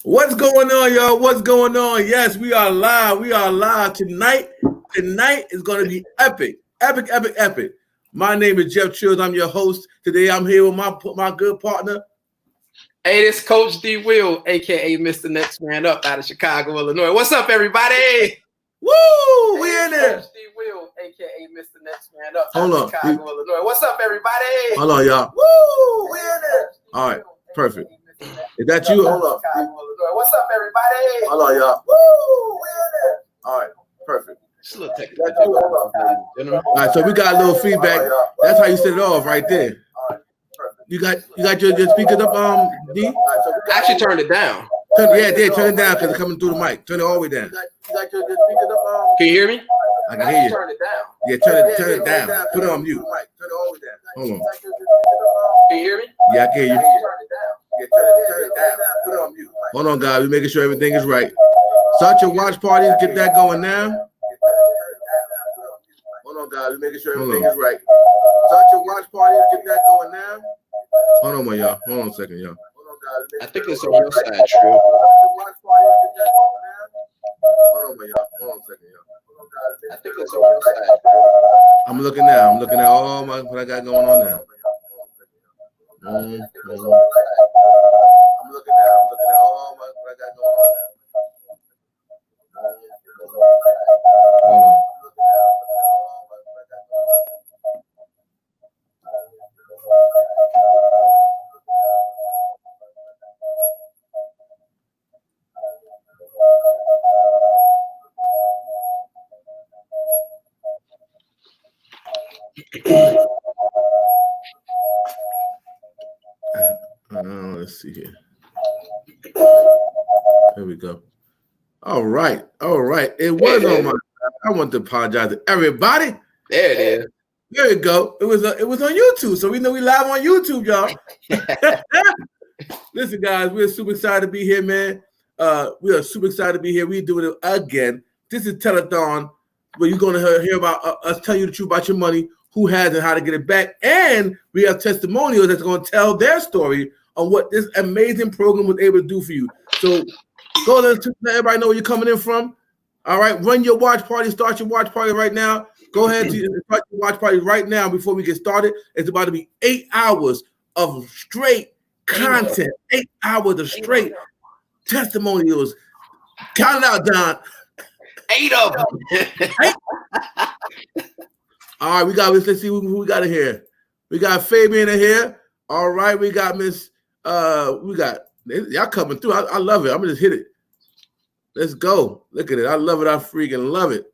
What's going on, y'all? What's going on? Yes, we are live. We are live tonight. Tonight is going to be epic. Epic, epic, epic. My name is Jeff Trills. I'm your host. Today I'm here with my good partner. Hey, this Coach D. Will, a.k.a. Mr. Next Man Up out of Chicago, Illinois. What's up, everybody? Woo! We in there. Coach D. Will, a.k.a. Mr. Next Man Up Hold out on. of Chicago, Illinois. What's up, everybody? Hold on, y'all. Woo! We in there. All right. Perfect. Is that you? Hold on. What's up, everybody? Hold on, y'all. Woo! We in there. All right. Perfect. Just a little technical. All right, so we got a little feedback. That's how you set it off right there. You got your speakers up, D? I actually turned it down. Turn it down because it's coming through the mic. Turn it all the way down. Can you hear me? I can hear you. Turn it down. Yeah, turn it down. Put it on mute. Hold on. Can you hear me? Yeah, I can hear you. Turn it down. Yeah, turn it down. Put it on mute. Hold on, guys. We're making sure everything is right. Start your watch parties. Get that going now. Hold on, guys. We're making sure everything is right. Start your watch parties. Get that going now. Hold on, y'all. Hold on a second, y'all. I think it's on your side, True. Hold on, y'all. Hold on a second, y'all. I think it's on your side. I'm looking now. I'm looking at all what I got going on now. I'm looking at all what I got going on now. Hold on. Let's see here. There we go. All right. It was on my. I want to apologize to everybody. There it is. There you go. It was on YouTube, so we know we live on YouTube, y'all. Listen, guys, we're super excited to be here, man. We are super excited to be here. We're doing it again. This is Tell-A-thon, where you're going to hear about us telling you the truth about your money, who has and how to get it back, and we have testimonials that's going to tell their story on what this amazing program was able to do for you. So go let everybody know where you're coming in from. All right, run your watch party. Start your watch party right now. Go ahead and start your watch party right now before we get started. It's about to be 8 hours of straight content, 8 hours of straight testimonials. Count it out, Don. 8 of them. All right, let's see who we got in here. We got Fabian in here. All right, we got y'all coming through. I love it. I'm gonna just hit it. Let's go. Look at it. I love it. I freaking love it.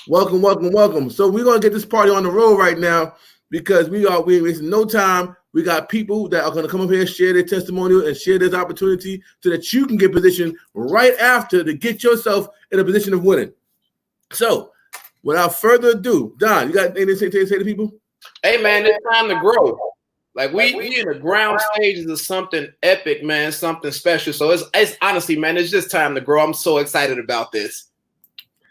Welcome. So we're gonna get this party on the road right now because we wasting no time. We got people that are gonna come up here and share their testimonial and share this opportunity so that you can get positioned right after to get yourself in a position of winning. So without further ado, Don, you got anything to say to people? Hey man, it's time to grow. Like we in the ground stages of something epic, man, something special. So it's honestly, man, it's just time to grow. I'm so excited about this.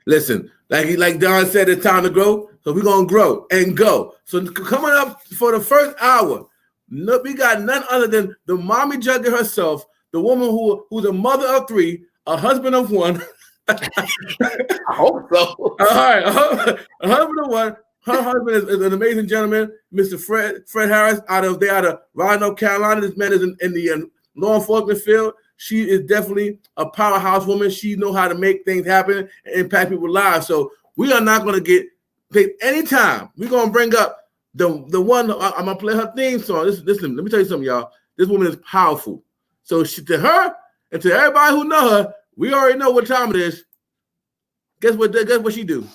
Listen, like Don said, it's time to grow. So we're gonna grow and go. So coming up for the first hour, we got none other than the mommy jugger herself, the woman who's a mother of 3, a husband of 1. I hope so. All right, a husband of 1. Her husband is an amazing gentleman, Mr. Fred Harris, out of Raleigh, North Carolina. This man is in the law enforcement field. She is definitely a powerhouse woman. She knows how to make things happen and impact people's lives. So we are not going to take any time. We're going to bring up the one. I'm going to play her theme song. Listen, let me tell you something, y'all. This woman is powerful. So to her and to everybody who know her, we already know what time it is. Guess what she do?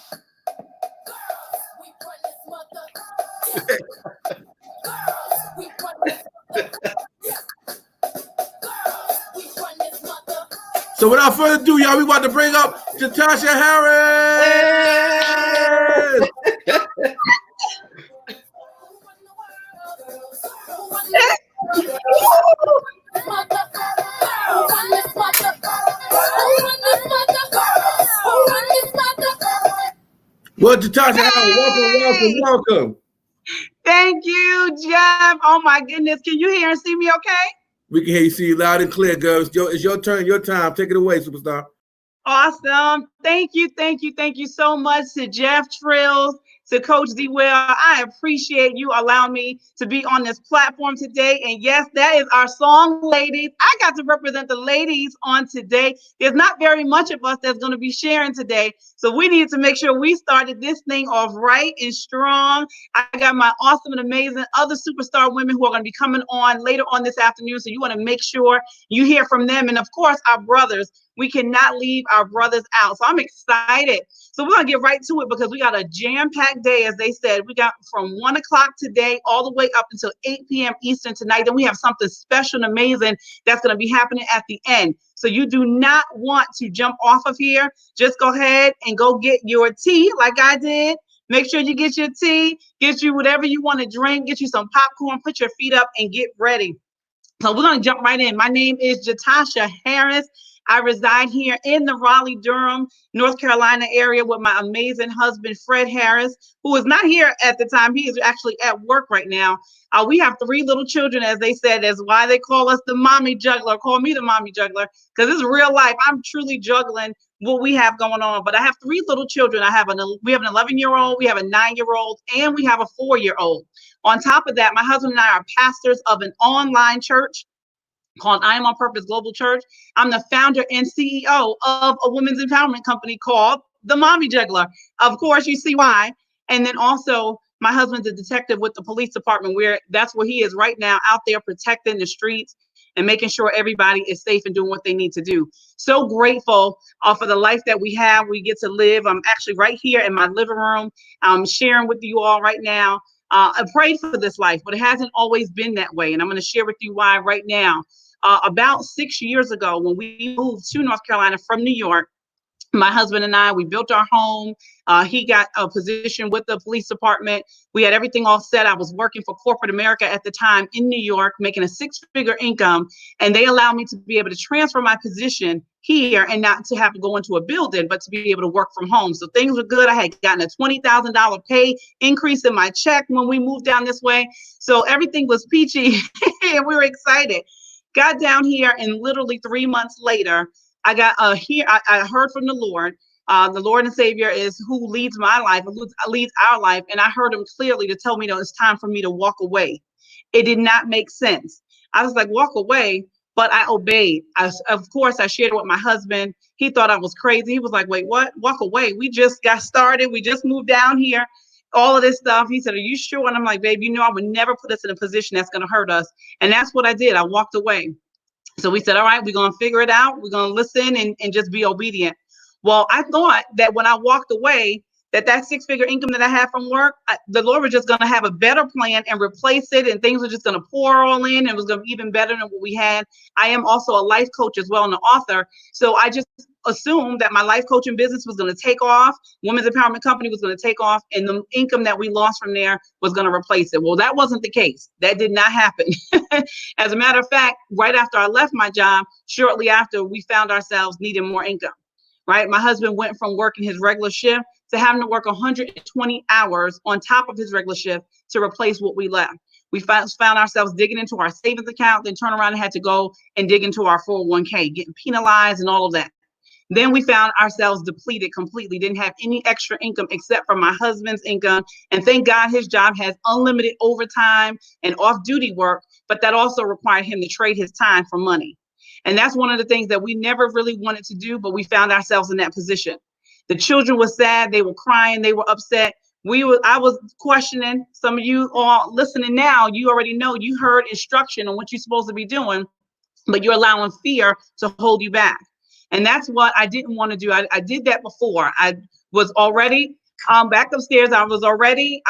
So without further ado, y'all, we about to bring up Jantuah Harris. Well, Jantuah Harris, welcome. Thank you, Jeff. Oh my goodness. Can you hear and see me okay? We can hear you, see you loud and clear, girl. It's your turn, your time. Take it away, superstar. Awesome. Thank you so much to Jeff Trills, to Coach D. Well. I appreciate you allowing me to be on this platform today. And yes, that is our song, ladies. I got to represent the ladies on today. There's not very much of us that's going to be sharing today. So we need to make sure we started this thing off right and strong. I got my awesome and amazing other superstar women who are going to be coming on later on this afternoon. So you want to make sure you hear from them. And of course, our brothers. We cannot leave our brothers out. So I'm excited. So we're going to get right to it because we got a jam-packed day, as they said. We got from 1 o'clock today all the way up until 8 p.m. Eastern tonight. Then we have something special and amazing that's going to be happening at the end. So you do not want to jump off of here. Just go ahead and go get your tea like I did. Make sure you get your tea, get you whatever you want to drink, get you some popcorn, put your feet up and get ready. So we're going to jump right in. My name is Jantuah Harris. I reside here in the Raleigh-Durham, North Carolina area with my amazing husband, Fred Harris, who is not here at the time. He is actually at work right now. We have 3 little children, as they said. That's why they call us the mommy juggler. Call me the mommy juggler, because it's real life. I'm truly juggling what we have going on. But I have 3 little children. We have an 11-year-old, we have a 9-year-old, and we have a 4-year-old. On top of that, my husband and I are pastors of an online church called I Am on Purpose Global Church. I'm the founder and CEO of a women's empowerment company called The Mommy Juggler. Of course, you see why. And then also, my husband's a detective with the police department, that's where he is right now, out there protecting the streets and making sure everybody is safe and doing what they need to do. So grateful for the life that we have. We get to live. I'm actually right here in my living room. I'm sharing with you all right now. I prayed for this life, but it hasn't always been that way. And I'm going to share with you why right now. About 6 years ago, when we moved to North Carolina from New York, my husband and I, we built our home. He got a position with the police department. We had everything all set. I was working for corporate America at the time in New York, making a 6-figure income. And they allowed me to be able to transfer my position here and not to have to go into a building, but to be able to work from home. So things were good. I had gotten a $20,000 pay increase in my check when we moved down this way. So everything was peachy and we were excited. Got down here, and literally 3 months later, I got I heard from the Lord. The Lord and Savior is who leads my life, leads our life. And I heard him clearly to tell me that it's time for me to walk away. It did not make sense. I was like, walk away, but I obeyed. Of course, I shared it with my husband. He thought I was crazy. He was like, wait, what? Walk away. We just got started. We just moved down here. All of this stuff. He said, are you sure? And I'm like, babe, I would never put us in a position that's going to hurt us. And that's what I did. I walked away. So we said, all right, we're going to figure it out. We're going to listen and just be obedient. Well, I thought that when I walked away, that 6-figure income that I had from work, the Lord was just going to have a better plan and replace it. And things were just going to pour all in. And it was going to be even better than what we had. I am also a life coach as well and an author. So I just assumed that my life coaching business was going to take off. Women's empowerment company was going to take off. And the income that we lost from there was going to replace it. Well, that wasn't the case. That did not happen. As a matter of fact, right after I left my job, shortly after, we found ourselves needing more income. Right? My husband went from working his regular shift to having to work 120 hours on top of his regular shift to replace what we left. We found ourselves digging into our savings account, then turn around and had to go and dig into our 401k, getting penalized and all of that. Then we found ourselves depleted completely, didn't have any extra income except for my husband's income. And thank God his job has unlimited overtime and off-duty work, but that also required him to trade his time for money. And that's one of the things that we never really wanted to do, but we found ourselves in that position. The children were sad, they were crying, they were upset. I was questioning. Some of you all listening now, you already know, you heard instruction on what you're supposed to be doing, but you're allowing fear to hold you back. And that's what I didn't want to do. I did that before. I was already back upstairs. I was already,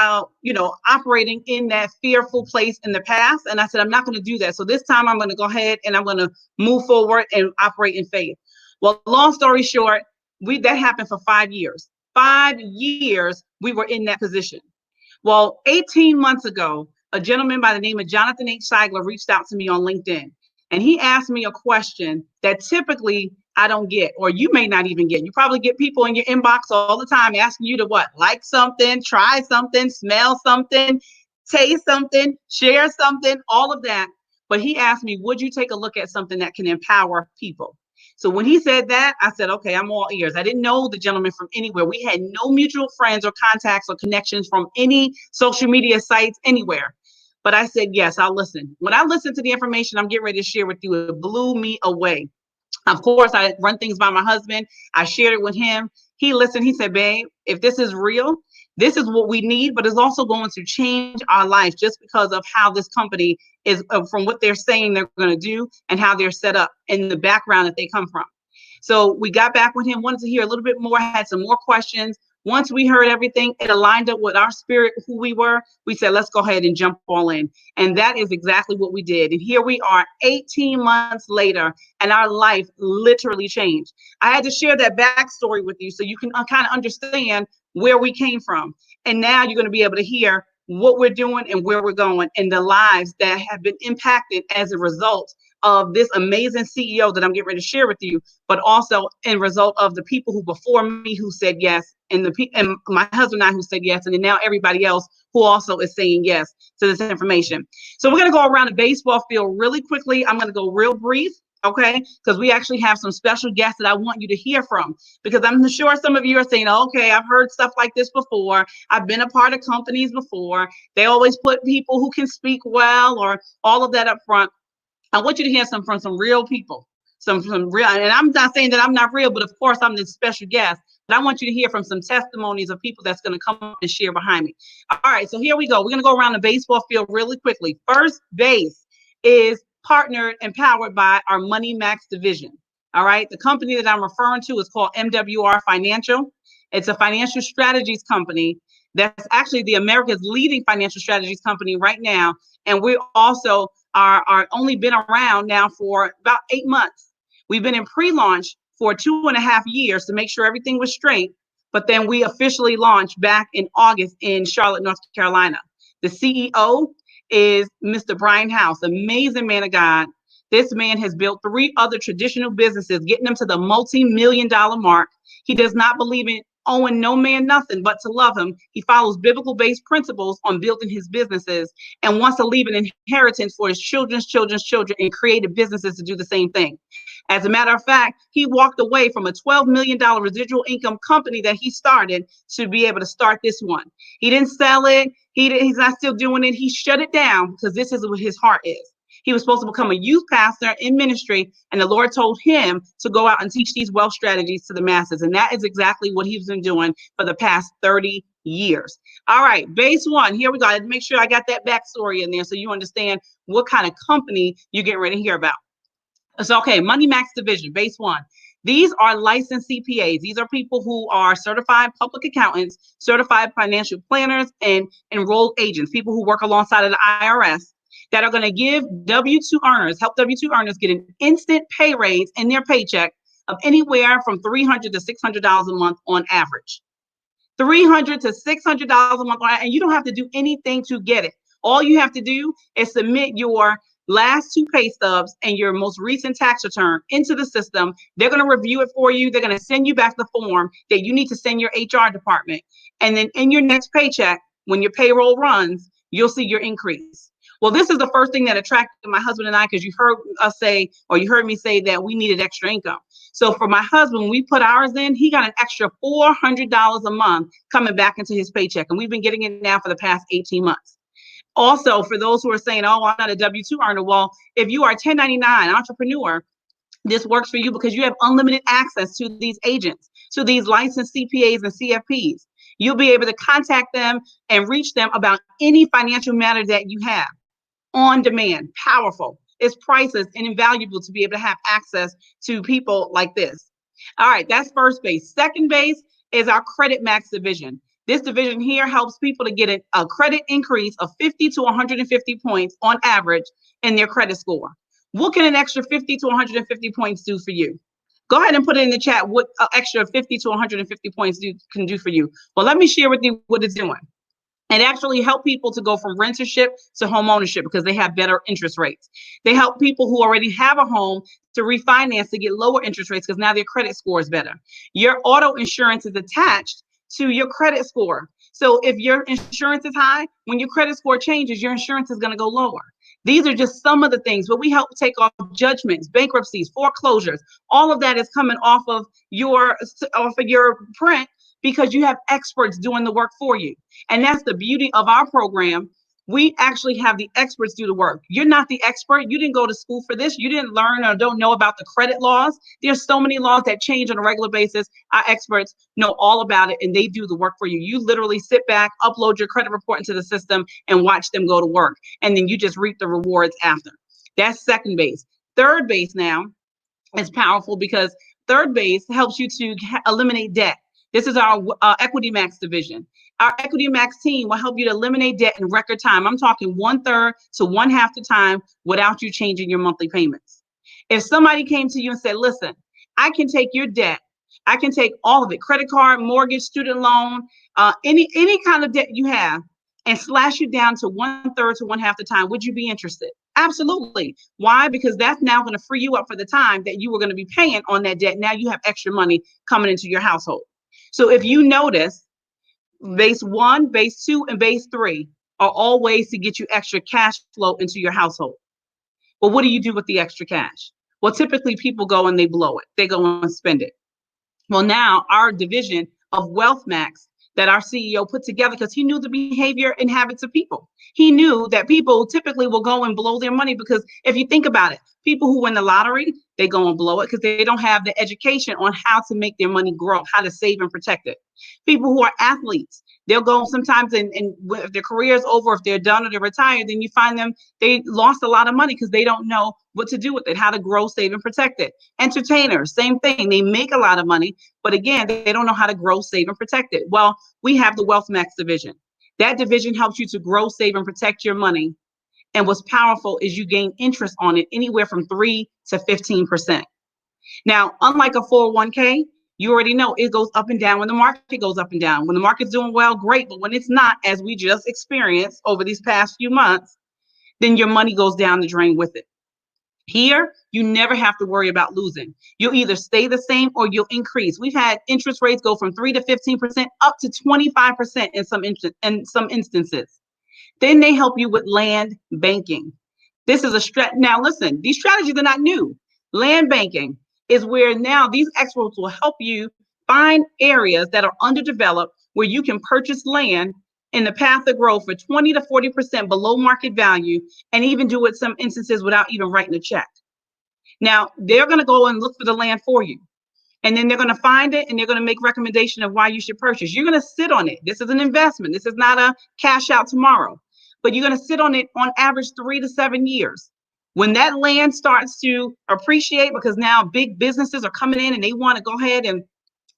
operating in that fearful place in the past. And I said, I'm not going to do that. So this time I'm going to go ahead and I'm going to move forward and operate in faith. Well, long story short, that happened for 5 years. 5 years we were in that position. Well, 18 months ago, a gentleman by the name of Jonathan H. Seigler reached out to me on LinkedIn. And he asked me a question that typically I don't get, or you may not even get. You probably get people in your inbox all the time asking you to what? Like something, try something, smell something, taste something, share something, all of that. but he asked me, would you take a look at something that can empower people? So when he said that, I said, okay, I'm all ears. I didn't know the gentleman from anywhere. We had no mutual friends or contacts or connections from any social media sites anywhere. But I said, yes, I'll listen. When I listened to the information I'm getting ready to share with you, it blew me away. Of course, I run things by my husband. I shared it with him. He listened. He said, babe, if this is real, this is what we need, but it's also going to change our life just because of how this company is, from what they're saying they're going to do and how they're set up and the background that they come from. So we got back with him, wanted to hear a little bit more, had some more questions. Once we heard everything, it aligned up with our spirit, who we were. We said, let's go ahead and jump all in. And that is exactly what we did. And here we are 18 months later, and our life literally changed. I had to share that backstory with you so you can kind of understand where we came from. And now you're going to be able to hear what we're doing and where we're going and the lives that have been impacted as a result of this amazing CEO that I'm getting ready to share with you, but also in result of the people who before me who said yes, and my husband and I who said yes, and then now everybody else who also is saying yes to this information. So we're going to go around the baseball field really quickly. I'm going to go real brief, okay? Because we actually have some special guests that I want you to hear from, because I'm sure some of you are saying, okay, I've heard stuff like this before. I've been a part of companies before. They always put people who can speak well or all of that up front. I want you to hear from some real people, some real, and I'm not saying that I'm not real, but of course I'm this special guest, but I want you to hear from some testimonies of people that's going to come up and share behind me. All right, so here we go. We're going to go around the baseball field really quickly. First base is partnered and powered by our Money Max division. All right, the company that I'm referring to is called MWR Financial. It's a financial strategies company that's actually the America's leading financial strategies company right now. And we also are only been around now for about 8 months. We've been in pre-launch for 2.5 years to make sure everything was straight. But then we officially launched back in August in Charlotte, North Carolina. The CEO is Mr. Brian House, amazing man of God. This man has built 3 other traditional businesses, getting them to the multi-million-dollar mark. He does not believe in owing no man nothing but to love him. He follows biblical-based principles on building his businesses and wants to leave an inheritance for his children's children's children and creative businesses to do the same thing. As a matter of fact, he walked away from a $12 million residual income company that he started to be able to start this one. He didn't sell it. He's not still doing it. He shut it down because this is what his heart is. He was supposed to become a youth pastor in ministry, and the Lord told him to go out and teach these wealth strategies to the masses. And that is exactly what he's been doing for the past 30 years. All right, base one, here we go. I had to make sure I got that backstory in there so you understand what kind of company you're getting ready to hear about. So, okay, Money Max division, base one. These are licensed CPAs. These are people who are certified public accountants, certified financial planners, and enrolled agents, people who work alongside of the IRS, that are going to give W-2 earners, help W-2 earners get an instant pay raise in their paycheck of anywhere from $300 to $600 a month on average. $300 to $600 a month, and you don't have to do anything to get it. All you have to do is submit your last 2 pay stubs and your most recent tax return into the system. They're going to review it for you. They're going to send you back the form that you need to send your HR department. And then in your next paycheck, when your payroll runs, you'll see your increase. Well, this is the first thing that attracted my husband and I, because you heard us say, or you heard me say that we needed extra income. So for my husband, when we put ours in, he got an extra $400 a month coming back into his paycheck. And we've been getting it now for the past 18 months. Also, for those who are saying, oh, I'm not a W-2 earner. Well, if you are a 1099 entrepreneur, this works for you because you have unlimited access to these agents, to these licensed CPAs and CFPs. You'll be able to contact them and reach them about any financial matter that you have. On demand, powerful. It's priceless and invaluable to be able to have access to people like this. All right, that's first base. Second base is our Credit Max division. This division here helps people to get a credit increase of 50 to 150 points on average in their credit score. What can an extra 50 to 150 points do for you? Go ahead and put it in the chat what extra 50 to 150 points can do for you. Well, let me share with you what it's doing. And actually help people to go from rentership to home ownership because they have better interest rates. They help people who already have a home to refinance to get lower interest rates because now their credit score is better. Your auto insurance is attached to your credit score. So if your insurance is high, when your credit score changes, your insurance is going to go lower. These are just some of the things, but we help take off judgments, bankruptcies, foreclosures. All of that is coming off of your print because you have experts doing the work for you. And that's the beauty of our program. We actually have the experts do the work. You're not the expert. You didn't go to school for this. You didn't learn or don't know about the credit laws. There's so many laws that change on a regular basis. Our experts know all about it, and they do the work for you. You literally sit back, upload your credit report into the system, and watch them go to work. And then you just reap the rewards after. That's second base. Third base now is powerful because third base helps you to eliminate debt. This is our Equity Max division. Our Equity Max team will help you to eliminate debt in record time. I'm talking 1/3 to 1/2 the time without you changing your monthly payments. If somebody came to you and said, listen, I can take your debt, I can take all of it, credit card, mortgage, student loan, any kind of debt you have, and slash it down to 1/3 to 1/2 the time, would you be interested? Absolutely. Why? Because that's now going to free you up for the time that you were going to be paying on that debt. Now you have extra money coming into your household. So if you notice, base 1, base 2, and base 3 are all ways to get you extra cash flow into your household. Well, what do you do with the extra cash? Well, typically people go and they blow it. They go and spend it. Well, now our division of Wealth Max that our CEO put together, because he knew the behavior and habits of people. He knew that people typically will go and blow their money because if you think about it, people who win the lottery, they go and blow it because they don't have the education on how to make their money grow, how to save and protect it. People who are athletes, they'll go sometimes and if their career is over, if they're done or they're retired, then you find them, they lost a lot of money because they don't know what to do with it, how to grow, save, and protect it. Entertainers, same thing. They make a lot of money, but again, they don't know how to grow, save, and protect it. Well, we have the Wealth Max division. That division helps you to grow, save, and protect your money. And what's powerful is you gain interest on it anywhere from 3 to 15%. Now, unlike a 401k, you already know it goes up and down when the market goes up and down. When the market's doing well, great. But when it's not, as we just experienced over these past few months, then your money goes down the drain with it. Here, you never have to worry about losing. You'll either stay the same or you'll increase. We've had interest rates go from 3 to 15% up to 25% in some instances. Then they help you with land banking. This is a now listen, these strategies are not new. Land banking is where now these experts will help you find areas that are underdeveloped where you can purchase land in the path of growth for 20 to 40% below market value, and even do it some instances without even writing a check. Now, they're going to go and look for the land for you. And then they're going to find it and they're going to make recommendation of why you should purchase. You're going to sit on it. This is an investment. This is not a cash out tomorrow, but you're going to sit on it on average 3 to 7 years. When that land starts to appreciate, because now big businesses are coming in and they want to go ahead and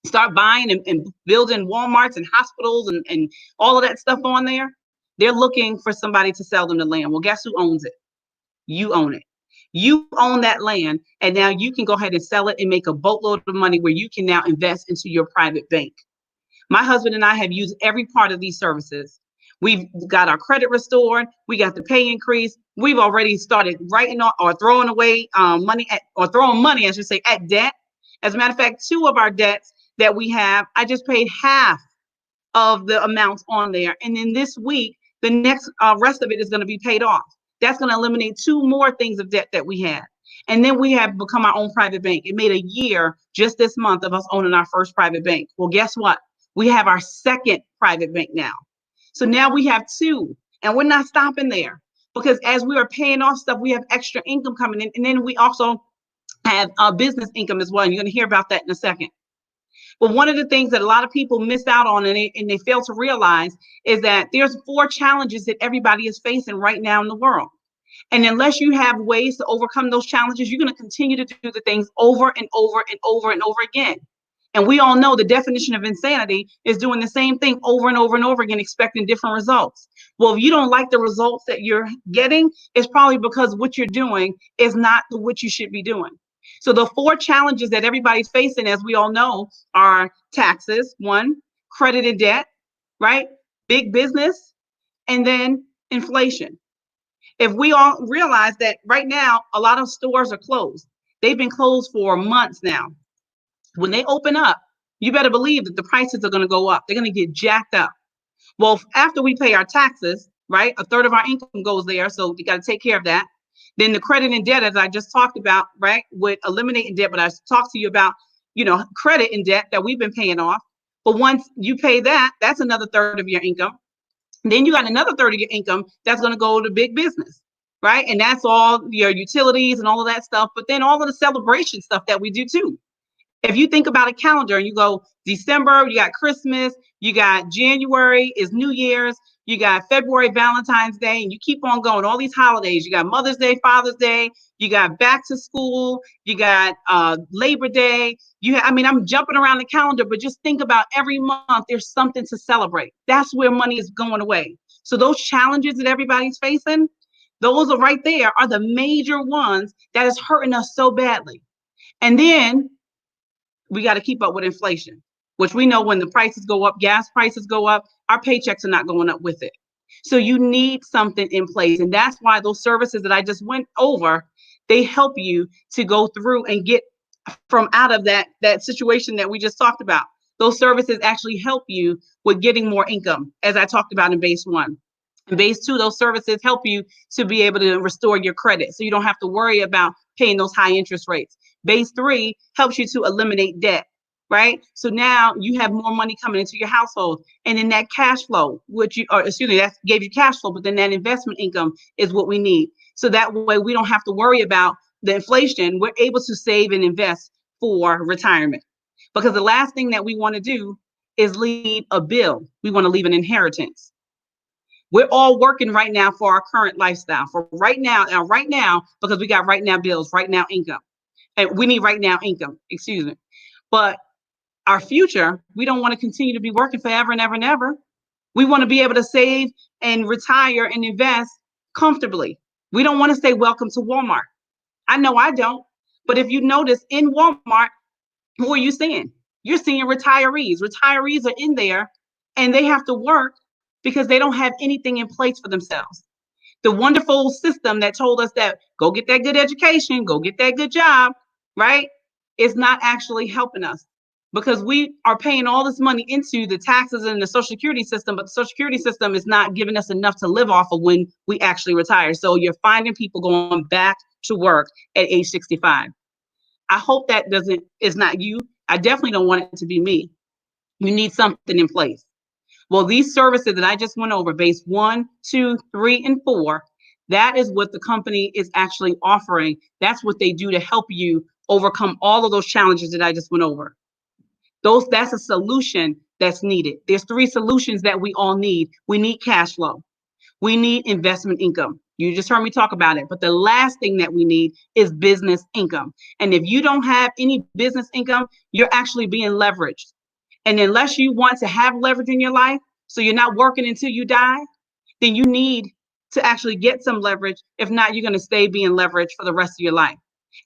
start buying and building Walmarts and hospitals and all of that stuff on there, they're looking for somebody to sell them the land. Well, guess who owns it? You own it. You own that land, and now you can go ahead and sell it and make a boatload of money where you can now invest into your private bank. My husband and I have used every part of these services. We've got our credit restored. We got the pay increase. We've already started writing off or throwing away money I should say, at debt. As a matter of fact, 2 of our debts that we have, I just paid half of the amounts on there. And then this week, the next rest of it is going to be paid off. That's going to eliminate 2 more things of debt that we had. And then we have become our own private bank. It made a year just this month of us owning our first private bank. Well, guess what? We have our second private bank now. So now we have 2, and we're not stopping there, because as we are paying off stuff, we have extra income coming in. And then we also have business income as well. And you're going to hear about that in a second. But one of the things that a lot of people miss out on and they fail to realize is that there's 4 challenges that everybody is facing right now in the world. And unless you have ways to overcome those challenges, you're going to continue to do the things over and over and over and over again. And we all know the definition of insanity is doing the same thing over and over and over again, expecting different results. Well, if you don't like the results that you're getting, it's probably because what you're doing is not what you should be doing. So the 4 challenges that everybody's facing, as we all know, are taxes, 1, credit and debt, right? Big business, and then inflation. If we all realize that right now, a lot of stores are closed. They've been closed for months now. When they open up, you better believe that the prices are going to go up. They're going to get jacked up. Well, after we pay our taxes, right? A third of our income goes there. So you got to take care of that. Then the credit and debt, as I just talked about, right, with eliminating debt, but I talked to you about, credit and debt that we've been paying off. But once you pay that, that's another third of your income. Then you got another third of your income that's going to go to big business, right? And that's all your utilities and all of that stuff. But then all of the celebration stuff that we do too. If you think about a calendar and you go December, you got Christmas, you got January is New Year's, you got February, Valentine's Day, and you keep on going, all these holidays. You got Mother's Day, Father's Day, you got back to school, you got Labor Day. I'm jumping around the calendar, but just think about every month there's something to celebrate. That's where money is going away. So those challenges that everybody's facing, those are right there are the major ones that is hurting us so badly. And then we got to keep up with inflation, which we know when the prices go up, gas prices go up, our paychecks are not going up with it. So you need something in place. And that's why those services that I just went over, they help you to go through and get from out of that situation that we just talked about. Those services actually help you with getting more income, as I talked about in base 1. In base 2, those services help you to be able to restore your credit, so you don't have to worry about paying those high interest rates. Base 3 helps you to eliminate debt, right? So now you have more money coming into your household, and then that cash flow, that gave you cash flow, but then that investment income is what we need. So that way we don't have to worry about the inflation. We're able to save and invest for retirement, because the last thing that we want to do is leave a bill. We want to leave an inheritance. We're all working right now for our current lifestyle, for right now, because we got right now bills, right now income. And we need right now income, excuse me. But our future, we don't want to continue to be working forever and ever and ever. We want to be able to save and retire and invest comfortably. We don't want to say welcome to Walmart. I know I don't. But if you notice in Walmart, who are you seeing? You're seeing retirees. Retirees are in there and they have to work because they don't have anything in place for themselves. The wonderful system that told us that go get that good education, go get that good job, right, is not actually helping us, because we are paying all this money into the taxes and the Social Security system, but the Social Security system is not giving us enough to live off of when we actually retire. So you're finding people going back to work at age 65. I hope that is not you. I definitely don't want it to be me. You need something in place. Well, these services that I just went over, base 1, 2, 3, and 4, that is what the company is actually offering. That's what they do to help you overcome all of those challenges that I just went over. That's a solution that's needed. There's 3 solutions that we all need. We need cash flow. We need investment income. You just heard me talk about it. But the last thing that we need is business income. And if you don't have any business income, you're actually being leveraged. And unless you want to have leverage in your life, so you're not working until you die, then you need to actually get some leverage. If not, you're going to stay being leveraged for the rest of your life.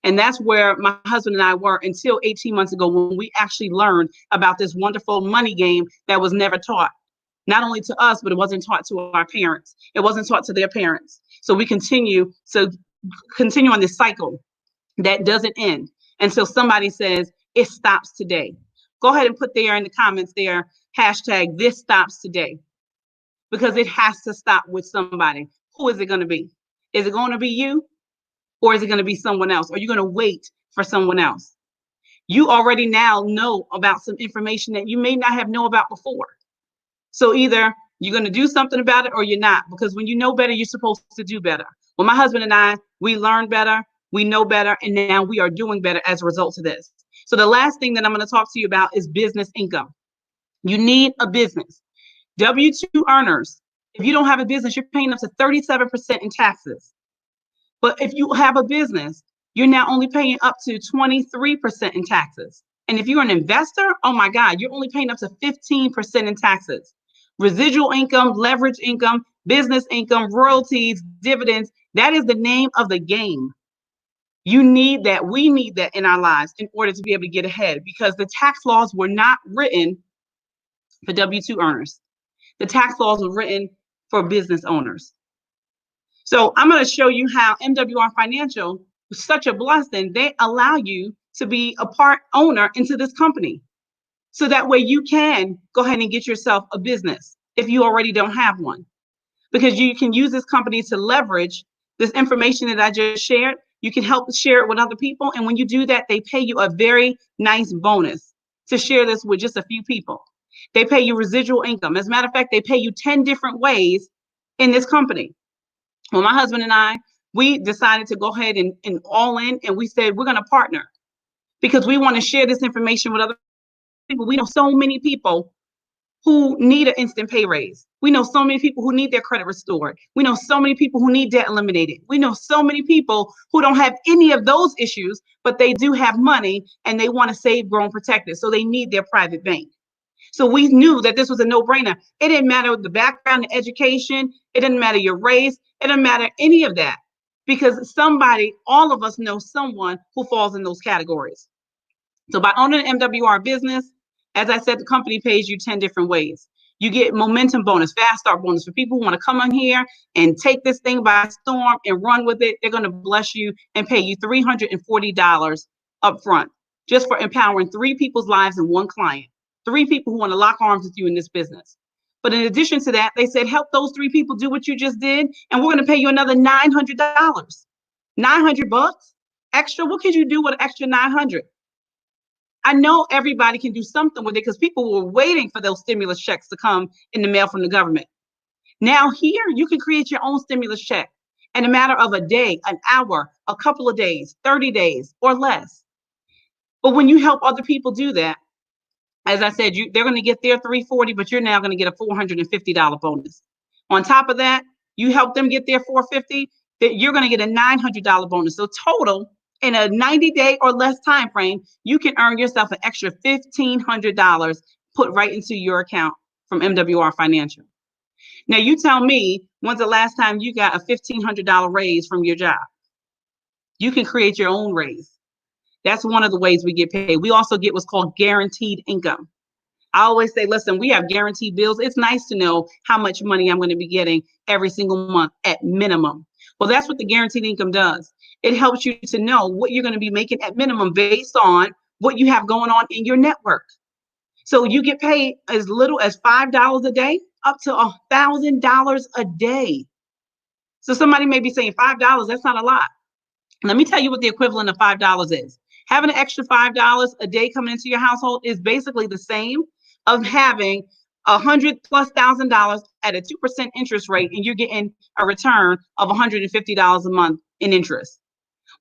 And that's where my husband and I were until 18 months ago, when we actually learned about this wonderful money game that was never taught. Not only to us, but it wasn't taught to our parents. It wasn't taught to their parents. So we continue on this cycle that doesn't end until somebody says it stops today. Go ahead and put there in the comments there, hashtag this stops today, because it has to stop with somebody. Who is it going to be? Is it going to be you, or is it going to be someone else? Are you going to wait for someone else? You already now know about some information that you may not have known about before. So either you're going to do something about it or you're not, because when you know better, you're supposed to do better. Well, my husband and I, we learned better, we know better, and now we are doing better as a result of this. So the last thing that I'm going to talk to you about is business income. You need a business. W-2 earners, if you don't have a business, you're paying up to 37% in taxes. But if you have a business, you're now only paying up to 23% in taxes. And if you're an investor, oh my God, you're only paying up to 15% in taxes. Residual income, leverage income, business income, royalties, dividends, that is the name of the game. You need that. We need that in our lives in order to be able to get ahead, because the tax laws were not written for W-2 earners. The tax laws were written for business owners. So I'm going to show you how MWR Financial was such a blessing. They allow you to be a part owner into this company. So that way you can go ahead and get yourself a business if you already don't have one. because you can use this company to leverage this information that I just shared. You can help share it with other people. And when you do that, they pay you a very nice bonus to share this with just a few people. They pay you residual income. As a matter of fact, they pay you 10 different ways in this company. Well, my husband and I, we decided to go ahead and all in, and we said, we're going to partner because we want to share this information with other people. We know so many people who need an instant pay raise. We know so many people who need their credit restored. We know so many people who need debt eliminated. We know so many people who don't have any of those issues, but they do have money and they want to save, grow, and protect it. So they need their private bank. So we knew that this was a no-brainer. It didn't matter the background, the education. It didn't matter your race. It didn't matter any of that, because all of us know someone who falls in those categories. So by owning an MWR business, as I said, the company pays you 10 different ways. You get momentum bonus, fast start bonus for people who want to come on here and take this thing by storm and run with it. They're going to bless you and pay you $340 up front just for empowering 3 people's lives and 1 client, 3 people who want to lock arms with you in this business. But in addition to that, they said, help those 3 people do what you just did, and we're going to pay you another $900. $900 extra. What could you do with an extra $900? I know everybody can do something with it because people were waiting for those stimulus checks to come in the mail from the government. Now here, you can create your own stimulus check in a matter of a day, an hour, a couple of days, 30 days or less. But when you help other people do that, as I said, they're going to get their $340, but you're now going to get a $450 bonus. On top of that, you help them get their $450, that you're going to get a $900 bonus. So total, in a 90-day or less time frame, you can earn yourself an extra $1,500 put right into your account from MWR Financial. Now, you tell me, when's the last time you got a $1,500 raise from your job? You can create your own raise. That's one of the ways we get paid. We also get what's called guaranteed income. I always say, listen, we have guaranteed bills. It's nice to know how much money I'm going to be getting every single month at minimum. Well, that's what the guaranteed income does. It helps you to know what you're going to be making at minimum based on what you have going on in your network. So you get paid as little as $5 a day up to $1,000 a day. So somebody may be saying $5, that's not a lot. Let me tell you what the equivalent of $5 is. Having an extra $5 a day coming into your household is basically the same of having $100,000+ at a 2% interest rate, and you're getting a return of $150 a month in interest.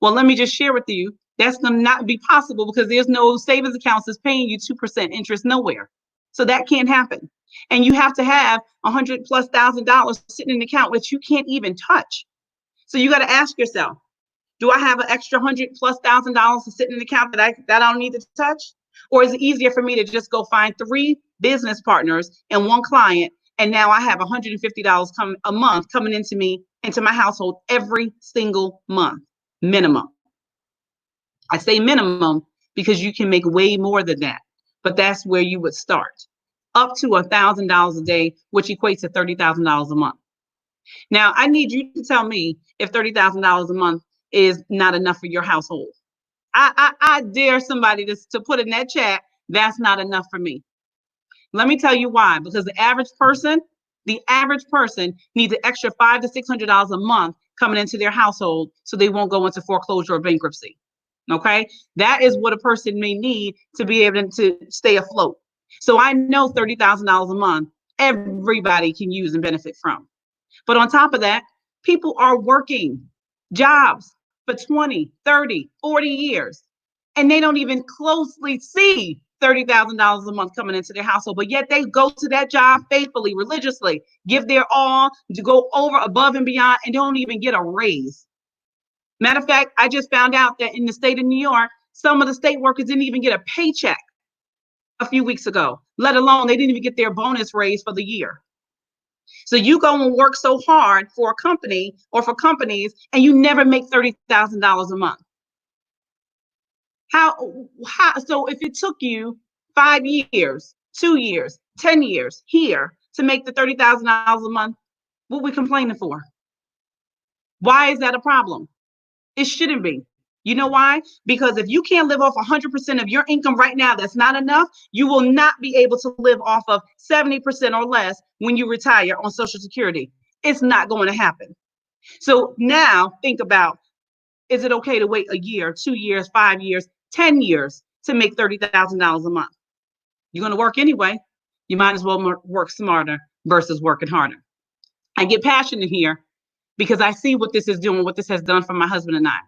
Well, let me just share with you, that's going to not be possible because there's no savings accounts that's paying you 2% interest nowhere. So that can't happen. And you have to have $100,000+ sitting in an account which you can't even touch. So you got to ask yourself, do I have an extra $100,000+ to sit in an account that I don't need to touch? Or is it easier for me to just go find 3 business partners and 1 client, and now I have $150 a month coming into my household every single month, minimum. I say minimum because you can make way more than that, but that's where you would start. Up to $1,000 a day, which equates to $30,000 a month. Now, I need you to tell me if $30,000 a month is not enough for your household. I dare somebody to put in that chat, that's not enough for me. Let me tell you why. Because the average person needs an extra $500 to $600 a month coming into their household so they won't go into foreclosure or bankruptcy. Okay, that is what a person may need to be able to stay afloat. So I know $30,000 a month everybody can use and benefit from. But on top of that, people are working jobs for 20, 30, 40 years, and they don't even closely see $30,000 a month coming into their household, but yet they go to that job faithfully, religiously, give their all to go over, above and beyond, and don't even get a raise. Matter of fact, I just found out that in the state of New York, some of the state workers didn't even get a paycheck a few weeks ago, let alone they didn't even get their bonus raise for the year. So you go and work so hard for a company or for companies, and you never make $30,000 a month. How? So if it took you 5 years, 2 years, 10 years here to make the $30,000 a month, what are we complaining for? Why is that a problem? It shouldn't be. You know why? Because if you can't live off 100% of your income right now, that's not enough. You will not be able to live off of 70% or less when you retire on Social Security. It's not going to happen. So now think about, is it okay to wait a year, 2 years, 5 years, 10 years to make $30,000 a month? You're going to work anyway. You might as well work smarter versus working harder. I get passionate here because I see what this is doing, what this has done for my husband and I.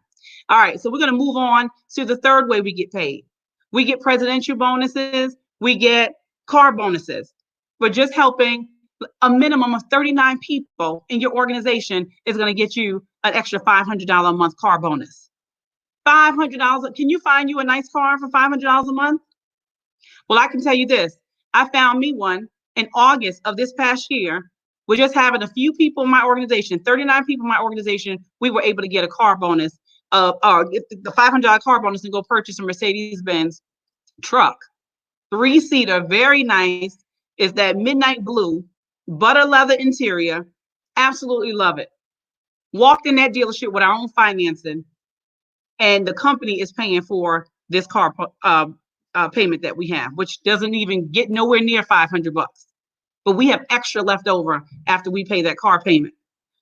All right, so we're going to move on to the third way we get paid. We get presidential bonuses. We get car bonuses. For just helping a minimum of 39 people in your organization is going to get you an extra $500 a month car bonus. $500. Can you find you a nice car for $500 a month? Well, I can tell you this. I found me one in August of this past year. We're just having a few people in my organization, 39 people in my organization. We were able to get a car bonus, get the $500 car bonus and go purchase a Mercedes-Benz truck. 3-seater, very nice. Is that midnight blue, butter leather interior. Absolutely love it. Walked in that dealership with our own financing, and the company is paying for this car payment that we have, which doesn't even get nowhere near $500. But we have extra left over after we pay that car payment.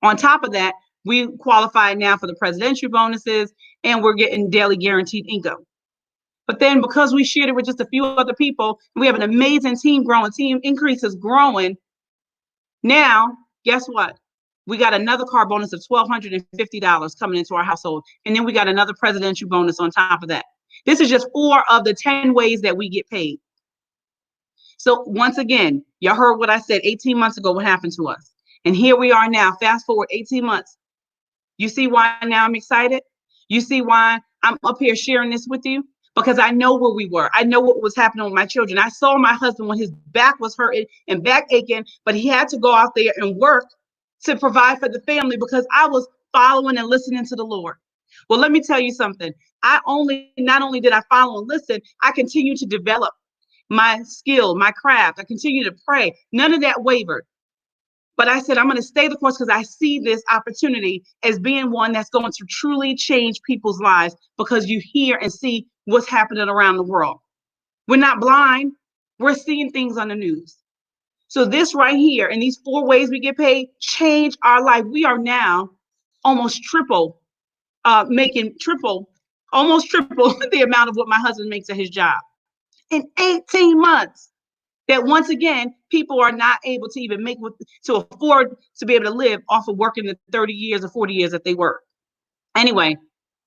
On top of that, we qualify now for the presidential bonuses, and we're getting daily guaranteed income. But then because we shared it with just a few other people, we have an amazing team growing, team increases growing. Now, guess what? We got another car bonus of $1,250 coming into our household. And then we got another presidential bonus on top of that. This is just 4 of the 10 ways that we get paid. So once again, y'all heard what I said 18 months ago, what happened to us. And here we are now, fast forward 18 months. You see why now I'm excited? You see why I'm up here sharing this with you? Because I know where we were. I know what was happening with my children. I saw my husband when his back was hurting and back aching, but he had to go out there and work to provide for the family because I was following and listening to the Lord. Well, let me tell you something. Not only did I follow and listen, I continued to develop my skill, my craft. I continued to pray. None of that wavered. But I said, I'm going to stay the course because I see this opportunity as being one that's going to truly change people's lives because you hear and see what's happening around the world. We're not blind. We're seeing things on the news. So this right here and these 4 ways we get paid change our life. We are now almost triple, almost triple the amount of what my husband makes at his job in 18 months. That once again, people are not able to even to afford to be able to live off of working the 30 years or 40 years that they work. Anyway,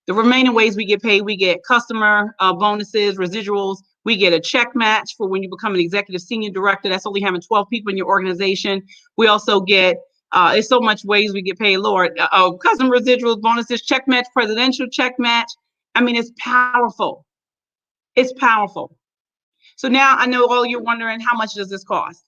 the remaining ways we get paid, we get customer bonuses, residuals. We get a check match for when you become an executive senior director. That's only having 12 people in your organization. We also get, there's so much ways we get paid, Lord. Customer residuals, bonuses, check match, presidential check match. I mean, it's powerful. It's powerful. So now I know all you're wondering, how much does this cost?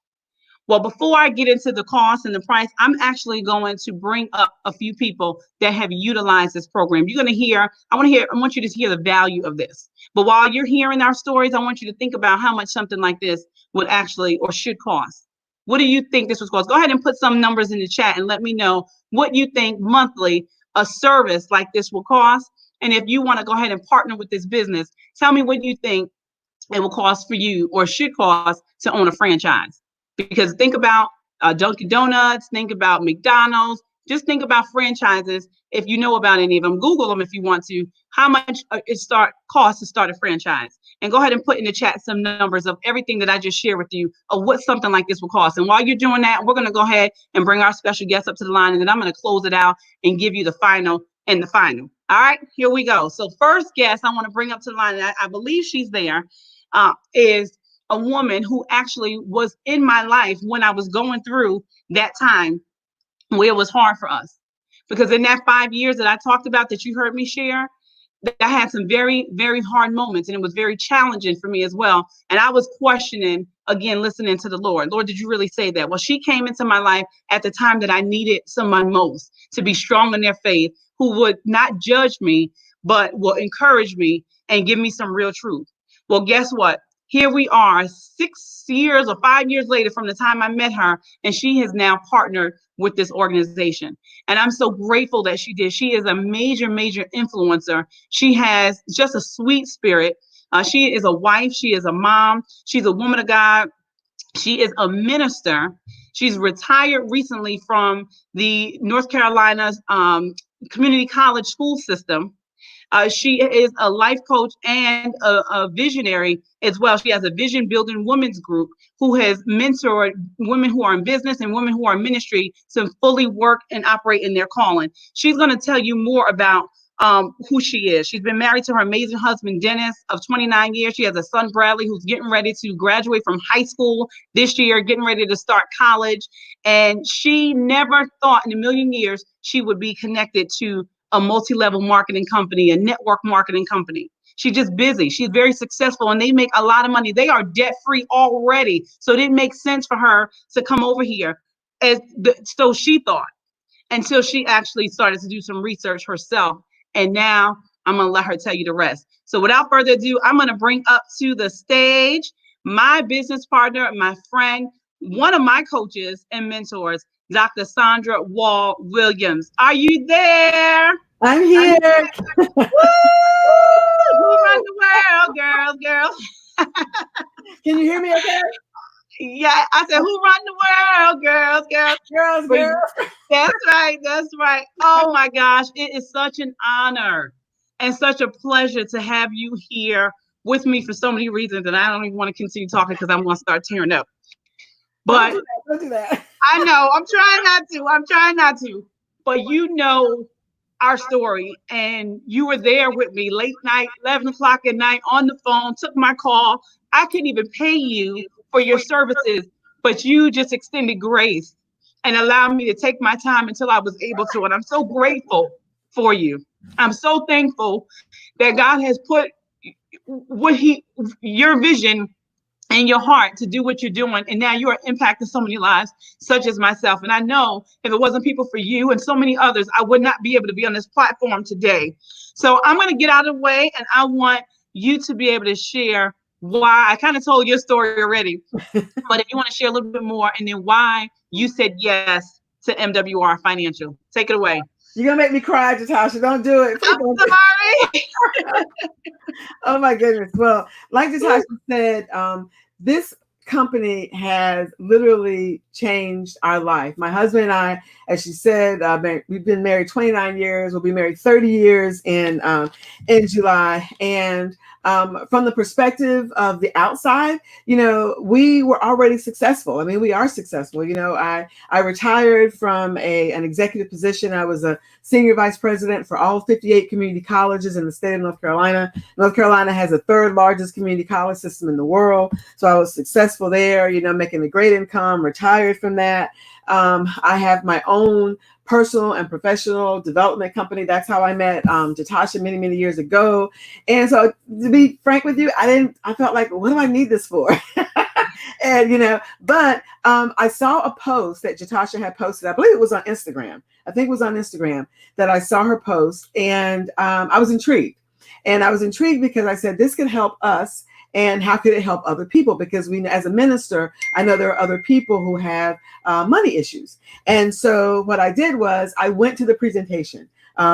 Well, before I get into the cost and the price, I'm actually going to bring up a few people that have utilized this program. You're going to hear, I want you to hear the value of this. But while you're hearing our stories, I want you to think about how much something like this would actually or should cost. What do you think this would cost? Go ahead and put some numbers in the chat and let me know what you think monthly a service like this will cost. And if you want to go ahead and partner with this business, tell me what you think it will cost for you or should cost to own a franchise. Because think about Dunkin' Donuts, think about McDonald's, just think about franchises. If you know about any of them, Google them if you want to, how much it costs to start a franchise. And go ahead and put in the chat some numbers of everything that I just shared with you of what something like this will cost. And while you're doing that, we're going to go ahead and bring our special guest up to the line, and then I'm going to close it out and give you the final and the final. All right, here we go. So first guest I want to bring up to the line, and I believe she's there, is a woman who actually was in my life when I was going through that time where it was hard for us. Because in that 5 years that I talked about that you heard me share, I had some very, very hard moments, and it was very challenging for me as well. And I was questioning, again, listening to the Lord. Lord, did you really say that? Well, she came into my life at the time that I needed someone most to be strong in their faith, who would not judge me, but will encourage me and give me some real truth. Well, guess what? Here we are 6 years or 5 years later from the time I met her, and she has now partnered with this organization. And I'm so grateful that she did. She is a major, major influencer. She has just a sweet spirit. She is a wife. She is a mom. She's a woman of God. She is a minister. She's retired recently from the North Carolina's community college school system. She is a life coach and a visionary as well. She has a vision building women's group who has mentored women who are in business and women who are in ministry to fully work and operate in their calling. She's going to tell you more about who she is. She's been married to her amazing husband, Dennis, of 29 years. She has a son, Bradley, who's getting ready to graduate from high school this year, getting ready to start college. And she never thought in a million years she would be connected to a multi-level marketing company, a network marketing company. She's just busy. She's very successful and they make a lot of money. They are debt-free already. So it didn't make sense for her to come over here. So she thought, until she actually started to do some research herself. And now I'm going to let her tell you the rest. So without further ado, I'm going to bring up to the stage my business partner, my friend, one of my coaches and mentors, Dr. Sandra Wall Williams. Are you there? I'm here. Woo! Who run the world, girls? Can you hear me okay? Yeah, I said, who run the world, girls? Girls. That's right. Oh my gosh, it is such an honor and such a pleasure to have you here with me for so many reasons. And I don't even want to continue talking because I'm going to start tearing up. But don't do that. I know, I'm trying not to. But you know our story, and you were there with me late night, 11 o'clock at night on the phone, took my call. I couldn't even pay you for your services, but you just extended grace and allowed me to take my time until I was able to. And I'm so grateful for you. I'm so thankful that God has put your vision in your heart to do what you're doing. And now you are impacting so many lives, such as myself. And I know if it wasn't people for you and so many others, I would not be able to be on this platform today. So I'm going to get out of the way, and I want you to be able to share why. I kind of told your story already, but if you want to share a little bit more, and then why you said yes to MWR Financial. Take it away. You're going to make me cry, Jantuah. Don't do it. I'm sorry. Oh, my goodness. Well, like Jantuah said, this company has literally changed our life. My husband and I, as she said, we've been married 29 years. We'll be married 30 years in July. And from the perspective of the outside, we were already successful. I mean, we are successful. I retired from an executive position. I was a senior vice president for all 58 community colleges in the state of North Carolina. North Carolina has the third largest community college system in the world. So I was successful there, making a great income, retired from that. I have my own personal and professional development company. That's how I met Jantuah many, many years ago. And so to be frank with you, I felt like, what do I need this for? And, but I saw a post that Jantuah had posted. I believe it was on Instagram. I think it was on Instagram that I saw her post, and I was intrigued. And I was intrigued because I said, this could help us. And how could it help other people? Because as a minister, I know there are other people who have money issues. And so what I did was I went to the presentation.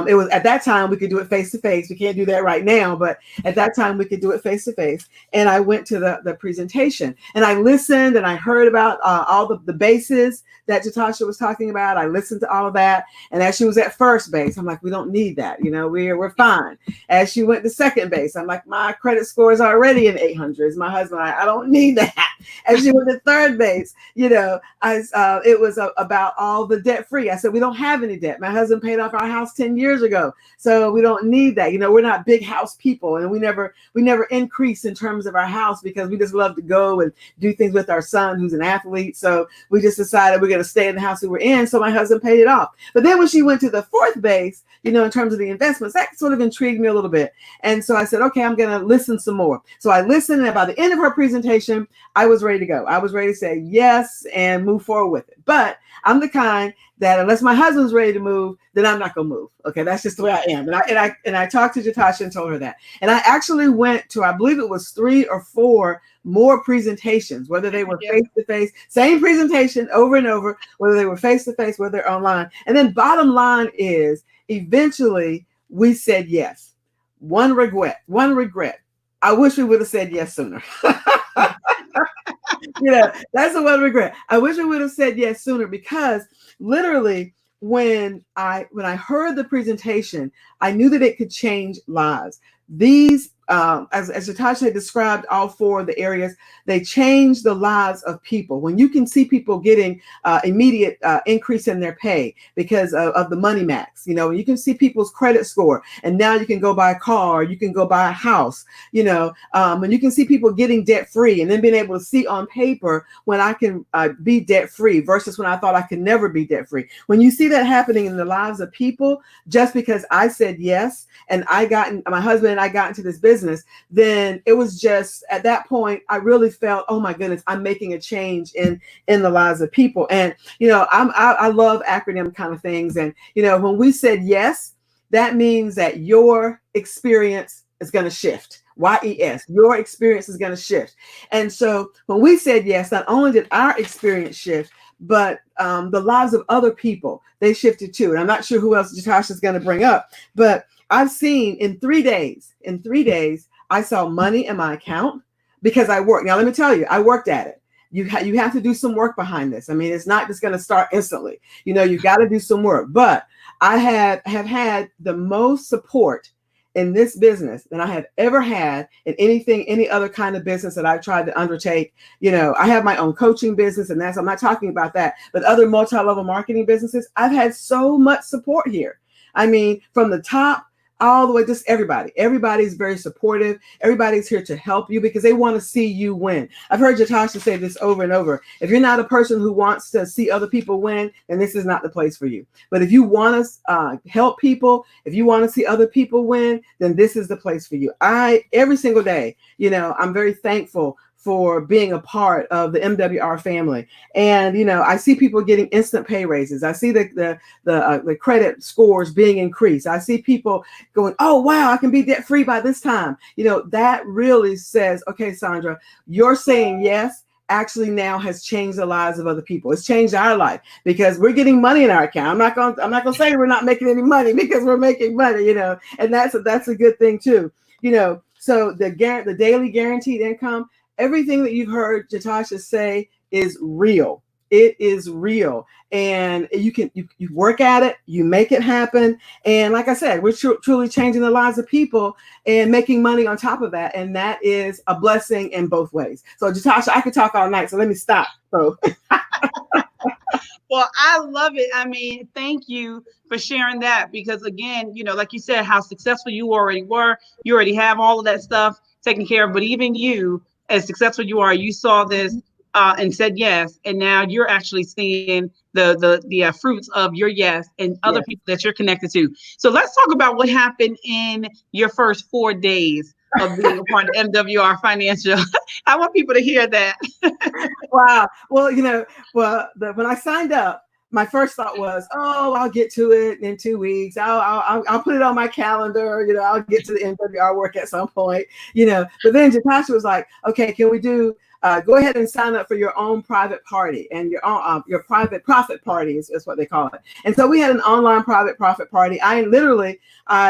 It was at that time we could do it face to face. We can't do that right now, but at that time we could do it face to face. And I went to the presentation, and I listened, and I heard about all the bases that Jantuah was talking about. I listened to all of that. And as she was at first base, I'm like, we don't need that. We're fine. As she went to second base, I'm like, my credit score is already in 800s. My husband, I don't need that. As she went to third base, it was about all the debt free. I said, we don't have any debt. My husband paid off our house 10 years ago. So we don't need that. We're not big house people, and we never increase in terms of our house because we just love to go and do things with our son, who's an athlete. So we just decided we're going to stay in the house we were in. So my husband paid it off. But then when she went to the fourth base, in terms of the investments, that sort of intrigued me a little bit. And so I said, okay, I'm going to listen some more. So I listened, and by the end of her presentation, I was ready to go. I was ready to say yes and move forward with it. But I'm the kind that unless my husband's ready to move, then I'm not going to move. Okay, that's just the way I am. And I talked to Jantuah and told her that. And I actually went to, I believe it was 3 or 4 more presentations, whether they were face-to-face, same presentation over and over, whether they were face-to-face, whether they're online. And then bottom line is, eventually we said yes. One regret. I wish we would have said yes sooner. That's the one regret. I wish I would have said yes sooner, because literally when I heard the presentation, I knew that it could change lives. These, as Natasha described, all four of the areas, they change the lives of people. When you can see people getting immediate increase in their pay because of the Money Max, you can see people's credit score, and now you can go buy a car, you can go buy a house, and you can see people getting debt free, and then being able to see on paper when I can be debt free versus when I thought I could never be debt free. When you see that happening in the lives of people, just because I said yes and my husband and I got into this business, then it was just at that point I really felt, oh my goodness, I'm making a change in the lives of people. And I love acronym kind of things, and when we said yes, that means that your experience is going to shift. YES, your experience is going to shift. And so when we said yes, not only did our experience shift, but the lives of other people, they shifted too. And I'm not sure who else Jatasha is going to bring up, but I've seen in 3 days, I saw money in my account because I worked. Now, let me tell you, I worked at it. You have to do some work behind this. I mean, it's not just going to start instantly. You've got to do some work. But I have had the most support in this business than I have ever had in any other kind of business that I've tried to undertake. I have my own coaching business, and I'm not talking about that, but other multi-level marketing businesses, I've had so much support here. I mean, from the top all the way, just everybody's very supportive. Everybody's here to help you because they want to see you win. I've heard Jatasha say this over and over. If you're not a person who wants to see other people win, then this is not the place for you. But if you want to help people, if you want to see other people win, then this is the place for you. Every single day, I'm very thankful for being a part of the MWR family. And, I see people getting instant pay raises. I see the credit scores being increased. I see people going, oh, wow, I can be debt free by this time. That really says, okay, Sandra, you're saying yes actually now has changed the lives of other people. It's changed our life because we're getting money in our account. I'm not gonna say we're not making any money because we're making money, and that's a good thing too. So the daily guaranteed income, everything that you've heard Jatasha say is real. It is real. And you work at it, you make it happen. And like I said, we're truly changing the lives of people and making money on top of that. And that is a blessing in both ways. So Jatasha, I could talk all night, so let me stop. So. Well, I love it. I mean, thank you for sharing that because again, like you said, how successful you already were, you already have all of that stuff taken care of, but even you, as successful you are, you saw this and said yes, and now you're actually seeing the fruits of your yes and other people that you're connected to. So let's talk about what happened in your first 4 days of being a part of MWR Financial. I want people to hear that. Wow. Well, when I signed up, my first thought was, oh, I'll get to it in 2 weeks. I'll put it on my calendar. I'll get to the MWR work at some point. But then Jatasha was like, okay, can we do? Go ahead and sign up for your own private party and your private profit party is what they call it. And so we had an online private profit party. I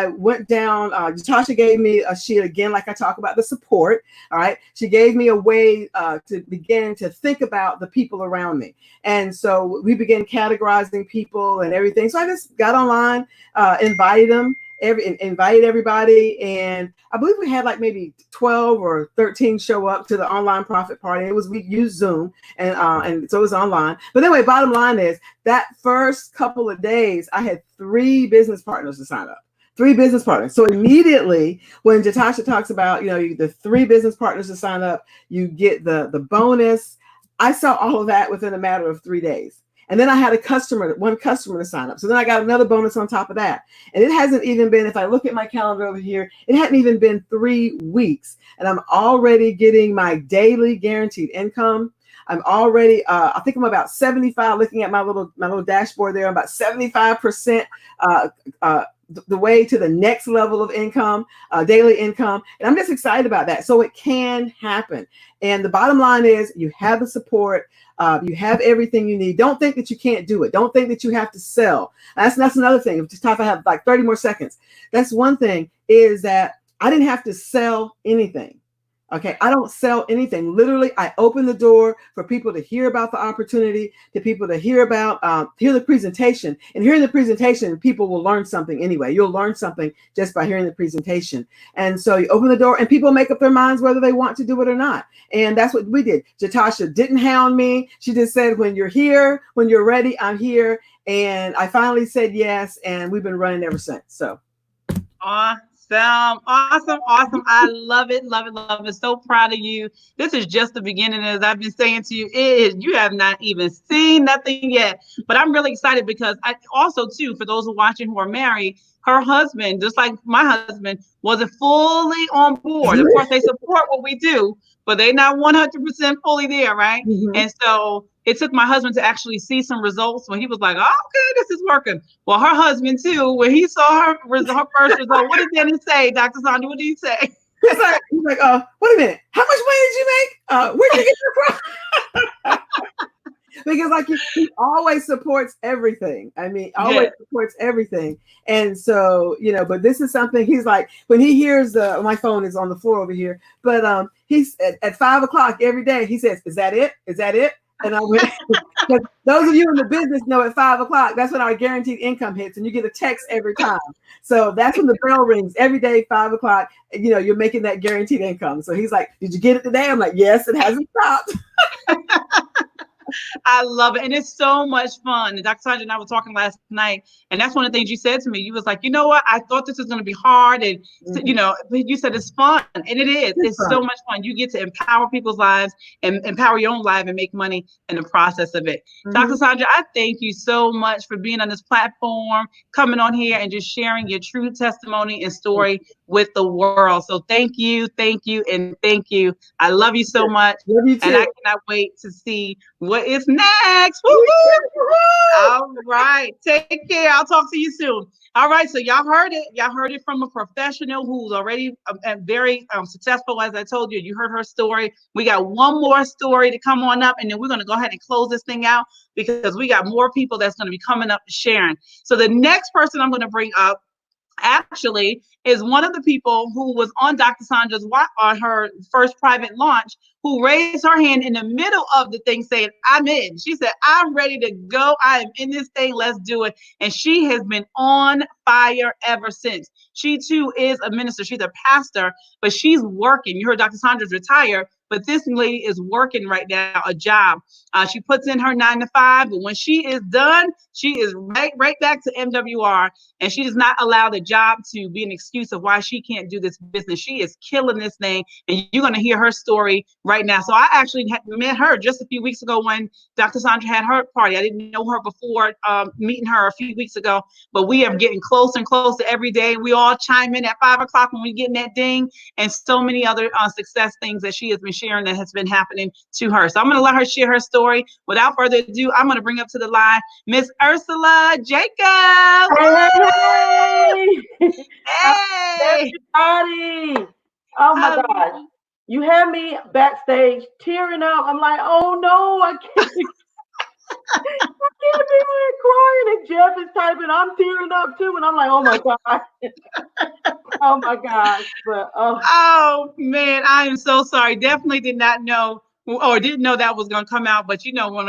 went down. Jatasha gave me a sheet again, like I talk about the support. All right. She gave me a way to begin to think about the people around me. And so we began categorizing people and everything. So I just got online, invited them. Invited everybody, and I believe we had like maybe 12 or 13 show up to the online profit party. We used Zoom, and so it was online. But anyway, bottom line is that first couple of days, I had 3 business partners to sign up. 3 business partners. So immediately when Jatasha talks about the 3 business partners to sign up, you get the bonus. I saw all of that within a matter of 3 days. And then I had one customer to sign up. So then I got another bonus on top of that. And it hasn't even been, if I look at my calendar over here, it hadn't even been 3 weeks. And I'm already getting my daily guaranteed income. I'm already, I think I'm about 75, looking at my little dashboard there, I'm about 75% the way to the next level of income, daily income. And I'm just excited about that. So it can happen. And the bottom line is you have the support. You have everything you need. Don't think that you can't do it. Don't think that you have to sell. That's another thing. Just if I have like 30 more seconds. That's one thing, is that I didn't have to sell anything. Okay, I don't sell anything. Literally, I open the door for people to hear about the opportunity, to people to hear about, hear the presentation. And hearing the presentation, people will learn something anyway. You'll learn something just by hearing the presentation. And so you open the door and people make up their minds whether they want to do it or not. And that's what we did. Jatasha didn't hound me. She just said, when you're here, when you're ready, I'm here. And I finally said yes. And we've been running ever since. So. Awesome. I love it. So proud of you. This is just the beginning. As I've been saying to you, you have not even seen nothing yet. But I'm really excited because I also, too, for those who are watching who are married, her husband, just like my husband, wasn't fully on board. Of course, they support what we do, but they're not 100% fully there, right? Mm-hmm. And so it took my husband to actually see some results when he was like, oh, okay, this is working. Well, her husband, too, when he saw her first result, what did Dennis say, Dr. Sandra? What did he say? He's like, wait a minute. How much money did you make? Where did you get it from? Because like he always supports everything. I mean, always supports everything. And so, but this is something he's like, when he hears my phone is on the floor over here, but he's at 5:00 every day, he says, is that it? Is that it? And I went, because those of you in the business know at 5:00, that's when our guaranteed income hits and you get a text every time. So that's when the bell rings every day, 5:00, you're making that guaranteed income. So he's like, did you get it today? I'm like, yes, it hasn't stopped. I love it. And it's so much fun. And Dr. Sandra and I were talking last night, and that's one of the things you said to me. You was like, you know what? I thought this was going to be hard. And, but you said it's fun. And it is. It's so much fun. You get to empower people's lives and empower your own life and make money in the process of it. Mm-hmm. Dr. Sandra, I thank you so much for being on this platform, coming on here and just sharing your true testimony and story with the world. So thank you. I love you so much. Love you too. And I cannot wait to see what is next. Woo-hoo! All right. Take care. I'll talk to you soon. All right. So y'all heard it. Y'all heard it from a professional who's already very successful. As I told you, you heard her story. We got one more story to come on up, and then we're going to go ahead and close this thing out because we got more people that's going to be coming up sharing. So the next person I'm going to bring up actually is one of the people who was on Dr. Sandra's on her first private launch, who raised her hand in the middle of the thing saying, I'm in. She said, I'm ready to go. I am in this thing. Let's do it. And she has been on fire ever since. She too is a minister. She's a pastor, but she's working. You heard Dr. Sandra's retired, but this lady is working right now, a job. She puts in her 9 to 5, but when she is done, she is right back to MWR, and she does not allow the job to be an excuse of why she can't do this business. She is killing this thing, and you're going to hear her story right now. So I actually met her just a few weeks ago when Dr. Sandra had her party. I didn't know her before meeting her a few weeks ago, but we are getting closer and closer every day. We all chime in at 5:00 when we get in that ding, and so many other success things that she has been sharing that has been happening to her. So I'm going to let her share her story. Without further ado, I'm going to bring up to the line Miss Ursula Jacob. Hey! Hey! Everybody! Oh my gosh. You had me backstage tearing up. I'm like, oh no, I can't. I can't be crying. And Jeff is typing, I'm tearing up too. And I'm like, oh my God. Oh my gosh. But oh man, I am so sorry. Definitely did not know or didn't know that was going to come out. But when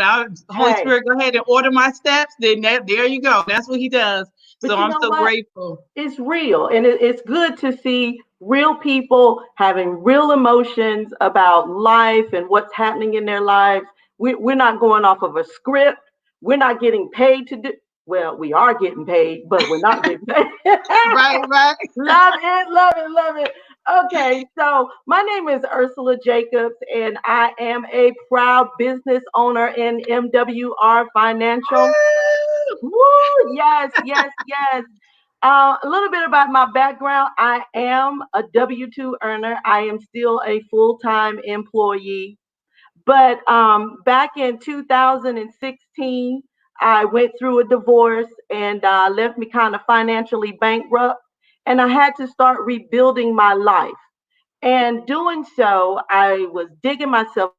Holy Spirit go ahead and order my steps, then there you go. That's what he does. So I'm so grateful. It's real. And it's good to see real people having real emotions about life and what's happening in their lives. We're not going off of a script. We're not getting paid to do. Well, we are getting paid, but we're not getting paid. Right. Love it. Okay, so my name is Ursula Jacobs, and I am a proud business owner in MWR Financial. Woo, yes. A little bit about my background. I am a W-2 earner. I am still a full-time employee. But back in 2016, I went through a divorce and left me kind of financially bankrupt. And I had to start rebuilding my life. And doing so, I was digging myself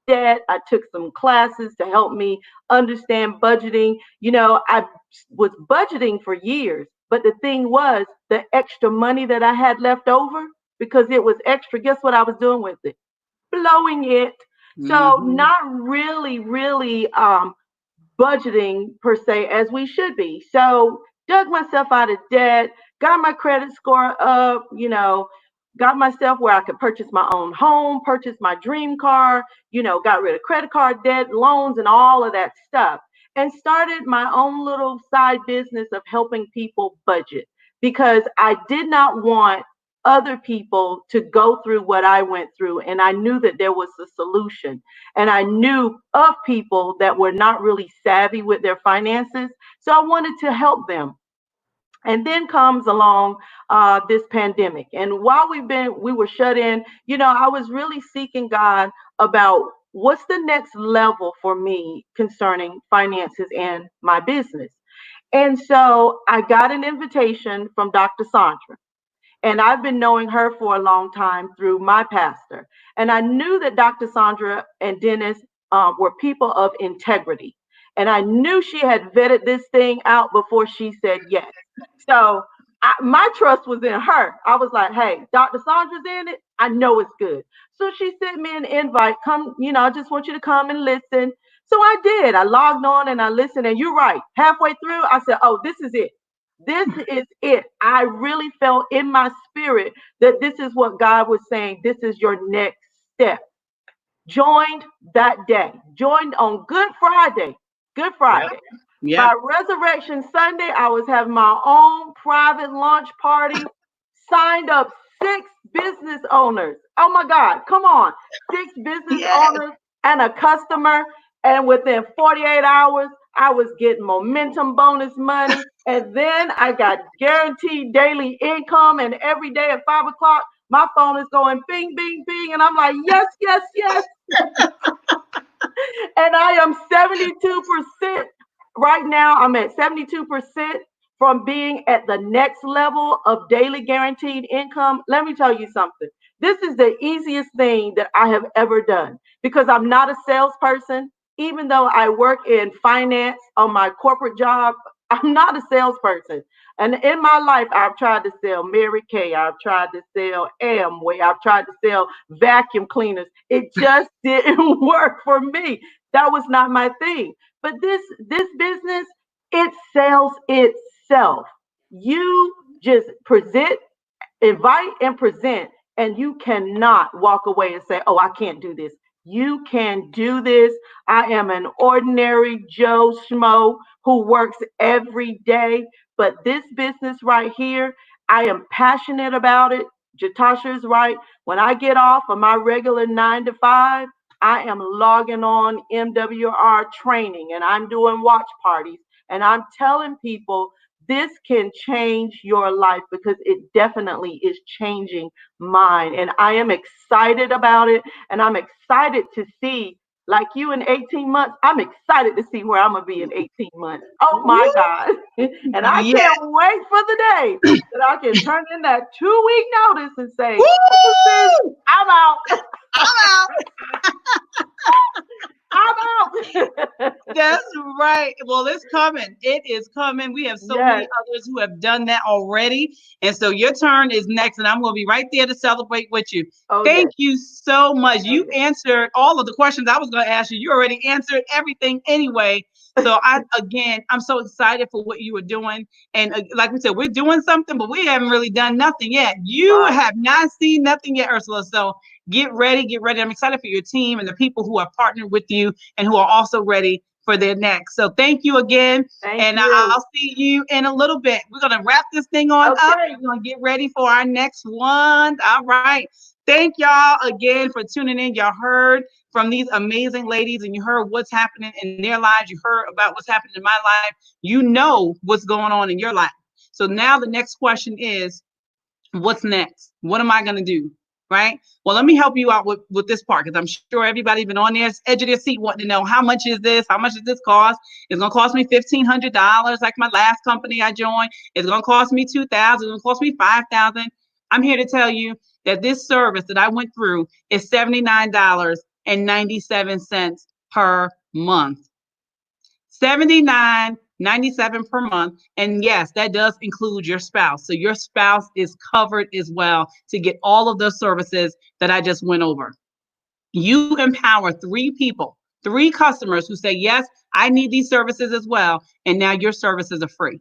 debt. I took some classes to help me understand budgeting. I was budgeting for years, but the thing was, the extra money that I had left over, because it was extra. Guess what I was doing with it? Blowing it. So not really budgeting per se as we should be. So dug myself out of debt, got my credit score up, got myself where I could purchase my own home, purchase my dream car, got rid of credit card debt, loans, and all of that stuff, and started my own little side business of helping people budget, because I did not want other people to go through what I went through. And I knew that there was a solution. And I knew of people that were not really savvy with their finances. So I wanted to help them. And then comes along this pandemic. And while we were shut in, I was really seeking God about what's the next level for me concerning finances and my business. And so I got an invitation from Dr. Sandra. And I've been knowing her for a long time through my pastor. And I knew that Dr. Sandra and Dennis were people of integrity. And I knew she had vetted this thing out before she said yes. So my trust was in her. I was like, hey, Dr. Sandra's in it. I know it's good. So she sent me an invite. Come, I just want you to come and listen. So I did. I logged on and I listened. And you're right. Halfway through, I said, oh, this is it. This is it. I really felt in my spirit that this is what God was saying. This is your next step. Joined that day. Joined on Good Friday. Good Friday. Yep. By Resurrection Sunday, I was having my own private launch party. Signed up 6 business owners. Oh my God, come on. 6 business owners and a customer. And within 48 hours, I was getting momentum bonus money. And then I got guaranteed daily income. And every day at 5 o'clock, my phone is going bing, bing, bing. And I'm like, yes, yes, yes. And I am 72%. Right now, I'm at 72% from being at the next level of daily guaranteed income. Let me tell you something. This is the easiest thing that I have ever done, because I'm not a salesperson. Even though I work in finance on my corporate job, I'm not a salesperson. And in my life, I've tried to sell Mary Kay. I've tried to sell Amway. I've tried to sell vacuum cleaners. It just didn't work for me. That was not my thing. But this business, it sells itself. You just present, invite and present, and you cannot walk away and say, oh, I can't do this. You can do this. I am an ordinary Joe Schmo who works every day. But this business right here, I am passionate about it. Jatasha is right. When I get off of my regular 9 to 5, I am logging on MWR training and I'm doing watch parties. And I'm telling people this can change your life, because it definitely is changing mine. And I am excited about it. And I'm excited to see, like you in 18 months, I'm excited to see where I'm going to be in 18 months. Oh my God. And I can't wait for the day that I can turn in that 2-week notice and say, I'm out. I'm out. I'm out. That's right. Well, it's coming. It is coming. We have so many others who have done that already. And so your turn is next, and I'm going to be right there to celebrate with you. Thank you so much. You answered all of the questions I was going to ask you. You already answered everything anyway. So I'm so excited for what you are doing. And like we said, we're doing something, but we haven't really done nothing yet. You have not seen nothing yet, Ursula. So get ready. I'm excited for your team and the people who are partnered with you and who are also ready for their next. So thank you again. Thank you. I'll see you in a little bit. We're going to wrap this thing on up. We're going to get ready for our next one. All right. Thank y'all again for tuning in. Y'all heard from these amazing ladies, and you heard what's happening in their lives. You heard about what's happening in my life. You know what's going on in your life. So now the next question is, what's next? What am I going to do? Right? Well, let me help you out with this part, because I'm sure everybody's been on their edge of their seat wanting to know, how much is this? How much does this cost? It's going to cost me $1,500 like my last company I joined. It's going to cost me $2,000. It's going to cost me $5,000. I'm here to tell you that this service that I went through is $79.97 per month. $79 $97 per month. And yes, that does include your spouse. So your spouse is covered as well to get all of the services that I just went over. You empower 3 people, 3 customers who say, yes, I need these services as well. And now your services are free.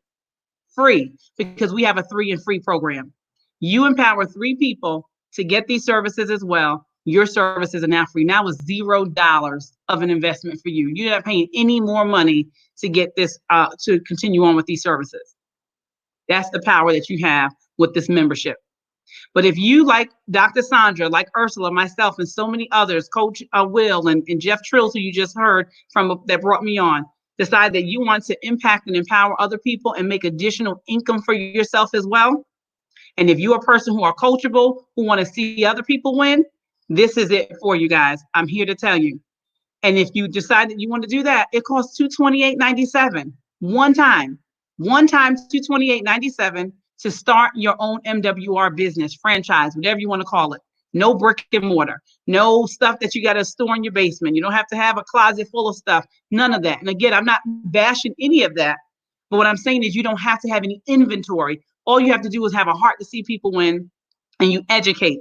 Free, because we have a 3 and free program. You empower 3 people to get these services as well. Your services are now free. Now it's $0 of an investment for you. You're not paying any more money to get this, to continue on with these services. That's the power that you have with this membership. But if you, like Dr. Sandra, like Ursula, myself, and so many others, Coach Will and Jeff Trills, who you just heard from that brought me on, decide that you want to impact and empower other people and make additional income for yourself as well. And if you're a person who are coachable, who want to see other people win, this is it for you guys. I'm here to tell you. And if you decide that you want to do that, it costs $228.97 one time $228.97 to start your own MWR business, franchise, whatever you want to call it. No brick and mortar, no stuff that you got to store in your basement. You don't have to have a closet full of stuff, none of that. And again, I'm not bashing any of that, but what I'm saying is you don't have to have any inventory. All you have to do is have a heart to see people win, and you educate.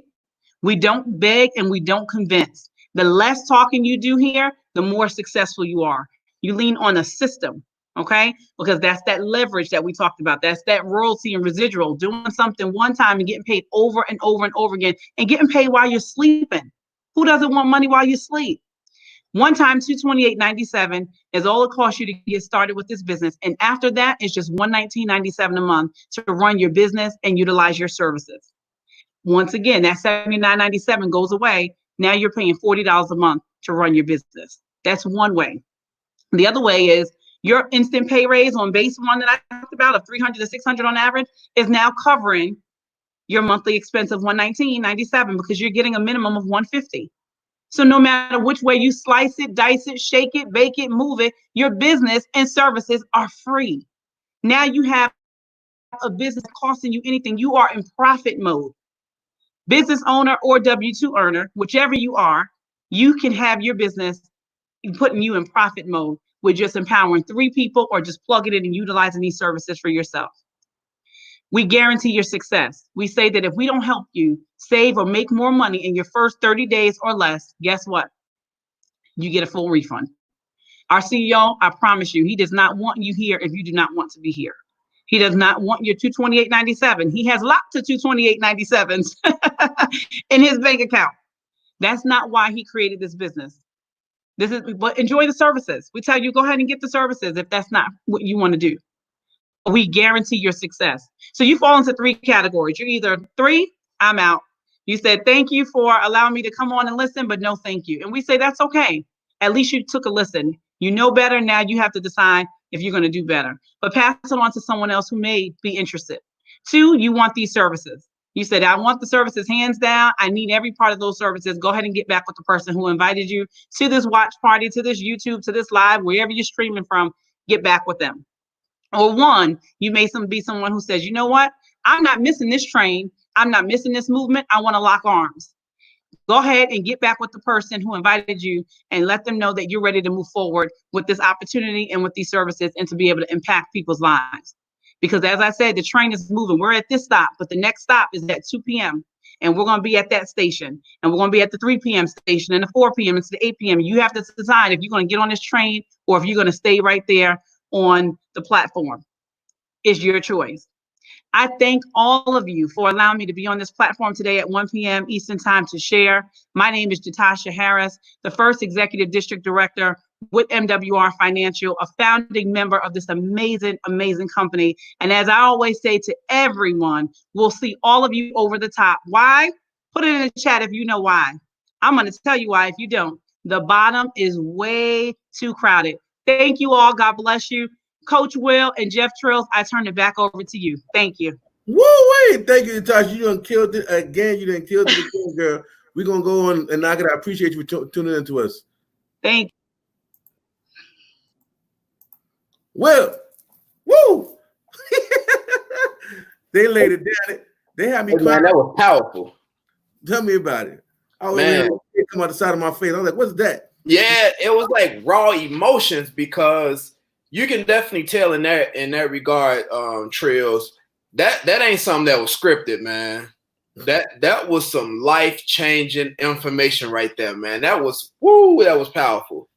We don't beg and we don't convince. The less talking you do here, the more successful you are. You lean on a system, okay? Because that's that leverage that we talked about. That's that royalty and residual, doing something one time and getting paid over and over and over again, and getting paid while you're sleeping. Who doesn't want money while you sleep? One time, $228.97 is all it costs you to get started with this business. And after that, it's just $119.97 a month to run your business and utilize your services. Once again, that $79.97 goes away. Now you're paying $40 a month to run your business. That's one way. The other way is your instant pay raise on base one that I talked about of $300 to $600 on average is now covering your monthly expense of $119.97 because you're getting a minimum of $150. So no matter which way you slice it, dice it, shake it, bake it, move it, your business and services are free. Now you have a business costing you anything. You are in profit mode. Business owner or W-2 earner, whichever you are, you can have your business putting you in profit mode with just empowering 3 people or just plugging it and utilizing these services for yourself. We guarantee your success. We say that if we don't help you save or make more money in your first 30 days or less, guess what? You get a full refund. Our CEO, I promise you, he does not want you here if you do not want to be here. He does not want your $228.97. He has lots of $228.97s in his bank account. That's not why he created this business. But enjoy the services. We tell you, go ahead and get the services if that's not what you want to do. We guarantee your success. So you fall into 3 categories. You're either 3, I'm out. You said, thank you for allowing me to come on and listen, but no, thank you. And we say, that's okay. At least you took a listen. You know better. Now you have to decide if you're going to do better. But pass it on to someone else who may be interested. 2, you want these services. You said, I want the services hands down. I need every part of those services. Go ahead and get back with the person who invited you to this watch party, to this YouTube, to this live, wherever you're streaming from, get back with them. Or 1, you may be someone who says, you know what? I'm not missing this train. I'm not missing this movement. I want to lock arms. Go ahead and get back with the person who invited you and let them know that you're ready to move forward with this opportunity and with these services and to be able to impact people's lives. Because as I said, the train is moving. We're at this stop, but the next stop is at 2 p.m. And we're going to be at that station. And we're going to be at the 3 p.m. station and the 4 p.m. and the 8 p.m. You have to decide if you're going to get on this train or if you're going to stay right there on the platform. It's your choice. I thank all of you for allowing me to be on this platform today at 1 p.m. Eastern Time to share. My name is Jantuah Harris, the first Executive District Director with MWR Financial, a founding member of this amazing, amazing company. And as I always say to everyone, we'll see all of you over the top. Why? Put it in the chat if you know why. I'm going to tell you why if you don't. The bottom is way too crowded. Thank you all. God bless you. Coach Will and Jeff Trills, I turn it back over to you. Thank you. Woo-wee. Thank you, Natasha. You done killed it again. You done killed it again, girl. We're going to go on and knock it out. I appreciate you tuning in to us. Thank you. Well, woo! They laid it down. They had me crying. Man, that was powerful. Tell me about it. I was come out the side of my face. I was like, what's that? Yeah, it was like raw emotions because you can definitely tell in that regard, Trills, that ain't something that was scripted, man. That was some life-changing information right there, man. That was powerful.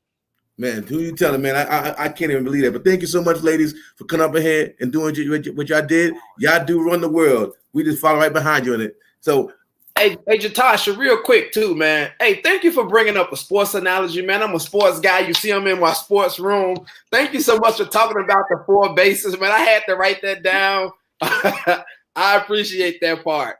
Man, who you telling, man? I can't even believe that. But thank you so much, ladies, for coming up ahead and doing what y'all did. Y'all do run the world. We just follow right behind you in it. So, hey, Jantuah, real quick too, man. Hey, thank you for bringing up a sports analogy, man. I'm a sports guy. You see I'm in my sports room. Thank you so much for talking about the 4 bases, man. I had to write that down. I appreciate that part.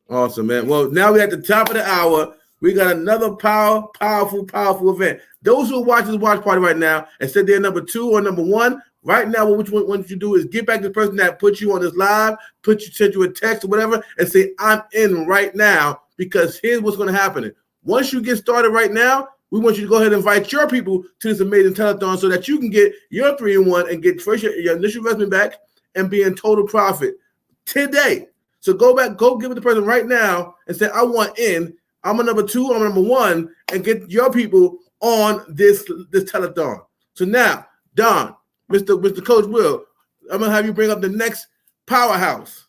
Awesome, man. Well, now we're at the top of the hour. We got another powerful event. Those who are watching this watch party right now and said they're number 2 or number 1, right now, what you do is get back to the person that put you on this live, send you a text or whatever, and say, I'm in right now, because here's what's going to happen. Once you get started right now, we want you to go ahead and invite your people to this amazing telethon so that you can get your 3-in-1 and get first your initial investment back and be in total profit today. So go give it to the person right now and say, I want in. I'm a number 2, I'm a number 1, and get your people on this telethon. So now, Don, Mr. Coach Will, I'm gonna have you bring up the next powerhouse.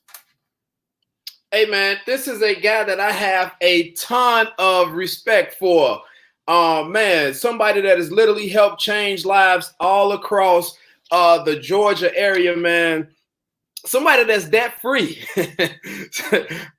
Hey man, this is a guy that I have a ton of respect for. Man, somebody that has literally helped change lives all across the Georgia area, man. Somebody that's debt free.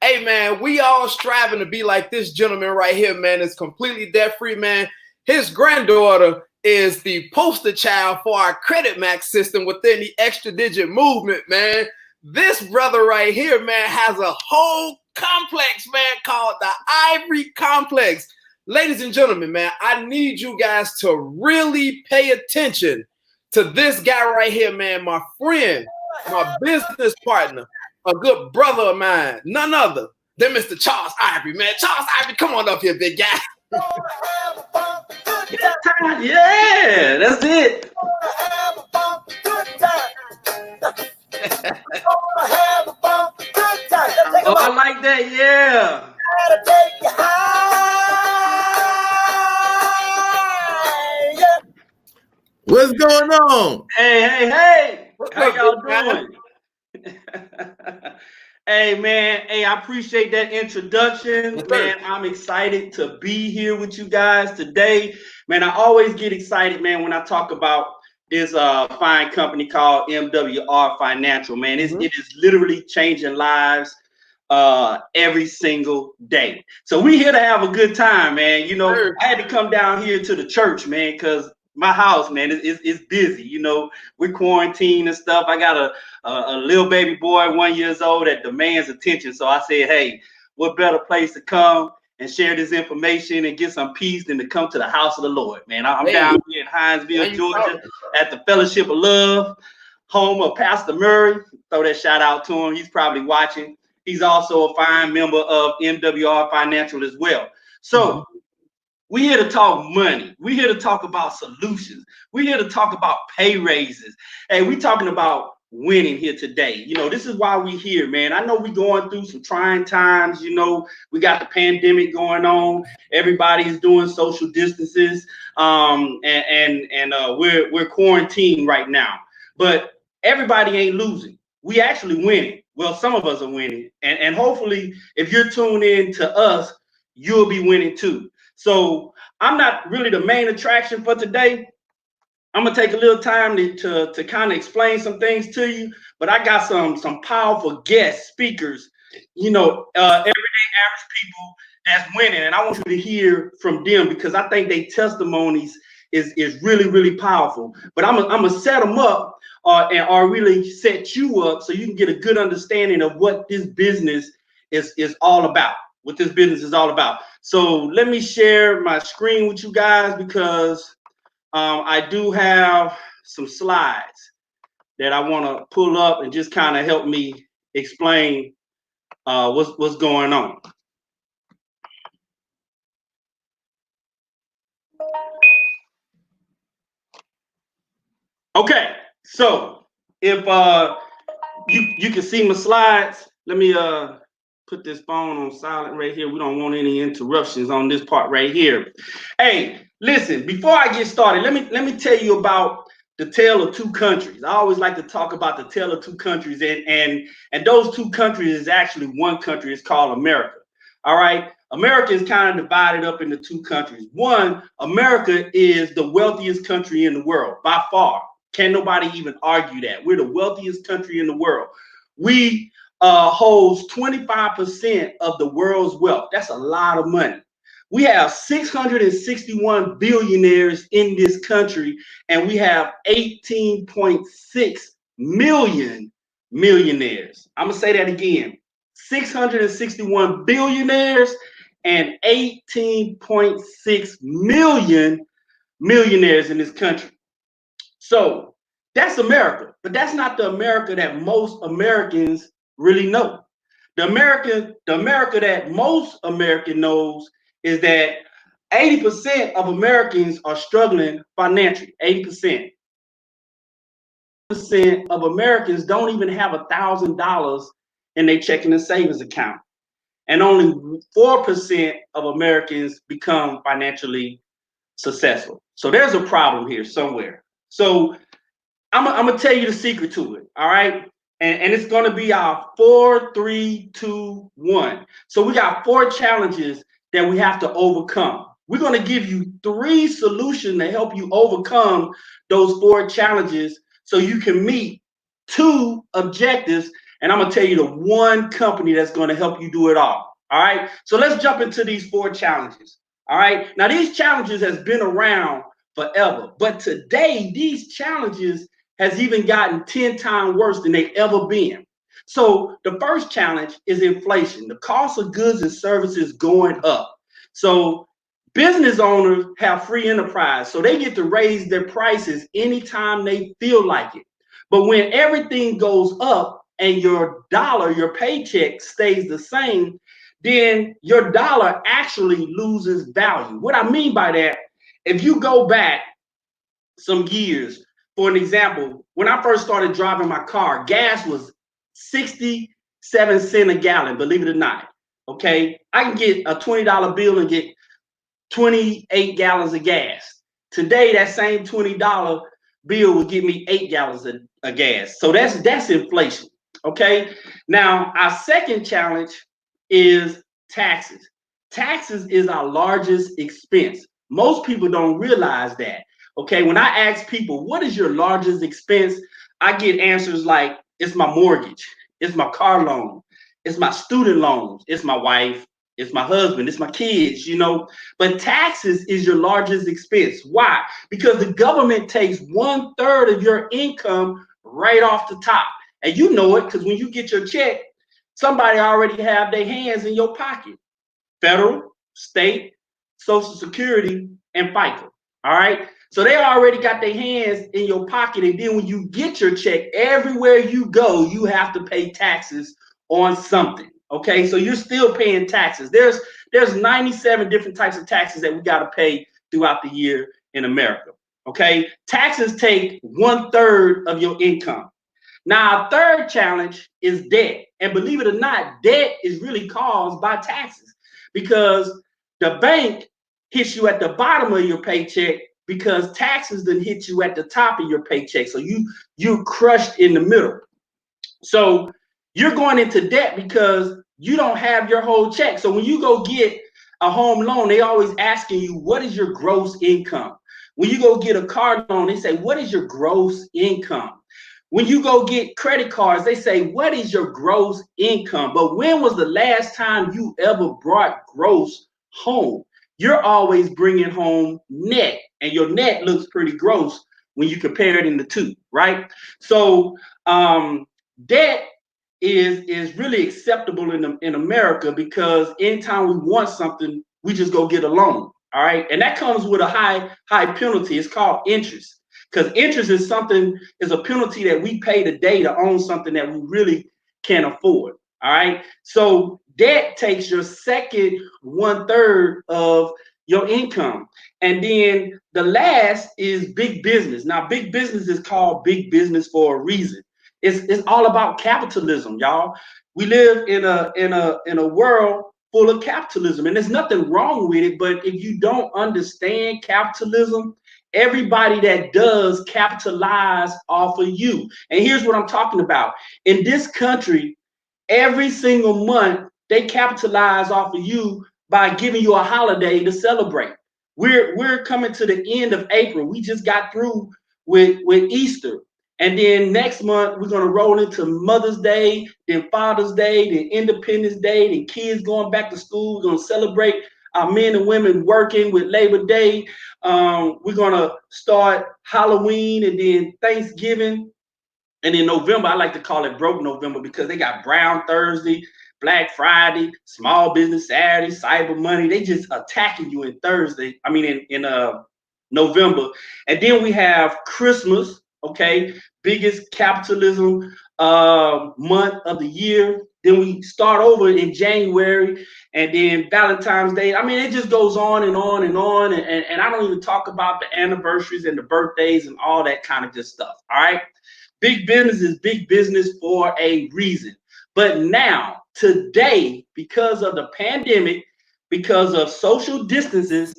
Hey man, we all striving to be like this gentleman right here, man. It's completely debt free, man. His granddaughter is the poster child for our credit max system within the extra digit movement, man. This brother right here, man, has a whole complex, man, called the Ivory Complex. Ladies and gentlemen, man, I need you guys to really pay attention to this guy right here, man. My friend, my business partner, a good brother of mine, none other than Mr. Charles Ivory, man. Charles Ivory, come on up here, big guy. Yeah, that's it. Oh, I like that, yeah. What's going on? Hey. How y'all doing? Hey, man. Hey, I appreciate that introduction, man. I'm excited to be here with you guys today. Man, I always get excited, man, when I talk about this fine company called MWR Financial, man. It is literally changing lives every single day. So we here to have a good time, man. You know, I had to come down here to the church, man, because my house, man, is busy. You know, we're quarantined and stuff. I got a little baby boy, 1 year old, that demands attention. So I said, hey, what better place to come and share this information and get some peace than to come to the house of the Lord, man. I'm down here in Hinesville, Georgia, at the Fellowship of Love, home of Pastor Murray. Throw that shout out to him. He's probably watching. He's also a fine member of MWR Financial as well. So we're here to talk money. We're here to talk about solutions. We're here to talk about pay raises. Hey, we're talking about winning here today. You know, this is why we're here, man. I know we're going through some trying times. You know, we got the pandemic going on. Everybody's doing social distances. We're quarantined right now. But everybody ain't losing. We actually winning. Well, some of us are winning. And hopefully, if you're tuned in to us, you'll be winning too. So I'm not really the main attraction for today. I'm gonna take a little time to kind of explain some things to you, but I got some powerful guest speakers, you know, everyday average people that's winning, and I want you to hear from them because I think their testimonies is really, really powerful. But I'm gonna set them up or really set you up so you can get a good understanding of what this business is all about. What this business is all about. So let me share my screen with you guys because I do have some slides that I want to pull up and just kind of help me explain what's going on. Okay, so if you can see my slides, let me put this phone on silent right here. We don't want any interruptions on this part right here. Hey, listen, before I get started, let me tell you about the tale of two countries. I always like to talk about the tale of two countries, and those two countries is actually one country. It's called America. All right. America is kind of divided up into two countries. One, America is the wealthiest country in the world by far. Can nobody even argue that? We're the wealthiest country in the world. We holds 25% of the world's wealth. That's a lot of money. We have 661 billionaires in this country, and we have 18.6 million millionaires. I'm gonna say that again. 661 billionaires and 18.6 million millionaires in this country. So that's America, but that's not the America that most Americans really know. The America that most American knows is that 80% of Americans are struggling financially. 80% of Americans don't even have $1,000 in their checking and savings account. And only 4% of Americans become financially successful. So there's a problem here somewhere. So I'm gonna tell you the secret to it. All right. And it's gonna be our 4, 3, 2, 1. So we got 4 challenges that we have to overcome. We're gonna give you 3 solutions to help you overcome those 4 challenges so you can meet 2 objectives. And I'm gonna tell you the 1 company that's gonna help you do it all. All right. So let's jump into these 4 challenges. All right. Now these challenges has been around forever, but today these challenges has even gotten 10 times worse than they've ever been. So the first challenge is inflation. The cost of goods and services going up. So business owners have free enterprise, so they get to raise their prices anytime they feel like it. But when everything goes up and your dollar, your paycheck stays the same, then your dollar actually loses value. What I mean by that, if you go back some years, for an example, when I first started driving my car, gas was 67 cents a gallon, believe it or not. Okay, I can get a $20 bill and get 28 gallons of gas. Today, that same $20 bill will give me 8 gallons of gas. So that's inflation. Okay, now our second challenge is taxes. Taxes is our largest expense. Most people don't realize that. Okay, when I ask people, what is your largest expense? I get answers like, it's my mortgage, it's my car loan, it's my student loans, it's my wife, it's my husband, it's my kids, you know. But taxes is your largest expense. Why? Because the government takes 1/3 of your income right off the top. And you know it because when you get your check, somebody already have their hands in your pocket. Federal, state, Social Security, and FICA. All right. So they already got their hands in your pocket. And then when you get your check, everywhere you go, you have to pay taxes on something. Okay. So you're still paying taxes. There's 97 different types of taxes that we got to pay throughout the year in America. Okay. Taxes take 1/3 of your income. Now, our third challenge is debt. And believe it or not, debt is really caused by taxes because the bank hits you at the bottom of your paycheck because taxes then hit you at the top of your paycheck. So you're crushed in the middle. So you're going into debt because you don't have your whole check. So when you go get a home loan, they always asking you, what is your gross income? When you go get a car loan, they say, what is your gross income? When you go get credit cards, they say, what is your gross income? But when was the last time you ever brought gross home? You're always bringing home net, and your net looks pretty gross when you compare it in the two, right? So debt is really acceptable in America because anytime we want something, we just go get a loan, all right? And that comes with a high penalty. It's called interest. Because interest is a penalty that we pay today to own something that we really can't afford. All right. So debt takes your second 1/3 of your income. And then the last is big business. Now, big business is called big business for a reason. It's all about capitalism, y'all. We live in a world full of capitalism, and there's nothing wrong with it. But if you don't understand capitalism Everybody that does capitalize off of you. And here's what I'm talking about. In this country, every single month, they capitalize off of you by giving you a holiday to celebrate. We're coming to the end of April. We just got through with Easter. And then next month, we're going to roll into Mother's Day, then Father's Day, then Independence Day, then kids going back to school. We're going to celebrate our men and women working with Labor Day. We're going to start Halloween and then Thanksgiving. And in November, I like to call it Broke November because they got Brown Thursday, Black Friday, Small Business Saturday, Cyber Monday. They just attacking you in November. And then we have Christmas, okay, biggest capitalism month of the year. Then we start over in January, and then Valentine's Day. I mean, it just goes on and on and on. And I don't even talk about the anniversaries and the birthdays and all that kind of good stuff. All right. Big business is big business for a reason. But now, today, because of the pandemic, because of social distancing,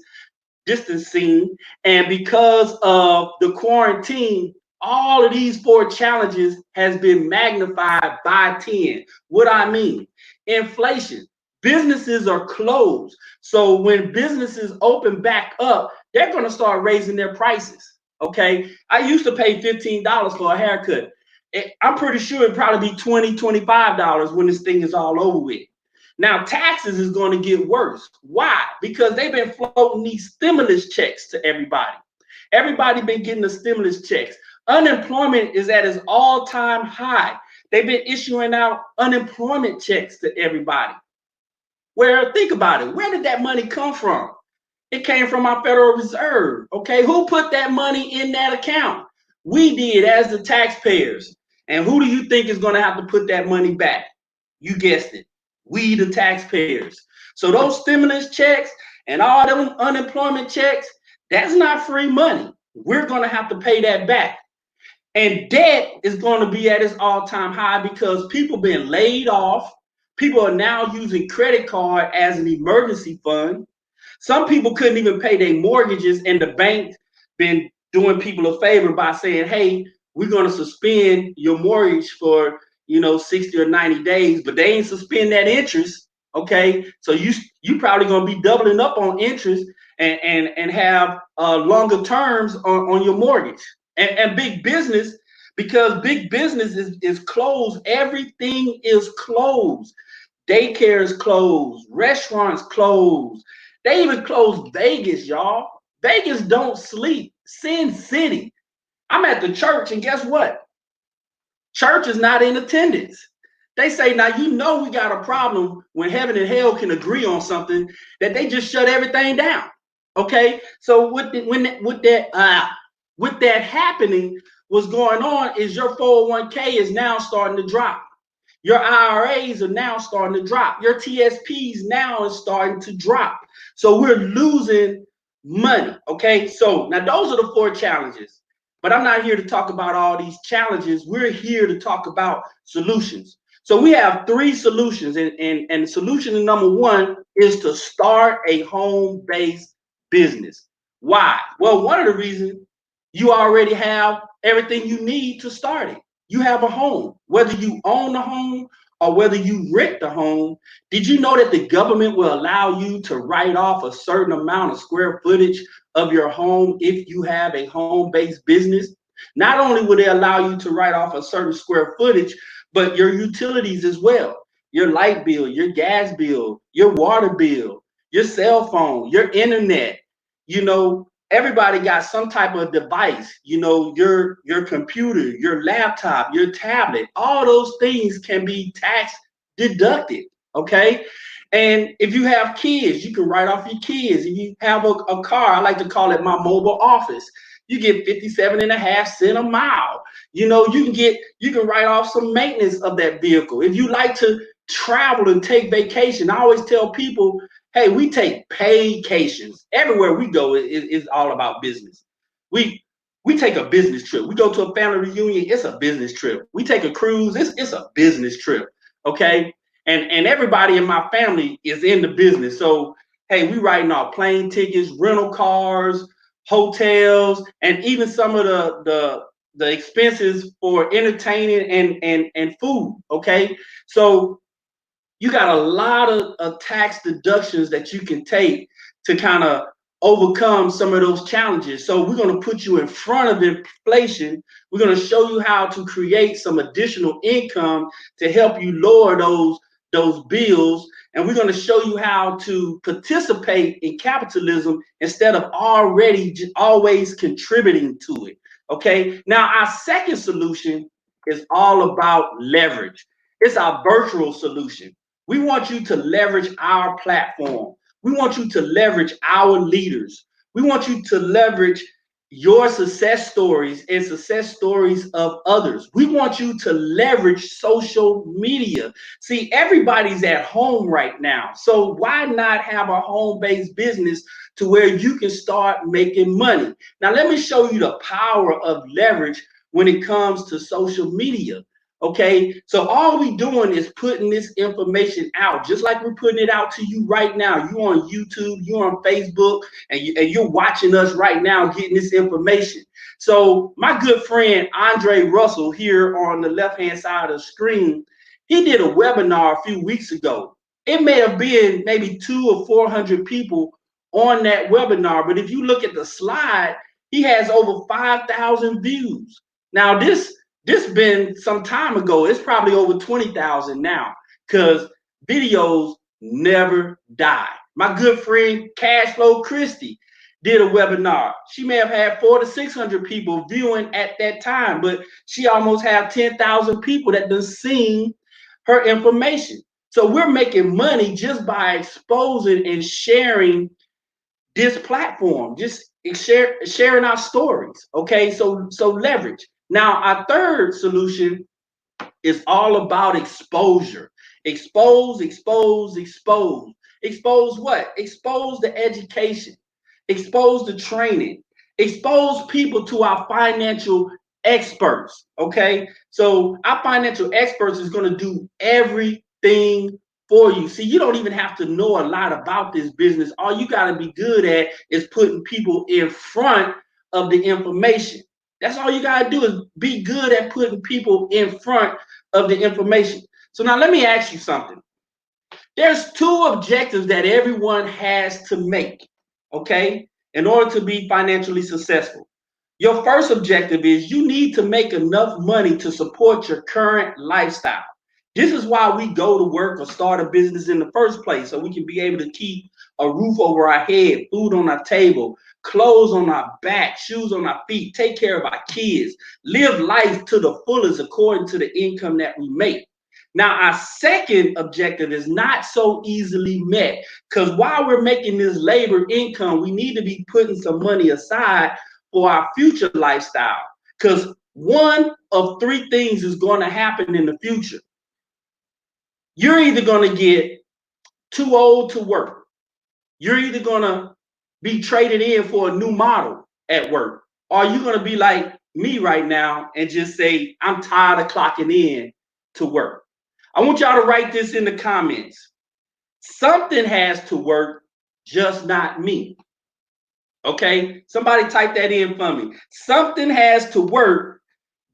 and because of the quarantine, all of these 4 challenges has been magnified by 10. What I mean, inflation. Businesses are closed. So when businesses open back up, they're going to start raising their prices. Okay. I used to pay $15 for a haircut. I'm pretty sure it'd probably be $20, $25 when this thing is all over with. Now, taxes is going to get worse. Why? Because they've been floating these stimulus checks to everybody. Everybody been getting the stimulus checks. Unemployment is at its all-time high. They've been issuing out unemployment checks to everybody. Well, think about it. Where did that money come from? It came from our Federal Reserve. Okay, who put that money in that account? We did as the taxpayers. And who do you think is going to have to put that money back? You guessed it. We, the taxpayers. So those stimulus checks and all them unemployment checks, that's not free money. We're going to have to pay that back. And debt is going to be at its all-time high because people been laid off. People are now using credit card as an emergency fund. Some people couldn't even pay their mortgages, and the bank been doing people a favor by saying, hey, we're going to suspend your mortgage for 60 or 90 days, but they ain't suspend that interest. Okay, so you probably going to be doubling up on interest and have longer terms on your mortgage. And big business, because big business is closed, everything is closed. Daycare is closed, restaurants closed. They even closed Vegas, y'all. Vegas don't sleep. Sin City. I'm at the church, and guess what? Church is not in attendance. They say, now we got a problem when heaven and hell can agree on something that they just shut everything down. Okay, so with that happening, what's going on is your 401k is now starting to drop. Your IRAs are now starting to drop. Your TSPs now is starting to drop. So we're losing money. Okay, so now those are the 4 challenges. But I'm not here to talk about all these challenges. We're here to talk about solutions. So we have 3 solutions, and solution number 1 is to start a home-based business. Why? Well, one of the reasons, you already have everything you need to start it. You have a home, whether you own the home or whether you rent the home. Did you know that the government will allow you to write off a certain amount of square footage of your home if you have a home-based business? Not only will they allow you to write off a certain square footage, but your utilities as well. Your light bill, your gas bill, your water bill, your cell phone, your internet. Everybody got some type of device, your computer, your laptop, your tablet, all those things can be tax deducted. Okay. And if you have kids, you can write off your kids. If you have a car, I like to call it my mobile office. You get 57.5 cents a mile. You can write off some maintenance of that vehicle. If you like to travel and take vacation, I always tell people, hey, we take paycations. Everywhere we go is all about business. We take a business trip. We go to a family reunion, it's a business trip. We take a cruise, it's a business trip. Okay. And everybody in my family is in the business. So, hey, we writing off plane tickets, rental cars, hotels, and even some of the expenses for entertaining and food. Okay, so you got a lot of tax deductions that you can take to kind of overcome some of those challenges. So we're going to put you in front of inflation. We're going to show you how to create some additional income to help you lower those bills. And we're going to show you how to participate in capitalism instead of always contributing to it. Okay. Now, our second solution is all about leverage. It's our virtual solution. We want you to leverage our platform. We want you to leverage our leaders. We want you to leverage your success stories and success stories of others. We want you to leverage social media. See, everybody's at home right now. So why not have a home-based business to where you can start making money? Now, let me show you the power of leverage when it comes to social media. Okay, so all we doing is putting this information out, just like we're putting it out to you right now. You on YouTube, you on Facebook, and you're watching us right now getting this information. So my good friend Andre Russell here on the left-hand side of the screen, he did a webinar a few weeks ago. It may have been maybe 200 or 400 people on that webinar, but if you look at the slide, he has over 5,000 views. Now this been some time ago. It's probably over 20,000 now, because videos never die. My good friend Cashflow Christie did a webinar. She may have had 400 to 600 people viewing at that time, but she almost have 10,000 people that done seen her information. So we're making money just by exposing and sharing this platform, just sharing our stories. Okay, so leverage. Now, our third solution is all about exposure. Expose, expose, expose. Expose what? Expose the education. Expose the training. Expose people to our financial experts. Okay, so our financial experts is going to do everything for you. See, you don't even have to know a lot about this business. All you got to be good at is putting people in front of the information. That's all you got to do, is be good at putting people in front of the information. So now let me ask you something. There's two objectives that everyone has to make, okay, in order to be financially successful. Your first objective is you need to make enough money to support your current lifestyle. This is why we go to work or start a business in the first place, so we can be able to keep a roof over our head, food on our table, clothes on our back, shoes on our feet, take care of our kids, live life to the fullest according to the income that we make. Now, our second objective is not so easily met, because while we're making this labor income, we need to be putting some money aside for our future lifestyle, because one of three things is going to happen in the future. You're either going to get too old to work. You're either going to be traded in for a new model at work, or you're going to be like me right now and just say, I'm tired of clocking in to work. I want y'all to write this in the comments. Something has to work, just not me. Okay, somebody type that in for me. Something has to work,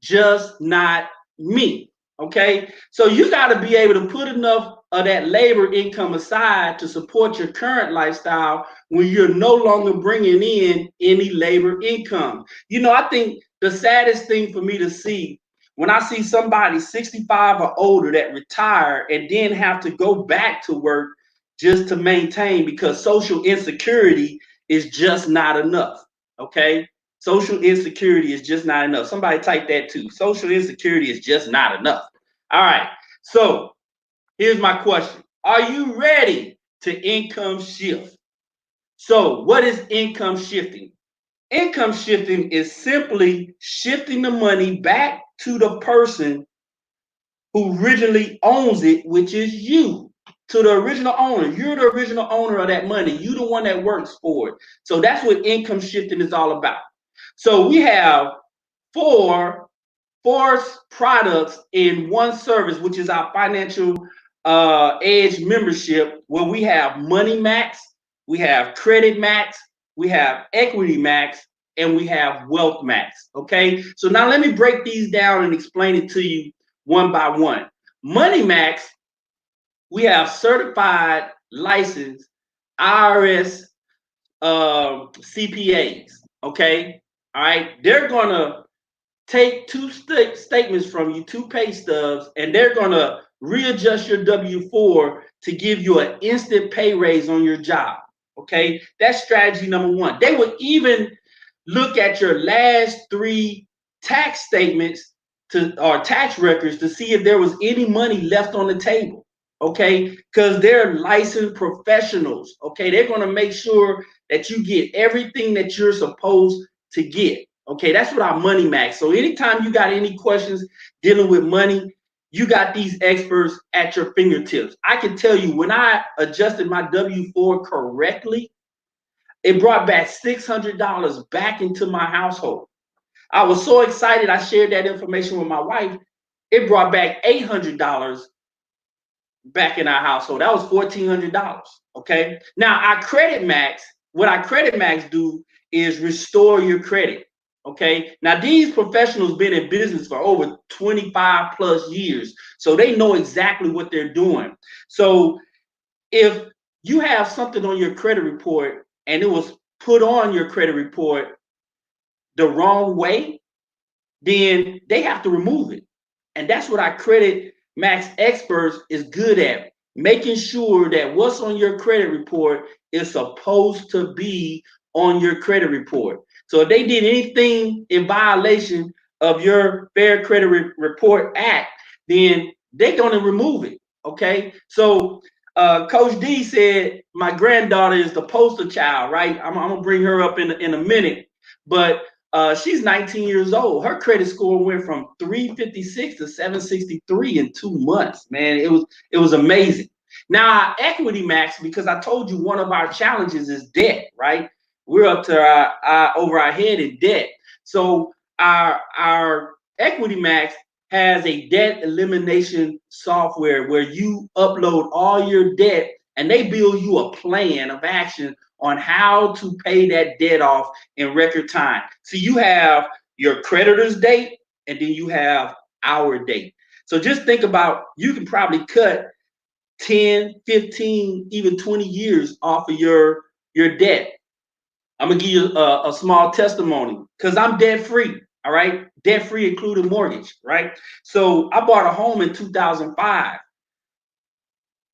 just not me. Okay, so you got to be able to put enough of that labor income aside to support your current lifestyle when you're no longer bringing in any labor income. You know, I think the saddest thing for me to see, when I see somebody 65 or older that retire and then have to go back to work just to maintain, because social insecurity is just not enough. Okay, social insecurity is just not enough. Somebody type that too. Social insecurity is just not enough. All right, so here's my question. Are you ready to income shift? So what is income shifting? Income shifting is simply shifting the money back to the person who originally owns it, which is you, to the original owner. You're the original owner of that money. You're the one that works for it. So that's what income shifting is all about. So we have four products in one service, which is our financial edge membership, where we have Money Max, we have Credit Max, we have Equity Max, and we have Wealth Max. Okay, so now let me break these down and explain it to you one by one. Money Max, we have certified, licensed IRS CPAs. Okay, all right, they're gonna take two statements from you, two pay stubs, and they're gonna readjust your W-4 to give you an instant pay raise on your job. Okay, that's strategy number one. They would even look at your last 3 tax statements or tax records to see if there was any money left on the table. Okay, because they're licensed professionals. Okay, they're going to make sure that you get everything that you're supposed to get. Okay, that's what our Money Max. So anytime you got any questions dealing with money, you got these experts at your fingertips. I can tell you, when I adjusted my W-4 correctly, it brought back $600 back into my household. I was so excited. I shared that information with my wife. It brought back $800 back in our household. That was $1,400. Okay. Now our Credit Max, what our Credit Max do is restore your credit. Okay. Now these professionals been in business for over 25 plus years, so they know exactly what they're doing. So if you have something on your credit report and it was put on your credit report the wrong way, then they have to remove it. And that's what our Credit Max experts is good at, making sure that what's on your credit report is supposed to be on your credit report. So if they did anything in violation of your Fair Credit Report Act, then they're going to remove it. Okay. So Coach D said my granddaughter is the poster child, right? I'm going to bring her up in a minute. But she's 19 years old. Her credit score went from 356 to 763 in 2 months. Man, it was amazing. Now our Equity Max, because I told you one of our challenges is debt, right? We're up to our over our head in debt. So our Equity Max has a debt elimination software where you upload all your debt and they build you a plan of action on how to pay that debt off in record time. So you have your creditor's date and then you have our date. So just think about, you can probably cut 10, 15, even 20 years off of your debt. I'm gonna give you a small testimony because I'm debt free. All right, debt free including mortgage, right? So I bought a home in 2005.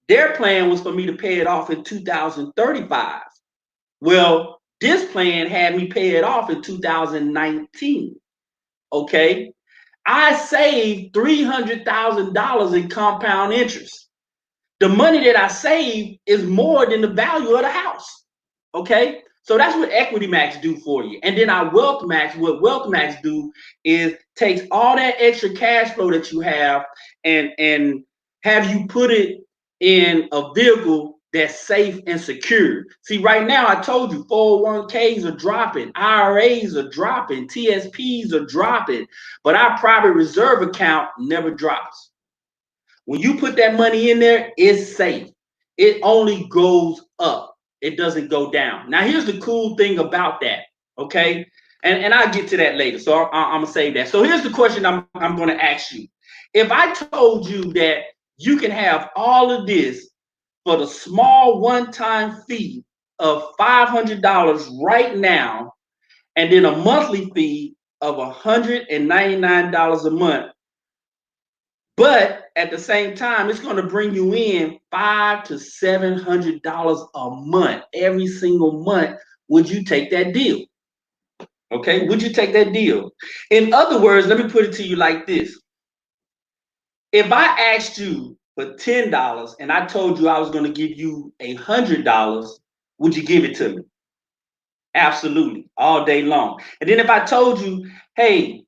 Their plan was for me to pay it off in 2035. Well, this plan had me pay it off in 2019. Okay, I saved $300,000 in compound interest. The money that I saved is more than the value of the house. Okay, so that's what Equity Max do for you. And then our Wealth Max, what Wealth Max do is takes all that extra cash flow that you have and have you put it in a vehicle that's safe and secure. See, right now I told you 401ks are dropping, IRAs are dropping, TSPs are dropping, but our private reserve account never drops. When you put that money in there, it's safe. It only goes up. It doesn't go down. Now, here's the cool thing about that, okay? And I'll get to that later, so I'm going to save that. So here's the question I'm going to ask you. If I told you that you can have all of this for the small one-time fee of $500 right now, and then a monthly fee of $199 a month, but at the same time, it's going to bring you in $500 to $700 a month every single month. Would you take that deal? Okay, would you take that deal? In other words, let me put it to you like this. If I asked you for $10 and I told you I was going to give you $100, would you give it to me? Absolutely, all day long. And then if I told you, hey,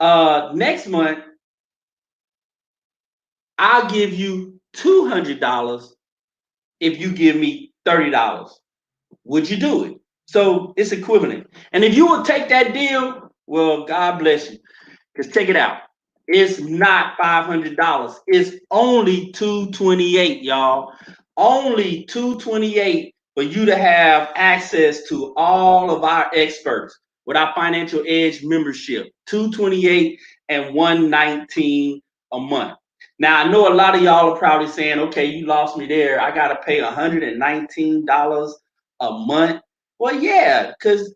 next month, I'll give you $200 if you give me $30. Would you do it? So it's equivalent. And if you would take that deal, well, God bless you. Because check it out. It's not $500. It's only $228, y'all. Only $228 for you to have access to all of our experts with our Financial Edge membership, $228 and $119 a month. Now, I know a lot of y'all are probably saying, okay, you lost me there. I got to pay $119 a month. Well, yeah, because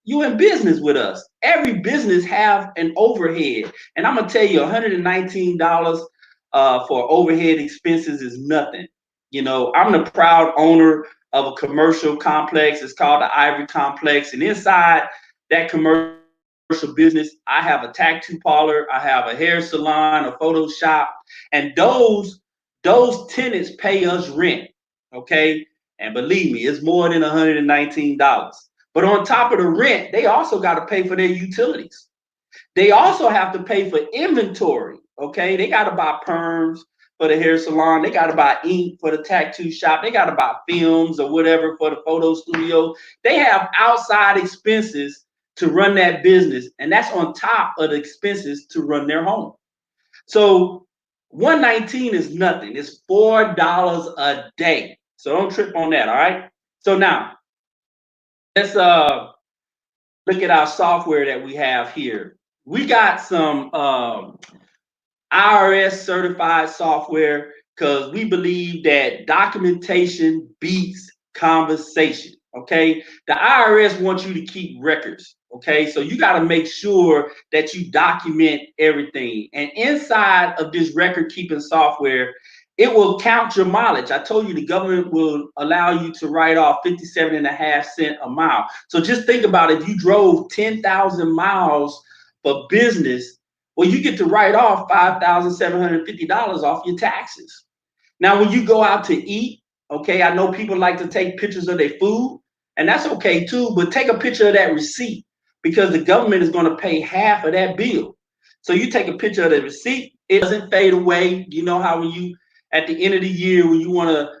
you in business with us. Every business have an overhead. And I'm going to tell you, $119 for overhead expenses is nothing. You know, I'm the proud owner of a commercial complex. It's called the Ivory Complex. And inside that commercial business, I have a tattoo parlor, I have a hair salon, a photo shop, and those tenants pay us rent. Okay. And believe me, it's more than $119. But on top of the rent, they also got to pay for their utilities. They also have to pay for inventory. Okay. They got to buy perms for the hair salon. They got to buy ink for the tattoo shop. They got to buy films or whatever for the photo studio. They have outside expenses to run that business. And that's on top of the expenses to run their home. So $119 is nothing. It's $4 a day. So don't trip on that. All right. So now let's look at our software that we have here. We got some IRS certified software because we believe that documentation beats conversation. Okay. The IRS wants you to keep records. Okay. So you got to make sure that you document everything. And inside of this record keeping software, it will count your mileage. I told you the government will allow you to write off 57.5 cents a mile. So just think about it. If you drove 10,000 miles for business, well, you get to write off $5,750 off your taxes. Now, when you go out to eat, okay, I know people like to take pictures of their food, and that's okay too, but take a picture of that receipt because the government is going to pay half of that bill. So you take a picture of the receipt, it doesn't fade away. You know how when you, at the end of the year, when you want to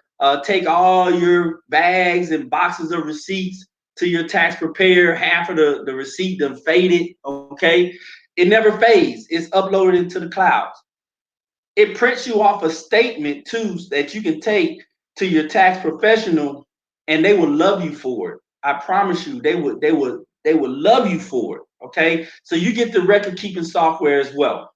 take all your bags and boxes of receipts to your tax preparer, half of the receipt done faded, okay? It never fades. It's uploaded into the clouds. It prints you off a statement too that you can take to your tax professional, and they will love you for it. I promise you, they would love you for it. Okay, so you get the record keeping software as well.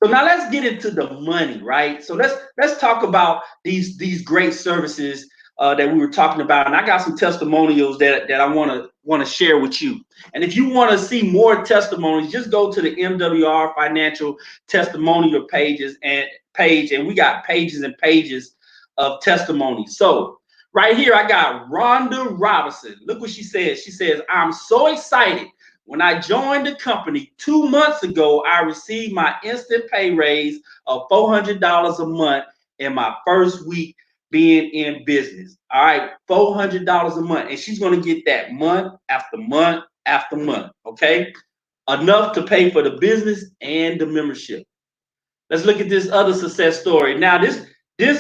So now let's get into the money, right? So let's talk about these great services that we were talking about, and I got some testimonials that I want to share with you. And if you want to see more testimonies, just go to the MWR Financial Testimonial page, and we got pages and pages of testimonies. So right here, I got Rhonda Robinson. Look what she says. She says, "I'm so excited. When I joined the company 2 months ago, I received my instant pay raise of $400 a month in my first week being in business." All right, $400 a month. And she's going to get that month after month after month. Okay, enough to pay for the business and the membership. Let's look at this other success story. Now, this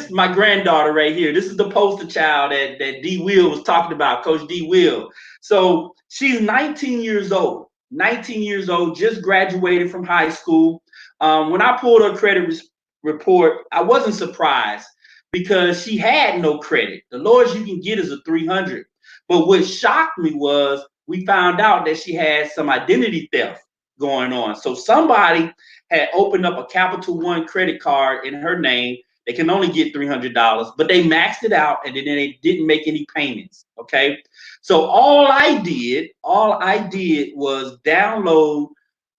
my granddaughter right here. This is the poster child that D. Will was talking about, Coach D. Will. So she's 19 years old. 19 years old, just graduated from high school. When I pulled her credit report, I wasn't surprised because she had no credit. The lowest you can get is a 300. But what shocked me was we found out that she had some identity theft going on. So somebody had opened up a Capital One credit card in her name. They can only get $300, but they maxed it out and then they didn't make any payments. Okay. So all I did was download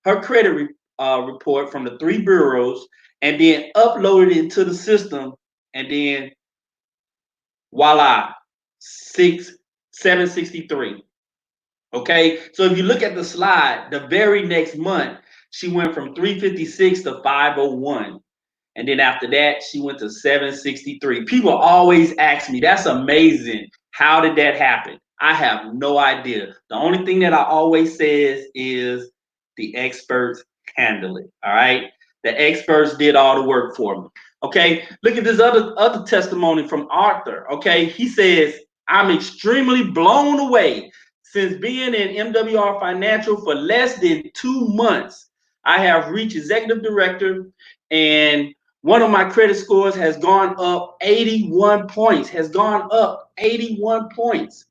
her credit report from the 3 bureaus and then upload it into the system. And then voila, 763. Okay. So if you look at the slide, the very next month, she went from 356 to 501. And then after that, she went to 763. People always ask me, that's amazing. How did that happen? I have no idea. The only thing that I always says is the experts handle it. All right. The experts did all the work for me. Okay. Look at this other testimony from Arthur. Okay. He says, "I'm extremely blown away. Since being in MWR Financial for less than 2 months, I have reached executive director and One of my credit scores has gone up 81 points, has gone up 81 points.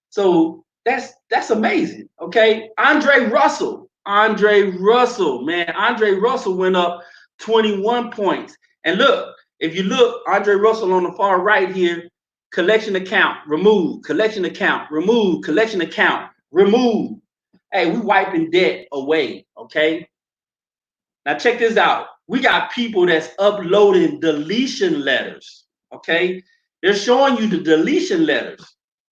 So that's amazing. Okay. Andre Russell, man. Andre Russell went up 21 points. And look, if you look, Andre Russell on the far right here, collection account, remove, collection account, remove, collection account, remove. Hey, we wiping debt away. Okay. Now check this out. We got people that's uploading deletion letters. Okay. They're showing you the deletion letters.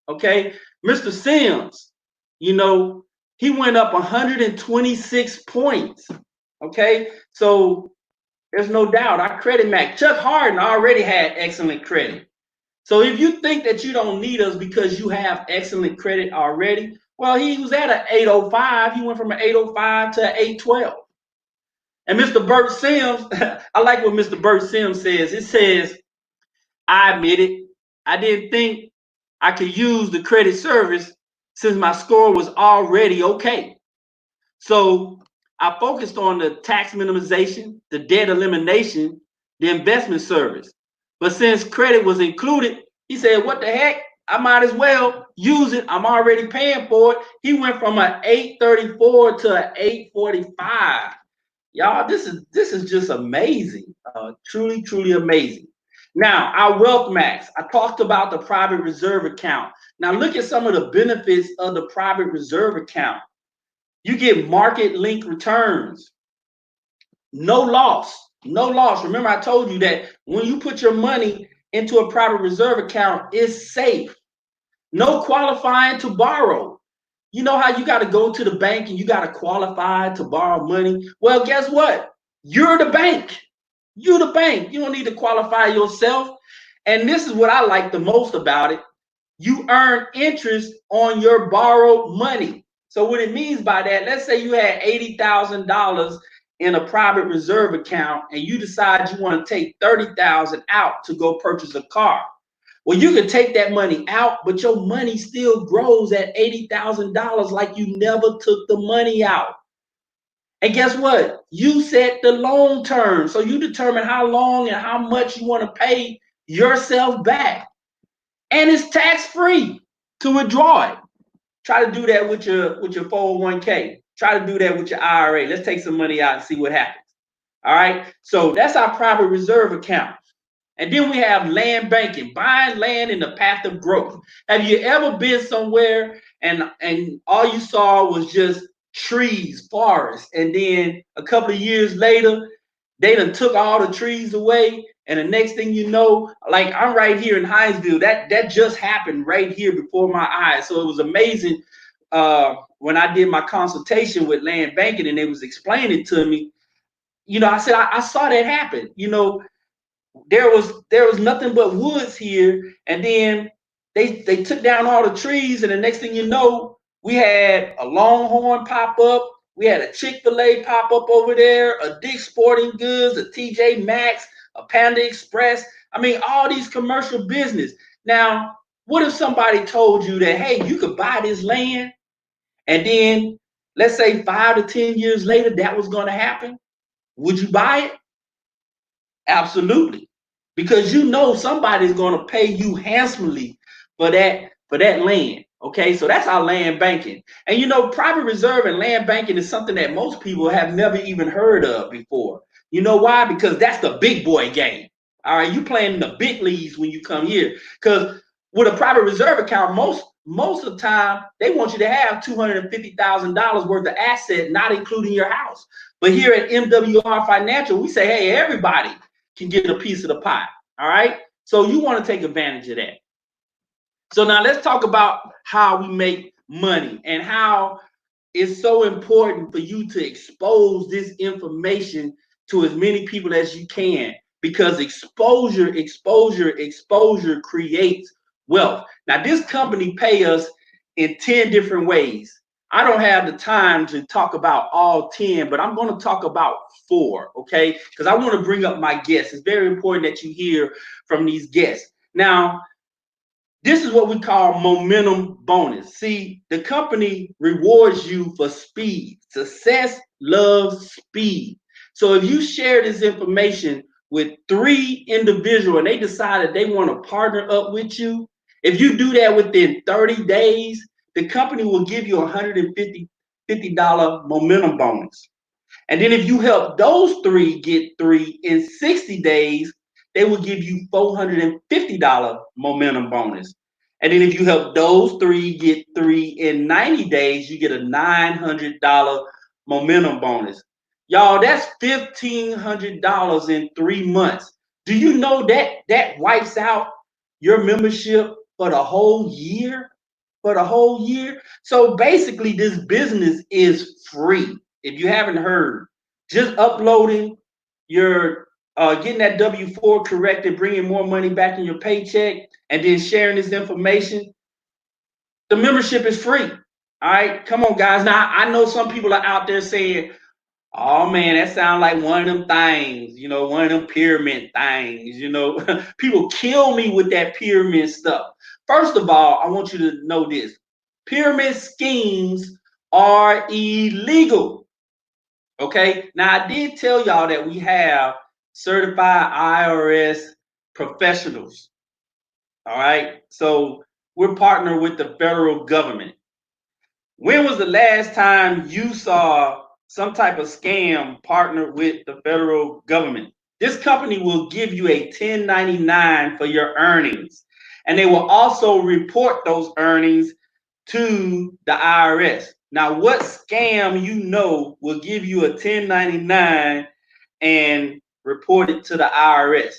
Okay. Mr. Sims, you know, he went up 126 points. Okay. So there's no doubt our credit max. Chuck Harden already had excellent credit. So if you think that you don't need us because you have excellent credit already, well, he was at an 805. He went from an 805 to an 812. And Mr. Burt Sims, I like what Mr. Burt Sims says. It says, I admit it. I didn't think I could use the credit service since my score was already okay. So I focused on the tax minimization, the debt elimination, the investment service. But since credit was included, he said, what the heck? I might as well use it. I'm already paying for it. He went from an 834 to an 845. Y'all, this is just amazing. Truly, truly amazing. Now, our Wealth Max. I talked about the private reserve account. Now, look at some of the benefits of the private reserve account. You get market link returns. No loss. No loss. Remember, I told you that when you put your money into a private reserve account, it's safe. No qualifying to borrow. You know how you got to go to the bank and you got to qualify to borrow money? Well, guess what? You're the bank. You're the bank. You don't need to qualify yourself. And this is what I like the most about it. You earn interest on your borrowed money. So what it means by that, let's say you had $80,000 in a private reserve account and you decide you want to take $30,000 out to go purchase a car. Well, you can take that money out, but your money still grows at $80,000 like you never took the money out. And guess what? You set the loan term. So you determine how long and how much you want to pay yourself back. And it's tax-free to withdraw it. Try to do that with your 401k. Try to do that with your IRA. Let's take some money out and see what happens. All right. So that's our private reserve account. And then we have land banking, buying land in the path of growth. Have you ever been somewhere and all you saw was just trees, forests, and then a couple of years later, they done took all the trees away, and the next thing you know, like I'm right here in Hinesville, that just happened right here before my eyes. So it was amazing when I did my consultation with land banking and they was explaining to me, you know, I said, I saw that happen, you know. There was nothing but woods here, and then they took down all the trees, and the next thing you know, we had a Longhorn pop up, we had a Chick-fil-A pop up over there, a Dick's Sporting Goods, a TJ Maxx, a Panda Express. I mean, all these commercial business. Now, what if somebody told you that, hey, you could buy this land, and then let's say 5 to 10 years later that was going to happen? Would you buy it? Absolutely, because you know somebody's going to pay you handsomely for that land. Okay, so that's our land banking. And you know, private reserve and land banking is something that most people have never even heard of before. You know why? Because that's the big boy game. All right, you playing in the big leagues when you come here. Because with a private reserve account, most of the time they want you to have $250,000 worth of asset, not including your house. But here at MWR Financial, we say, hey, everybody can get a piece of the pie. All right. So you want to take advantage of that. So now let's talk about how we make money and how it's so important for you to expose this information to as many people as you can, because exposure creates wealth. Now, this company pay us in 10 different ways. I don't have the time to talk about all 10, but I'm going to talk about 4, okay? Because I want to bring up my guests. It's very important that you hear from these guests. Now, this is what we call momentum bonus. See, the company rewards you for speed. Success loves speed. So if you share this information with 3 individuals and they decided they want to partner up with you, if you do that within 30 days, the company will give you $150 momentum bonus. And then if you help those 3 get 3 in 60 days, they will give you $450 momentum bonus. And then if you help those 3 get 3 in 90 days, you get a $900 momentum bonus. Y'all, that's $1,500 in 3 months. Do you know that wipes out your membership for the whole year? For the whole year? So basically, this business is free. If you haven't heard, just uploading your getting that W-4 corrected, bringing more money back in your paycheck, and then sharing this information, the membership is free. All right, come on, guys. Now, I know some people are out there saying, oh man, that sounds like one of them things, one of them pyramid things, People kill me with that pyramid stuff. First of all, I want you to know this. Pyramid schemes are illegal. Okay, now I did tell y'all that we have certified IRS professionals. All right, so we're partnered with the federal government. When was the last time you saw some type of scam partnered with the federal government? This company will give you a 1099 for your earnings, and they will also report those earnings to the IRS. Now, what scam will give you a 1099 and report it to the IRS?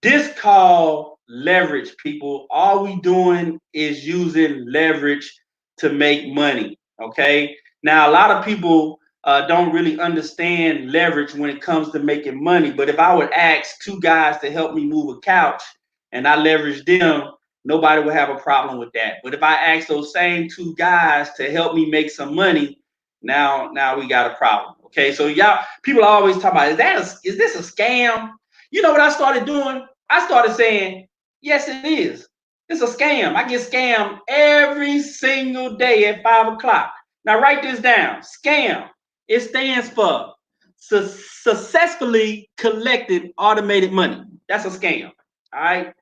This called leverage, people. All we doing is using leverage to make money. Okay. Now, a lot of people don't really understand leverage when it comes to making money. But if I would ask 2 guys to help me move a couch and I leverage them, nobody would have a problem with that. But if I ask those same 2 guys to help me make some money, now we got a problem. Okay. So y'all, people always talk about, is this a scam? You know what I started doing? I started saying, yes, it is. It's a scam. I get scammed every single day at 5 o'clock. Now write this down. Scam. It stands for successfully collected automated money. That's a scam. All right.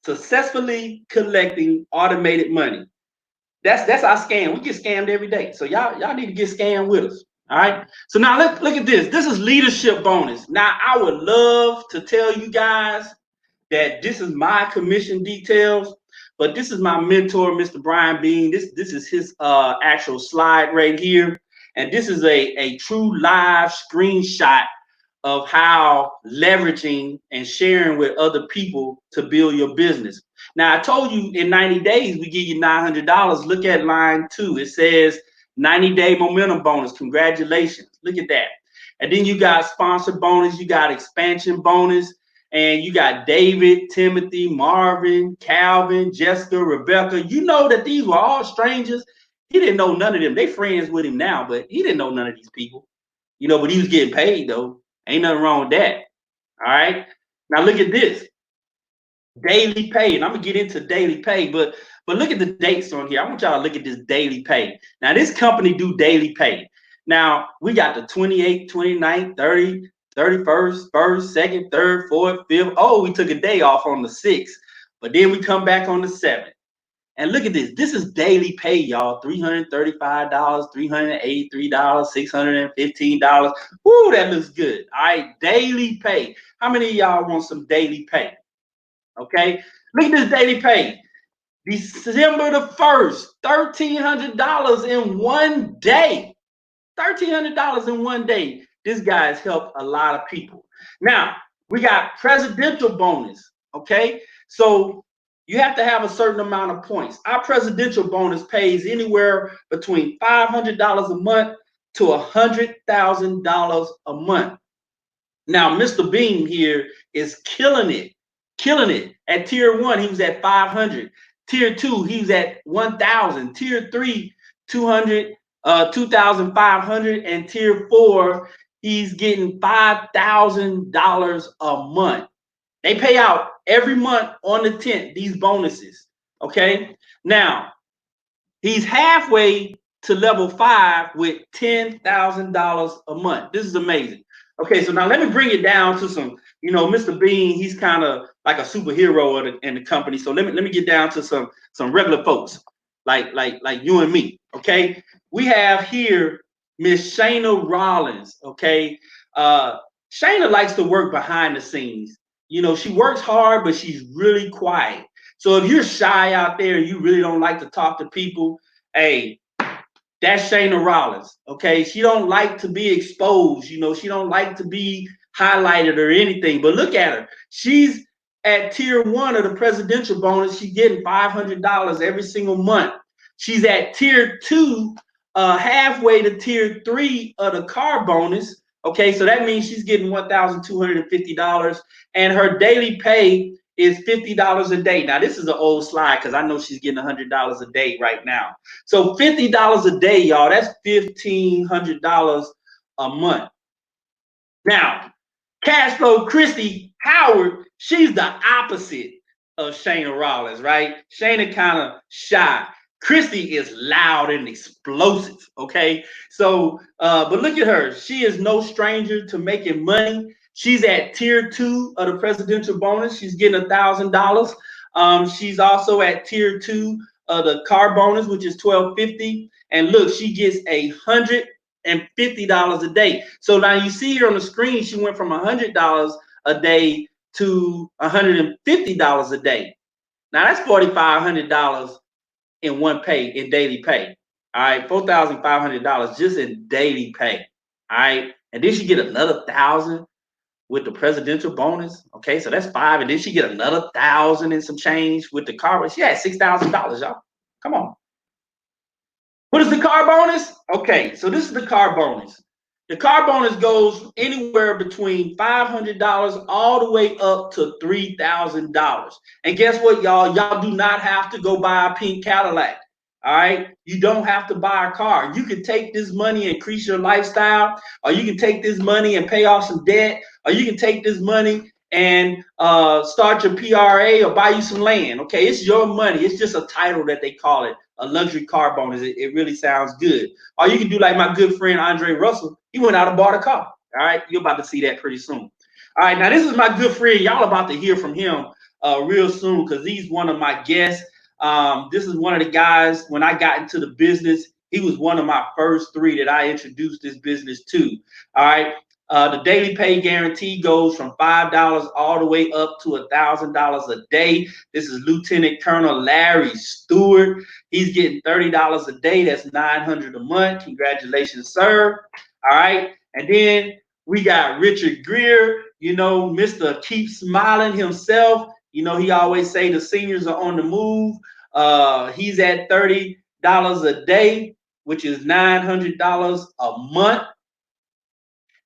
Successfully collecting automated money. That's our scam. We get scammed every day. So y'all need to get scammed with us. All right. So now look at this. This is leadership bonus. Now I would love to tell you guys that this is my commission details, but this is my mentor, Mr. Brian Bean. This is his actual slide right here. And this is a true live screenshot of how leveraging and sharing with other people to build your business. Now, I told you in 90 days, we give you $900. Look at line 2. It says 90-day momentum bonus. Congratulations. Look at that. And then you got sponsor bonus. You got expansion bonus. And you got David, Timothy, Marvin, Calvin, Jessica, Rebecca. You know that these were all strangers. He didn't know none of them. They friends with him now, but he didn't know none of these people. But he was getting paid, though. Ain't nothing wrong with that. All right. Now look at this. Daily pay. And I'm going to get into daily pay, but look at the dates on here. I want y'all to look at this daily pay. Now, this company do daily pay. Now, we got the 28th, 29th, 30th, 31st, 1st, 2nd, 3rd, 4th, 5th. Oh, we took a day off on the 6th, but then we come back on the 7th. And look at this. This is daily pay, y'all. $335, $383, $615. Woo, that looks good. All right, daily pay. How many of y'all want some daily pay? Okay, look at this daily pay. December the 1st, $1,300 in one day. $1,300 in one day. This guy has helped a lot of people. Now, we got presidential bonus, okay? So you have to have a certain amount of points. Our presidential bonus pays anywhere between $500 a month to $100,000 a month. Now, Mr. Beam here is killing it. At tier 1, he was at 500. Tier 2, he was at 1,000. Tier 3, 2,500. And tier 4, he's getting $5,000 a month. They pay out every month on the 10th, these bonuses. Okay. Now, he's halfway to level 5 with $10,000 a month. This is amazing. Okay, so now let me bring it down to some, you know, Mr. Bean, he's kind of like a superhero in the company. So let me get down to some regular folks like you and me. Okay, we have here Miss Shayna Rollins. Okay, Shayna likes to work behind the scenes. You know, she works hard, but she's really quiet. So if you're shy out there and you really don't like to talk to people, hey, that's Shayna Rollins. Okay, she don't like to be exposed. You know, she don't like to be highlighted or anything. But look at her. She's at tier 1 of the presidential bonus. She's getting $500 every single month. She's at tier 2, halfway to tier 3 of the car bonus. Okay, so that means she's getting $1,250, and her daily pay is $50 a day. Now, this is an old slide because I know she's getting $100 a day right now. So $50 a day, y'all, that's $1,500 a month. Now, Cashflow Christy Howard, she's the opposite of Shayna Rollins, right? Shayna kind of shy. Christy is loud and explosive, okay? So, but look at her. She is no stranger to making money. She's at tier 2 of the presidential bonus. She's getting $1,000. She's also at tier 2 of the car bonus, which is $1,250. And look, she gets $150 a day. So now you see here on the screen, she went from $100 a day to $150 a day. Now that's $4,500 in one pay, in daily pay. All right, $4,500 just in daily pay. All right, and then she get another $1,000 with the presidential bonus. Okay, so that's $5,000, and then she get another $1,000 and some change with the car. She had $6,000, y'all. Come on. What is the car bonus? Okay, so this is the car bonus. The car bonus goes anywhere between $500 all the way up to $3,000. And guess what, y'all? Y'all do not have to go buy a pink Cadillac. All right, you don't have to buy a car. You can take this money and increase your lifestyle, or you can take this money and pay off some debt, or you can take this money and start your PRA or buy you some land. Okay, it's your money. It's just a title that they call it, a luxury car bonus. It really sounds good. Or you can do like my good friend Andre Russell. He went out and bought a car. All right, you're about to see that pretty soon. All right, now this is my good friend. Y'all about to hear from him real soon because he's one of my guests. This is one of the guys, when I got into the business, he was one of my first 3 that I introduced this business to. All right. The daily pay guarantee goes from $5 all the way up to $1,000 a day. This is Lieutenant Colonel Larry Stewart. He's getting $30 a day. That's $900 a month. Congratulations, sir. All right. And then we got Richard Greer, you know, Mr. Keep Smiling himself. You know, he always say the seniors are on the move. He's at $30 a day, which is $900 a month.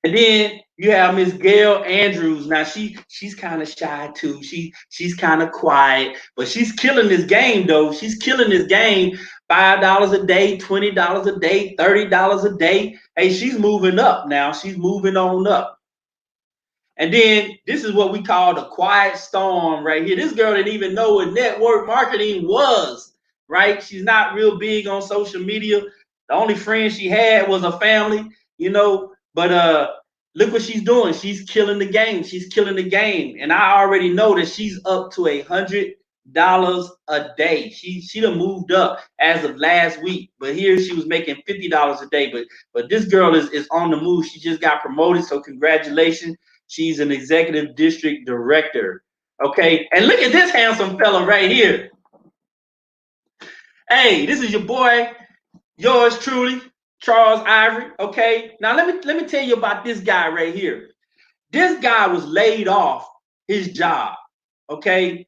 And then you have Miss Gail Andrews. Now she's kind of shy too. She's kind of quiet, but she's killing this game though. She's killing this game. $5 a day, $20 a day, $30 a day. Hey, she's moving up now. She's moving on up. And then this is what we call the quiet storm right here. This girl didn't even know what network marketing was, right? She's not real big on social media. The only friend she had was a family, you know, but look what she's doing. She's killing the game. She's killing the game. And I already know that she's up to $100 a day. She done moved up as of last week, but here she was making $50 a day. But this girl is on the move. She just got promoted, so congratulations. She's an executive district director. Okay, and look at this handsome fella right here. Hey, this is your boy, yours truly, Charles Ivory. Okay, now let me tell you about this guy right here. This guy was laid off his job. Okay,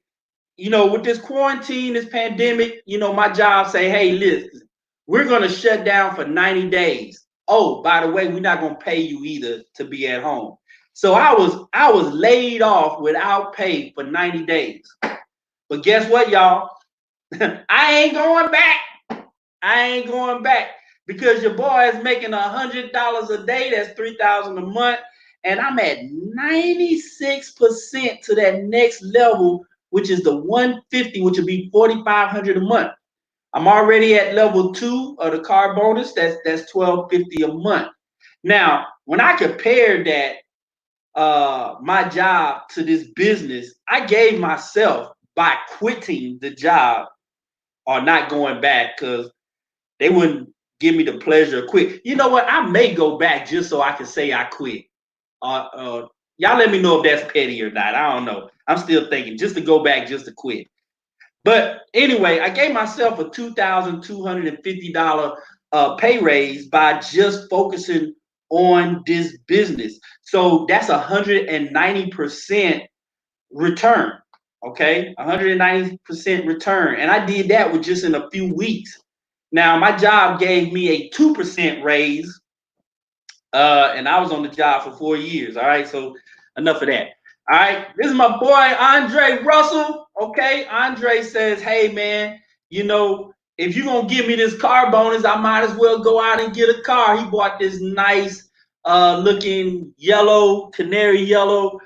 you know, with this quarantine, this pandemic, you know, my job say, hey, listen, we're gonna shut down for 90 days. Oh, by the way, we're not gonna pay you either to be at home. So I was laid off without pay for 90 days. But guess what, y'all? I ain't going back. I ain't going back because your boy is making $100 a day. That's $3,000 a month. And I'm at 96% to that next level, which is the 150, which would be $4,500 a month. I'm already at level 2 of the car bonus. That's $1,250 a month. Now, when I compare that my job to this business, I gave myself by quitting the job or not going back because they wouldn't give me the pleasure of quit. You know what? I may go back just so I can say I quit. Y'all let me know if that's petty or not. I don't know. I'm still thinking just to go back, just to quit. But anyway, I gave myself a $2,250 pay raise by just focusing on this business. So that's 190% return. Okay, 190% return. And I did that with just in a few weeks. Now, my job gave me a 2% raise, and I was on the job for 4 years. All right, so enough of that. All right, this is my boy Andre Russell. Okay, Andre says, "Hey man, you know, if you're gonna give me this car bonus, I might as well go out and get a car." He bought this nice looking yellow, canary yellow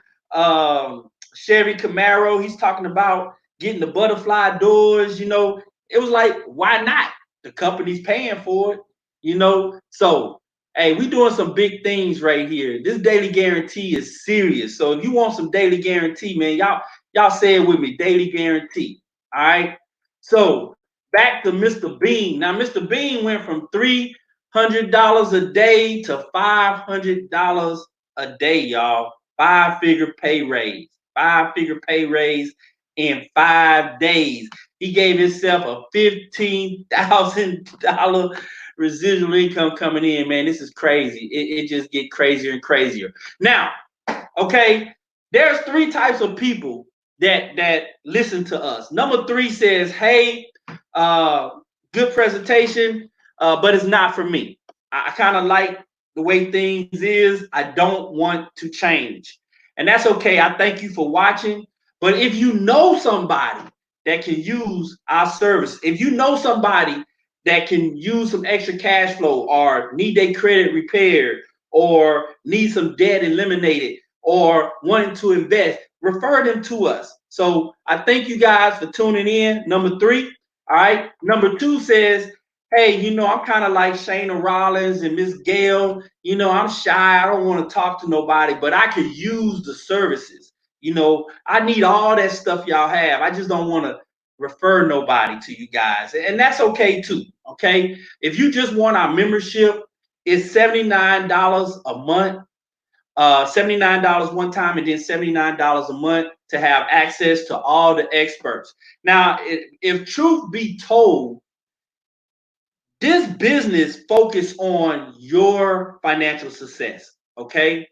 Chevy Camaro. He's talking about getting the butterfly doors. You know, it was like, why not? The company's paying for it. You know, so hey, we doing some big things right here. This daily guarantee is serious. So if you want some daily guarantee, man, y'all say it with me, daily guarantee. All right. So back to Mr. Bean. Now, Mr. Bean went from $300 a day to $500 a day, y'all. 5-figure pay raise. 5-figure pay raise in 5 days. He gave himself a $15,000 residual income coming in, man. This is crazy. It just get crazier and crazier. Now, okay, there's 3 types of people that listen to us. Number 3 says, "Hey, good presentation, but it's not for me. I kind of like the way things is. I don't want to change." And that's okay. I thank you for watching. But if you know somebody that can use our service, if you know somebody that can use some extra cash flow or need their credit repaired or need some debt eliminated or wanting to invest, refer them to us. So I thank you guys for tuning in. Number 3. All right. Number 2 says, "Hey, you know, I'm kind of like Shayna Rollins and Miss Gail. You know, I'm shy. I don't want to talk to nobody, but I could use the services. You know, I need all that stuff y'all have. I just don't want to refer nobody to you guys." And that's okay too. Okay. If you just want our membership, it's $79 a month. $79 one time and then $79 a month to have access to all the experts. Now, if truth be told, this business focus on your financial success. Okay.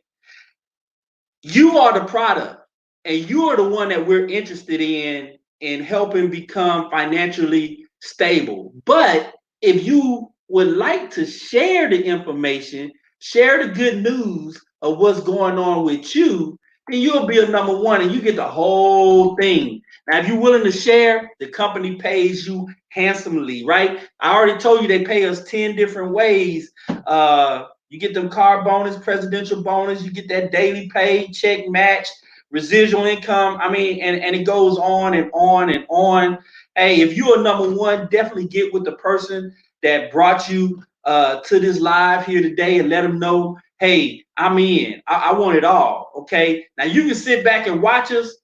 You are the product and you are the one that we're interested in helping become financially stable. But if you would like to share the information, share the good news of what's going on with you, then you'll be a number 1 and you get the whole thing. Now, if you're willing to share, the company pays you handsomely, right? I already told you they pay us 10 different ways. You get them car bonus, presidential bonus, you get that daily pay, check match, residual income. I mean, and it goes on and on and on. Hey, if you're a number 1, definitely get with the person that brought you to this live here today and let them know, hey, I'm in. I want it all. Okay. Now you can sit back and watch us,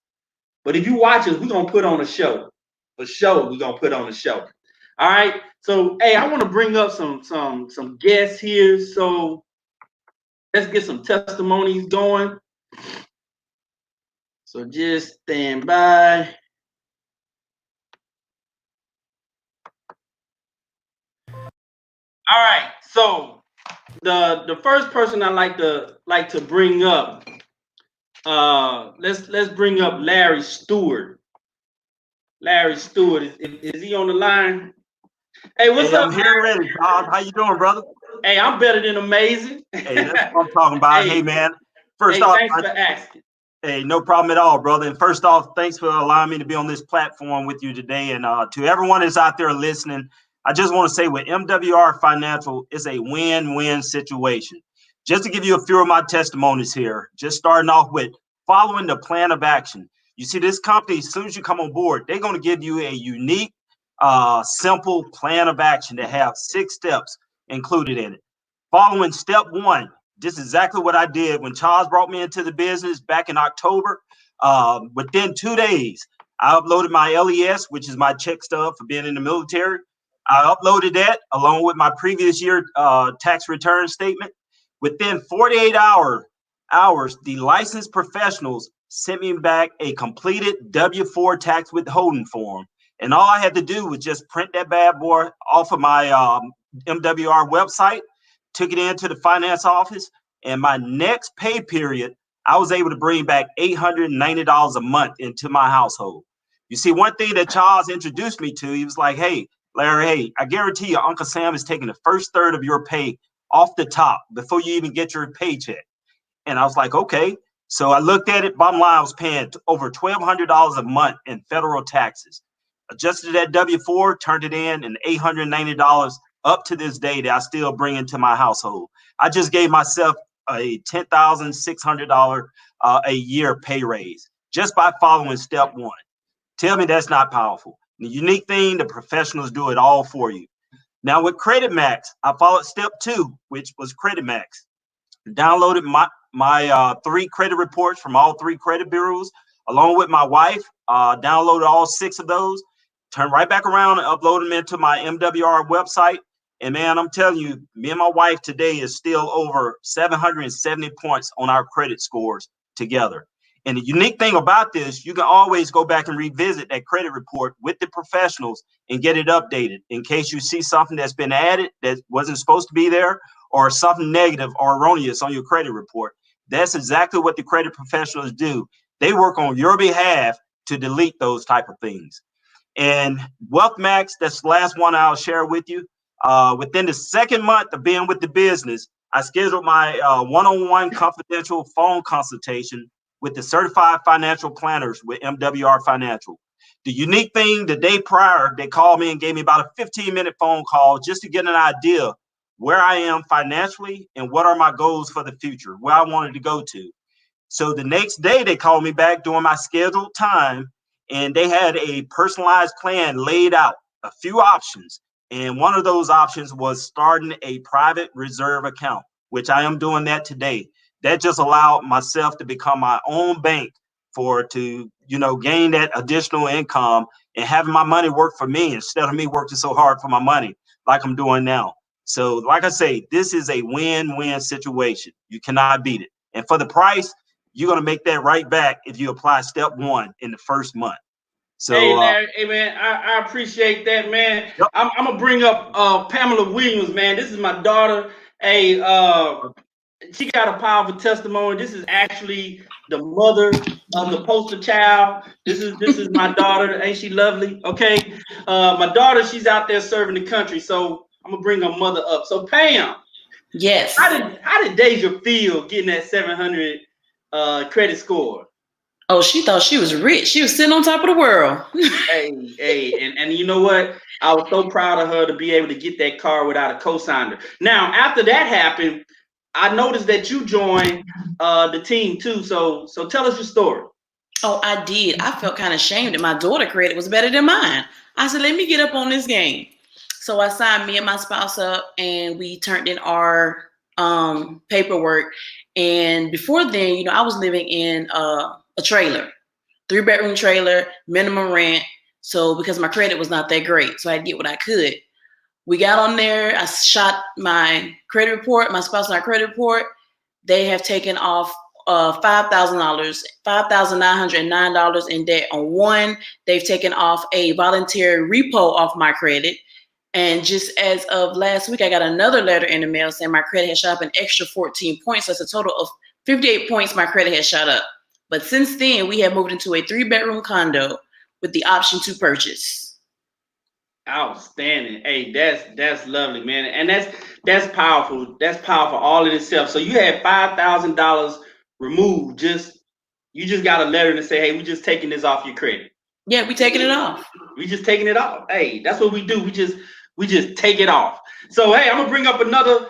but if you watch us, we're gonna put on a show. For sure, we're gonna put on a show. All right. So hey, I want to bring up some guests here. So let's get some testimonies going. So just stand by. All right. So the first person I like to bring up, let's bring up Larry Stewart. Larry Stewart, is he on the line? Hey, what's up? I'm here ready, Todd. How you doing, brother? Hey, I'm better than amazing. Hey, that's what I'm talking about. Hey man, first off, thanks for asking. Hey, no problem at all, brother. And first off, thanks for allowing me to be on this platform with you today. And to everyone that's out there listening, I just want to say with MWR Financial, it's a win-win situation. Just to give you a few of my testimonies here, just starting off with following the plan of action. You see, this company, as soon as you come on board, they're going to give you a unique, simple plan of action that have 6 steps included in it. Following step 1, This is exactly what I did when Charles brought me into the business back in October. Within 2 days, I uploaded my LES, which is my check stub for being in the military. I uploaded that along with my previous year tax return statement. Within 48 hours, the licensed professionals sent me back a completed W-4 tax withholding form. And all I had to do was just print that bad boy off of my MWR website, took it into the finance office, and my next pay period, I was able to bring back $890 a month into my household. You see, one thing that Charles introduced me to, he was like, hey, Larry, hey, I guarantee you Uncle Sam is taking the first third of your pay off the top before you even get your paycheck. And I was like, okay. So I looked at it, bottom line, I was paying over $1,200 a month in federal taxes. Adjusted that W-4, turned it in, and $890 up to this day that I still bring into my household. I just gave myself a $10,600 a year pay raise just by following step one. Tell me that's not powerful. The unique thing, the professionals do it all for you. Now with Credit Max, I followed step 2, which was Credit Max. Downloaded my 3 credit reports from all 3 credit bureaus, along with my wife. Downloaded all 6 of those, turned right back around and uploaded them into my MWR website. And man, I'm telling you, me and my wife today is still over 770 points on our credit scores together. And the unique thing about this, you can always go back and revisit that credit report with the professionals and get it updated in case you see something that's been added that wasn't supposed to be there, or something negative or erroneous on your credit report. That's exactly what the credit professionals do. They work on your behalf to delete those type of things. And Wealth Max, that's the last one I'll share with you. Within the 2nd month of being with the business, I scheduled my one-on-one confidential phone consultation with the certified financial planners with MWR Financial. The unique thing, the day prior, they called me and gave me about a 15-minute phone call just to get an idea where I am financially and what are my goals for the future, where I wanted to go to. So the next day they called me back during my scheduled time, and they had a personalized plan laid out, a few options. And one of those options was starting a private reserve account, which I am doing that today. That just allowed myself to become my own bank to gain that additional income and having my money work for me instead of me working so hard for my money like I'm doing now. So like I say, this is a win-win situation. You cannot beat it. And for the price, you're going to make that right back if you apply step 1 in the first month. So, hey, Larry, hey, man, I appreciate that, man. Yep. I'm going to bring up Pamela Williams, man. This is my daughter. Hey, she got a powerful testimony. This is actually the mother of the poster child. This is my daughter. Ain't she lovely? Okay. My daughter, she's out there serving the country. So I'm gonna bring her mother up. So Pam, yes. How did Deja feel getting that 700 credit score? Oh, she thought she was rich. She was sitting on top of the world. hey, and you know what? I was so proud of her to be able to get that car without a cosigner. Now, after that happened, I noticed that you joined the team too. So tell us your story. Oh, I did. I felt kind of ashamed that my daughter's credit was better than mine. I said, let me get up on this game. So I signed me and my spouse up, and we turned in our paperwork. And before then, I was living in a trailer, 3-bedroom trailer, minimum rent. So because my credit was not that great, so I had to get what I could. We got on there. I shot my credit report, my spouse and our credit report. They have taken off $5,000, $5,909 in debt on one. They've taken off a voluntary repo off my credit. And just as of last week, I got another letter in the mail saying my credit has shot up an extra 14 points. So it's a total of 58 points my credit has shot up. But since then, we have moved into a 3-bedroom condo with the option to purchase. Outstanding. Hey, that's lovely, man. And that's powerful. That's powerful all in itself. So you had $5,000 removed. You just got a letter to say, hey, we just taking this off your credit. Yeah, we taking it off. We just taking it off. Hey, that's what we do. We just take it off. So hey, I'm gonna bring up another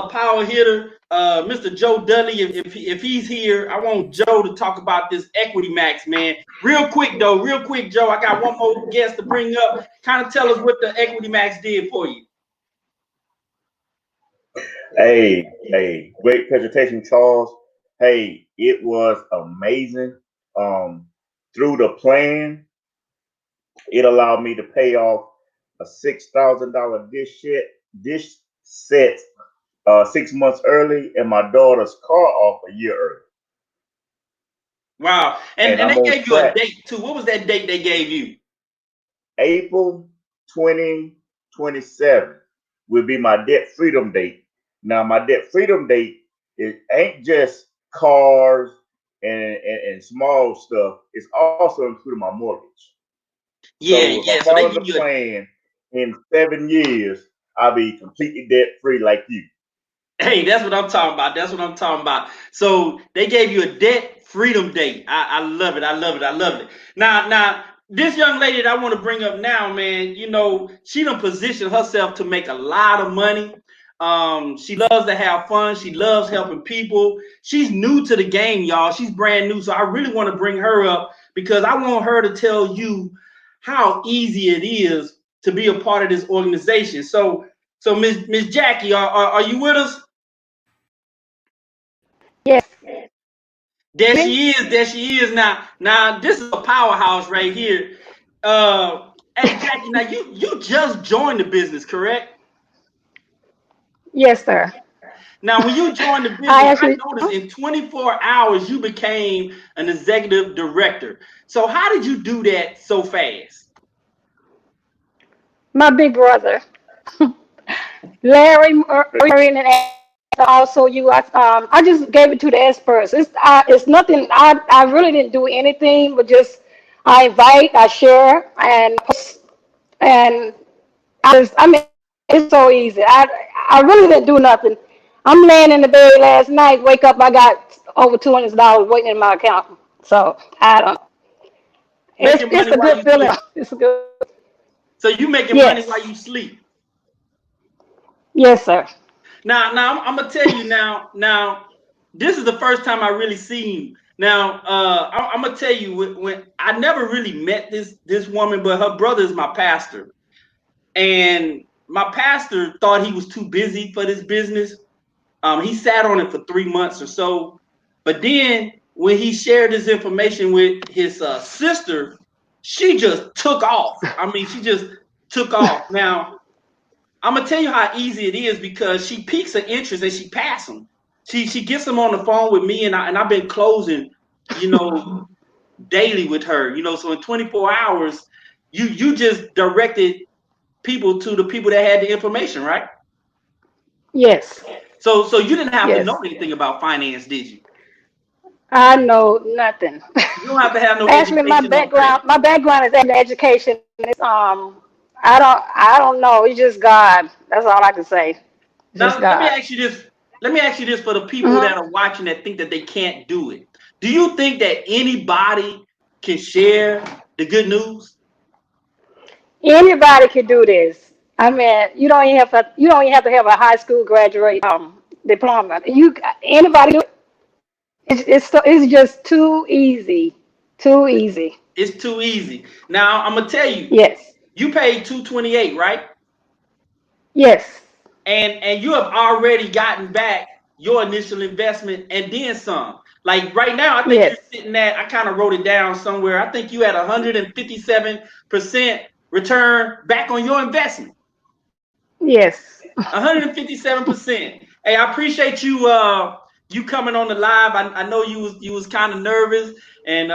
power hitter, Mr. Joe Dudley. If he's here, I want Joe to talk about this Equity Max, man. Real quick, Joe. I got one more guest to bring up. Kind of tell us what the Equity Max did for you. Hey, great presentation, Charles. Hey, it was amazing. Through the plan, it allowed me to pay off a $6,000 dish set 6 months early, and my daughter's car off a year early. Wow. And And they I'm on gave you a track. date too. What was that date they gave you? April 2027 will be my debt freedom date. Now, my debt freedom date, it ain't just cars and small stuff. It's also including my mortgage. Yeah, So if yeah. I So they follow give the you a plan, in 7 years, I'll be completely debt free like you. hey, that's what I'm talking about. That's what I'm talking about. So they gave you a debt freedom date. I love it. I love it. I love it. Now, this young lady that I want to bring up now, man, you know, she done positioned herself to make a lot of money. She loves to have fun. She loves helping people. She's new to the game, y'all. She's brand new. So I really want to bring her up because I want her to tell you how easy it is to be a part of this organization. So Miss Jackie, are you with us? Yes. There Me? she is. There she is. Now this is a powerhouse right here. Hey Jackie, now you just joined the business, correct? Yes, sir. Now when you joined the I business, I actually, noticed in 24 hours you became an executive director. So how did you do that so fast? my big brother, Larry Murray, and also you. I just gave it to the experts. It's nothing. I really didn't do anything, but just I invite, I share, and post, and I mean, it's so easy. I really didn't do nothing. I'm laying in the bed last night. Wake up, I got over $200 waiting in my account. So I don't. Making It's money a while good you feeling. sleep. It's a good. So you making money while Yes. you sleep. Yes, sir. Now I'm gonna tell you now. This is the first time I really seen you. Now, I'm gonna tell you when I never really met this woman, but her brother is my pastor, and my pastor thought he was too busy for this business. He sat on it for 3 months or so, but then when he shared this information with his sister, she just took off. I mean, she just took off. Now, I'm gonna tell you how easy it is because she piques her interest and she passes them. She gets them on the phone with me, and I've been closing, you know, daily with her. You know, so in 24 hours, you just directed people to the people that had the information, right? Yes. So you didn't have to know Yes. anything about finance, did you? I know nothing. You don't have to have no Actually, education on credit. my background is in education. It's I don't know. It's just God. That's all I can say. It's just Now let me God. ask you this. Let me ask you this for the people that Hmm. are watching that think that they can't do it. Do you think that anybody can share the good news? Anybody can do this. I mean, you don't even have to have a high school graduate diploma. You anybody do it. It's just too easy. Too easy. It's too easy. Now I'm gonna tell you, Yes. you paid 228, right? Yes. And you have already gotten back your initial investment and then some. Like right now, I think you're Yes. sitting at, I kind of wrote it down somewhere. I think you had 157% return back on your investment. Yes. 157%. Hey, I appreciate you you coming on the live. I know you was kind of nervous and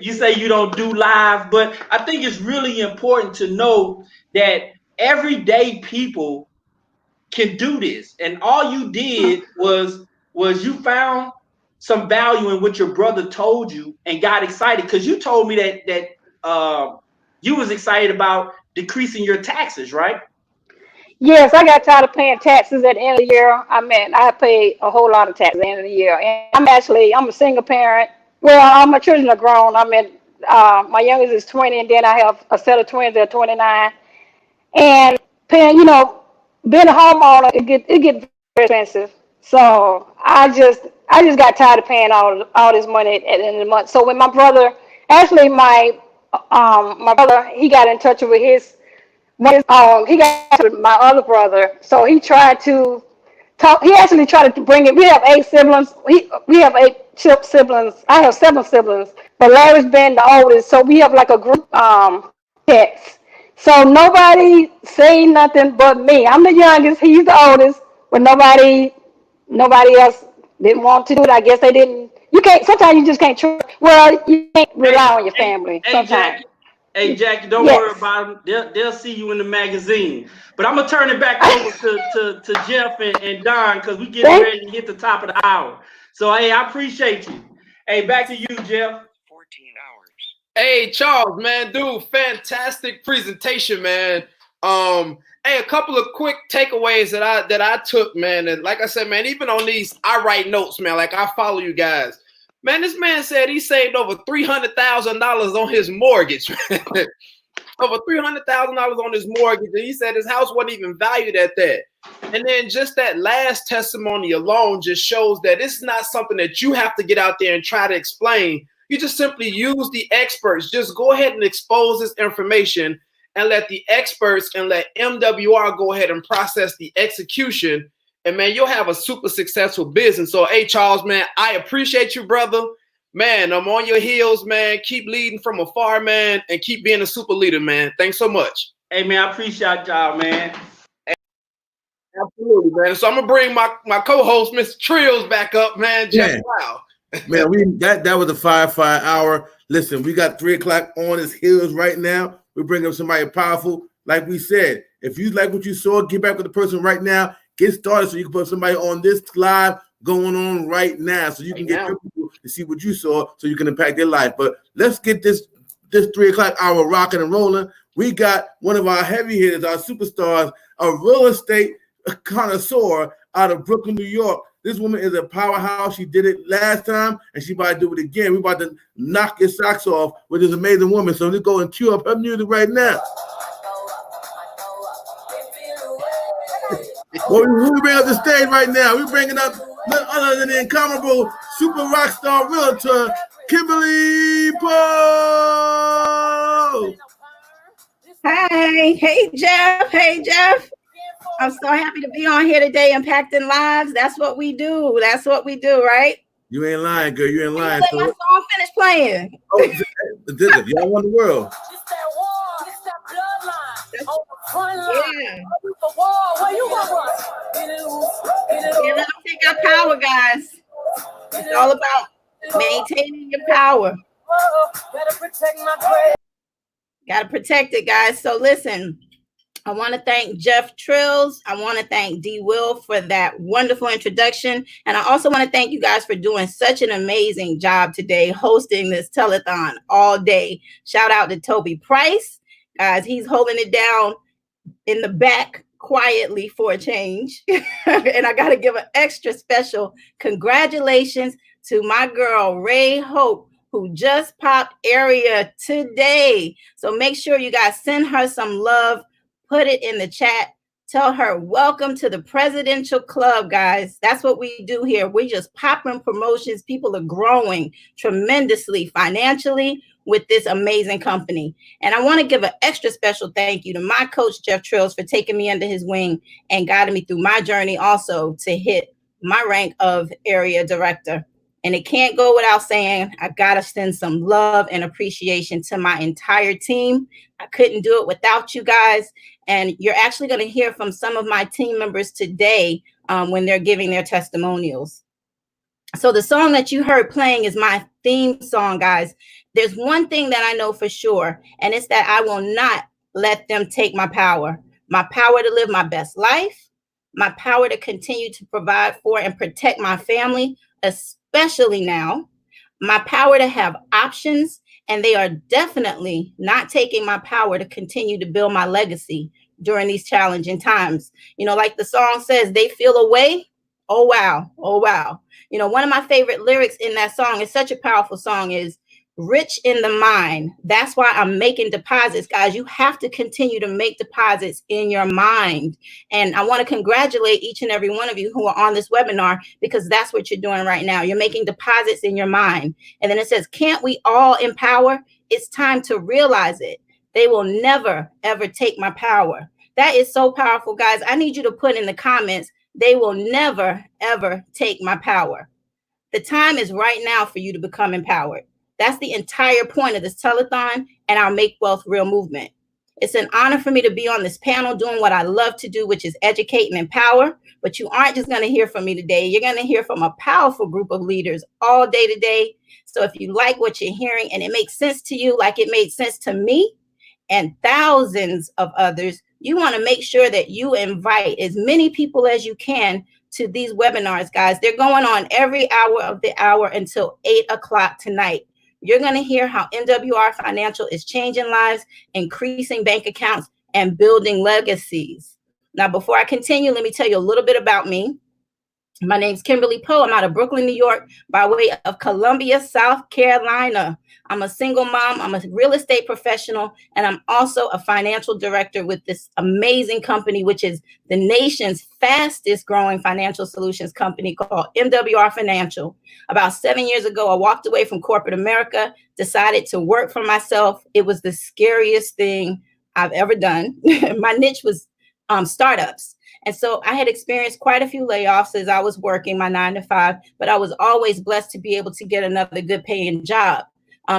you say you don't do live, but I think it's really important to know that everyday people can do this. And all you did was you found some value in what your brother told you and got excited because you told me that you was excited about decreasing your taxes, right? Yes, I got tired of paying taxes at the end of the year. I mean, I pay a whole lot of taxes at the end of the year. And I'm a single parent. Well, all my children are grown. I mean, my youngest is 20, and then I have a set of twins that are 29. And paying, being a homeowner, it get very expensive. So I just got tired of paying all this money at the end of the month. So when my brother, actually my brother, he got in touch with he got with my other brother. So he tried to He actually tried to bring it. We have 8 siblings. We have 8 siblings. I have 7 siblings, but Larry's been the oldest, so we have like a group text. So nobody say nothing but me. I'm the youngest. He's the oldest, but nobody else didn't want to do it. I guess they didn't. You can't. Sometimes you just can't trust. Well, you can't rely on your family. Sometimes. Hey, Jackie, don't worry about them. They'll see you in the magazine. But I'm gonna turn it back over to Jeff and Don, because we getting ready to hit the top of the hour. So hey, I appreciate you. Hey, back to you, Jeff. 14 hours. Hey, Charles, man, dude, fantastic presentation, man. Hey, a couple of quick takeaways that I took, man. And like I said, man, even on these, I write notes, man. Like I follow you guys. Man, this man said he saved over $300,000 on his mortgage. Over $300,000 on his mortgage. And he said his house wasn't even valued at that. And then just that last testimony alone just shows that it's not something that you have to get out there and try to explain. You just simply use the experts. Just go ahead and expose this information and let the experts and let MWR go ahead and process the execution. And man, you'll have a super successful business. So, hey, Charles, man, I appreciate you, brother. Man, I'm on your heels, man. Keep leading from afar, man, and keep being a super leader, man. Thanks so much. Hey, man, I appreciate y'all, man. Absolutely, man. So I'm gonna bring my co-host, Mr. Trills, back up, man. Just wow. Man, that was a 5 hour. Listen, we got 3 o'clock on his heels right now. We're bringing up somebody powerful. Like we said, if you like what you saw, get back with the person right now. Get started so you can put somebody on this live going on right now, so you can get people to see what you saw, so you can impact their life. But let's get this 3 o'clock hour rocking and rolling. We got one of our heavy hitters, our superstars, a real estate connoisseur out of Brooklyn, New York. This woman is a powerhouse. She did it last time, and she about to do it again. We're about to knock your socks off with this amazing woman. So let's go and cue up her music right now. Well, we bring up the stage right now. We're bringing up none other than the incomparable super rock star realtor, Kimberly Poe. Hey, Jeff. I'm so happy to be on here today, impacting lives. That's what we do. Right? You ain't lying, girl. You ain't lying. Let my song finish playing. Oh, y'all won the world. Yeah, let them take our power, guys. It's all about maintaining your power. Gotta protect it, guys. So listen, I want to thank Jeff Trills. I want to thank D. Will for that wonderful introduction. And I also want to thank you guys for doing such an amazing job today, hosting this telethon all day. Shout out to Toby Price. Guys, he's holding it down in the back quietly for a change. And I got to give an extra special congratulations to my girl, Ray Hope, who just popped area today. So make sure you guys send her some love. Put it in the chat. Tell her, welcome to the Presidential Club, guys. That's what we do here. We're just popping promotions. People are growing tremendously financially with this amazing company. And I want to give an extra special thank you to my coach, Jeff Trills, for taking me under his wing and guiding me through my journey also to hit my rank of area director. And it can't go without saying, I got to send some love and appreciation to my entire team. I couldn't do it without you guys. And you're actually going to hear from some of my team members today when they're giving their testimonials. So the song that you heard playing is my theme song, guys. There's one thing that I know for sure, and it's that I will not let them take my power to live my best life, my power to continue to provide for and protect my family, especially now, my power to have options, and they are definitely not taking my power to continue to build my legacy during these challenging times. You know, like the song says, they feel away. Oh, wow. Oh, wow. You know, one of my favorite lyrics in that song is such a powerful song is rich in the mind. That's why I'm making deposits, guys. You have to continue to make deposits in your mind. And I want to congratulate each and every one of you who are on this webinar, because that's what you're doing right now. You're making deposits in your mind. And then it says, can't we all empower? It's time to realize it. They will never, ever take my power. That is so powerful, guys. I need you to put in the comments, They will never, ever take my power. The time is right now for you to become empowered. That's the entire point of this telethon and our Make Wealth Real movement. It's an honor for me to be on this panel doing what I love to do, which is educate and empower. But you aren't just going to hear from me today. You're going to hear from a powerful group of leaders all day today. So if you like what you're hearing and it makes sense to you, like it made sense to me and thousands of others, you want to make sure that you invite as many people as you can to these webinars, guys. They're going on every hour of the hour until 8 o'clock tonight. You're going to hear how MWR Financial is changing lives, increasing bank accounts, and building legacies. Now, before I continue, let me tell you a little bit about me. My name's Kimberly Poe. I'm out of Brooklyn, New York, by way of Columbia, South Carolina. I'm a single mom. I'm a real estate professional, and I'm also a financial director with this amazing company, which is the nation's fastest growing financial solutions company called MWR Financial. About 7 years ago, I walked away from corporate America, decided to work for myself. It was the scariest thing I've ever done. My niche was startups. And so I had experienced quite a few layoffs as I was working my 9 to 5, but I was always blessed to be able to get another good paying job.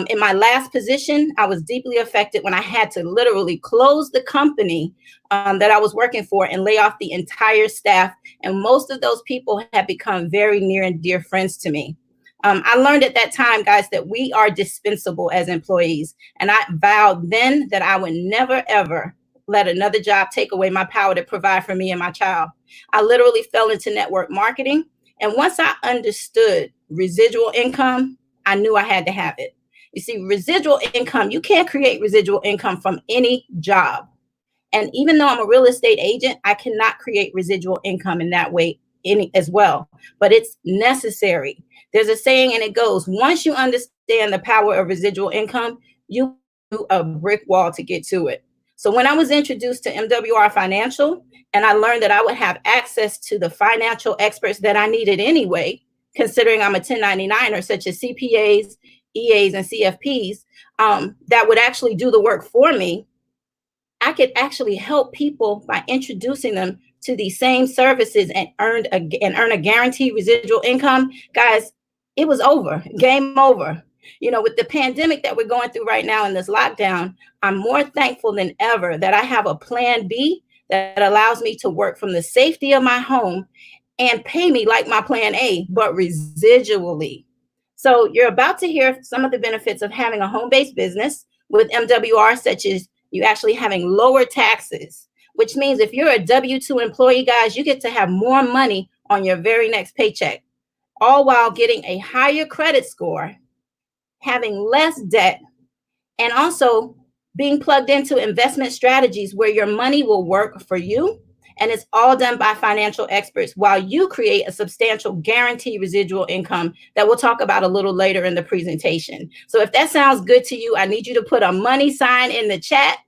In my last position, I was deeply affected when I had to literally close the company that I was working for and lay off the entire staff. And most of those people have become very near and dear friends to me. I learned at that time, guys, that we are dispensable as employees. And I vowed then that I would never, ever let another job take away my power to provide for me and my child. I literally fell into network marketing. And once I understood residual income, I knew I had to have it. You see, residual income, you can't create residual income from any job. And even though I'm a real estate agent, I cannot create residual income in that way as well. But it's necessary. There's a saying, and it goes, once you understand the power of residual income, you do a brick wall to get to it. So when I was introduced to MWR Financial, and I learned that I would have access to the financial experts that I needed anyway, considering I'm a 1099er, such as CPAs, EAs, and CFPs, that would actually do the work for me, I could actually help people by introducing them to these same services and earn a guaranteed residual income. Guys, it was over, game over. You know, with the pandemic that we're going through right now in this lockdown, I'm more thankful than ever that I have a plan B that allows me to work from the safety of my home and pay me like my plan A, but residually. So you're about to hear some of the benefits of having a home-based business with MWR, such as you actually having lower taxes, which means if you're a W-2 employee, guys, you get to have more money on your very next paycheck, all while getting a higher credit score, having less debt, and also being plugged into investment strategies where your money will work for you. And it's all done by financial experts while you create a substantial guaranteed residual income that we'll talk about a little later in the presentation. So if that sounds good to you, I need you to put a money sign in the chat.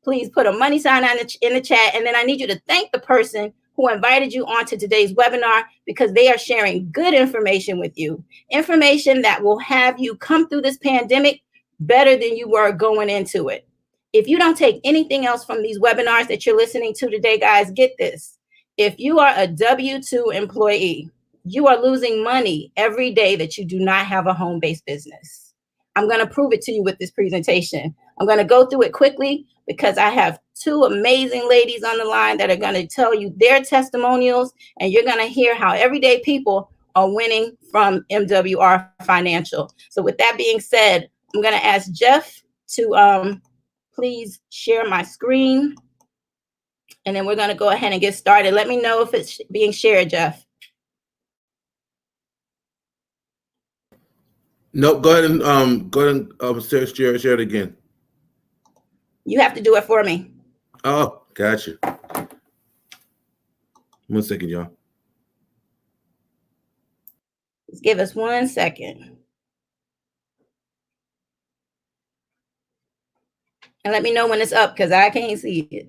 Please put a money sign in the chat. And then I need you to thank the person who invited you onto today's webinar because they are sharing good information with you. Information that will have you come through this pandemic better than you were going into it. If you don't take anything else from these webinars that you're listening to today, guys, get this. If you are a W-2 employee, you are losing money every day that you do not have a home-based business. I'm going to prove it to you with this presentation. I'm going to go through it quickly because I have two amazing ladies on the line that are going to tell you their testimonials, and you're going to hear how everyday people are winning from MWR Financial. So with that being said, I'm going to ask Jeff to please share my screen, and then we're going to go ahead and get started. Let me know if it's being shared, Jeff. No, go ahead and share it again. You have to do it for me. Oh, gotcha. 1 second, y'all. Just give us 1 second. And let me know when it's up because I can't see it.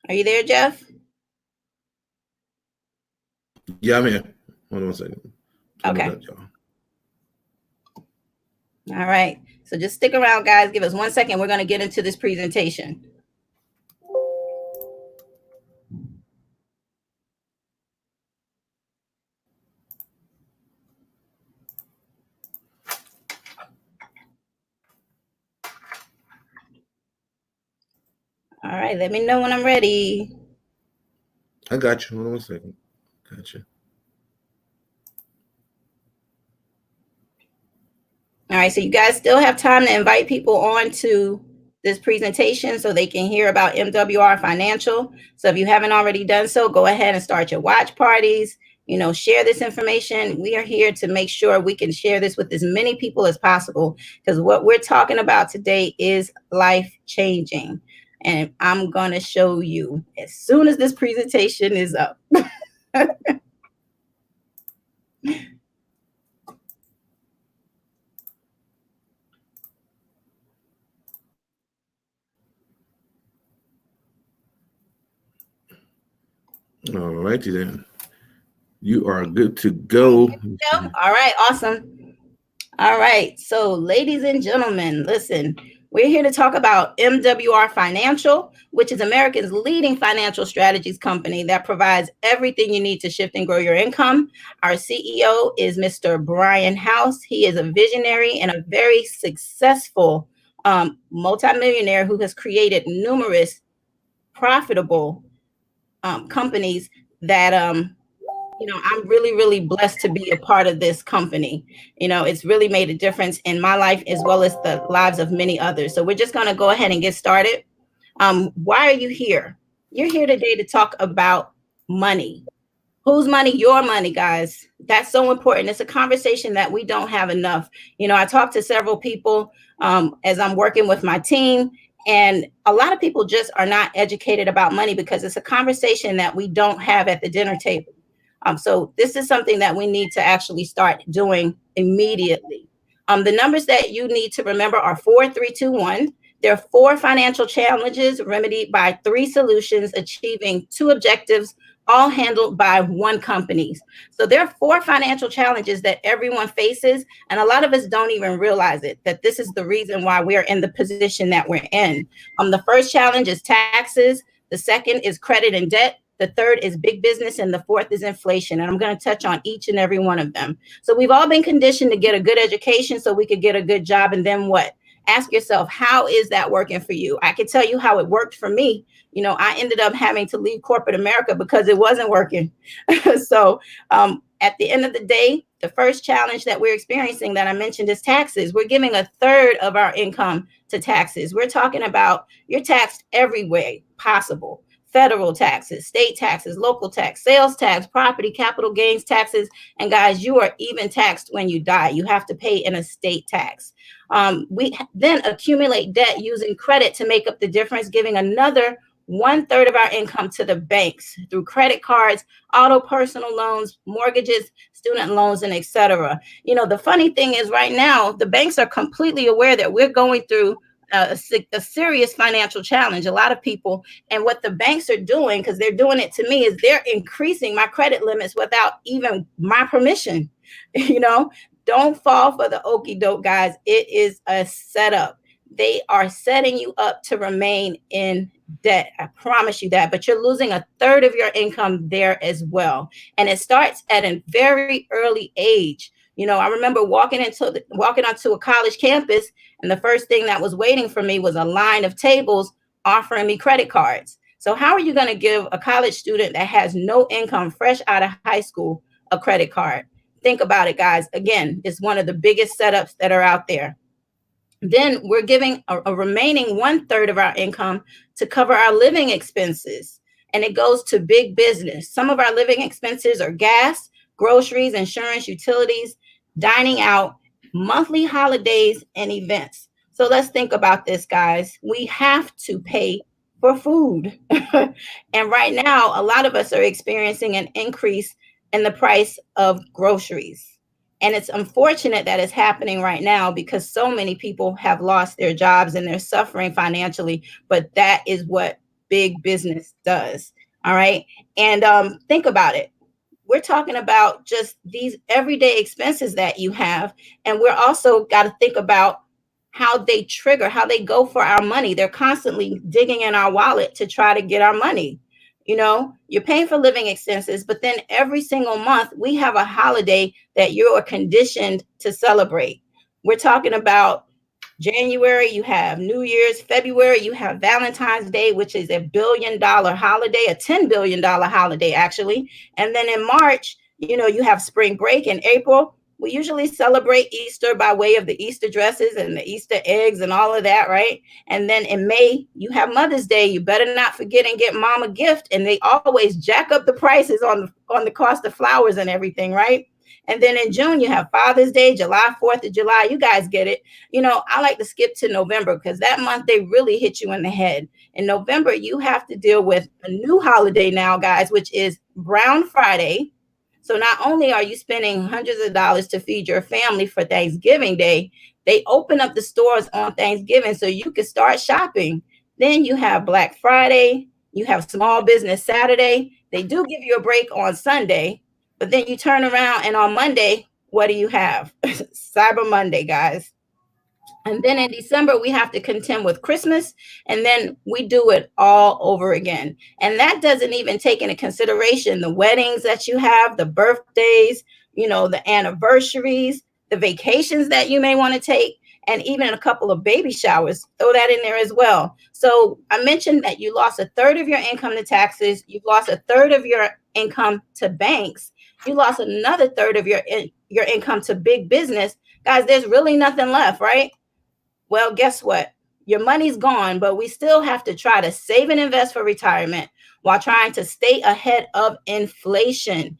Are you there, Jeff? Yeah, I'm here. Hold on 1 second. Okay. Y'all. All right. So just stick around, guys. Give us 1 second. We're going to get into this presentation. All right. Let me know when I'm ready. I got you. Hold on 1 second. Gotcha. All right. So you guys still have time to invite people on to this presentation so they can hear about MWR Financial. So if you haven't already done so, go ahead and start your watch parties. You know, share this information. We are here to make sure we can share this with as many people as possible, because what we're talking about today is life changing. And I'm going to show you as soon as this presentation is up. All righty then. You are good to go. All right, awesome. All right, so ladies and gentlemen, listen, we're here to talk about MWR Financial, which is America's leading financial strategies company that provides everything you need to shift and grow your income. Our CEO is Mr. Brian House. He is a visionary and a very successful multimillionaire who has created numerous profitable companies that you know, I'm really, really blessed to be a part of this company. You know, it's really made a difference in my life as well as the lives of many others. So we're just going to go ahead and get started. Why are you here? You're here today to talk about money. Whose money? Your money, guys. That's so important. It's a conversation that we don't have enough. You know, I talked to several people as I'm working with my team, and a lot of people just are not educated about money because it's a conversation that we don't have at the dinner table. So this is something that we need to actually start doing immediately. The numbers that you need to remember are 4, 3, 2, 1. There are 4 financial challenges remedied by 3 solutions, achieving 2 objectives, all handled by 1 company. So there are 4 financial challenges that everyone faces, and a lot of us don't even realize it, that this is the reason why we're in the position that we're in. The first challenge is taxes. The second is credit and debt. The third is big business, and the fourth is inflation. And I'm going to touch on each and every one of them. So we've all been conditioned to get a good education so we could get a good job. And then what? Ask yourself, how is that working for you? I can tell you how it worked for me. You know, I ended up having to leave corporate America because it wasn't working. So at the end of the day, the first challenge that we're experiencing that I mentioned is taxes. We're giving 1/3 of our income to taxes. We're talking about you're taxed every way possible. Federal taxes, state taxes, local tax, sales tax, property, capital gains taxes. And guys, you are even taxed when you die. You have to pay an estate tax. We then accumulate debt using credit to make up the difference, giving another 1/3 of our income to the banks through credit cards, auto personal loans, mortgages, student loans, and etc. You know, the funny thing is right now, the banks are completely aware that we're going through a serious financial challenge. A lot of people, and what the banks are doing, because they're doing it to me, is they're increasing my credit limits without even my permission. You know, don't fall for the okie doke, guys. It is a setup. They are setting you up to remain in debt. I promise you that. But you're losing 1/3 of your income there as well. And it starts at a very early age. You know, I remember walking onto a college campus, and the first thing that was waiting for me was a line of tables offering me credit cards. So how are you going to give a college student that has no income, fresh out of high school, a credit card? Think about it, guys. Again, it's one of the biggest setups that are out there. Then we're giving a remaining 1/3 of our income to cover our living expenses, and it goes to big business. Some of our living expenses are gas, groceries, insurance, utilities, dining out, monthly holidays, and events. So let's think about this, guys. We have to pay for food. And right now, a lot of us are experiencing an increase in the price of groceries. And it's unfortunate that it's happening right now because so many people have lost their jobs and they're suffering financially. But that is what big business does. All right. And think about it. we're talking about just these everyday expenses that you have. And we're also got to think about how they trigger, how they go for our money. They're constantly digging in our wallet to try to get our money. You know, you're paying for living expenses, but then every single month we have a holiday that you are conditioned to celebrate. We're talking about January, you have New Year's. February, you have Valentine's Day, which is $1 billion holiday, a $10 billion holiday, actually. And then in March, you know, you have spring break. In April, we usually celebrate Easter by way of the Easter dresses and the Easter eggs and all of that, right? And then in May, you have Mother's Day. You better not forget and get mom a gift. And they always jack up the prices on the cost of flowers and everything, right? And then in June, you have Father's Day, July 4th of July. You guys get it. You know, I like to skip to November because that month they really hit you in the head. In November, you have to deal with a new holiday now, guys, which is Brown Friday. So not only are you spending hundreds of dollars to feed your family for Thanksgiving Day, they open up the stores on Thanksgiving so you can start shopping. Then you have Black Friday. You have Small Business Saturday. They do give you a break on Sunday. But then you turn around and on Monday, what do you have? Cyber Monday, guys. And then in December, we have to contend with Christmas. And then we do it all over again. And that doesn't even take into consideration the weddings that you have, the birthdays, you know, the anniversaries, the vacations that you may want to take, and even a couple of baby showers. Throw that in there as well. So I mentioned that you lost a third of your income to taxes. You've lost a third of your income to banks. You lost another third of your income to big business. Guys, there's really nothing left, right? Well, guess what? Your money's gone, but we still have to try to save and invest for retirement while trying to stay ahead of inflation.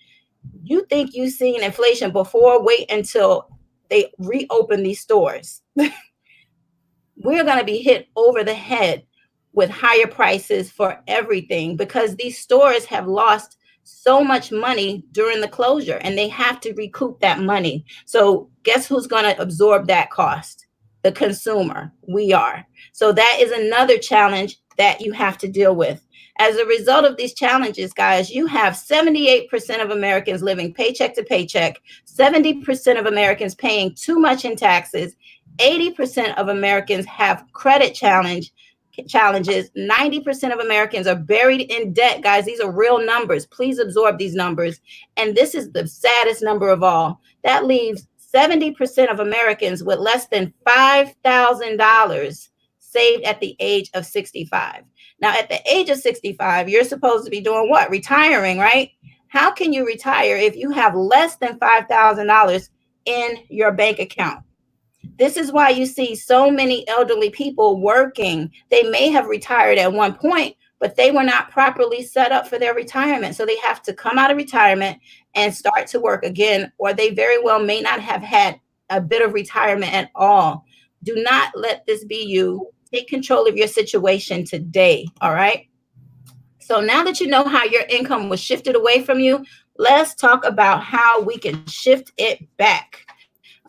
You think you've seen inflation before? Wait until they reopen these stores. We're going to be hit over the head with higher prices for everything because these stores have lost so much money during the closure and they have to recoup that money. So guess who's going to absorb that cost? The consumer. We are. So that is another challenge that you have to deal with. As a result of these challenges, guys, you have 78% of Americans living paycheck to paycheck, 70% of Americans paying too much in taxes, 80% of Americans have credit challenges, 90% of Americans are buried in debt. Guys, these are real numbers. Please absorb these numbers. And this is the saddest number of all. That leaves 70% of Americans with less than $5,000 saved at the age of 65. Now, at the age of 65, you're supposed to be doing what? Retiring, right? How can you retire if you have less than $5,000 in your bank account? This is why you see so many elderly people working. They may have retired at one point, but they were not properly set up for their retirement. So they have to come out of retirement and start to work again, or they very well may not have had a bit of retirement at all. Do not let this be you. Take control of your situation today, all right? So now that you know how your income was shifted away from you, let's talk about how we can shift it back.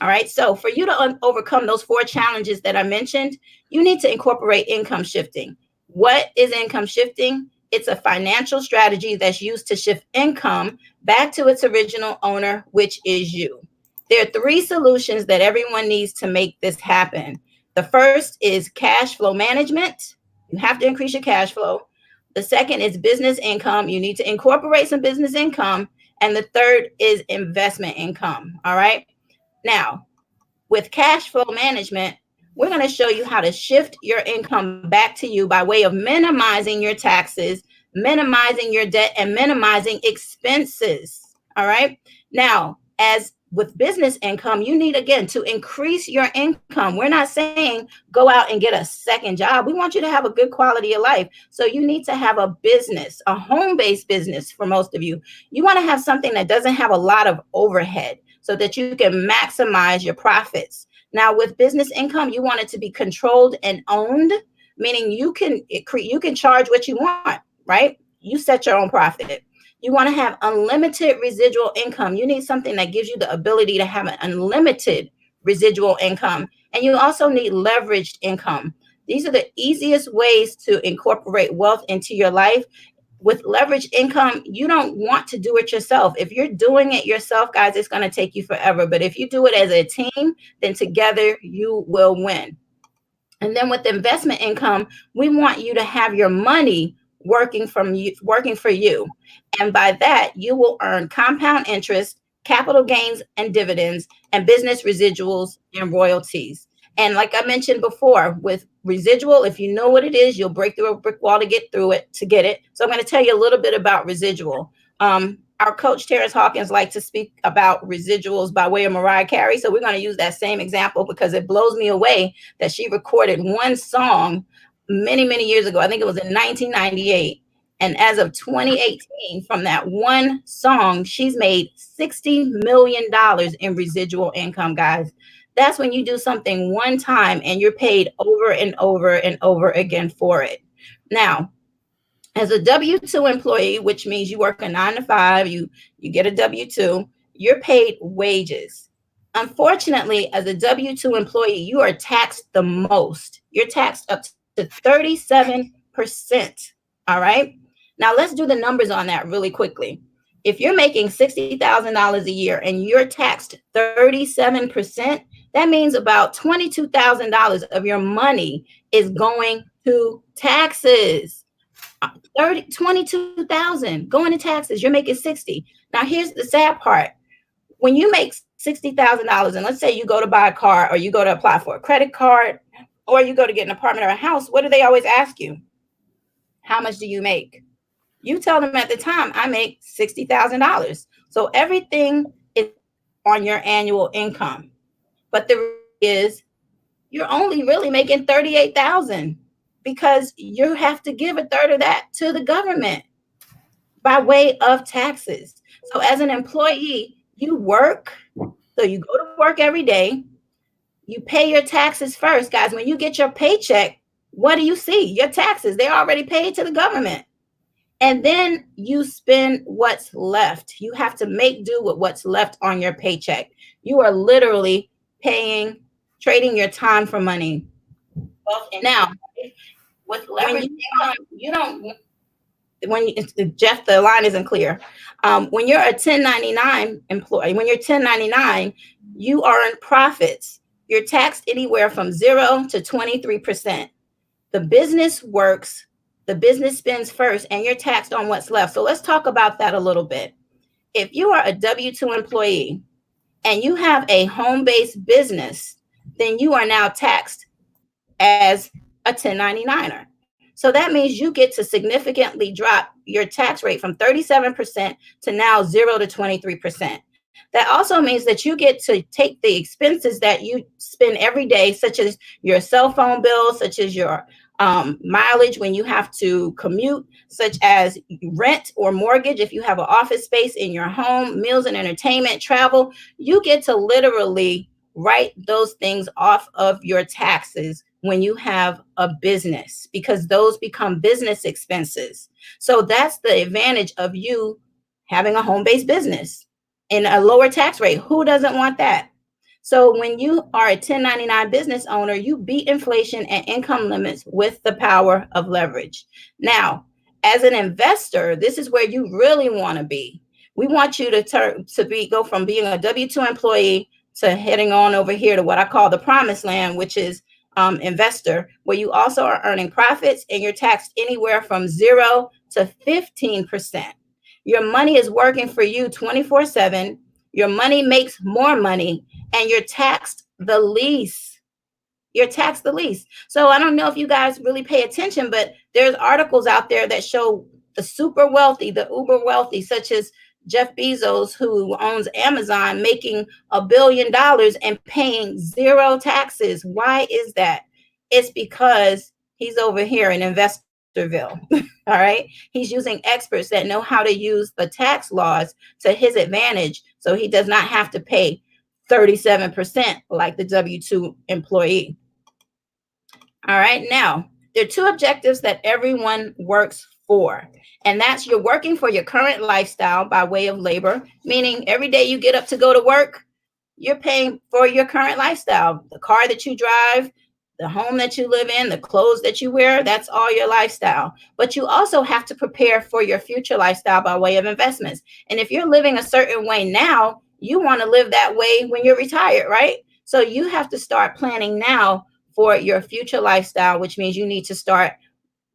All right, so for you to overcome those 4 challenges that I mentioned, you need to incorporate income shifting. What is income shifting? It's a financial strategy that's used to shift income back to its original owner, which is you. There are 3 solutions that everyone needs to make this happen. The first is cash flow management. You have to increase your cash flow. The second is business income. You need to incorporate some business income. And the third is investment income. All right. Now, with cash flow management, we're going to show you how to shift your income back to you by way of minimizing your taxes, minimizing your debt, and minimizing expenses. All right. Now, as with business income, you need, again, to increase your income. We're not saying go out and get a second job. We want you to have a good quality of life. So you need to have a business, a home-based business for most of you. You want to have something that doesn't have a lot of overhead so that you can maximize your profits. Now, with business income, you want it to be controlled and owned, meaning you can charge what you want, right? You set your own profit. You want to have unlimited residual income. You need something that gives you the ability to have an unlimited residual income. And you also need leveraged income. These are the easiest ways to incorporate wealth into your life With leverage income, you don't want to do it yourself. If you're doing it yourself, guys, it's going to take you forever. But if you do it as a team, then together you will win. And then with investment income, we want you to have your money working for you. And by that, you will earn compound interest, capital gains and dividends, and business residuals and royalties. And like I mentioned before, with residual, if you know what it is, you'll break through a brick wall to get it. So I'm going to tell you a little bit about residual. Our coach, Terrence Hawkins, likes to speak about residuals by way of Mariah Carey. So we're going to use that same example because it blows me away that she recorded one song many, many years ago. I think it was in 1998. And as of 2018, from that one song, she's made $60 million in residual income, guys. That's when you do something one time and you're paid over and over and over again for it. Now, as a W-2 employee, which means you work a 9 to 5, you get a W-2, you're paid wages. Unfortunately, as a W-2 employee, you are taxed the most. You're taxed up to 37%. All right. Now let's do the numbers on that really quickly. If you're making $60,000 a year and you're taxed 37%, that means about $22,000 of your money is going to taxes. 22,000 going to taxes. You're making 60. Now here's the sad part. When you make $60,000 and let's say you go to buy a car or you go to apply for a credit card or you go to get an apartment or a house, what do they always ask you? How much do you make? You tell them at the time, I make $60,000. So everything is on your annual income. But the reality is you're only really making $38,000 because you have to give a third of that to the government by way of taxes. So as an employee, you work. So you go to work every day. You pay your taxes first, guys. When you get your paycheck, what do you see? Your taxes. They're already paid to the government. And then you spend what's left. You have to make do with what's left on your paycheck. You are literally trading your time for money. Now, with leverage income, Jeff, the line isn't clear. When you're a 1099 employee, when you're 1099, you earn profits. You're taxed anywhere from 0 to 23%. The business works. The business spends first and you're taxed on what's left. So let's talk about that a little bit. If you are a W-2 employee and you have a home-based business, then you are now taxed as a 1099er. So that means you get to significantly drop your tax rate from 37% to now 0 to 23%. That also means that you get to take the expenses that you spend every day, such as your cell phone bill, such as your mileage when you have to commute, such as rent or mortgage if you have an office space in your home, meals and entertainment, travel. You get to literally write those things off of your taxes when you have a business because those become business expenses. So that's the advantage of you having a home-based business and a lower tax rate. Who doesn't want that? So when you are a 1099 business owner, you beat inflation and income limits with the power of leverage. Now, as an investor, this is where you really want to be. We want you to go from being a W-2 employee to heading on over here to what I call the promised land, which is investor, where you also are earning profits and you're taxed anywhere from 0 to 15%. Your money is working for you 24/7. Your money makes more money and you're taxed the least. You're taxed the least. So I don't know if you guys really pay attention, but there's articles out there that show the super wealthy, the uber wealthy, such as Jeff Bezos, who owns Amazon, making $1 billion and paying 0 taxes. Why is that? It's because he's over here in Investorville. All right. He's using experts that know how to use the tax laws to his advantage. So he does not have to pay 37% like the W-2 employee. All right. Now, there are 2 objectives that everyone works for. And that's you're working for your current lifestyle by way of labor, meaning every day you get up to go to work, you're paying for your current lifestyle, the car that you drive, the home that you live in, the clothes that you wear, that's all your lifestyle. But you also have to prepare for your future lifestyle by way of investments. And if you're living a certain way now, you want to live that way when you're retired, right? So you have to start planning now for your future lifestyle, which means you need to start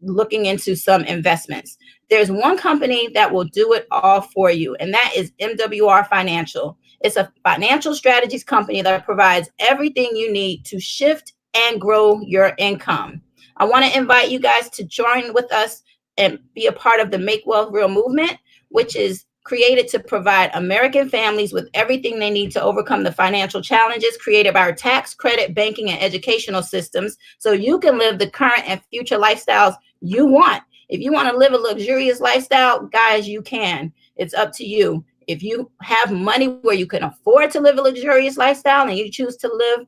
looking into some investments. There's one company that will do it all for you, and that is MWR Financial. It's a financial strategies company that provides everything you need to shift and grow your income. I want to invite you guys to join with us and be a part of the Make Wealth Real movement, which is created to provide American families with everything they need to overcome the financial challenges created by our tax, credit, banking, and educational systems, so you can live the current and future lifestyles you want. If you want to live a luxurious lifestyle, guys, you can. It's up to you. If you have money where you can afford to live a luxurious lifestyle and you choose to live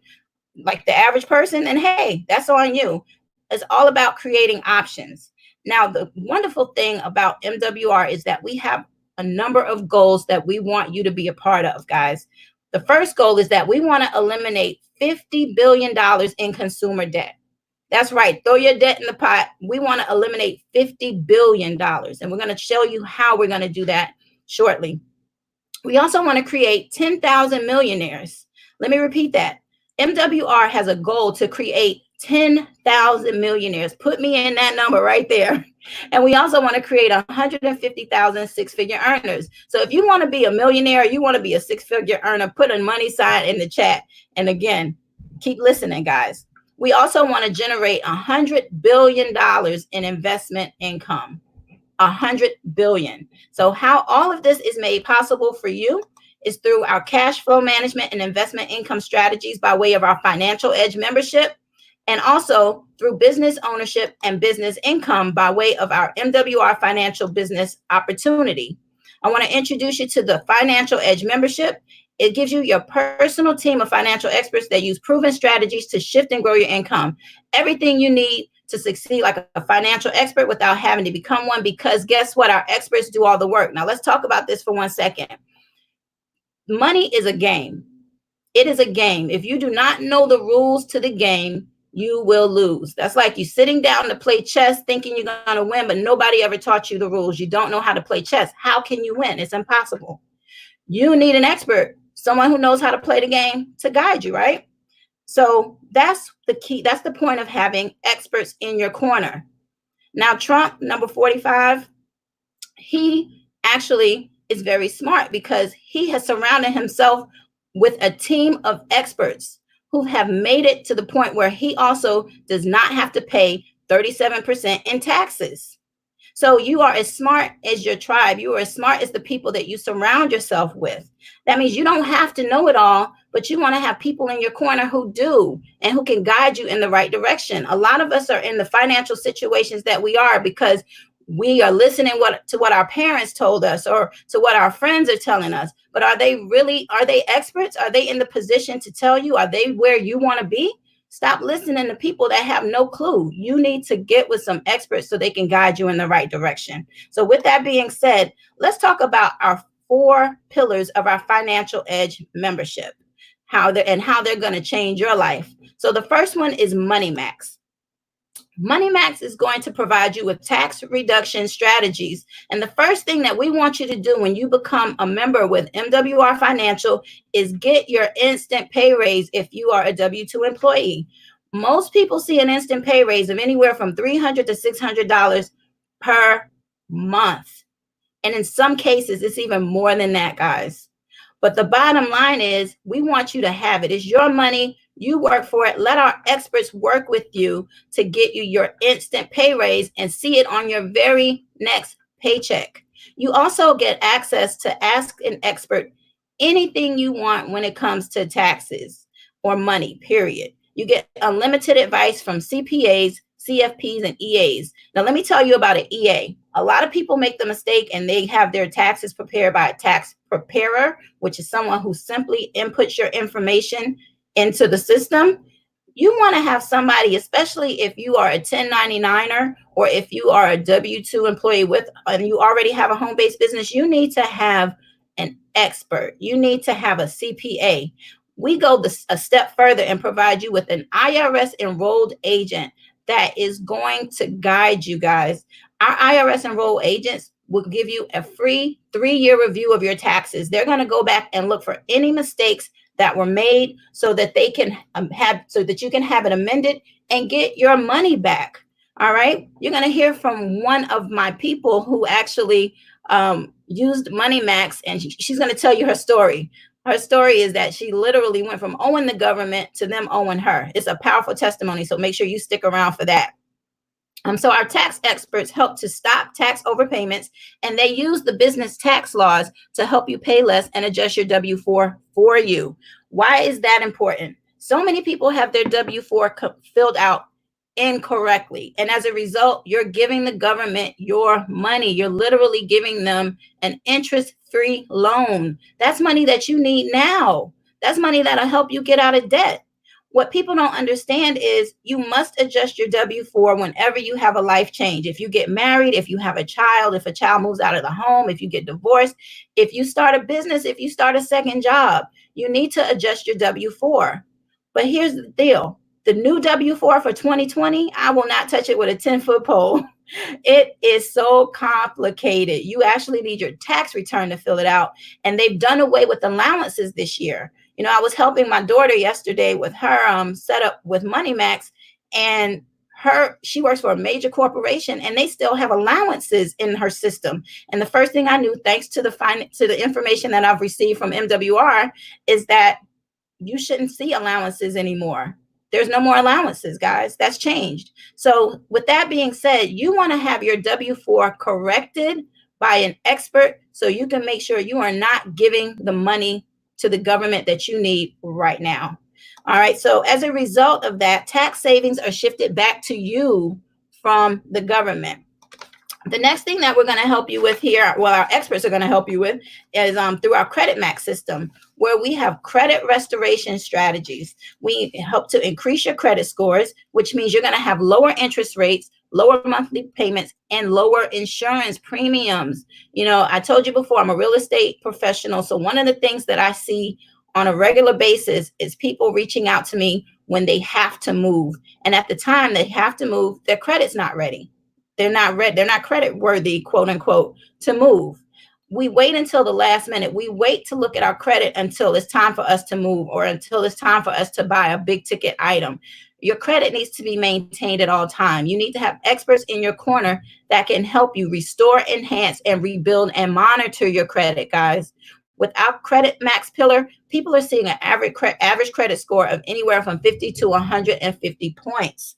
like the average person, then hey, that's on you. It's all about creating options. Now, the wonderful thing about MWR is that we have a number of goals that we want you to be a part of, guys. The first goal is that we want to eliminate $50 billion in consumer debt. That's right. Throw your debt in the pot. We want to eliminate $50 billion. And we're going to show you how we're going to do that shortly. We also want to create 10,000 millionaires. Let me repeat that. MWR has a goal to create 10,000 millionaires. Put me in that number right there. And we also want to create 150,000 six-figure earners. So if you want to be a millionaire, you want to be a six-figure earner, put a money sign in the chat. And again, keep listening, guys. We also want to generate $100 billion in investment income. $100 billion. So how all of this is made possible for you is through our cash flow management and investment income strategies by way of our Financial Edge membership, and also through business ownership and business income by way of our MWR Financial Business Opportunity. I want to introduce you to the Financial Edge membership. It gives you your personal team of financial experts that use proven strategies to shift and grow your income. Everything you need to succeed like a financial expert without having to become one, because guess what? Our experts do all the work. Now let's talk about this for 1 second. Money is a game. It is a game. If you do not know the rules to the game, you will lose. That's like you sitting down to play chess thinking you're going to win, but nobody ever taught you the rules. You don't know how to play chess. How can you win? It's impossible. You need an expert, someone who knows how to play the game to guide you, right? So that's the key. That's the point of having experts in your corner. Now, Trump, number 45, he actually is very smart because he has surrounded himself with a team of experts who have made it to the point where he also does not have to pay 37% in taxes. So you are as smart as your tribe. You are as smart as the people that you surround yourself with. That means you don't have to know it all, but you want to have people in your corner who do and who can guide you in the right direction. A lot of us are in the financial situations that we are because we are listening to what our parents told us or to what our friends are telling us. But are they experts? Are they in the position to tell you? Are they where you want to be? Stop listening to people that have no clue. You need to get with some experts so they can guide you in the right direction. So with that being said, let's talk about our 4 pillars of our Financial Edge membership, how they're going to change your life. So the first one is Money Max. Money Max is going to provide you with tax reduction strategies. And the first thing that we want you to do when you become a member with MWR Financial is get your instant pay raise if you are a W-2 employee. Most people see an instant pay raise of anywhere from $300 to $600 per month. And in some cases, it's even more than that, guys. But the bottom line is we want you to have it. It's your money. You work for it. Let our experts work with you to get you your instant pay raise and see it on your very next paycheck. You also get access to ask an expert anything you want when it comes to taxes or money, period. You get unlimited advice from CPAs, CFPs, and EAs. Now, let me tell you about an EA. A lot of people make the mistake and they have their taxes prepared by a tax preparer, which is someone who simply inputs your information into the system. You want to have somebody, especially if you are a 1099er or if you are a W-2 employee and you already have a home-based business, you need to have an expert. You need to have a CPA. We go a step further and provide you with an IRS enrolled agent that is going to guide you guys. Our IRS enrolled agents will give you a free 3-year review of your taxes. They're going to go back and look for any mistakes that were made so that they can you can have it amended and get your money back. All right. You're going to hear from one of my people who actually used Money Max, and she's going to tell you her story. Her story is that she literally went from owing the government to them owing her. It's a powerful testimony, so make sure you stick around for that. So our tax experts help to stop tax overpayments, and they use the business tax laws to help you pay less and adjust your W-4 for you. Why is that important? So many people have their W-4 filled out incorrectly, and as a result, you're giving the government your money. You're literally giving them an interest-free loan. That's money that you need now. That's money that'll help you get out of debt. What people don't understand is you must adjust your W-4 whenever you have a life change. If you get married, if you have a child, if a child moves out of the home, if you get divorced, if you start a business, if you start a second job, you need to adjust your W-4. But here's the deal. The new W-4 for 2020, I will not touch it with a 10-foot pole. It is so complicated. You actually need your tax return to fill it out. And they've done away with allowances this year. You know, I was helping my daughter yesterday with her setup with Money Max, and she works for a major corporation, and they still have allowances in her system. And the first thing I knew, thanks to the information that I've received from MWR, is that you shouldn't see allowances anymore. There's no more allowances, guys. That's changed. So with that being said, you want to have your W-4 corrected by an expert so you can make sure you are not giving the money to the government that you need right now. All right. So as a result of that, tax savings are shifted back to you from the government. The next thing that we're going to help you with here, well, our experts are going to help you with, is through our Credit Max system, where we have credit restoration strategies. We help to increase your credit scores, which means you're going to have lower interest rates, lower monthly payments, and lower insurance premiums. You know, I told you before, I'm a real estate professional. So one of the things that I see on a regular basis is people reaching out to me when they have to move. And at the time they have to move, their credit's not ready. They're not ready. They're not credit worthy, quote unquote, to move. We wait until the last minute. We wait to look at our credit until it's time for us to move or until it's time for us to buy a big ticket item. Your credit needs to be maintained at all times. You need to have experts in your corner that can help you restore, enhance, and rebuild and monitor your credit, guys. With our Credit Max pillar, people are seeing an average credit score of anywhere from 50 to 150 points.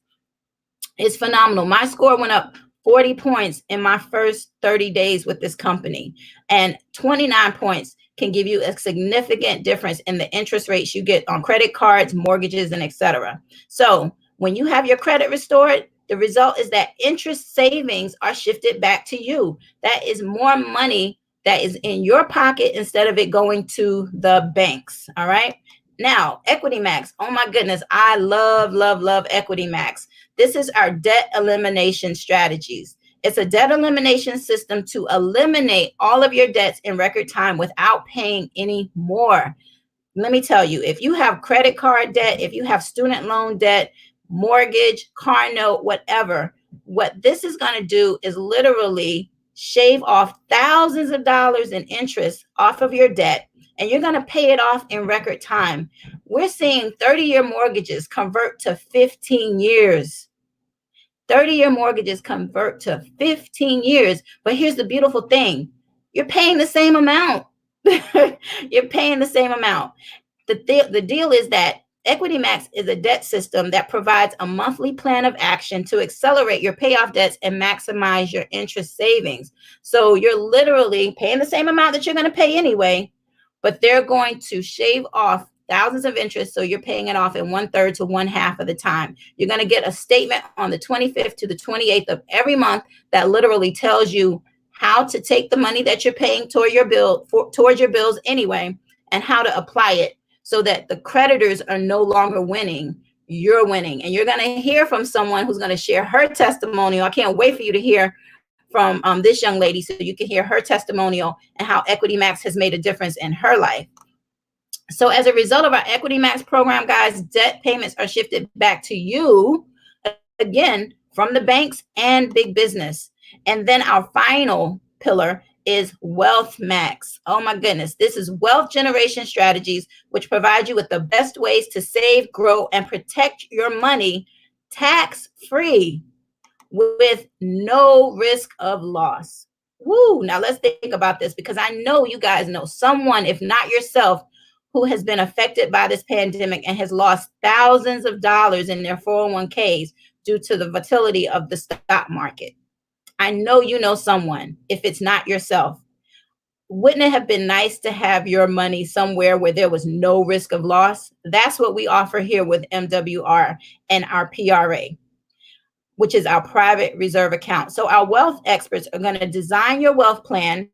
It's phenomenal. My score went up 40 points in my first 30 days with this company, and 29 points can give you a significant difference in the interest rates you get on credit cards, mortgages, and etc. So when you have your credit restored, the result is that interest savings are shifted back to you. That is more money that is in your pocket instead of it going to the banks. All right. Now, Equity Max. Oh my goodness. I love, love, love Equity Max. This is our debt elimination strategies. It's a debt elimination system to eliminate all of your debts in record time without paying any more. Let me tell you, if you have credit card debt, if you have student loan debt, mortgage, car note, whatever, what this is going to do is literally shave off thousands of dollars in interest off of your debt, and you're going to pay it off in record time. We're seeing 30-year mortgages convert to 15 years. 30-year mortgages convert to 15 years. But here's the beautiful thing. You're paying the same amount. You're paying the same amount. The deal is that Equity Max is a debt system that provides a monthly plan of action to accelerate your payoff debts and maximize your interest savings. So you're literally paying the same amount that you're going to pay anyway, but they're going to shave off thousands of interest. So you're paying it off in 1/3 to 1/2 of the time. You're going to get a statement on the 25th to the 28th of every month that literally tells you how to take the money that you're paying toward your bills anyway, and how to apply it so that the creditors are no longer winning. You're winning. And you're going to hear from someone who's going to share her testimonial. I can't wait for you to hear from this young lady so you can hear her testimonial and how Equity Max has made a difference in her life. So as a result of our Equity Max program, guys, debt payments are shifted back to you, again, from the banks and big business. And then our final pillar is Wealth Max. Oh my goodness. This is wealth generation strategies, which provide you with the best ways to save, grow, and protect your money tax-free with no risk of loss. Woo! Now let's think about this, because I know you guys know someone, if not yourself, who has been affected by this pandemic and has lost thousands of dollars in their 401ks due to the volatility of the stock market. I know you know someone, if it's not yourself. Wouldn't it have been nice to have your money somewhere where there was no risk of loss? That's what we offer here with MWR and our PRA, which is our private reserve account. So our wealth experts are going to design your wealth plan,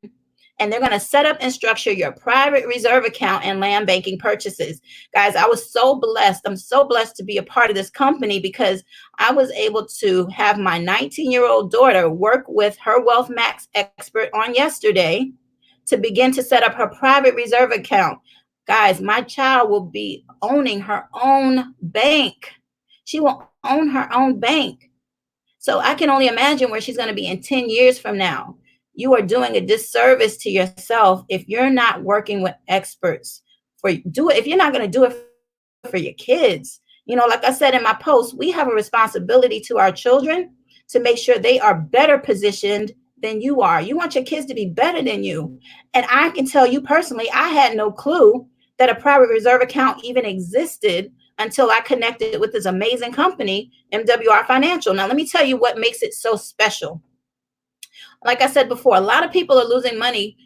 and they're going to set up and structure your private reserve account and land banking purchases. Guys, I was so blessed. I'm so blessed to be a part of this company, because I was able to have my 19-year-old daughter work with her Wealth Max expert on yesterday to begin to set up her private reserve account. Guys, my child will be owning her own bank. She will own her own bank. So I can only imagine where she's going to be in 10 years from now. You are doing a disservice to yourself if you're not working with experts. If you're not going to do it for your kids. You know, like I said in my post, we have a responsibility to our children to make sure they are better positioned than you are. You want your kids to be better than you. And I can tell you personally, I had no clue that a private reserve account even existed until I connected with this amazing company, MWR Financial. Now, let me tell you what makes it so special. Like I said before, a lot of people are losing money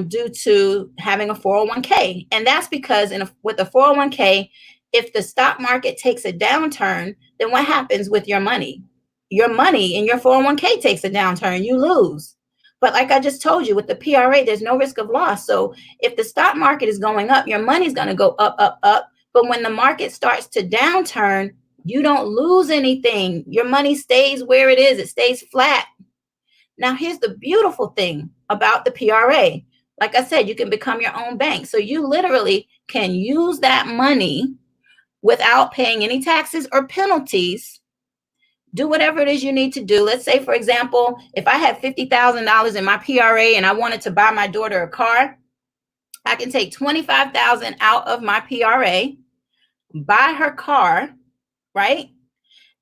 due to having a 401k. And that's because with a 401k, if the stock market takes a downturn, then what happens with your money? Your money in your 401k takes a downturn, you lose. But like I just told you, with the PRA, there's no risk of loss. So if the stock market is going up, your money's going to go up, up, up. But when the market starts to downturn, you don't lose anything. Your money stays where it is. It stays flat. Now, here's the beautiful thing about the PRA. Like I said, you can become your own bank. So you literally can use that money without paying any taxes or penalties. Do whatever it is you need to do. Let's say, for example, if I had $50,000 in my PRA and I wanted to buy my daughter a car, I can take $25,000 out of my PRA, buy her car, right?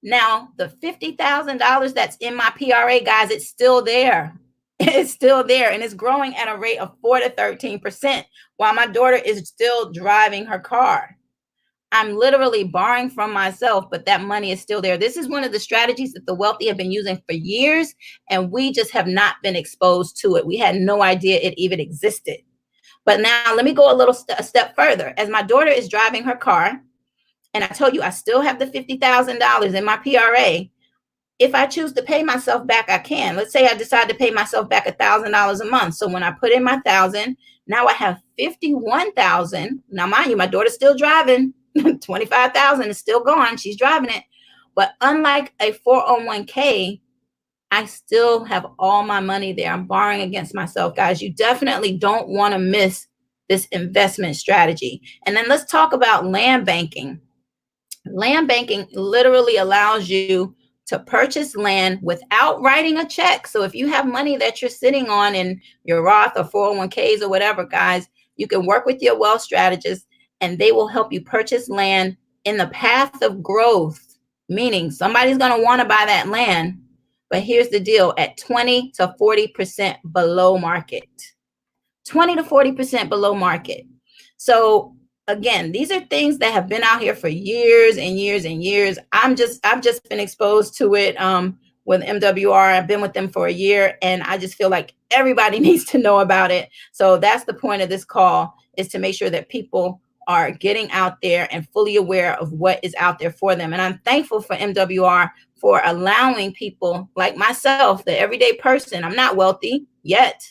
Now, the $50,000 that's in my PRA, guys, it's still there. It's still there, and it's growing at a rate of 4 to 13% while my daughter is still driving her car. I'm literally borrowing from myself, but that money is still there. This is one of the strategies that the wealthy have been using for years, and we just have not been exposed to it. We had no idea it even existed. But now let me go a step further. As my daughter is driving her car, and I told you I still have the $50,000 in my PRA. If I choose to pay myself back, I can. Let's say I decide to pay myself back $1,000 a month. So when I put in my $1,000, now I have $51,000. Now, mind you, my daughter's still driving. $25,000 is still gone. She's driving it. But unlike a 401k, I still have all my money there. I'm borrowing against myself, guys. You definitely don't want to miss this investment strategy. And then let's talk about land banking. Land banking literally allows you to purchase land without writing a check. So if you have money that you're sitting on in your Roth or 401ks or whatever, guys, you can work with your wealth strategist and they will help you purchase land in the path of growth, meaning somebody's going to want to buy that land. But here's the deal, at 20 to 40% below market. 20 to 40% below market. So again, these are things that have been out here for years and years and years. I've just been exposed to it with MWR. I've been with them for a year, and I just feel like everybody needs to know about it. So that's the point of this call, is to make sure that people are getting out there and fully aware of what is out there for them. And I'm thankful for MWR for allowing people like myself, the everyday person. I'm not wealthy yet,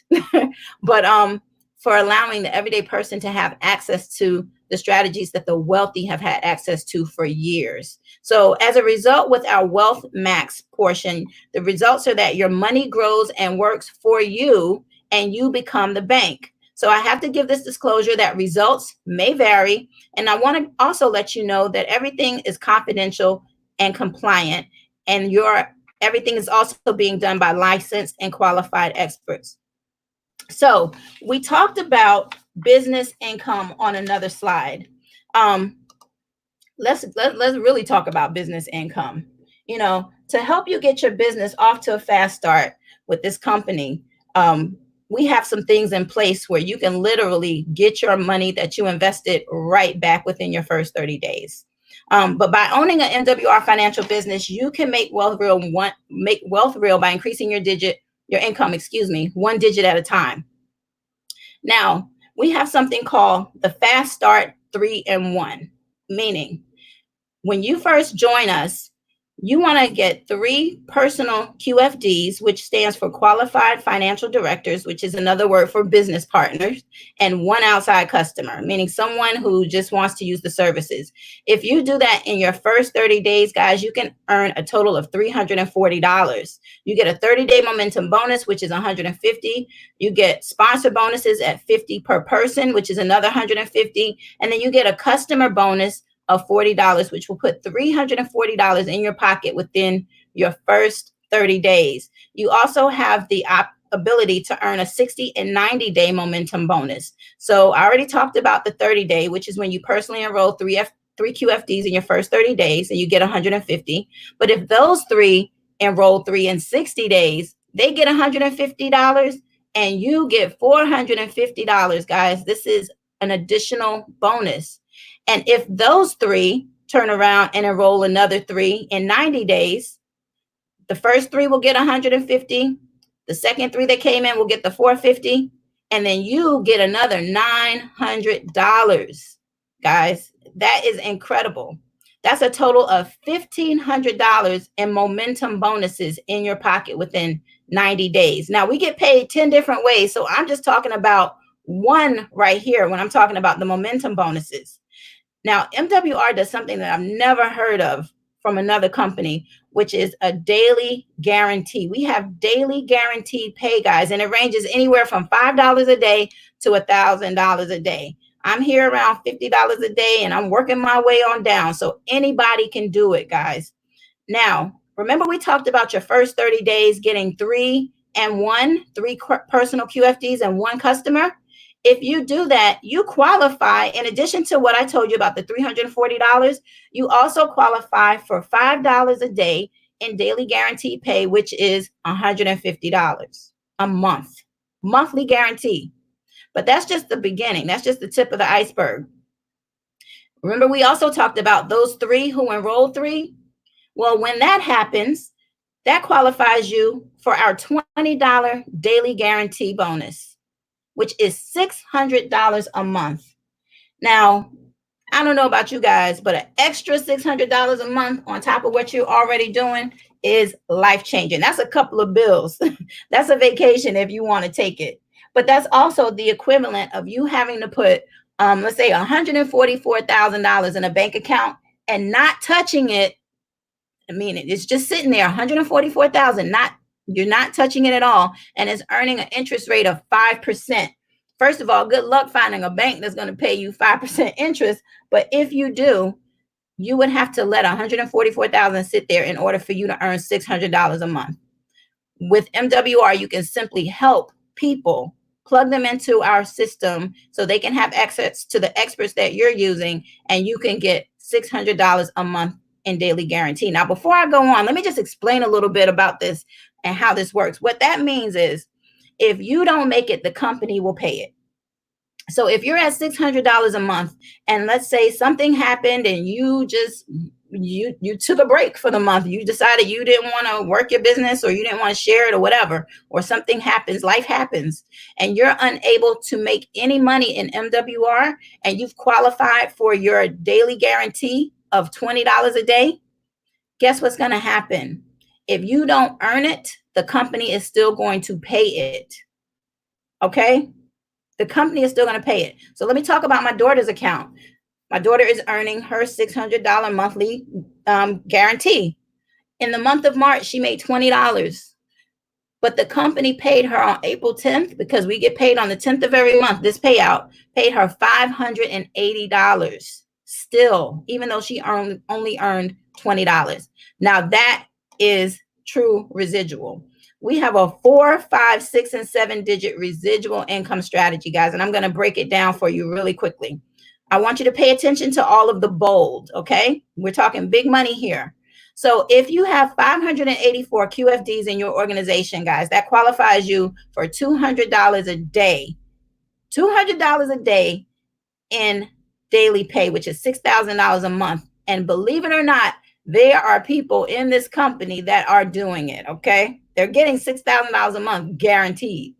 but for allowing the everyday person to have access to the strategies that the wealthy have had access to for years. So as a result, with our Wealth Max portion, the results are that your money grows and works for you, and you become the bank. So I have to give this disclosure that results may vary. And I want to also let you know that everything is confidential and compliant, and everything is also being done by licensed and qualified experts. So we talked about business income on another slide. Let's really talk about business income. You know, to help you get your business off to a fast start with this company, we have some things in place where you can literally get your money that you invested right back within your first 30 days. But by owning an MWR financial business, you can make wealth real by increasing your income, one digit at a time. Now, we have something called the Fast Start 3-in-1, meaning when you first join us, you want to get 3 personal QFDs, which stands for Qualified Financial Directors, which is another word for business partners, and 1 outside customer, meaning someone who just wants to use the services. If you do that in your first 30 days, guys, you can earn a total of $340. You get a 30-day momentum bonus, which is $150. You get sponsor bonuses at $50 per person, which is another $150. And then you get a customer bonus of $40, which will put $340 in your pocket within your first 30 days. You also have the ability to earn a 60 and 90-day momentum bonus. So I already talked about the 30-day, which is when you personally enroll 3 QFDs in your first 30 days and you get $150. But if those 3 enroll 3 in 60 days, they get $150 and you get $450, guys. This is an additional bonus. And if those 3 turn around and enroll another 3 in 90 days, the first 3 will get $150. The second 3 that came in will get the $450. And then you get another $900. Guys, that is incredible. That's a total of $1,500 in momentum bonuses in your pocket within 90 days. Now, we get paid 10 different ways. So I'm just talking about one right here when I'm talking about the momentum bonuses. Now, MWR does something that I've never heard of from another company, which is a daily guarantee. We have daily guaranteed pay, guys, and it ranges anywhere from $5 a day to $1,000 a day. I'm here around $50 a day, and I'm working my way on down. So anybody can do it, guys. Now, remember we talked about your first 30 days getting 3-in-1, 3 personal QFDs and 1 customer. If you do that, you qualify. In addition to what I told you about the $340, you also qualify for $5 a day in daily guaranteed pay, which is $150 a month, monthly guarantee. But that's just the beginning. That's just the tip of the iceberg. Remember, we also talked about those 3 who enrolled 3. Well, when that happens, that qualifies you for our $20 daily guarantee bonus, which is $600 a month. Now, I don't know about you guys, but an extra $600 a month on top of what you're already doing is life-changing. That's a couple of bills. That's a vacation if you want to take it. But that's also the equivalent of you having to put, let's say, $144,000 in a bank account and not touching it. I mean, it's just sitting there, $144,000, you're not touching it at all, and it's earning an interest rate of 5%. First of all, good luck finding a bank that's going to pay you 5% interest. But if you do, you would have to let $144,000 sit there in order for you to earn $600 a month. With MWR, you can simply help people, plug them into our system so they can have access to the experts that you're using, and you can get $600 a month in daily guarantee. Now, before I go on, let me just explain a little bit about this and how this works. What that means is if you don't make it, the company will pay it. So if you're at $600 a month and let's say something happened and you took a break for the month, you decided you didn't want to work your business or you didn't want to share it or whatever, or something happens, life happens, and you're unable to make any money in MWR and you've qualified for your daily guarantee of $20 a day, guess what's going to happen? If you don't earn it, the company is still going to pay it. Okay? The company is still going to pay it. So let me talk about my daughter's account. My daughter is earning her $600 monthly guarantee. In the month of March, she made $20. but the company paid her on April 10th, because we get paid on the 10th of every month. This payout paid her $580 still, even though she only earned $20. Now that is true residual. We have a 4, 5, 6, and 7-digit residual income strategy, guys, and I'm going to break it down for you really quickly. I want you to pay attention to all of the bold, okay? We're talking big money here. So if you have 584 QFDs in your organization, guys, that qualifies you for $200 a day. $200 a day in daily pay, which is $6,000 a month. And believe it or not, there are people in this company that are doing it, okay? They're getting $6,000 a month guaranteed.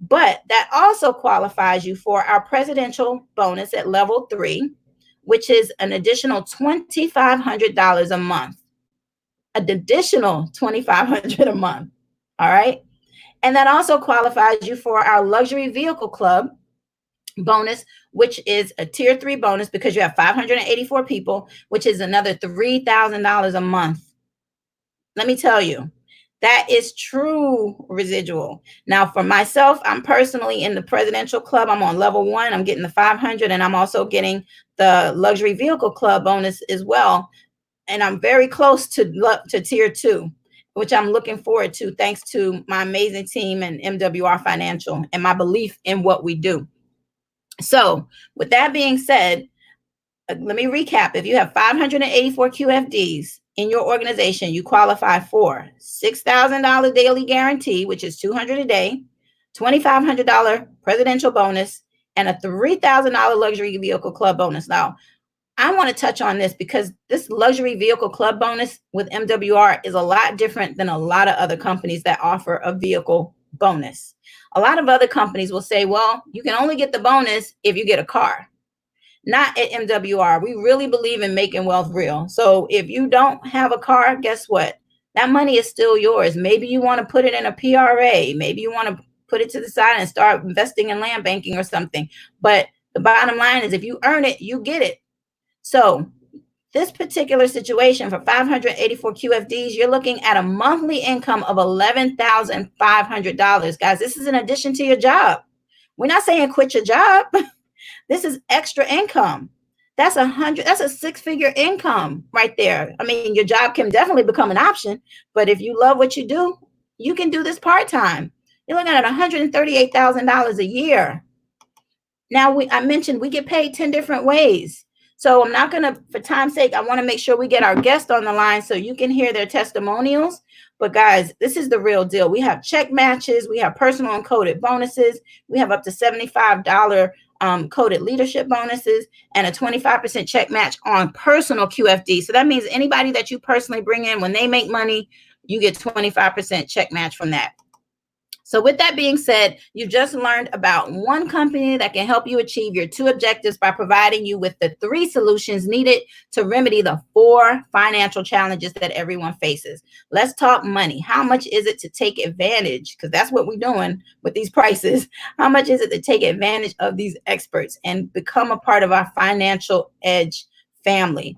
But that also qualifies you for our presidential bonus at level 3, which is an additional $2,500 a month. An additional $2,500 a month. All right. And that also qualifies you for our luxury vehicle club bonus, which is a tier 3 bonus because you have 584 people, which is another $3,000 a month. Let me tell you, that is true residual. Now, for myself, I'm personally in the presidential club. I'm on level 1. I'm getting the 500, and I'm also getting the luxury vehicle club bonus as well. And I'm very close to tier 2, which I'm looking forward to, thanks to my amazing team and MWR Financial and my belief in what we do. So with that being said, let me recap. If you have 584 QFDs in your organization, you qualify for $6,000 daily guarantee, which is $200 a day, $2,500 presidential bonus, and a $3,000 luxury vehicle club bonus. Now, I want to touch on this because this luxury vehicle club bonus with MWR is a lot different than a lot of other companies that offer a vehicle bonus. A lot of other companies will say, well, you can only get the bonus if you get a car. Not at MWR. We really believe in making wealth real. So if you don't have a car, guess what? That money is still yours. Maybe you want to put it in a PRA. Maybe you want to put it to the side and start investing in land banking or something. But the bottom line is if you earn it, you get it. So this particular situation for 584 QFDs, you're looking at a monthly income of $11,500. Guys, this is in addition to your job. We're not saying quit your job. This is extra income. That's a 6-figure income right there. I mean, your job can definitely become an option, but if you love what you do, you can do this part-time. You're looking at $138,000 a year. Now, I mentioned we get paid 10 different ways. So I'm not going to, for time's sake, I want to make sure we get our guests on the line so you can hear their testimonials. But guys, this is the real deal. We have check matches. We have personal and coded bonuses. We have up to $75 coded leadership bonuses and a 25% check match on personal QFD. So that means anybody that you personally bring in, when they make money, you get 25% check match from that. So with that being said, you just learned about one company that can help you achieve your 2 objectives by providing you with the 3 solutions needed to remedy the 4 financial challenges that everyone faces. Let's talk money. How much is it to take advantage? Because that's what we're doing with these prices. How much is it to take advantage of these experts and become a part of our Financial Edge family?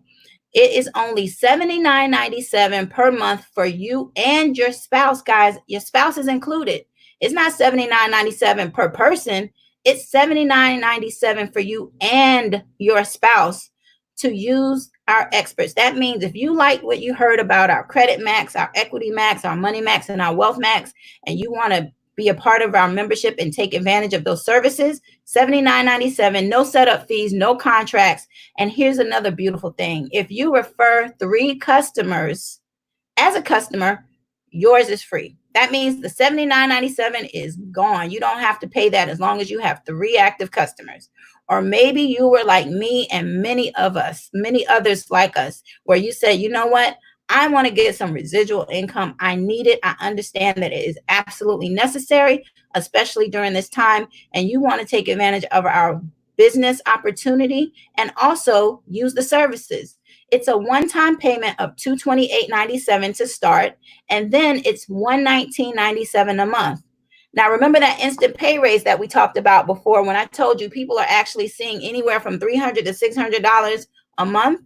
It is only $79.97 per month for you and your spouse, guys. Your spouse is included. It's not $79.97 per person. It's $79.97 for you and your spouse to use our experts. That means if you like what you heard about our Credit Max, our Equity Max, our Money Max, and our Wealth Max, and you want to be a part of our membership and take advantage of those services, $79.97, no setup fees, no contracts. And here's another beautiful thing. If you refer 3 customers as a customer, yours is free. That means the $79.97 is gone. You don't have to pay that as long as you have 3 active customers. Or maybe you were like me and many others like us, where you said, you know what? I want to get some residual income. I need it. I understand that it is absolutely necessary, especially during this time. And you want to take advantage of our business opportunity and also use the services. It's a one-time payment of $228.97 to start, and then it's $119.97 a month. Now, remember that instant pay raise that we talked about before when I told you people are actually seeing anywhere from $300 to $600 a month?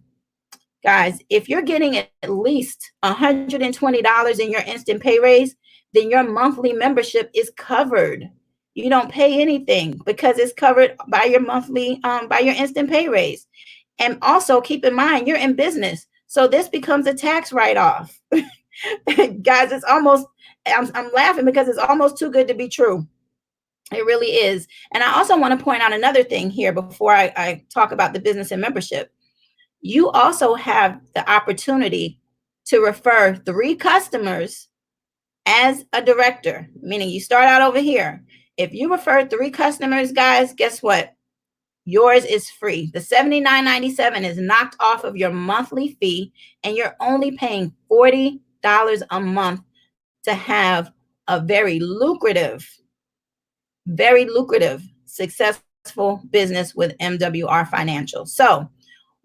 Guys, if you're getting at least $120 in your instant pay raise, then your monthly membership is covered. You don't pay anything because it's covered by your monthly, by your instant pay raise. And also keep in mind, you're in business. So this becomes a tax write-off. Guys, it's almost, I'm laughing because it's almost too good to be true. It really is. And I also want to point out another thing here before I talk about the business and membership. You also have the opportunity to refer 3 customers as a director, meaning you start out over here. If you refer 3 customers, guys, guess what? Yours is free. The $79.97 is knocked off of your monthly fee, and you're only paying $40 a month to have a very lucrative, successful business with MWR Financial. So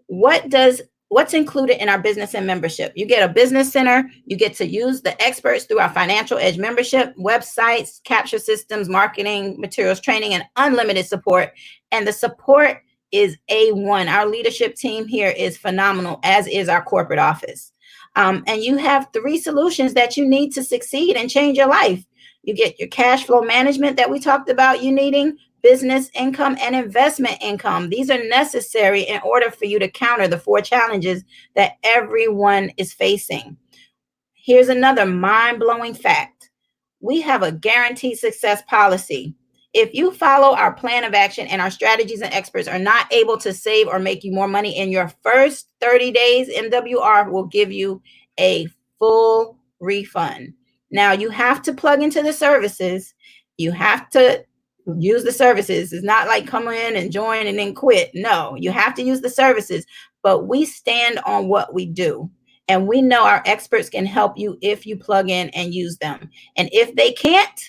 what's included in our business and membership? You get a business center. You get to use the experts through our Financial Edge membership, websites, capture systems, marketing materials, training, and unlimited support. And the support is A1. Our leadership team here is phenomenal, as is our corporate office. And you have 3 solutions that you need to succeed and change your life. You get your cash flow management that we talked about you needing, business income, and investment income. These are necessary in order for you to counter the 4 challenges that everyone is facing. Here's another mind-blowing fact. We have a guaranteed success policy. If you follow our plan of action and our strategies and experts are not able to save or make you more money in your first 30 days, MWR will give you a full refund. Now, you have to plug into the services. You have to use the services. It's not like come in and join and then quit. No, you have to use the services, but we stand on what we do. And we know our experts can help you if you plug in and use them. And if they can't,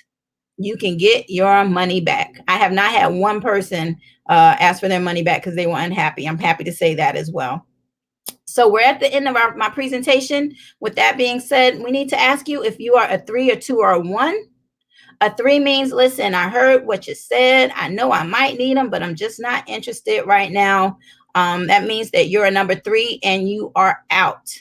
you can get your money back. I have not had one person ask for their money back because they were unhappy. I'm happy to say that as well. So we're at the end of my presentation. With that being said, we need to ask you if you are a 3, a 2, or a 1. A 3 means, listen, I heard what you said. I know I might need them, but I'm just not interested right now. That means that you're a number 3 and you are out.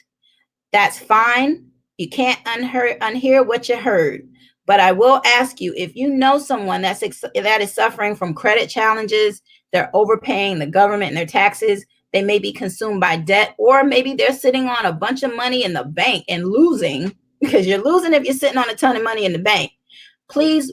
That's fine. You can't unhear what you heard. But I will ask you, if you know someone that is suffering from credit challenges, they're overpaying the government and their taxes, they may be consumed by debt, or maybe they're sitting on a bunch of money in the bank and losing, because you're losing if you're sitting on a ton of money in the bank. Please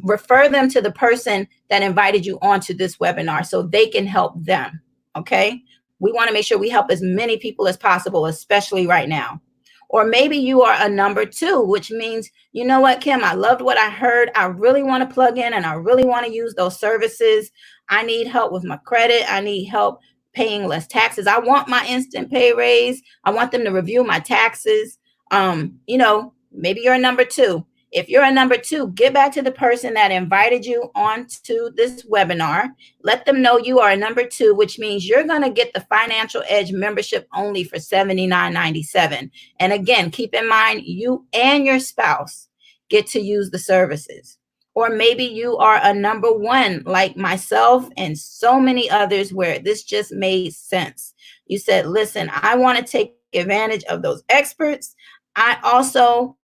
refer them to the person that invited you onto this webinar so they can help them, okay? We want to make sure we help as many people as possible, especially right now. Or maybe you are a number 2, which means, you know what, Kim, I loved what I heard. I really want to plug in and I really want to use those services. I need help with my credit. I need help paying less taxes. I want my instant pay raise. I want them to review my taxes. You know, maybe you're a number 2. If you're a number 2, get back to the person that invited you onto this webinar. Let them know you are a number 2, which means you're going to get the Financial Edge membership only for $79.97. And again, keep in mind, you and your spouse get to use the services. Or maybe you are a number 1, like myself and so many others, where this just made sense. You said, listen, I want to take advantage of those experts. I also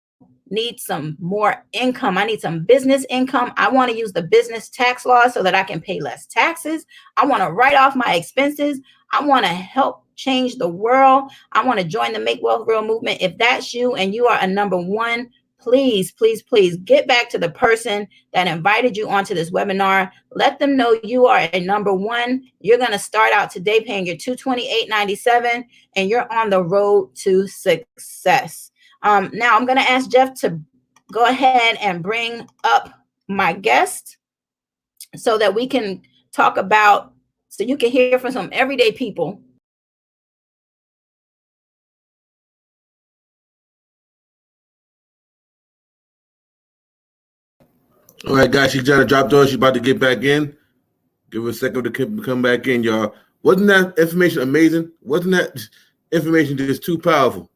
need some more income. I need some business income. I want to use the business tax laws so that I can pay less taxes. I want to write off my expenses. I want to help change the world. I want to join the Make Wealth Real movement. If that's you and you are a number 1, please, please, please get back to the person that invited you onto this webinar. Let them know you are a number 1. You're going to start out today paying your $228.97, and you're on the road to success. Now I'm going to ask Jeff to go ahead and bring up my guest so that we can talk about, so you can hear from some everyday people. All right, guys, she's trying to drop down. She's about to get back in. Give her a second to come back in, y'all. Wasn't that information amazing? Wasn't that information just too powerful?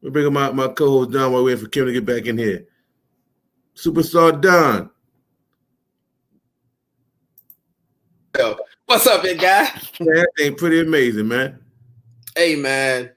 We're bringing my co-host Don while we're waiting for Kim to get back in here. Superstar Don. What's up, big guy? Man, that thing pretty amazing, man. Hey, man,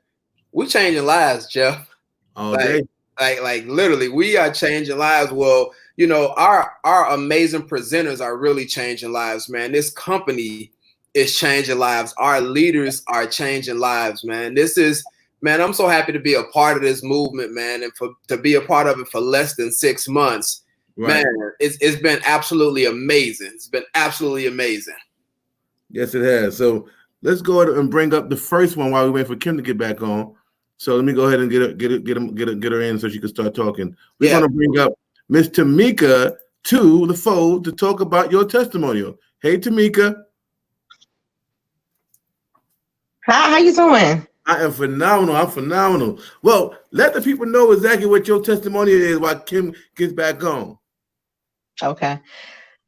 we changing lives, Jeff. All day. Like literally, we are changing lives. Well, you know, our amazing presenters are really changing lives, man. This company is changing lives. Our leaders are changing lives, man. This is, man, I'm so happy to be a part of this movement, man, and to be a part of it for less than 6 months. Right. Man, it's been absolutely amazing. It's been absolutely amazing. Yes, it has. So let's go ahead and bring up the first one while we wait for Kim to get back on. So let me go ahead and get her in so she can start talking. We're going to bring up Miss Tamika to the fold to talk about your testimonial. Hey, Tamika. Hi, how you doing? I am phenomenal. I'm phenomenal. Well, let the people know exactly what your testimonial is while Kim gets back on. Okay.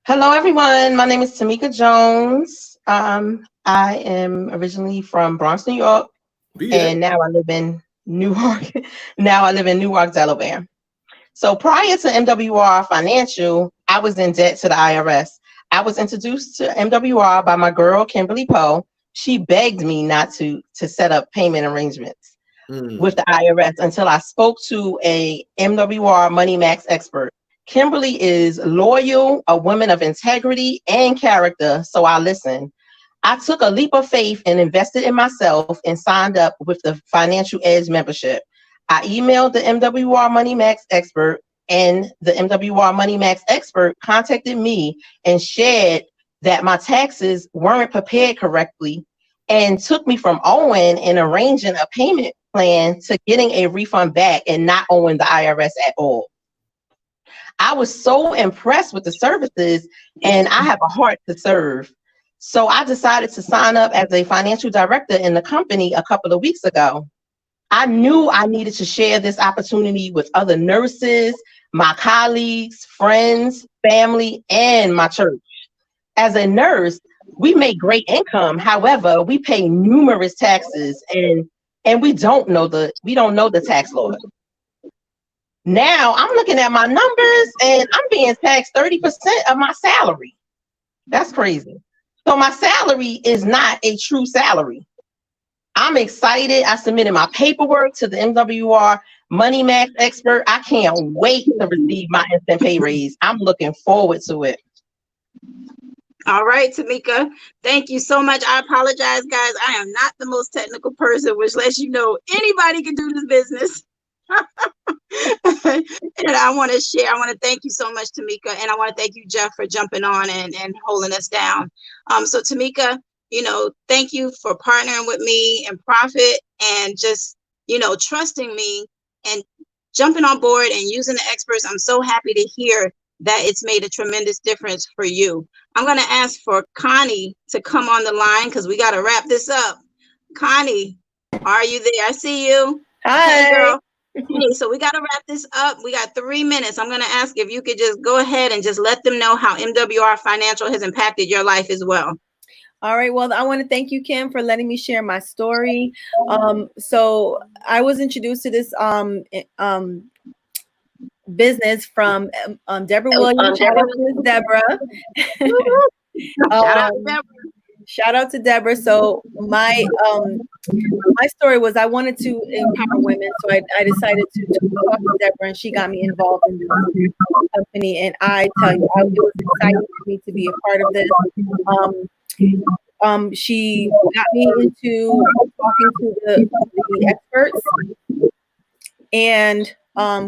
Hello, everyone. My name is Tamika Jones. I am originally from Bronx, New York, and now I live in Newark. Delaware. So prior to MWR Financial, I was in debt to the IRS. I was introduced to MWR by my girl, Kimberly Poe. She begged me not to set up payment arrangements with the IRS until I spoke to a MWR Money Max expert. Kimberly is loyal, a woman of integrity and character, so I listened. I took a leap of faith and invested in myself and signed up with the Financial Edge membership. I emailed the MWR Money Max expert, and the MWR Money Max expert contacted me and shared that my taxes weren't prepared correctly and took me from owing and arranging a payment plan to getting a refund back and not owing the IRS at all. I was so impressed with the services, and I have a heart to serve. So I decided to sign up as a financial director in the company a couple of weeks ago. I knew I needed to share this opportunity with other nurses, my colleagues, friends, family, and my church. As a nurse, we make great income. However, we pay numerous taxes, and we don't know the tax law. Now I'm looking at my numbers and I'm being taxed 30% of my salary. That's crazy. So my salary is not a true salary. I'm excited. I submitted my paperwork to the MWR Money Max expert. I can't wait to receive my instant pay raise. I'm looking forward to it. All right, Tamika, thank you so much. I apologize, guys. I am not the most technical person, which lets you know anybody can do this business. And I want to thank you so much, Tamika, and I want to thank you, Jeff, for jumping on and holding us down. So Tamika, thank you for partnering with me and Profit and just, trusting me and jumping on board and using the experts. I'm so happy to hear that it's made a tremendous difference for you. I'm going to ask for Connie to come on the line because we got to wrap this up. Connie, are you there? I see you. Hi. Hey, girl. Hey, so we got to wrap this up. We got 3 minutes. I'm going to ask if you could just go ahead and just let them know how MWR Financial has impacted your life as well. All right. Well, I want to thank you, Kim, for letting me share my story. So I was introduced to this business from Deborah Williams. Shout out to Deborah. Shout out to Deborah. So my story was I wanted to empower women, so I decided to talk to Deborah, and she got me involved in this company. And I tell you, it was exciting for me to be a part of this. She got me into talking to the experts, and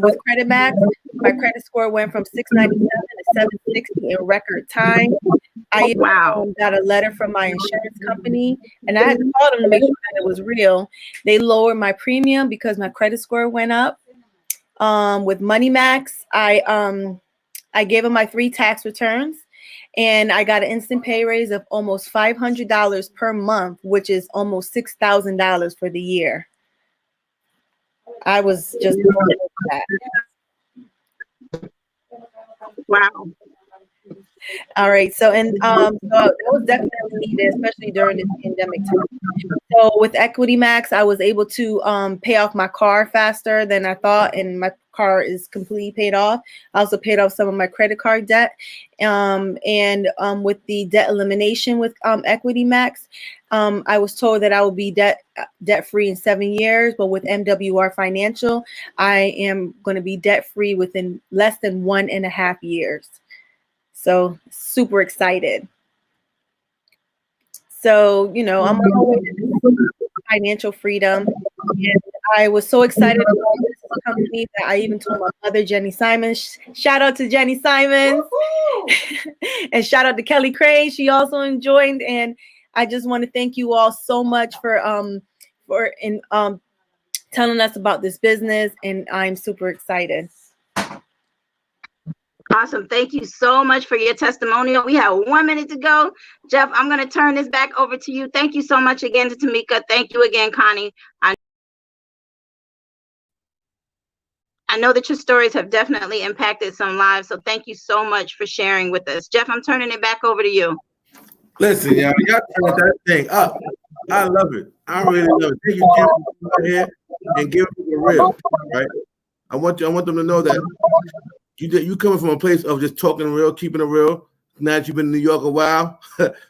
with Credit Max, my credit score went from 697 to 760 in record time. I got a letter from my insurance company, and I had to call them to make sure that it was real. They lowered my premium because my credit score went up. With Money Max, I gave them my 3 tax returns, and I got an instant pay raise of almost $500 per month, which is almost $6,000 for the year. I was just that. Wow. All right. So, so that was definitely needed, especially during this pandemic time. So with Equity Max, I was able to pay off my car faster than I thought, and my car is completely paid off. I also paid off some of my credit card debt. And with the debt elimination with Equity Max, I was told that I will be debt free in 7 years, but with MWR Financial, I am going to be debt free within less than 1.5 years. So super excited. So, you know, I'm on my way to financial freedom. And I was so excited about this company that I even told my mother, Jenny Simons. Shout out to Jenny Simons. And shout out to Kelly Crane. She also joined. And I just want to thank you all so much for telling us about this business. And I'm super excited. Awesome. Thank you so much for your testimonial. We have 1 minute to go. Jeff, I'm going to turn this back over to you. Thank you so much again to Tamika. Thank you again, Connie. I know that your stories have definitely impacted some lives, so thank you so much for sharing with us. Jeff, I'm turning it back over to you. Listen, y'all turn that thing up. I love it. I really love it. Thank you, Jim, for coming here and giving me the real, right? I want them to know that you coming from a place of just talking real, keeping it real. Now that you've been in New York a while,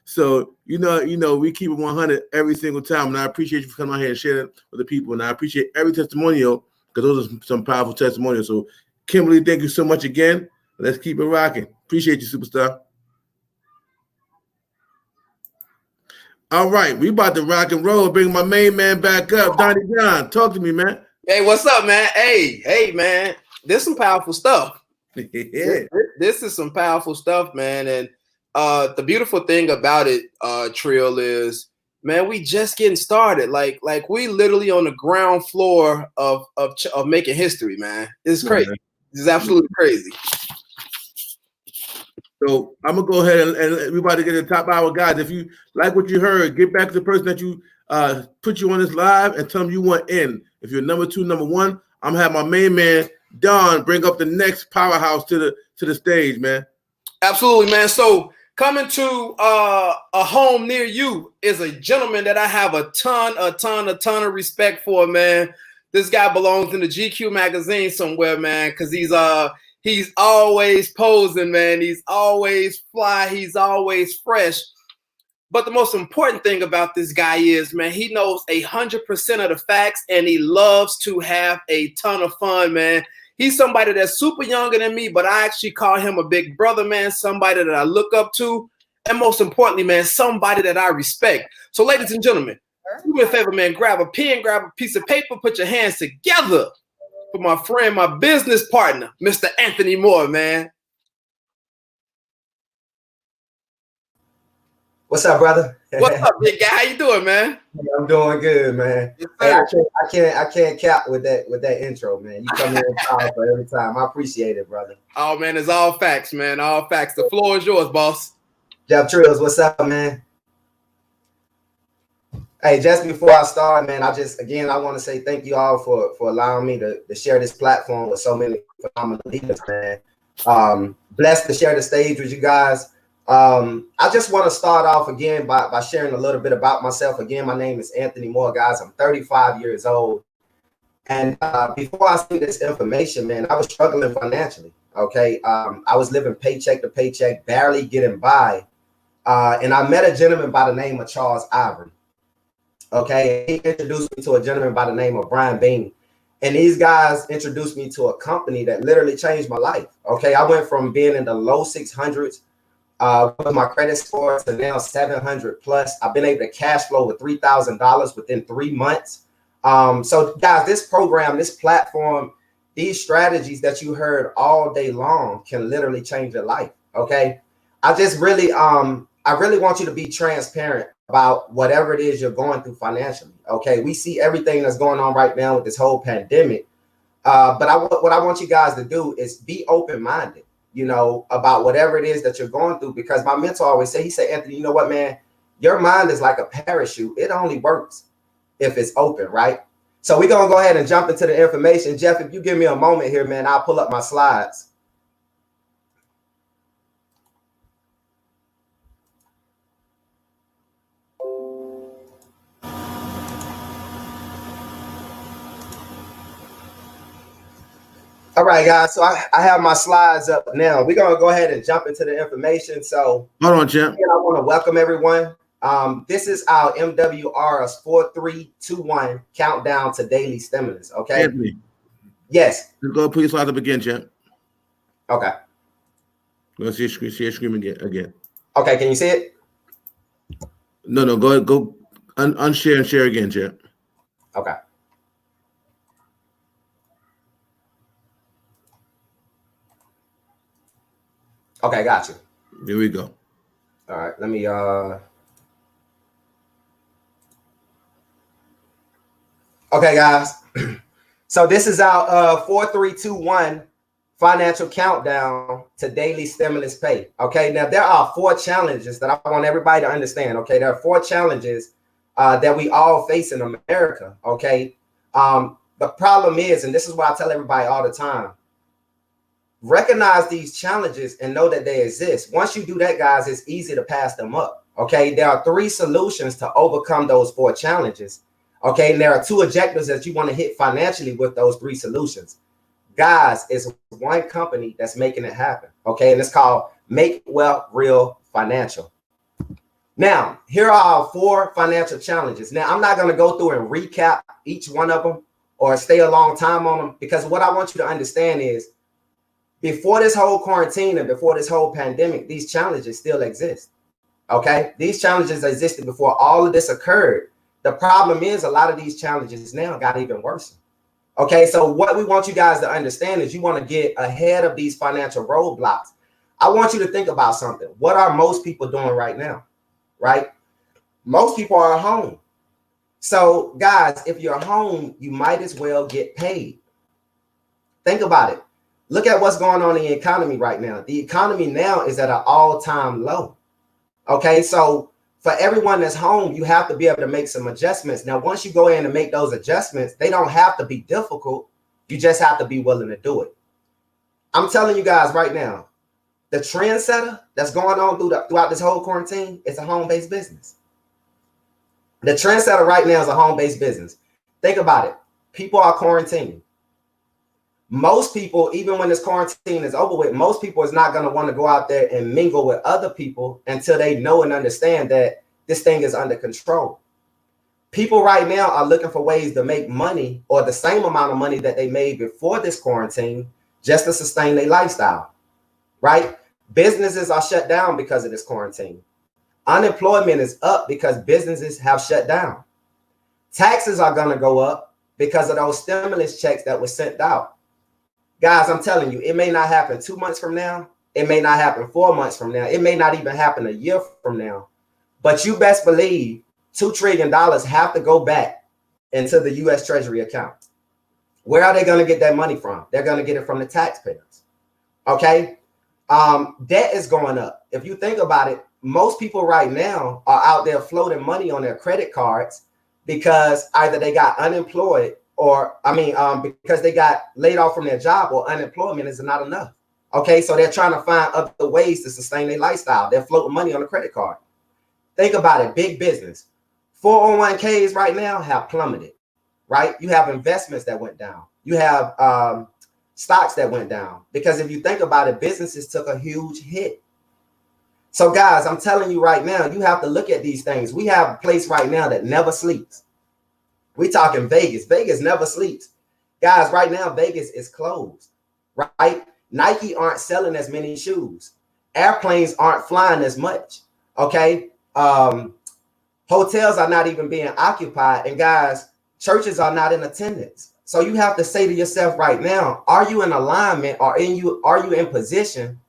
so you know we keep it 100 every single time, and I appreciate you for coming out here and sharing it with the people, and I appreciate every testimonial because those are some powerful testimonials. So, Kimberly, thank you so much again. Let's keep it rocking. Appreciate you, superstar. All right, we about to rock and roll. Bring my main man back up, Donnie John. Talk to me, man. Hey, what's up, man? Hey, man. This some powerful stuff. Yeah. This is some powerful stuff, man. And the beautiful thing about it, Trill, is, man, we just getting started. Like we literally on the ground floor of making history, man. It's crazy. This is absolutely crazy. So I'm gonna go ahead and we about to get to the top hour, guys. If you like what you heard, get back to the person that you put you on this live and tell them you want in. If you're number 2, number 1, I'm gonna have my main man Don bring up the next powerhouse to the stage, man. Absolutely, man. So coming to a home near you is a gentleman that I have a ton of respect for, man. This guy belongs in the GQ magazine somewhere, man, because he's always posing, man. He's always fly. He's always fresh. But the most important thing about this guy is, man, he knows 100% of the facts, and he loves to have a ton of fun, man. He's somebody that's super younger than me, but I actually call him a big brother, man, somebody that I look up to, and most importantly, man, somebody that I respect. So, ladies and gentlemen, do me a favor, man, grab a pen, grab a piece of paper, put your hands together for my friend, my business partner, Mr. Anthony Moore, man. What's up, brother? What's up, big guy? How you doing, man? I'm doing good, man. Yes, hey, I can't cap with that intro, man. You come in powerful every time. I appreciate it, brother. Oh, man, it's all facts, man. All facts. The floor is yours, boss. Jeff Trills, what's up, man? Hey, just before I start, man, I want to say thank you all for allowing me to share this platform with so many phenomenal leaders, man. Blessed to share the stage with you guys. I just want to start off again by sharing a little bit about myself. Again, my name is Anthony Moore, guys. I'm 35 years old. And before I see this information, man, I was struggling financially. Okay. I was living paycheck to paycheck, barely getting by. And I met a gentleman by the name of Charles Ivory. Okay. He introduced me to a gentleman by the name of Brian Bean. And these guys introduced me to a company that literally changed my life. Okay. I went from being in the low 600s with my credit score to now 700 plus. I've been able to cash flow with $3,000 within 3 months. So guys, this program, this platform, these strategies that you heard all day long can literally change your life. Okay. I really want you to be transparent about whatever it is you're going through financially. Okay. We see everything that's going on right now with this whole pandemic. But what I want you guys to do is be open-minded, you know, about whatever it is that you're going through, because my mentor always say, he said, Anthony, you know what, man, your mind is like a parachute. It only works if it's open, right? So we're going to go ahead and jump into the information. Jeff, if you give me a moment here, man, I'll pull up my slides. All All right, guys. So I have my slides up now. We're gonna go ahead and jump into the information. So hold on, champ. I want to welcome everyone. This is our MWR's 4-3-2-1 countdown to daily stimulus. Okay. Anthony. Yes. Go put your slides up again, champ. Okay. Let's see your screen again. Okay. Can you see it? No. Go unshare and share again, champ. Okay. Okay, got you. Here we go. All right, let me okay, guys. So this is our 4-3-2-1 financial countdown to daily stimulus pay. Okay, now there are 4 challenges that I want everybody to understand. Okay, there are 4 challenges that we all face in America. Okay, the problem is, and this is what I tell everybody all the time, recognize these challenges and know that they exist. Once you do that, guys, it's easy to pass them up. Okay, there are 3 solutions to overcome those 4 challenges. Okay, and there are 2 objectives that you want to hit financially with those 3 solutions. Guys, it's one company that's making it happen. Okay, and it's called Make Wealth Real Financial. Now, here are our 4 financial challenges. Now, I'm not going to go through and recap each one of them or stay a long time on them, because what I want you to understand is, before this whole quarantine and before this whole pandemic, these challenges still exist. Okay, these challenges existed before all of this occurred. The problem is, a lot of these challenges now got even worse. Okay, so what we want you guys to understand is, you want to get ahead of these financial roadblocks. I want you to think about something. What are most people doing right now? Right? Most people are home. So guys, if you're home, you might as well get paid. Think about it. Look at what's going on in the economy right now. The economy now is at an all-time low. Okay, so for everyone that's home, you have to be able to make some adjustments. Now, once you go in and make those adjustments, they don't have to be difficult. You just have to be willing to do it. I'm telling you guys right now, the trendsetter that's going on throughout this whole quarantine is a home-based business. The trendsetter right now is a home-based business. Think about it. People are quarantining. Most people, even when this quarantine is over with, most people is not going to want to go out there and mingle with other people until they know and understand that this thing is under control. People right now are looking for ways to make money, or the same amount of money that they made before this quarantine, just to sustain their lifestyle, right? Businesses are shut down because of this quarantine. Unemployment is up because businesses have shut down. Taxes are going to go up because of those stimulus checks that were sent out. Guys, I'm telling you, it may not happen 2 months from now. It may not happen 4 months from now. It may not even happen a year from now. But you best believe $2 trillion have to go back into the U.S. Treasury account. Where are they going to get that money from? They're going to get it from the taxpayers. Okay? Debt is going up. If you think about it, most people right now are out there floating money on their credit cards because either they got unemployed, or because they got laid off from their job, or unemployment is not enough. Okay, so they're trying to find other ways to sustain their lifestyle. They're floating money on a credit card. Think about it, big business. 401ks right now have plummeted, right? You have investments that went down. You have stocks that went down, because if you think about it, businesses took a huge hit. So guys, I'm telling you right now, you have to look at these things. We have a place right now that never sleeps. We talking Vegas. Vegas never sleeps. Guys, right now, Vegas is closed, right? Nike aren't selling as many shoes. Airplanes aren't flying as much, okay? Hotels are not even being occupied. And guys, churches are not in attendance. So you have to say to yourself right now, are you in alignment, or are you in position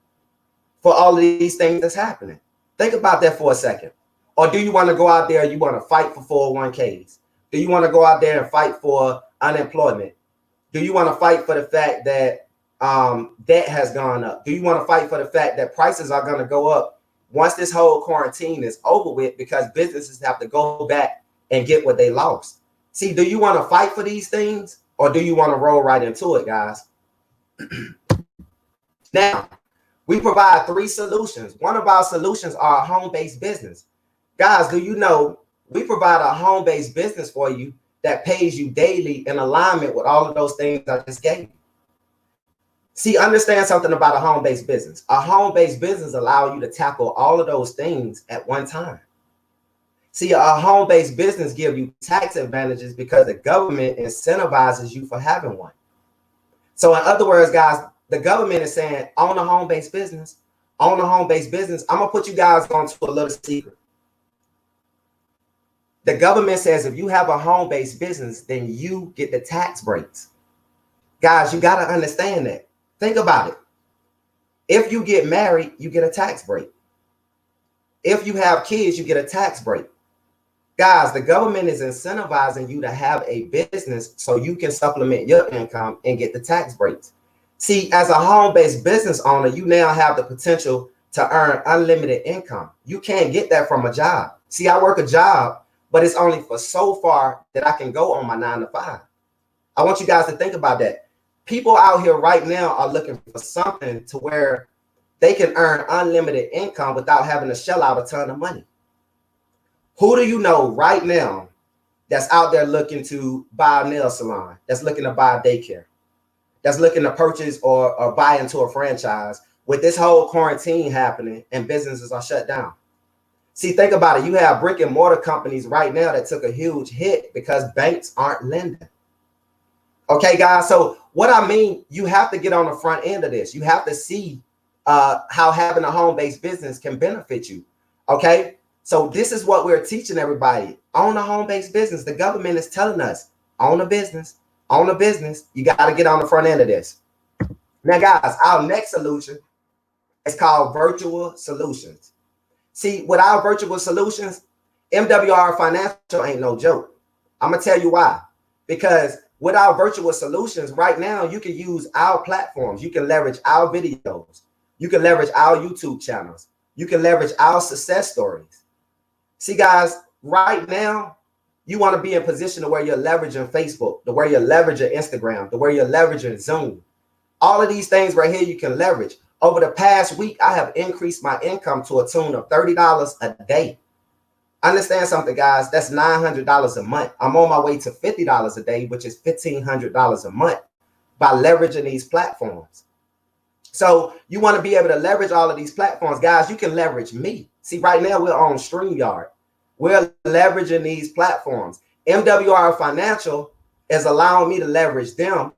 for all of these things that's happening? Think about that for a second. Or do you want to go out there and you want to fight for 401ks? Do you want to go out there and fight for unemployment? Do you want to fight for the fact that debt has gone up? Do you want to fight for the fact that prices are going to go up once this whole quarantine is over with, because businesses have to go back and get what they lost? See, do you want to fight for these things, or do you want to roll right into it, guys? Now, we provide 3 solutions. One of our solutions are a home-based business. Guys, do you know we provide a home-based business for you that pays you daily in alignment with all of those things I just gave you. See, understand something about a home-based business. A home-based business allows you to tackle all of those things at one time. See, a home-based business gives you tax advantages because the government incentivizes you for having one. So in other words, guys, the government is saying, own a home-based business, own a home-based business. I'm going to put you guys onto a little secret. The government says if you have a home-based business, then you get the tax breaks. Guys, you got to understand that. Think about it. If you get married, you get a tax break. If you have kids, you get a tax break. Guys, the government is incentivizing you to have a business so you can supplement your income and get the tax breaks. See, as a home-based business owner, you now have the potential to earn unlimited income. You can't get that from a job. See, I work a job, but it's only for so far that I can go on my 9 to 5. I want you guys to think about that. People out here right now are looking for something to where they can earn unlimited income without having to shell out a ton of money. Who do you know right now that's out there looking to buy a nail salon, that's looking to buy a daycare, that's looking to purchase or buy into a franchise with this whole quarantine happening and businesses are shut down? See, think about it. You have brick and mortar companies right now that took a huge hit because banks aren't lending. Okay, guys. So what I mean, you have to get on the front end of this. You have to see how having a home-based business can benefit you. Okay. So this is what we're teaching everybody. Own a home-based business. The government is telling us, own a business, own a business. You got to get on the front end of this. Now, guys, our next solution is called virtual solutions. See, with our virtual solutions, MWR Financial ain't no joke. I'm going to tell you why. Because with our virtual solutions right now, you can use our platforms. You can leverage our videos. You can leverage our YouTube channels. You can leverage our success stories. See, guys, right now, you want to be in position to where you're leveraging Facebook, to where you're leveraging Instagram, to where you're leveraging Zoom. All of these things right here, you can leverage. Over the past week, I have increased my income to a tune of $30 a day. Understand something, guys. That's $900 a month. I'm on my way to $50 a day, which is $1,500 a month by leveraging these platforms. So you want to be able to leverage all of these platforms. Guys, you can leverage me. See, right now we're on StreamYard. We're leveraging these platforms. MWR Financial is allowing me to leverage them,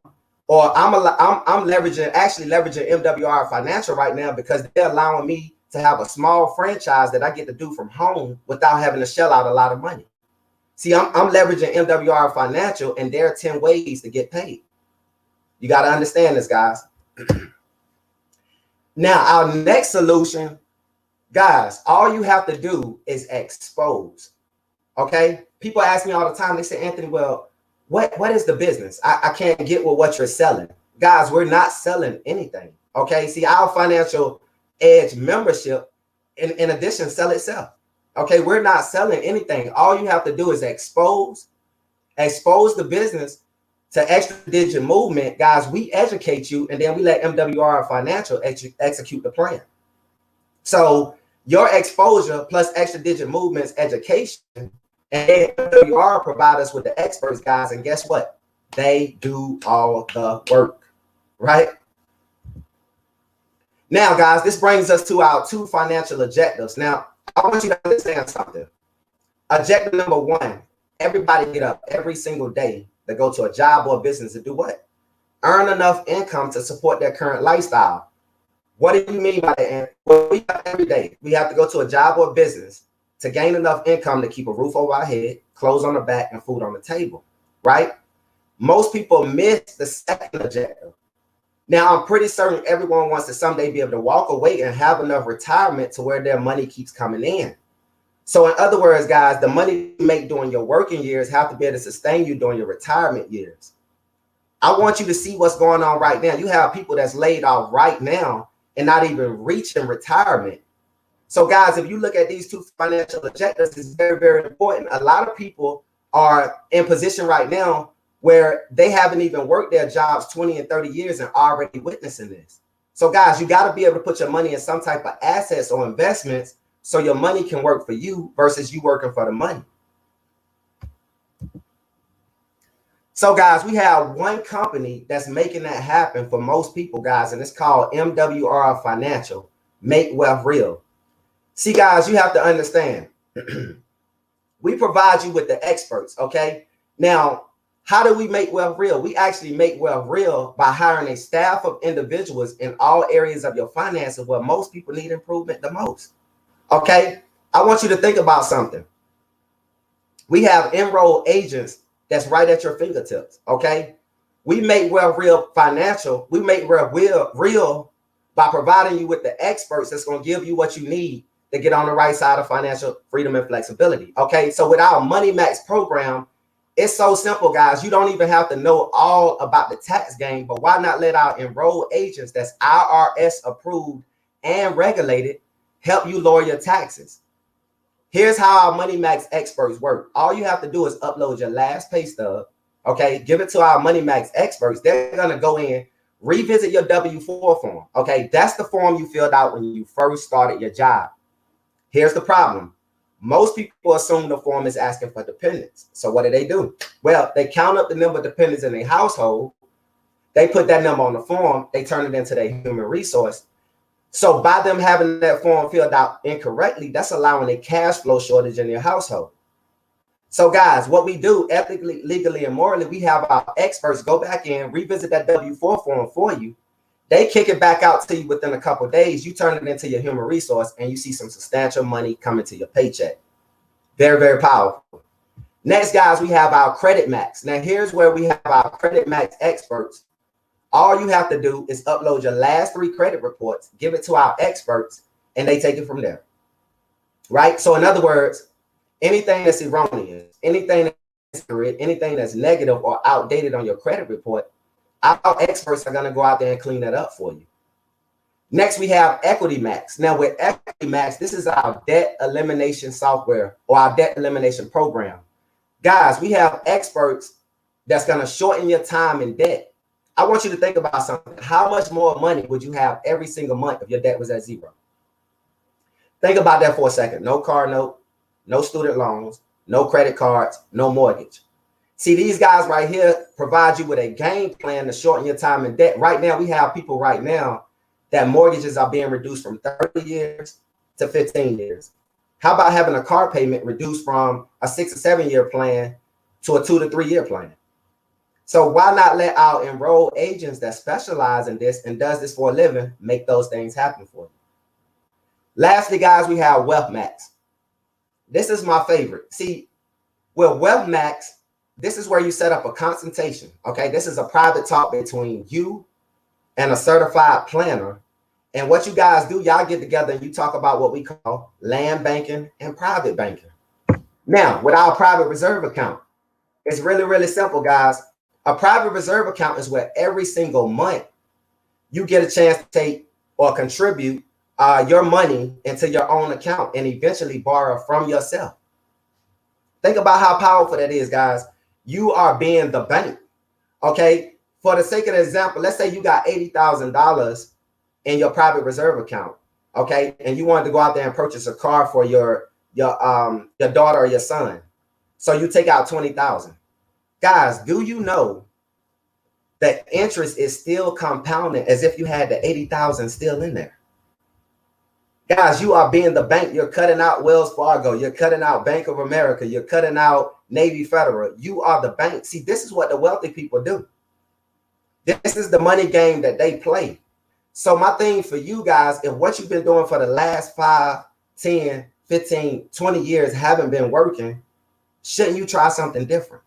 or I'm leveraging MWR Financial right now because they're allowing me to have a small franchise that I get to do from home without having to shell out a lot of money. See, I'm leveraging MWR Financial, and there are 10 ways to get paid. You got to understand this, guys. Now, our next solution, guys, all you have to do is expose. Okay? People ask me all the time, they say, Anthony, well, what is the business? I can't get with what you're selling. Guys, we're not selling anything. Okay? See, our Financial Edge membership, in addition, sell itself. Okay? We're not selling anything. All you have to do is expose the business to extra digit movement. Guys, we educate you, and then we let MWR Financial execute the plan. So your exposure plus extra digit movements education, and MWR provide us with the experts, guys, and guess what? They do all the work, right? Now, guys, this brings us to our 2 financial objectives. Now, I want you to understand something. Objective number 1, everybody get up every single day to go to a job or a business to do what? Earn enough income to support their current lifestyle. What do you mean by that? Well, we have every day. We have to go to a job or a business to gain enough income to keep a roof over our head, clothes on the back, and food on the table, right? Most people miss the second objective. Now, I'm pretty certain everyone wants to someday be able to walk away and have enough retirement to where their money keeps coming in. So in other words, guys, the money you make during your working years have to be able to sustain you during your retirement years. I want you to see what's going on right now. You have people that's laid off right now and not even reaching retirement. So guys, if you look at these 2 financial objectives, it's very, very important. A lot of people are in position right now where they haven't even worked their jobs 20 and 30 years and already witnessing this. So guys, you got to be able to put your money in some type of assets or investments so your money can work for you versus you working for the money. So guys, we have one company that's making that happen for most people, guys, and it's called MWR Financial, Make Wealth Real. See, guys, you have to understand, we provide you with the experts, okay? Now, how do we make wealth real? We actually make wealth real by hiring a staff of individuals in all areas of your finances where most people need improvement the most, okay? I want you to think about something. We have enrolled agents that's right at your fingertips, okay? We make wealth real financial. We make wealth real by providing you with the experts that's going to give you what you need to get on the right side of financial freedom and flexibility, okay? So with our Money Max program, it's so simple, guys. You don't even have to know all about the tax game, but why not let our enrolled agents that's IRS approved and regulated help you lower your taxes? Here's how our Money Max experts work. All you have to do is upload your last pay stub, okay? Give it to our Money Max experts. They're going to go in, revisit your W-4 form, okay? That's the form you filled out when you first started your job. Here's the problem. Most people assume the form is asking for dependents. So what do? Well, they count up the number of dependents in their household. They put that number on the form. They turn it into their human resource. So by them having that form filled out incorrectly, that's allowing a cash flow shortage in your household. So guys, what we do ethically, legally, and morally, we have our experts go back in, revisit that W-4 form for you. They kick it back out to you within a couple of days. You turn it into your human resource and you see some substantial money coming to your paycheck. Very, very powerful. Next, guys, we have our Credit Max. Now, here's where we have our Credit Max experts. All you have to do is upload your last 3 credit reports, give it to our experts, and they take it from there. Right? So in other words, anything that's erroneous, anything that's accurate, anything that's negative or outdated on your credit report, our experts are going to go out there and clean that up for you. Next, we have Equity Max. Now, with Equity Max, this is our debt elimination software or our debt elimination program. Guys, we have experts that's going to shorten your time in debt. I want you to think about something. How much more money would you have every single month if your debt was at 0? Think about that for a second. No car note, no student loans, no credit cards, no mortgage. See, these guys right here provide you with a game plan to shorten your time in debt. Right now, we have people right now that mortgages are being reduced from 30 years to 15 years. How about having a car payment reduced from a 6 or 7 year plan to a 2 to 3 year plan? So why not let our enrolled agents that specialize in this and does this for a living make those things happen for you? Lastly, guys, we have Wealth Max. This is my favorite. See, with Wealth Max, this is where you set up a consultation, okay? This is a private talk between you and a certified planner. And what you guys do, y'all get together and you talk about what we call land banking and private banking. Now, with our private reserve account, it's really, really simple, guys. A private reserve account is where every single month you get a chance to take or contribute your money into your own account and eventually borrow from yourself. Think about how powerful that is, guys. You are being the bank, okay? For the sake of the example, let's say you got $80,000 in your private reserve account, okay? And you wanted to go out there and purchase a car for your daughter or your son. So you take out $20,000. Guys, do you know that interest is still compounding as if you had the $80,000 still in there? Guys, you are being the bank. You're cutting out Wells Fargo. You're cutting out Bank of America. You're cutting out Navy Federal. You are the bank. See, this is what the wealthy people do. This is the money game that they play. So my thing for you guys, if what you've been doing for the last 5, 10, 15, 20 years haven't been working, shouldn't you try something different?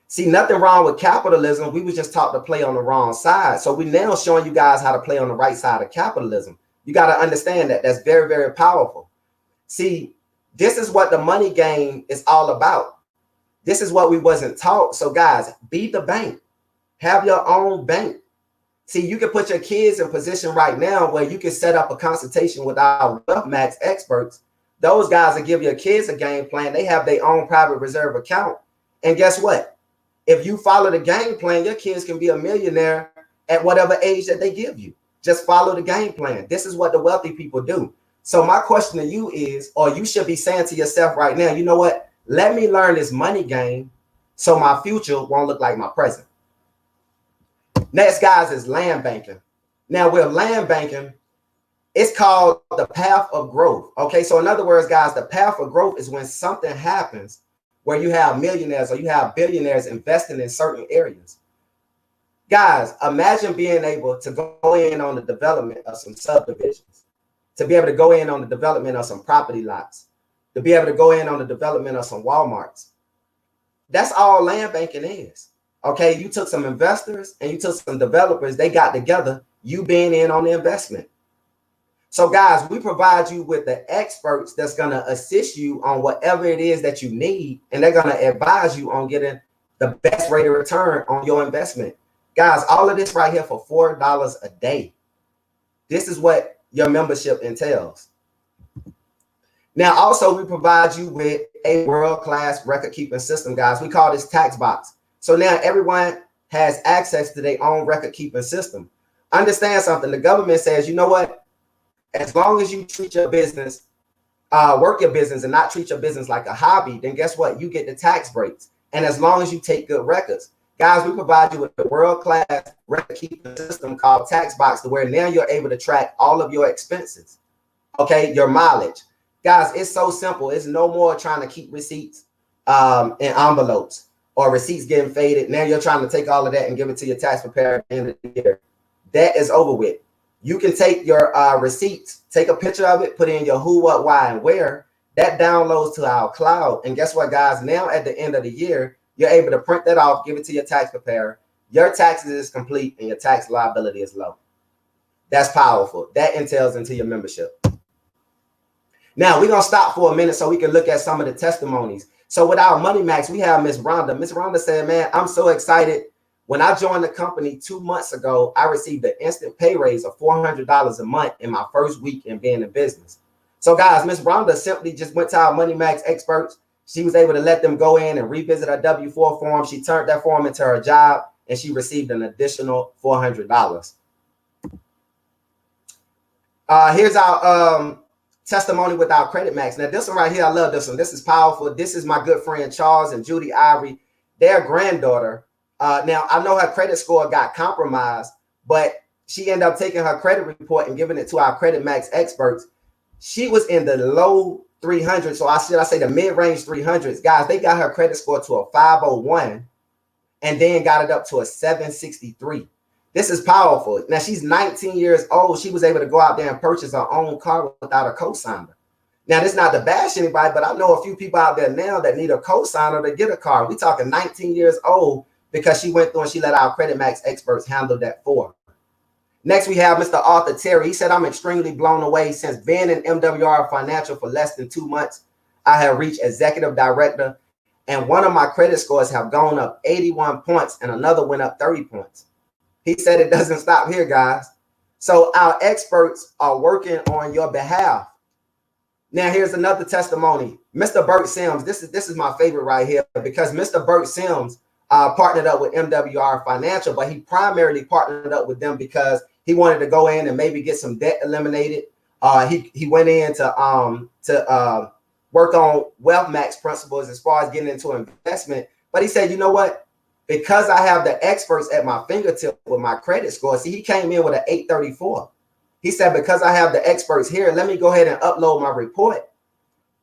See, nothing wrong with capitalism. We was just taught to play on the wrong side. So we now showing you guys how to play on the right side of capitalism. You got to understand that. That's very, very powerful. See, this is what the money game is all about. This is what we wasn't taught. So guys, be the bank. Have your own bank. See, you can put your kids in position right now where you can set up a consultation with our Wealth Max experts. Those guys will give your kids a game plan. They have their own private reserve account. And guess what? If you follow the game plan, your kids can be a millionaire at whatever age that they give you. Just follow the game plan. This is what the wealthy people do. So my question to you is, or you should be saying to yourself right now, you know what? Let me learn this money game so my future won't look like my present. Next, guys, is land banking. Now, with land banking, it's called the path of growth. Okay, so in other words, guys, the path of growth is when something happens where you have millionaires or you have billionaires investing in certain areas. Guys, imagine being able to go in on the development of some subdivisions, to be able to go in on the development of some property lots, to be able to go in on the development of some Walmarts. That's all land banking is. Okay, you took some investors and you took some developers, they got together, you being in on the investment. So guys, we provide you with the experts that's going to assist you on whatever it is that you need, and they're going to advise you on getting the best rate of return on your investment. Guys, all of this right here for $4 a day. This is what your membership entails. Now, also, we provide you with a world-class record-keeping system, guys. We call this tax box. So now everyone has access to their own record-keeping system. Understand something. The government says, you know what? As long as you treat your business, work your business and not treat your business like a hobby, then guess what? You get the tax breaks. And as long as you take good records. Guys, we provide you with a world-class record-keeping system called TaxBox, to where now you're able to track all of your expenses, okay, your mileage. Guys, it's so simple. It's no more trying to keep receipts in envelopes or receipts getting faded. Now you're trying to take all of that and give it to your tax preparer at the end of the year. That is over with. You can take your receipts, take a picture of it, put in your who, what, why, and where. That downloads to our cloud. And guess what, guys? Now at the end of the year, you're able to print that off, give it to your tax preparer. Your taxes is complete and your tax liability is low. That's powerful. That entails into your membership. Now, we're going to stop for a minute so we can look at some of the testimonies. So with our Money Max, we have Miss Rhonda. Miss Rhonda said, man, I'm so excited. When I joined the company 2 months ago, I received an instant pay raise of $400 a month in my first week in being in business. So guys, Miss Rhonda simply just went to our Money Max experts. She was able to let them go in and revisit her W-4 form. She turned that form into her job and she received an additional $400. Here's our testimony with our Credit Max. Now this one right here, I love this one. This is powerful. This is my good friend Charles and Judy Ivory, their granddaughter. Now I know her credit score got compromised, but she ended up taking her credit report and giving it to our Credit Max experts. She was in the low 300s, so I say the mid-range 300s. Guys, they got her credit score to a 501 and then got it up to a 763. This is powerful. Now she's 19 years old. She was able to go out there and purchase her own car without a co-signer. Now, this is not to bash anybody, but I know a few people out there now that need a co-signer to get a car. We're talking 19 years old because she went through and she let our Credit Max experts handle that for her. Next, we have Mr. Arthur Terry. He said, I'm extremely blown away. Since being in MWR Financial for less than 2 months, I have reached executive director, and one of my credit scores have gone up 81 points and another went up 30 points. He said it doesn't stop here, guys. So our experts are working on your behalf. Now, here's another testimony. Mr. Bert Sims, this is my favorite right here, because Mr. Bert Sims partnered up with MWR Financial, but he primarily partnered up with them because he wanted to go in and maybe get some debt eliminated. He went in to work on Wealth Max principles as far as getting into investment. But he said, you know what? Because I have the experts at my fingertip with my credit score. See, he came in with an 834. He said, because I have the experts here, let me go ahead and upload my report.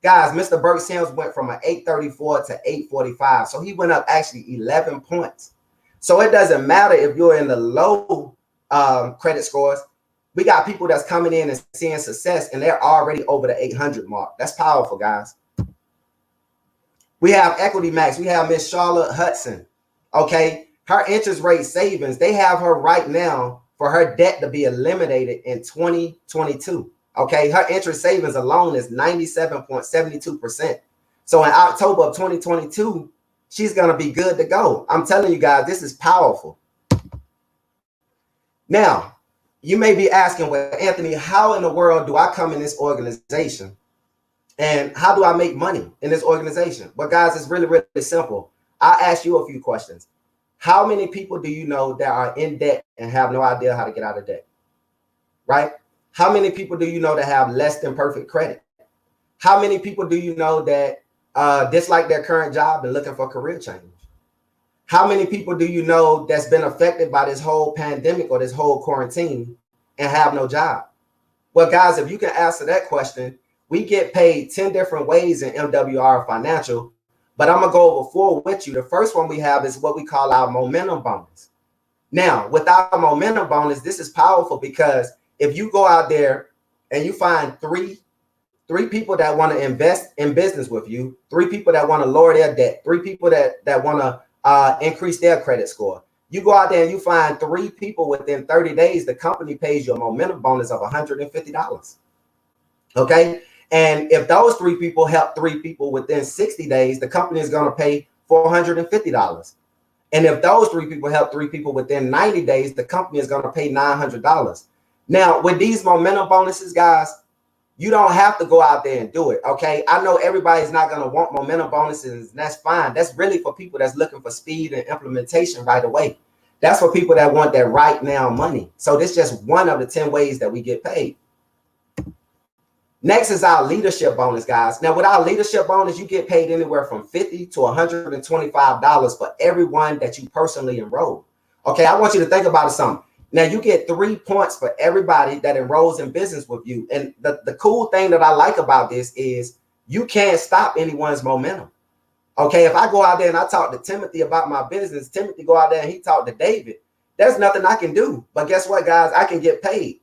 Guys, Mr. Bert Sims went from an 834 to 845. So he went up actually 11 points. So it doesn't matter if you're in the low credit scores. We got people that's coming in and seeing success, and they're already over the 800 mark. That's powerful, guys. We have Equity Max. We have Miss Charlotte Hudson. Okay, her interest rate savings, they have her right now for her debt to be eliminated in 2022. Okay, her interest savings alone is 97.72%. So in October of 2022, she's going to be good to go. I'm telling you guys, this is powerful. Now, you may be asking, well, Anthony, how in the world do I come in this organization? And how do I make money in this organization? But guys, it's really, really simple. I'll ask you a few questions. How many people do you know that are in debt and have no idea how to get out of debt? Right? How many people do you know that have less than perfect credit? How many people do you know that dislike their current job and looking for career change? How many people do you know that's been affected by this whole pandemic or this whole quarantine and have no job? Well, guys, if you can answer that question, we get paid 10 different ways in MWR Financial, but I'm going to go over 4 with you. The first one we have is what we call our momentum bonus. Now, with our momentum bonus, this is powerful because if you go out there and you find three people that want to invest in business with you, 3 people that want to lower their debt, 3 people that want to increase their credit score. You go out there and you find 3 people within 30 days, the company pays you a momentum bonus of $150. Okay. And if those 3 people help 3 people within 60 days, the company is going to pay $450. And if those 3 people help 3 people within 90 days, the company is going to pay $900. Now, with these momentum bonuses, guys, you don't have to go out there and do it. Okay. I know everybody's not going to want momentum bonuses, and that's fine. That's really for people that's looking for speed and implementation right away. That's for people that want that right now money. So this is just one of the 10 ways that we get paid. Next is our leadership bonus, guys. Now, with our leadership bonus, you get paid anywhere from $50 to $125 for everyone that you personally enroll. Okay, I want you to think about it something. Now, you get 3 points for everybody that enrolls in business with you. And the cool thing that I like about this is you can't stop anyone's momentum. Okay, if I go out there and I talk to Timothy about my business, Timothy go out there and he talk to David, there's nothing I can do. But guess what, guys? I can get paid.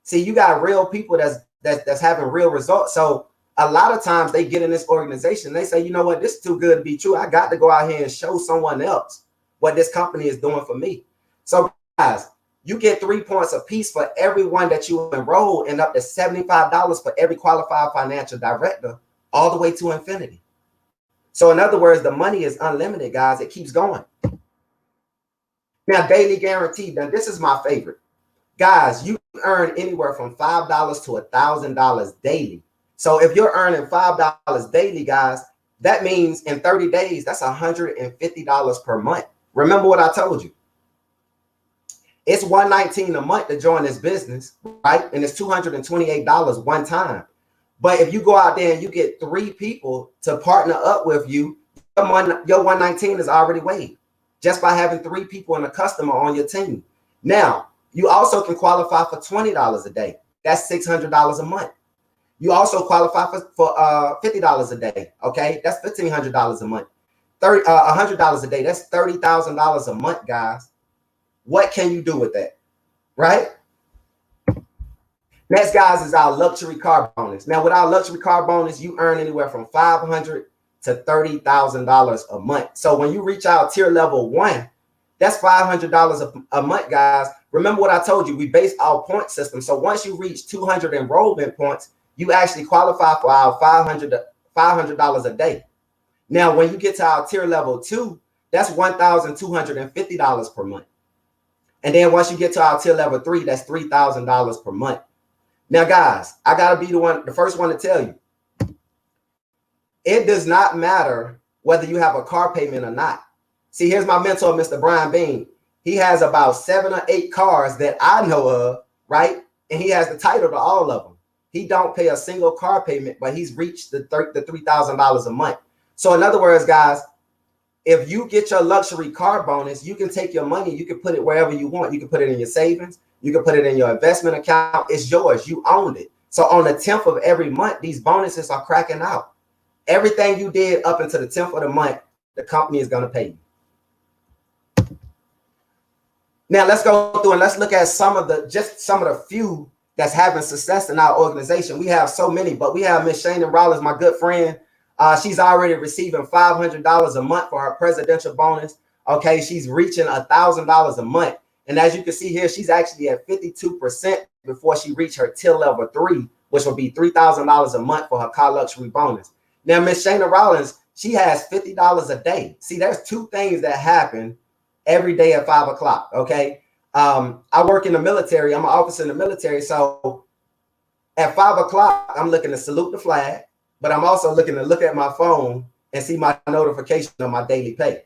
See, you got real people that's having real results. So a lot of times they get in this organization, they say, you know what, this is too good to be true. I got to go out here and show someone else what this company is doing for me. So guys, you get 3 points apiece for everyone that you enroll, and up to $75 for every qualified financial director, all the way to infinity. So in other words, the money is unlimited, guys. It keeps going. Now, daily guarantee. Now, this is my favorite. Guys, you earn anywhere from $5 to $1,000 daily. So if you're earning $5 daily, guys, that means in 30 days, that's $150 per month. Remember what I told you. It's $119 a month to join this business, right? And it's $228 one time. But if you go out there and you get 3 people to partner up with you, your $119 is already waived just by having 3 people and a customer on your team. Now, you also can qualify for $20 a day. That's $600 a month. You also qualify for $50 a day. Okay, that's $1,500 a month. $100 a day. That's $30,000 a month, guys. What can you do with that? Right? Next, guys, is our luxury car bonus. Now, with our luxury car bonus, you earn anywhere from $500 to $30,000 a month. So when you reach our tier level 1, that's $500 a month, guys. Remember what I told you, we base our point system. So once you reach 200 enrollment points, you actually qualify for our $500 a day. Now, when you get to our tier level 2, that's $1,250 per month. And then once you get to our tier level 3, that's $3,000 per month. Now, guys, I gotta be the first one to tell you, it does not matter whether you have a car payment or not. See, here's my mentor, Mr. Brian Bean. He has about 7 or 8 cars that I know of, right? And he has the title to all of them. He don't pay a single car payment, but he's reached the $3,000 a month. So in other words, guys, if you get your luxury car bonus, you can take your money, you can put it wherever you want. You can put it in your savings. You can put it in your investment account. It's yours. You own it. So on the 10th of every month, these bonuses are cracking out. Everything you did up until the 10th of the month, the company is going to pay you. Now let's go through and let's look at some of the few that's having success in our organization. We have so many, but we have Miss Shannon Rollins, my good friend. She's already receiving $500 a month for her presidential bonus. Okay, she's reaching $1,000 a month. And as you can see here, she's actually at 52% before she reached her tier level 3, which will be $3,000 a month for her car luxury bonus. Now, Miss Shannon Rollins, she has $50 a day. See, there's 2 things that happen every day at 5 o'clock. Okay. I work in the military. I'm an officer in the military. So at 5 o'clock, I'm looking to salute the flag, but I'm also looking to look at my phone and see my notification on my daily pay.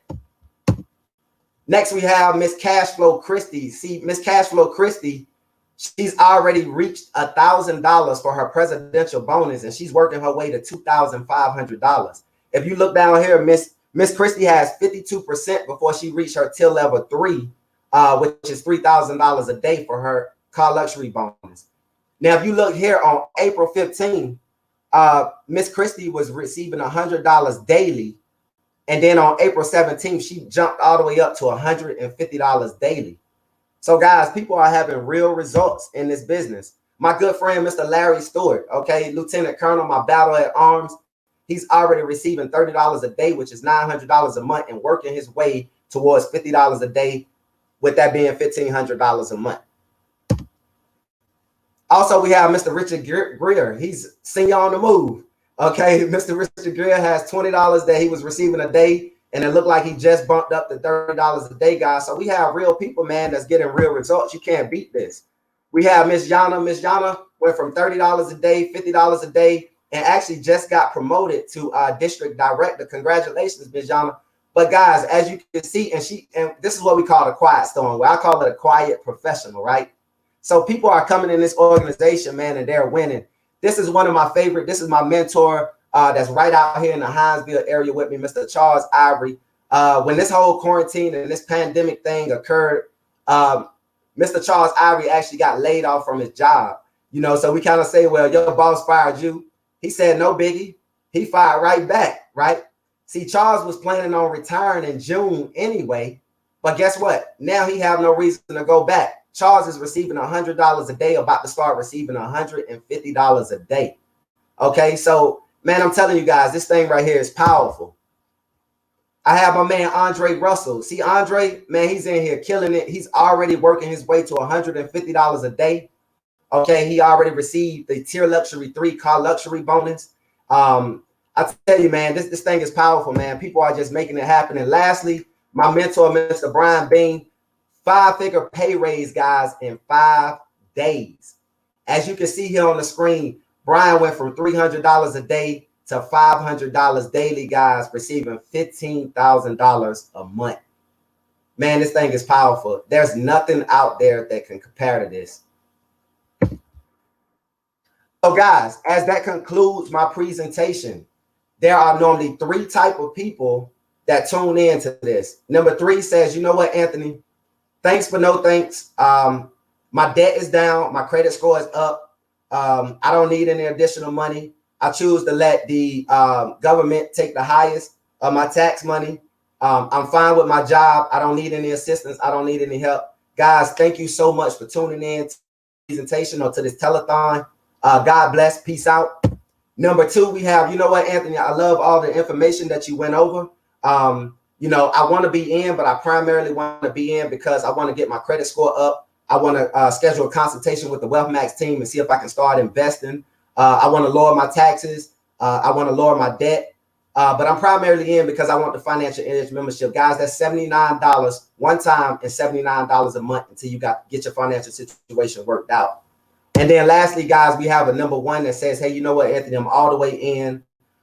Next, we have Miss Cashflow Christie. See, Miss Cashflow Christie, she's already reached $1,000 for her presidential bonus, and she's working her way to $2,500. If you look down here, Miss Miss Christie has 52% before she reached her till level 3, which is $3,000 a day for her car luxury bonus. Now, if you look here on April 15, Miss Christie was receiving $100 daily. And then on April 17th, she jumped all the way up to $150 daily. So guys, people are having real results in this business. My good friend, Mr. Larry Stewart, okay, Lieutenant Colonel, my battle at arms, he's already receiving $30 a day, which is $900 a month, and working his way towards $50 a day, with that being $1,500 a month. Also, we have Mr. Richard Greer. He's senior on the move. Okay, Mr. Richard Greer has $20 that he was receiving a day, and it looked like he just bumped up to $30 a day, guys. So we have real people, man, that's getting real results. You can't beat this. We have Miss Yana. Miss Yana went from $30 a day, $50 a day, and actually just got promoted to district director. Congratulations, Miss Yana. But guys, as you can see, and this is what we call a quiet storm, where I call it a quiet professional, right? So people are coming in this organization, man, and they're winning. This is one of my favorite. This is my mentor that's right out here in the Hinesville area with me, Mr. Charles Ivory. When this whole quarantine and this pandemic thing occurred, Mr. Charles Ivory actually got laid off from his job. You know, so we kind of say, well, your boss fired you. He said, no biggie. He fired right back, right? See, Charles was planning on retiring in June anyway, but guess what? Now he have no reason to go back. Charles is receiving $100 a day, about to start receiving $150 a day. Okay, so man, I'm telling you guys, this thing right here is powerful. I have my man Andre Russell. See, Andre, man, he's in here killing it. He's already working his way to $150 a day. Okay, he already received the Tier Luxury 3 car luxury bonus. I tell you, man, this thing is powerful, man. People are just making it happen. And lastly, my mentor, Mr. Brian Bean, 5-figure pay raise, guys, in 5 days. As you can see here on the screen, Brian went from $300 a day to $500 daily, guys, receiving $15,000 a month. Man, this thing is powerful. There's nothing out there that can compare to this. So, guys, as that concludes my presentation, there are normally 3 types of people that tune in to this. Number 3 says, you know what, Anthony? Thanks, but no thanks. My debt is down. My credit score is up. I don't need any additional money. I choose to let the government take the highest of my tax money. I'm fine with my job. I don't need any assistance. I don't need any help. Guys, thank you so much for tuning in to the presentation or to this telethon. God bless. Peace out. Number 2, we have, you know what, Anthony, I love all the information that you went over. You know, I want to be in, but I primarily want to be in because I want to get my credit score up. I want to schedule a consultation with the Wealth Max team and see if I can start investing. I want to lower my taxes. I want to lower my debt. But I'm primarily in because I want the Financial Edge membership. Guys, that's $79 one time and $79 a month until you get your financial situation worked out. And then lastly, guys, we have a number 1 that says, hey, you know what, Anthony, I'm all the way in.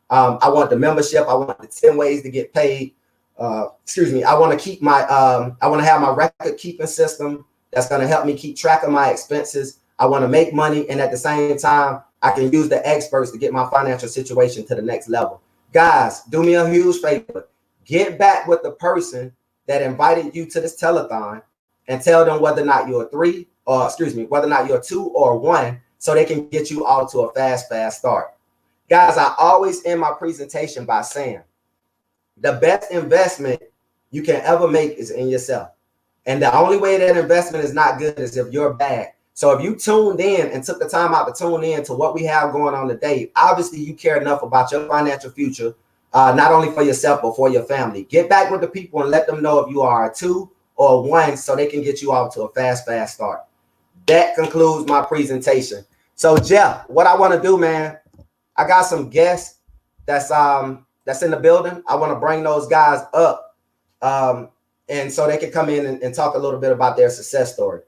I want the membership. I want the 10 ways to get paid. I want to keep my, I want to have my record keeping system that's going to help me keep track of my expenses. I want to make money. And at the same time, I can use the experts to get my financial situation to the next level. Guys, do me a huge favor. Get back with the person that invited you to this telethon and tell them whether or not you're whether or not you're 2 or 1, so they can get you all to a fast start. Guys, I always end my presentation by saying, the best investment you can ever make is in yourself. And the only way that investment is not good is if you're bad. So if you tuned in and took the time out to tune in to what we have going on today, obviously you care enough about your financial future, not only for yourself, but for your family. Get back with the people and let them know if you are a 2 or 1 so they can get you off to a fast start. That concludes my presentation. So Jeff, what I want to do, man, I got some guests that's in the building. I want to bring those guys up and so they can come in and talk a little bit about their success story.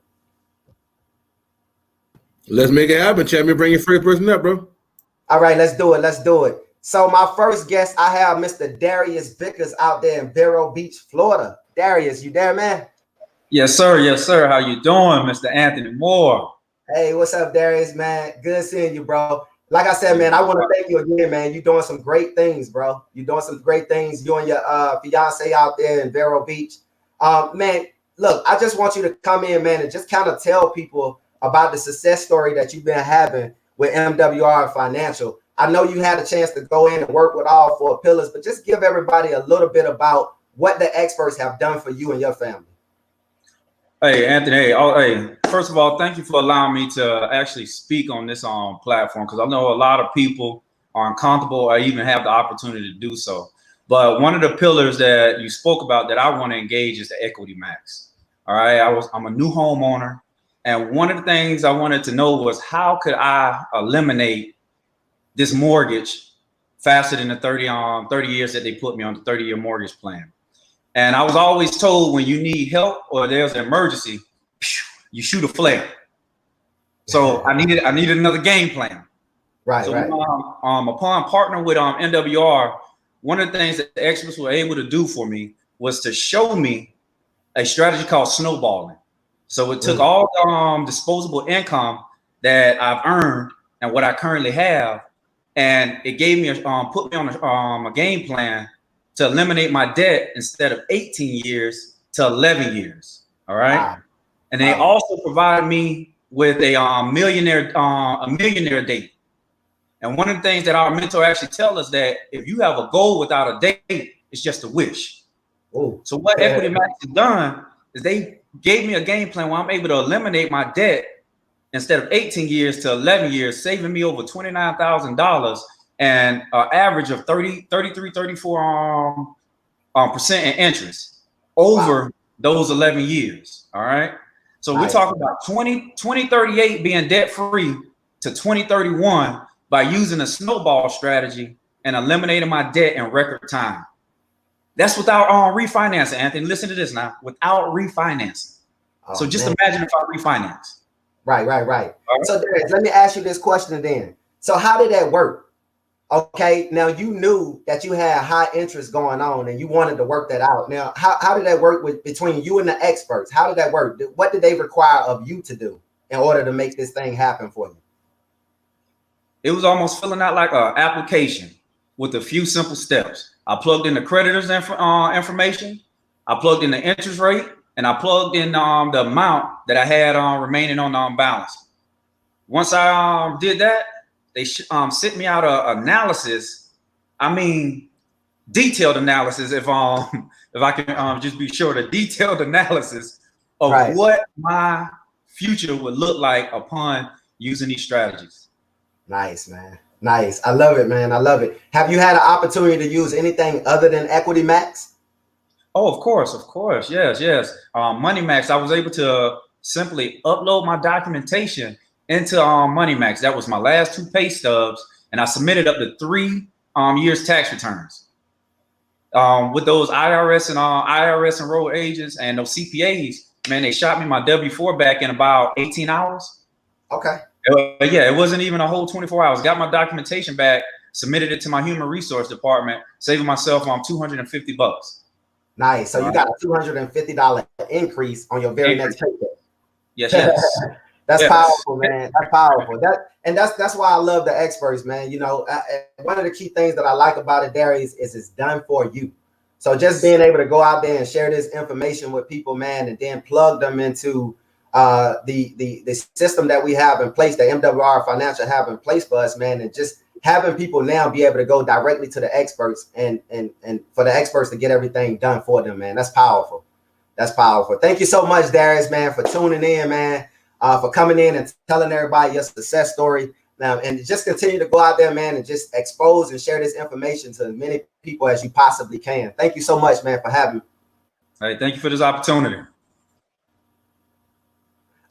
Let's make it happen, champion. Bring your first person up, bro. All right, let's do it. So my first guest, I have Mr. Darius Vickers out there in Vero Beach, Florida. Darius, you there, man? Yes, sir. Yes, sir. How you doing, Mr. Anthony Moore? Hey, what's up, Darius, man? Good seeing you, bro. Like I said, man, I want to thank you again, man. You're doing some great things, bro. You're doing some great things. You and your fiance out there in Vero Beach. Man, look, I just want you to come in, man, and just kind of tell people about the success story that you've been having with MWR Financial. I know you had a chance to go in and work with all 4 pillars, but just give everybody a little bit about what the experts have done for you and your family. Hey, Anthony. Hey, first of all, thank you for allowing me to actually speak on this platform, because I know a lot of people are uncomfortable or even have the opportunity to do so. But one of the pillars that you spoke about that I want to engage is the equity max. All right, I'm a new homeowner, and one of the things I wanted to know was how could I eliminate this mortgage faster than the 30 years that they put me on the 30-year mortgage plan. And I was always told when you need help or there's an emergency, you shoot a flare. So I needed another game plan. Right. So right. Upon partnering with MWR, one of the things that the experts were able to do for me was to show me a strategy called snowballing. So it took all the disposable income that I've earned and what I currently have, and it gave me put me on a game plan to eliminate my debt instead of 18 years to 11 years. All right. Wow. And they also provided me with a millionaire date. And one of the things that our mentor actually tells us that if you have a goal without a date, it's just a wish. Ooh. So what Equity Max has done is they gave me a game plan where I'm able to eliminate my debt instead of 18 years to 11 years, saving me over $29,000 and an average of 34% in interest over those 11 years. All right. So we're talking about 2038 being debt free to 2031 by using a snowball strategy and eliminating my debt in record time. That's without refinancing, Anthony. Listen to this now, without refinancing. So just imagine if I refinance. Right. So Darius, let me ask you this question then. So how did that work? Okay, now you knew that you had high interest going on and you wanted to work that out. Now, how did that work between you and the experts? How did that work? What did they require of you to do in order to make this thing happen for you? It was almost filling out like an application with a few simple steps. I plugged in the creditor's information, I plugged in the interest rate, and I plugged in the amount that I had remaining on balance. Once I did that, they sent me out an analysis. I mean, detailed analysis. If I can just be sure, the detailed analysis of what my future would look like upon using these strategies. Nice, man. Nice. I love it, man. I love it. Have you had an opportunity to use anything other than Equity Max? Oh, of course. Yes. Money Max, I was able to simply upload my documentation into Money Max. That was my last 2 pay stubs, and I submitted up to 3 years tax returns. With those IRS enrolled agents and those CPAs, man, they shot me my W-4 back in about 18 hours. Okay. Yeah, it wasn't even a whole 24 hours. Got my documentation back, submitted it to my human resource department, saving myself $250. Nice. So you got a $250 increase on your very next paycheck. Yes. That's powerful, man. That's powerful. That's why I love the experts, man. You know, one of the key things that I like about it, Darius, is it's done for you. So just being able to go out there and share this information with people, man, and then plug them into the system that we have in place, that MWR Financial have in place for us, man, and just having people now be able to go directly to the experts and for the experts to get everything done for them, man. That's powerful. That's powerful. Thank you so much, Darius, man, for tuning in, man, for coming in and telling everybody your success story. Now, and just continue to go out there, man, and just expose and share this information to as many people as you possibly can. Thank you so much, man, for having me. Hey, thank you for this opportunity.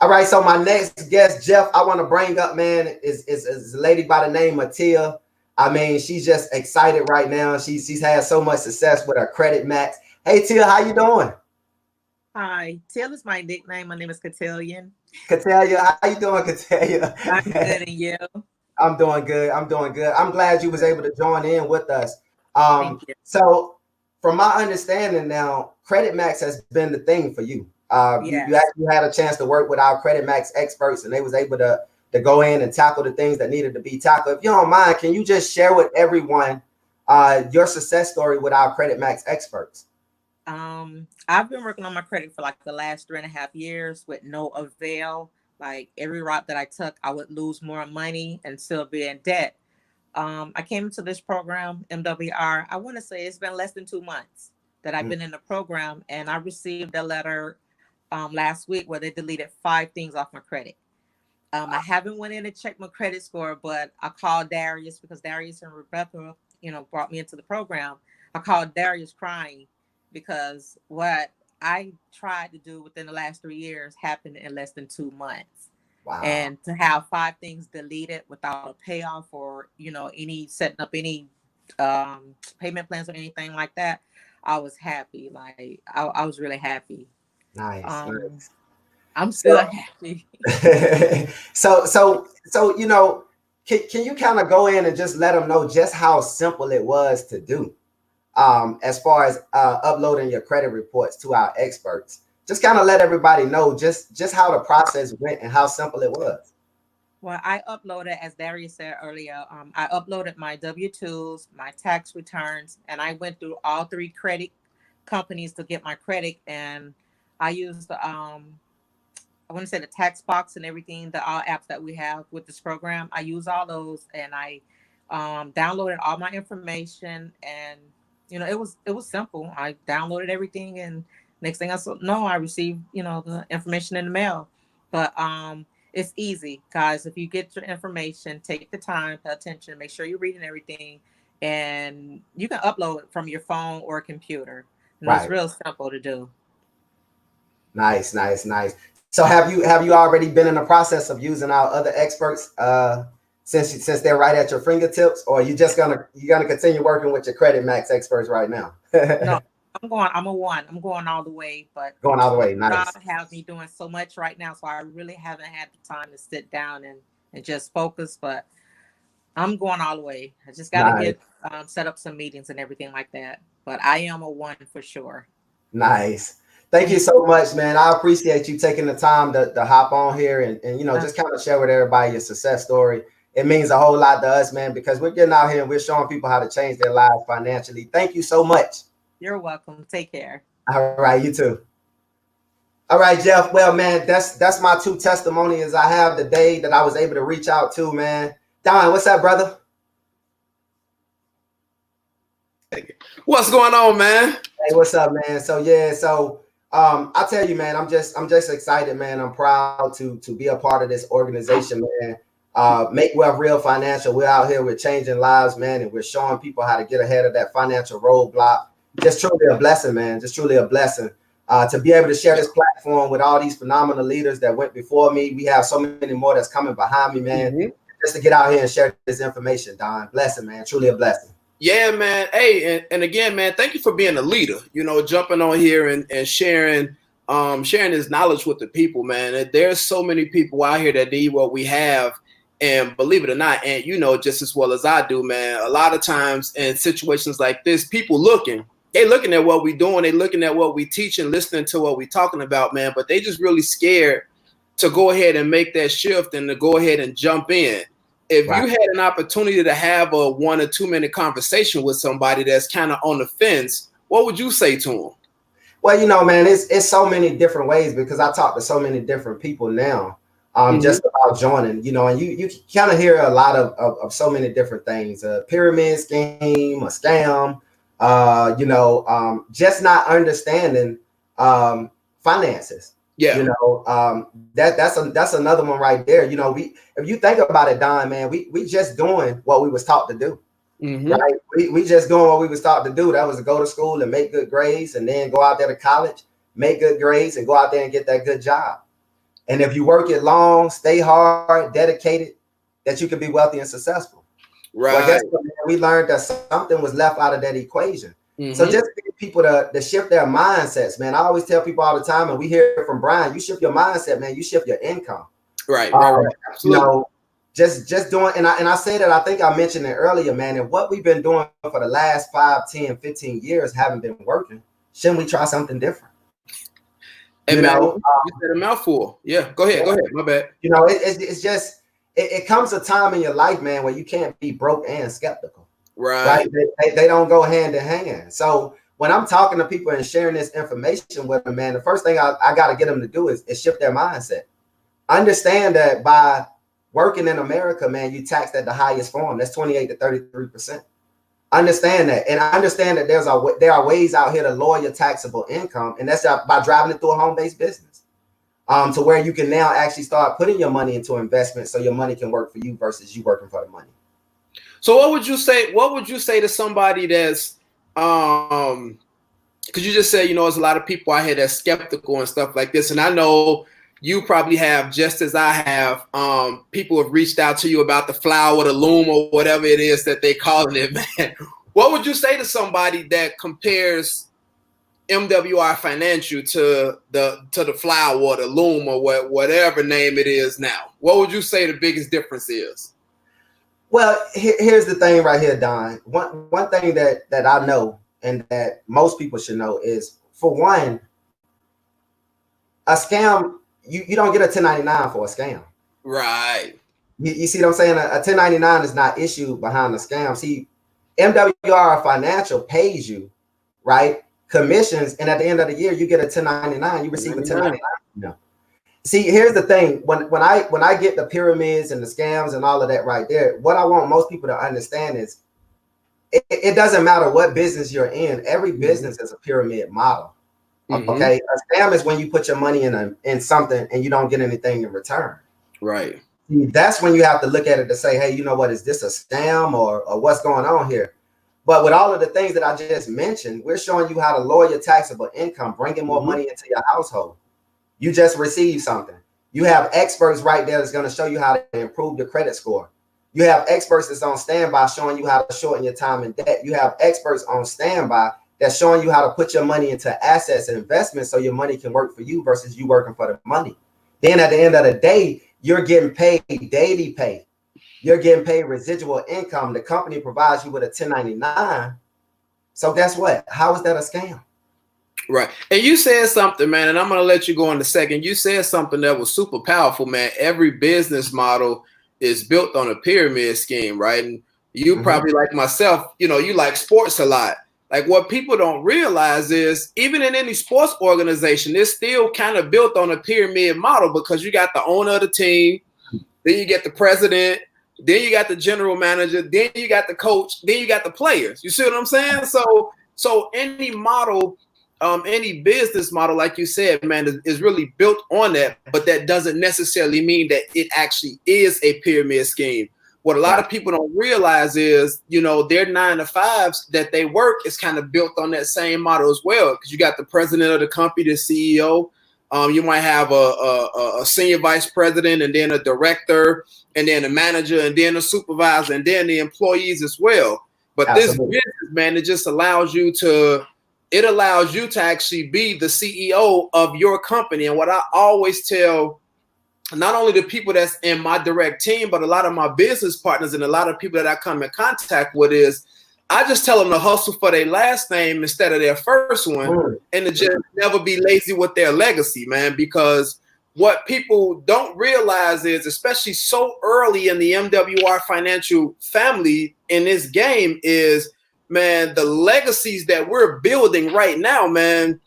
All right, so my next guest, Jeff, I want to bring up, man, is a lady by the name of Tia. I mean, she's just excited right now. She's had so much success with her Credit Max. Hey, Tia, how you doing? Hi, Till is my nickname. My name is Catalian. Catalia, how you doing, Catalia? I'm good, and you? I'm doing good. I'm glad you was able to join in with us. Thank you. So from my understanding now, Credit Max has been the thing for you. Yes. You actually had a chance to work with our Credit Max experts, and they was able to to go in and tackle the things that needed to be tackled. If you don't mind, can you just share with everyone your success story with our Credit Max experts? I've been working on my credit for like the last 3.5 years with no avail. Like every route that I took, I would lose more money and still be in debt. I came into this program, MWR. I want to say it's been less than 2 months that I've been in the program, and I received a letter last week where they deleted 5 things off my credit. I haven't went in and checked my credit score, but I called Darius because Darius and Rebecca, brought me into the program. I called Darius crying because what I tried to do within the last 3 years happened in less than 2 months. Wow. And to have 5 things deleted without a payoff or, any setting up any payment plans or anything like that, I was happy. Like I was really happy. Nice. Nice. I'm still happy. So can you kind of go in and just let them know just how simple it was to do, as far as uploading your credit reports to our experts? Just kind of let everybody know just how the process went and how simple it was. Well, I uploaded, as Darius said earlier, I uploaded my W-2s, my tax returns, and I went through all 3 credit companies to get my credit. And I used I want to say the tax box and everything, all apps that we have with this program. I use all those, and I downloaded all my information, and it was simple. I downloaded everything, and next thing I know, I received the information in the mail. But it's easy, guys. If you get your information, take the time, pay attention, make sure you're reading everything, and you can upload it from your phone or computer. And It's real simple to do. Nice. So have you already been in the process of using our other experts since they're right at your fingertips, or you gonna continue working with your Credit Max experts right now? No, I'm going all the way, but going all the way. Nice. God has me doing so much right now, so I really haven't had the time to sit down and just focus. But I'm going all the way. I just got to get set up some meetings and everything like that. But I am a 1 for sure. Nice. Thank you so much, man. I appreciate you taking the time to hop on here and just kind of share with everybody your success story. It means a whole lot to us, man, because we're getting out here and we're showing people how to change their lives financially. Thank you so much. You're welcome. Take care. All right, you too. All right, Jeff. Well, man, that's my 2 testimonies I have the day that I was able to reach out to, man. Don, what's up, brother? What's going on, man? Hey, what's up, man? So I tell you, man, I'm just excited, man. I'm proud to be a part of this organization, man. Make Wealth Real Financial. We're out here, we're changing lives, man, and we're showing people how to get ahead of that financial roadblock. Just truly a blessing, man. Just truly a blessing to be able to share this platform with all these phenomenal leaders that went before me. We have so many more that's coming behind me, man. Just to get out here and share this information, Don. Blessing, man. Truly a blessing. Yeah, man. Hey, and again, man, thank you for being a leader, jumping on here and sharing this knowledge with the people, man. And there's so many people out here that need what we have. And believe it or not, and just as well as I do, man, a lot of times in situations like this, people they looking at what we doing, they looking at what we teaching, listening to what we talking about, man, but they just really scared to go ahead and make that shift and to go ahead and jump in. If you had an opportunity to have a 1 or 2 minute conversation with somebody that's kind of on the fence, what would you say to them? Well, man, it's so many different ways because I talk to so many different people now. Just about joining, and you kind of hear a lot of so many different things, a pyramid scheme, a scam, just not understanding finances. Yeah. That's another one right there. If you think about it, Don, man, we just doing what we was taught to do. Right? We just doing what we was taught to do. That was to go to school and make good grades and then go out there to college, make good grades and go out there and get that good job. And if you work it long, stay hard, dedicated, that you can be wealthy and successful. Right. Well, I guess we learned that something was left out of that equation. So just get people to shift their mindsets, man. I always tell people all the time, and we hear it from Brian, you shift your mindset, man, you shift your income. Right. Absolutely. Just doing, and I say that, I think I mentioned it earlier, man, and what we've been doing for the last 5, 10, 15 years haven't been working. Shouldn't we try something different? Hey, man, you said a mouthful. Yeah, go ahead. My bad. It's just, it comes a time in your life, man, where you can't be broke and skeptical. Right. They don't go hand in hand. So when I'm talking to people and sharing this information with them, man, the first thing I got to get them to do is shift their mindset. Understand that by working in America, man, you taxed at the highest form. That's 28 to 33%. Understand that. And I understand that there are ways out here to lower your taxable income. And that's by driving it through a home-based business. To where you can now actually start putting your money into investment so your money can work for you versus you working for the money. So what would you say to somebody that's because you just said, you know, there's a lot of people out here that's skeptical and stuff like this. And I know you probably have, just as I have, people have reached out to you about the flower, the loom, or whatever it is that they calling it, man. What would you say to somebody that compares MWR Financial to the flower or the loom or whatever name it is now? What would you say the biggest difference is? Well, here's the thing right here, Don. One thing that I know and that most people should know is, for one, a scam, you don't get a 1099 for a scam. Right. You see what I'm saying? A 1099 is not issued behind a scam. See, MWR Financial pays you, right, commissions, and at the end of the year, you get a 1099. You receive a 1099. No. See, here's the thing. When I get the pyramids and the scams and all of that right there, what I want most people to understand is it doesn't matter what business you're in. Every business is a pyramid model. Okay, a scam is when you put your money in something and you don't get anything in return. Right. That's when you have to look at it to say, hey, you know what, is this a scam or what's going on here? But with all of the things that I just mentioned, we're showing you how to lower your taxable income, bringing more money into your household. You just received something. You have experts right there that's going to show you how to improve your credit score. You have experts that's on standby showing you how to shorten your time in debt. You have experts on standby that's showing you how to put your money into assets and investments so your money can work for you versus you working for the money. Then at the end of the day, you're getting paid daily pay. You're getting paid residual income. The company provides you with a 1099. So guess what? How is that a scam? Right. And you said something, man, and I'm going to let you go in a second. You said something that was super powerful, man. Every business model is built on a pyramid scheme, right? And you probably, like myself, you know, you like sports a lot. Like, what people don't realize is even in any sports organization, it's still kind of built on a pyramid model, because you got the owner of the team, then you get the president, then you got the general manager, then you got the coach, then you got the players. You see what I'm saying? So any model, any business model, like you said, man, is really built on that, but that doesn't necessarily mean that it actually is a pyramid scheme. What a lot of people don't realize is, you know, their 9-to-5s that they work is kind of built on that same model as well. Because you got the president of the company, the CEO. You might have a senior vice president, and then a director, and then a manager, and then a supervisor, and then the employees as well. But Absolutely. This business, man, it just allows you to actually be the CEO of your company. And what I always tell not only the people that's in my direct team, but a lot of my business partners and a lot of people that I come in contact with is, I just tell them to hustle for their last name instead of their first one, and to just never be lazy with their legacy, man. Because what people don't realize is, especially so early in the MWR Financial family in this game, is, man, the legacies that we're building right now, man,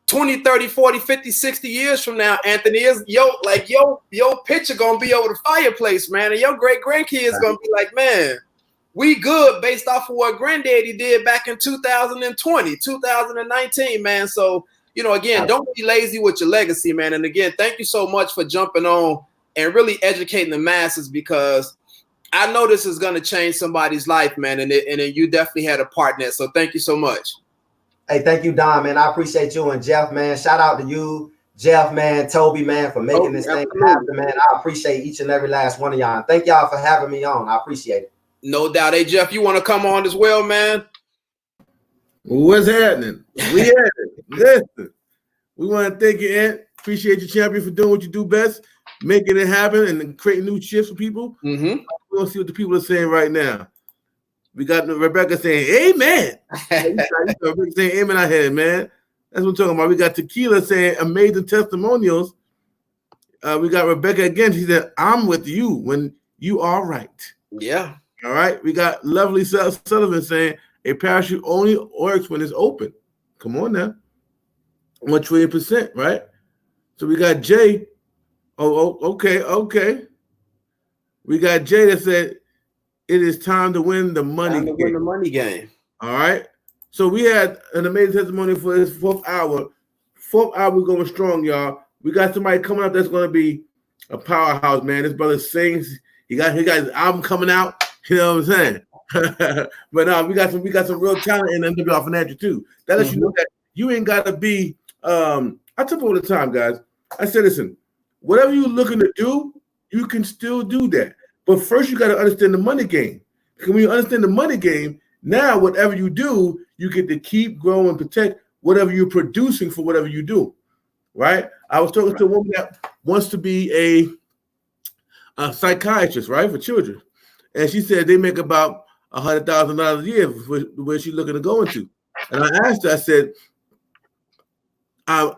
20, 30, 40, 50, 60 years from now, Anthony, is your picture gonna be over the fireplace, man, and your great grandkids gonna be like, man, we good based off of what granddaddy did back in 2020, 2019, man. So, you know, again, don't be lazy with your legacy, man. And again, thank you so much for jumping on and really educating the masses, because I know this is gonna change somebody's life, man, and you definitely had a part in that. So thank you so much. Hey, thank you, Don, man. I appreciate you and Jeff, man. Shout out to you, Jeff, man, Toby, man, for making this thing happen, man. I appreciate each and every last one of y'all. And thank y'all for having me on. I appreciate it. No doubt. Hey, Jeff, you want to come on as well, man? What's happening? We at it. Listen, we want to thank you, Ant. Appreciate you, champion, for doing what you do best, making it happen and creating new shifts for people. We're going to see what the people are saying right now. We got Rebecca saying, amen. Rebecca saying, amen, I had it, man. That's what I'm talking about. We got Tequila saying, amazing testimonials. We got Rebecca again. She said, I'm with you. When you are right. Yeah. All right. We got Lovely Sullivan saying a parachute only works when it's open. Come on now. 120%, right? So we got Jay. Oh, okay. We got Jay that said it is time to win the money game. Win the money game. All right. So we had an amazing testimony for this fourth hour. Fourth hour, we're going strong, y'all. We got somebody coming up that's going to be a powerhouse, man. This brother sings. He got his album coming out. You know what I'm saying? But we got some real talent in MWR Financial too. That lets you know that you ain't got to be. I tell people all the time, guys. I said, listen, whatever you're looking to do, you can still do that. But first, you got to understand the money game. Because when you understand the money game, now whatever you do, you get to keep, grow, and protect whatever you're producing for whatever you do. Right? I was talking to a woman that wants to be a psychiatrist, right, for children. And she said they make about $100,000 a year where she's looking to go into. And I asked her, I said, I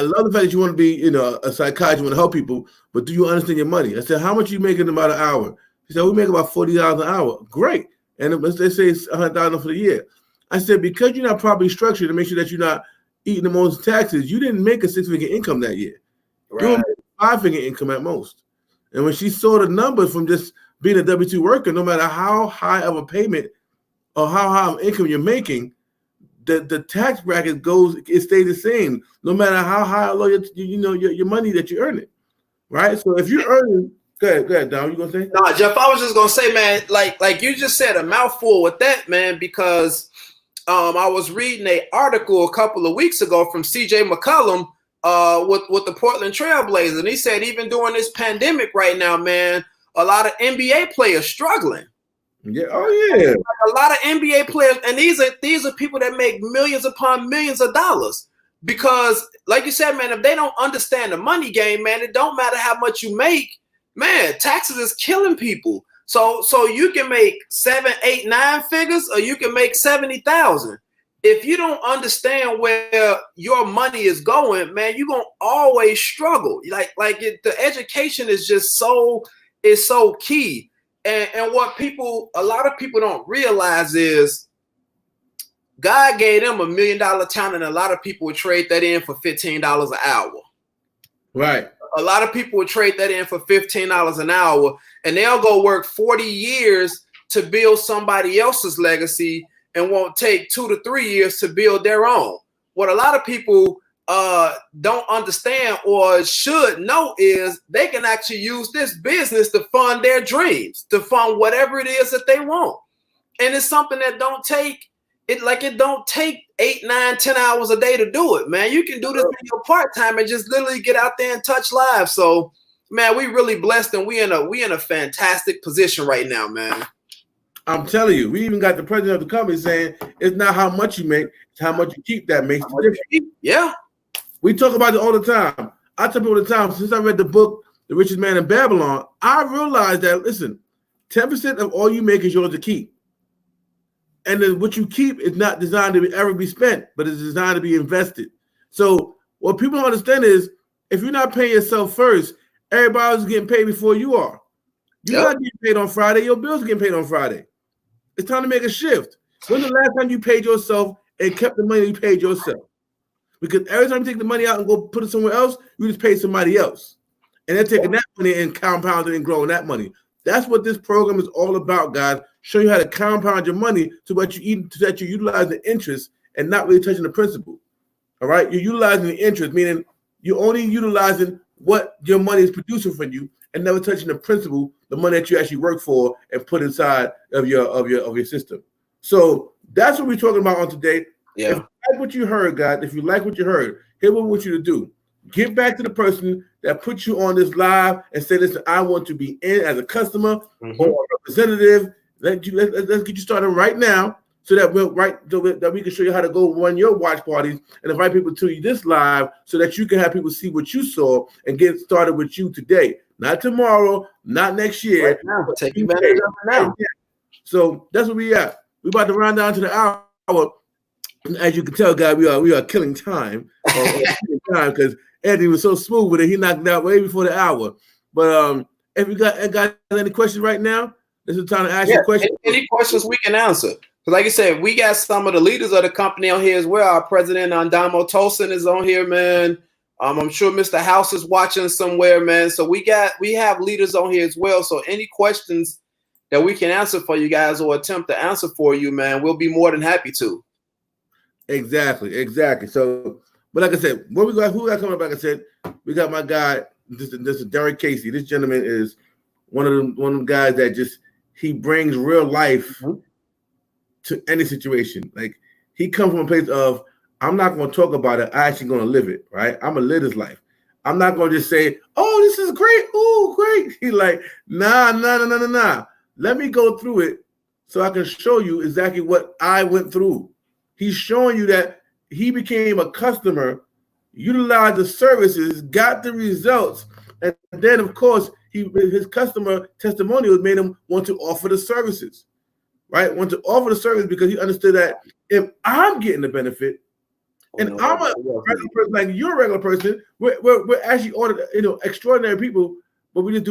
love the fact that you want to be, a psychiatrist, you want to help people, but do you understand your money? I said, how much are you making about an hour? She said, we make about $40 an hour. Great. And let's say it's $100,000 for the year. I said, because you're not properly structured to make sure that you're not eating the most taxes, you didn't make a six-figure income that year. Right. You made a five-figure income at most. And when she saw the numbers from just being a W-2 worker, no matter how high of a payment or how high of income you're making, the tax bracket it stays the same, no matter how high or low your money that you're earning, right? So if you're earning, go ahead, Don. You gonna say? No, Jeff. I was just gonna say, man, like you just said a mouthful with that, man, because I was reading an article a couple of weeks ago from CJ McCollum with the Portland Trail Blazers, and he said even during this pandemic right now, man, a lot of NBA players struggling. Yeah. Oh yeah. A lot of NBA players, and these are people that make millions upon millions of dollars. Because, like you said, man, if they don't understand the money game, man, it don't matter how much you make, man. Taxes is killing people. So you can make 7, 8, 9 figures, or you can make 70,000. If you don't understand where your money is going, man, you're gonna always struggle. The education is just so key. And what a lot of people don't realize is God gave them $1 million talent, and a lot of people would trade that in for $15 an hour. Right. A lot of people would trade that in for $15 an hour, and they'll go work 40 years to build somebody else's legacy and won't take 2 to 3 years to build their own. What a lot of people don't understand or should know is they can actually use this business to fund their dreams, to fund whatever it is that they want. And it's something that don't take 8, 9, 10 hours a day to do it, man. You can do this in your part-time and just literally get out there and touch lives. So, man, we really blessed, and we in a fantastic position right now, man. I'm telling you, we even got the president of the company saying it's not how much you make, it's how much you keep that makes the difference. Yeah. We talk about it all the time. I tell people all the time, since I read the book, The Richest Man in Babylon, I realized that, listen, 10% of all you make is yours to keep. And then what you keep is not designed to ever be spent, but it's designed to be invested. So what people don't understand is if you're not paying yourself first, everybody else is getting paid before you are. You're not getting paid on Friday, your bills are getting paid on Friday. It's time to make a shift. When's the last time you paid yourself and kept the money you paid yourself? Because every time you take the money out and go put it somewhere else, you just pay somebody else. And they're taking that money and compounding and growing that money. That's what this program is all about, guys. Show you how to compound your money so that you utilize the interest and not really touching the principal. All right? You're utilizing the interest, meaning you're only utilizing what your money is producing for you and never touching the principal, the money that you actually work for and put inside of your system. So that's what we're talking about on today. Yeah. If you like what you heard, guys, if you like what you heard, here's what we want you to do. Get back to the person that put you on this live and say, listen, I want to be in as a customer or a representative. Let's get you started right now so that we can show you how to go run your watch parties and invite people to this live so that you can have people see what you saw and get started with you today. Not tomorrow, not next year. Right now. Take advantage of it now. So that's what we at. We're about to round down to the hour. As you can tell, guys, we are killing time. Because Anthony was so smooth with it, he knocked it out way before the hour. But if you got any questions right now, this is the time to ask you a question. Any questions we can answer. Because like I said, we got some of the leaders of the company on here as well. Our president, Andamo Tosin, is on here, man. I'm sure Mr. House is watching somewhere, man. So we have leaders on here as well. So any questions that we can answer for you guys or attempt to answer for you, man, we'll be more than happy to. Exactly. So, but like I said, who we got coming up? Like I said, we got my guy. This is Derek Casey. This gentleman is one of them guys that he brings real life to any situation. Like he comes from a place of, I'm not going to talk about it. I'm actually going to live it, right? I'm going to live this life. I'm not going to just say, oh, this is great. Oh, great. He's like, nah. Let me go through it so I can show you exactly what I went through. He's showing you that he became a customer, utilized the services, got the results, and then, of course, his customer testimonials made him want to offer the services, right? Want to offer the service because he understood that if I'm getting the benefit, and I'm a regular person, like you're a regular person, we're actually extraordinary people, but we're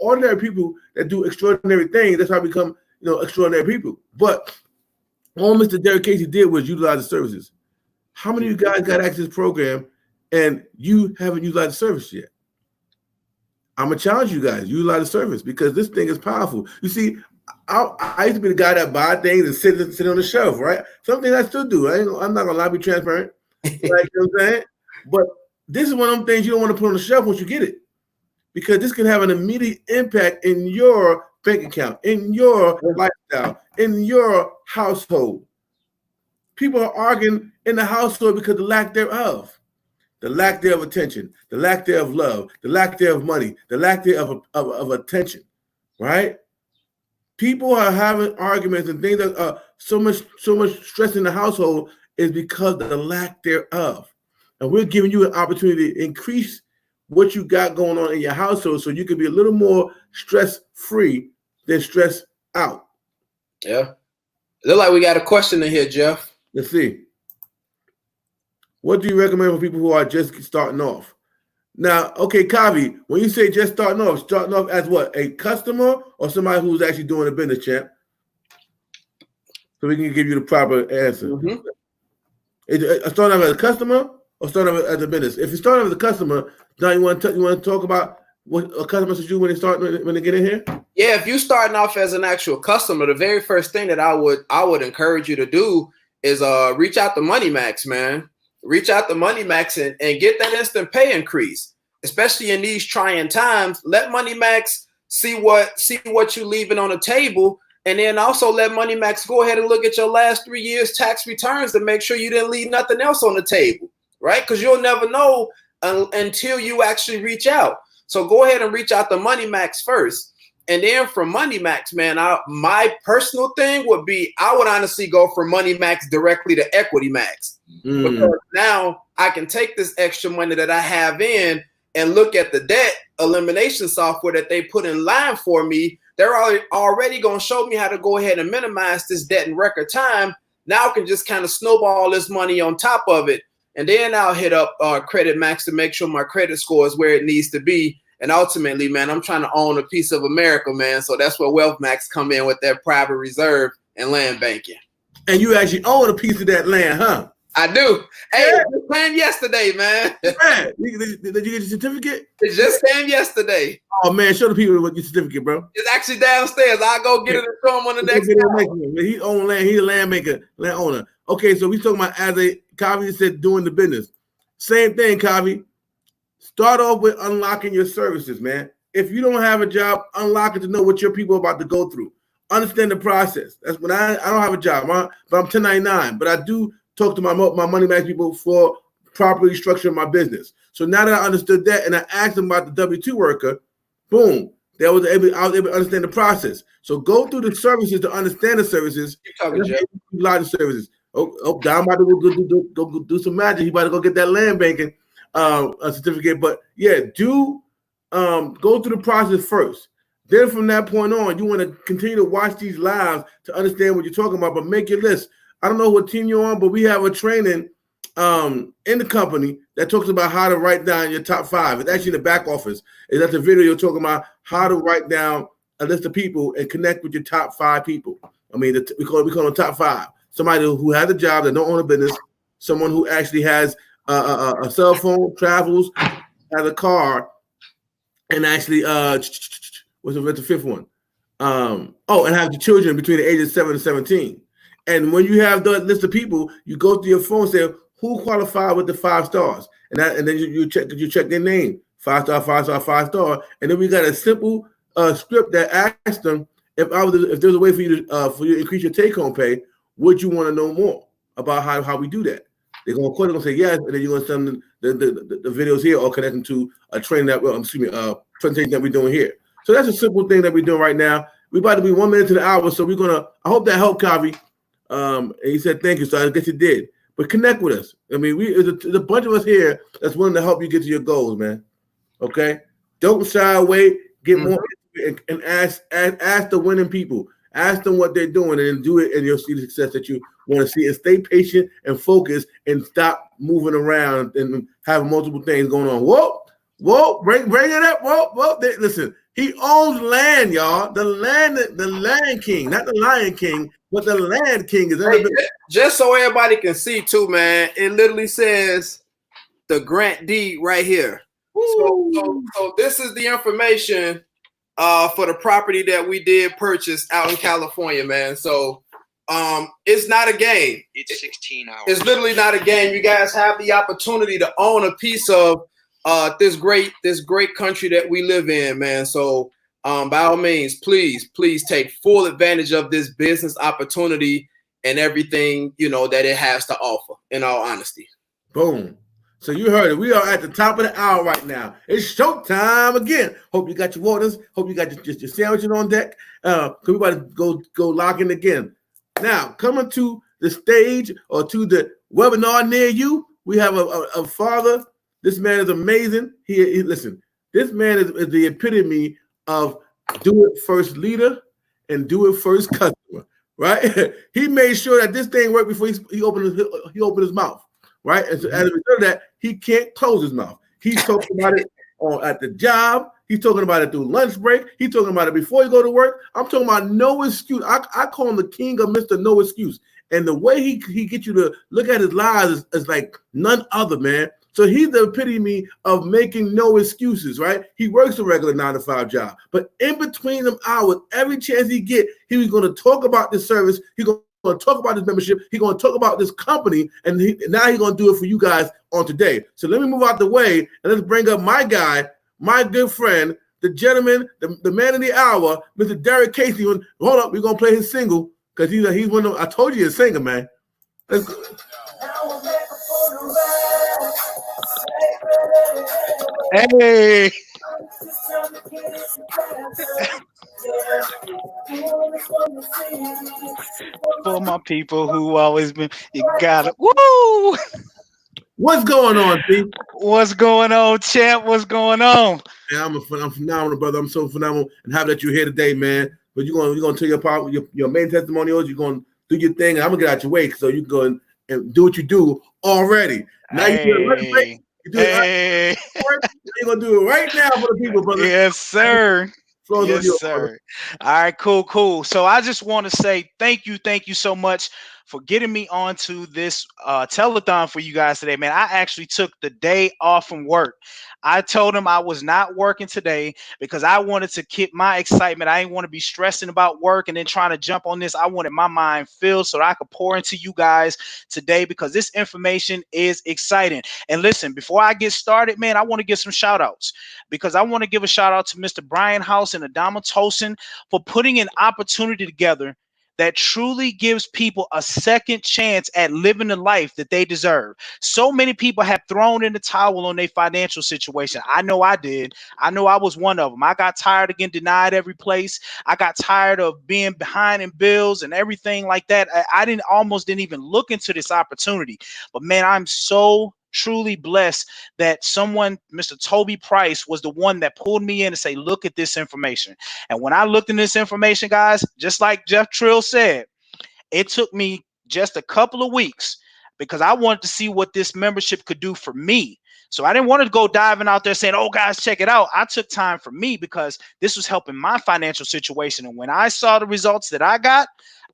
ordinary people that do extraordinary things. That's how we become, extraordinary people. But all Mr. Derek Casey did was utilize the services. How many of you guys got access to this program and you haven't utilized the service yet? I'm gonna challenge you guys, utilize the service because this thing is powerful. You see, I used to be the guy that buy things and sit on the shelf, right? Something I still do. I'm not gonna lie, be transparent. Like, you know what I'm saying? But this is one of them things you don't want to put on the shelf once you get it, because this can have an immediate impact in your bank account, in your lifestyle, in your household. People are arguing in the household because of the lack thereof. The lack thereof attention, the lack thereof love, the lack thereof money, the lack thereof of attention, right? People are having arguments and things that are so much stress in the household is because of the lack thereof. And we're giving you an opportunity to increase what you got going on in your household so you can be a little more stress-free than stressed out. Yeah. Look like we got a question in here, Jeff. Let's see. What do you recommend for people who are just starting off? Now, okay, Kavi, when you say just starting off as what? A customer or somebody who's actually doing a business, champ? So we can give you the proper answer. Starting off as a customer or starting off as a business? If you're starting off as a customer, now you want to talk about what a customer should do when they get in here? Yeah, if you're starting off as an actual customer, the very first thing that I would encourage you to do is reach out to Money Max, man. Reach out to Money Max and get that instant pay increase, especially in these trying times. Let Money Max see what you're leaving on the table, and then also let Money Max go ahead and look at your last 3 years tax returns to make sure you didn't leave nothing else on the table, right? Because you'll never know until you actually reach out. So go ahead and reach out to Money Max first. And then from Money Max, man, my personal thing would be I would honestly go from Money Max directly to Equity Max. Because now I can take this extra money that I have in and look at the debt elimination software that they put in line for me. They're already going to show me how to go ahead and minimize this debt in record time. Now I can just kind of snowball this money on top of it. And then I'll hit up Credit Max to make sure my credit score is where it needs to be. And ultimately, man, I'm trying to own a piece of America, man. So that's where Wealth Max come in with their private reserve and land banking. And you actually own a piece of that land, huh? I do. Hey, it just came yesterday, man. Man, did you get your certificate? It just came yesterday. Oh, man, show the people what your certificate, bro. It's actually downstairs. I'll go get it and show them on the next time. He owns land. He's a land maker, land owner. Okay, so we talking about as a Kavi said, doing the business. Same thing, Kavi. Start off with unlocking your services, man. If you don't have a job, unlock it to know what your people are about to go through. Understand the process. That's when I don't have a job, but I'm 1099. But I do talk to my Money Max people for properly structuring my business. So now that I understood that and I asked them about the W-2 worker, boom, I was able to understand the process. So go through the services to understand the services. A lot of services. Don about to go do some magic. He about to go get that land banking certificate. But yeah, go through the process first. Then from that point on, you want to continue to watch these lives to understand what you're talking about, but make your list. I don't know what team you're on, but we have a training in the company that talks about how to write down your top 5. It's actually the back office. It's at the video you're talking about how to write down a list of people and connect with your top 5 people. I mean, we call them top 5. Somebody who has a job that don't own a business, someone who actually has a cell phone, travels, has a car, and actually what's the 5th one? And have the children between the ages of 7 and 17. And when you have that list of people, you go through your phone and say, who qualified with the 5 stars? And then you check their name, 5 star, 5 star, 5 star. And then we got a simple script that asks them if there's a way for you to increase your take-home pay, would you want to know more about how we do that? They're going to say yes, and then you're going to send them the videos here or connect them to a training presentation that we're doing here. So that's a simple thing that we're doing right now. We're about to be 1 minute to the hour, so I hope that helped, Kavi. And he said thank you, so I guess it did. But connect with us. I mean, there's a bunch of us here that's willing to help you get to your goals, man. Okay? Don't shy away. Get more and ask the winning people. Ask them what they're doing and do it, and you'll see the success that you want to see. And stay patient and focus and stop moving around and have multiple things going on. Whoa, bring it up. Whoa. Listen, he owns land, y'all. The land king, not the Lion King, but the land king is. Hey, just so everybody can see too, man. It literally says the grant deed right here. So this is the information for the property that we did purchase out in California, man. So it's not a game. It's 16 hours. It's literally not a game. You guys have the opportunity to own a piece of this great country that we live in, man. So by all means, please take full advantage of this business opportunity and everything that it has to offer. In all honesty, boom. So you heard it. We are at the top of the hour right now. It's showtime again. Hope you got your waters. Hope you got your sandwiches on deck. Cause we about to go lock in again. Now, coming to the stage or to the webinar near you, we have a father. This man is amazing. He listen. This man is the epitome of do it first leader and do it first customer. Right? He made sure that this thing worked before he opened his mouth. Right, and so as a result of that, he can't close his mouth. He's talking about it at the job. He's talking about it through lunch break. He's talking about it before he go to work. I'm talking about no excuse. I call him the king of Mr. No Excuse. And the way he gets you to look at his lives is like none other, man. So he's the epitome of making no excuses, right? He works a regular 9-to-5 job, but in between them hours, every chance he get, he was going to talk about this service. He's going to talk about this membership. He's going to talk about this company, and now he's going to do it for you guys on today. So let me move out the way, and let's bring up my guy, my good friend, the gentleman, the man of the hour, Mr. Derek Casey. Hold up, we're going to play his single because he's one of them. I told you he's a singer, man. Let's go. Hey. For my people who always been, you gotta, woo! What's going on, P? What's going on, champ? What's going on? Yeah, I'm phenomenal, brother. I'm so phenomenal and happy that you're here today, man. But you're gonna tell your part, your main testimonials. You're gonna do your thing, and I'm gonna get out your way so you can go and do what you do already. Now you do it right break. You do it right. You're gonna do it right now for the people, brother. Yes, sir. Yes, sir. All right, cool. So I just want to say thank you so much for getting me onto this telethon for you guys today, man. I actually took the day off from work. I told him I was not working today because I wanted to keep my excitement. I didn't want to be stressing about work and then trying to jump on this. I wanted my mind filled so that I could pour into you guys today because this information is exciting. And listen, before I get started, man, I want to give some shout outs because I want to give a shout out to Mr. Brian House and Adama Tosin for putting an opportunity together that truly gives people a second chance at living the life that they deserve. So many people have thrown in the towel on their financial situation. I know I did. I know I was one of them. I got tired of getting denied every place. I got tired of being behind in bills and everything like that. I almost didn't even look into this opportunity. But man, I'm so truly blessed that someone, Mr. Toby Price, was the one that pulled me in to say, look at this information. And when I looked in this information, guys, just like Jeff Trills said, it took me just a couple of weeks because I wanted to see what this membership could do for me. So I didn't want to go diving out there saying, oh, guys, check it out. I took time for me because this was helping my financial situation. And when I saw the results that I got,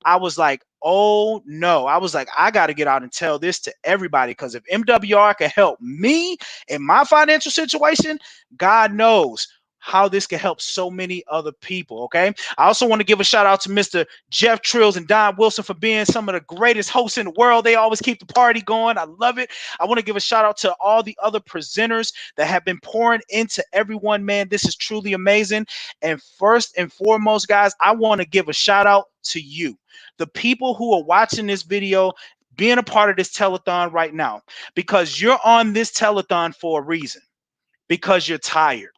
I was like, oh, no. I was like, I got to get out and tell this to everybody, because if MWR can help me in my financial situation, God knows how this can help so many other people, okay? I also want to give a shout out to Mr. Jeff Trills and Don Wilson for being some of the greatest hosts in the world. They always keep the party going. I love it. I want to give a shout out to all the other presenters that have been pouring into everyone, man. This is truly amazing. And first and foremost, guys, I want to give a shout out to you, the people who are watching this video, being a part of this telethon right now, because you're on this telethon for a reason, because you're tired.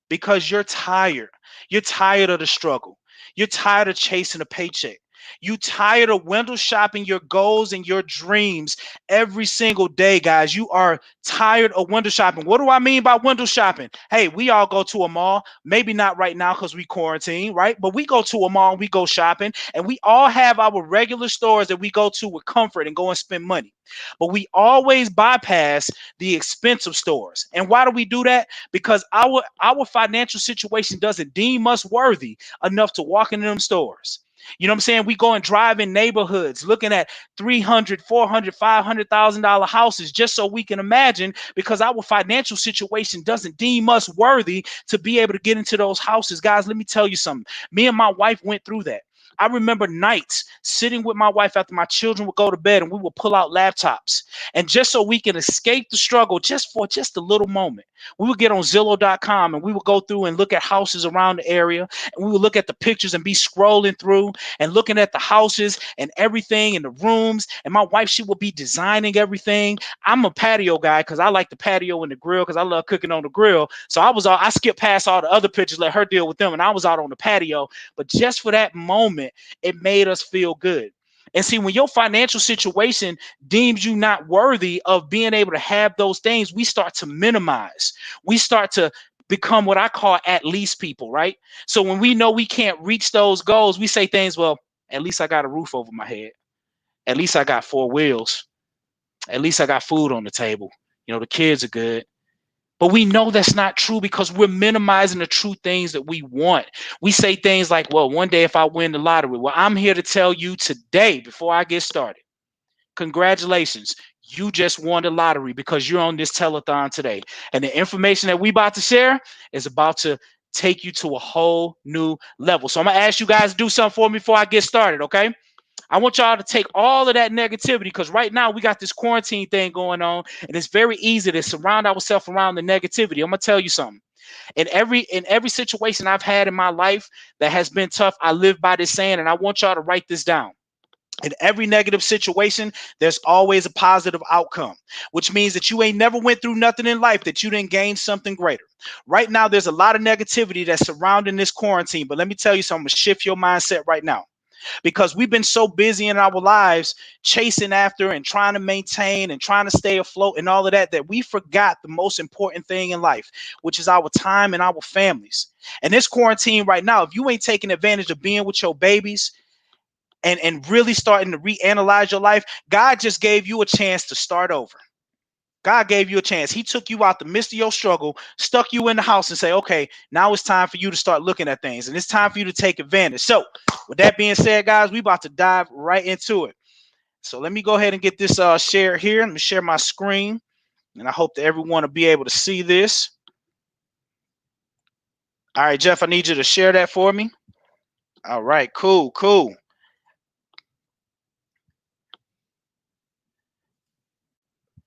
Because you're tired. You're tired of the struggle. You're tired of chasing a paycheck. You tired of window shopping your goals and your dreams every single day, guys. You are tired of window shopping. What do I mean by window shopping? Hey, we all go to a mall. Maybe not right now because we quarantine, right? But we go to a mall and we go shopping, and we all have our regular stores that we go to with comfort and go and spend money. But we always bypass the expensive stores. And why do we do that? Because our financial situation doesn't deem us worthy enough to walk into them stores. You know what I'm saying? We go and drive in neighborhoods looking at $300,000, $400,000, $500,000 houses just so we can imagine, because our financial situation doesn't deem us worthy to be able to get into those houses. Guys, let me tell you something. Me and my wife went through that. I remember nights sitting with my wife after my children would go to bed, and we would pull out laptops. And just so we can escape the struggle just for just a little moment, we would get on Zillow.com and we would go through and look at houses around the area. And we would look at the pictures and be scrolling through and looking at the houses and everything in the rooms. And my wife, she would be designing everything. I'm a patio guy because I like the patio and the grill because I love cooking on the grill. So I skipped past all the other pictures, let her deal with them. And I was out on the patio. But just for that moment, it made us feel good. And see, when your financial situation deems you not worthy of being able to have those things, we start to minimize. We start to become what I call at least people, right? So when we know we can't reach those goals, we say things, well, at least I got a roof over my head. At least I got 4 wheels. At least I got food on the table. You know, the kids are good. But we know that's not true because we're minimizing the true things that we want. We say things like, well, one day if I win the lottery. Well, I'm here to tell you today, before I get started, congratulations. You just won the lottery because you're on this telethon today. And the information that we about to share is about to take you to a whole new level. So I'm going to ask you guys to do something for me before I get started, okay? I want y'all to take all of that negativity, because right now we got this quarantine thing going on, and it's very easy to surround ourselves around the negativity. I'm gonna tell you something. In every situation I've had in my life that has been tough, I live by this saying, and I want y'all to write this down. In every negative situation, there's always a positive outcome, which means that you ain't never went through nothing in life that you didn't gain something greater. Right now, there's a lot of negativity that's surrounding this quarantine, but let me tell you something, I'm gonna shift your mindset right now. Because we've been so busy in our lives chasing after and trying to maintain and trying to stay afloat and all of that, that we forgot the most important thing in life, which is our time and our families. And this quarantine right now, if you ain't taking advantage of being with your babies and really starting to reanalyze your life, God just gave you a chance to start over. God gave you a chance. He took you out the midst of your struggle, stuck you in the house and say, okay, now it's time for you to start looking at things. And it's time for you to take advantage. So with that being said, guys, we about to dive right into it. So let me go ahead and get this shared here. Let me share my screen. And I hope that everyone will be able to see this. All right, Jeff, I need you to share that for me. All right, cool.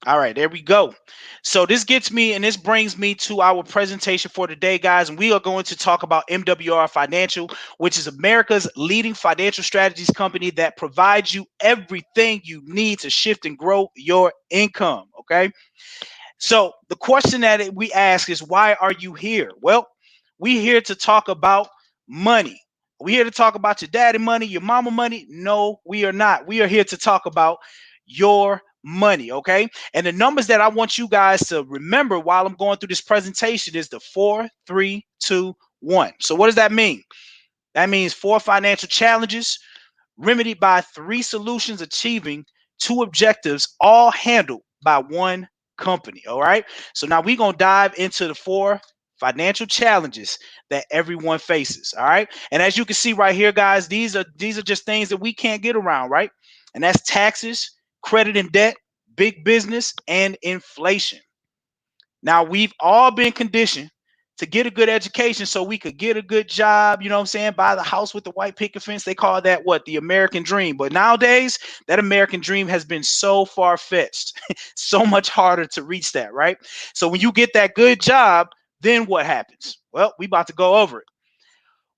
All right, there we go. So this gets me and this brings me to our presentation for today, guys. And we are going to talk about MWR Financial, which is America's leading financial strategies company that provides you everything you need to shift and grow your income. Okay. So the question that we ask is, why are you here? Well, we're here to talk about money. We're here to talk about your daddy money, your mama money. No, we are not. We are here to talk about your money, okay? And the numbers that I want you guys to remember while I'm going through this presentation is the 4, 3, 2, 1. So what does that mean? That means 4 financial challenges remedied by 3 solutions, achieving 2 objectives, all handled by one company. All right. So now we're going to dive into the 4 financial challenges that everyone faces. All right. And as you can see right here, guys, these are just things that we can't get around, right? And that's taxes, credit and debt, big business, and inflation. Now, we've all been conditioned to get a good education so we could get a good job, you know what I'm saying, buy the house with the white picket fence. They call that what? The American dream. But nowadays, that American dream has been so far-fetched, so much harder to reach that, right? So when you get that good job, then what happens? Well, we about to go over it.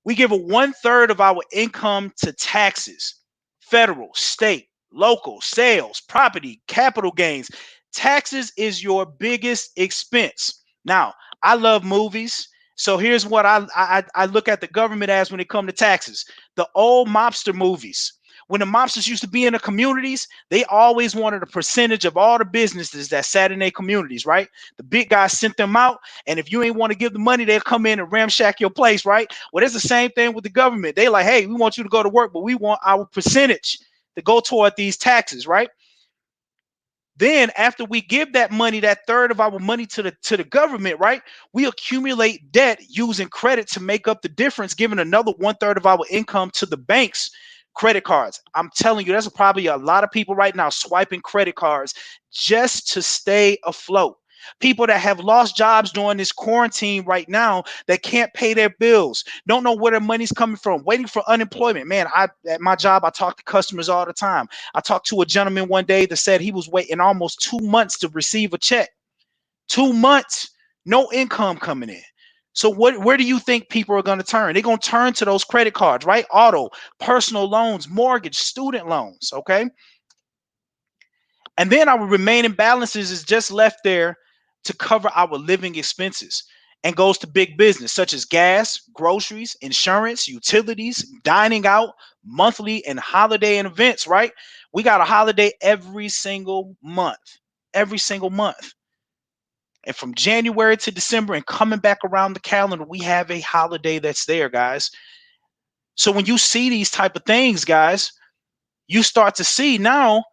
We give a 1/3 of our income to taxes, federal, state, local, sales, property, capital gains. Taxes is your biggest expense. Now, I love movies. So here's what I look at the government as when it comes to taxes. The old mobster movies. When the mobsters used to be in the communities, they always wanted a percentage of all the businesses that sat in their communities, right? The big guys sent them out, and if you ain't want to give the money, they'll come in and ramshack your place, right? Well, it's the same thing with the government. They like, hey, we want you to go to work, but we want our percentage to go toward these taxes, right? Then after we give that money, that 1/3 of our money to the government, right? We accumulate debt using credit to make up the difference, giving another 1/3 of our income to the banks. Credit cards. I'm telling you, there's probably a lot of people right now swiping credit cards just to stay afloat. People that have lost jobs during this quarantine right now that can't pay their bills, don't know where their money's coming from, waiting for unemployment. Man, at my job, I talk to customers all the time. I talked to a gentleman one day that said he was waiting almost 2 months to receive a check. 2 months, no income coming in. So where do you think people are going to turn? They're going to turn to those credit cards, right? Auto, personal loans, mortgage, student loans, okay? And then our remaining balances is just left there to cover our living expenses and goes to big business such as gas, groceries, insurance, utilities, dining out, monthly and holiday and events, right? We got a holiday every single month, every single month. And from January to December and coming back around the calendar, we have a holiday that's there, guys. So when you see these type of things, guys, you start to see now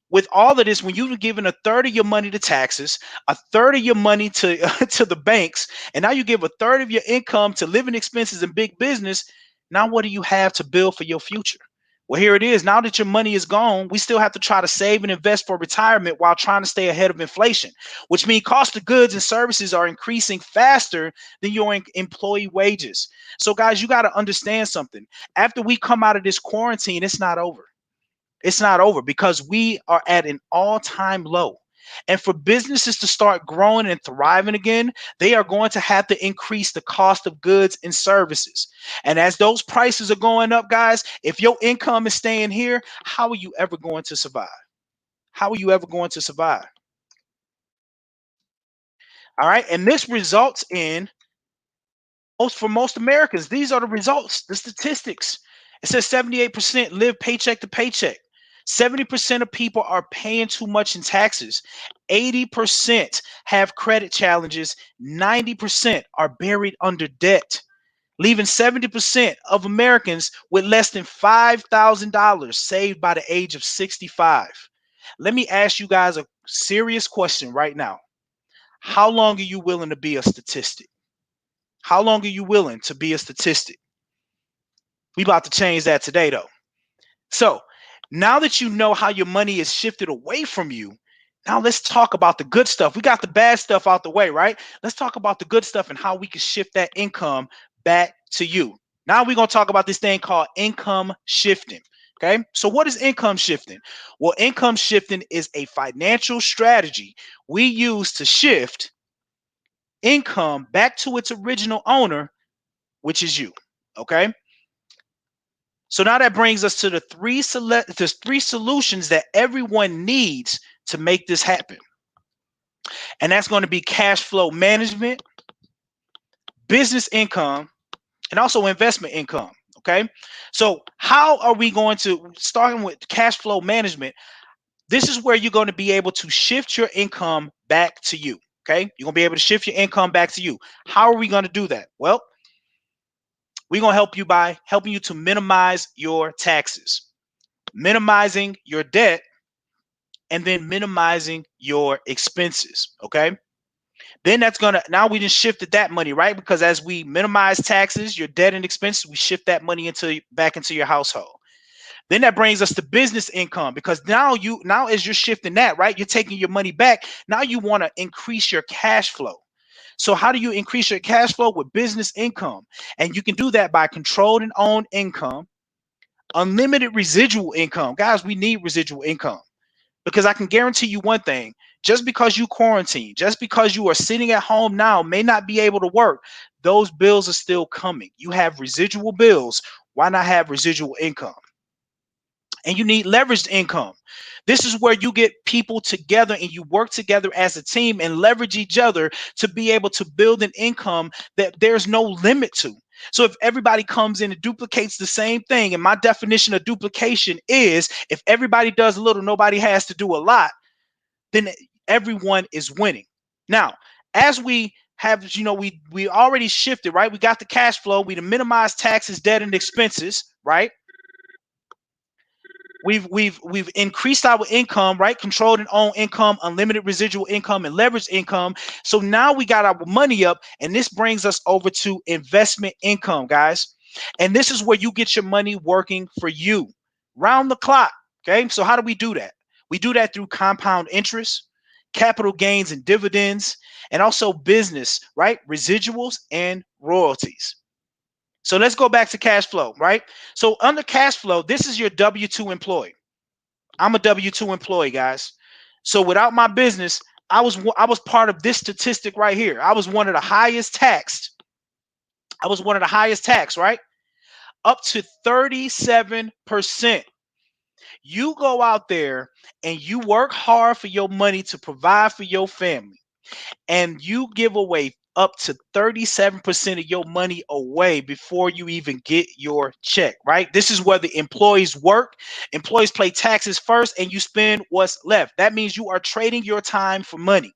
with all of this, when you've given 1/3 of your money to taxes, 1/3 of your money to to the banks, and now you give 1/3 of your income to living expenses and big business, now what do you have to build for your future? Well, here it is. Now that your money is gone, we still have to try to save and invest for retirement while trying to stay ahead of inflation, which means cost of goods and services are increasing faster than your employee wages. So, guys, you got to understand something. After we come out of this quarantine, it's not over. It's not over because we are at an all-time low. And for businesses to start growing and thriving again, they are going to have to increase the cost of goods and services. And as those prices are going up, guys, if your income is staying here, how are you ever going to survive? How are you ever going to survive? All right. And this results in for most Americans, these are the results, the statistics. It says 78% live paycheck to paycheck. 70% of people are paying too much in taxes. 80% have credit challenges. 90% are buried under debt, leaving 70% of Americans with less than $5,000 saved by the age of 65. Let me ask you guys a serious question right now. How long are you willing to be a statistic? How long are you willing to be a statistic? We about to change that today, though. So now that you know how your money is shifted away from you, now let's talk about the good stuff. We got the bad stuff out the way, right? Let's talk about the good stuff and how we can shift that income back to you. Now we're going to talk about this thing called income shifting. Okay. So what is income shifting? Well, income shifting is a financial strategy we use to shift income back to its original owner, which is you. Okay. So now that brings us to the three solutions that everyone needs to make this happen. And that's going to be cash flow management, business income, and also investment income. Okay. So how are we going to, starting with cash flow management, this is where you're going to be able to shift your income back to you. Okay. You're going to be able to shift your income back to you. How are we going to do that? Well, we're going to help you by helping you to minimize your taxes, minimizing your debt, and then minimizing your expenses. Okay. Then that's gonna, now we just shifted that money, right? Because as we minimize taxes, your debt and expenses, we shift that money back into your household. Then that brings us to business income, because now as you're shifting that, right, you're taking your money back. Now you want to increase your cash flow. So how do you increase your cash flow? With business income. And you can do that by controlled and owned income, unlimited residual income. Guys, we need residual income, because I can guarantee you one thing: just because you quarantine, just because you are sitting at home now, may not be able to work, those bills are still coming. You have residual bills. Why not have residual income? And you need leveraged income. This is where you get people together and you work together as a team and leverage each other to be able to build an income that there's no limit to. So if everybody comes in and duplicates the same thing, and my definition of duplication is if everybody does a little, nobody has to do a lot, then everyone is winning. Now, as we have, we already shifted, right? We got the cash flow, we minimize taxes, debt, and expenses, right? We've increased our income, right? Controlled and owned income, unlimited residual income, and leveraged income. So now we got our money up, and this brings us over to investment income, guys. And this is where you get your money working for you round the clock. Okay. So how do we do that? We do that through compound interest, capital gains and dividends, and also business, right? Residuals and royalties. So let's go back to cash flow, right? So under cash flow, this is your W-2 employee. I'm a W-2 employee, guys. So without my business, I was part of this statistic right here. I was one of the highest taxed. Right? Up to 37%. You go out there and you work hard for your money to provide for your family, and you give away up to 37% of your money away before you even get your check, right? This is where the employees work. Employees pay taxes first, and you spend what's left. That means you are trading your time for money.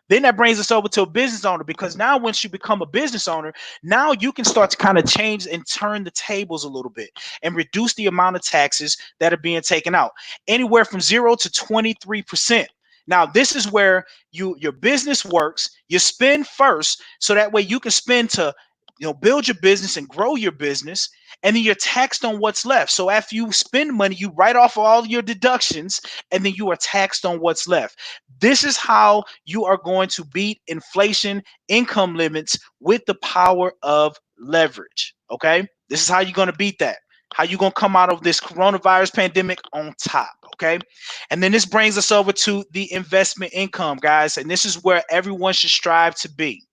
Then that brings us over to a business owner, because now once you become a business owner, now you can start to kind of change and turn the tables a little bit and reduce the amount of taxes that are being taken out, anywhere from 0 to 23%. Now, this is where your business works. You spend first, so that way you can spend to build your business and grow your business, and then you're taxed on what's left. So after you spend money, you write off all your deductions, and then you are taxed on what's left. This is how you are going to beat inflation income limits with the power of leverage. Okay, this is how you're going to beat that. How you going to come out of this coronavirus pandemic on top. Okay, and then this brings us over to the investment income, guys, and this is where everyone should strive to be,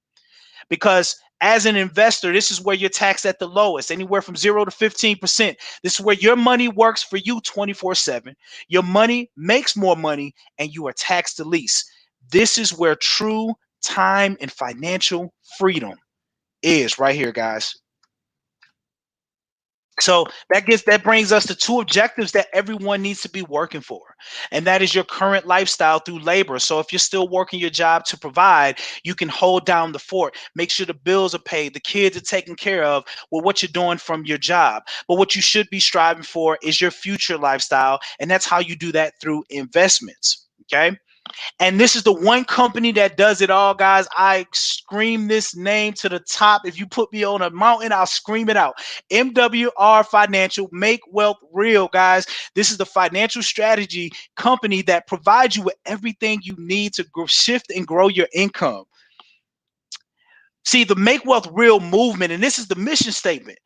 because as an investor, this is where you're taxed at the lowest, anywhere from 0 to 15%. This is where your money works for you 24/7. Your money makes more money, and you are taxed the least. This is where true time and financial freedom is, right here, guys. So that brings us to two objectives that everyone needs to be working for. And that is your current lifestyle through labor. So if you're still working your job to provide, you can hold down the fort, make sure the bills are paid, the kids are taken care of with what you're doing from your job. But what you should be striving for is your future lifestyle. And that's how you do that through investments. Okay. And this is the one company that does it all, guys. I scream this name to the top. If you put me on a mountain, I'll scream it out. MWR Financial, make wealth real, guys. This is the financial strategy company that provides you with everything you need to shift and grow your income. See, the Make Wealth Real movement, and this is the mission statement.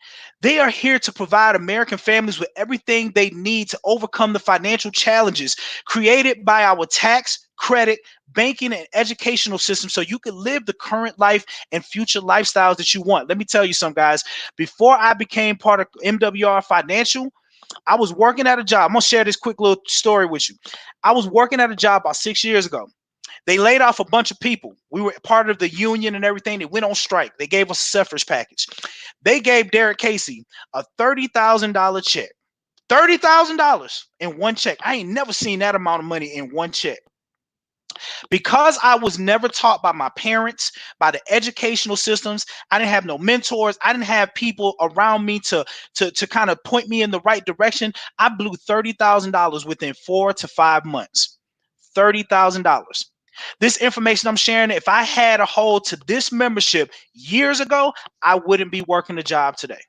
They are here to provide American families with everything they need to overcome the financial challenges created by our tax, credit, banking, and educational system, so you can live the current life and future lifestyles that you want. Let me tell you something, guys. Before I became part of MWR Financial, I was working at a job. I'm going to share this quick little story with you. I was working at a job about 6 years ago. They laid off a bunch of people. We were part of the union and everything. They went on strike. They gave us a severance package. They gave Derek Casey a $30,000 check. $30,000 in one check. I ain't never seen that amount of money in one check. Because I was never taught by my parents, by the educational systems, I didn't have no mentors. I didn't have people around me to kind of point me in the right direction. I blew $30,000 within 4 to 5 months. $30,000. This information I'm sharing, if I had a hold to this membership years ago, I wouldn't be working a job today.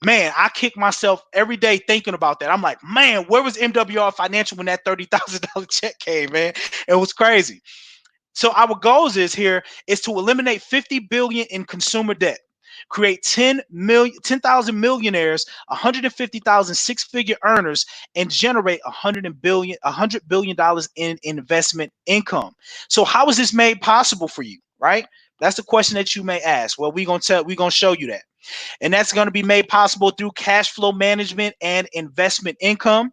Man, I kick myself every day thinking about that. I'm like, man, where was MWR Financial when that $30,000 check came, man? It was crazy. So our goals is to eliminate 50 billion in consumer debt, create 10,000 millionaires, 150,000 six-figure earners, and generate $100 billion in investment income. So how is this made possible for you, right? That's the question that you may ask. Well, we're gonna show you that. And that's going to be made possible through cash flow management and investment income,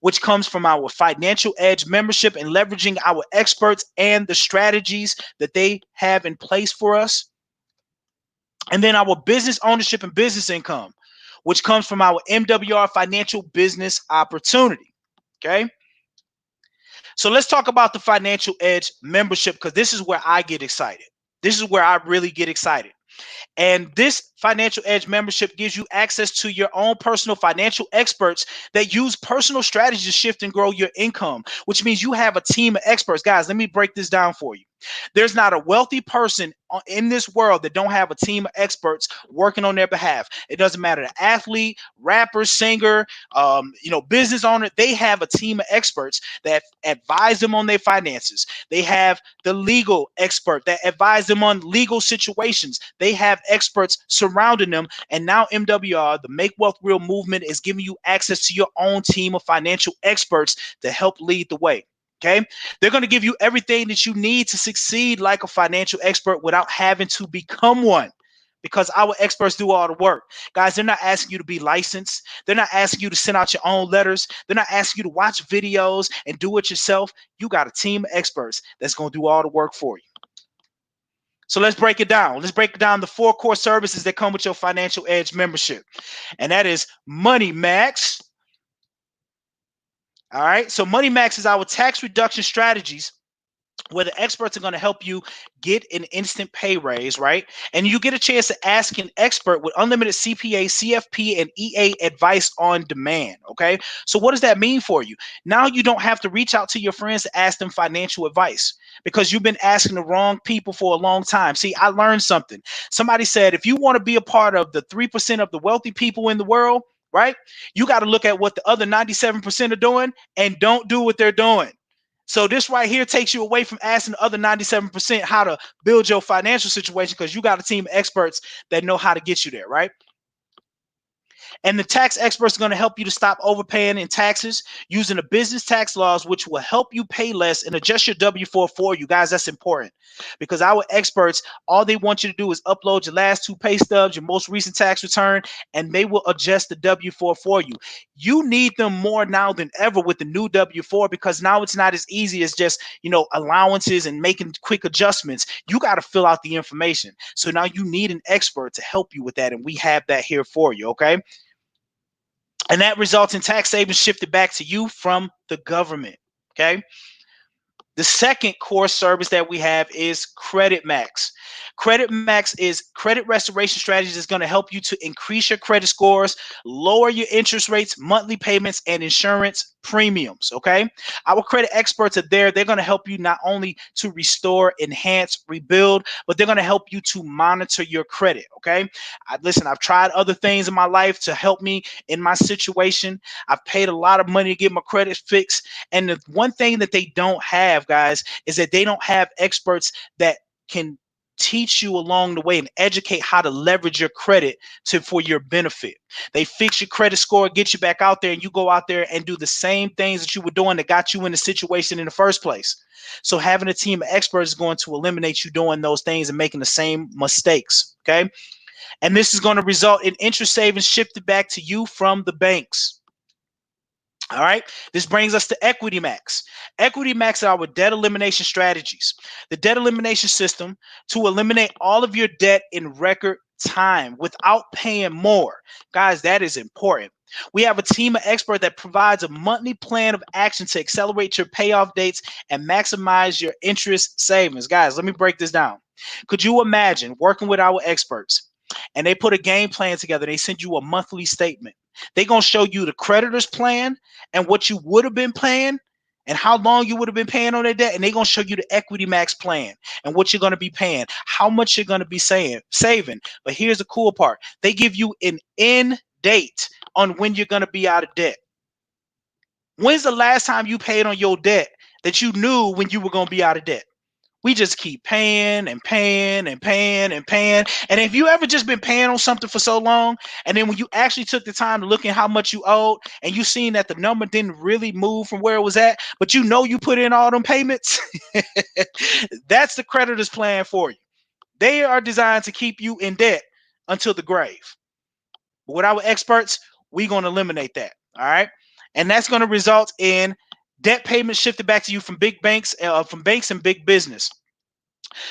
which comes from our Financial Edge membership and leveraging our experts and the strategies that they have in place for us. And then our business ownership and business income, which comes from our MWR Financial Business Opportunity. Okay. So let's talk about the Financial Edge membership, because this is where I get excited. This is where I really get excited. And this Financial Edge membership gives you access to your own personal financial experts that use personal strategies to shift and grow your income, which means you have a team of experts. Guys, let me break this down for you. There's not a wealthy person in this world that don't have a team of experts working on their behalf. It doesn't matter the athlete, rapper, singer, business owner. They have a team of experts that advise them on their finances. They have the legal expert that advise them on legal situations. They have experts surrounding them. And now MWR, the Make Wealth Real movement, is giving you access to your own team of financial experts to help lead the way. Okay, they're going to give you everything that you need to succeed like a financial expert without having to become one, because our experts do all the work. Guys, they're not asking you to be licensed. They're not asking you to send out your own letters. They're not asking you to watch videos and do it yourself. You got a team of experts that's going to do all the work for you. So let's break it down. Let's break down the 4 core services that come with your Financial Edge membership. And that is Money Max. All right. So Money Max is our tax reduction strategies where the experts are going to help you get an instant pay raise, right? And you get a chance to ask an expert with unlimited CPA, CFP, and EA advice on demand, okay? So what does that mean for you? Now you don't have to reach out to your friends to ask them financial advice because you've been asking the wrong people for a long time. See, I learned something. Somebody said, if you want to be a part of the 3% of the wealthy people in the world, right, you got to look at what the other 97% are doing and don't do what they're doing. So this right here takes you away from asking the other 97% how to build your financial situation, because you got a team of experts that know how to get you there, right? And the tax experts are going to help you to stop overpaying in taxes using the business tax laws, which will help you pay less and adjust your W-4 for you. Guys, that's important because our experts, all they want you to do is upload your last 2 pay stubs, your most recent tax return, and they will adjust the W-4 for you. You need them more now than ever with the new W-4 because now it's not as easy as just, allowances and making quick adjustments. You got to fill out the information. So now you need an expert to help you with that, and we have that here for you, okay? And that results in tax savings shifted back to you from the government, okay? The second core service that we have is Credit Max. Credit Max is credit restoration strategies that's going to help you to increase your credit scores, lower your interest rates, monthly payments, and insurance premiums, okay? Our credit experts are there. They're going to help you not only to restore, enhance, rebuild, but they're going to help you to monitor your credit, okay? Listen, I've tried other things in my life to help me in my situation. I've paid a lot of money to get my credit fixed. And the one thing that they don't have, guys, is that they don't have experts that can teach you along the way and educate how to leverage your credit for your benefit. They fix your credit score, get you back out there, and you go out there and do the same things that you were doing that got you in the situation in the first place. So having a team of experts is going to eliminate you doing those things and making the same mistakes, okay? And this is going to result in interest savings shifted back to you from the banks. All right, this brings us to Equity Max. Equity Max are our debt elimination strategies. The debt elimination system to eliminate all of your debt in record time without paying more. Guys, that is important. We have a team of experts that provides a monthly plan of action to accelerate your payoff dates and maximize your interest savings. Guys, let me break this down. Could you imagine working with our experts and they put a game plan together? They send you a monthly statement. They're going to show you the creditor's plan and what you would have been paying and how long you would have been paying on that debt. And they're going to show you the Equity Max plan and what you're going to be paying, how much you're going to be saving. But here's the cool part. They give you an end date on when you're going to be out of debt. When's the last time you paid on your debt that you knew when you were going to be out of debt? We just keep paying and paying and paying and paying. And if you ever just been paying on something for so long, and then when you actually took the time to look at how much you owed, and you seen that the number didn't really move from where it was at, but you know you put in all them payments, that's the creditor's plan for you. They are designed to keep you in debt until the grave. But with our experts, we're going to eliminate that. All right. And that's going to result in debt payments shifted back to you from big banks, from banks and big business.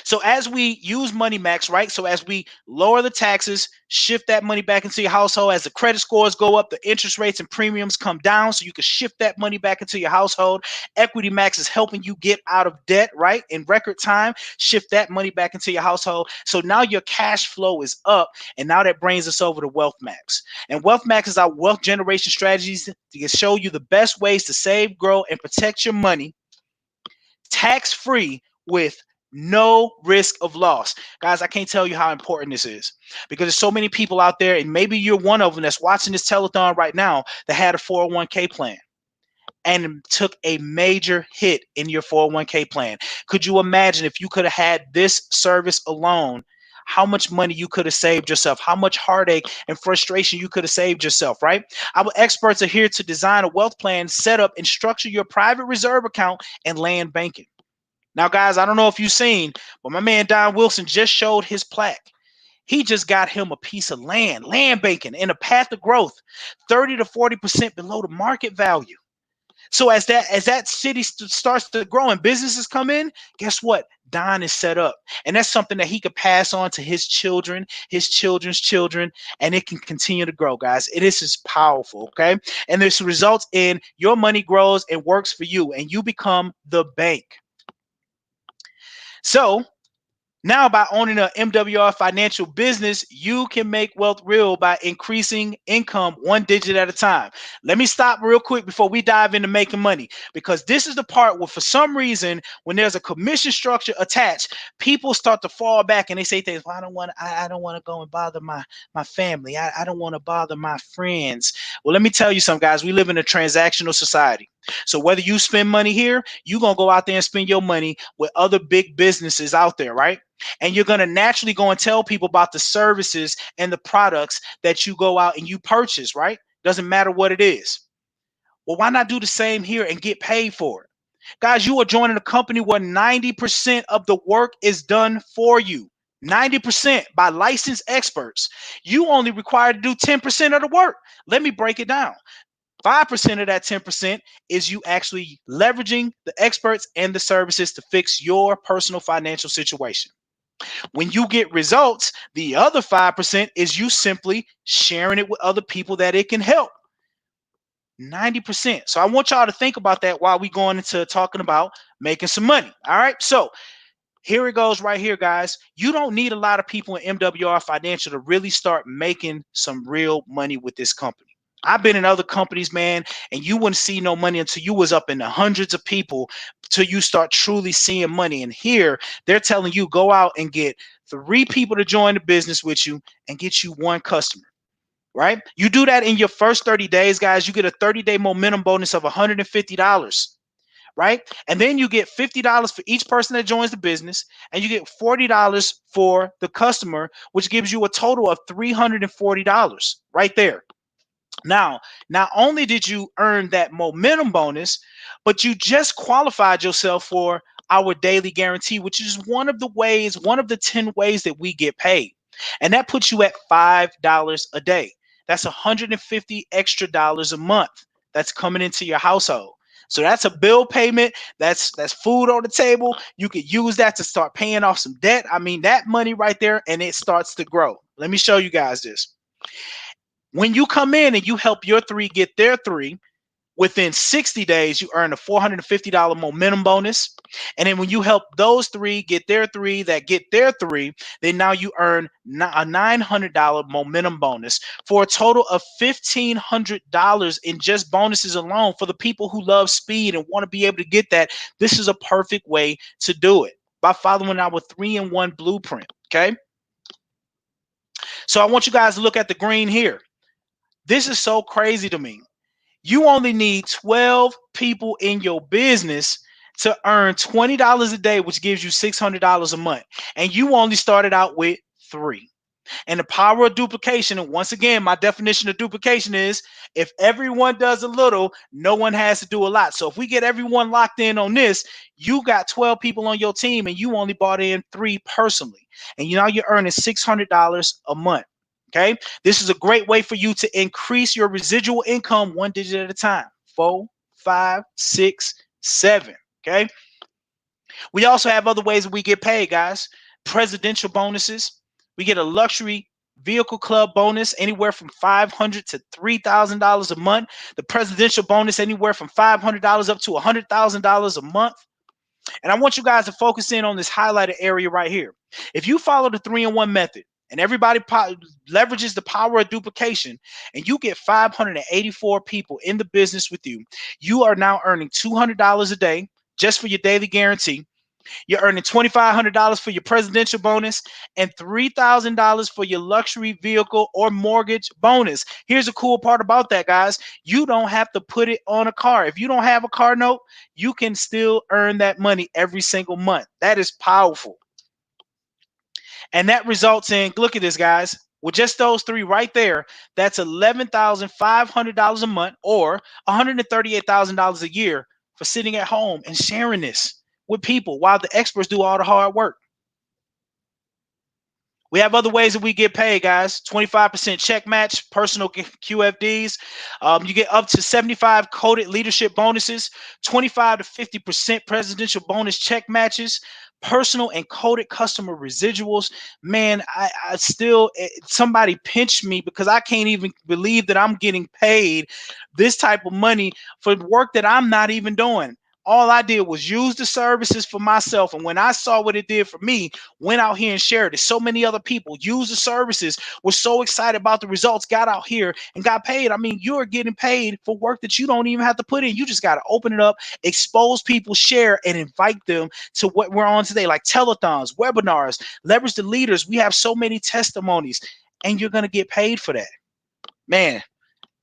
So as we use Money Max, right? So as we lower the taxes, shift that money back into your household, as the credit scores go up, the interest rates and premiums come down, so you can shift that money back into your household. Equity Max is helping you get out of debt, right? In record time, shift that money back into your household. So now your cash flow is up, and now that brings us over to Wealth Max. And Wealth Max is our wealth generation strategies to show you the best ways to save, grow, and protect your money tax-free with no risk of loss. Guys, I can't tell you how important this is, because there's so many people out there, and maybe you're one of them that's watching this telethon right now that had a 401k plan and took a major hit in your 401k plan. Could you imagine if you could have had this service alone, how much money you could have saved yourself, how much heartache and frustration you could have saved yourself, right? Our experts are here to design a wealth plan, set up and structure your private reserve account and land banking. Now, guys, I don't know if you've seen, but my man Don Wilson just showed his plaque. He just got him a piece of land banking in a path of growth, 30 to 40% below the market value. So as that city starts to grow and businesses come in, guess what? Don is set up. And that's something that he could pass on to his children, his children's children, and it can continue to grow, guys. It is powerful, okay? And this results in your money grows and works for you, and you become the bank. So now, by owning an MWR financial business, you can make wealth real by increasing income one digit at a time. Let me stop real quick before we dive into making money, because this is the part where, for some reason, when there's a commission structure attached, people start to fall back and they say things. Well, I don't want to go and bother my family. I don't want to bother my friends. Well, let me tell you something, guys. We live in a transactional society. So whether you spend money here, you're going to go out there and spend your money with other big businesses out there, right? And you're going to naturally go and tell people about the services and the products that you go out and you purchase, right? Doesn't matter what it is. Well, why not do the same here and get paid for it? Guys, you are joining a company where 90% of the work is done for you. 90% by licensed experts. You only required to do 10% of the work. Let me break it down. 5% of that 10% is you actually leveraging the experts and the services to fix your personal financial situation. When you get results, the other 5% is you simply sharing it with other people that it can help. 90%. So I want y'all to think about that while we going into talking about making some money. All right. So here it goes right here, guys. You don't need a lot of people in MWR Financial to really start making some real money with this company. I've been in other companies, man, and you wouldn't see no money until you was up in the hundreds of people till you start truly seeing money. And here they're telling you go out and get 3 people to join the business with you and get you 1 customer, right? You do that in your first 30 days, guys. You get a 30-day momentum bonus of $150, right? And then you get $50 for each person that joins the business, and you get $40 for the customer, which gives you a total of $340 right there. Now, not only did you earn that momentum bonus, but you just qualified yourself for our daily guarantee, which is one of the 10 ways that we get paid. And that puts you at $5 a day. That's $150 extra a month. that's coming into your household. So that's a bill payment. That's food on the table. You could use that to start paying off some debt. I mean, that money right there, and it starts to grow. Let me show you guys this. When you come in and you help your 3 get their 3, within 60 days, you earn a $450 momentum bonus. And then when you help those 3 get their 3 that get their 3, then now you earn a $900 momentum bonus for a total of $1,500 in just bonuses alone. For the people who love speed and want to be able to get that, this is a perfect way to do it by following our 3-in-1 blueprint. Okay. So I want you guys to look at the green here. This is so crazy to me. You only need 12 people in your business to earn $20 a day, which gives you $600 a month. And you only started out with 3. And the power of duplication, and once again, my definition of duplication is if everyone does a little, no one has to do a lot. So if we get everyone locked in on this, you got 12 people on your team and you only bought in 3 personally. And now you're earning $600 a month. Okay, this is a great way for you to increase your residual income 1 digit at a time. 4, 5, 6, 7. Okay. We also have other ways that we get paid, guys. Presidential bonuses. We get a luxury vehicle club bonus anywhere from $500 to $3,000 a month. The presidential bonus anywhere from $500 up to $100,000 a month. And I want you guys to focus in on this highlighted area right here. If you follow the 3-in-1 method, and everybody leverages the power of duplication, and you get 584 people in the business with you, you are now earning $200 a day just for your daily guarantee. You're earning $2,500 for your presidential bonus and $3,000 for your luxury vehicle or mortgage bonus. Here's the cool part about that, guys. You don't have to put it on a car. If you don't have a car note, you can still earn that money every single month. That is powerful. And that results in, look at this, guys, with just those 3 right there, that's $11,500 a month or $138,000 a year for sitting at home and sharing this with people while the experts do all the hard work. We have other ways that we get paid, guys. 25% check match, personal QFDs. You get up to 75 coded leadership bonuses, 25 to 50% presidential bonus check matches, personal and coded customer residuals. Man, I still, somebody pinch me because I can't even believe that I'm getting paid this type of money for work that I'm not even doing. All I did was use the services for myself. And when I saw what it did for me, went out here and shared it. So many other people used the services, were so excited about the results, got out here and got paid. I mean, you're getting paid for work that you don't even have to put in. You just got to open it up, expose people, share, and invite them to what we're on today, like telethons, webinars, leverage the leaders. We have so many testimonies, and you're going to get paid for that. Man.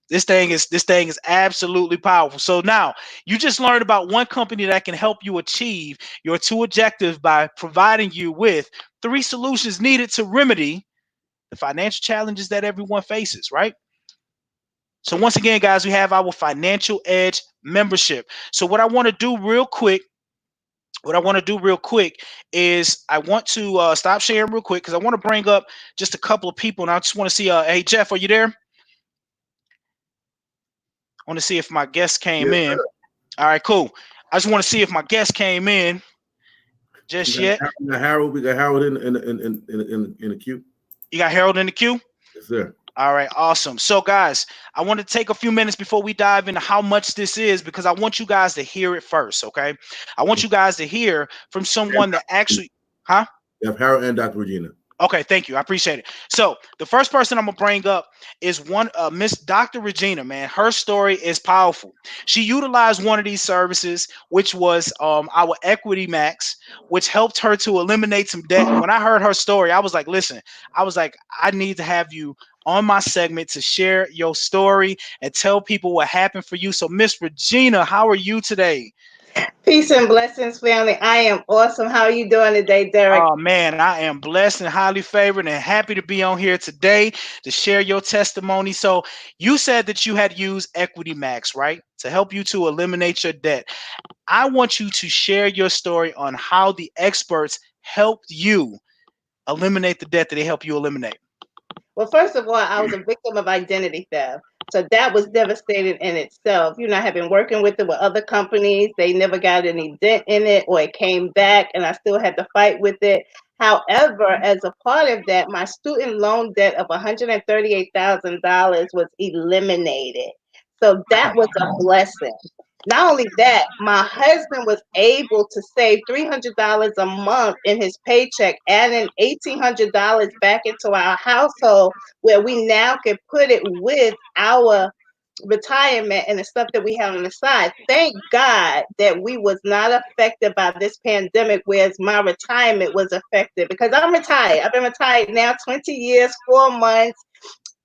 This thing is absolutely powerful. So now you just learned about one company that can help you achieve your 2 objectives by providing you with 3 solutions needed to remedy the financial challenges that everyone faces, right? So once again, guys, we have our Financial Edge membership. So what I want to do real quick is I want to stop sharing real quick because I want to bring up just a couple of people, and I just want to see, hey, Jeff, are you there? I want to see if my guest came in. All right, cool. I just want to see if my guest came in just yet. We got Harold in the queue. You got Harold in the queue? Yes, sir. All right, awesome. So, guys, I want to take a few minutes before we dive into how much this is because I want you guys to hear it first, okay? I want you guys to hear from someone that actually, huh? You have Harold and Dr. Regina. Okay, thank you. I appreciate it. So the first person I'm gonna bring up is Miss Dr. Regina, man. Her story is powerful. She utilized one of these services, which was our Equity Max, which helped her to eliminate some debt. When I heard her story, I was like, listen, I need to have you on my segment to share your story and tell people what happened for you. So Miss Regina, how are you today? Peace and blessings, family. I am awesome. How are you doing today, Derek? Oh, man, I am blessed and highly favored and happy to be on here today to share your testimony. So you said that you had used Equity Max, right, to help you to eliminate your debt. I want you to share your story on how the experts helped you eliminate the debt that they helped you eliminate. Well, first of all, I was a victim of identity theft. So that was devastating in itself. You know, I have been working with it with other companies. They never got any dent in it, or it came back, and I still had to fight with it. However, as a part of that, my student loan debt of $138,000 was eliminated. So that was a blessing. Not only that, my husband was able to save $300 a month in his paycheck, adding $1,800 back into our household, where we now can put it with our retirement and the stuff that we have on the side. Thank God that we was not affected by this pandemic, whereas my retirement was affected, because I'm retired. I've been retired now 20 years, 4 months,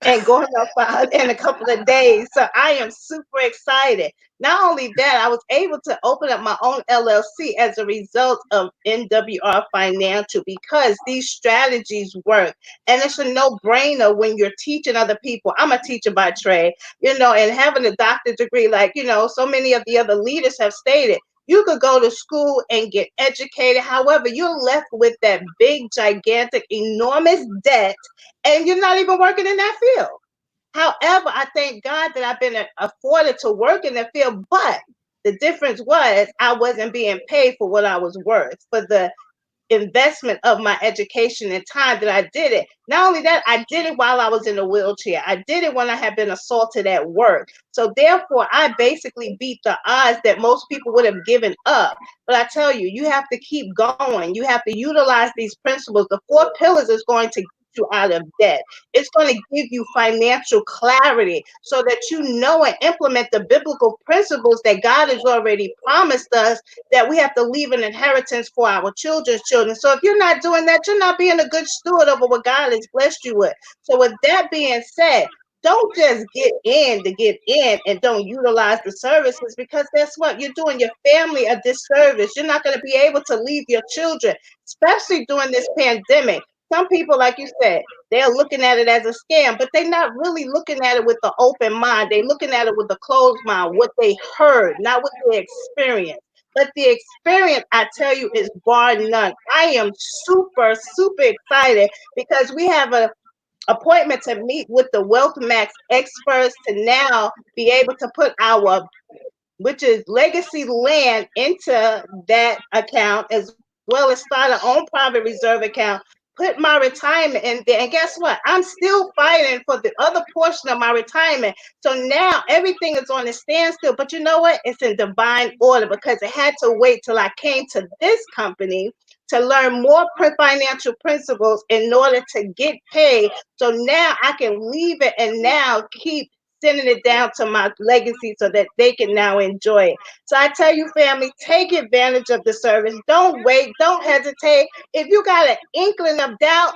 and going up in a couple of days. So I am super excited. Not only that, I was able to open up my own LLC as a result of MWR Financial, because these strategies work. And it's a no-brainer when you're teaching other people. I'm a teacher by trade, you know, and having a doctorate degree, like, you know, so many of the other leaders have stated. You could go to school and get educated. However, you're left with that big, gigantic, enormous debt, and you're not even working in that field. However, I thank God that I've been afforded to work in that field, but the difference was I wasn't being paid for what I was worth, for the investment of my education and time that I did it. Not only that, I did it while I was in a wheelchair. I did it when I had been assaulted at work. So therefore, I basically beat the odds that most people would have given up. But I tell you, you have to keep going. You have to utilize these principles. The 4 pillars is going to get you out of debt. It's going to give you financial clarity so that you know and implement the biblical principles that God has already promised us, that we have to leave an inheritance for our children's children. So if you're not doing that, you're not being a good steward over what God has blessed you with. So with that being said, don't just get in to get in and don't utilize the services, because that's what you're doing your family a disservice. You're not going to be able to leave your children, especially during this pandemic. Some people, like you said, they're looking at it as a scam, but they're not really looking at it with the open mind. They're looking at it with a closed mind, what they heard, not what they experienced. But the experience, I tell you, is bar none. I am super, super excited because we have a appointment to meet with the Wealth Max experts to now be able to put our, which is legacy land, into that account, as well as start our own private reserve account, put my retirement in there. And guess what? I'm still fighting for the other portion of my retirement. So now everything is on a standstill. But you know what? It's in divine order, because it had to wait till I came to this company to learn more financial principles in order to get paid. So now I can leave it and now keep sending it down to my legacy so that they can now enjoy it. So I tell you, family, take advantage of the service. Don't wait. Don't hesitate. If you got an inkling of doubt,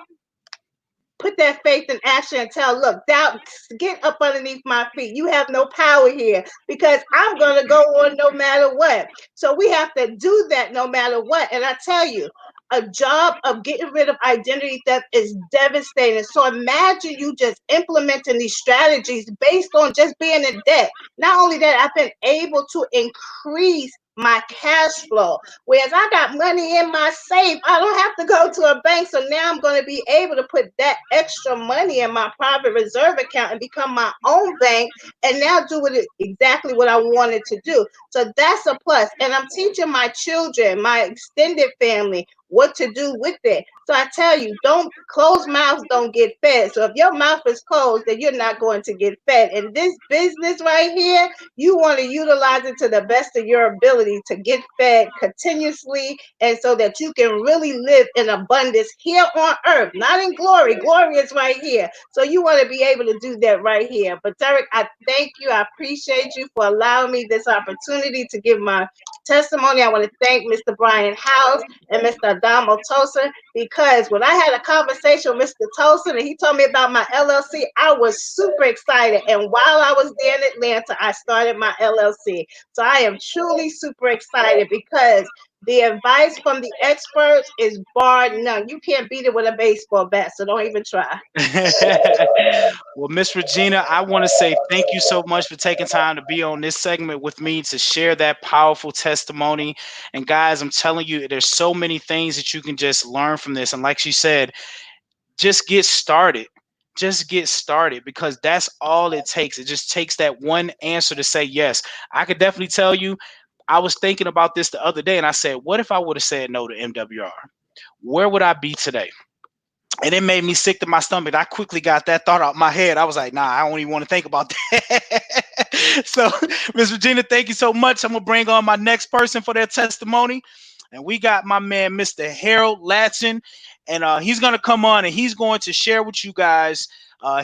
put that faith in action and tell, look, doubt, get up underneath my feet. You have no power here, because I'm going to go on no matter what. So we have to do that no matter what. And I tell you, a job of getting rid of identity theft is devastating. So imagine you just implementing these strategies based on just being in debt. Not only that, I've been able to increase my cash flow. Whereas I got money in my safe, I don't have to go to a bank. So now I'm going to be able to put that extra money in my private reserve account and become my own bank, and now do it exactly what I wanted to do. So that's a plus. And I'm teaching my children, my extended family, what to do with it. So I tell you, don't close mouths don't get fed. So if your mouth is closed, then you're not going to get fed. And this business right here, you want to utilize it to the best of your ability to get fed continuously, and so that you can really live in abundance here on earth, not in glory. Glory is right here. So you want to be able to do that right here. But Derek, I thank you. I appreciate you for allowing me this opportunity to give my testimony. I want to thank Mr. Brian House and Mr. Adamo Tosin, because when I had a conversation with Mr. Tosin and he told me about my LLC, I was super excited. And while I was there in Atlanta, I started my LLC. So I am truly super excited, because the advice from the experts is bar none. You can't beat it with a baseball bat, so don't even try. Well, Miss Regina, I want to say thank you so much for taking time to be on this segment with me to share that powerful testimony. And guys, I'm telling you, there's so many things that you can just learn from this. And like she said, just get started. just get started, because that's all it takes. It just takes that one answer to say yes. I could definitely tell you, I was thinking about this the other day, and I said, what if I would have said no to MWR? Where would I be today? And it made me sick to my stomach. I quickly got that thought out my head. I was like, nah, I don't even want to think about that. So, Ms. Regina, thank you so much. I'm going to bring on my next person for their testimony. And we got my man, Mr. Harold Latson. And he's going to come on and he's going to share with you guys.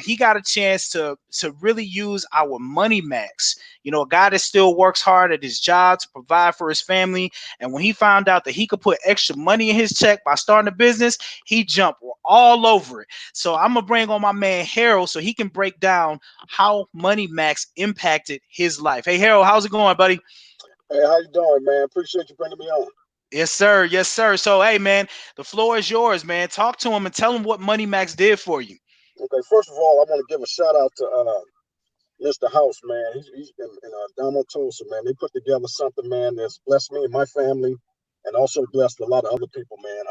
He got a chance to really use our Money Max. You know, a guy that still works hard at his job to provide for his family. And when he found out that he could put extra money in his check by starting a business, he jumped all over it. So I'm going to bring on my man Harold so he can break down how Money Max impacted his life. Hey, Harold, how's it going, buddy? Hey, how you doing, man? Appreciate you bringing me on. Yes, sir. Yes, sir. So, hey, man, the floor is yours, man. Talk to him and tell him what Money Max did for you. Okay, first of all, I want to give a shout out to Mr. House, man. He's in down on Tulsa, man. They put together something, man, that's blessed me and my family, and also blessed a lot of other people, man.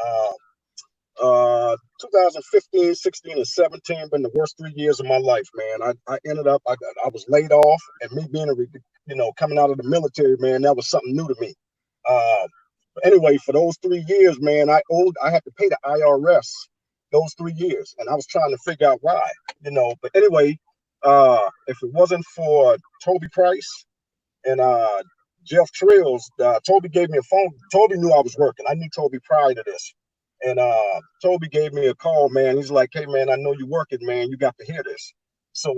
2015, 16, and 17 been the worst 3 years of my life, man. I ended up, I was laid off, and me being coming out of the military, man, that was something new to me. Anyway, for those 3 years, man, I had to pay the IRS those 3 years, and I was trying to figure out why, But anyway, if it wasn't for Toby Price and Jeff Trills, Toby gave me a phone. Toby knew I was working. I knew Toby prior to this, and Toby gave me a call, man. He's like, "Hey, man, I know you're working, man. You got to hear this." So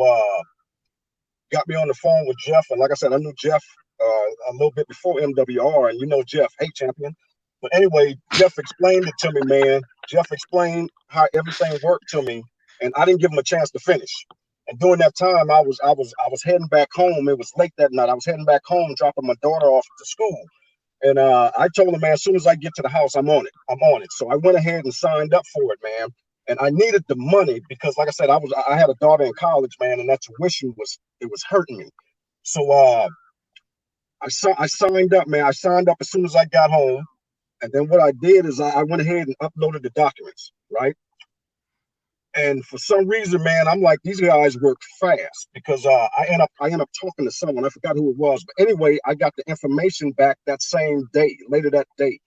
got me on the phone with Jeff, and like I said, I knew Jeff a little bit before MWR, and Jeff, hey, champion. But anyway, Jeff explained it to me, man. Jeff explained how everything worked to me, and I didn't give him a chance to finish. And during that time, I was heading back home. It was late that night. I was heading back home, dropping my daughter off to school. And I told him, man, as soon as I get to the house, I'm on it. I'm on it. So I went ahead and signed up for it, man. And I needed the money because, like I said, I had a daughter in college, man, and that tuition was hurting me. So I signed up, man. I signed up as soon as I got home. And then what I did is I went ahead and uploaded the documents, right? And for some reason, man, I'm like, these guys work fast because I end up talking to someone. I forgot who it was. But anyway, I got the information back that same day, later that day.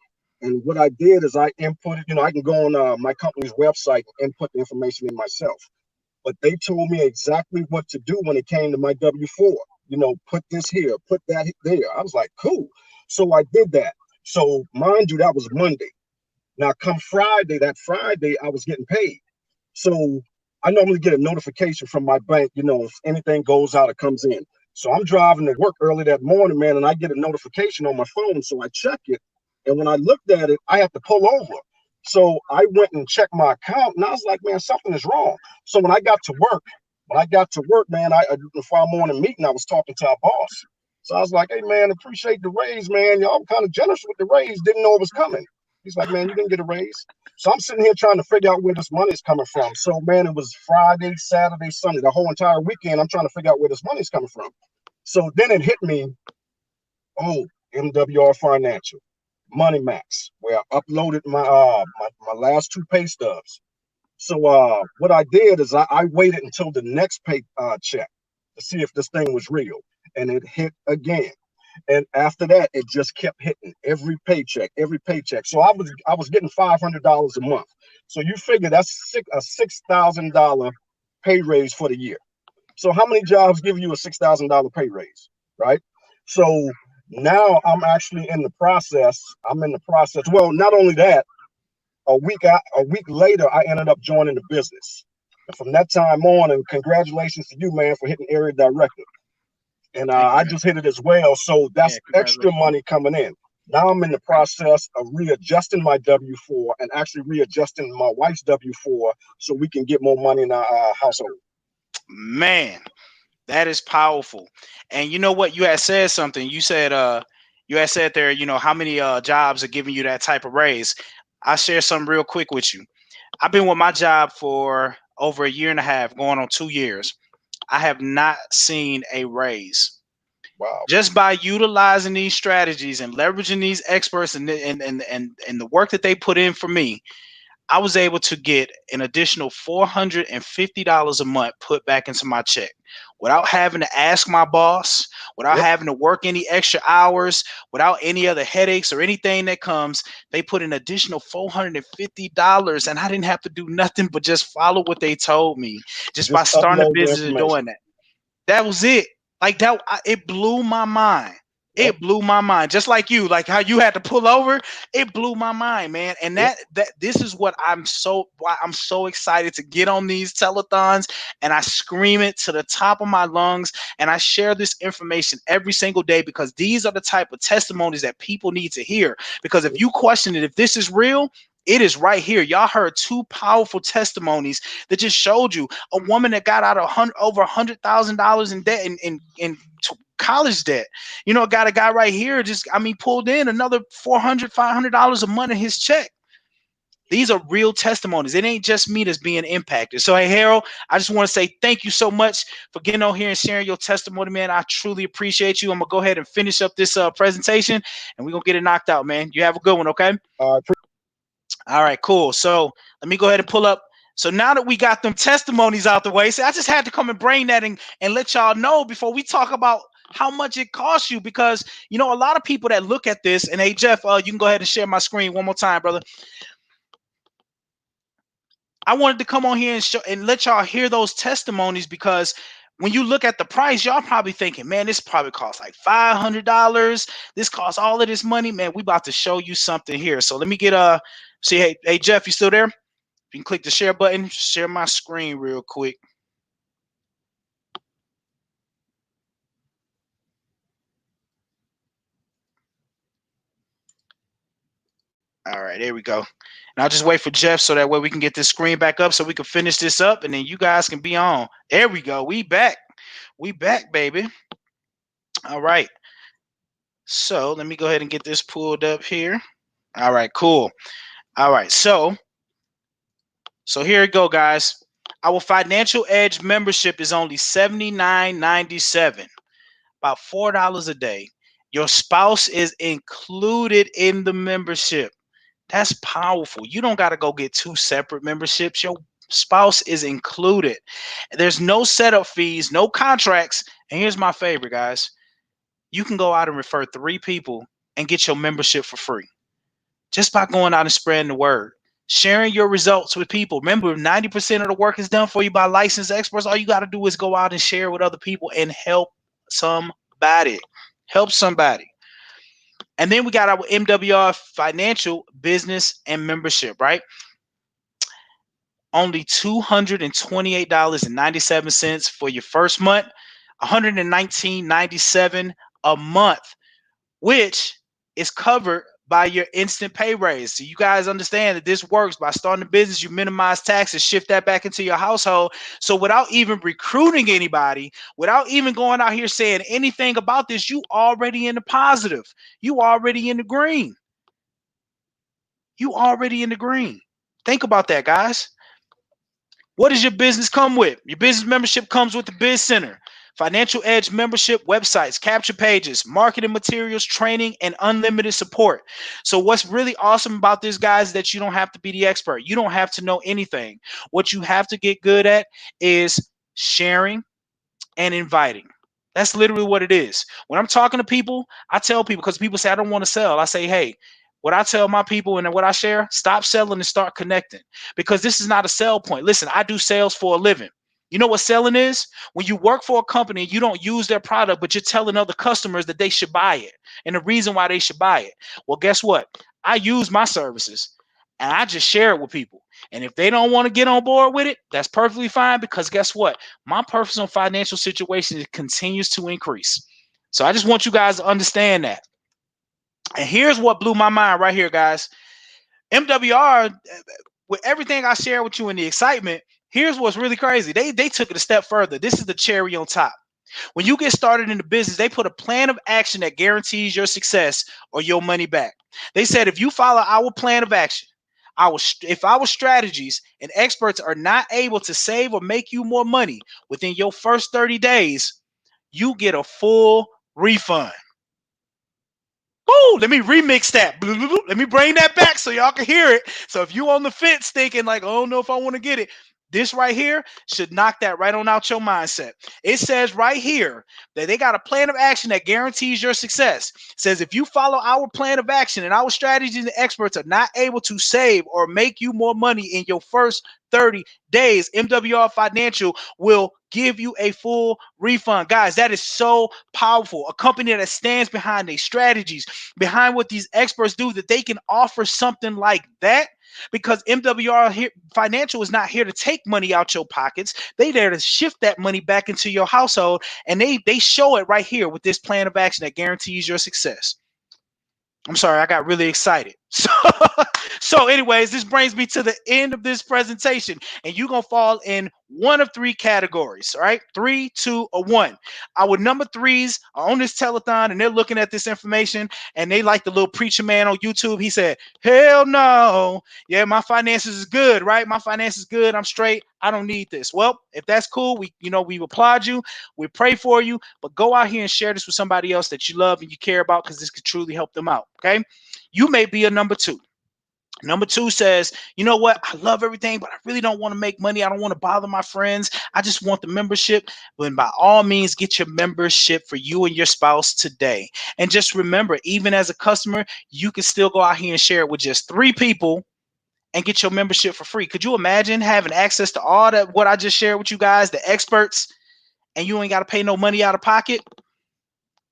And what I did is I inputted, I can go on my company's website and input the information in myself. But they told me exactly what to do when it came to my W-4. Put this here, put that there. I was like, cool. So I did that. So mind you, that was Monday. Now come Friday, I was getting paid. So I normally get a notification from my bank, if anything goes out, it comes in. So I'm driving to work early that morning, man, and I get a notification on my phone. So I check it. And when I looked at it, I have to pull over. So I went and checked my account, and I was like, man, something is wrong. So when I got to work, man, before I'm on a meeting, I was talking to our boss. So I was like, hey, man, appreciate the raise, man. Y'all kind of generous with the raise. Didn't know it was coming. He's like, man, you didn't get a raise. So I'm sitting here trying to figure out where this money is coming from. So, man, it was Friday, Saturday, Sunday, the whole entire weekend. I'm trying to figure out where this money is coming from. So then it hit me, MWR Financial, Money Max, where I uploaded my last 2 pay stubs. So what I did is I waited until the next pay check to see if this thing was real. And it hit again. And after that, it just kept hitting every paycheck. So I was getting $500 a month. So you figure that's a $6,000 pay raise for the year. So how many jobs give you a $6,000 pay raise, right? So now I'm actually in the process. Well, not only that, a week later, I ended up joining the business. And from that time on, and congratulations to you, man, for hitting area director. And I just hit it as well. So that's extra money coming in. Now I'm in the process of readjusting my W-4 and actually readjusting my wife's W-4 so we can get more money in our household. Man, that is powerful. And you know what? You had said something. You said there, how many jobs are giving you that type of raise. I'll share something real quick with you. I've been with my job for over 1.5 years, going on 2 years. I have not seen a raise. Wow. Just by utilizing these strategies and leveraging these experts and the work that they put in for me, I was able to get an additional $450 a month put back into my check without having to ask my boss, without having to work any extra hours, without any other headaches or anything that comes. They put an additional $450 and I didn't have to do nothing but just follow what they told me just by starting a upload the business and doing information. that. That was it. Like that, it blew my mind. It blew my mind. Just like you, like how you had to pull over, it blew my mind, man. And that this is what why I'm so excited to get on these telethons, and I scream it to the top of my lungs, and I share this information every single day because these are the type of testimonies that people need to hear. Because if you question it, if this is real, it is right here. Y'all heard two powerful testimonies that just showed you a woman that got out of over $100,000 in debt in college debt. You know, got a guy right here just, I mean, pulled in another $400, $500 a month in his check. These are real testimonies. It ain't just me that's being impacted. So, hey, Harold, I just want to say thank you so much for getting on here and sharing your testimony, man. I truly appreciate you. I'm going to go ahead and finish up this presentation, and we're going to get it knocked out, man. You have a good one, okay? All right, cool. So let me go ahead and pull up. So now that we got them testimonies out the way, so I just had to come and bring that and let y'all know before we talk about how much it costs you, because, you know, a lot of people that look at this, and hey, Jeff, you can go ahead and share my screen one more time, brother. I wanted to come on here and show and let y'all hear those testimonies, because when you look at the price, y'all probably thinking, man, this probably costs like $500. This costs all of this money, man. We about to show you something here. So let me get see, hey, Jeff, you still there? You can click the share button, share my screen real quick. All right, there we go. And I'll just wait for Jeff so that way we can get this screen back up so we can finish this up, and then you guys can be on. There we go. We back. We back, baby. All right. So let me go ahead and get this pulled up here. All right, cool. All right, so here we go, guys. Our Financial Edge membership is only $79.97, about $4 a day. Your spouse is included in the membership. That's powerful. You don't got to go get two separate memberships. Your spouse is included. There's no setup fees, no contracts. And here's my favorite, guys. You can go out and refer 3 people and get your membership for free just by going out and spreading the word, sharing your results with people. Remember, 90% of the work is done for you by licensed experts. All you got to do is go out and share with other people and help somebody. Help somebody. And then we got our MWR Financial Business and Membership, right? Only $228.97 for your first month, $119.97 a month, which is covered by your instant pay raise. So you guys understand that this works. By starting a business, you minimize taxes, shift that back into your household. So without even recruiting anybody, without even going out here saying anything about this, you already in the positive. You already in the green. You already in the green. Think about that, guys. What does your business come with? Your business membership comes with the Biz Center, Financial Edge membership, websites, capture pages, marketing materials, training, and unlimited support. So what's really awesome about this, guys, is that you don't have to be the expert. You don't have to know anything. What you have to get good at is sharing and inviting. That's literally what it is. When I'm talking to people, I tell people, because people say, I don't want to sell. I say, hey, what I tell my people and what I share, stop selling and start connecting, because this is not a sell point. Listen, I do sales for a living. You know what selling is? When you work for a company, you don't use their product, but you're telling other customers that they should buy it and the reason why they should buy it. Well, guess what? I use my services and I just share it with people. And if they don't want to get on board with it, that's perfectly fine, because guess what? My personal financial situation continues to increase. So I just want you guys to understand that. And here's what blew my mind right here, guys. MWR, with everything I share with you and the excitement, here's what's really crazy. They took it a step further. This is the cherry on top. When you get started in the business, they put a plan of action that guarantees your success or your money back. They said, if you follow our plan of action, if our strategies and experts are not able to save or make you more money within your first 30 days, you get a full refund. Oh, let me remix that. Let me bring that back so y'all can hear it. So if you on the fence thinking like, oh, I don't know if I want to get it, this right here should knock that right on out your mindset. It says right here that they got a plan of action that guarantees your success. It says if you follow our plan of action and our strategies and experts are not able to save or make you more money in your first 30 days, MWR Financial will give you a full refund. Guys, that is so powerful. A company that stands behind their strategies, behind what these experts do, that they can offer something like that. Because MWR Financial is not here to take money out your pockets. They there to shift that money back into your household. And they show it right here with this plan of action that guarantees your success. I'm sorry, I got really excited. So anyways, this brings me to the end of this presentation. And you're going to fall in one of three categories, all right? 3, 2, or 1. Our number 3s are on this telethon, and they're looking at this information, and they like the little preacher man on YouTube. He said, hell no. Yeah, my finances is good, right? My finances is good. I'm straight. I don't need this. Well, if that's cool, we applaud you. We pray for you. But go out here and share this with somebody else that you love and you care about, because this could truly help them out, okay? You may be a number 2. Number 2 says, you know what? I love everything, but I really don't want to make money. I don't want to bother my friends. I just want the membership. But by all means, get your membership for you and your spouse today. And just remember, even as a customer, you can still go out here and share it with just 3 people and get your membership for free. Could you imagine having access to all that, what I just shared with you guys, the experts, and you ain't got to pay no money out of pocket?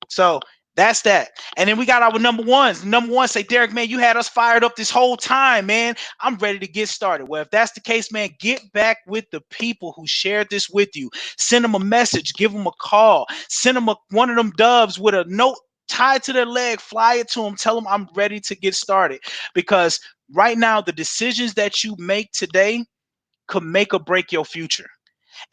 So that's that. And then we got our number 1s. Number 1 say, Derek, man, you had us fired up this whole time, man. I'm ready to get started. Well, if that's the case, man, get back with the people who shared this with you. Send them a message. Give them a call. Send them one of them doves with a note tied to their leg. Fly it to them. Tell them I'm ready to get started. Because right now, the decisions that you make today could make or break your future.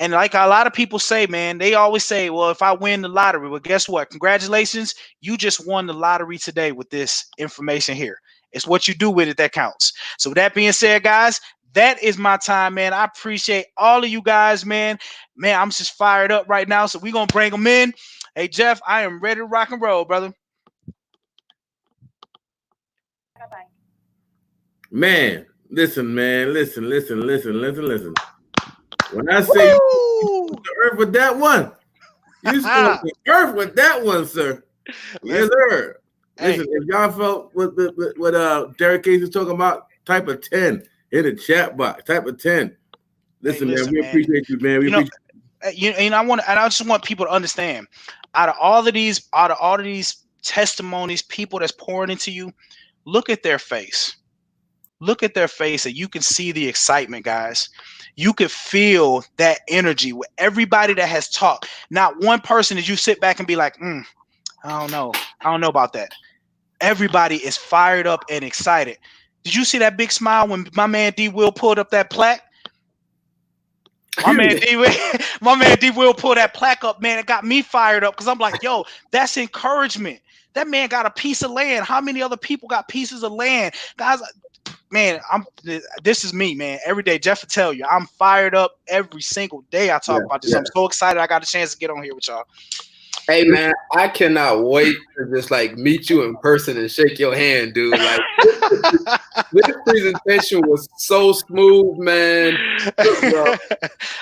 And like a lot of people say, man, they always say, well, if I win the lottery, well, guess what? Congratulations. You just won the lottery today with this information here. It's what you do with it that counts. So with that being said, guys, that is my time, man. I appreciate all of you guys, man. Man, I'm just fired up right now. So we're going to bring them in. Hey, Jeff, I am ready to rock and roll, brother. Man, listen. When I say you the earth with that one, you spoke the earth with that one, sir. Yes, sir. Listen, if y'all felt what Derek Case is talking about, type of 10 in the chat box. Type of 10. Listen, man, we appreciate you, man. I just want people to understand, out of all of these testimonies, people that's pouring into you, look at their face. Look at their face, and you can see the excitement, guys. You could feel that energy with everybody that has talked. Not one person did you sit back and be like, I don't know about that. Everybody is fired up and excited. Did you see that big smile when my man D Will pulled up that plaque? My man D Will pulled that plaque up, man. It got me fired up because I'm like, yo, that's encouragement. That man got a piece of land. How many other people got pieces of land? Guys, man, this is me, man. Every day, Jeff will tell you, I'm fired up every single day I talk about this. I'm so excited I got a chance to get on here with y'all. Hey, man, I cannot wait to just meet you in person and shake your hand, dude. This presentation was so smooth, man. I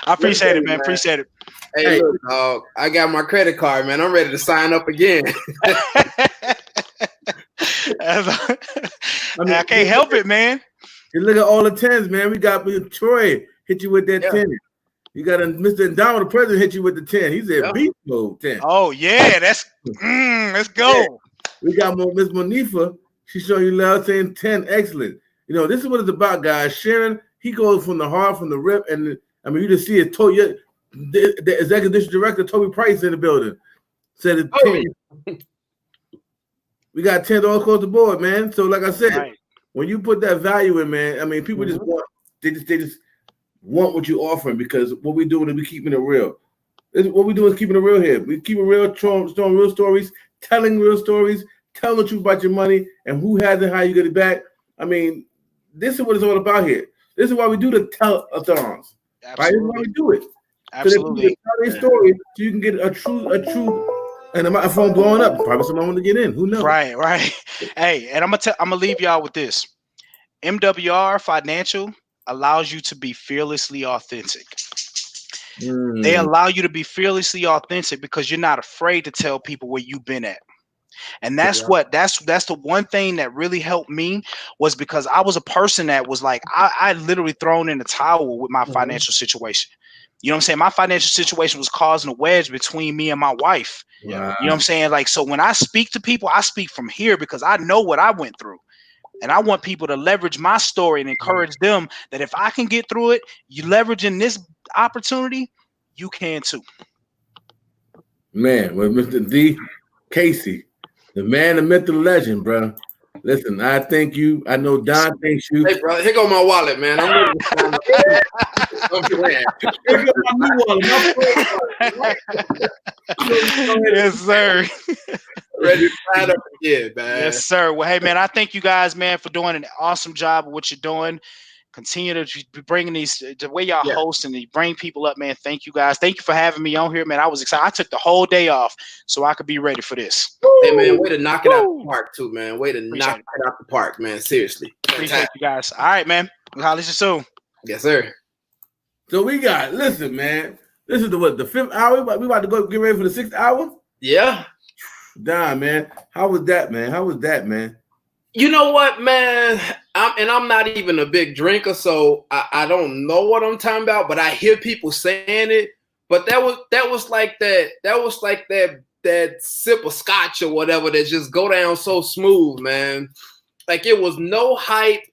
appreciate it, man. Appreciate it. Hey, look, dog, I got my credit card, man. I'm ready to sign up again. I can't help it, man. You look at all the 10s, man. We got Troy hit you with that 10. You got Mr. Endowment, the president, hit you with the 10. He said beast mode 10. Oh, yeah. That's let's go. Yeah. We got Miss Monifa. She showing you love, saying 10. Excellent. You know, this is what it's about, guys. Sharon, he goes from the heart, from the rip. And I mean, you just see it. The executive director, Toby Price, in the building. Said it's 10. We got 10 all across the board, man. So, like I said, when you put that value in, man, I mean, people just want, they just want what you're offering, because what we're doing is we're keeping it real. What we're doing is keeping it real here. We keep it real, showing real stories, telling real stories, telling the truth about your money and who has it, how you get it back. I mean, this is what it's all about here. This is why we do the tell-a-thons. Right? This is why we do it. Absolutely. So they tell their story so you can get a true And my phone blowing up. Probably someone want to get in. Who knows? Right. Hey, and I'm gonna leave y'all with this. MWR Financial allows you to be fearlessly authentic. They allow you to be fearlessly authentic because you're not afraid to tell people where you've been at. And that's the one thing that really helped me, was because I was a person that was like, I literally thrown in the towel with my financial situation. You know what I'm saying? My financial situation was causing a wedge between me and my wife. Wow. You know what I'm saying? Like, so when I speak to people, I speak from here because I know what I went through. And I want people to leverage my story and encourage them that if I can get through it, you leveraging this opportunity, you can too. Man, with Mr. D. Casey, the man, the myth, the legend, bro. Listen, I thank you. I know Don thanks you. Hey, bro, here go my wallet, man. I'm ready to sign up. I'm playing. Here go my new wallet. Yes, sir. Ready to sign up again, man. Yes, sir. Well, hey, man, I thank you guys, man, for doing an awesome job of what you're doing. Continue to be bringing these, the way y'all host and you bring people up, man. Thank you guys. Thank you for having me on here, man. I was excited. I took the whole day off so I could be ready for this. Hey, man, way to knock it out the park, too, man. Way to knock it out the park, man. Seriously. Appreciate you guys. All right, man. We'll holler at you soon. Yes, sir. So we got, listen, man. This is the 5th hour. We about to go get ready for the 6th hour. Yeah. Don, man. How was that, man? You know what, man? I'm not even a big drinker, so I don't know what I'm talking about, but I hear people saying it. But that was like that sip of scotch or whatever that just go down so smooth, man. Like, it was no hype,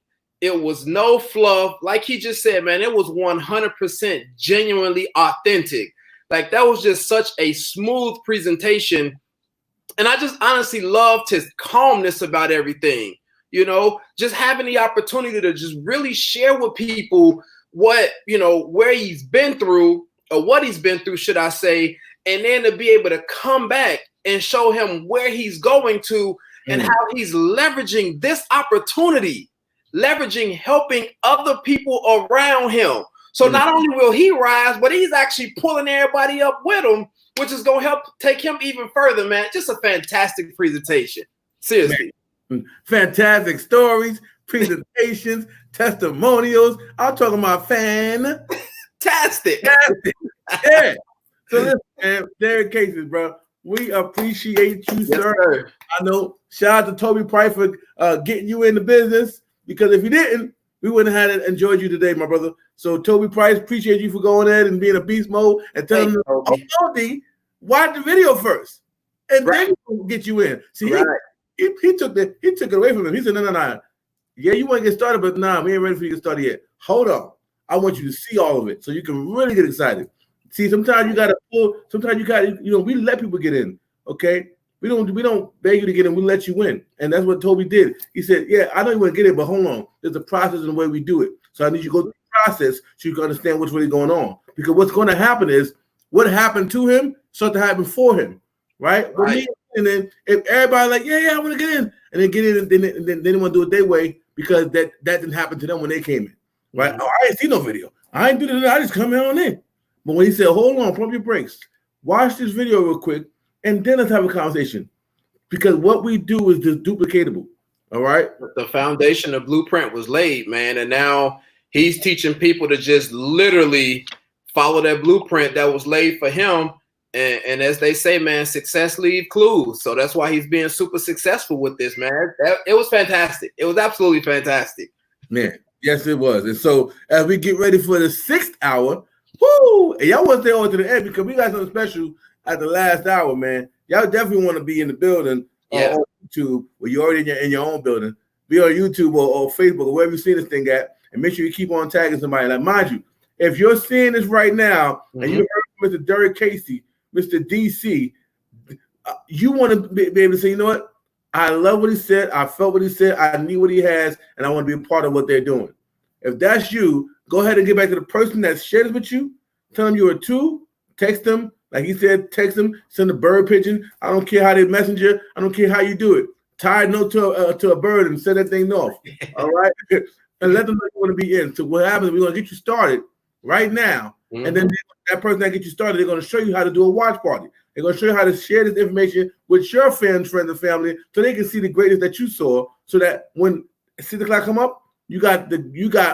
it was no fluff. Like he just said, man, it was 100% genuinely authentic. Like, that was just such a smooth presentation. And I just honestly loved his calmness about everything, you know, just having the opportunity to just really share with people what, you know, where he's been through, or what he's been through, should I say, and then to be able to come back and show him where he's going to and how he's leveraging this opportunity, helping other people around him. So not only will he rise, but he's actually pulling everybody up with him, which is going to help take him even further, man. Just a fantastic presentation. Seriously. Man. Fantastic stories, presentations, testimonials. I'm talking about fantastic. Yeah. So listen, man, Derek Cases, bro. We appreciate you, sir. I know. Shout out to Toby Price for getting you in the business, because if you didn't, we wouldn't have enjoyed you today, my brother. So Toby Price, appreciate you for going in and being a beast mode and telling them, Toby, watch the video first, and then we'll get you in. See, he took it away from him. He said, no. Yeah, you want to get started, but nah, we ain't ready for you to get started yet. Hold on. I want you to see all of it so you can really get excited. See, sometimes you gotta pull, sometimes you gotta, you know, we let people get in, okay? We don't beg you to get in, we let you in. And that's what Toby did. He said, yeah, I know you want to get in, but hold on. There's a process in the way we do it. So I need you to go through the process so you can understand what's really going on. Because what's going to happen is what happened to him starts to happen for him, right? And then if everybody like, yeah, I want to get in, and then get in, and then they didn't want to do it their way because that didn't happen to them when they came in, right? Oh, I didn't see no video. I didn't do that. I just come on in. But when he said, hold on, pump your brakes, watch this video real quick, and then let's have a conversation. Because what we do is just duplicatable, all right? The foundation of Blueprint was laid, man, and now he's teaching people to just literally follow that blueprint that was laid for him. And as they say, man, success leaves clues. So that's why he's being super successful with this, man. It was fantastic. It was absolutely fantastic. Man, yes, it was. And so as we get ready for the 6th hour, woo! And y'all want to stay on to the end because we got something special at the last hour, man. Y'all definitely want to be in the building on YouTube, or you're already in your own building. Be on YouTube or Facebook or wherever you see this thing at, and make sure you keep on tagging somebody. Like, mind you, if you're seeing this right now and you heard Mr. Derek Casey, Mr. DC, you want to be able to say, you know what? I love what he said. I felt what he said. I need what he has, and I want to be a part of what they're doing. If that's you, go ahead and get back to the person that shared it with you. Tell them you were 2. Text them. Like he said, text them. Send a bird pigeon. I don't care how they messenger. I don't care how you do it. Tie a note to a bird and send that thing off. All right? And let them know you want to be in. So what happens, we're going to get you started right now. And then that person that gets you started, they're going to show you how to do a watch party. They're going to show you how to share this information with your friends, and family, so they can see the greatness that you saw. So that when 6 o'clock come up, you got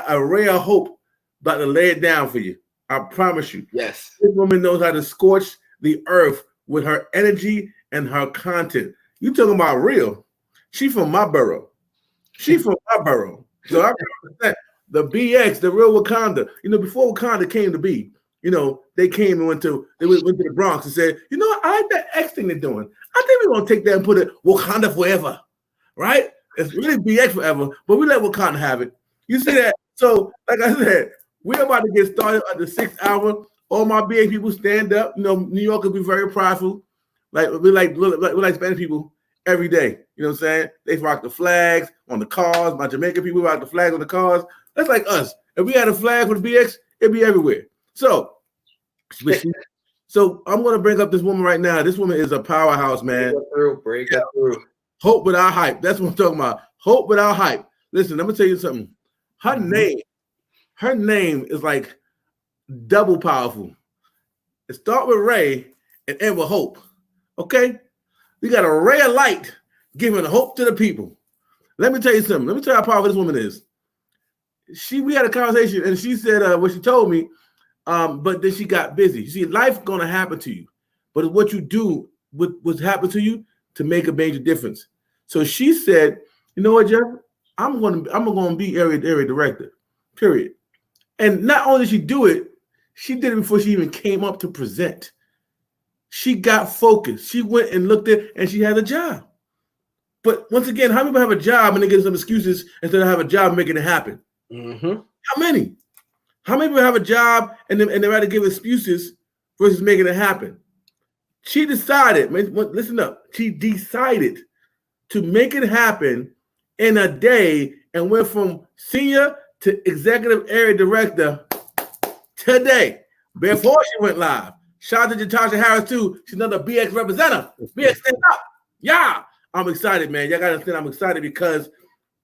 a ray of hope about to lay it down for you. I promise you. Yes. This woman knows how to scorch the earth with her energy and her content. You talking about real? She from my borough. So I represent the BX, the real Wakanda. Before Wakanda came to be, they came and went to the Bronx and said, I like that X thing they're doing. I think we're gonna take that and put it Wakanda forever, right? It's really BX forever, but we let Wakanda have it. You see that? So, like I said, we're about to get started at the 6th hour. All my BX people stand up. New Yorkers be very prideful. We like Spanish people every day. You know what I'm saying? They rock the flags on the cars. My Jamaican people rock the flags on the cars. That's like us. If we had a flag for the BX, it'd be everywhere. So I'm going to bring up this woman right now. This woman is a powerhouse, man. Break it through. Hope without hype. That's what I'm talking about. Hope without hype. Listen, let me tell you something. Her name is like double powerful. It start with Ray and end with hope. Okay? We got a ray of light giving hope to the people. Let me tell you something. Let me tell you how powerful this woman is. We had a conversation and she said what she told me, but then she got busy. You see, life's gonna happen to you, but it's what you do with what's happened to you to make a major difference. So she said, you know what, Jeff? I'm gonna be area director, period. And not only did she do it, she did it before she even came up to present. She got focused. She went and looked at, and she had a job. But once again, how many people have a job and they get some excuses instead of have a job making it happen? Mm-hmm. How many? How many people have a job and they rather give excuses versus making it happen? She decided, listen up, she decided to make it happen in a day and went from senior to executive area director today, before she went live. Shout out to Jantuah Harris too. She's another BX representative. BX stand up. Yeah. I'm excited, man. Y'all gotta understand I'm excited because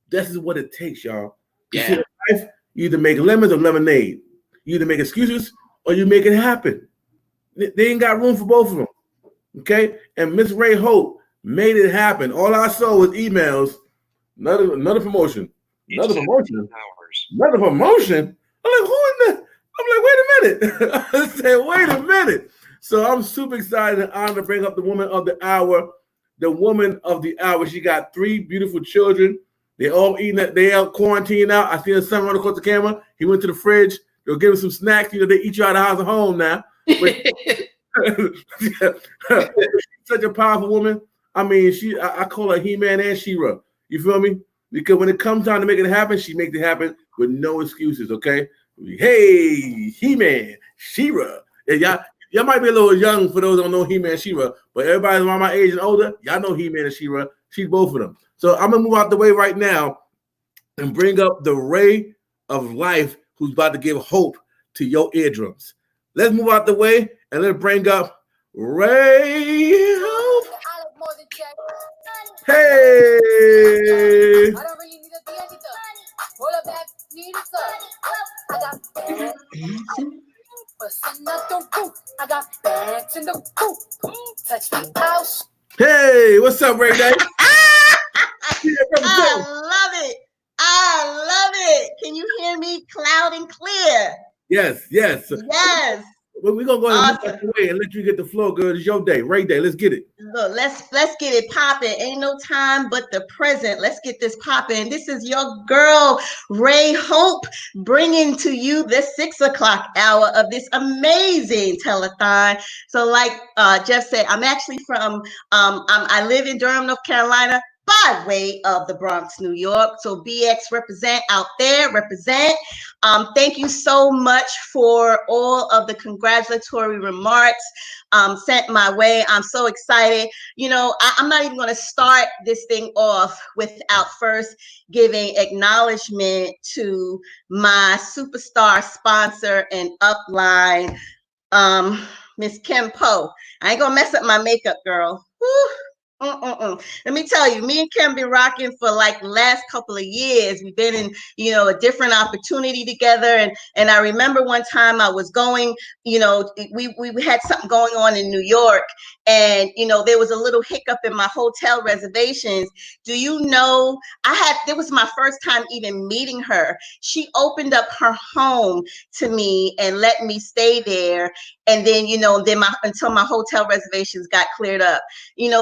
this is what it takes, y'all. You see, in life, you either make lemons or lemonade. You either make excuses or you make it happen. They ain't got room for both of them. Okay? And Miss Ray Hope made it happen. All I saw was emails. Another promotion. Another promotion. Another promotion. I'm like, who in the? I'm like, wait a minute. I said, wait a minute. So I'm super excited and honored to bring up the woman of the hour. The woman of the hour. She got 3 beautiful children. They all eating it. They all quarantined out. I see her son run across the camera. He went to the fridge. They'll give him some snacks. They eat you out of house and home now. Such a powerful woman. I mean, I call her He-Man and She-Ra. You feel me? Because when it comes time to make it happen, she makes it happen with no excuses, okay? Hey, He-Man, She-Ra. And y'all might be a little young for those who don't know He-Man, She-Ra, but everybody around my age and older, y'all know He-Man and She-Ra. She's both of them. So I'm going to move out the way right now and bring up the ray of life who's about to give hope to your eardrums. Let's move out the way and let's bring up Ray Hope. Hey. Hey, what's up, Ray Day? I love it. Can you hear me loud and clear? Yes. Yes. Well, we're gonna go ahead and move out the way and let you get the floor, girl. It's your day, Ray Day. Let's get it. Look, let's get it popping. Ain't no time but the present. Let's get this popping. This is your girl, Ray Hope, bringing to you this 6 o'clock hour of this amazing telethon. So, like Jeff said, I'm actually from I live in Durham, North Carolina, by way of the Bronx, New York. So BX represent out there, represent. Thank you so much for all of the congratulatory remarks sent my way. I'm so excited. You know, I'm not even going to start this thing off without first giving acknowledgement to my superstar sponsor and upline, Miss Kim Poe. I ain't gonna mess up my makeup, girl. Whew. Let me tell you, me and Kim been rocking for like the last couple of years. We've been in, a different opportunity together. And I remember one time I was going, we had something going on in New York, and there was a little hiccup in my hotel reservations. Do you know, it was my first time even meeting her. She opened up her home to me and let me stay there. And then, until my hotel reservations got cleared up.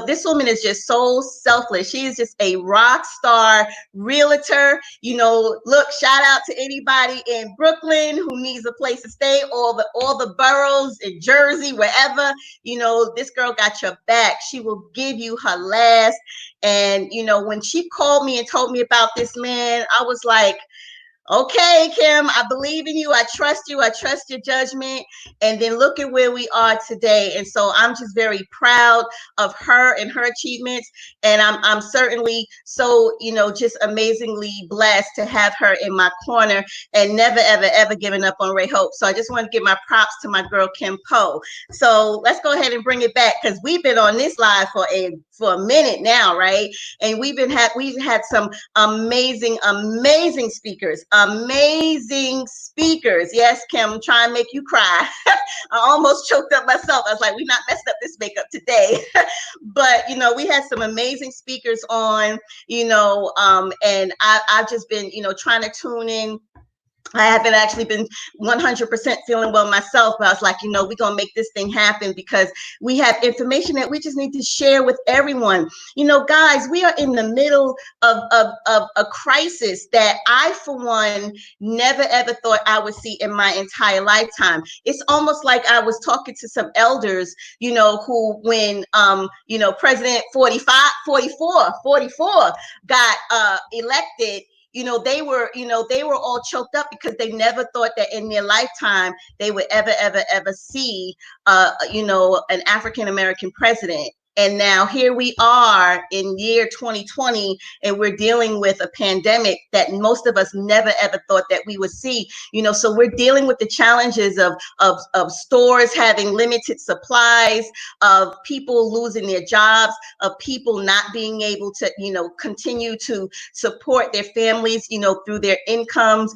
This woman is just so selfless. She is just a rock star realtor. Look, shout out to anybody in Brooklyn who needs a place to stay, all the boroughs in Jersey, wherever. This girl got your back. She will give you her last. And, when she called me and told me about this man, I was like, okay, Kim, I believe in you. I trust you. I trust your judgment. And then look at where we are today. And so I'm just very proud of her and her achievements. And I'm certainly so, just amazingly blessed to have her in my corner and never, ever, ever giving up on Ray Hope. So I just want to give my props to my girl, Kim Poe. So let's go ahead and bring it back, because we've been on this live for a minute now, right? And we've had some amazing speakers. Amazing speakers. Yes, Kim, I'm trying to make you cry. I almost choked up myself. I was like, we not messed up this makeup today. But, we had some amazing speakers on, and I've just been, trying to tune in. I haven't actually been 100% feeling well myself, but I was like, we're going to make this thing happen, because we have information that we just need to share with everyone. Guys, we are in the middle of a crisis that I, for one, never, ever thought I would see in my entire lifetime. It's almost like I was talking to some elders, who, when, President 44 got elected, they were all choked up, because they never thought that in their lifetime they would ever see, an African-American president. And now here we are in year 2020, and we're dealing with a pandemic that most of us never, ever thought that we would see. So we're dealing with the challenges of stores having limited supplies, of people losing their jobs, of people not being able to, continue to support their families, through their incomes,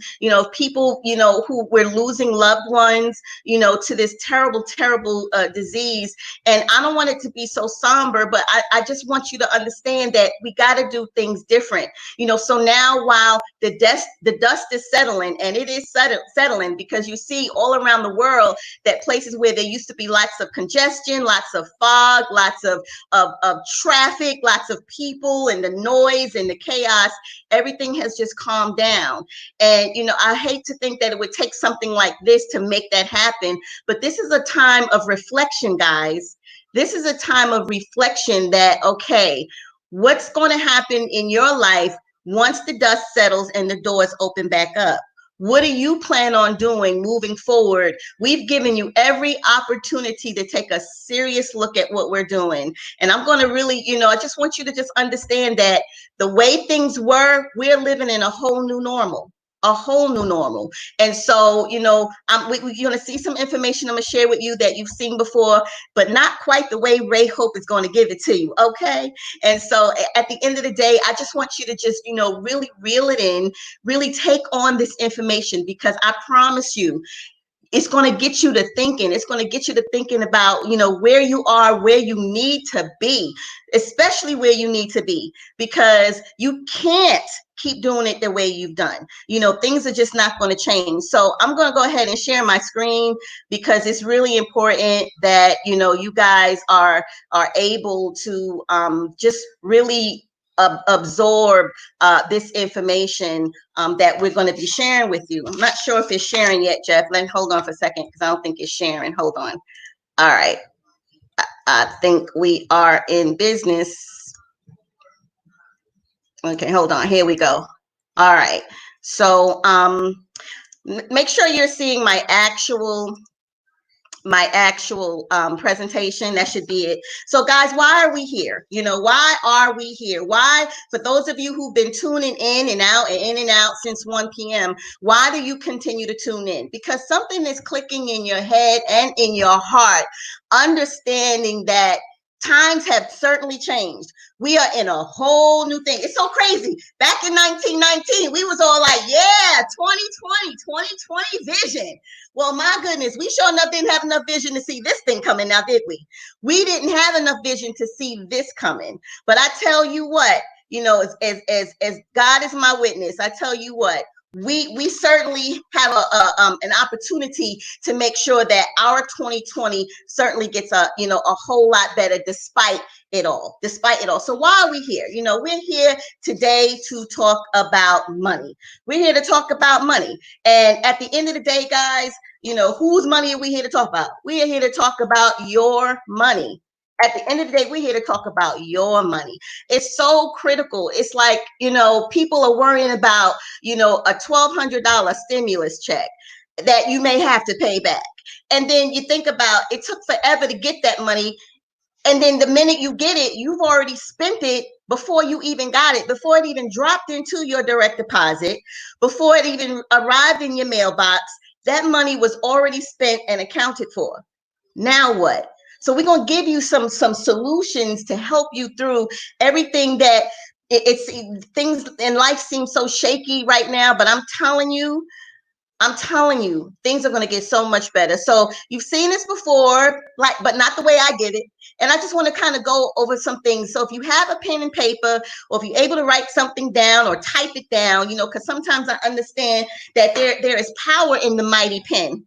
people, who were losing loved ones, to this terrible, terrible disease. And I don't want it to be so somber, but I just want you to understand that we got to do things different. So now, while the dust is settling, and it is settling, because you see all around the world that places where there used to be lots of congestion, lots of fog, lots of traffic, lots of people, and the noise and the chaos, everything has just calmed down. And, I hate to think that it would take something like this to make that happen, but this is a time of reflection, guys. This is a time of reflection that, okay, what's going to happen in your life once the dust settles and the doors open back up? What do you plan on doing moving forward? We've given you every opportunity to take a serious look at what we're doing. And I'm going to really, I just want you to just understand that the way things were, we're living in a whole new normal. A whole new normal. And so, we're going to see some information I'm going to share with you that you've seen before, but not quite the way Ray Hope is going to give it to you. Okay. And so at the end of the day, I just want you to just, really reel it in, really take on this information, because I promise you, it's going to get you to thinking. It's going to get you to thinking about, where you are, where you need to be, especially where you need to be, because you can't keep doing it the way you've done. Things are just not going to change. So I'm going to go ahead and share my screen, because it's really important that, you guys are able to just really absorb this information that we're going to be sharing with you. I'm not sure if it's sharing yet, Jeff. Let me hold on for a second, because I don't think it's sharing. Hold on. All right. I think we are in business. Okay, hold on. Here we go. All right. So make sure you're seeing my actual presentation. That should be it. So guys, why are we here? Why are we here? Why, for those of you who've been tuning in and out since 1 p.m., why do you continue to tune in? Because something is clicking in your head and in your heart, understanding that Times have certainly changed. We are in a whole new thing. It's so crazy. Back in 1919, we was all like, yeah, 2020 vision. Well, my goodness, we sure enough didn't have enough vision to see this thing coming now, did we? We didn't have enough vision to see this coming. But I tell you what, you know, as God is my witness, I tell you what, we certainly have an opportunity to make sure that our 2020 certainly gets a whole lot better despite it all. So why are we here? You know, we're here today to talk about money. We're here to talk about money. And at the end of the day, guys, you know, whose money are we here to talk about? We are here to talk about your money. At the end of the day, we're here to talk about your money. It's so critical. It's like, you know, people are worrying about, you know, a $1,200 stimulus check that you may have to pay back. And then you think about it took forever to get that money. And then the minute you get it, you've already spent it before you even got it, before it even dropped into your direct deposit, before it even arrived in your mailbox. That money was already spent and accounted for. Now what? So we're going to give you some solutions to help you through everything that it's things in life seem so shaky right now, but I'm telling you, things are going to get so much better. So you've seen this before, but not the way I did it. And I just want to kind of go over some things. So if you have a pen and paper, or if you're able to write something down or type it down, you know, because sometimes I understand that there is power in the mighty pen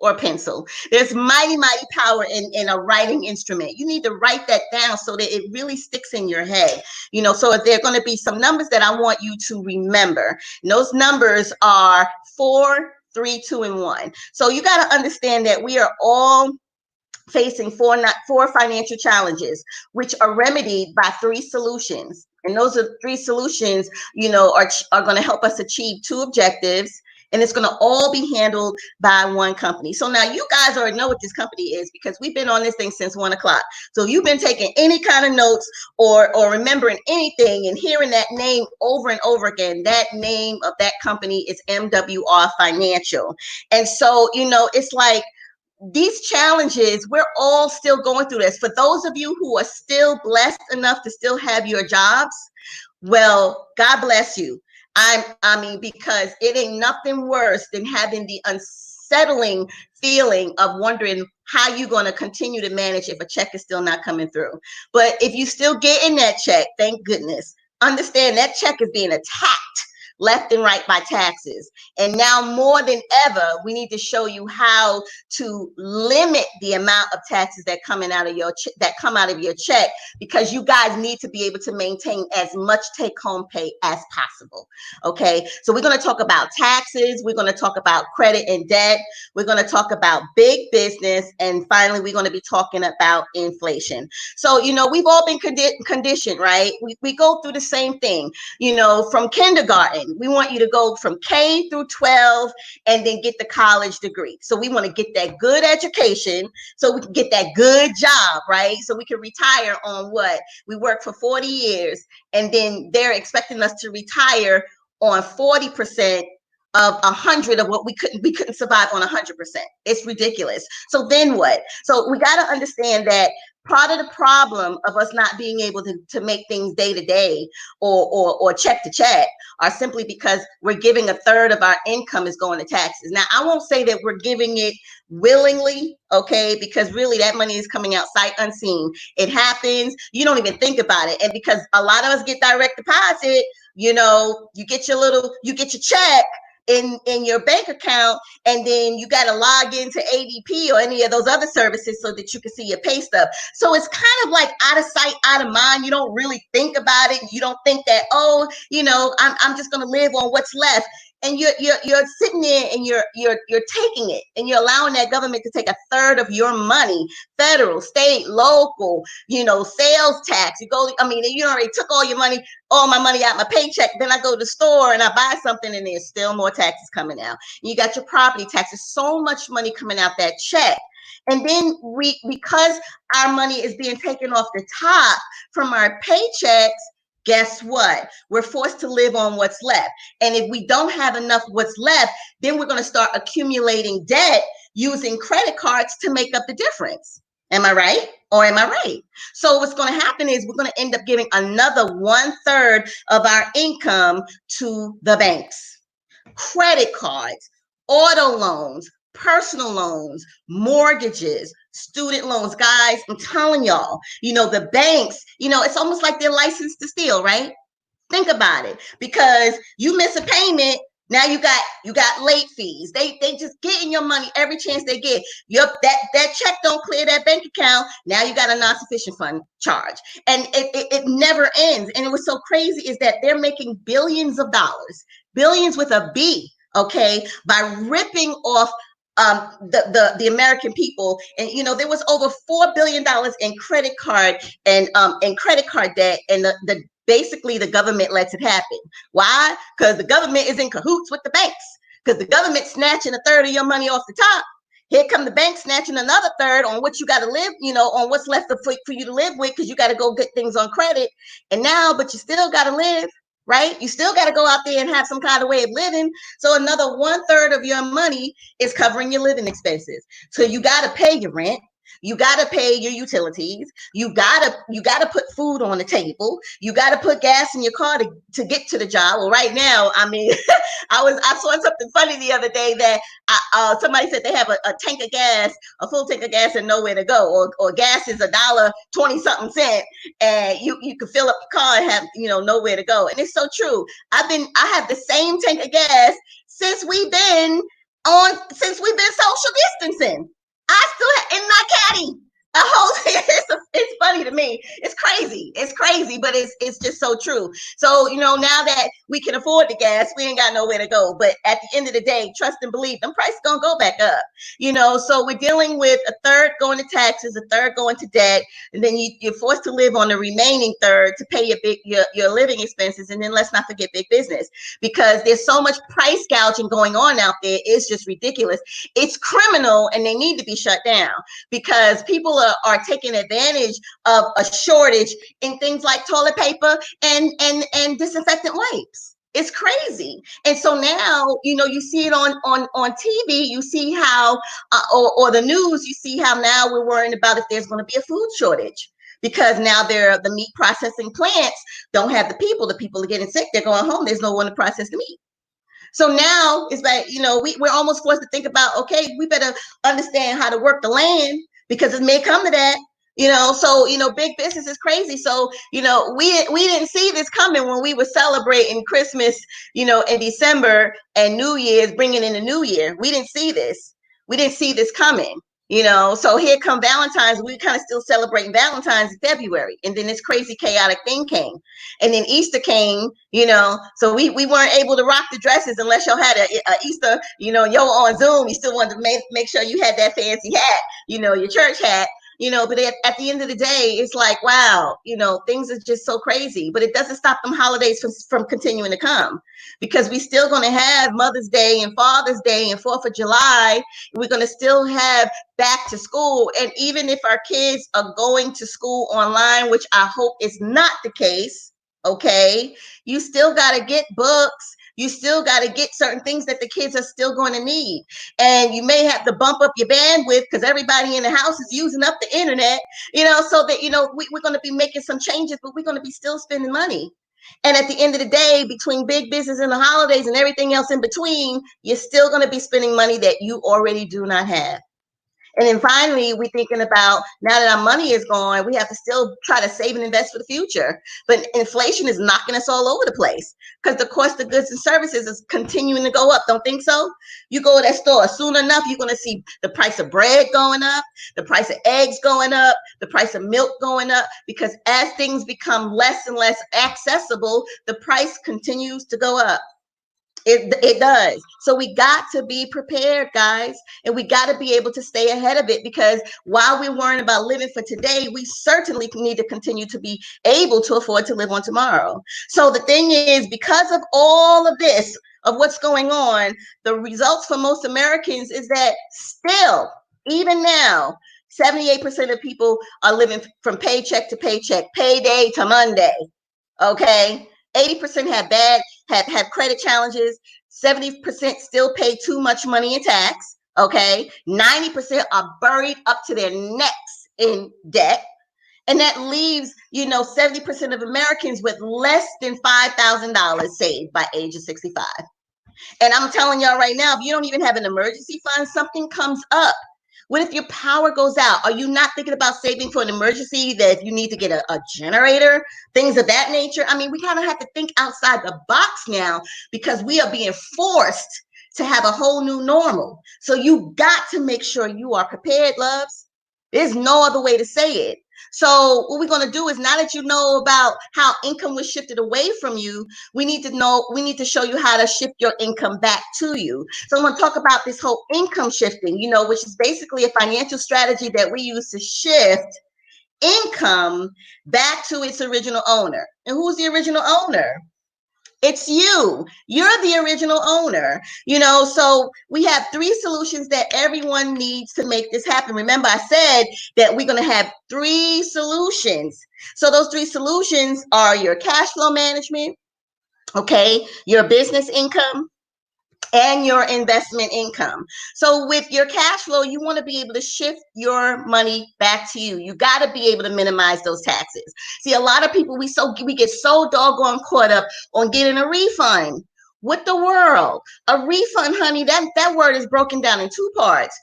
or pencil. There's mighty power in a writing instrument. You need to write that down so that it really sticks in your head. You know, so there are going to be some numbers that I want you to remember. And those numbers are 4, 3, 2, and 1. So you got to understand that we are all facing four financial challenges, which are remedied by 3 solutions. And those are 3 solutions, you know, are going to help us achieve 2 objectives. And it's going to all be handled by one company. So now you guys already know what this company is because we've been on this thing since 1 o'clock. So if you've been taking any kind of notes or remembering anything and hearing that name over and over again, that name of that company is MWR Financial. And so, you know, it's like these challenges, we're all still going through this. For those of you who are still blessed enough to still have your jobs, well, God bless you. I mean, because it ain't nothing worse than having the unsettling feeling of wondering how you're going to continue to manage if a check is still not coming through. But if you still getting that check, thank goodness, understand that check is being attacked left and right by taxes. And now more than ever, we need to show you how to limit the amount of taxes that come out of your check, because you guys need to be able to maintain as much take-home pay as possible. Okay, so we're going to talk about taxes, we're going to talk about credit and debt, we're going to talk about big business, and finally we're going to be talking about inflation. So, you know, we've all been conditioned, right? We go through the same thing, you know, from kindergarten. We want you to go from K through 12 and then get the college degree. So we want to get that good education so we can get that good job, right? So we can retire on what? We work for 40 years and then they're expecting us to retire on 40% of 100 of what we couldn't survive on 100%. It's ridiculous. So then what? So we got to understand that part of the problem of us not being able to make things day to day or check to check are simply because we're giving 1/3 of our income is going to taxes. Now, I won't say that we're giving it willingly, okay, because really that money is coming out sight unseen. It happens. You don't even think about it. And because a lot of us get direct deposit, you know, you get your check in your bank account, and then you got to log into ADP or any of those other services so that you can see your pay stub. So it's kind of like out of sight, out of mind. You don't really think about it. You don't think that, oh, you know, I'm just going to live on what's left. And you're sitting there and you're taking it and you're allowing that government to take 1/3 of your money, federal, state, local, you know, sales tax. You already took all your money, all my money out my paycheck. Then I go to the store and I buy something and there's still more taxes coming out. You got your property taxes, so much money coming out that check. And then because our money is being taken off the top from our paychecks, guess what? We're forced to live on what's left. And if we don't have enough what's left, then we're going to start accumulating debt using credit cards to make up the difference. Am I right? Or am I right? So what's going to happen is we're going to end up giving another 1/3 of our income to the banks. Credit cards, auto loans, personal loans, mortgages, student loans. Guys, I'm telling y'all, the banks, it's almost like they're licensed to steal, right? Think about it, because you miss a payment, now you got late fees. They just getting your money every chance they get. That check don't clear that bank account. Now you got a non-sufficient fund charge, and it never ends. And it was so crazy is that they're making billions of dollars, billions with a B, okay, by ripping off the American people. And there was over $4 billion in credit card and credit card debt, and the basically the government lets it happen. Why? Because the government is in cahoots with the banks, because the government snatching 1/3 of your money off the top. Here come the bank snatching another 1/3 on what you got to live, on what's left for you to live with, because you got to go get things on credit. And now, but you still got to live, right? You still got to go out there and have some kind of way of living. So another 1/3 of your money is covering your living expenses. So you got to pay your rent. You got to pay your utilities. You got to put food on the table. You got to put gas in your car to get to the job. Well, right now, I mean, I saw something funny the other day that somebody said they have a tank of gas, a full tank of gas, and nowhere to go, or gas is $1.20-something, and you can fill up your car and have nowhere to go. And it's so true. I have the same tank of gas since we've been social distancing. I still have in my caddy a whole. It's funny to me. It's crazy, but it's just so true. So now that we can afford the gas, we ain't got nowhere to go. But at the end of the day, trust and believe, them prices gonna go back up. So we're dealing with 1/3 going to taxes, 1/3 going to debt, and then you're forced to live on the remaining 1/3 to pay your living expenses. And then let's not forget big business, because there's so much price gouging going on out there. It's just ridiculous. It's criminal, and they need to be shut down, because people are taking advantage of a shortage in things like toilet paper and disinfectant wipes. It's crazy. And so now, you see it on TV, you see how, or the news, you see how now we're worrying about if there's going to be a food shortage, because now the meat processing plants don't have the people are getting sick, they're going home, there's no one to process the meat. So now it's like, we're almost forced to think about, okay, we better understand how to work the land, because it may come to that. So big business is crazy. So we didn't see this coming when we were celebrating Christmas, in December, and New Year's, bringing in the New Year. We didn't see this coming. So here come Valentine's. We kind of still celebrating Valentine's in February, and then this crazy chaotic thing came, and then Easter came. So we weren't able to rock the dresses unless y'all had a Easter. Y'all on Zoom, you still wanted to make sure you had that fancy hat, your church hat. But at the end of the day, it's like, wow, things are just so crazy. But it doesn't stop them holidays from continuing to come, because we still going to have Mother's Day and Father's Day and 4th of July. We're going to still have back to school. And even if our kids are going to school online, which I hope is not the case, okay, you still got to get books. You still got to get certain things that the kids are still going to need. And you may have to bump up your bandwidth, because everybody in the house is using up the internet, so that, we're going to be making some changes, but we're going to be still spending money. And at the end of the day, between big business and the holidays and everything else in between, you're still going to be spending money that you already do not have. And then finally, we're thinking about, now that our money is gone, we have to still try to save and invest for the future. But inflation is knocking us all over the place, because the cost of goods and services is continuing to go up. Don't think so? You go to that store, soon enough, you're going to see the price of bread going up, the price of eggs going up, the price of milk going up, because as things become less and less accessible, the price continues to go up. It does. So we got to be prepared, guys, and we got to be able to stay ahead of it, because while we're worrying about living for today, we certainly need to continue to be able to afford to live on tomorrow. So the thing is, because of all of this, of what's going on, the results for most Americans is that still, even now, 78% of people are living from paycheck to paycheck, payday to Monday. Okay. 80% have credit challenges. 70% still pay too much money in tax. Okay. 90% are buried up to their necks in debt. And that leaves, 70% of Americans with less than $5,000 saved by age of 65. And I'm telling y'all right now, if you don't even have an emergency fund, something comes up. What if your power goes out? Are you not thinking about saving for an emergency, that if you need to get a generator, things of that nature? I mean, we kind of have to think outside the box now, because we are being forced to have a whole new normal. So you got to make sure you are prepared, loves. There's no other way to say it. So what we're going to do is, now that you know about how income was shifted away from you, we need to show you how to shift your income back to you. So I'm going to talk about this whole income shifting, which is basically a financial strategy that we use to shift income back to its original owner. And who's the original owner? It's you. You're the original owner. So we have 3 solutions that everyone needs to make this happen. Remember, I said that we're going to have 3 solutions. So those 3 solutions are your cash flow management, okay, your business income, and your investment income. So with your cash flow, you want to be able to shift your money back to you. You got to be able to minimize those taxes. See, a lot of people, we get so doggone caught up on getting a refund. What the world? A refund, honey, that word is broken down in 2 parts.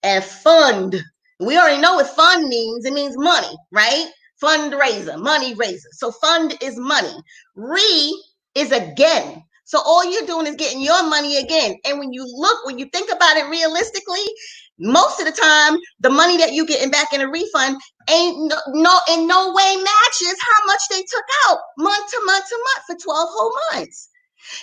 And fund. We already know what fund means. It means money, right? Fundraiser, money raiser. So fund is money. Is again. So all you're doing is getting your money again. And when you think about it realistically, most of the time, the money that you getting back in a refund ain't in no way matches how much they took out month to month for 12 whole months.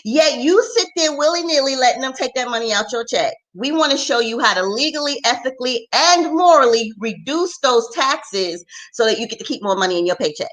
Yet you sit there willy-nilly letting them take that money out your check. We want to show you how to legally, ethically, and morally reduce those taxes so that you get to keep more money in your paycheck.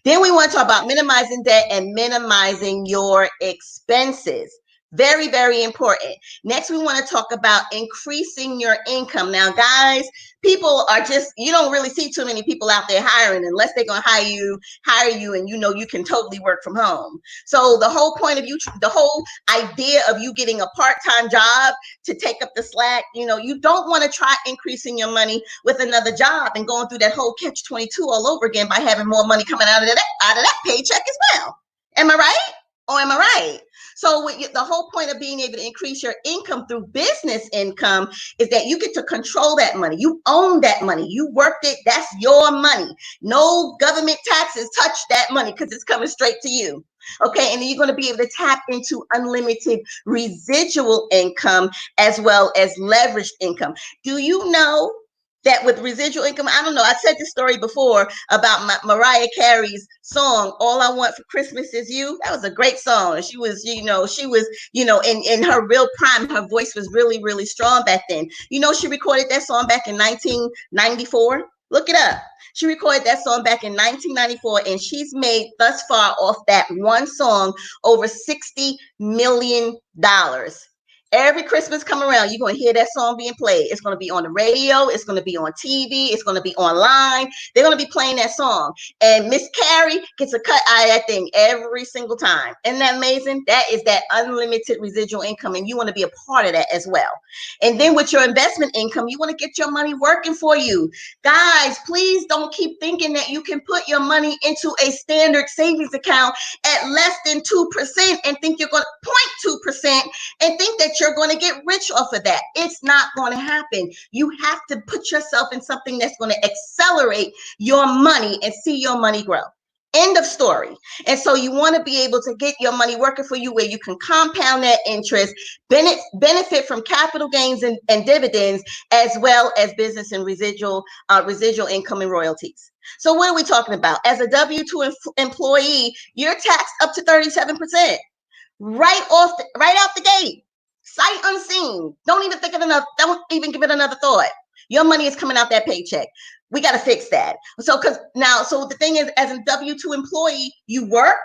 Then we want to talk about minimizing debt and minimizing your expenses. Very, very important. Next, we want to talk about increasing your income. Now, guys, people are you don't really see too many people out there hiring unless they're going to hire you and you can totally work from home. So the whole idea of you getting a part-time job to take up the slack, you don't want to try increasing your money with another job and going through that whole catch-22 all over again by having more money coming out of that paycheck as well. Am I right? Or am I right? So the whole point of being able to increase your income through business income is that you get to control that money. You own that money. You worked it. That's your money. No government taxes touch that money because it's coming straight to you. Okay, and then you're going to be able to tap into unlimited residual income as well as leveraged income. Do you know that with residual income, I don't know, I said this story before about Mariah Carey's song, All I Want for Christmas Is You. That was a great song. She was, in her real prime. Her voice was really, really strong back then. She recorded that song back in 1994. Look it up. She recorded that song back in 1994, and she's made thus far off that one song over $60 million. Every Christmas come around, you're going to hear that song being played. It's going to be on the radio. It's going to be on TV. It's going to be online. They're going to be playing that song. And Miss Carey gets a cut out of that thing every single time. Isn't that amazing? That is that unlimited residual income, and you want to be a part of that as well. And then with your investment income, you want to get your money working for you. Guys, please don't keep thinking that you can put your money into a standard savings account at less than 2% and think you're going to 0.2% and think that you're going to get rich off of that. It's not going to happen. You have to put yourself in something that's going to accelerate your money and see your money grow. End of story. And so you want to be able to get your money working for you where you can compound that interest, benefit from capital gains and dividends, as well as business and residual income and royalties. So what are we talking about? As a W-2 employee, you're taxed up to 37%. Right out the gate. Sight unseen. Don't even give it another thought. Your money is coming out that paycheck. We got to fix that. So the thing is, as a W-2 employee, you work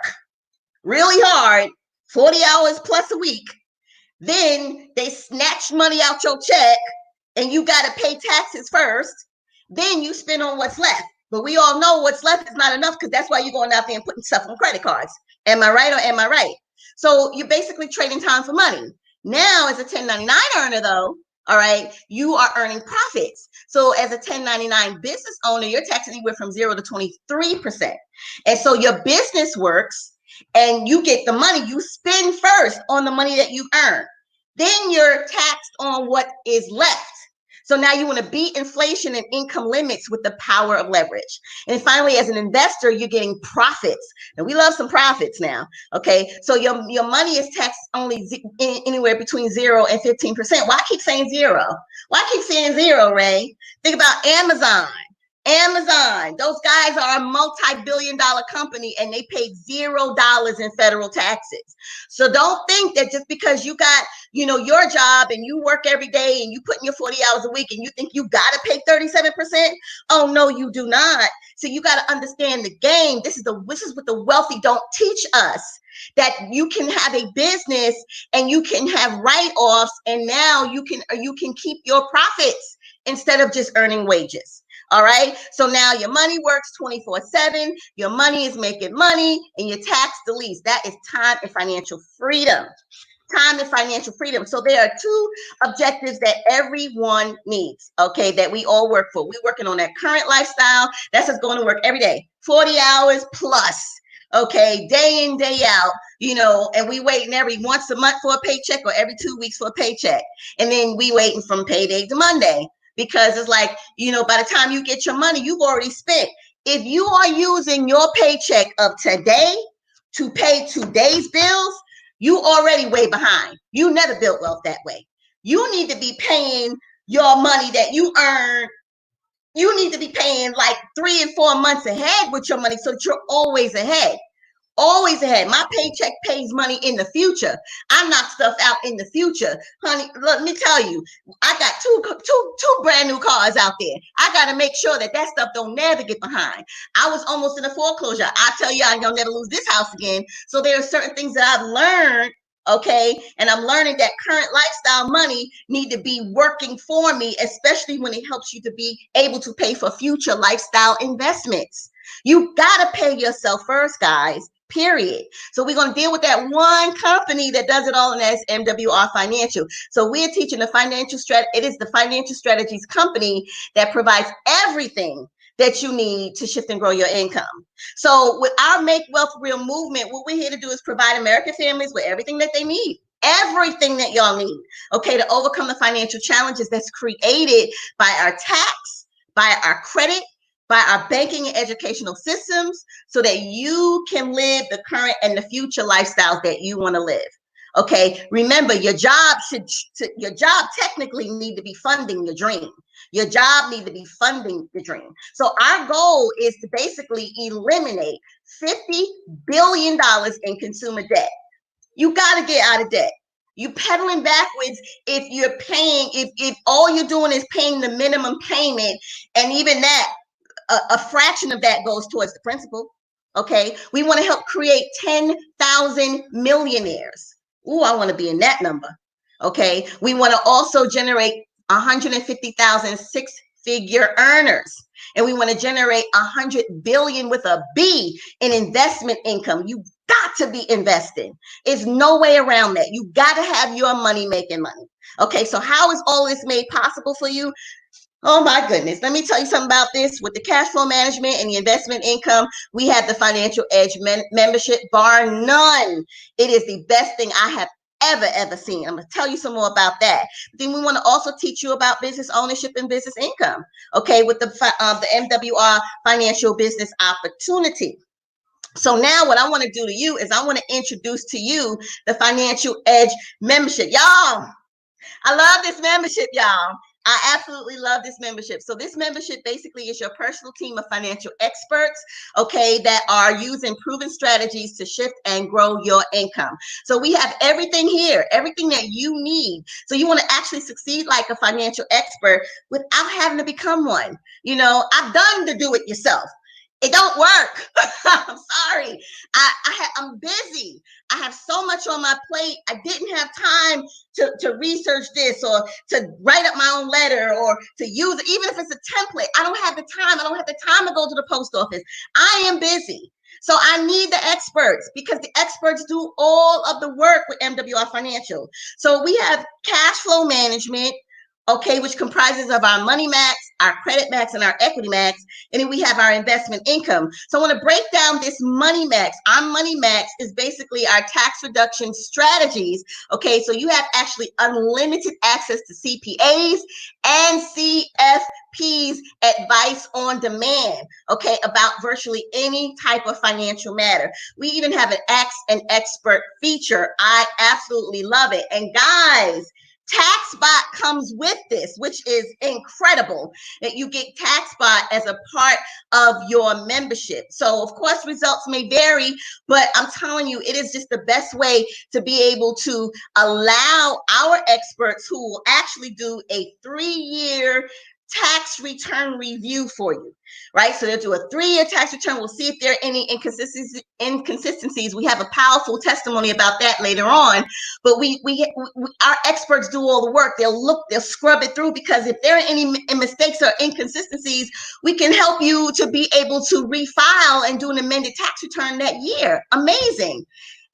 really hard, 40 hours plus a week. Then they snatch money out your check and you got to pay taxes first. Then you spend on what's left. But we all know what's left is not enough, because that's why you're going out there and putting stuff on credit cards. Am I right or am I right? So you're basically trading time for money. Now, as a 1099 earner, though, All right, you are earning profits. So as a 1099 business owner, you're taxed anywhere from 0 to 23%. And so your business works and you get the money. You spend first on the money that you earn. Then you're taxed on what is left. So now you want to beat inflation and income limits with the power of leverage. And finally, as an investor, you're getting profits. And we love some profits now. Okay, so your money is taxed only anywhere between 0 and 15%. Why keep saying 0? Why keep saying 0, Ray? Think about Amazon. Amazon, those guys are a multi-billion-dollar company and they paid $0 in federal taxes. So don't think that just because you got, your job and you work every day and you put in your 40 hours a week and you think you got to pay 37%. Oh, no, you do not. So you got to understand the game. This is what the wealthy don't teach us, that you can have a business and you can have write-offs and now you can keep your profits instead of just earning wages. All right. So now your money works 24/7. Your money is making money and you're taxed the least. That is time and financial freedom. Time and financial freedom. So there are two objectives that everyone needs, okay, that we all work for. We're working on that current lifestyle. That's us going to work every day, 40 hours plus, okay, day in, day out, and we waiting every once a month for a paycheck or every 2 weeks for a paycheck. And then we waiting from payday to Monday. Because it's like, by the time you get your money, you've already spent. If you are using your paycheck of today to pay today's bills, you already way behind. You never built wealth that way. You need to be paying your money that you earn. You need to be paying like 3 and 4 months ahead with your money so that you're always ahead. Always ahead. My paycheck pays money in the future. I knock stuff out in the future. Honey, let me tell you, I got two brand new cars out there. I got to make sure that stuff don't never get behind. I was almost in a foreclosure. I tell you, I'm going to never lose this house again. So there are certain things that I've learned, okay? And I'm learning that current lifestyle money need to be working for me, especially when it helps you to be able to pay for future lifestyle investments. You got to pay yourself first, guys. Period. So we're going to deal with that one company that does it all, and that's MWR Financial. So we're teaching the financial strategy. It is the financial strategies company that provides everything that you need to shift and grow your income. So with our Make Wealth Real movement, what we're here to do is provide American families with everything that they need. Everything that y'all need, okay, to overcome the financial challenges that's created by our tax, by our credit, by our banking and educational systems, so that you can live the current and the future lifestyles that you want to live. Okay, remember, your job technically need to be funding your dream. Your job need to be funding the dream. So our goal is to basically eliminate $50 billion in consumer debt. You got to get out of debt. You pedaling backwards if you're paying, if all you're doing is paying the minimum payment, and even that, a fraction of that goes towards the principal. Okay, we want to help create 10,000 millionaires. Ooh, I want to be in that number. Okay, we want to also generate 150,000 six-figure earners, and we want to generate 100 billion with a B in investment income. You got to be investing. There's no way around that. You got to have your money making money. Okay, so how is all this made possible for you? Oh my goodness. Let me tell you something about this. With the cash flow management and the investment income, we have the Financial Edge membership, bar none. It is the best thing I have ever seen. I'm going to tell you some more about that. Then we want to also teach you about business ownership and business income, okay, with the MWR Financial Business Opportunity. So now what I want to do to you is I want to introduce to you the Financial Edge membership. Y'all, I love this membership, y'all. I absolutely love this membership. So this membership basically is your personal team of financial experts, okay, that are using proven strategies to shift and grow your income. So we have everything here, everything that you need. So you want to actually succeed like a financial expert without having to become one. I've done the do it yourself. It don't work. I'm sorry. I'm busy. I have so much on my plate. I didn't have time to research this or to write up my own letter or to use it, even if it's a template. I don't have the time. I don't have the time to go to the post office. I am busy. So I need the experts, because the experts do all of the work with MWR Financial. So we have cash flow management, okay, which comprises of our money max, our credit max, and our equity max. And then we have our investment income. So I want to break down this money max. Our money max is basically our tax reduction strategies. Okay, so you have actually unlimited access to CPAs and CFPs advice on demand, okay, about virtually any type of financial matter. We even have an Ask an Expert feature. I absolutely love it. And guys, TaxBot comes with this, which is incredible that you get TaxBot as a part of your membership. So of course, results may vary, but I'm telling you, it is just the best way to be able to allow our experts who will actually do a 3-year tax return review for you, right? So they'll do a 3-year tax return. We'll see if there are any inconsistencies. We have a powerful testimony about that later on, but we our experts do all the work. They'll scrub it through, because if there are any mistakes or inconsistencies, we can help you to be able to refile and do an amended tax return that year. Amazing.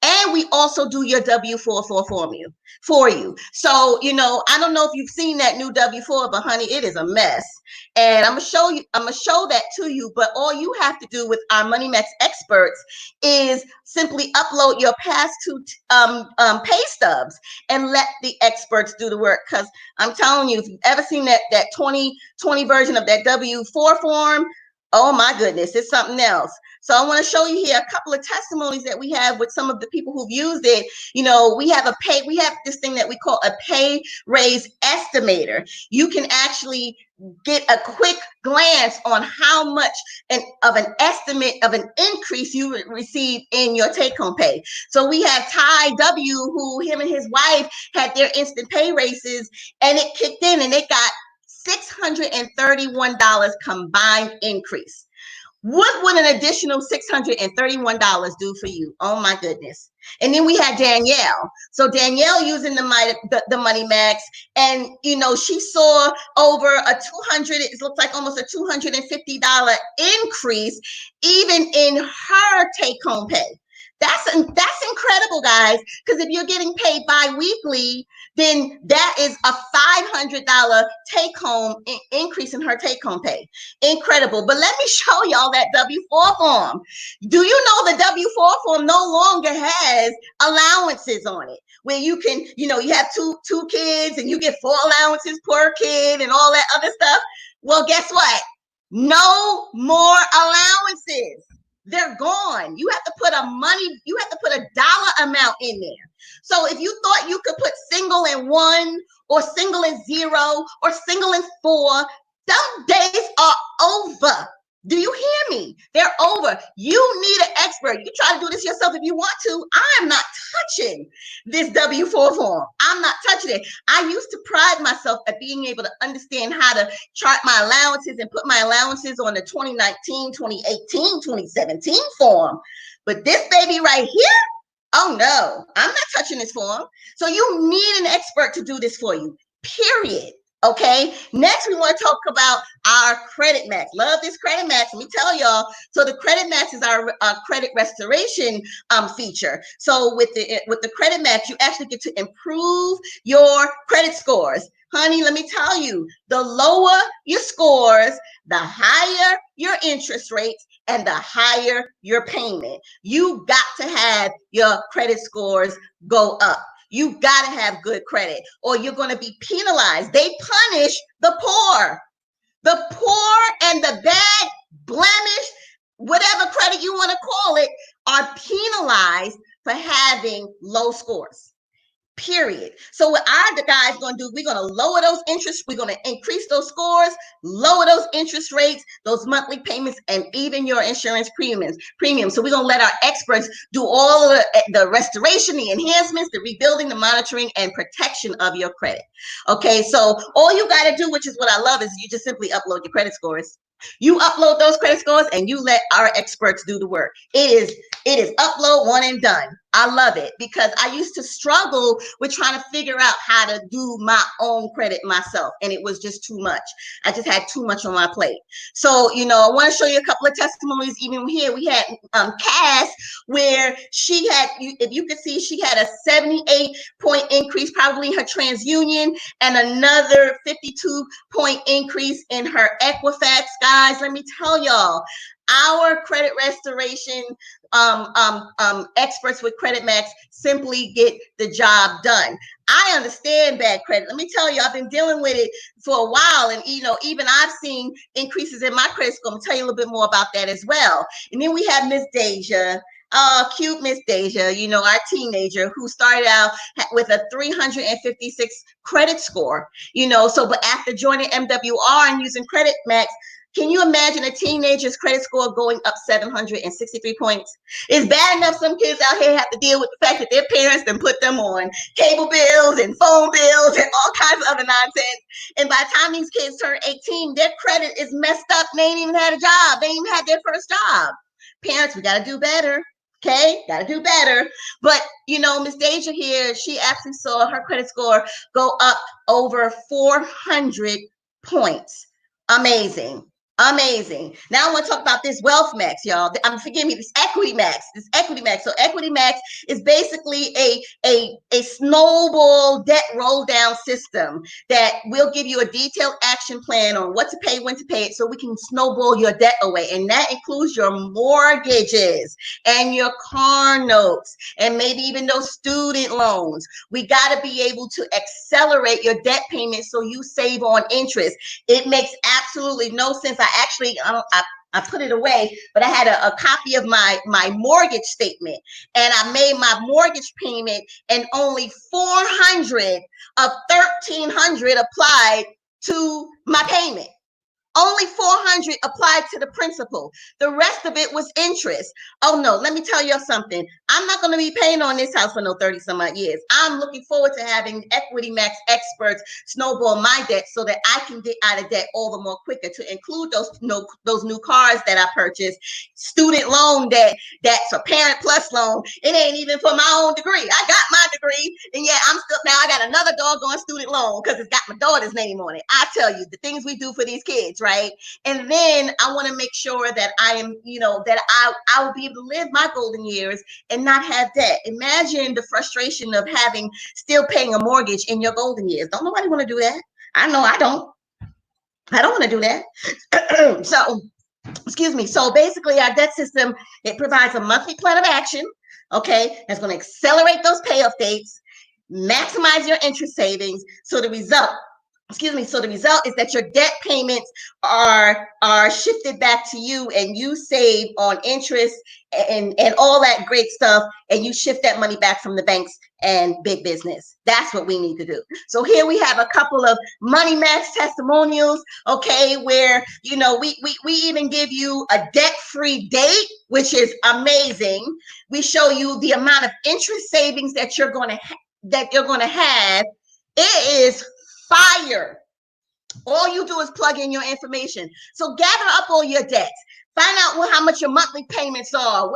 And we also do your W-4 for you. So, you know, I don't know if you've seen that new W-4, but honey, it is a mess. And I'm gonna show that to you. But all you have to do with our Money Max experts is simply upload your past 2 pay stubs and let the experts do the work. Because I'm telling you, if you've ever seen that 2020 version of that W-4 form, oh my goodness, it's something else. So I want to show you here a couple of testimonies that we have with some of the people who've used it. You know, we have this thing that we call a pay raise estimator. You can actually get a quick glance on how much of an estimate of an increase you receive in your take-home pay. So we have Ty W, who him and his wife had their instant pay raises, and it kicked in, and they got $631 combined increase. What would an additional $631 do for you? Oh my goodness. And then we had Danielle. So Danielle using the Money Max, and you know, she saw over it looks like almost a $250 increase even in her take-home pay. That's incredible, guys, because if you're getting paid bi-weekly, then that is a $500 take-home increase in her take-home pay. Incredible. But let me show y'all that W-4 form. Do you know the W-4 form no longer has allowances on it, where you can, you know, you have two kids and you get 4 allowances per kid and all that other stuff? Well, guess what? No more allowances. They're gone. You have to put a dollar amount in there. So if you thought you could put single in 1 or single in 0 or single in 4, those days are over. Do you hear me? They're over. You need an expert. You try to do this yourself if you want to. I am not touching this W-4 form. I'm not touching it. I used to pride myself at being able to understand how to chart my allowances and put my allowances on the 2019, 2018, 2017 form. But this baby right here, oh no, I'm not touching this form. So you need an expert to do this for you, period. Okay, next we want to talk about our credit max. Love this credit max. Let me tell y'all. So the credit max is our credit restoration feature. So with the credit max, you actually get to improve your credit scores. Honey, let me tell you, the lower your scores, the higher your interest rates, and the higher your payment. You got to have your credit scores go up. You got to have good credit, or you're going to be penalized. They punish the poor. The poor and the bad, blemish, whatever credit you want to call it, are penalized for having low scores. Period. So what our guys going to do, we're going to lower those interests. We're going to increase those scores, lower those interest rates, those monthly payments, and even your insurance premiums. So we're going to let our experts do all of the restoration, the enhancements, the rebuilding, the monitoring, and protection of your credit. Okay, so all you got to do, which is what I love, is you just simply upload your credit scores. You upload those credit scores and you let our experts do the work. It is upload, one and done. I love it because I used to struggle with trying to figure out how to do my own credit myself. And it was just too much. I just had too much on my plate. So, you know, I want to show you a couple of testimonies. Even here, we had Cass, where she had, if you could see, she had a 78-point increase, probably in her TransUnion, and another 52-point increase in her Equifax. Guys, let me tell y'all, our credit restoration experts with Credit Max simply get the job done. I understand bad credit. Let me tell you, I've been dealing with it for a while, and you know, even I've seen increases in my credit score. I'm gonna tell you a little bit more about that as well. And then we have Miss Deja. Cute Miss Deja, you know, our teenager who started out with a 356 credit score, you know, so but after joining MWR and using Credit Max, can you imagine a teenager's credit score going up 763 points? It's bad enough some kids out here have to deal with the fact that their parents then put them on cable bills and phone bills and all kinds of other nonsense. And by the time these kids turn 18, their credit is messed up. They ain't even had a job. They ain't even had their first job. Parents, we got to do better. Okay, got to do better. But, you know, Miss Deja here, she actually saw her credit score go up over 400 points. Amazing. Amazing. Now I want to talk about this Wealth Max, y'all. Forgive me, this Equity Max. This Equity Max. So Equity Max is basically a snowball debt roll down system that will give you a detailed action plan on what to pay, when to pay it, so we can snowball your debt away. And that includes your mortgages and your car notes and maybe even those student loans. We got to be able to accelerate your debt payments so you save on interest. It makes absolutely no sense. I put it away, but I had a copy of my mortgage statement, and I made my mortgage payment, and only 400 of 1,300 applied to my payment. Only 400 applied to the principal. The rest of it was interest. Oh no, let me tell you something. I'm not going to be paying on this house for no 30 some odd years. I'm looking forward to having Equity Max experts snowball my debt so that I can get out of debt all the more quicker, to include those new cars that I purchased, student loan debt, that's a Parent Plus loan. It ain't even for my own degree. I got my degree, and yet I got another doggone student loan because it's got my daughter's name on it. I tell you, the things we do for these kids, right? And then I want to make sure that I am, you know, that I will be able to live my golden years and not have debt. Imagine the frustration of still paying a mortgage in your golden years. Don't nobody want to do that. I know I don't. I don't want to do that. So, excuse me. So basically our debt system, it provides a monthly plan of action, okay? That's going to accelerate those payoff dates, maximize your interest savings. So the result is that your debt payments are shifted back to you, and you save on interest and all that great stuff, and you shift that money back from the banks and big business. That's what we need to do. So here we have a couple of Money Max testimonials, okay, where, you know, we even give you a debt-free date, which is amazing. We show you the amount of interest savings that you're going to have. It is fire. All you do is plug in your information. So gather up all your debts. Find out how much your monthly payments are,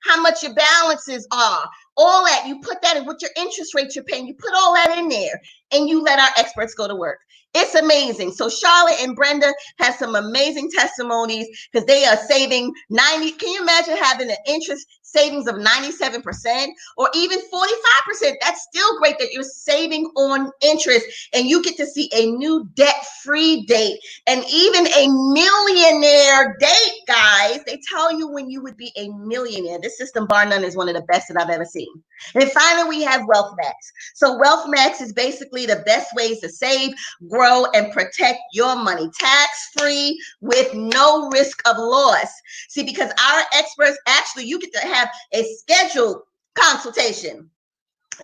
how much your balances are, all that. You put that in, what your interest rates you're paying. You put all that in there, and you let our experts go to work. It's amazing. So Charlotte and Brenda have some amazing testimonies because they are saving 90. Can you imagine having an interest savings of 97% or even 45%? That's still great that you're saving on interest, and you get to see a new debt-free date and even a millionaire date, guys. They tell you when you would be a millionaire. This system, bar none, is one of the best that I've ever seen. And finally, we have Wealth Max. So Wealth Max is basically the best ways to save, grow, and protect your money tax-free with no risk of loss. See, because our experts, actually, you get to have a scheduled consultation.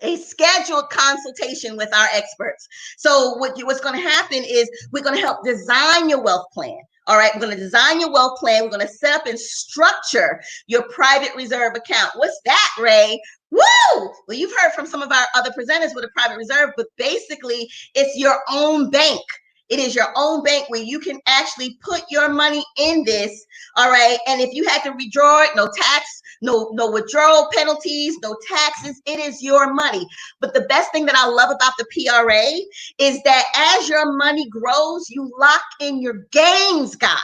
A scheduled consultation with our experts. So what's going to happen is we're going to help design your wealth plan. All right, we're going to design your wealth plan. We're going to set up and structure your private reserve account. What's that, Ray? Woo! Well, you've heard from some of our other presenters with a private reserve, but basically it's your own bank. It is your own bank where you can actually put your money in this, all right? And if you had to withdraw it, no no withdrawal penalties, no taxes. It is your money. But the best thing that I love about the PRA is that as your money grows, you lock in your gains, guys.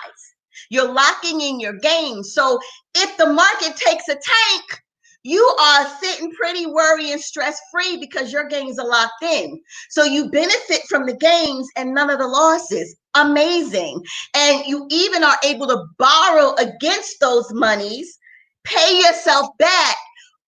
You're locking in your gains. So if the market takes a tank, you are sitting pretty worry and stress-free because your gains are locked in. So you benefit from the gains and none of the losses. Amazing. And you even are able to borrow against those monies, pay yourself back,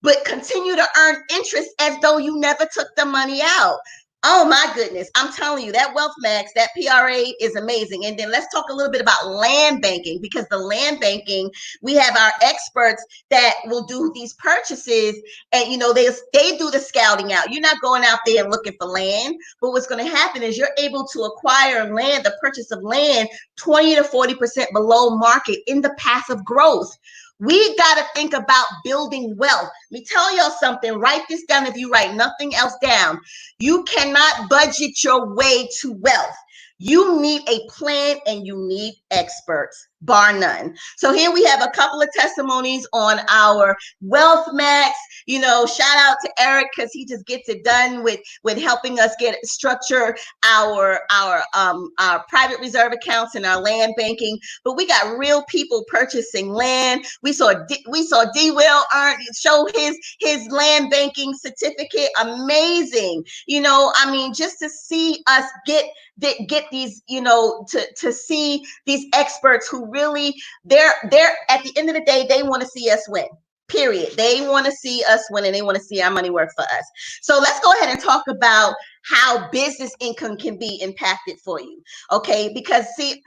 but continue to earn interest as though you never took the money out. Oh my goodness. I'm telling you, that Wealth Max, that PRA is amazing. And then let's talk a little bit about land banking, because the land banking, we have our experts that will do these purchases, and they do the scouting out. You're not going out there and looking for land, but what's going to happen is you're able to acquire land, the purchase of land, 20 to 40% below market in the path of growth. We got to think about building wealth. Let me tell y'all something. Write this down if you write nothing else down. You cannot budget your way to wealth. You need a plan and you need experts, bar none. So here we have a couple of testimonies on our Wealth Max. Shout out to Eric, because he just gets it done with helping us structure our private reserve accounts and our land banking. But we got real people purchasing land. We saw D Will show his land banking certificate. Amazing. Just to see us get these, to see these experts who really, they're at the end of the day, they want to see us win. Period. They want to see us win, and they want to see our money work for us. So let's go ahead and talk about how business income can be impacted for you. Okay, because see,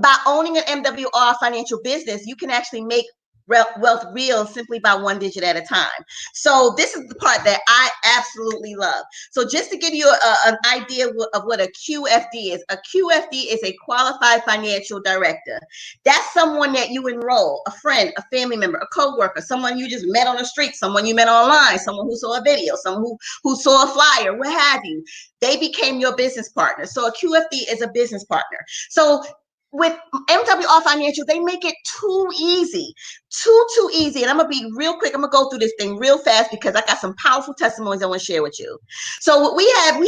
by owning an MWR financial business, you can actually make wealth real simply by one digit at a time. So this is the part that I absolutely love. So just to give you an idea of what a QFD is, a QFD is a qualified financial director. That's someone that you enroll, a friend, a family member, a coworker, someone you just met on the street, someone you met online, someone who saw a video, someone who saw a flyer, what have you. They became your business partner. So a QFD is a business partner. So with MWR Financial, they make it too easy, too easy. And I'm going to be real quick. I'm going to go through this thing real fast because I got some powerful testimonies I want to share with you. So what we have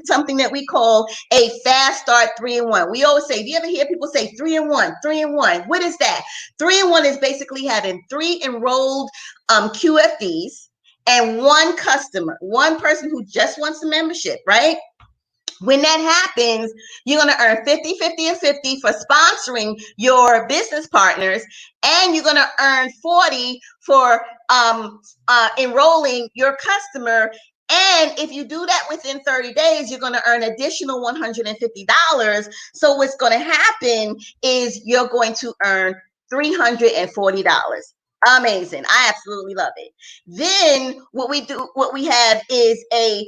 something that we call a fast start 3-in-1. We always say, do you ever hear people say 3-in-1, 3-in-1? What is that? 3-in-1 is basically having 3 enrolled QFDs and 1 customer, 1 person who just wants a membership, right? When that happens, you're going to earn 50, 50, and 50 for sponsoring your business partners, and you're going to earn 40 for enrolling your customer. And if you do that within 30 days, you're going to earn additional $150. So what's going to happen is you're going to earn $340. Amazing. I absolutely love it. Then what we have is a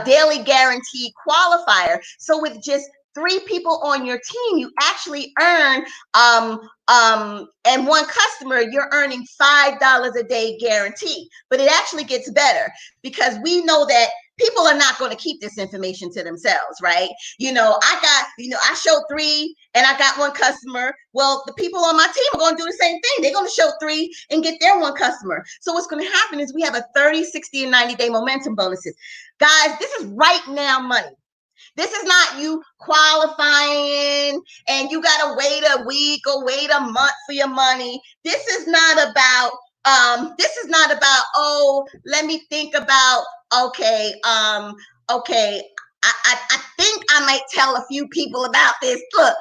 daily guaranteed qualifier. So with just 3 people on your team, you actually earn and 1 customer, you're earning $5 a day guarantee. But it actually gets better because we know that people are not going to keep this information to themselves, right? I showed 3 and I got 1 customer. Well, the people on my team are going to do the same thing. They're going to show 3 and get their 1 customer. So what's going to happen is we have a 30, 60, and 90-day momentum bonuses. Guys, this is right now money. This is not you qualifying and you got to wait a week or wait a month for your money. This is not about, oh, let me think about, okay, I think I might tell a few people about this. Look,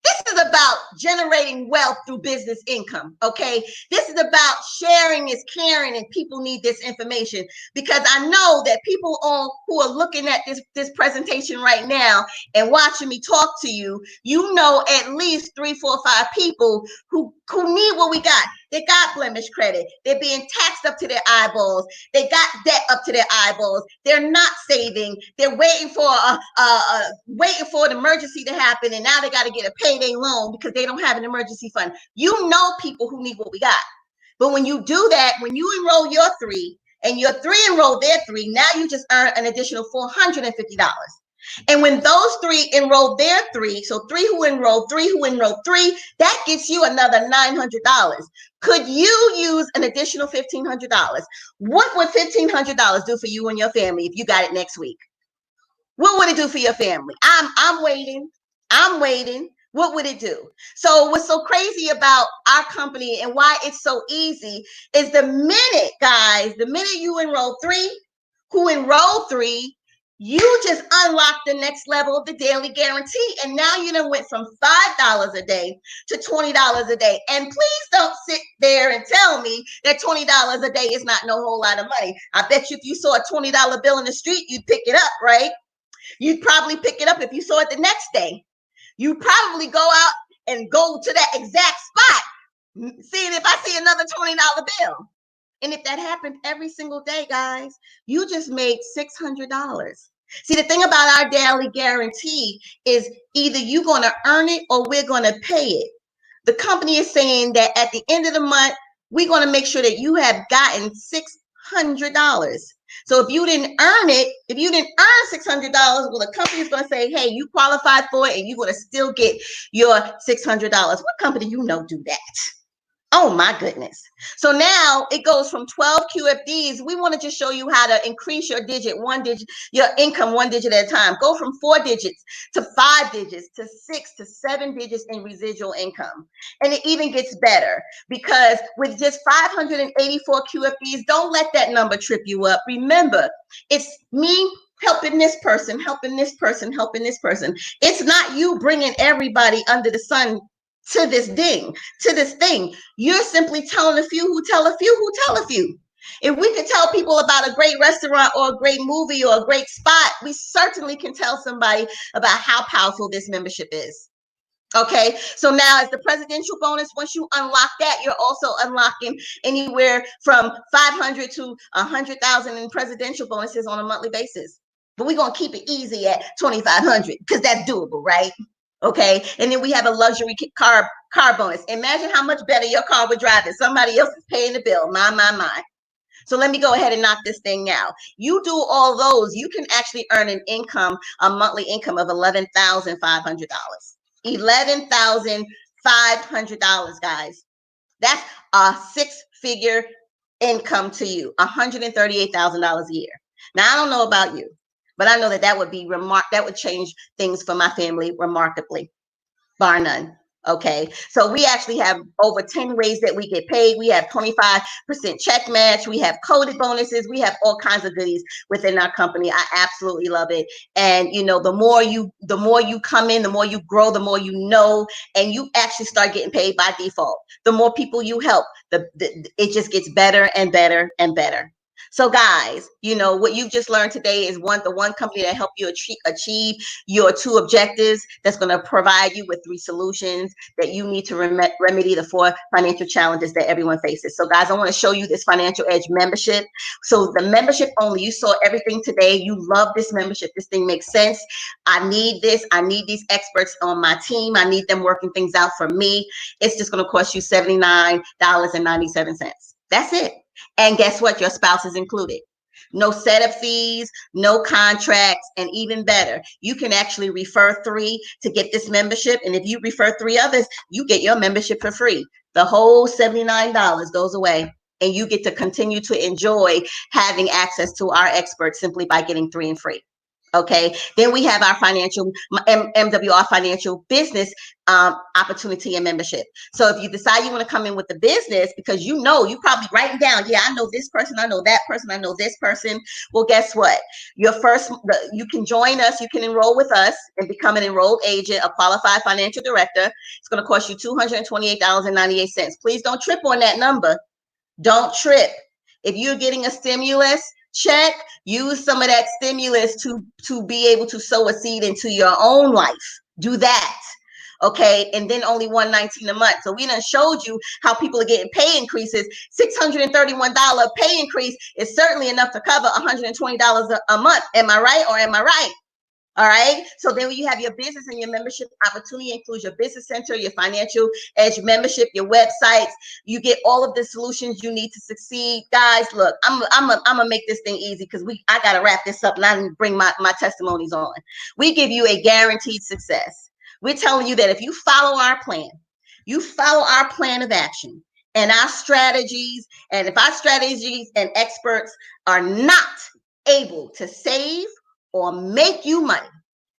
this is about generating wealth through business income, okay? This is about sharing is caring, and people need this information because I know that people who are looking at this presentation right now and watching me talk to you, you know at least 3, 4, 5 people who need what we got. They got blemish credit. They're being taxed up to their eyeballs. They got debt up to their eyeballs. They're not saving. They're waiting for an emergency to happen, and now they got to get a payday loan because they don't have an emergency fund. You know people who need what we got. But when you do that, when you enroll your 3 and your 3 enroll their 3, now you just earn an additional $450. And when those three enroll their three, so three who enroll three, that gets you another $900. Could you use an additional $1,500? What would $1,500 do for you and your family if you got it next week? What would it do for your family? I'm waiting. What would it do? So what's so crazy about our company and why it's so easy is the minute you enroll three, you just unlock the next level of the daily guarantee. And now you done went from $5 a day to $20 a day. And please don't sit there and tell me that $20 a day is not no whole lot of money. I bet you if you saw a $20 bill in the street, you'd pick it up, right? You'd probably pick it up if you saw it the next day. You'd probably go out and go to that exact spot, seeing if I see another $20 bill. And if that happened every single day, guys, you just made $600. See, the thing about our daily guarantee is either you're going to earn it or we're going to pay it. The company is saying that at the end of the month, we're going to make sure that you have gotten $600. So if you didn't earn it, if you didn't earn $600, well, the company is going to say, hey, you qualified for it and you're going to still get your $600. What company do that? Oh my goodness. So now it goes from 12 QFDs. We want to just show you how to increase your your income one digit at a time. Go from 4 digits to 5 digits to 6 to 7 digits in residual income. And it even gets better because with just 584 QFDs, don't let that number trip you up. Remember, it's me helping this person, helping this person, helping this person. It's not you bringing everybody under the sun to this thing. You're simply telling a few who tell a few who tell a few. If we could tell people about a great restaurant or a great movie or a great spot, we certainly can tell somebody about how powerful this membership is. Okay, so now as the presidential bonus, once you unlock that, you're also unlocking anywhere from 500 to 100,000 in presidential bonuses on a monthly basis. But we're gonna keep it easy at 2,500 because that's doable, right? Okay, and then we have a luxury car bonus. Imagine how much better your car would drive if somebody else is paying the bill. My. So let me go ahead and knock this thing out. You do all those, you can actually earn a monthly income of $11,500. $11,500, guys. That's a 6-figure income to you, $138,000 a year. Now I don't know about you, but I know that would change things for my family remarkably, bar none. Okay, so we actually have over 10 ways that we get paid. We have 25% check match. We have coded bonuses. We have all kinds of goodies within our company. I absolutely love it. And the more you come in, the more you grow, the more you know, and you actually start getting paid by default. The more people you help, it just gets better and better and better. So guys, what you've just learned today is the one company that help you achieve your 2 objectives, that's going to provide you with 3 solutions that you need to remedy the 4 financial challenges that everyone faces. So guys, I want to show you this Financial Edge membership. So the membership only, you saw everything today. You love this membership. This thing makes sense. I need this. I need these experts on my team. I need them working things out for me. It's just going to cost you $79.97. That's it. And guess what? Your spouse is included. No setup fees, no contracts, and even better, you can actually refer 3 to get this membership. And if you refer 3 others, you get your membership for free. The whole $79 goes away, and you get to continue to enjoy having access to our experts simply by getting 3 and free. Okay, then we have our MWR financial business opportunity and membership. So if you decide you want to come in with the business, because you probably writing down, yeah, I know this person, I know that person, I know this person. Well, guess what? You can join us, you can enroll with us and become an enrolled agent, a qualified financial director. It's going to cost you $228.98. Please don't trip on that number. Don't trip. If you're getting a stimulus check, use some of that stimulus to be able to sow a seed into your own life. Do that. Okay, and then only $119 a month. So we done showed you how people are getting pay increases. $631 pay increase is certainly enough to cover $120 a month. Am I right or am I right? All right. So then when you have your business and your membership opportunity includes your business center, your financial edge membership, your websites, you get all of the solutions you need to succeed. Guys, look, I'm gonna make this thing easy because I gotta wrap this up and I bring my testimonies on. We give you a guaranteed success. We're telling you that if you follow our plan, you follow our plan of action and our strategies, and if our strategies and experts are not able to save or make you money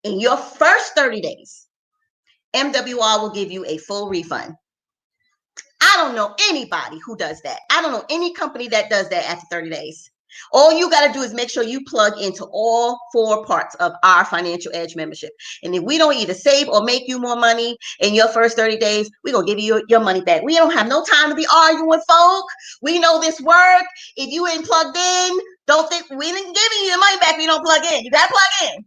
in your first 30 days, MWR will give you a full refund. I don't know anybody who does that. I don't know any company that does that after 30 days. All you got to do is make sure you plug into all 4 parts of our financial edge membership. And if we don't either save or make you more money in your first 30 days, we're going to give you your money back. We don't have no time to be arguing with folk. We know this work. If you ain't plugged in, don't think we didn't give you your money back if you don't plug in. You got to plug in.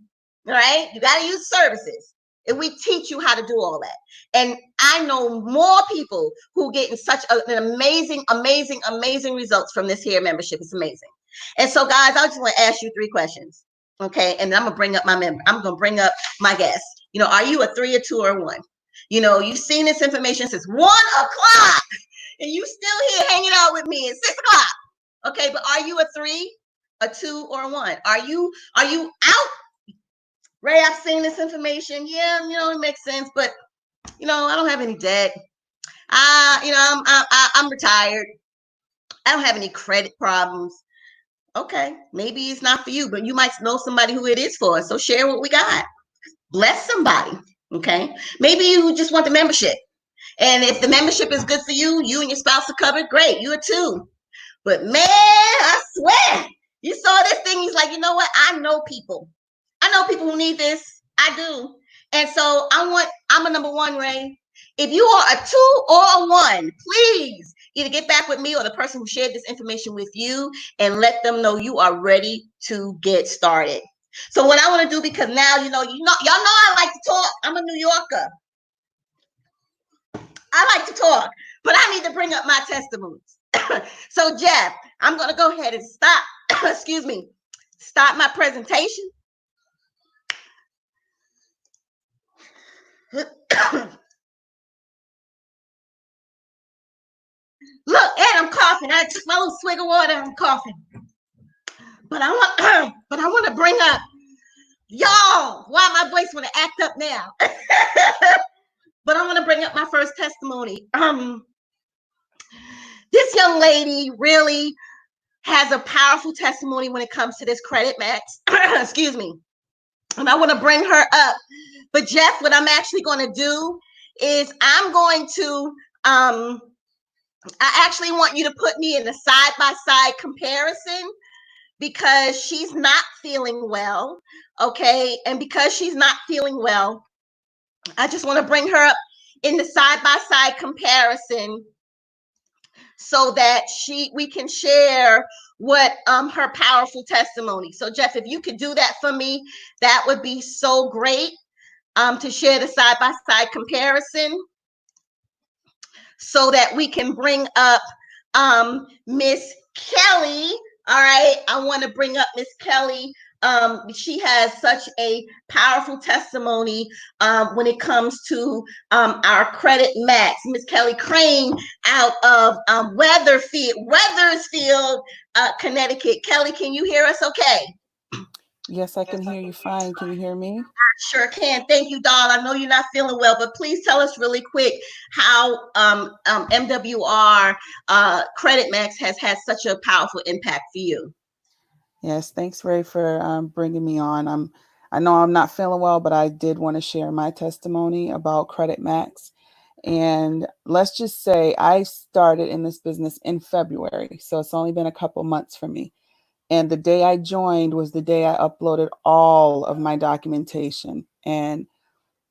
All right? You got to use services. And we teach you how to do all that. And I know more people who get in such an amazing results from this here membership. It's amazing. And so, guys, I just want to ask you 3 questions. Okay. And then I'm going to bring up I'm going to bring up my guest. You know, are you a 3, a 2, or a 1? You know, you've seen this information since 1 o'clock and you still here hanging out with me at 6 o'clock. Okay. But are you a 3, a 2, or a 1? Are you out? Ray, I've seen this information. Yeah, you know, it makes sense, but you know, I don't have any debt. You know, I'm retired. I don't have any credit problems. Okay, maybe it's not for you, but you might know somebody who it is for. So share what we got. Bless somebody. Okay, maybe you just want the membership, and if the membership is good for you, you and your spouse are covered. Great, you are too. But man, I swear, you saw this thing. He's like, you know what? I know people who need this. I do. And so I'm a number 1, Ray. If you are a 2 or a 1, please either get back with me or the person who shared this information with you and let them know you are ready to get started. So what I want to do, because now, y'all know I like to talk. I'm a New Yorker. I like to talk, but I need to bring up my testimonies. So Jeff, I'm going to go ahead and stop my presentation. Look, and I'm coughing. I took my little swig of water and I'm coughing. But I want to bring up y'all. Why my voice want to act up now? But I want to bring up my first testimony. This young lady really has a powerful testimony when it comes to this credit max. Excuse me. And I want to bring her up. But Jeff, what I'm actually going to do is I'm going to I actually want you to put me in a side-by-side comparison because she's not feeling well, okay? And because she's not feeling well, I just want to bring her up in the side-by-side comparison so that we can share what her powerful testimony. So Jeff, if you could do that for me, that would be so great to share the side-by-side comparison, so that we can bring up Miss Kelly. All right, I want to bring up Miss Kelly. She has such a powerful testimony when it comes to our credit max. Miss Kelly Crane out of Wethersfield, Connecticut. Kelly, can you hear us okay? Yes, I can hear you fine. Can you hear me? I sure can. Thank you, doll. I know you're not feeling well, but please tell us really quick how MWR Credit Max has had such a powerful impact for you. Yes, thanks, Ray, for bringing me on. I know I'm not feeling well, but I did want to share my testimony about Credit Max. And let's just say I started in this business in February, so it's only been a couple months for me. And the day I joined was the day I uploaded all of my documentation. And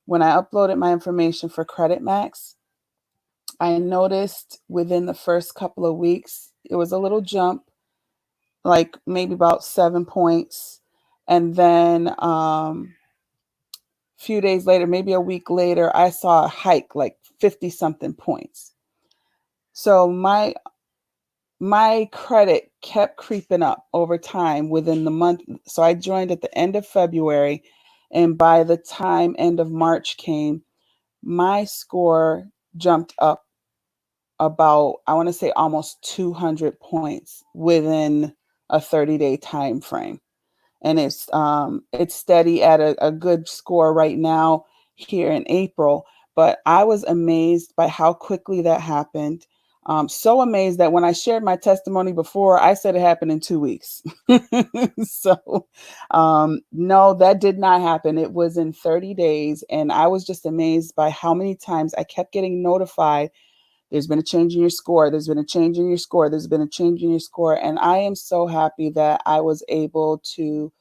when I uploaded my information for Credit Max, I noticed within the first couple of weeks, it was a little jump, like maybe about 7 points. And then a few days later, maybe a week later, I saw a hike, like 50 something points. So my credit kept creeping up over time within the month. So I joined at the end of February, And by the time end of March came, my score jumped up about, I want to say almost 200 points within a 30-day time frame. And it's steady at a good score right now here in April. But I was amazed by how quickly that happened. So amazed that when I shared my testimony before, I said it happened in 2 weeks. So no, that did not happen. It was in 30 days. And I was just amazed by how many times I kept getting notified. There's been a change in your score. There's been a change in your score. There's been a change in your score. And I am so happy that I was able to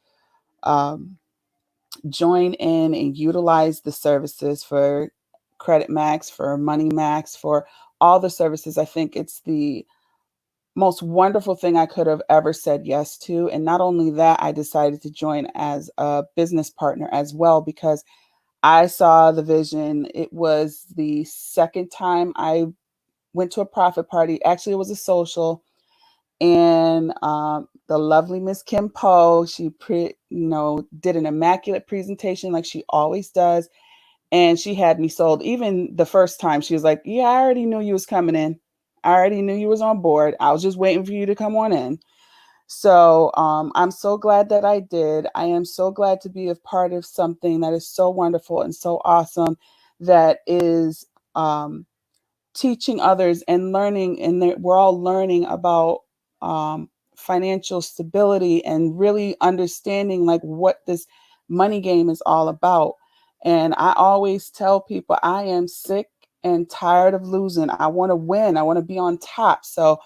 join in and utilize the services for Credit Max, for Money Max, for all the services. I think it's the most wonderful thing I could have ever said yes to. And not only that, I decided to join as a business partner as well, because I saw the vision. It was the second time I went to a profit party. Actually, it was a social. And the lovely Miss Kim Poe, she did an immaculate presentation like she always does. And she had me sold. Even the first time, she was like, yeah, I already knew you was coming in. I already knew you was on board. I was just waiting for you to come on in. So I'm so glad that I did. I am so glad to be a part of something that is so wonderful and so awesome, that is teaching others and learning. And we're all learning about financial stability and really understanding like what this money game is all about. And I always tell people I am sick and tired of losing. I want to win. I want to be on top. So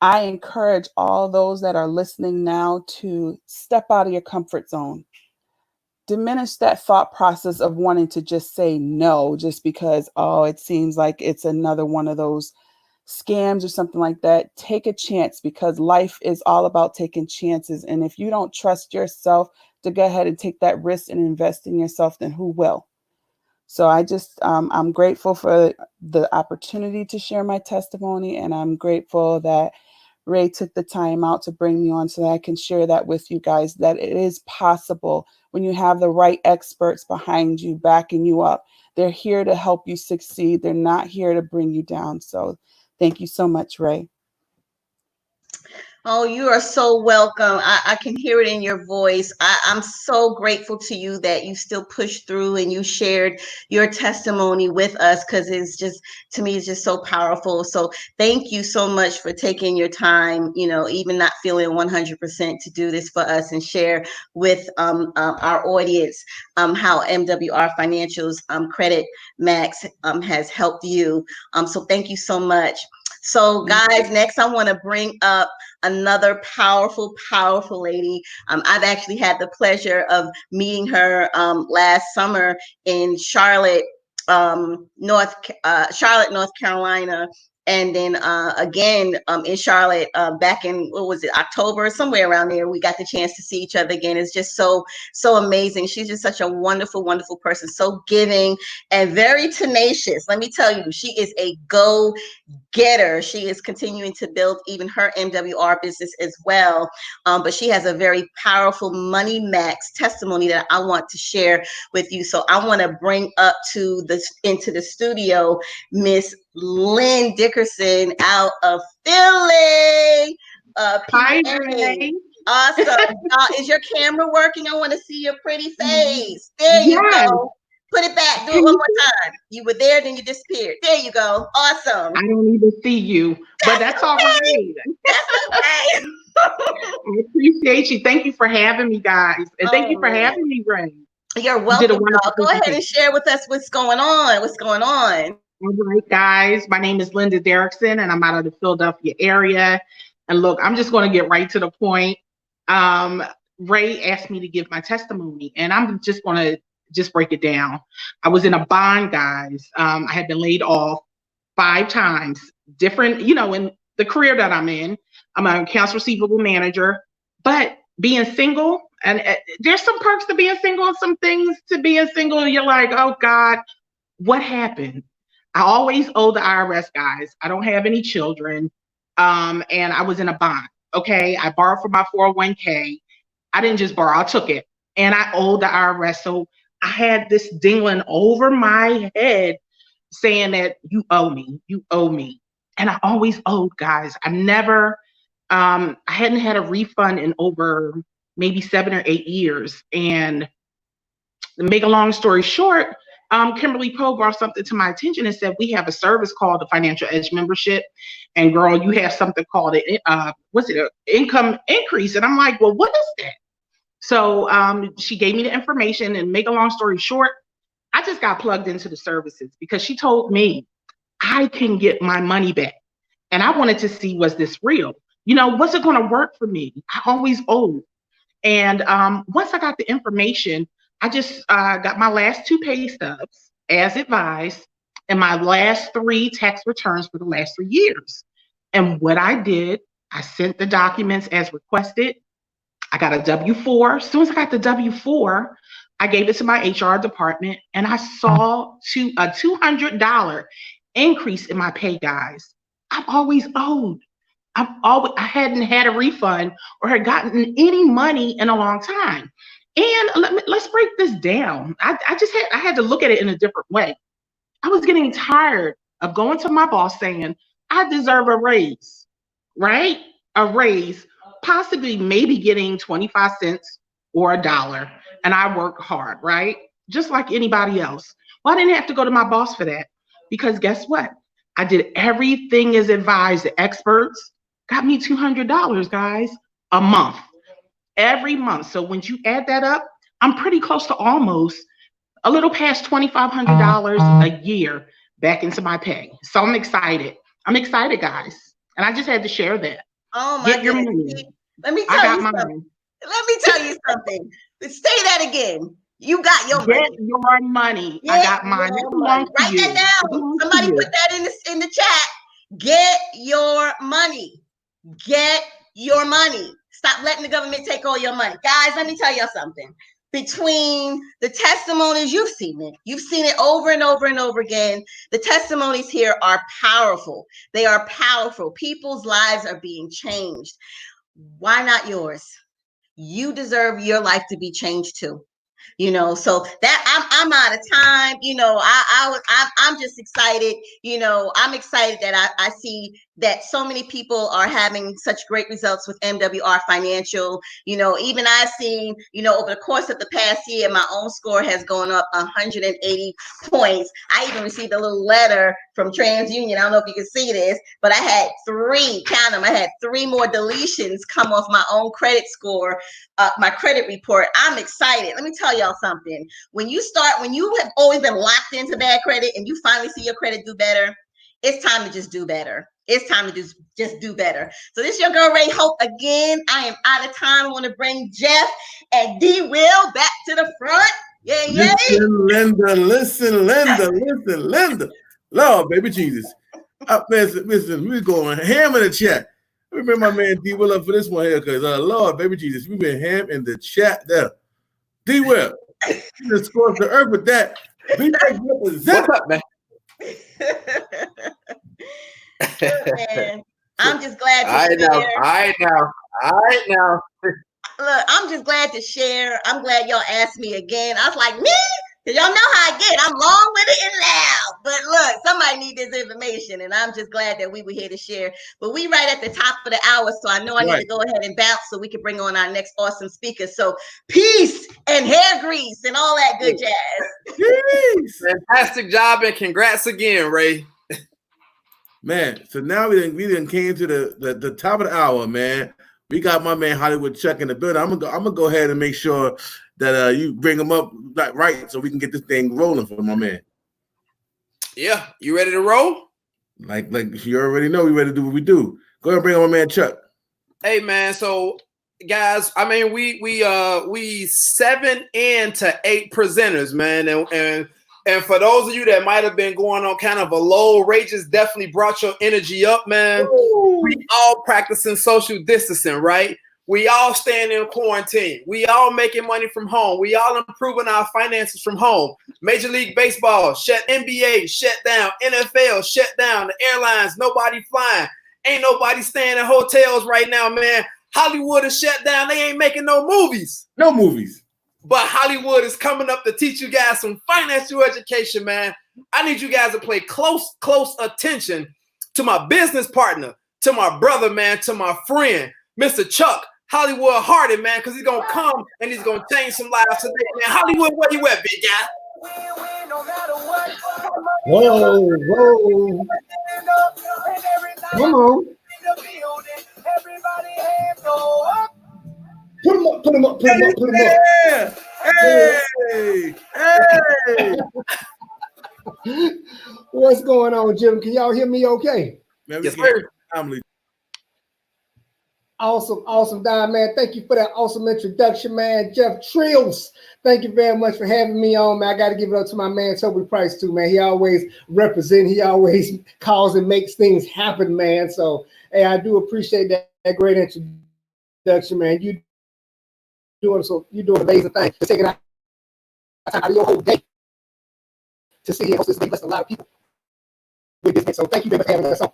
I encourage all those that are listening now to step out of your comfort zone. Diminish that thought process of wanting to just say no just because, oh, it seems like it's another one of those scams or something like that. Take a chance, because life is all about taking chances. And if you don't trust yourself to go ahead and take that risk and invest in yourself, then who will? So I just, I'm grateful for the opportunity to share my testimony. And I'm grateful that Ray took the time out to bring me on so that I can share that with you guys, that it is possible when you have the right experts behind you, backing you up. They're here to help you succeed. They're not here to bring you down. So thank you so much, Ray. Oh, you are so welcome. I can hear it in your voice. I'm so grateful to you that you still pushed through and you shared your testimony with us, because it's just, to me, it's just so powerful. So thank you so much for taking your time, even not feeling 100% to do this for us and share with our audience how MWR Financial's Credit Max has helped you. So thank you so much. So guys, next I want to bring up another powerful lady. I've actually had the pleasure of meeting her last summer in Charlotte, North Carolina. And then again in Charlotte back in, what was it, October, somewhere around there, we got the chance to see each other again. It's just so amazing. She's just such a wonderful person, so giving and very tenacious. Let me tell you, she is a go-getter. She is continuing to build even her MWR business as well. But she has a very powerful Money Max testimony that I want to share with you. So I want to bring up into the studio Miss Lynn Dickerson out of Philly. Hi, Renee. Awesome. Is your camera working? I want to see your pretty face. There you go. Put it back. Do it one more time. You were there, then you disappeared. There you go. Awesome. I don't even see you, but that's all right. That's okay. I appreciate you. Thank you for having me, guys. And thank you for having me, Ray. You're welcome. Go ahead and share with us what's going on. All right, guys. My name is Linda Derrickson, and I'm out of the Philadelphia area. And look, I'm just going to get right to the point. Ray asked me to give my testimony, and I'm just going to break it down. I was in a bind, guys. I had been laid off 5 times, different, in the career that I'm in. I'm an accounts receivable manager, but being single, and there's some perks to being single and some things to being single. You're like, oh God, what happened? I always owe the IRS, guys. I don't have any children. And I was in a bond. Okay. I borrowed from my 401k. I didn't just borrow, I took it. and I owed the IRS. So I had this dingling over my head saying that you owe me, you owe me. And I always owed, guys. I never, I hadn't had a refund in over maybe 7 or 8 years. And to make a long story short, Kimberly Poe brought something to my attention and said, we have a service called the Financial Edge Membership. And girl, you have something called what's it, an income increase. And I'm like, well, what is that? So she gave me the information, and make a long story short, I just got plugged into the services because she told me I can get my money back. And I wanted to see, was this real? You know, was it going to work for me? I always owed. And once I got the information, I just got my last 2 pay stubs as advised, and my last 3 tax returns for the last 3 years. And what I did, I sent the documents as requested. I got a W-4. As soon as I got the W-4, I gave it to my HR department, and I saw a $200 increase in my pay, guys. I've always owed. I hadn't had a refund or had gotten any money in a long time. And let's break this down. I had to look at it in a different way. I was getting tired of going to my boss saying, I deserve a raise, right? A raise, possibly maybe getting 25 cents or $1. And I work hard, right? Just like anybody else. Well, I didn't have to go to my boss for that, because guess what? I did everything as advised. The experts got me $200, guys, a month, every month. So when you add that up, I'm pretty close to almost a little past $2,500 a year back into my pay. So I'm excited. I'm excited, guys. And I just had to share that. Oh my Get your goodness. money. Let me tell you mine. something. Let me tell you something. Say that again. You got your Get money. your money. Get I got mine. your It belongs money. to you. Write that down. Somebody put that in the chat. Get your money. Get your money. Stop letting the government take all your money. Guys, let me tell y'all something. Between the testimonies, you've seen it over and over and over again. The testimonies here are powerful. They are powerful. People's lives are being changed. Why not yours? You deserve your life to be changed too. You know, so that I'm out of time. You know, I'm just excited. You know, I'm excited that I see that so many people are having such great results with MWR Financial. You know, even I've seen, you know, over the course of the past year, my own score has gone up 180 points. I even received a little letter from TransUnion. I don't know if you can see this, but I had 3, count them. I had 3 more deletions come off my own credit score, my credit report. I'm excited. Let me tell y'all something. When you have always been locked into bad credit and you finally see your credit do better, it's time to just do better. It's time to just do better. So this is your girl Ray Hope again. I am out of time. I want to bring Jeff and D Will back to the front. Yeah, yeah. Listen, Linda. Lord, baby Jesus. Listen, we going ham in the chat. Let me bring my man D Will up for this one here, because Lord, baby Jesus, we've been ham in the chat there. D Will, you just scored the earth with that. What's up, man? Man, I'm just glad to share. All right now. Look, I'm just glad to share. I'm glad y'all asked me again. I was like, me? Because y'all know how I get. I'm long with it and loud. But look, somebody need this information, and I'm just glad that we were here to share. But we right at the top of the hour, so I know I need to go ahead and bounce so we can bring on our next awesome speaker. So peace and hair grease and all that good jazz. Peace. Fantastic job, and congrats again, Ray. Man, so now we done came to the top of the hour, man. We got my man Hollywood Chuck in the building. I'm gonna go ahead and make sure that you bring him up right so we can get this thing rolling for my man. Yeah, you ready to roll? Like you already know, we ready to do what we do. Go ahead and bring on my man Chuck. Hey man, so guys, I mean we 7 into 8 presenters, man, and for those of you that might have been going on kind of a low rate, just definitely brought your energy up, man. Ooh. We all practicing social distancing, right? We all staying in quarantine. We all making money from home. We all improving our finances from home. Major League Baseball, NBA shut down. NFL shut down. The airlines, nobody flying. Ain't nobody staying in hotels right now, man. Hollywood is shut down. They ain't making no movies. No movies. but Hollywood is coming up to teach you guys some financial education, man. I need you guys to pay close attention to my business partner, to my brother, man, to my friend, Mr. Chuck Hollywood Hardy, man, because he's going to come and he's going to change some lives today, man. Hollywood, where you at, big guy? Whoa. Come on. Put him up. Yeah. Hey. What's going on, Jim? Can y'all hear me okay? Yes, sir. Awesome, Don, man. Thank you for that awesome introduction, man. Jeff Trills, thank you very much for having me on, man. I got to give it up to my man, Toby Price, too, man. He always represents, he always calls and makes things happen, man. So, hey, I do appreciate that great introduction, man. You're doing an amazing thing. You're taking out of your whole day to see this bless a lot of people with this. So, thank you for having us on.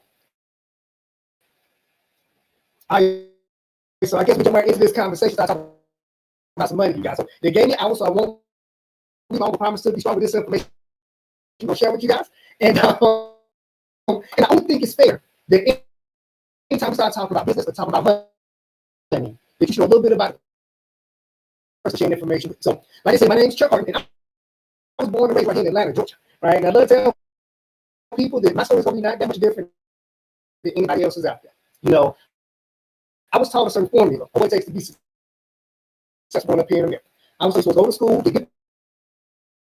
So I guess we jump right into this conversation. I talk about some money, you guys. So they gave me hours, so I won't leave my promise to be strong with this information I'm gonna share with you guys. And I don't think it's fair that anytime we start talking about business or talking about money, that you should know a little bit about person sharing information. So, like I said, my name is Chuck Harden, and I was born and raised right here in Atlanta, Georgia. Right? And I love to tell people that my story is gonna be not that much different than anybody else's out there. You know, I was taught a certain formula of what it takes to be successful up here in America. I was supposed to go to school, get good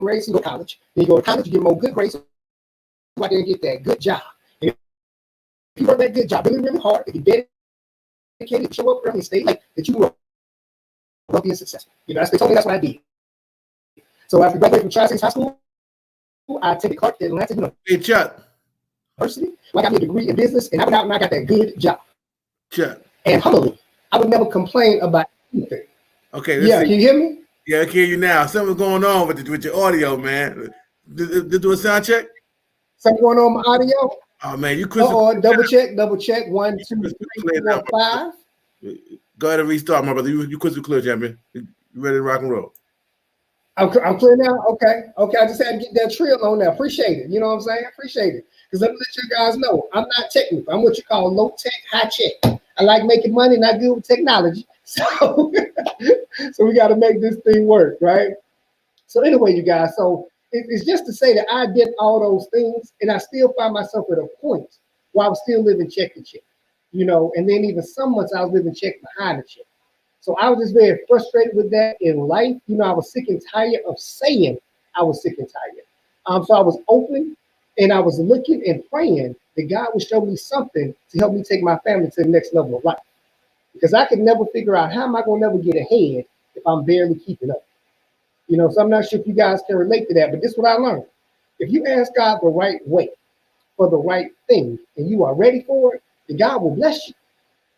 grades, and go to college. Then you go to college, you get more good grades, go out there and get that good job. And if you work that good job really, really hard, if you dedicated, show up early and stay late, that you will be successful. You know, they told me that's what I did. So after graduating from Tri-States High School, I attended Clark Atlanta University. I got me a degree in business, and I went out and I got that good job. Chuck. And humbly, I would never complain about anything. Okay. Yeah, can you hear me? Yeah, I can hear you now. Something's going on with your audio, man. Did do a sound check? Something going on with my audio? Oh man, you crystal. Double check. 1, 2, 3, 4, 5. Go ahead and restart, my brother. You crystal clear, champion. You ready to rock and roll? I'm clear now. Okay. I just had to get that trill on there. Appreciate it. You know what I'm saying? Appreciate it. Because let me let you guys know, I'm not technical. I'm what you call low tech, high check. I like making money, not good with technology. So we got to make this thing work, right? So anyway, you guys, so it's just to say that I did all those things, and I still find myself at a point where I was still living check to check, you know, and then even some months I was living check behind the check. So I was just very frustrated with that in life. You know, I was sick and tired of saying I was sick and tired. So I was open and I was looking and praying that God would show me something to help me take my family to the next level of life. Because I could never figure out how am I going to never get ahead if I'm barely keeping up. You know, so I'm not sure if you guys can relate to that, but this is what I learned. If you ask God the right way for the right thing and you are ready for it, then God will bless you.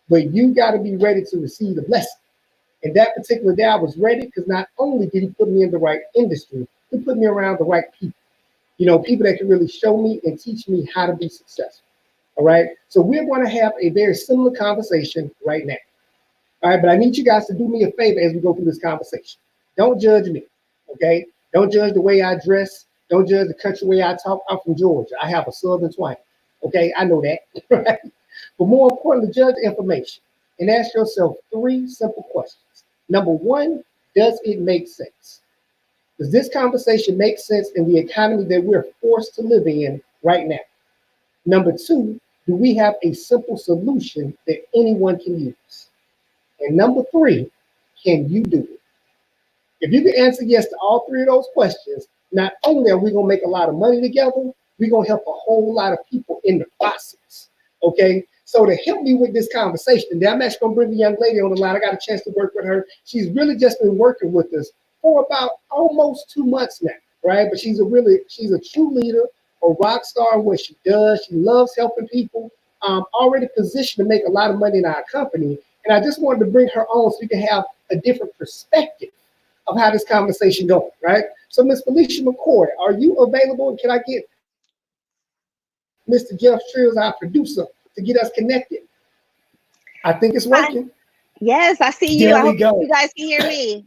But you got to be ready to receive the blessing. And that particular day I was ready because not only did he put me in the right industry, he put me around the right people. You know, people that can really show me and teach me how to be successful. All right. So we're going to have a very similar conversation right now. All right. But I need you guys to do me a favor as we go through this conversation. Don't judge me. Okay. Don't judge the way I dress. Don't judge the country way I talk. I'm from Georgia. I have a southern twang. Okay. I know that. Right. But more importantly, judge the information and ask yourself 3 simple questions. Number 1, does it make sense? Does this conversation make sense in the economy that we're forced to live in right now? Number 2, do we have a simple solution that anyone can use? And number 3, can you do it? If you can answer yes to all 3 of those questions, not only are we going to make a lot of money together, we're going to help a whole lot of people in the process. Okay? So to help me with this conversation, I'm actually going to bring the young lady on the line. I got a chance to work with her. She's really just been working with us for about almost 2 months now, right? But she's a true leader, a rock star in what she does. She loves helping people, already positioned to make a lot of money in our company. And I just wanted to bring her on so you can have a different perspective of how this conversation going, right? So Miss Felicia McCord, are you available? And can I get Mr. Jeff Trills, our producer, to get us connected? I think it's working. Yes, I see you. I hope you guys can hear me.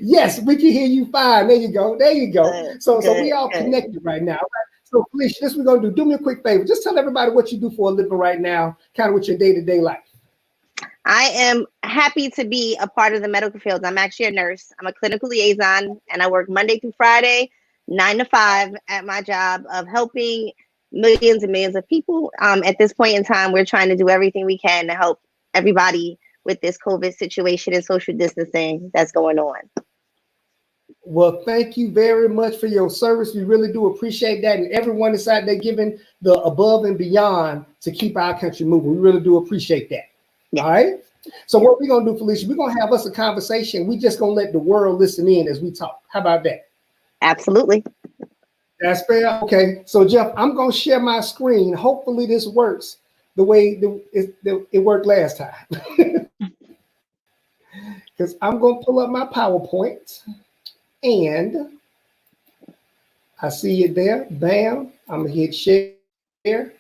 Yes, we can hear you fine. There you go. There you go. So we all connected right now. Right? So Felicia, this we're gonna do. Do me a quick favor. Just tell everybody what you do for a living right now, kind of with your day-to-day life. I am happy to be a part of the medical field. I'm actually a nurse. I'm a clinical liaison, and I work Monday through Friday, 9 to 5 at my job of helping millions and millions of people. At this point in time, we're trying to do everything we can to help everybody with this COVID situation and social distancing that's going on. Well, thank you very much for your service. We really do appreciate that. And everyone inside there giving the above and beyond to keep our country moving. We really do appreciate that. Yeah. All right. So what we're going to do, Felicia, we're going to have us a conversation. We just going to let the world listen in as we talk. How about that? Absolutely. That's fair. Okay. So Jeff, I'm going to share my screen. Hopefully this works the way it worked last time. Because I'm going to pull up my PowerPoint. And I see it there. Bam. I'm going to hit share.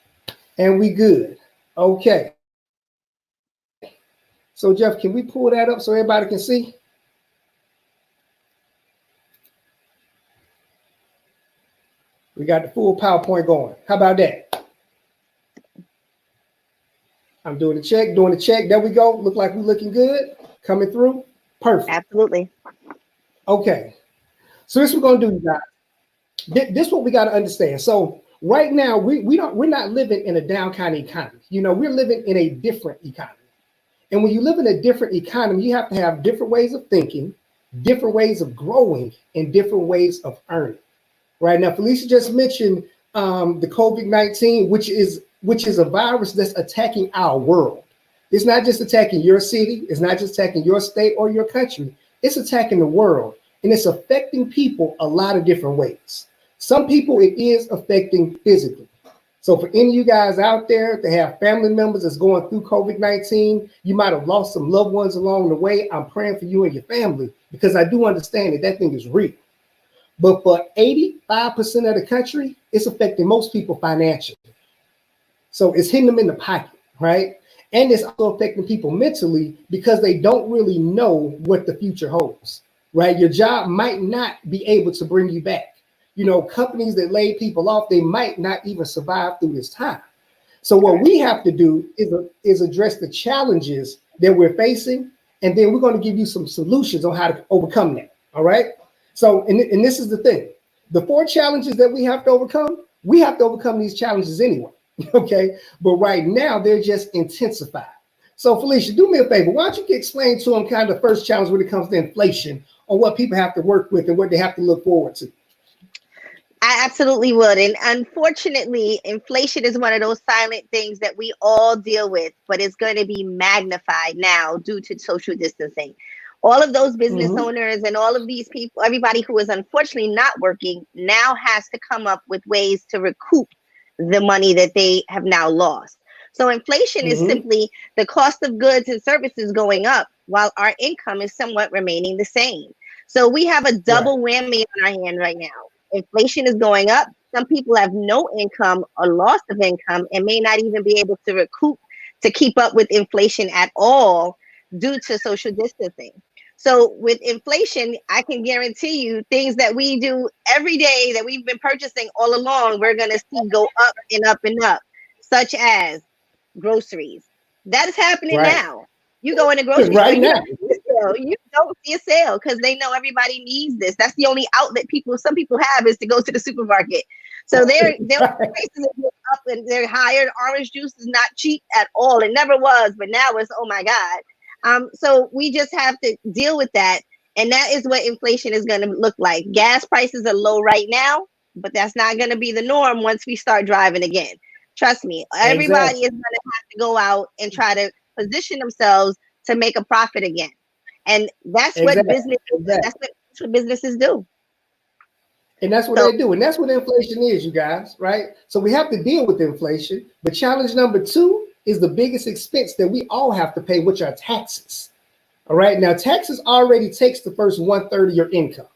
And we good. Okay. So Jeff, can we pull that up so everybody can see? We got the full PowerPoint going. How about that? I'm doing the check, There we go. Look like we're looking good. Coming through. Perfect. Absolutely. Okay. So this we're gonna do, guys. This is what we got to understand. So right now, we're not living in a down kind of economy. You know, we're living in a different economy. And when you live in a different economy, you have to have different ways of thinking, different ways of growing, and different ways of earning. Right now, Felicia just mentioned the COVID-19, which is a virus that's attacking our world. It's not just attacking your city. It's not just attacking your state or your country. It's attacking the world, and it's affecting people a lot of different ways. Some people it is affecting physically. So for any of you guys out there that have family members that's going through COVID-19, you might have lost some loved ones along the way. I'm praying for you and your family because I do understand that thing is real. But for 85% of the country, it's affecting most people financially. So it's hitting them in the pocket, right? And it's also affecting people mentally because they don't really know what the future holds, right? Your job might not be able to bring you back. You know, companies that lay people off, they might not even survive through this time. So what we have to do is address the challenges that we're facing, and then we're going to give you some solutions on how to overcome that, all right? So, and this is the thing. The 4 challenges that we have to overcome these challenges anyway, okay? But right now, they're just intensified. So Felicia, do me a favor. Why don't you explain to them kind of the first challenge when it comes to inflation on what people have to work with and what they have to look forward to? I absolutely would. And unfortunately, inflation is one of those silent things that we all deal with, but it's going to be magnified now due to social distancing. All of those business owners and all of these people, everybody who is unfortunately not working, now has to come up with ways to recoup the money that they have now lost. So inflation is simply the cost of goods and services going up while our income is somewhat remaining the same. So we have a double whammy on our hand right now. Inflation is going up. Some people have no income or loss of income and may not even be able to recoup to keep up with inflation at all due to social distancing. So with inflation, I can guarantee you things that we do every day that we've been purchasing all along, we're going to see go up and up and up, such as groceries. That is happening now. You go in the grocery store, you don't see a sale because they know everybody needs this. That's the only outlet some people have is to go to the supermarket. So their prices are up and they're higher. Orange juice is not cheap at all. It never was, but now it's, oh my God. So we just have to deal with that. And that is what inflation is going to look like. Gas prices are low right now, but that's not going to be the norm once we start driving again. Trust me, everybody is going to have to go out and try to position themselves to make a profit again. And that's what businesses do. And that's what they do. And that's what inflation is, you guys, right? So we have to deal with inflation. But challenge number 2 is the biggest expense that we all have to pay, which are taxes. All right. Now, taxes already takes the first 1/3 of your income.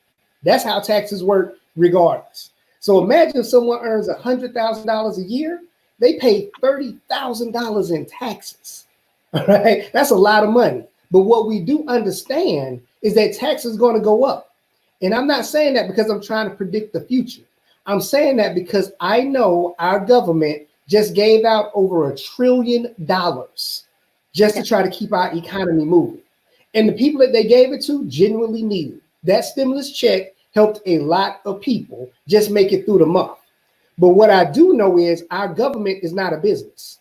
That's how taxes work regardless. So imagine if someone earns $100,000 a year, they pay $30,000 in taxes. All right. That's a lot of money. But what we do understand is that taxes are going to go up. And I'm not saying that because I'm trying to predict the future. I'm saying that because I know our government just gave out over $1 trillion just to try to keep our economy moving. And the people that they gave it to genuinely needed it. That stimulus check helped a lot of people just make it through the month. But what I do know is our government is not a business,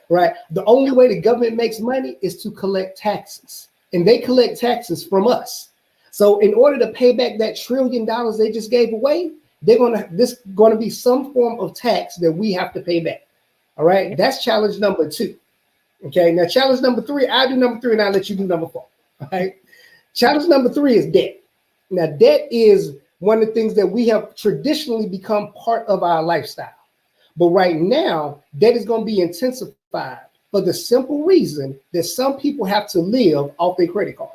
right? The only way the government makes money is to collect taxes, and they collect taxes from us. So in order to pay back that $1 trillion they just gave away, this going to be some form of tax that we have to pay back. All right, that's challenge number 2. Okay, now challenge number 3, I do number 3 and I'll let you do number 4. All right, challenge number 3 is debt. Now, debt is one of the things that we have traditionally become part of our lifestyle. But right now, debt is going to be intensified for the simple reason that some people have to live off their credit card.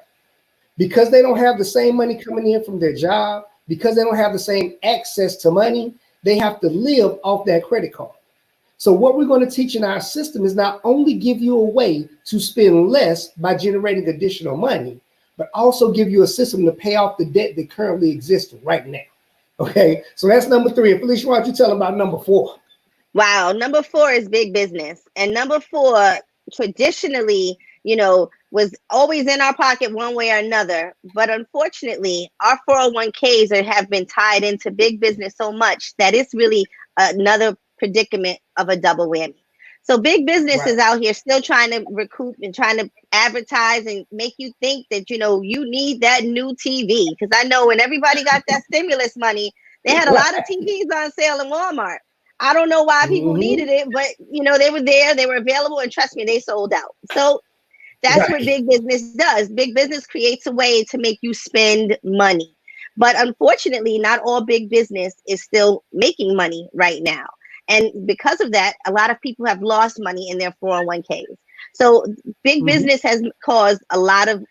Because they don't have the same money coming in from their job, because they don't have the same access to money, they have to live off that credit card. So what we're going to teach in our system is not only give you a way to spend less by generating additional money, but also give you a system to pay off the debt that currently exists right now. Okay, so that's number 3. And Felicia, why don't you tell them about number 4? Wow, number 4 is big business. And number 4, traditionally, was always in our pocket one way or another. But unfortunately, our 401ks have been tied into big business so much that it's really another predicament of a double whammy. So big business is out here still trying to recoup and trying to advertise and make you think that, you need that new TV. Because I know when everybody got that stimulus money, they had a lot of TVs on sale in Walmart. I don't know why people needed it, but, they were there, they were available, and trust me, they sold out. So that's what big business does. Big business creates a way to make you spend money. But unfortunately, not all big business is still making money right now. And because of that, a lot of people have lost money in their 401ks. So big business has caused a lot of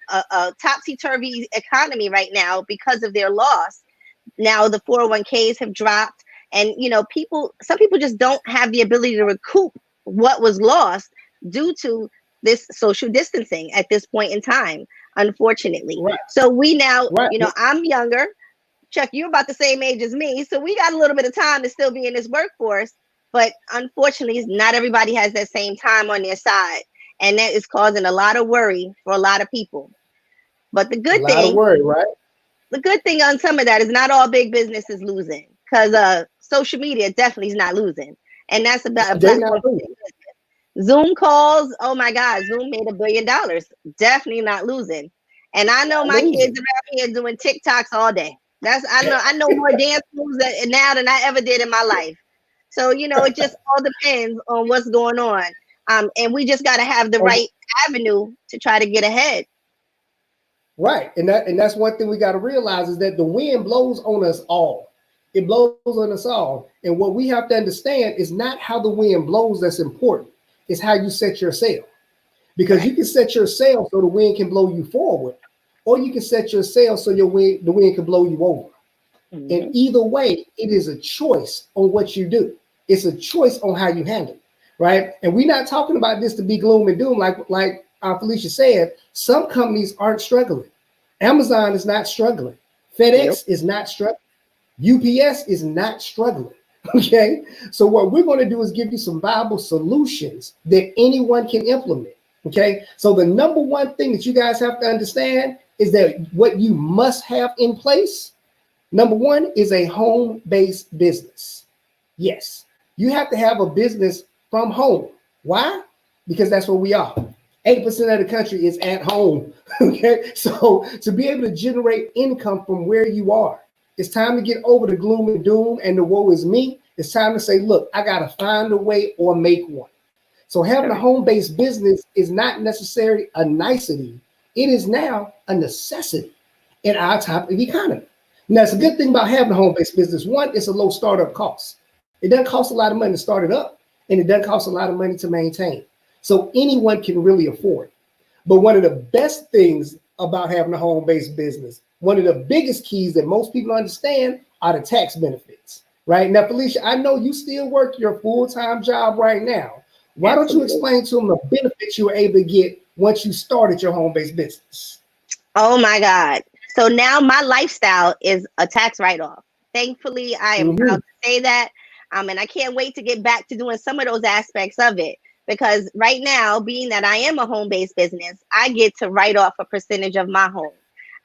topsy-turvy economy right now because of their loss. Now the 401ks have dropped, and some people just don't have the ability to recoup what was lost due to this social distancing at this point in time, unfortunately. So we now, I'm younger. Chuck, you're about the same age as me, so we got a little bit of time to still be in this workforce. But unfortunately, not everybody has that same time on their side. And that is causing a lot of worry for a lot of people. But the good thing, the good thing on some of that is not all big business is losing, because social media definitely is not losing. And that's about a platform. Zoom calls, oh my God, Zoom made $1 billion. Definitely not losing. And I know my kids around here doing TikToks all day. I know more dance moves now than I ever did in my life. So, it just all depends on what's going on. And we just got to have the right avenue to try to get ahead. Right. And that's one thing we got to realize is that the wind blows on us all. It blows on us all. And what we have to understand is not how the wind blows that's important. It's how you set your sail. Because you can set your sail so the wind can blow you forward, or you can set your sail so the wind can blow you over. And either way, it is a choice on what you do. It's a choice on how you handle it, right? And we're not talking about this to be gloom and doom. Like Felicia said, some companies aren't struggling. Amazon is not struggling. FedEx is not struggling. UPS is not struggling. Okay, so what we're going to do is give you some viable solutions that anyone can implement. Okay, so the number one thing that you guys have to understand is that what you must have in place, number one, is a home-based business. Yes, you have to have a business from home. Why? Because that's where we are. 80% of the country is at home. Okay, so to be able to generate income from where you are, it's time to get over the gloom and doom and the woe is me. It's time to say, look, I got to find a way or make one. So having a home-based business is not necessarily a nicety. It is now a necessity in our type of economy. Now, it's a good thing about having a home-based business. One, it's a low startup cost. It doesn't cost a lot of money to start it up, and it doesn't cost a lot of money to maintain. So anyone can really afford it. But one of the best things about having a home-based business, one of the biggest keys that most people understand are the tax benefits, right? Now, Felicia, I know you still work your full-time job right now. Why don't you explain to them the benefits you were able to get once you started your home-based business? Oh my God. So now my lifestyle is a tax write-off. Thankfully, I am proud to say that. And I can't wait to get back to doing some of those aspects of it. Because right now, being that I am a home-based business, I get to write off a percentage of my home.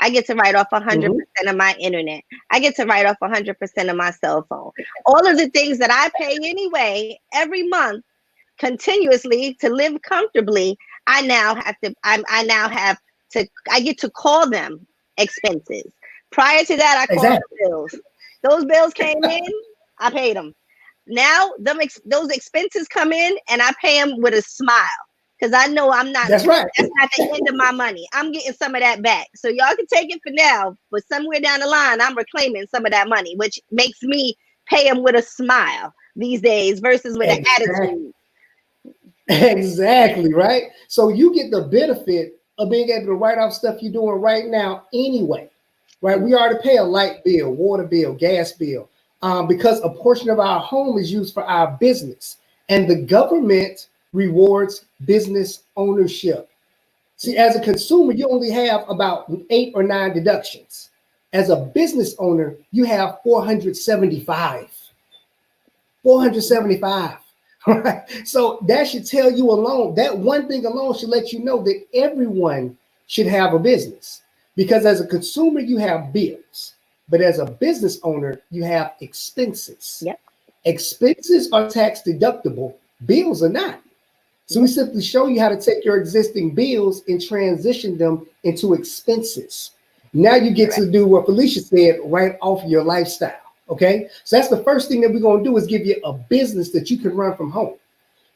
I get to write off 100% of my internet. I get to write off 100% of my cell phone. All of the things that I pay anyway, every month, continuously to live comfortably, I now have to, I get to call them expenses. Prior to that, I called them bills. Those bills came in, I paid them. Now those expenses come in and I pay them with a smile because I know I'm not. That's right. That's not the end of my money. I'm getting some of that back. So y'all can take it for now, but somewhere down the line, I'm reclaiming some of that money, which makes me pay them with a smile these days versus with an attitude. Exactly, right? So you get the benefit of being able to write off stuff you're doing right now anyway, right? We already pay a light bill, water bill, gas bill, because a portion of our home is used for our business, and the government rewards business ownership. See, as a consumer, you only have about 8 or 9 deductions. As a business owner, you have 475. 475. Right? So that should tell you alone, that one thing alone should let you know that everyone should have a business. Because as a consumer, you have bills. But as a business owner, you have expenses. Yep. Expenses are tax deductible. Bills are not. So we simply show you how to take your existing bills and transition them into expenses. Now you get to do what Felicia said, right off your lifestyle. Okay, so that's the first thing that we're going to do is give you a business that you can run from home.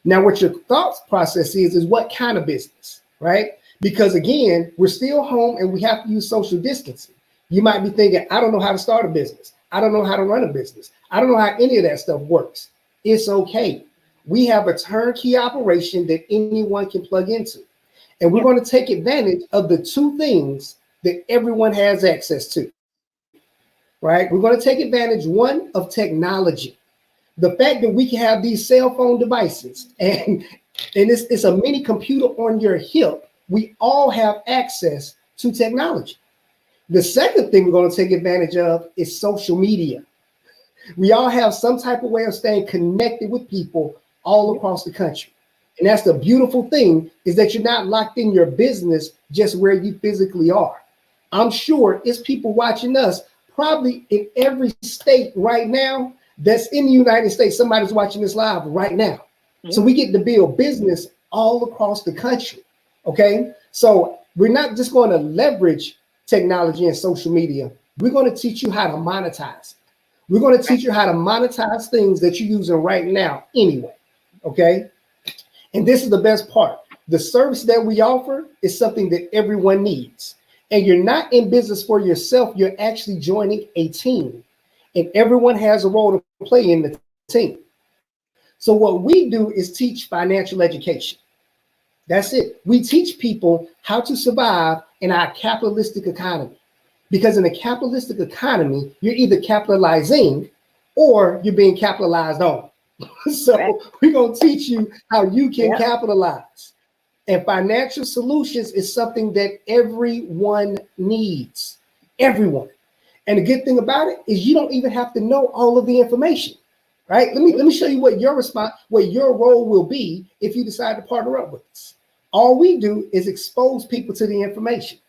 Now, what your thoughts process is what kind of business, right? Because again, we're still home and we have to use social distancing. You might be thinking, I don't know how to start a business. I don't know how to run a business. I don't know how any of that stuff works. It's okay. We have a turnkey operation that anyone can plug into. And we're going to take advantage of the 2 things that everyone has access to. Right? We're going to take advantage, one, of technology. The fact that we can have these cell phone devices and it's a mini computer on your hip. We all have access to technology. The second thing we're going to take advantage of is social media. We all have some type of way of staying connected with people all across the country. And that's the beautiful thing, is that you're not locked in your business just where you physically are. I'm sure it's people watching us probably in every state right now that's in the United States. Somebody's watching this live right now. So we get to build business all across the country. Okay. So we're not just going to leverage technology and social media. We're going to teach you how to monetize. We're going to teach you how to monetize things that you're using right now anyway. Okay. And this is the best part. The service that we offer is something that everyone needs. And you're not in business for yourself. You're actually joining a team. And everyone has a role to play in the team. So what we do is teach financial education. That's it. We teach people how to survive in our capitalistic economy. Because in a capitalistic economy, you're either capitalizing or you're being capitalized on. So we're going to teach you how you can capitalize. And financial solutions is something that everyone needs. Everyone. And the good thing about it is you don't even have to know all of the information. Right? Let me show you what your role will be if you decide to partner up with us. All we do is expose people to the information.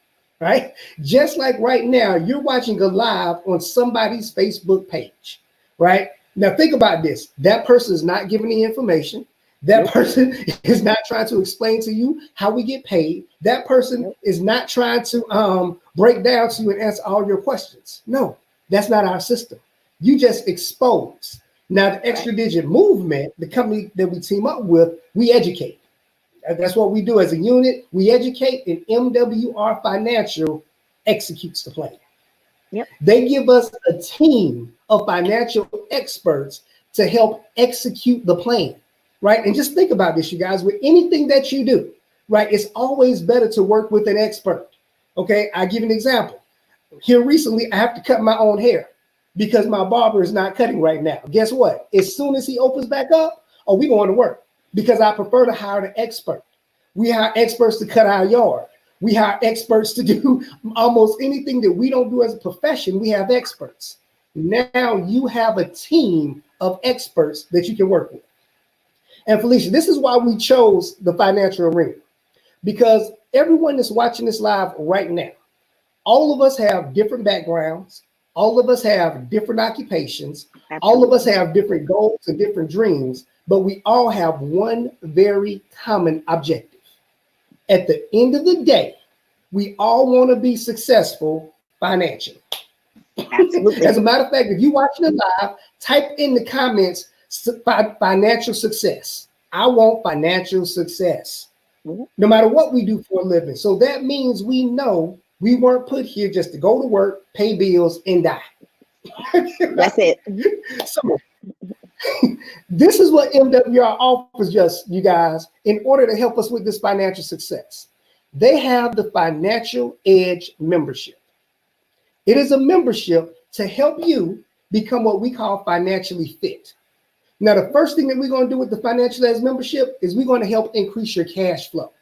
Right? Just like right now, you're watching a live on somebody's Facebook page. Right? Now think about this. That person is not giving the information. That person is not trying to explain to you how we get paid. That person is not trying to break down to you and answer all your questions. No, that's not our system. You just expose. Now, the Extra Digit Movement, the company that we team up with, we educate. That's what we do as a unit. We educate, and MWR Financial executes the plan. They give us a team of financial experts to help execute the plan. Right. And just think about this, you guys, with anything that you do, right? It's always better to work with an expert. OK, I give you an example. Here recently, I have to cut my own hair because my barber is not cutting right now. Guess what? As soon as he opens back up, we going to work because I prefer to hire an expert. We hire experts to cut our yard. We hire experts to do almost anything that we don't do as a profession. We have experts. Now you have a team of experts that you can work with. And Felicia, this is why we chose the financial arena, because everyone that's watching this live right now, all of us have different backgrounds. All of us have different occupations. Absolutely. All of us have different goals and different dreams, but we all have one very common objective. At the end of the day, we all want to be successful financially. Absolutely. As a matter of fact, if you're watching it live, type in the comments financial success. I want financial success. No matter what we do for a living. So that means we know we weren't put here just to go to work, pay bills, and die. That's it. So this is what MWR offers just you guys in order to help us with this financial success. They have the Financial Edge membership. It is a membership to help you become what we call financially fit. Now, the first thing that we're going to do with the Financial Edge membership is we're going to help increase your cash flow,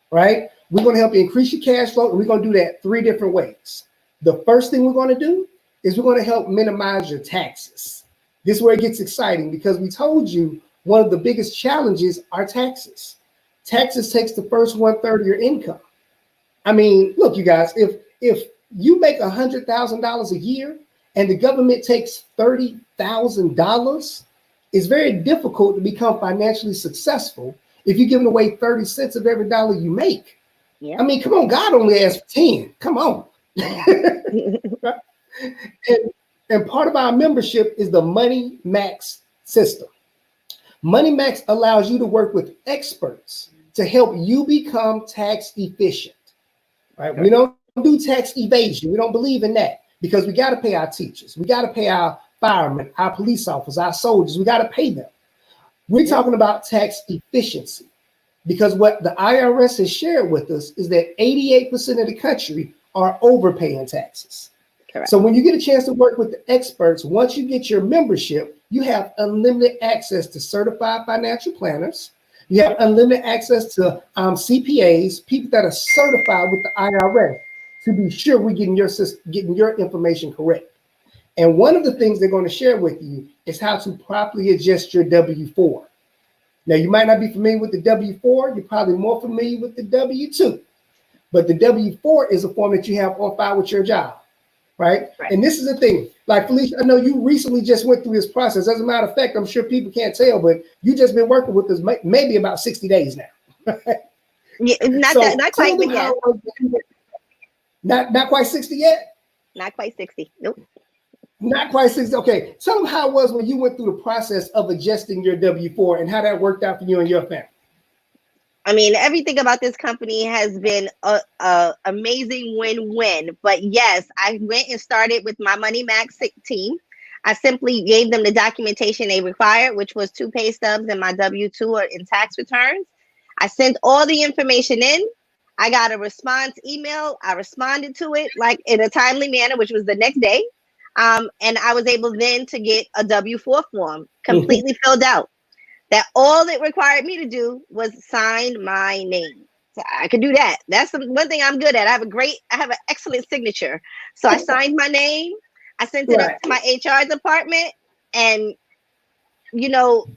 right? We're going to help you increase your cash flow, and we're going to do that 3 different ways. The first thing we're going to do is we're going to help minimize your taxes. This is where it gets exciting, because we told you one of the biggest challenges are taxes. Taxes takes the first 1/3 of your income. I mean, look, you guys, if you make $100,000 a year and the government takes $30,000, it's very difficult to become financially successful if you're giving away 30 cents of every dollar you make. Yeah. I mean, come on, God only asked for 10. Come on. and part of our membership is the Money Max system. Money Max allows you to work with experts to help you become tax efficient. Right? Okay. We don't do tax evasion. We don't believe in that, because we got to pay our teachers. We got to pay our firemen, our police officers, our soldiers. We got to pay them. We're talking about tax efficiency, because what the IRS has shared with us is that 88% of the country are overpaying taxes. Correct. So when you get a chance to work with the experts, once you get your membership, you have unlimited access to certified financial planners. You have unlimited access to CPAs, people that are certified with the IRS, to be sure we're getting your information correct. And one of the things they're going to share with you is how to properly adjust your W-4. Now, you might not be familiar with the W-4. You're probably more familiar with the W-2. But the W-4 is a form that you have on file with your job, right? And this is the thing. Like, Felicia, I know you recently just went through this process. As a matter of fact, I'm sure people can't tell, but you just been working with us maybe about 60 days now. Yeah, not quite, but yeah. Not quite 60 yet? Not quite 60. Nope. Not quite 60. Okay. Tell them how it was when you went through the process of adjusting your W-4 and how that worked out for you and your family. I mean, everything about this company has been a amazing win-win. But yes, I went and started with my Money Max team. I simply gave them the documentation they required, which was 2 pay stubs and my W-2 and tax returns. I sent all the information in. I got a response email. I responded to it like in a timely manner, which was the next day. And I was able then to get a W-4 form completely filled out. That all it required me to do was sign my name. So I could do that. That's the one thing I'm good at. I have an excellent signature. So I signed my name. I sent it up to my HR department, and you know,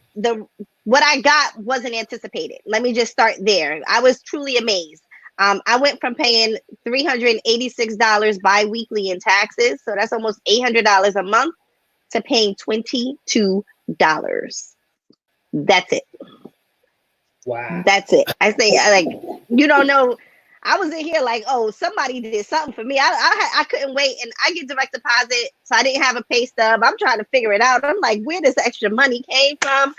what I got wasn't anticipated. Let me just start there. I was truly amazed. I went from paying $386 bi-weekly in taxes, so that's almost $800 a month, to paying $22. That's it. Wow. That's it. I say, like, you don't know. I was in here like, oh, somebody did something for me. I couldn't wait, and I get direct deposit, so I didn't have a pay stub. I'm trying to figure it out. I'm like, where this extra money came from?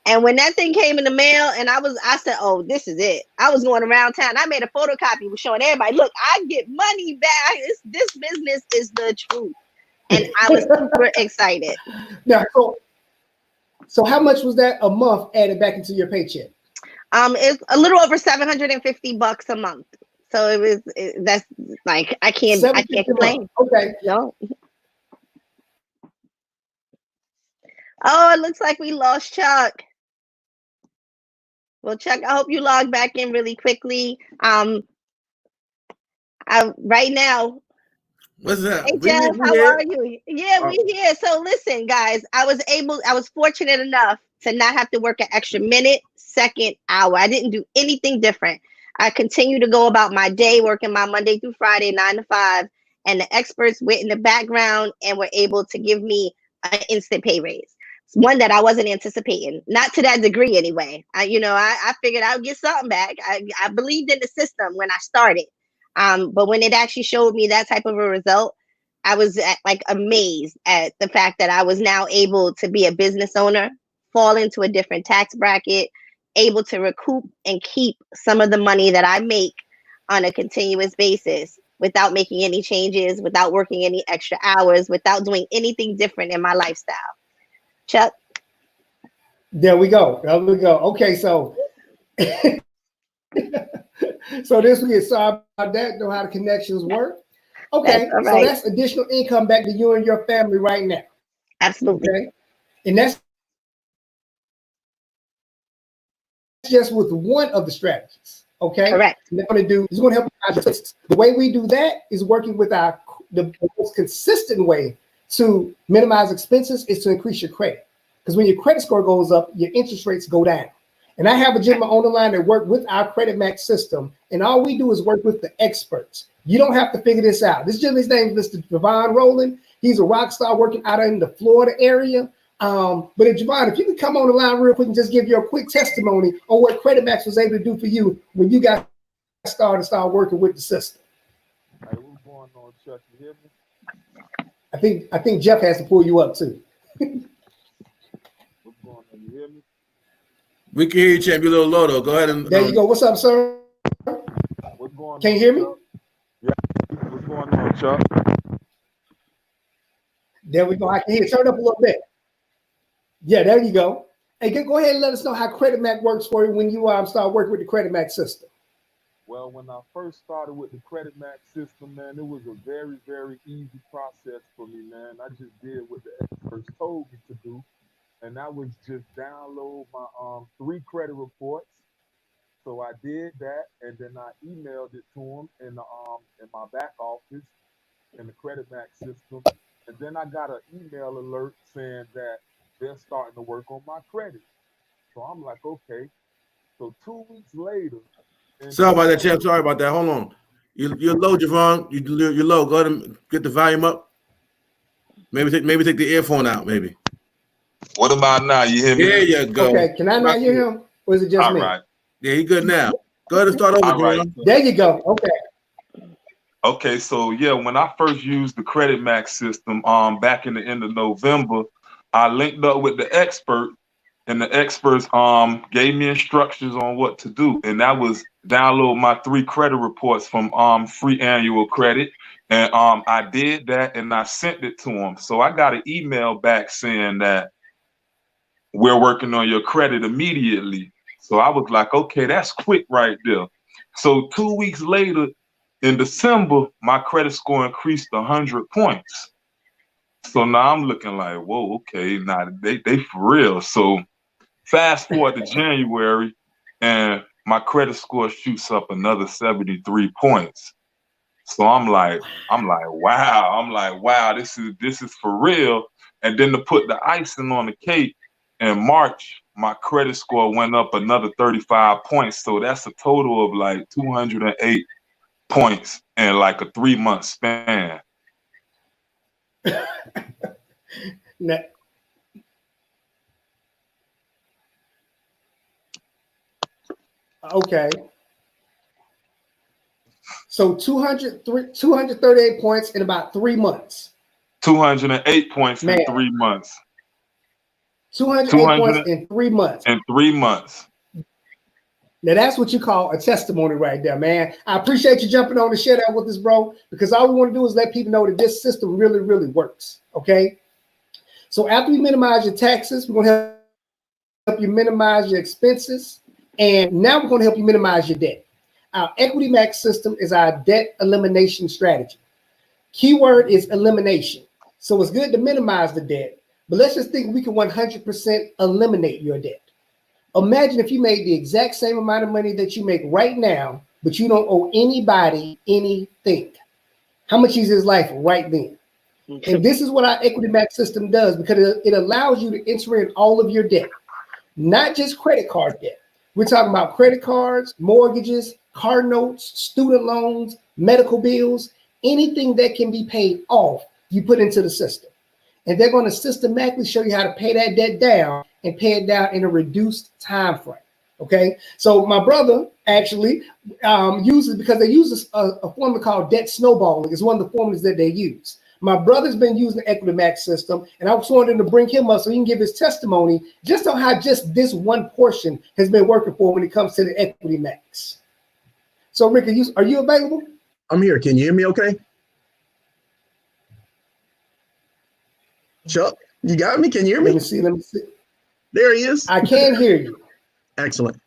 And when that thing came in the mail, and I said, oh, this is it. I was going around town. I made a photocopy, was showing everybody, look, I get money back. This business is the truth. And I was super excited. Now, so how much was that a month added back into your paycheck? It's a little over $750 a month. So that's like, I can't complain. Okay. No. Oh, it looks like we lost Chuck. Well, Chuck, I hope you log back in really quickly. Right now. What's that? Hey Jeff, how are you? Yeah, we here. So listen, guys, I was fortunate enough to not have to work an extra minute, second, hour. I didn't do anything different. I continue to go about my day, working my Monday through Friday, 9 to 5, and the experts went in the background and were able to give me an instant pay raise. It's one that I wasn't anticipating, not to that degree anyway. I figured I would get something back. I believed in the system when I started. But when it actually showed me that type of a result, I was amazed at the fact that I was now able to be a business owner, fall into a different tax bracket, able to recoup and keep some of the money that I make on a continuous basis without making any changes, without working any extra hours, without doing anything different in my lifestyle. Chuck? There we go. Okay, so so this we get sorry about that, know how the connections work. Okay, that's so that's additional income back to you and your family right now. Absolutely. Okay, and that's just with one of the strategies. Okay, correct. And they're going to do is going to help you out. The way we do that is working with the most consistent way to minimize expenses is to increase your credit. Because when your credit score goes up, your interest rates go down. And I have a gentleman on the line that work with our Credit Max system, and all we do is work with the experts. You don't have to figure this out. This gentleman's name is Mr. Javon Rowland. He's a rock star working out in the Florida area. But Javon, if you could come on the line real quick and just give you a quick testimony on what Credit Max was able to do for you when you got started working with the system. Hey, what's going on, Chuck? You hear me? I think Jeff has to pull you up too. What's going on? You hear me? We can hear you, champ. You're a little low though. Go ahead and there you go. What's up, sir? What's going on? Can you hear me? Chuck? Yeah. What's going on, Chuck? There we go. I can hear. Turn up a little bit. Yeah, there you go. Hey, go ahead and let us know how Credit Max works for you when you start working with the Credit Max system. Well, when I first started with the Credit Max system, man, it was a very, very easy process for me, man. I just did what the experts told me to do. And that was just download my 3 credit reports. So I did that, and then I emailed it to them in my back office in the Credit Max system. And then I got an email alert saying that they're starting to work on my credit. So I'm like, okay. So 2 weeks later. Sorry about that, champ. Sorry about that. Hold on. You're low, Javon. You're low. Go ahead and get the volume up. Maybe take the earphone out. Maybe. What about now? You hear me? There you go. Okay, can I not hear him? Or is it just me? All right. Yeah, he good now. Go ahead and start over, Right. There you go. Okay. Okay, so yeah, when I first used the Credit Max system back in the end of November, I linked up with the expert, and the experts gave me instructions on what to do. And that was download my 3 credit reports from Free Annual Credit. And I did that and I sent it to them. So I got an email back saying that we're working on your credit immediately. So I was like, okay, that's quick right there. So 2 weeks later, in December, my credit score increased 100 points. So now I'm looking like, whoa, okay, now they for real. So fast forward to January, and my credit score shoots up another 73 points. So I'm like, wow, this is for real. And then to put the icing on the cake, in March, my credit score went up another 35 points. So that's a total of like 208 points in like a 3-month span. Okay. So 238 points in about 3 months. 208 points in 3 months. 208 points in 3 months. In 3 months. Now that's what you call a testimony right there, man. I appreciate you jumping on to share that with us, bro, because all we want to do is let people know that this system really, really works, okay? So after you minimize your taxes, we're going to help you minimize your expenses, and now we're going to help you minimize your debt. Our Equity Max system is our debt elimination strategy. Keyword is elimination. So it's good to minimize the debt, but let's just think we can 100% eliminate your debt. Imagine if you made the exact same amount of money that you make right now, but you don't owe anybody anything. How much easier is life right then? And this is what our Equity Max system does, because it allows you to enter in all of your debt, not just credit card debt. We're talking about credit cards, mortgages, car notes, student loans, medical bills, anything that can be paid off, you put into the system. And they're going to systematically show you how to pay that debt down and pay it down in a reduced time frame. Okay, so my brother actually uses, because they use a formula called debt snowballing. It's one of the formulas that they use. My brother's been using the Equity Max system, and I was wanting to bring him up so he can give his testimony just on how just this one portion has been working for when it comes to the Equity Max. So, Rick, are you available? I'm here. Can you hear me okay? Chuck, you got me? Can you hear me? Let me see. There he is. I can hear you. Excellent.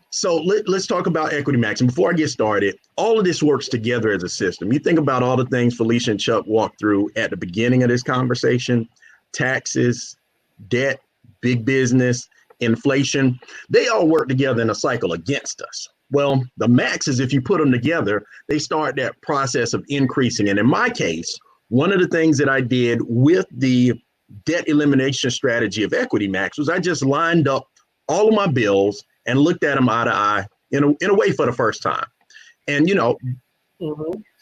So let's talk about Equity Max. And before I get started, all of this works together as a system. You think about all the things Felicia and Chuck walked through at the beginning of this conversation: taxes, debt, big business, inflation. They all work together in a cycle against us. Well, the maxes, if you put them together, they start that process of increasing. And in my case, one of the things that I did with the debt elimination strategy of Equity Max was I just lined up all of my bills and looked at them eye to eye in a way for the first time. And, you know,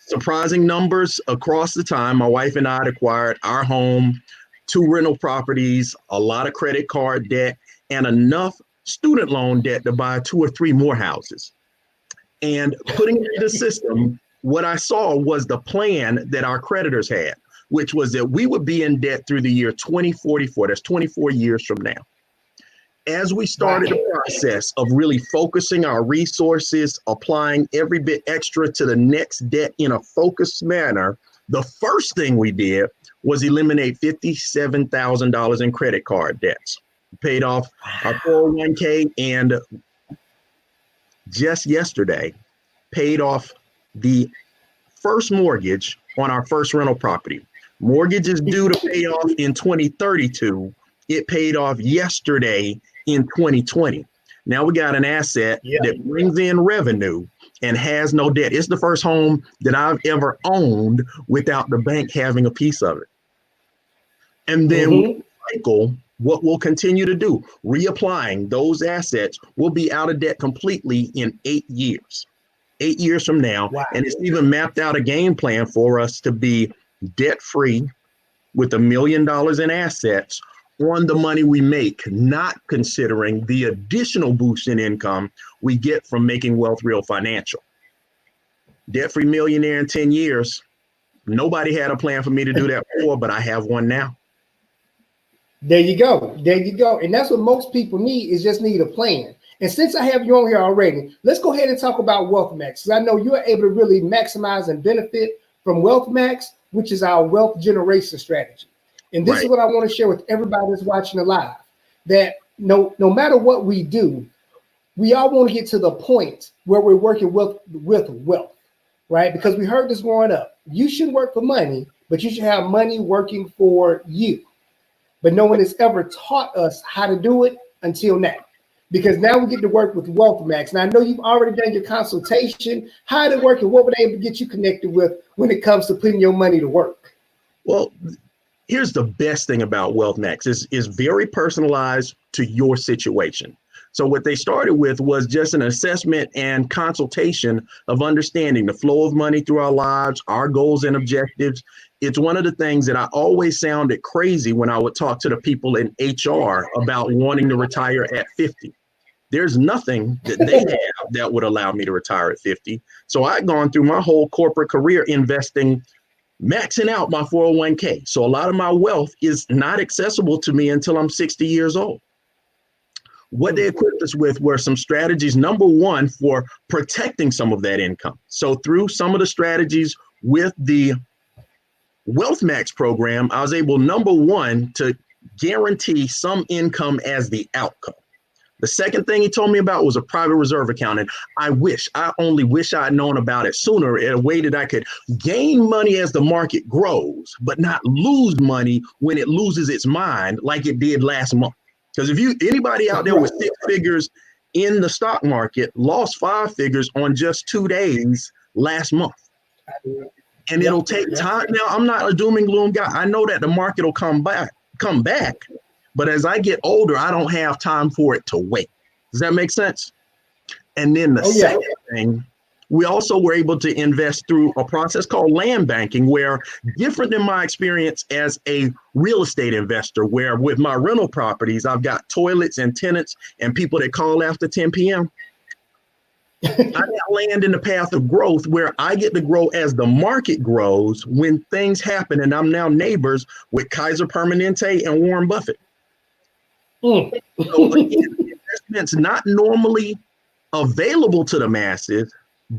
surprising numbers across the time. My wife and I had acquired our home, 2 rental properties, a lot of credit card debt, and enough student loan debt to buy 2 or 3 more houses. And putting it in the system, what I saw was the plan that our creditors had, which was that we would be in debt through the year 2044. That's 24 years from now. As we started the process of really focusing our resources, applying every bit extra to the next debt in a focused manner, the first thing we did was eliminate $57,000 in credit card debts. Paid off our 401k, and just yesterday paid off the first mortgage on our first rental property. Mortgage is due to pay off in 2032. It paid off yesterday in 2020. Now we got an asset that brings in revenue and has no debt. It's the first home that I've ever owned without the bank having a piece of it. And then cycle, what we'll continue to do, reapplying those assets, will be out of debt completely in 8 years. 8 years from now. And it's even mapped out a game plan for us to be debt-free with $1 million in assets on the money we make, not considering the additional boost in income we get from making wealth real financial. Debt-free millionaire in 10 years. Nobody had a plan for me to do that before, but I have one now. There you go. There you go. And that's what most people need, is just need a plan. And since I have you on here already, let's go ahead and talk about Wealth Max, because I know you're able to really maximize and benefit from Wealth Max, which is our wealth generation strategy. And this is what I want to share with everybody that's watching it live, that no matter what we do, we all want to get to the point where we're working with wealth, right? Because we heard this growing up. You should work for money, but you should have money working for you. But no one has ever taught us how to do it until now, because now we get to work with Wealth Max. Now, I know you've already done your consultation. How did it work, and what were they able to get you connected with when it comes to putting your money to work? Well, here's the best thing about Wealth Max is very personalized to your situation. So what they started with was just an assessment and consultation of understanding the flow of money through our lives, our goals and objectives. It's one of the things that I always sounded crazy when I would talk to the people in HR about wanting to retire at 50. There's nothing that they have that would allow me to retire at 50. So I'd gone through my whole corporate career investing, maxing out my 401k. So a lot of my wealth is not accessible to me until I'm 60 years old. What they equipped us with were some strategies, number one, for protecting some of that income. So through some of the strategies with the Wealth Max program, I was able, number one, to guarantee some income as the outcome. The second thing he told me about was a private reserve account. And I only wish I had known about it sooner, in a way that I could gain money as the market grows, but not lose money when it loses its mind like it did last month. Because if anybody out there with 6 figures in the stock market lost 5 figures on just 2 days last month. And it'll take time. Now, I'm not a doom and gloom guy. I know that the market will come back. But as I get older, I don't have time for it to wait. Does that make sense? And then the second thing, we also were able to invest through a process called land banking, where different than my experience as a real estate investor, where with my rental properties, I've got toilets and tenants and people that call after 10 p.m. I got land in the path of growth where I get to grow as the market grows when things happen. And I'm now neighbors with Kaiser Permanente and Warren Buffett. So again, investments not normally available to the masses,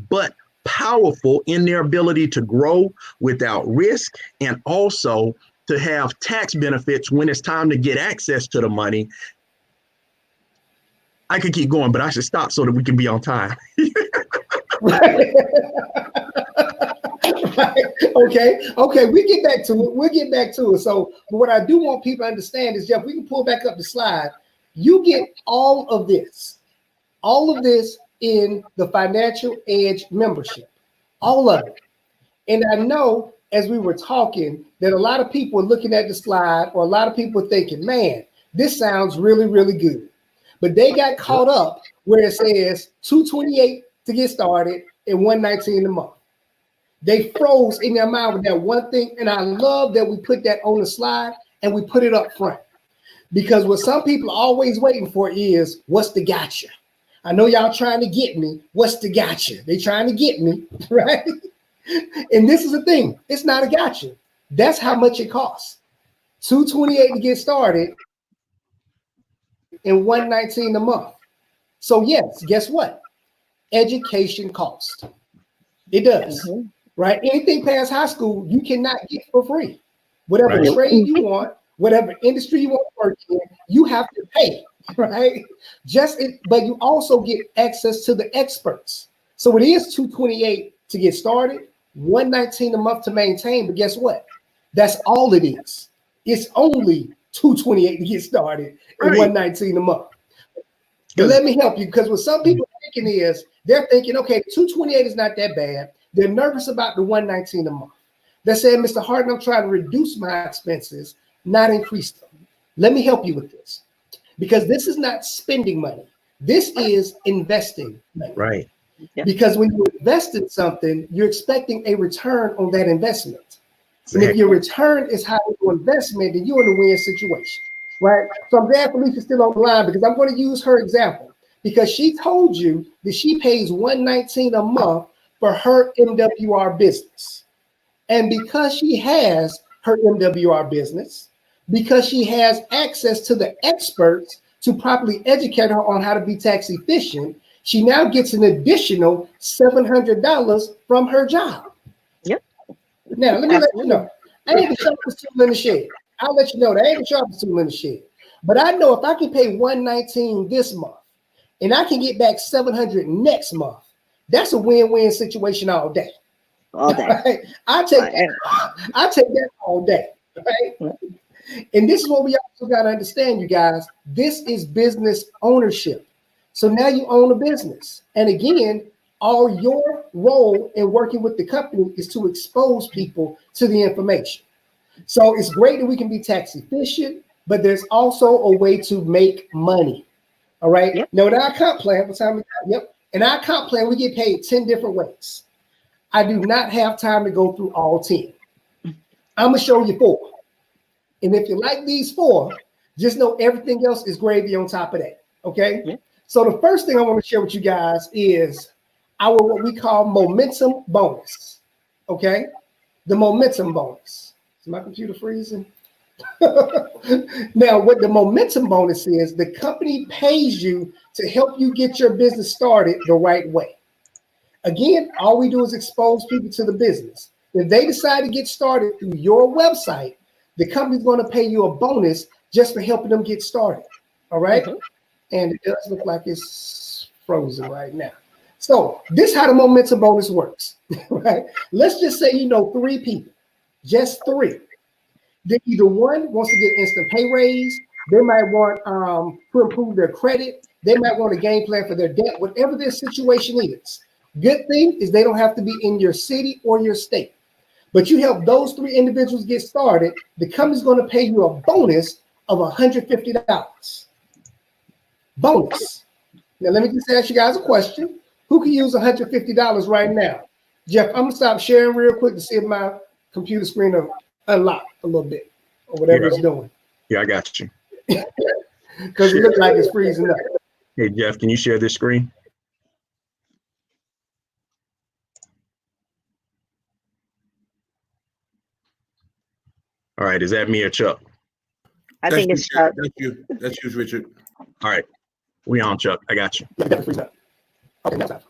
but powerful in their ability to grow without risk and also to have tax benefits when it's time to get access to the money. I could keep going, but I should stop so that we can be on time. Okay, we get back to it. So what I do want people to understand is, Jeff, we can pull back up the slide. You get all of this in the Financial Edge membership, all of it. And I know as we were talking that a lot of people are looking at the slide, or a lot of people are thinking, man, this sounds really, really good. But they got caught up where it says $228 to get started and $119 a month. They froze in their mind with that one thing. And I love that we put that on the slide and we put it up front. Because what some people are always waiting for is, what's the gotcha? I know y'all trying to get me. What's the gotcha? They trying to get me, right? And this is the thing. It's not a gotcha. That's how much it costs. $228 to get started and $119 a month. So yes, guess what? Education costs. It does, right? Anything past high school, you cannot get for free. Whatever trade you want, whatever industry you want to work in, you have to pay, right? But you also get access to the experts. So it is $228 to get started, $119 a month to maintain. But guess what? That's all it is. It's only $228 to get started and $119 a month. But let me help you, because what some people are thinking is, they're thinking, okay, $228 is not that bad. They're nervous about the $119 a month. They're saying, Mr. Harden, I'm trying to reduce my expenses, not increase them. Let me help you with this, because this is not spending money. This is investing money. Right. Because when you invest in something, you're expecting a return on that investment. And if your return is higher than your investment, then you're in a win situation, right? So I'm glad Felicia's still on the line, because I'm going to use her example, because she told you that she pays $119 a month for her MWR business. And because she has her MWR business, because she has access to the experts to properly educate her on how to be tax efficient, she now gets an additional $700 from her job. Yep. Now, let me let you know, I ain't the sharpest tool in the shed. I'll let you know that I ain't the sharpest tool in the shed. But I know if I can pay $119 this month and I can get back $700 next month, that's a win-win situation all day. All day. Right? I take that all day. Right? And this is what we also got to understand, you guys. This is business ownership. So now you own a business. And again, all your role in working with the company is to expose people to the information. So it's great that we can be tax efficient, but there's also a way to make money. All right. Yep. Now, in our comp plan, what time we got? Yep. In our comp plan, we get paid 10 different ways. I do not have time to go through all 10. I'm going to show you 4. And if you like these 4, just know everything else is gravy on top of that. Okay. Yep. So the first thing I want to share with you guys is our what we call momentum bonus. Okay. The momentum bonus. Is my computer freezing? Now, what the momentum bonus is, the company pays you to help you get your business started the right way. Again, all we do is expose people to the business. If they decide to get started through your website, the company's going to pay you a bonus just for helping them get started. All right. Mm-hmm. And it does look like it's frozen right now. So this is how the momentum bonus works. Right. Let's just say, 3 people, just 3. Then either one wants to get instant pay raise, They might want to improve their credit. They might want a game plan for their debt, whatever their situation is. Good thing is they don't have to be in your city or your state. But you help those 3 individuals get started, the company's going to pay you a bonus of $150. Bonus. Now, let me just ask you guys a question. Who can use $150 right now? Jeff, I'm going to stop sharing real quick to see if my computer screen will unlock a little bit or whatever it's doing. Yeah, I got you. Because it looks like it's freezing up. Hey, Jeff, can you share this screen? All right, is that me or Chuck? I think it's Chuck. That's you. That's you, Richard. All right, we on, Chuck. I got you. Yeah, freeze up. Okay, that's out.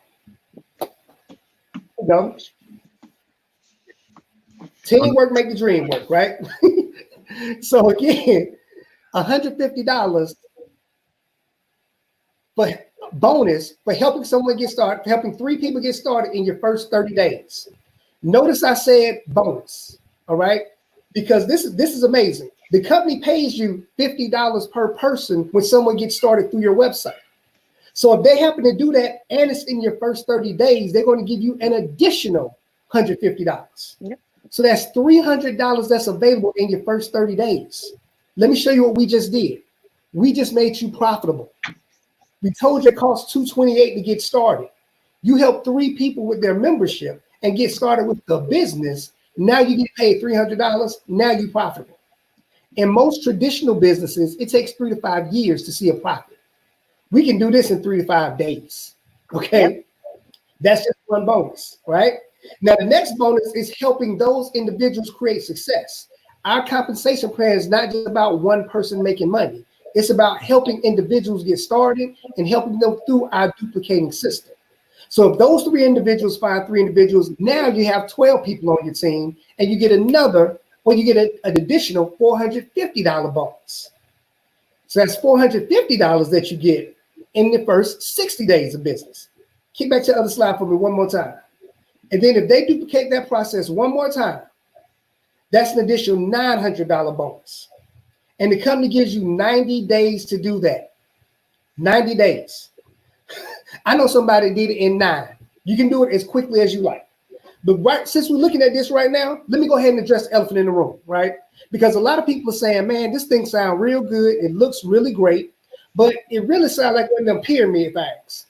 Go. Teamwork make the dream work, right? So again, $150 for bonus for helping someone get started, helping 3 people get started in your first 30 days. Notice I said bonus, all right? Because this is amazing. The company pays you $50 per person when someone gets started through your website. So if they happen to do that and it's in your first 30 days, they're going to give you an additional $150. Yep. So that's $300 that's available in your first 30 days. Let me show you what we just did. We just made you profitable. We told you it costs $228 to get started. You help 3 people with their membership and get started with the business. Now you get paid $300. Now you're profitable. In most traditional businesses, it takes 3 to 5 years to see a profit. We can do this in 3 to 5 days. Okay. Yep. That's just one bonus, right? Now, the next bonus is helping those individuals create success. Our compensation plan is not just about one person making money. It's about helping individuals get started and helping them through our duplicating system. So if those 3 individuals find 3 individuals, now you have 12 people on your team and you get another, or you get an additional $450 bonus. So that's $450 that you get in the first 60 days of business. Keep back to the other slide for me one more time. And then if they duplicate that process one more time, that's an additional $900 bonus. And the company gives you 90 days to do that. 90 days. I know somebody did it in 9. You can do it as quickly as you like. But right, since we're looking at this right now, let me go ahead and address the elephant in the room, right? Because a lot of people are saying, man, this thing sounds real good. It looks really great, but it really sounds like one of them pyramid things.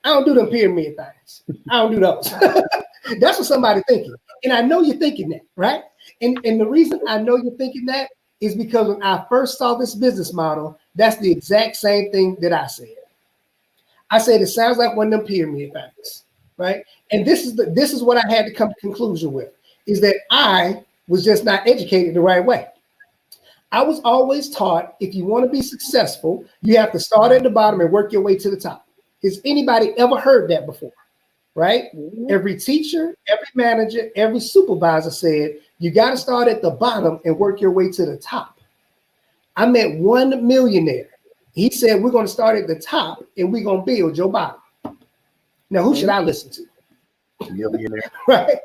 I don't do them pyramid things. I don't do those. That's what somebody's thinking. And I know you're thinking that, right? And the reason I know you're thinking that is because when I first saw this business model, that's the exact same thing that I said. I said, it sounds like one of them pyramid things, right? And this is what I had to come to conclusion with, is that I was just not educated the right way. I was always taught if you want to be successful, you have to start at the bottom and work your way to the top. Has anybody ever heard that before? Right? Every teacher, every manager, every supervisor said, you got to start at the bottom and work your way to the top. I met one millionaire. He said, we're going to start at the top and we're going to build your bottom. Now, who should I listen to? Millionaire. Right?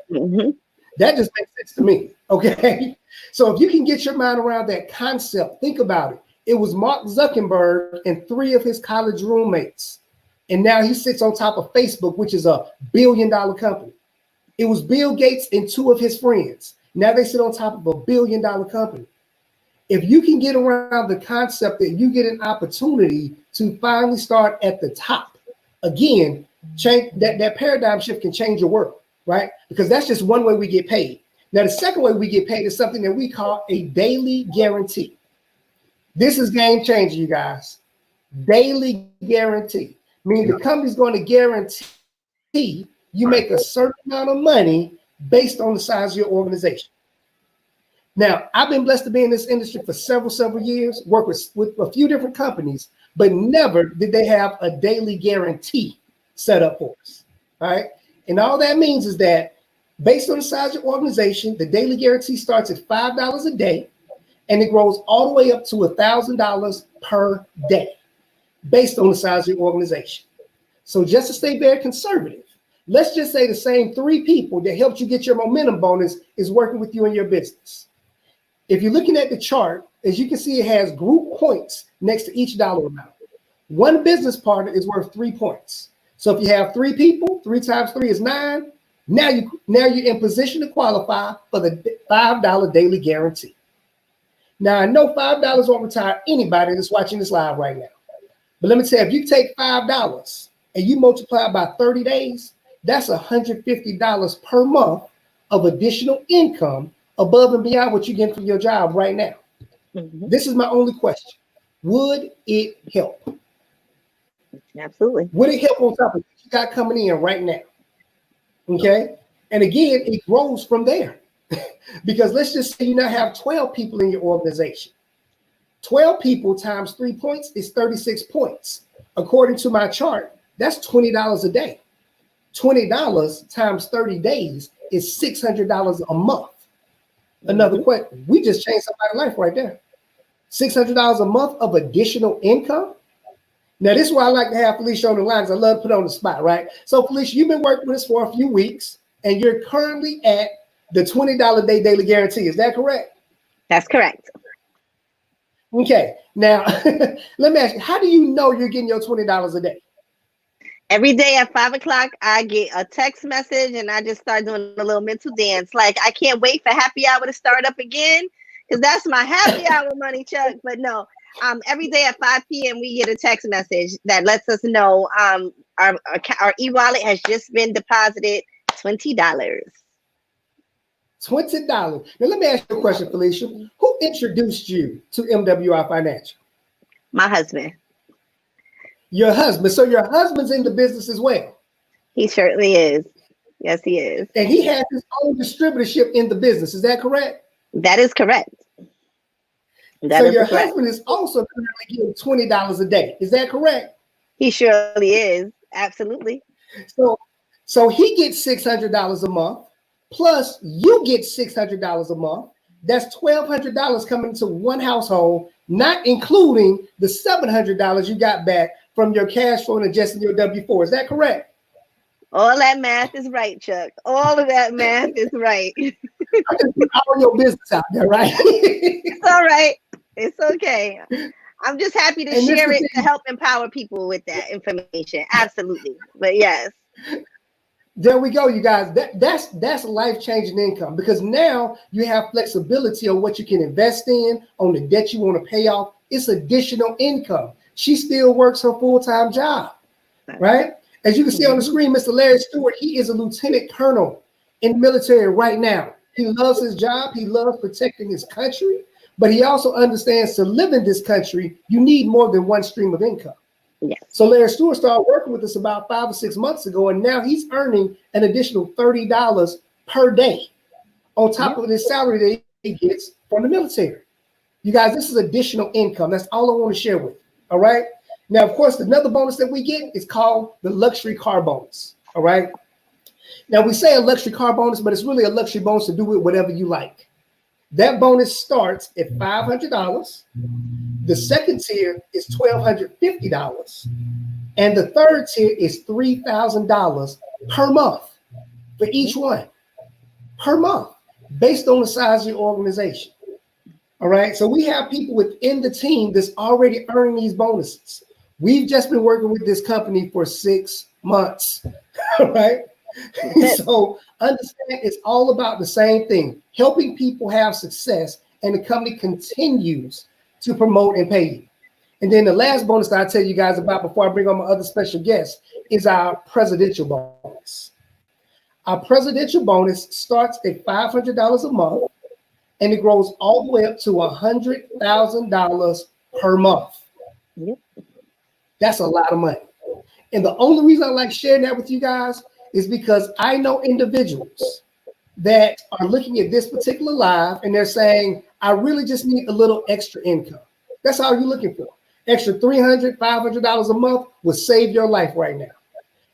That just makes sense to me. Okay. So if you can get your mind around that concept, think about it. It was Mark Zuckerberg and 3 of his college roommates. And now he sits on top of Facebook, which is $1 billion company. It was Bill Gates and 2 of his friends. Now they sit on top of $1 billion company. If you can get around the concept that you get an opportunity to finally start at the top, again, change that paradigm shift can change your world, right? Because that's just one way we get paid. Now, the second way we get paid is something that we call a daily guarantee. This is game changer, you guys. Daily guarantee. Meaning the company's going to guarantee you make a certain amount of money based on the size of your organization. Now, I've been blessed to be in this industry for several years, work with a few different companies, but never did they have a daily guarantee set up for us, all right? And all that means is that based on the size of your organization, the daily guarantee starts at $5 a day, and it grows all the way up to $1,000 per day, based on the size of your organization. So just to stay very conservative, let's just say the same 3 people that helped you get your momentum bonus is working with you in your business. If you're looking at the chart, as you can see, it has group points next to each dollar amount. One business partner is worth 3 points. So if you have 3 people, 3 times 3 is 9. Now you're in position to qualify for the $5 daily guarantee. Now I know $5 won't retire anybody that's watching this live right now. But let me tell you, if you take $5 and you multiply it by 30 days, that's $150 per month of additional income above and beyond what you get from your job right now. This is my only question. Would it help? Absolutely. Would it help on top of what you got coming in right now? Okay. And again, it grows from there. Because let's just say you now have 12 people in your organization. 12 people times 3 points is 36 points. According to my chart, that's $20 a day. $20 times 30 days is $600 a month. Another question. We just changed somebody's life right there. $600 a month of additional income. Now, this is why I like to have Felicia on the line, because I love to put on the spot, right? So, Felicia, you've been working with us for a few weeks, and you're currently at the $20 a day daily guarantee. Is that correct? That's correct. Okay. Now, let me ask you, how do you know you're getting your $20 a day? Every day at 5 o'clock, I get a text message and I just start doing a little mental dance. Like, I can't wait for happy hour to start up again, because that's my happy hour money, Chuck. But no, every day at 5 p.m. we get a text message that lets us know our e-wallet has just been deposited $20. $20. Now, let me ask you a question, Felicia. Who introduced you to MWR Financial? My husband. Your husband. So your husband's in the business as well. He certainly is. Yes, he is. And he has his own distributorship in the business. Is that correct? That is correct. So your husband is also currently getting $20 a day. Is that correct? He surely is. Absolutely. So he gets $600 a month, plus you get $600 a month. That's $1,200 coming to one household, not including the $700 you got back from your cash flow and adjusting your W-4. Is that correct? All that math is right, Chuck. All of that math is right. I just put all your business out there, right? It's all right. It's okay. I'm just happy to share it to help empower people with that information. Absolutely. But yes. There we go, you guys. That's life-changing income, because now you have flexibility on what you can invest in, on the debt you want to pay off. It's additional income. She still works her full-time job, right? As you can see on the screen, Mr. Larry Stewart, he is a lieutenant colonel in the military right now. He loves his job. He loves protecting his country, but he also understands to live in this country, you need more than one stream of income. Yes. So Larry Stewart started working with us about 5 or 6 months ago, and now he's earning an additional $30 per day on top of his salary that he gets from the military. You guys, this is additional income. That's all I want to share with you. All right. Now, of course, another bonus that we get is called the luxury car bonus. All right. Now, we say a luxury car bonus, but it's really a luxury bonus to do with whatever you like. That bonus starts at $500. The second tier is $1,250. And the third tier is $3,000 per month for each one. Per month, based on the size of your organization. All right. So we have people within the team that's already earning these bonuses. We've just been working with this company for 6 months. All right. So understand, it's all about the same thing, helping people have success, and the company continues to promote and pay you. And then the last bonus that I tell you guys about before I bring on my other special guests is our presidential bonus. Our presidential bonus starts at $500 a month, and it grows all the way up to $100,000 per month. Yep. That's a lot of money. And the only reason I like sharing that with you guys is because I know individuals that are looking at this particular live and they're saying, I really just need a little extra income. That's all you're looking for. Extra $300, $500 a month will save your life right now.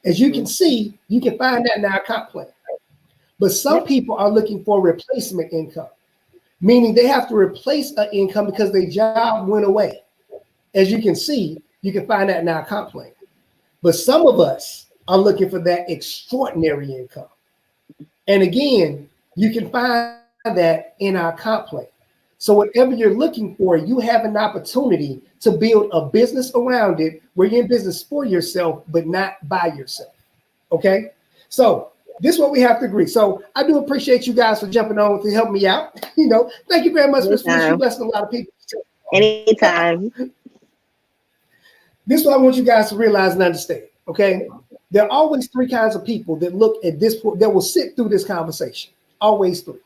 As you can see, you can find that in our comp plan. But some people are looking for replacement income, meaning they have to replace an income because their job went away. As you can see, you can find that in our comp plan. But some of us are looking for that extraordinary income. And again, you can find that in our comp plan. So whatever you're looking for, you have an opportunity to build a business around it where you're in business for yourself, but not by yourself. Okay? So this is what we have to agree. So I do appreciate you guys for jumping on to help me out. Thank you very much, Miss Felicia. You blessed a lot of people. Anytime. This is what I want you guys to realize and understand. Okay? There are always three kinds of people that look at this, that will sit through this conversation. Always three.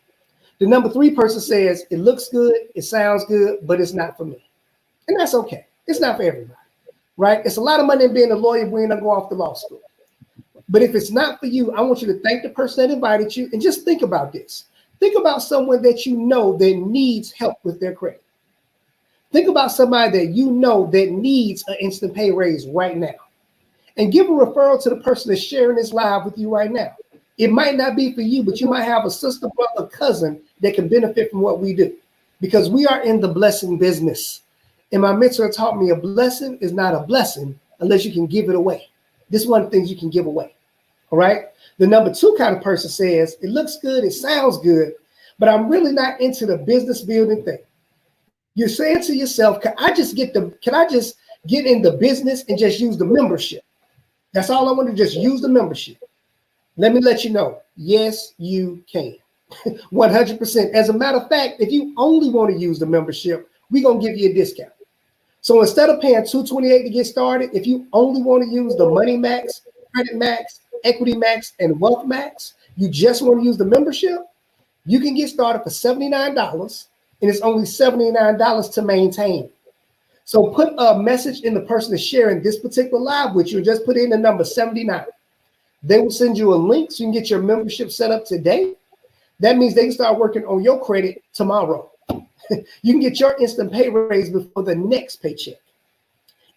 The number three person says, it looks good, it sounds good, but it's not for me. And that's okay. It's not for everybody, right? It's a lot of money in being a lawyer when you go off to law school. But if it's not for you, I want you to thank the person that invited you and just think about this. Think about someone that you know that needs help with their credit. Think about somebody that you know that needs an instant pay raise right now. And give a referral to the person that's sharing this live with you right now. It might not be for you, but you might have a sister, brother, cousin that can benefit from what we do, because we are in the blessing business. And my mentor taught me a blessing is not a blessing unless you can give it away. This is one of the things you can give away. All right. The number two kind of person says, it looks good, it sounds good, but I'm really not into the business building thing. You're saying to yourself, can I just get in the business and just use the membership? That's all I want to just use the membership. Let me let you know. Yes, you can. 100%. As a matter of fact, if you only want to use the membership, we're going to give you a discount. So instead of paying $228 to get started, if you only want to use the Money Max, Credit Max, Equity Max, and Wealth Max, you just want to use the membership, you can get started for $79, and it's only $79 to maintain. So put a message in the person that's sharing this particular live with you, and just put in the number 79. They will send you a link so you can get your membership set up today. That means they can start working on your credit tomorrow. You can get your instant pay raise before the next paycheck.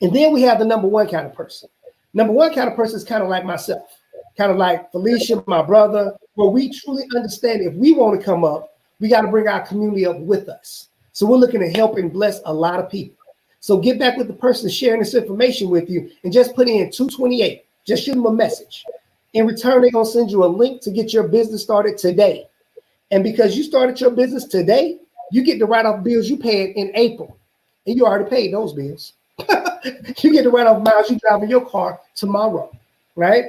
And then we have the number one kind of person. Number one kind of person is kind of like myself, kind of like Felicia, my brother, where we truly understand if we want to come up, we got to bring our community up with us. So we're looking to help and bless a lot of people. So get back with the person sharing this information with you and just put in 228. Just shoot them a message. In return, they're going to send you a link to get your business started today. And because you started your business today, you get to write off bills you paid in April. And you already paid those bills. You get to write off miles you drive in your car tomorrow, right?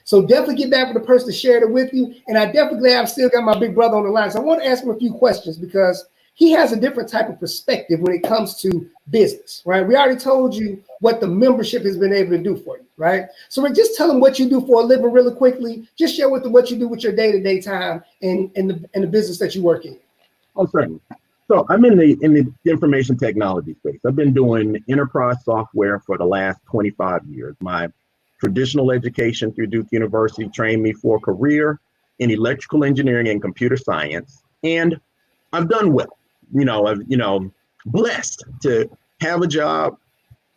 So definitely get back with the person that shared it with you. And I definitely have still got my big brother on the line. So I want to ask him a few questions because he has a different type of perspective when it comes to business, right? We already told you what the membership has been able to do for you, right? So we're just telling what you do for a living really quickly. Just share with them what you do with your day-to-day time in the business that you work in. Oh, certainly. So I'm in the information technology space. I've been doing enterprise software for the last 25 years. My traditional education through Duke University trained me for a career in electrical engineering and computer science. And I've done well. I've blessed to have a job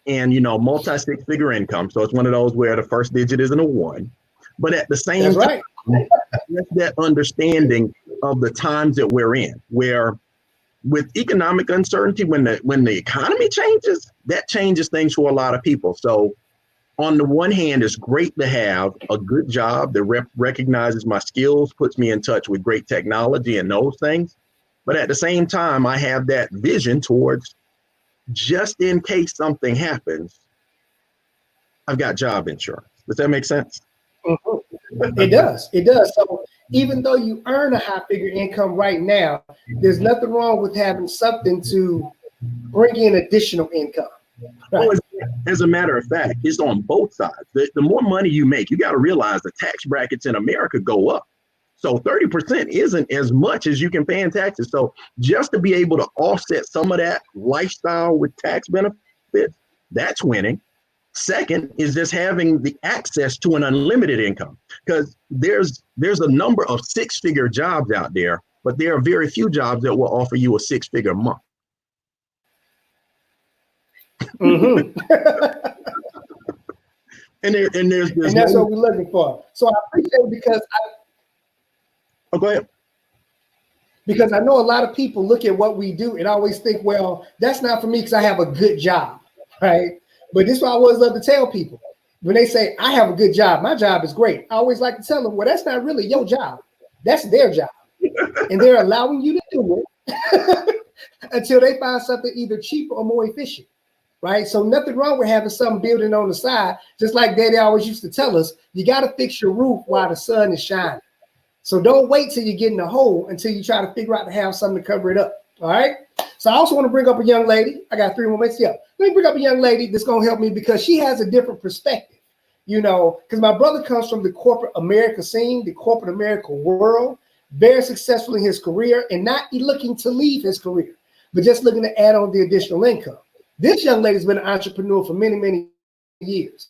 and, multi-six-figure income. So it's one of those where the first digit isn't a one. But at the same time, that's that understanding of the times that we're in, where with economic uncertainty, when the economy changes, that changes things for a lot of people. So on the one hand, it's great to have a good job that recognizes my skills, puts me in touch with great technology and those things. But at the same time, I have that vision towards just in case something happens, I've got job insurance. Does that make sense? Mm-hmm. It does. It does. So even though you earn a high figure income right now, there's nothing wrong with having something to bring in additional income. Right? Well, as a matter of fact, it's on both sides. The more money you make, you got to realize the tax brackets in America go up. So 30% isn't as much as you can pay in taxes. So just to be able to offset some of that lifestyle with tax benefits, that's winning. Second is just having the access to an unlimited income, because there's a number of six-figure jobs out there, but there are very few jobs that will offer you a six-figure month. Mm-hmm. and that's what we're looking for. So I appreciate it because go ahead. Because I know a lot of people look at what we do and always think, well, that's not for me because I have a good job, right? But this is what I always love to tell people. When they say, I have a good job, my job is great, I always like to tell them, well, that's not really your job. That's their job. And they're allowing you to do it. until they find something either cheaper or more efficient, right? So nothing wrong with having something building on the side. Just like Daddy always used to tell us, you got to fix your roof while the sun is shining. So don't wait till you get in the hole until you try to figure out to have something to cover it up, all right? So I also want to bring up a young lady. I got 3 more minutes. Yeah, let me bring up a young lady that's going to help me because she has a different perspective, you know, because my brother comes from the corporate America scene, the corporate America world, very successful in his career and not looking to leave his career, but just looking to add on the additional income. This young lady's been an entrepreneur for many, many years.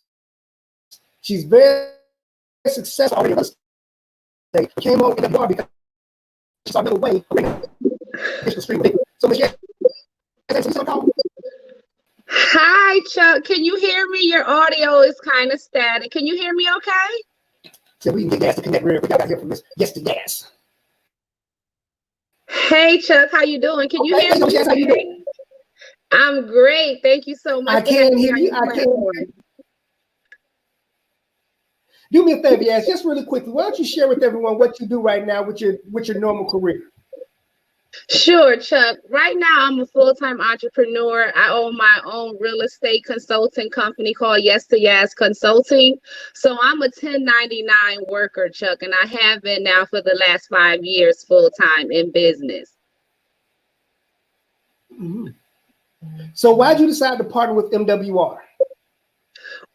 She's very successful already. They came on in the bar because she saw another way. So Hi, Chuck. Can you hear me? Your audio is kind of static. Can you hear me okay? So we can get gas to connect real quick. I got here from this. Yes to gas. Hey, Chuck. How you doing? Can you hear me? Yes, how you doing? I'm great. Thank you so much. I can't hear you. I can't. Do me a favor, yes, just really quickly. Why don't you share with everyone what you do right now with your normal career? Sure, Chuck. Right now, I'm a full-time entrepreneur. I own my own real estate consulting company called Yes to Yes Consulting. So I'm a 1099 worker, Chuck, and I have been now for the last 5 years full-time in business. Mm-hmm. So why'd you decide to partner with MWR?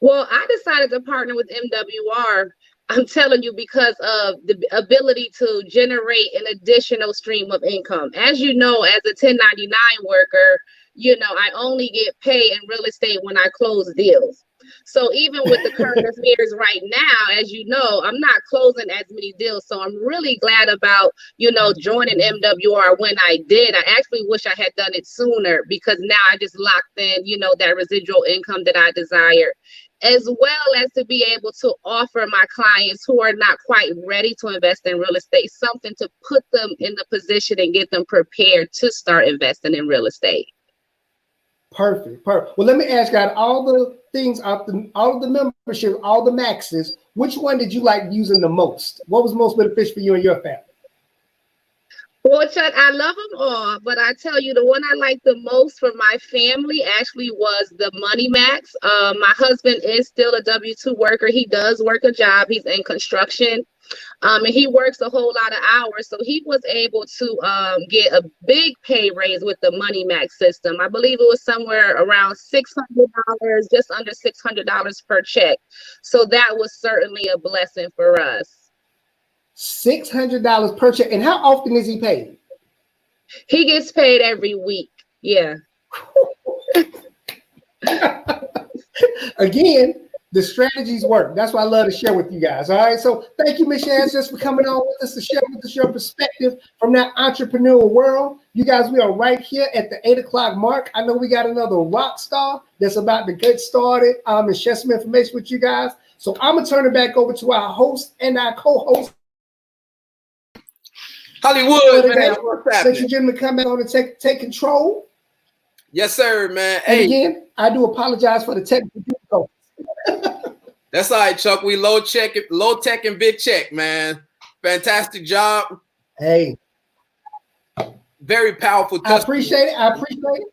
Well, I decided to partner with MWR, I'm telling you, because of the ability to generate an additional stream of income. As you know, as a 1099 worker, you know, I only get paid in real estate when I close deals. So even with the current affairs right now, as you know, I'm not closing as many deals. So I'm really glad about, you know, joining MWR when I did. I actually wish I had done it sooner because now I just locked in, you know, that residual income that I desire, as well as to be able to offer my clients who are not quite ready to invest in real estate something to put them in the position and get them prepared to start investing in real estate. Perfect. Well, let me ask you, out of all the things, all of the membership, all the maxes, which one did you like using the most? What was most beneficial for you and your family? Well, Chuck, I love them all, but I tell you, the one I like the most for my family actually was the Money Max. My husband is still a W-2 worker. He does work a job. He's in construction. And he works a whole lot of hours. So he was able to get a big pay raise with the Money Max system. I believe it was somewhere around $600, just under $600 per check. So that was certainly a blessing for us. $600 per check. And how often is he paid? He gets paid every week. Yeah. Again, the strategies work. That's why I love to share with you guys. All right. So thank you, Ms. Shaz, just for coming on with us to share with us your perspective from that entrepreneurial world. You guys, we are right here at the 8 o'clock mark. I know we got another rock star that's about to get started and share some information with you guys. So I'm going to turn it back over to our host and our co-host. Hollywood, man. Ladies and gentlemen, come back on and take control. Yes, sir, man. And again, I do apologize for the technical difficulties. That's all right, Chuck. We low tech and big check, man. Fantastic job. Hey. Very powerful. I appreciate it.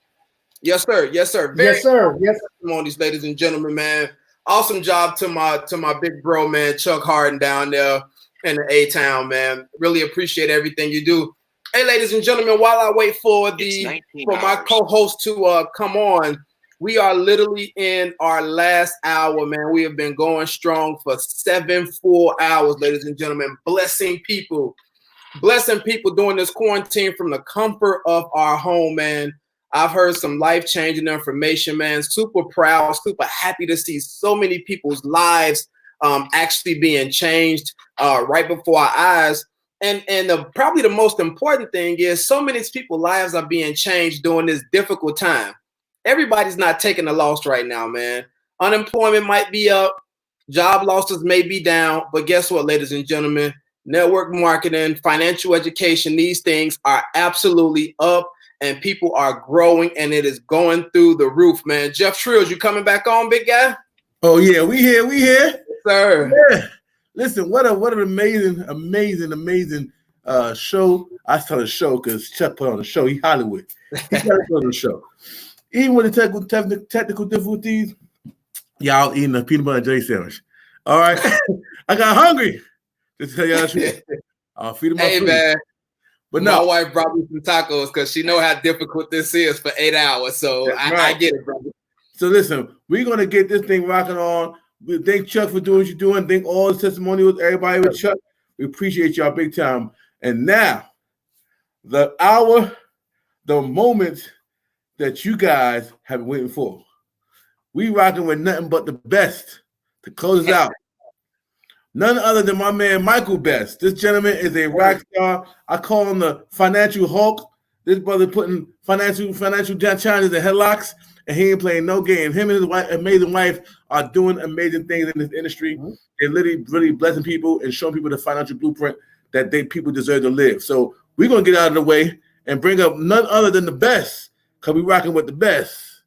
Yes, sir. Yes, sir. Yes, sir. Yes. Testimonies, ladies and gentlemen, man. Awesome job to my big bro, man, Chuck Harden down there in the A-Town, man. Really appreciate everything you do. Hey, ladies and gentlemen, while I wait for my co-host to come on, we are literally in our last hour, man. We have been going strong for 7 full hours, ladies and gentlemen, blessing people during this quarantine from the comfort of our home, man. I've heard some life-changing information, man. Super proud, super happy to see so many people's lives actually being changed right before our eyes. And probably the most important thing is so many people's lives are being changed during this difficult time. Everybody's not taking a loss right now, man. Unemployment might be up, job losses may be down, but guess what, ladies and gentlemen? Network marketing, financial education, these things are absolutely up, and people are growing, and it is going through the roof, man. Jeff Trills, you coming back on, big guy? Oh yeah, we here, sir. Yeah. Listen, what an amazing show. I started a show because Chuck put on a show. He Hollywood. He got on the show. Even with the technical difficulties, y'all eating a peanut butter and jelly sandwich. All right. I got hungry. Just tell y'all the truth. I'll feed him my food. Man. But my no. wife brought me some tacos because she know how difficult this is for 8 hours. So I get it, brother. So listen, we're going to get this thing rocking on. We thank Chuck for doing what you're doing. Thank all the testimonials, everybody with Chuck. We appreciate y'all big time. And now, the moment that you guys have been waiting for. We rocking with nothing but the best to close us out. None other than my man Michael Best. This gentleman is a rock star. I call him the financial Hulk. This brother putting financial challenges in headlocks, and he ain't playing no game. Him and his wife, amazing wife, are doing amazing things in this industry. They're literally really blessing people and showing people the financial blueprint that people deserve to live. So we're gonna get out of the way and bring up none other than the best, because we rocking with the best.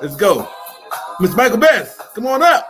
Let's go. Mr. Michael Best, come on up.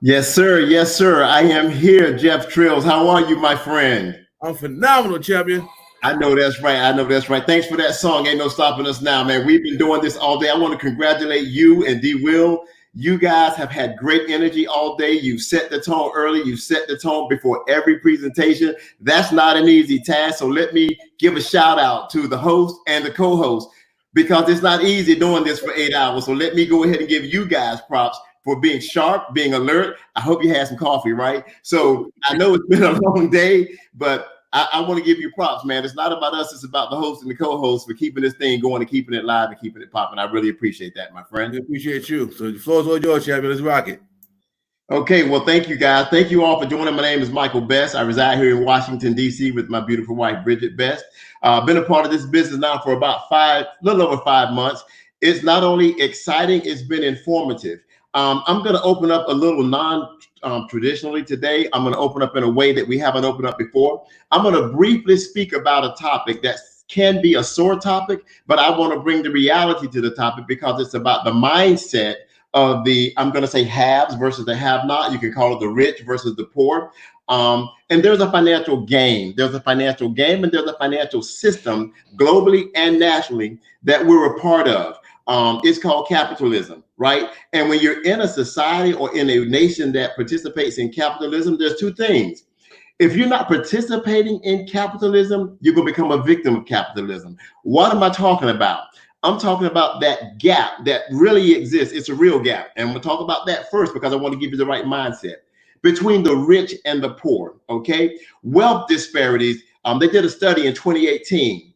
Yes, sir. Yes, sir. I am here, Jeff Trills. How are you, my friend? I'm phenomenal, champion. I know that's right. I know that's right. Thanks for that song. Ain't no stopping us now, man. We've been doing this all day. I want to congratulate you and D. Will. You guys have had great energy all day. You set the tone early. You set the tone before every presentation. That's not an easy task. So let me give a shout out to the host and the co-host, because it's not easy doing this for 8 hours. So let me go ahead and give you guys props for being sharp, being alert. I hope you had some coffee, right? So I know it's been a long day, but I want to give you props, man. It's not about us. It's about the host and the co-host for keeping this thing going and keeping it live and keeping it popping. I really appreciate that, my friend. I appreciate you. So the floor's all yours, champion. Let's rock it. Okay, well, thank you, guys. Thank you all for joining. My name is Michael Best. I reside here in Washington, D.C. with my beautiful wife, Bridget Best. Been a part of this business now for about little over 5 months. It's not only exciting, it's been informative. I'm going to open up a little non-traditionally today. I'm going to open up in a way that we haven't opened up before. I'm going to briefly speak about a topic that can be a sore topic, but I want to bring the reality to the topic because it's about the mindset of the, I'm going to say haves versus the have-not. You can call it the rich versus the poor. And there's a financial game. There's a financial game and there's a financial system globally and nationally that we're a part of. It's called capitalism, right? And when you're in a society or in a nation that participates in capitalism, there's two things. If you're not participating in capitalism, you're going to become a victim of capitalism. What am I talking about? I'm talking about that gap that really exists. It's a real gap. And we'll talk about that first because I want to give you the right mindset between the rich and the poor, okay? Wealth disparities. They did a study in 2018.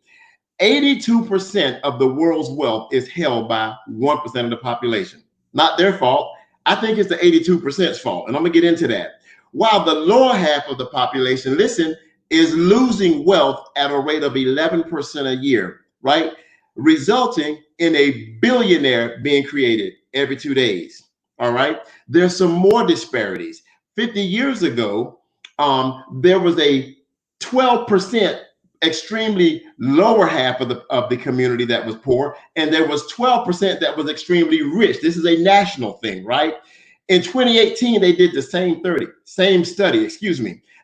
82% of the world's wealth is held by 1% of the population. Not their fault. I think it's the 82%'s fault. And I'm gonna get into that. While the lower half of the population, listen, is losing wealth at a rate of 11% a year, right? Resulting in a billionaire being created every 2 days, all right? There's some more disparities. 50 years ago, there was a 12% extremely lower half of the community that was poor, and there was 12% that was extremely rich. This is a national thing, right? In 2018, they did the same study.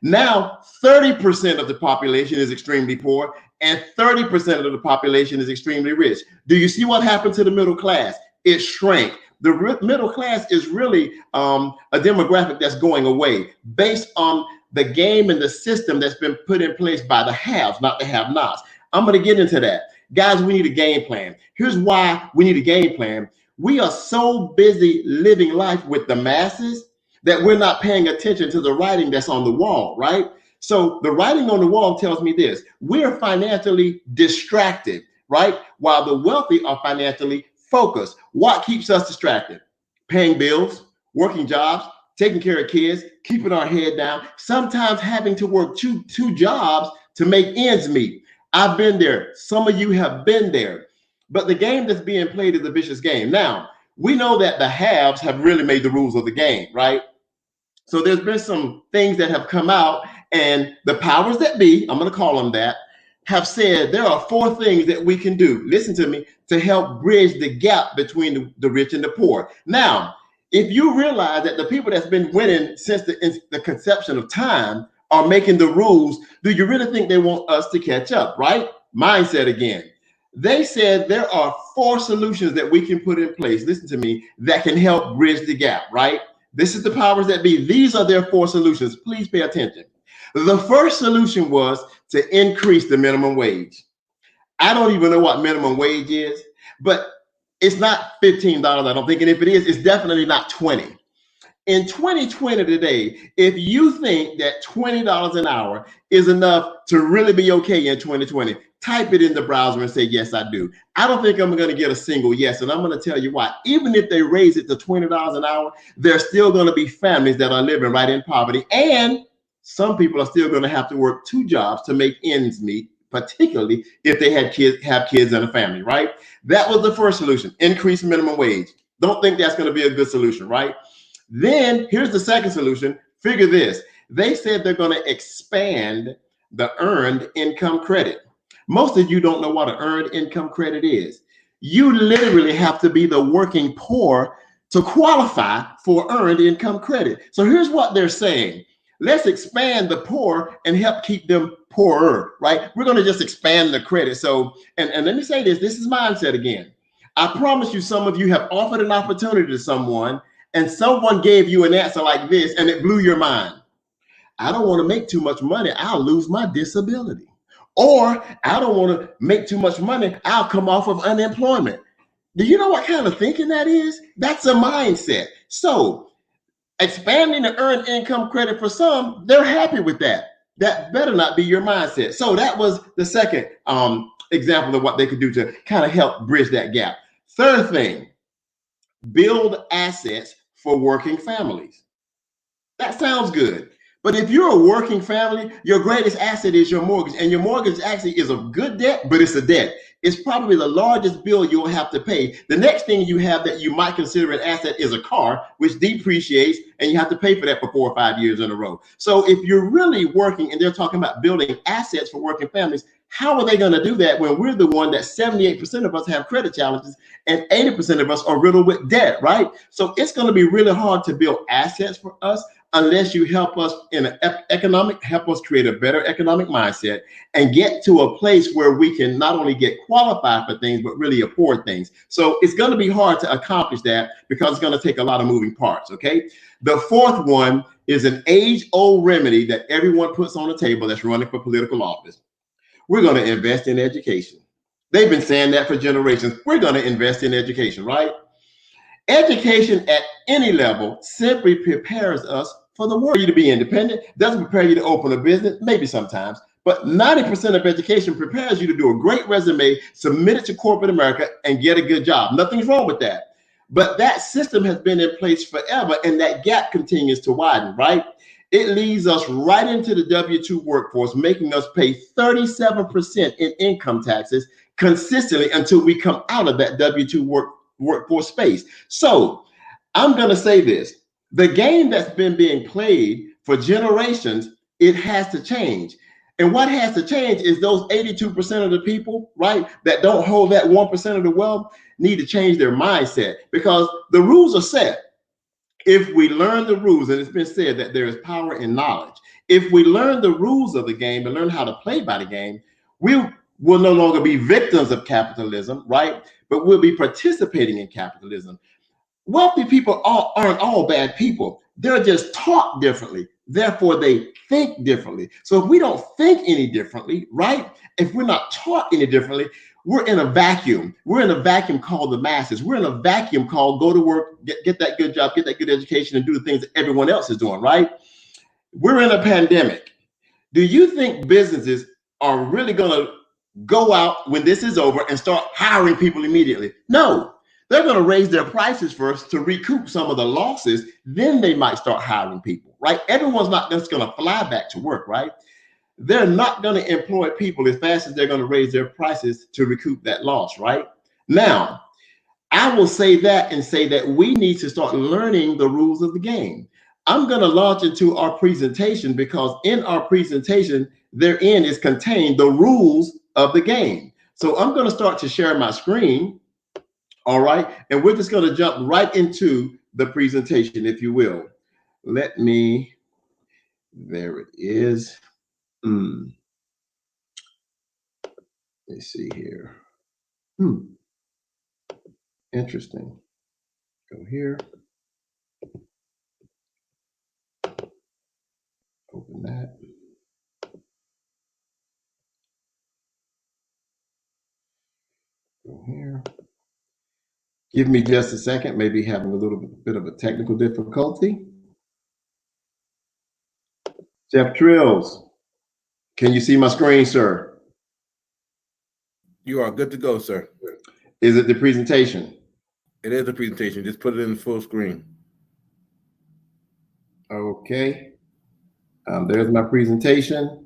Now, 30% of the population is extremely poor, and 30% of the population is extremely rich. Do you see what happened to the middle class? It shrank. The middle class is really a demographic that's going away based on the game and the system that's been put in place by the haves, not the have-nots. I'm going to get into that. Guys, we need a game plan. Here's why we need a game plan. We are so busy living life with the masses that we're not paying attention to the writing that's on the wall, right? So the writing on the wall tells me this: we're financially distracted, right? While the wealthy are financially focused. What keeps us distracted? Paying bills, working jobs, taking care of kids, keeping our head down, sometimes having to work two jobs to make ends meet. I've been there. Some of you have been there. But the game that's being played is a vicious game. Now, we know that the haves have really made the rules of the game, right? So there's been some things that have come out, and the powers that be, I'm going to call them that, have said there are 4 things that we can do, listen to me, to help bridge the gap between the rich and the poor. Now, if you realize that the people that's been winning since the conception of time are making the rules, do you really think they want us to catch up, right? Mindset again. They said there are 4 solutions that we can put in place, listen to me, that can help bridge the gap, right? This is the powers that be. These are their 4 solutions. Please pay attention. The first solution was to increase the minimum wage. I don't even know what minimum wage is, but it's not $15, I don't think. And if it is, it's definitely not 20. In 2020 today, if you think that $20 an hour is enough to really be okay in 2020, type it in the browser and say, yes, I do. I don't think I'm going to get a single yes. And I'm going to tell you why. Even if they raise it to $20 an hour, there's still going to be families that are living right in poverty. And some people are still going to have to work 2 jobs to make ends meet, particularly if they have kids and a family, right? That was the first solution, increase minimum wage. Don't think that's going to be a good solution, right? Then here's the second solution. Figure this. They said they're going to expand the earned income credit. Most of you don't know what an earned income credit is. You literally have to be the working poor to qualify for earned income credit. So here's what they're saying. Let's expand the poor and help keep them poorer, right? We're going to just expand the credit. So, and let me say this is mindset again. I promise you, some of you have offered an opportunity to someone and someone gave you an answer like this and it blew your mind. I don't want to make too much money. I'll lose my disability. Or I don't want to make too much money. I'll come off of unemployment. Do you know what kind of thinking that is? That's a mindset. So expanding the earned income credit for some, they're happy with that. That better not be your mindset. So that was the second example of what they could do to kind of help bridge that gap. Third thing, build assets for working families. That sounds good. But if you're a working family, your greatest asset is your mortgage. And your mortgage actually is a good debt, but it's a debt. It's probably the largest bill you'll have to pay. The next thing you have that you might consider an asset is a car, which depreciates, and you have to pay for that for 4 or 5 years in a row. So if you're really working, and they're talking about building assets for working families, how are they going to do that when we're the one that 78% of us have credit challenges and 80% of us are riddled with debt, right? So it's going to be really hard to build assets for us unless you help us in an help us create a better economic mindset and get to a place where we can not only get qualified for things, but really afford things. So it's going to be hard to accomplish that because it's going to take a lot of moving parts, okay? The fourth one is an age-old remedy that everyone puts on the table that's running for political office. We're going to invest in education. They've been saying that for generations. We're going to invest in education, right? Education at any level simply prepares us for the world. You to be independent, doesn't prepare you to open a business, maybe sometimes, but 90% of education prepares you to do a great resume, submit it to corporate America, and get a good job. Nothing's wrong with that. But that system has been in place forever, and that gap continues to widen, right? It leads us right into the W-2 workforce, making us pay 37% in income taxes consistently until we come out of that W-2 workforce space. So I'm going to say this. The game that's been being played for generations, it has to change. And what has to change is those 82% of the people, right, that don't hold that 1% of the wealth need to change their mindset because the rules are set. If we learn the rules, and it's been said that there is power in knowledge. If we learn the rules of the game and learn how to play by the game, we will no longer be victims of capitalism, right? But we'll be participating in capitalism. Wealthy people aren't all bad people. They're just taught differently. Therefore, they think differently. So if we don't think any differently, right? If we're not taught any differently, we're in a vacuum. We're in a vacuum called the masses. We're in a vacuum called go to work, get that good job, get that good education, and do the things that everyone else is doing, right? We're in a pandemic. Do you think businesses are really going to go out when this is over and start hiring people immediately? No. They're going to raise their prices first to recoup some of the losses. Then they might start hiring people, right? Everyone's not just going to fly back to work, right? They're not going to employ people as fast as they're going to raise their prices to recoup that loss, right? Now, I will say that and say that we need to start learning the rules of the game. I'm going to launch into our presentation because in our presentation, therein is contained the rules of the game. So I'm going to start to share my screen. All right, and we're just going to jump right into the presentation, if you will. Let me There it is. Let's see here. Interesting. Go here. Open that. Go here. Give me just a second, maybe having a little bit of a technical difficulty. Jeff Trills, can you see my screen, sir? You are good to go, sir. Is it the presentation? It is the presentation. Just put it in full screen. Okay. There's my presentation.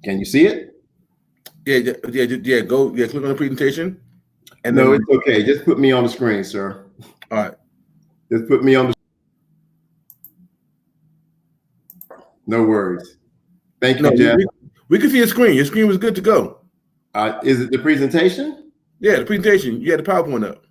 Can you see it? Yeah. Go. Yeah, click on the presentation. And no, then, it's okay. Just put me on the screen, sir. All right. Just put me on the. No worries. Thank you, Jeff. We can see your screen. Your screen was good to go. Is it the presentation? Yeah, the presentation. You had the PowerPoint up.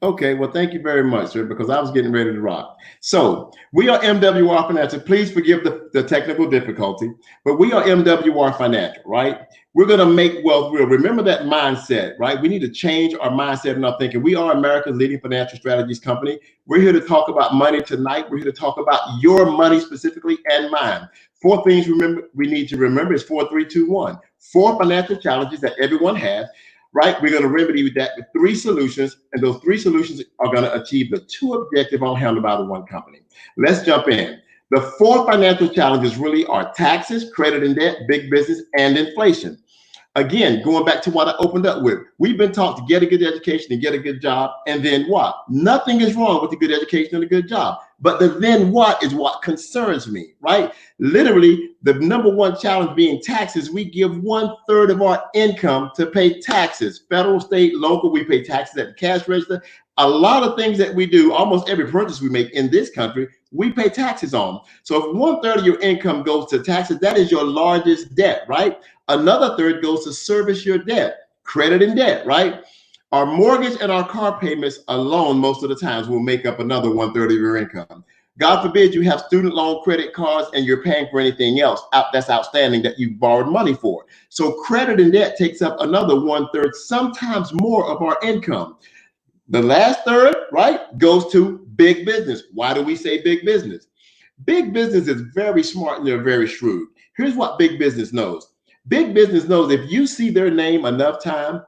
Okay, well, thank you very much, sir, because I was getting ready to rock. So we are MWR Financial. Please forgive the technical difficulty, but we are MWR Financial, right? We're going to make wealth real. Remember that mindset, right? We need to change our mindset and our thinking. We are America's leading financial strategies company. We're here to talk about money tonight. We're here to talk about your money specifically and mine. 4 things we need to remember is 4, 3, 2, 1. 4 financial challenges that everyone has. Right, we're going to remedy that with 3 solutions, and those 3 solutions are going to achieve the 2 objectives on handled by the 1 company. Let's jump in. The 4 financial challenges really are taxes, credit and debt, big business, and inflation. Again, going back to what I opened up with, we've been taught to get a good education and get a good job, and then what? Nothing is wrong with a good education and a good job, but the then what is what concerns me, right? Literally, the number 1 challenge being taxes. We give 1/3 of our income to pay taxes, federal, state, local. We pay taxes at the cash register. A lot of things that we do, almost every purchase we make in this country, we pay taxes on. So if 1/3 of your income goes to taxes, that is your largest debt, right? Another 1/3 goes to service your debt, credit and debt, right? Our mortgage and our car payments alone, most of the times, will make up another 1/3 of your income. God forbid you have student loan, credit cards, and you're paying for anything else that's outstanding that you borrowed money for. So credit and debt takes up another 1/3, sometimes more of our income. The last 1/3, right, goes to big business. Why do we say big business? Big business is very smart and they're very shrewd. Here's what big business knows. Big business knows if you see their name enough time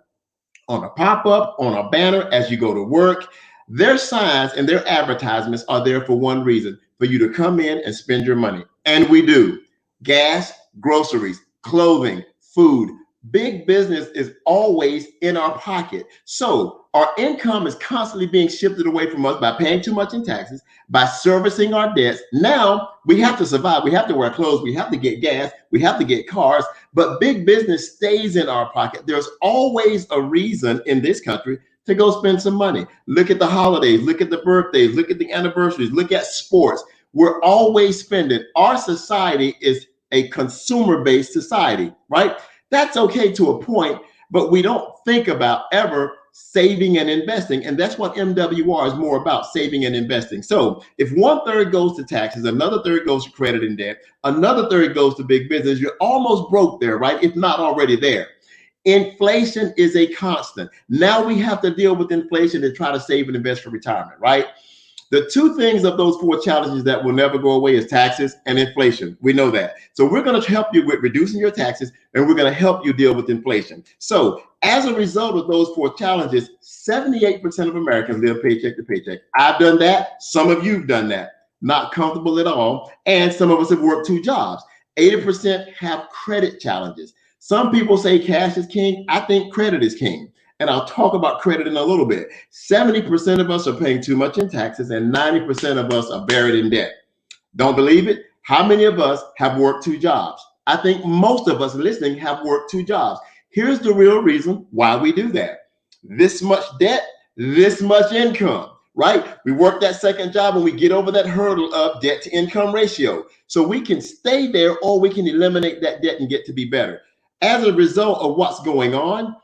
on a pop-up, on a banner as you go to work, their signs and their advertisements are there for one reason, for you to come in and spend your money. And we do. Gas, groceries, clothing, food. Big business is always in our pocket. So our income is constantly being shifted away from us by paying too much in taxes, by servicing our debts. Now we have to survive. We have to wear clothes. We have to get gas. We have to get cars. But big business stays in our pocket. There's always a reason in this country to go spend some money. Look at the holidays. Look at the birthdays. Look at the anniversaries. Look at sports. We're always spending. Our society is a consumer-based society, right? That's okay to a point, but we don't think about ever saving and investing. And that's what MWR is more about, saving and investing. So if 1/3 goes to taxes, another 1/3 goes to credit and debt, another 1/3 goes to big business, you're almost broke there, right? If not already there. Inflation is a constant. Now we have to deal with inflation and try to save and invest for retirement, right? The 2 things of those 4 challenges that will never go away is taxes and inflation. We know that. So we're going to help you with reducing your taxes, and we're going to help you deal with inflation. So as a result of those 4 challenges, 78% of Americans live paycheck to paycheck. I've done that. Some of you've done that. Not comfortable at all. And some of us have worked 2 jobs. 80% have credit challenges. Some people say cash is king. I think credit is king. And I'll talk about credit in a little bit. 70% of us are paying too much in taxes, and 90% of us are buried in debt. Don't believe it? How many of us have worked 2 jobs? I think most of us listening have worked 2 jobs. Here's the real reason why we do that. This much debt, this much income, right? We work that second job and we get over that hurdle of debt to income ratio. So we can stay there or we can eliminate that debt and get to be better. As a result of what's going on,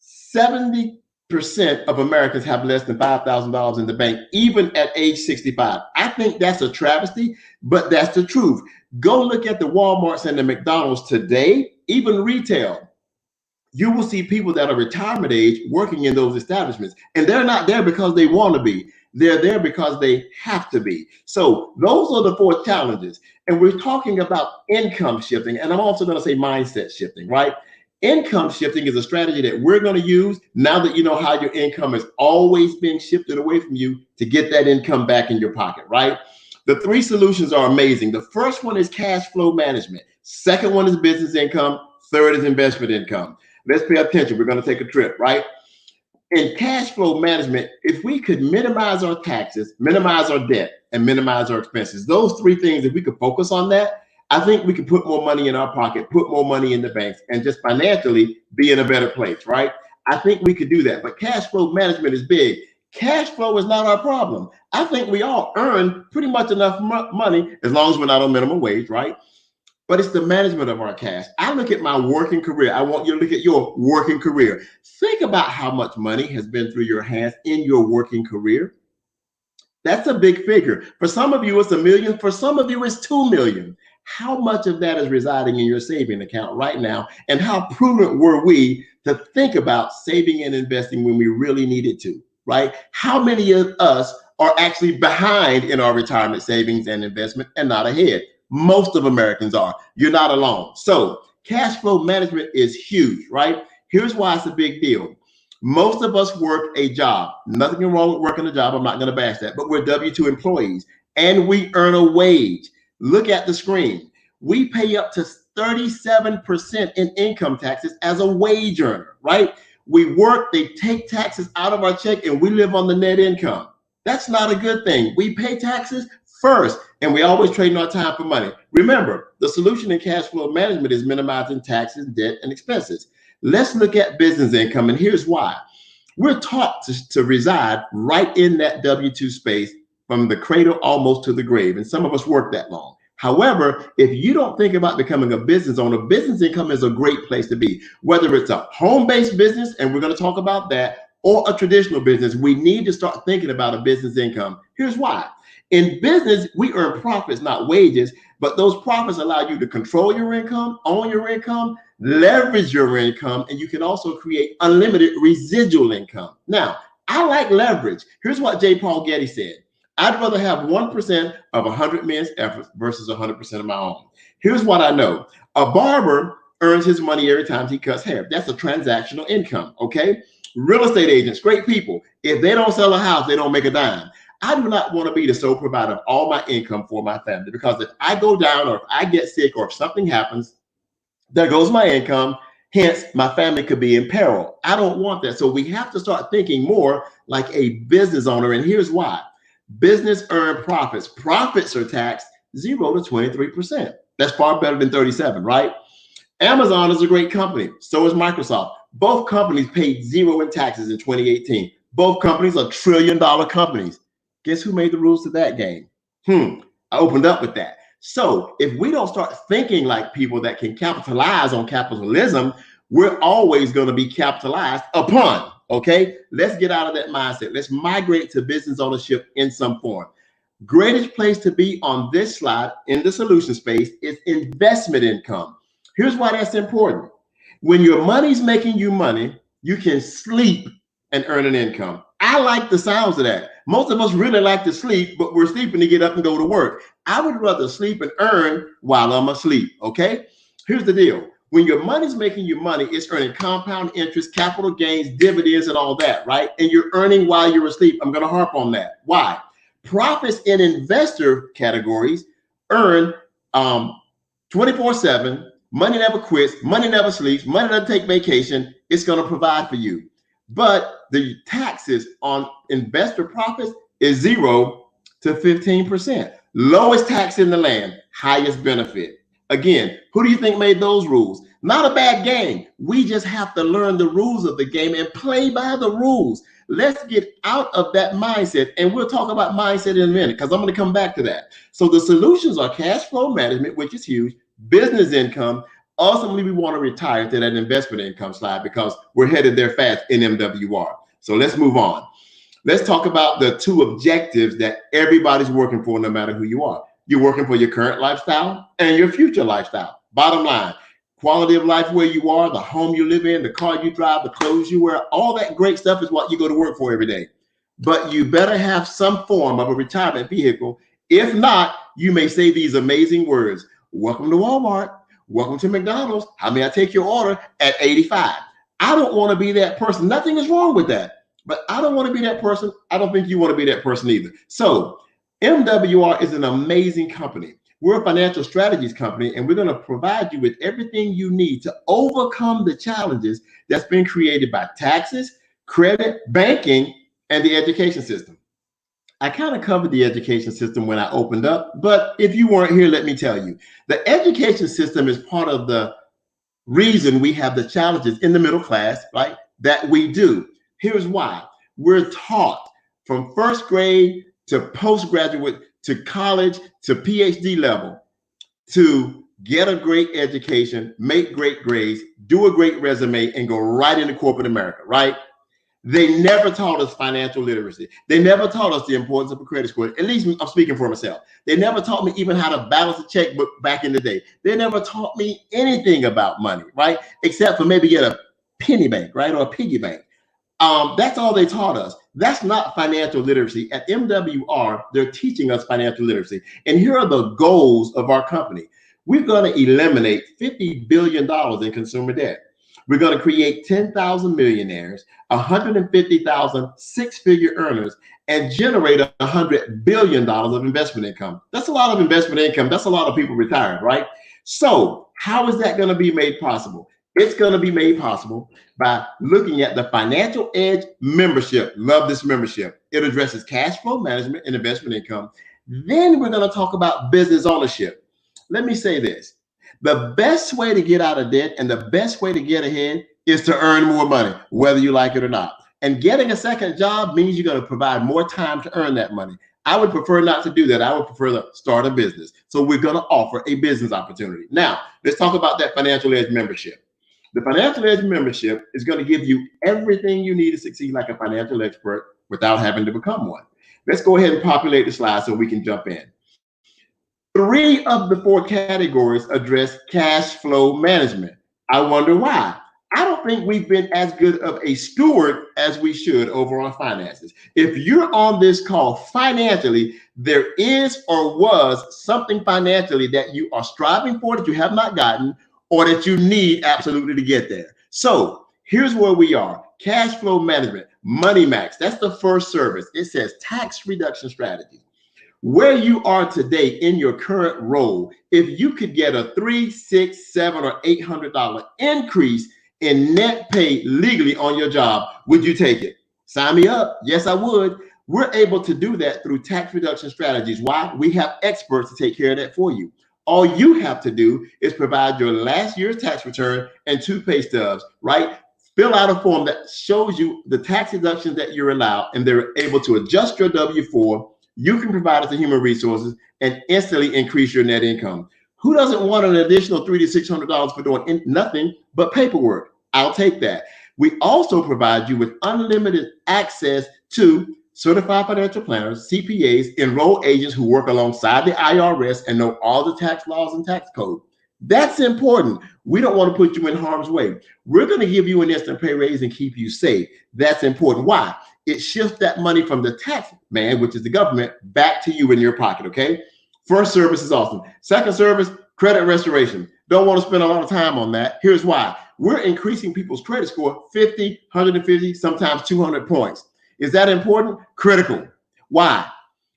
70 of Americans have less than $5,000 in the bank, even at age 65. I think that's a travesty, but that's the truth. Go look at the Walmarts and the McDonald's today, even retail. You will see people that are retirement age working in those establishments, and they're not there because they want to be. They're there because they have to be. So those are the 4 challenges. And we're talking about income shifting, and I'm also going to say mindset shifting, right? Income shifting is a strategy that we're going to use now that you know how your income is always being shifted away from you to get that income back in your pocket, right? The 3 solutions are amazing. The first one is cash flow management. Second one is business income. Third is investment income. Let's pay attention. We're going to take a trip, right? In cash flow management, if we could minimize our taxes, minimize our debt, and minimize our expenses, those 3 things, if we could focus on that, I think we could put more money in our pocket, put more money in the banks, and just financially be in a better place, right? I think we could do that. But cash flow management is big. Cash flow is not our problem. I think we all earn pretty much enough money as long as we're not on minimum wage, right? But it's the management of our cash. I look at my working career. I want you to look at your working career. Think about how much money has been through your hands in your working career. That's a big figure. For some of you, it's $1 million. For some of you, it's $2 million. How much of that is residing in your saving account right now? And how prudent were we to think about saving and investing when we really needed to, right? How many of us are actually behind in our retirement savings and investment and not ahead? Most of Americans are. You're not alone. So cash flow management is huge, right? Here's why it's a big deal. Most of us work a job. Nothing wrong with working a job. I'm not going to bash that, but we're W-2 employees and we earn a wage. Look at the screen. We pay up to 37% in income taxes as a wage earner, right? We work, they take taxes out of our check, and we live on the net income. That's not a good thing. We pay taxes first, and we always trading our time for money. Remember, the solution in cash flow management is minimizing taxes, debt, and expenses. Let's look at business income, and here's why. We're taught to reside right in that W-2 space from the cradle almost to the grave, and some of us work that long. However, if you don't think about becoming a business owner, business income is a great place to be. Whether it's a home-based business, and we're going to talk about that, or a traditional business, we need to start thinking about a business income. Here's why. In business, we earn profits, not wages, but those profits allow you to control your income, own your income, leverage your income, and you can also create unlimited residual income. Now, I like leverage. Here's what J. Paul Getty said. I'd rather have 1% of 100 men's efforts versus 100% of my own. Here's what I know. A barber earns his money every time he cuts hair. That's a transactional income, okay? Real estate agents, great people. If they don't sell a house, they don't make a dime. I do not want to be the sole provider of all my income for my family, because if I go down or if I get sick or if something happens, there goes my income. Hence, my family could be in peril. I don't want that. So we have to start thinking more like a business owner. And here's why. Business earned profits. Profits are taxed 0 to 23%. That's far better than 37, right? Amazon is a great company. So is Microsoft. Both companies paid 0 in taxes in 2018. Both companies are $1 trillion companies. Guess who made the rules to that game? I opened up with that. So if we don't start thinking like people that can capitalize on capitalism, we're always going to be capitalized upon. Okay, let's get out of that mindset. Let's migrate to business ownership in some form. Greatest place to be on this slide in the solution space is investment income. Here's why that's important. When your money's making you money, you can sleep and earn an income. I like the sounds of that. Most of us really like to sleep, but we're sleeping to get up and go to work. I would rather sleep and earn while I'm asleep, okay? Here's the deal. When your money's making you money, it's earning compound interest, capital gains, dividends, and all that, right? And you're earning while you're asleep. I'm going to harp on that. Why? Profits in investor categories earn 24/7. Money never quits. Money never sleeps. Money doesn't take vacation. It's going to provide for you. But the taxes on investor profits is 0 to 15%. Lowest tax in the land, highest benefit. Again, who do you think made those rules? Not a bad game. We just have to learn the rules of the game and play by the rules. Let's get out of that mindset. And we'll talk about mindset in a minute, because I'm going to come back to that. So the solutions are cash flow management, which is huge, business income. Ultimately, we want to retire to that investment income slide because we're headed there fast in MWR. So let's move on. Let's talk about the two objectives that everybody's working for, no matter who you are. You're working for your current lifestyle and your future lifestyle. Bottom line, quality of life where you are, the home you live in, the car you drive, the clothes you wear, all that great stuff is what you go to work for every day. But you better have some form of a retirement vehicle. If not, you may say these amazing words. Welcome to Walmart. Welcome to McDonald's. How may I take your order at 85? I don't want to be that person. Nothing is wrong with that. But I don't want to be that person. I don't think you want to be that person either. So MWR is an amazing company. We're a financial strategies company, and we're going to provide you with everything you need to overcome the challenges that's been created by taxes, credit, banking, and the education system. I kind of covered the education system when I opened up, but if you weren't here, let me tell you, the education system is part of the reason we have the challenges in the middle class, right, that we do. Here's why. We're taught from first grade to postgraduate to college to PhD level to get a great education, make great grades, do a great resume, and go right into corporate America, right? They never taught us financial literacy. They never taught us the importance of a credit score. At least I'm speaking for myself. They never taught me even how to balance a checkbook back in the day. They never taught me anything about money, right? Except for maybe get a penny bank, right? Or a piggy bank. That's all they taught us. That's not financial literacy. At MWR, they're teaching us financial literacy. And here are the goals of our company. We're going to eliminate $50 billion in consumer debt. We're going to create 10,000 millionaires, 150,000 six-figure earners, and generate $100 billion of investment income. That's a lot of investment income. That's a lot of people retired, right? So how is that going to be made possible? It's going to be made possible by looking at the Financial Edge membership. Love this membership. It addresses cash flow management and investment income. Then we're going to talk about business ownership. Let me say this. The best way to get out of debt and the best way to get ahead is to earn more money, whether you like it or not. And getting a second job means you're going to provide more time to earn that money. I would prefer not to do that. I would prefer to start a business. So we're going to offer a business opportunity. Now, let's talk about that Financial Edge membership. The Financial Edge membership is going to give you everything you need to succeed like a financial expert without having to become one. Let's go ahead and populate the slide so we can jump in. 3 of the 4 categories address cash flow management. I wonder why. I don't think we've been as good of a steward as we should over our finances. If you're on this call financially, there is or was something financially that you are striving for that you have not gotten or that you need absolutely to get there. So here's where we are. Cash flow management, Money Max. That's the first service. It says tax reduction strategy. Where you are today in your current role, if you could get a $300, $600, $700, or $800 increase in net pay legally on your job, would you take it? Sign me up. Yes, I would. We're able to do that through tax reduction strategies. Why? We have experts to take care of that for you. All you have to do is provide your last year's tax return and 2 pay stubs, right? Fill out a form that shows you the tax deductions that you're allowed, and they're able to adjust your W-4. You can provide it to human resources and instantly increase your net income. Who doesn't want an additional $300 to $600 for doing nothing but paperwork? I'll take that. We also provide you with unlimited access to certified financial planners, CPAs, enrolled agents who work alongside the IRS and know all the tax laws and tax code. That's important. We don't want to put you in harm's way. We're going to give you an instant pay raise and keep you safe. That's important. Why? It shifts that money from the tax man, which is the government, back to you in your pocket, okay? First service is awesome. Second service, credit restoration. Don't want to spend a lot of time on that. Here's why. We're increasing people's credit score 50, 150, sometimes 200 points. Is that important? Critical. Why?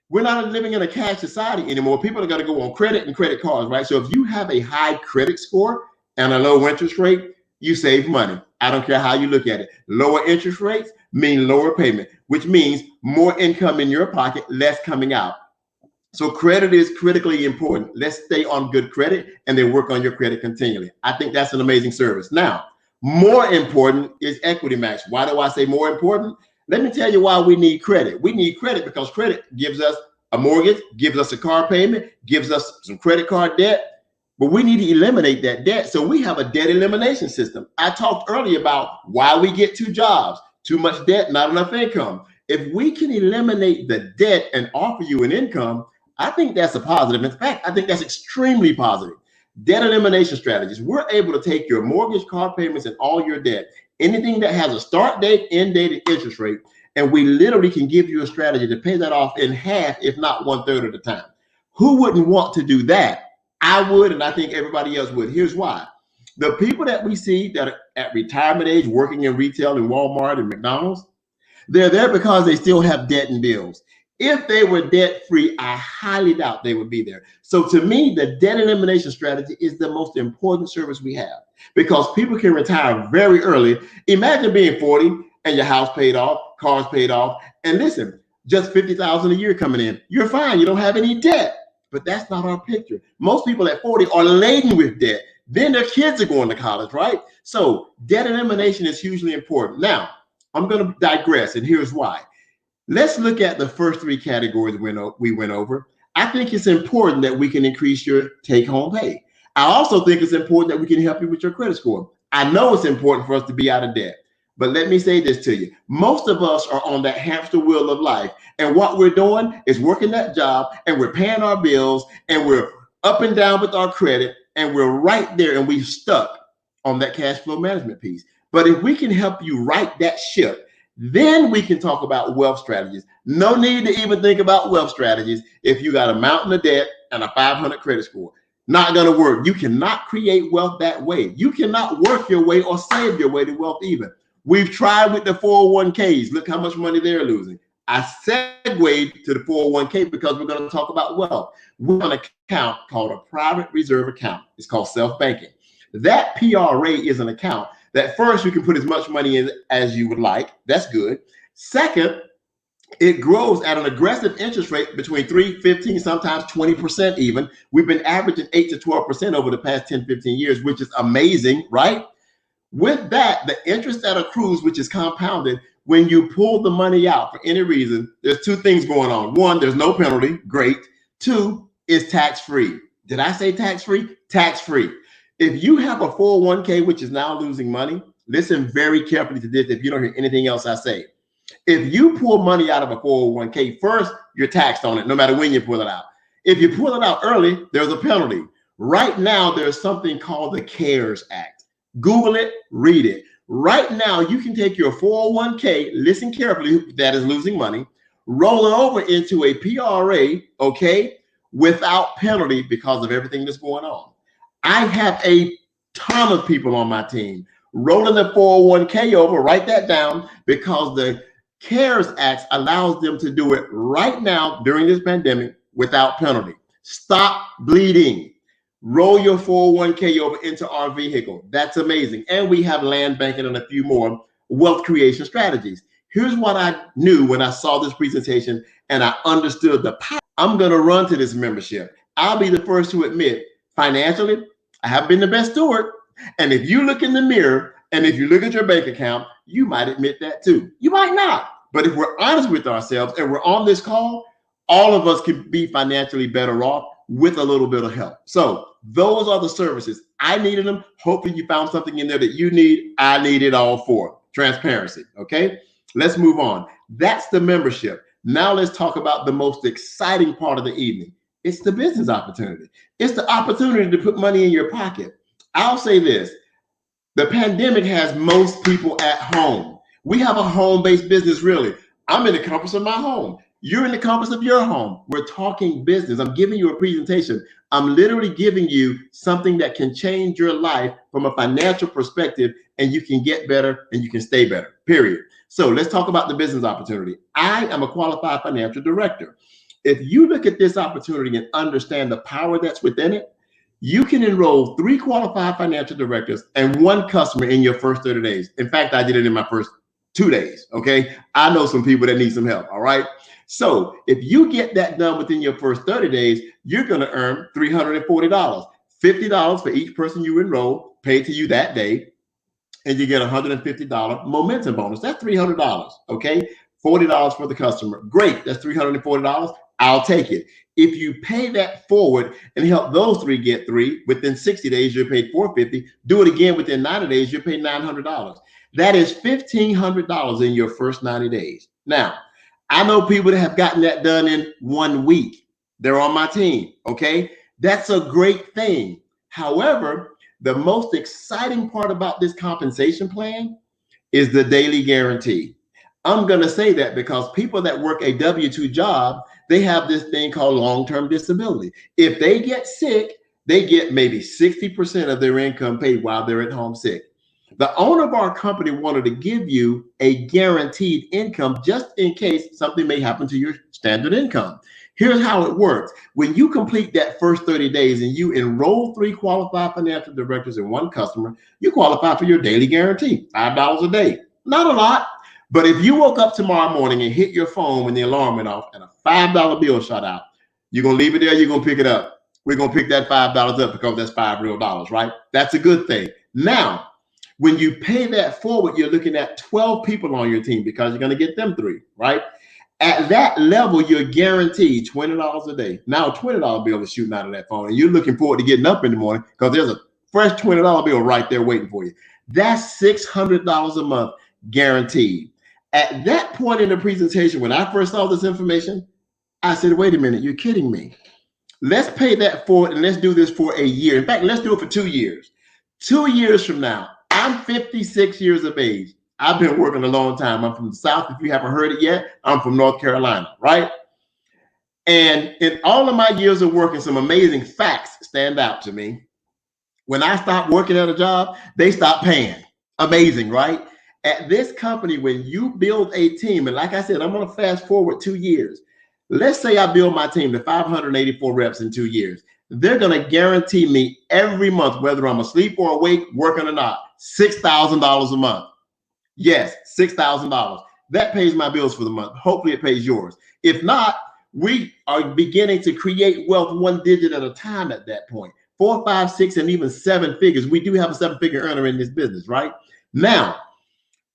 We're not living in a cash society anymore. People are going to go on credit and credit cards, right? So if you have a high credit score and a low interest rate, you save money. I don't care how you look at it. Lower interest rates mean lower payment, which means more income in your pocket, less coming out. So credit is critically important. Let's stay on good credit and then work on your credit continually. I think that's an amazing service. Now, more important is Equity Max. Why do I say more important? Let me tell you why we need credit. We need credit because credit gives us a mortgage, gives us a car payment, gives us some credit card debt, but we need to eliminate that debt. So we have a debt elimination system. I talked earlier about why we get 2 jobs Too much debt, not enough income. If we can eliminate the debt and offer you an income, I think that's a positive. In fact, I think that's extremely positive. Debt elimination strategies. We're able to take your mortgage, car payments, and all your debt, anything that has a start date, end date, and interest rate, and we literally can give you a strategy to pay that off in half, if not 1/3 of the time. Who wouldn't want to do that? I would, and I think everybody else would. Here's why. The people that we see that are at retirement age working in retail in Walmart and McDonald's, they're there because they still have debt and bills. If they were debt free, I highly doubt they would be there. So to me, the debt elimination strategy is the most important service we have, because people can retire very early. Imagine being 40 and your house paid off, cars paid off, and listen, just $50,000 a year coming in. You're fine. You don't have any debt. But that's not our picture. Most people at 40 are laden with debt. Then their kids are going to college, right? So debt elimination is hugely important. Now, I'm going to digress, and here's why. Let's look at the first three categories we went over. I think it's important that we can increase your take-home pay. I also think it's important that we can help you with your credit score. I know it's important for us to be out of debt. But let me say this to you. Most of us are on that hamster wheel of life. And what we're doing is working that job, and we're paying our bills, and we're up and down with our credit, and we're right there, and we're stuck on that cash flow management piece. But if we can help you right that ship, then we can talk about wealth strategies. No need to even think about wealth strategies if you got a mountain of debt and a 500 credit score. Not going to work. You cannot create wealth that way. You cannot work your way or save your way to wealth even. We've tried with the 401ks. Look how much money they're losing. I segued to the 401k because we're going to talk about wealth. We're on an account called a private reserve account. It's called self-banking. That PRA is an account that first you can put as much money in as you would like. That's good. Second, it grows at an aggressive interest rate between 3, 15, sometimes 20% even. We've been averaging 8 to 12% over the past 10, 15 years, which is amazing, right? With that, the interest that accrues, which is compounded, when you pull the money out for any reason, there's two things going on. One, there's no penalty. Great. Two, it's tax-free. Did I say tax-free? Tax-free. If you have a 401k, which is now losing money, listen very carefully to this if you don't hear anything else I say. If you pull money out of a 401k, first, you're taxed on it, no matter when you pull it out. If you pull it out early, there's a penalty. Right now, there's something called the CARES Act. Google it, read it. Right now, you can take your 401k, listen carefully, that is losing money, roll it over into a PRA, okay, without penalty because of everything that's going on. I have a ton of people on my team rolling the 401k over, write that down, because the CARES Act allows them to do it right now during this pandemic without penalty. Stop bleeding. Roll your 401k over into our vehicle. That's amazing. And we have land banking and a few more wealth creation strategies. Here's what I knew when I saw this presentation and I understood the power. I'm going to run to this membership. I'll be the first to admit, financially, I have been the best steward. And if you look in the mirror and if you look at your bank account, you might admit that too. You might not. But if we're honest with ourselves and we're on this call, all of us can be financially better off with a little bit of help. So those are the services. I needed them. Hopefully you found something in there that you need. I need it all for transparency. Okay, let's move on. That's the membership. Now let's talk about the most exciting part of the evening. It's the business opportunity. It's the opportunity to put money in your pocket. I'll say this. The pandemic has most people at home. We have a home-based business, really. I'm in the comfort of my home. You're in the comfort of your home. We're talking business. I'm giving you a presentation. I'm literally giving you something that can change your life from a financial perspective, and you can get better and you can stay better, period. So let's talk about the business opportunity. I am a qualified financial director. If you look at this opportunity and understand the power that's within it, you can enroll 3 qualified financial directors and 1 customer in your first 30 days. In fact, I did it in my first 2 days, okay? I know some people that need some help, all right? So if you get that done within your first 30 days, you're going to earn $340, $50 for each person you enroll, paid to you that day, and you get a $150 momentum bonus. That's $300, okay? $40 for the customer. Great, that's $340. I'll take it. If you pay that forward and help those 3 get 3, within 60 days, you're paid $450. Do it again within 90 days, you're paid $900. That is $1,500 in your first 90 days. Now, I know people that have gotten that done in 1 week. They're on my team, okay? That's a great thing. However, the most exciting part about this compensation plan is the daily guarantee. I'm going to say that because people that work a W-2 job, they have this thing called long-term disability. If they get sick, they get maybe 60% of their income paid while they're at home sick. The owner of our company wanted to give you a guaranteed income just in case something may happen to your standard income. Here's how it works. When you complete that first 30 days and you enroll 3 qualified financial directors and 1 customer, you qualify for your daily guarantee, $5 a day. Not a lot, but if you woke up tomorrow morning and hit your phone when the alarm went off and a $5 bill shot out, you're going to leave it there, you're going to pick it up. We're going to pick that $5 up because that's $5 real dollars, right? That's a good thing. Now, when you pay that forward, you're looking at 12 people on your team because you're going to get them 3, right? At that level, you're guaranteed $20 a day. Now, a $20 bill is shooting out of that phone, and you're looking forward to getting up in the morning because there's a fresh $20 bill right there waiting for you. That's $600 a month guaranteed. At that point in the presentation, when I first saw this information, I said, wait a minute, you're kidding me. Let's pay that forward and let's do this for a year. In fact, let's do it for 2 years. 2 years from now, I'm 56 years of age. I've been working a long time. I'm from the South. If you haven't heard it yet, I'm from North Carolina, right? And in all of my years of working, some amazing facts stand out to me. When I stopped working at a job, they stopped paying. Amazing, right? At this company, when you build a team, and like I said, I'm going to fast forward 2 years. Let's say I build my team to 584 reps in 2 years. They're going to guarantee me every month, whether I'm asleep or awake, working or not, $6,000 a month. Yes, $6,000. That pays my bills for the month. Hopefully it pays yours. If not, we are beginning to create wealth 1 digit at a time at that point. 4, 5, 6, and even 7 figures. We do have a 7-figure earner in this business, right? Now,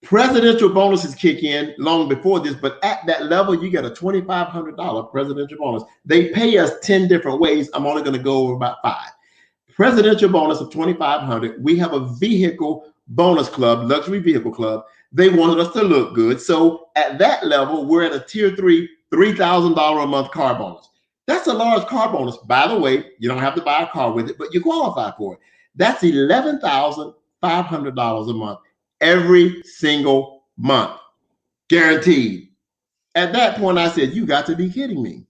presidential bonuses kick in long before this, but at that level, you get a $2,500 presidential bonus. They pay us 10 different ways. I'm only going to go over about 5. Presidential bonus of $2,500. We have a vehicle bonus club, luxury vehicle club. They wanted us to look good. So at that level, we're at a tier 3, $3,000 a month car bonus. That's a large car bonus. By the way, you don't have to buy a car with it, but you qualify for it. That's $11,500 a month every single month, guaranteed. At that point, I said, you got to be kidding me.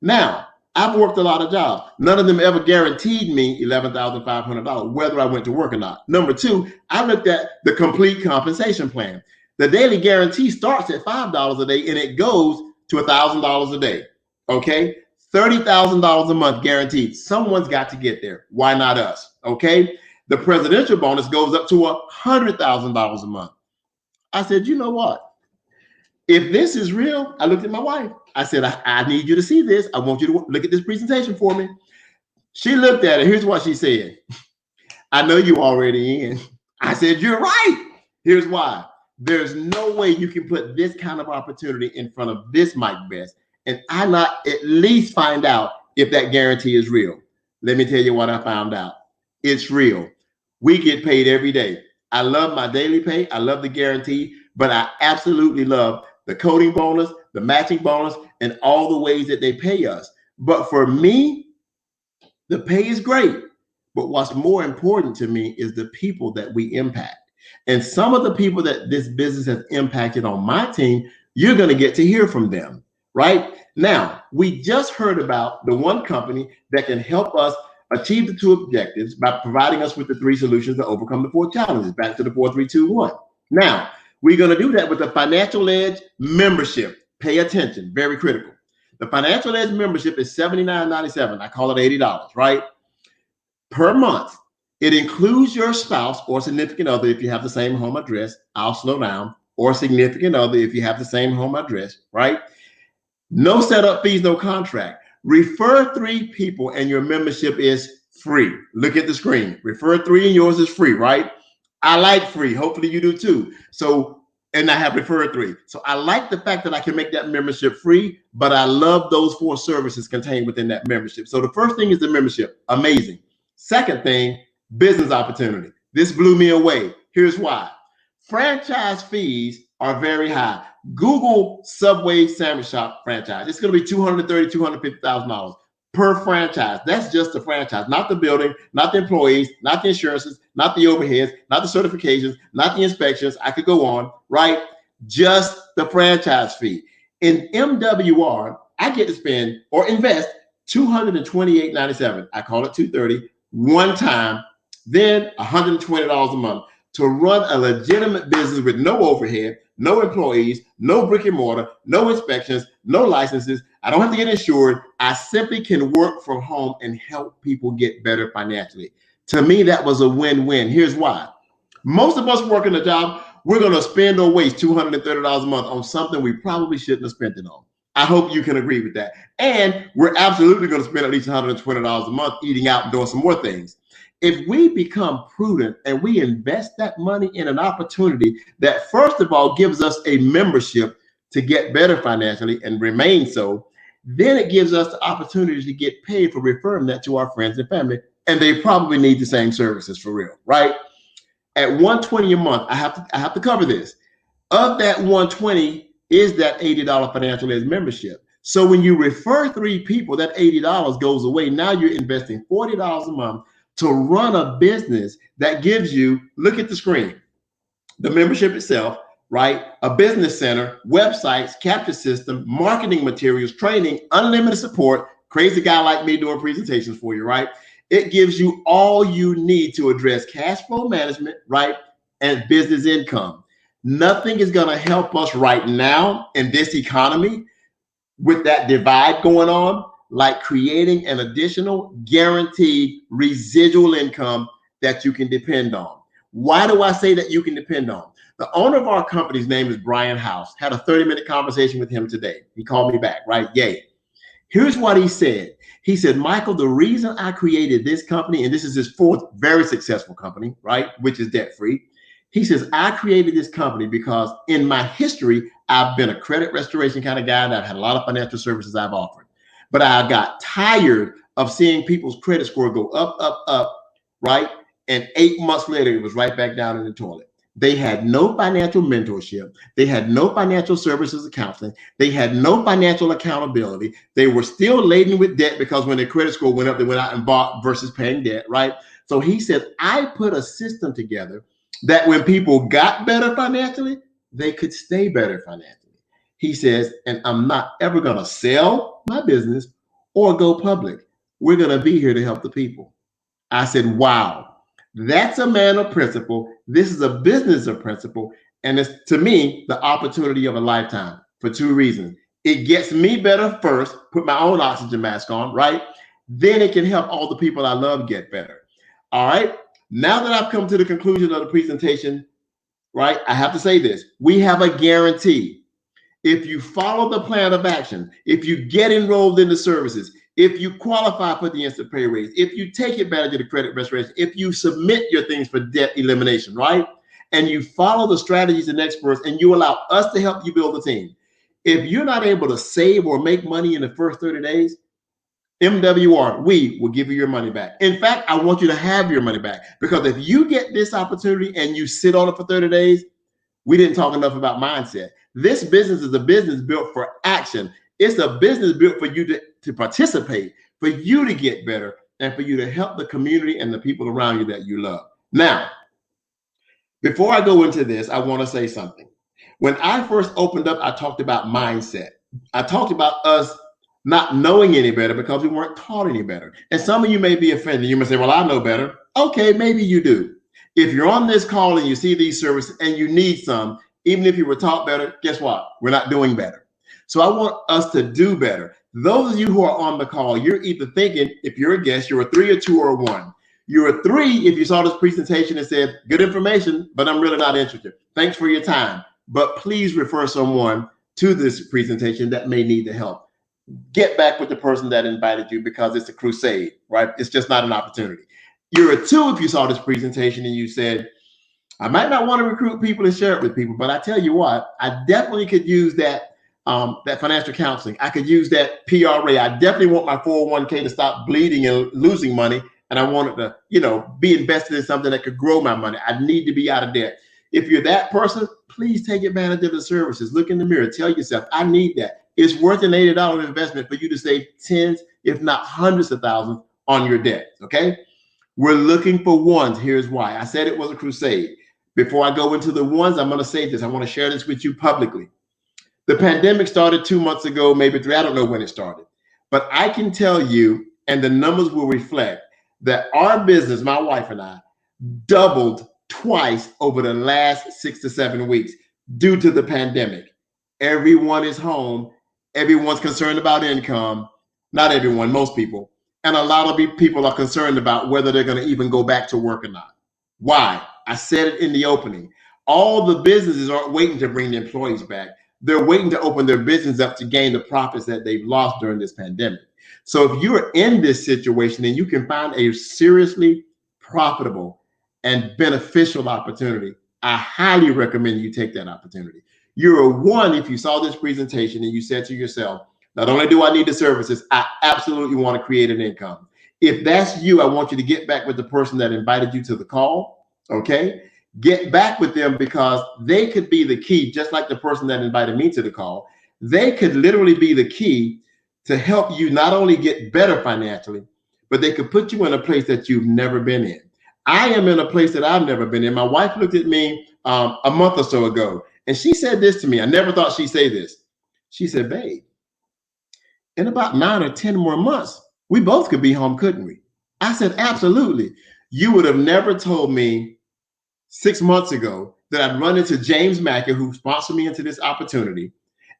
Now, I've worked a lot of jobs. None of them ever guaranteed me $11,500, whether I went to work or not. Number 2, I looked at the complete compensation plan. The daily guarantee starts at $5 a day and it goes to $1,000 a day. Okay, $30,000 a month guaranteed. Someone's got to get there. Why not us? Okay, the presidential bonus goes up to $100,000 a month. I said, you know what? If this is real, I looked at my wife. I said, I need you to see this. I want you to look at this presentation for me. She looked at it. Here's what she said. I know you're already in. I said, you're right. Here's why. There's no way you can put this kind of opportunity in front of this Mike Best and I not at least find out if that guarantee is real. Let me tell you what I found out. It's real. We get paid every day. I love my daily pay. I love the guarantee, but I absolutely love the coding bonus, the matching bonus, and all the ways that they pay us. But for me, the pay is great. But what's more important to me is the people that we impact. And some of the people that this business has impacted on my team, you're going to get to hear from them, right? Now, we just heard about the one company that can help us achieve the 2 objectives by providing us with the 3 solutions to overcome the 4 challenges, back to the 4, 3, 2, 1. Now, we're going to do that with the Financial Edge membership. Pay attention, very critical. The Financial Edge membership is $79.97. I call it $80, right? Per month. It includes your spouse or significant other if you have the same home address. I'll slow down. Or significant other if you have the same home address, right? No setup fees, no contract. Refer 3 people and your membership is free. Look at the screen. Refer 3 and yours is free, right? I like free. Hopefully you do too. So and I have referred 3. So I like the fact that I can make that membership free, but I love those 4 services contained within that membership. So the first thing is the membership. Amazing. Second thing, business opportunity. This blew me away. Here's why. Franchise fees are very high. Google Subway Sandwich Shop franchise. It's going to be $230,000, $250,000 per franchise. That's just the franchise, not the building, not the employees, not the insurances, not the overheads, not the certifications, not the inspections. I could go on, right? Just the franchise fee. In MWR, I get to spend or invest $228.97. I call it $230 one time, then $120 a month to run a legitimate business with no overhead, no employees, no brick and mortar, no inspections, no licenses. I don't have to get insured. I simply can work from home and help people get better financially. To me, that was a win-win. Here's why. Most of us working a job, we're going to spend or waste $230 a month on something we probably shouldn't have spent it on. I hope you can agree with that. And we're absolutely going to spend at least $120 a month eating out and doing some more things. If we become prudent and we invest that money in an opportunity that, first of all, gives us a membership to get better financially and remain so, then it gives us the opportunity to get paid for referring that to our friends and family. And they probably need the same services for real, right? At $120 a month, I have to cover this. Of that $120 is that $80 financial aid membership. So when you refer 3 people, that $80 goes away. Now you're investing $40 a month to run a business that gives you, look at the screen, the membership itself, right? A business center, websites, capture system, marketing materials, training, unlimited support, crazy guy like me doing presentations for you, right? It gives you all you need to address cash flow management, right? And business income. Nothing is going to help us right now in this economy with that divide going on like creating an additional guaranteed residual income that you can depend on. Why do I say that you can depend on? The owner of our company's name is Brian House. Had a 30-minute conversation with him today. He called me back, right? Yay. Here's what he said. He said, Michael, the reason I created this company, and this is his 4th very successful company, right, which is debt-free. He says, I created this company because in my history, I've been a credit restoration kind of guy, and I've had a lot of financial services I've offered. But I got tired of seeing people's credit score go up, up, up, right? And 8 months later, it was right back down in the toilet. They had no financial mentorship. They had no financial services or counseling. They had no financial accountability. They were still laden with debt because when their credit score went up, they went out and bought versus paying debt, right? So he said, I put a system together that when people got better financially, they could stay better financially. He says, and I'm not ever going to sell my business or go public. We're going to be here to help the people. I said, wow, that's a man of principle. This is a business of principle. And it's, to me, the opportunity of a lifetime for 2 reasons. It gets me better first, put my own oxygen mask on, right? Then it can help all the people I love get better. All right. Now that I've come to the conclusion of the presentation, right, I have to say this. We have a guarantee. If you follow the plan of action, if you get enrolled in the services, if you qualify for the instant pay raise, if you take advantage of the credit restoration, if you submit your things for debt elimination, right? And you follow the strategies and experts and you allow us to help you build a team. If you're not able to save or make money in the first 30 days, MWR, we will give you your money back. In fact, I want you to have your money back because if you get this opportunity and you sit on it for 30 days, we didn't talk enough about mindset. This business is a business built for action. It's a business built for you to participate, for you to get better, and for you to help the community and the people around you that you love. Now, before I go into this, I want to say something. When I first opened up, I talked about mindset. I talked about us not knowing any better because we weren't taught any better. And some of you may be offended. You may say, well, I know better. Okay, maybe you do. If you're on this call and you see these services and you need some, even if you were taught better, guess what? We're not doing better. So I want us to do better. Those of you who are on the call, you're either thinking, if you're a guest, you're a 3 or 2 or 1. You're a 3 if you saw this presentation and said, good information, but I'm really not interested. Thanks for your time. But please refer someone to this presentation that may need the help. Get back with the person that invited you because it's a crusade, right? It's just not an opportunity. You're a 2 if you saw this presentation and you said, I might not want to recruit people and share it with people, but I tell you what, I definitely could use that that financial counseling. I could use that PRA. I definitely want my 401k to stop bleeding and losing money, and I want it to, you know, be invested in something that could grow my money. I need to be out of debt. If you're that person, please take advantage of the services. Look in the mirror. Tell yourself, I need that. It's worth an $80 investment for you to save tens, if not hundreds of thousands on your debt. Okay. We're looking for ones. Here's why. I said it was a crusade. Before I go into the ones, I'm going to say this. I want to share this with you publicly. The pandemic started 2 months ago, maybe 3. I don't know when it started. But I can tell you, and the numbers will reflect, that our business, my wife and I, doubled twice over the last 6 to 7 weeks due to the pandemic. Everyone is home. Everyone's concerned about income. Not everyone, most people. And a lot of people are concerned about whether they're going to even go back to work or not. Why? I said it in the opening. All the businesses aren't waiting to bring the employees back. They're waiting to open their business up to gain the profits that they've lost during this pandemic. So if you're in this situation and you can find a seriously profitable and beneficial opportunity, I highly recommend you take that opportunity. You're a one if you saw this presentation and you said to yourself, not only do I need the services, I absolutely want to create an income. If that's you, I want you to get back with the person that invited you to the call, okay? Get back with them, because they could be the key, just like the person that invited me to the call. They could literally be the key to help you not only get better financially, but they could put you in a place that you've never been in. I am in a place that I've never been in. My wife looked at me a month or so ago, and she said this to me. I never thought she'd say this. She said, babe, in about 9 or 10 more months, we both could be home, couldn't we? I said, absolutely. You would have never told me 6 months ago that I'd run into James Macker, who sponsored me into this opportunity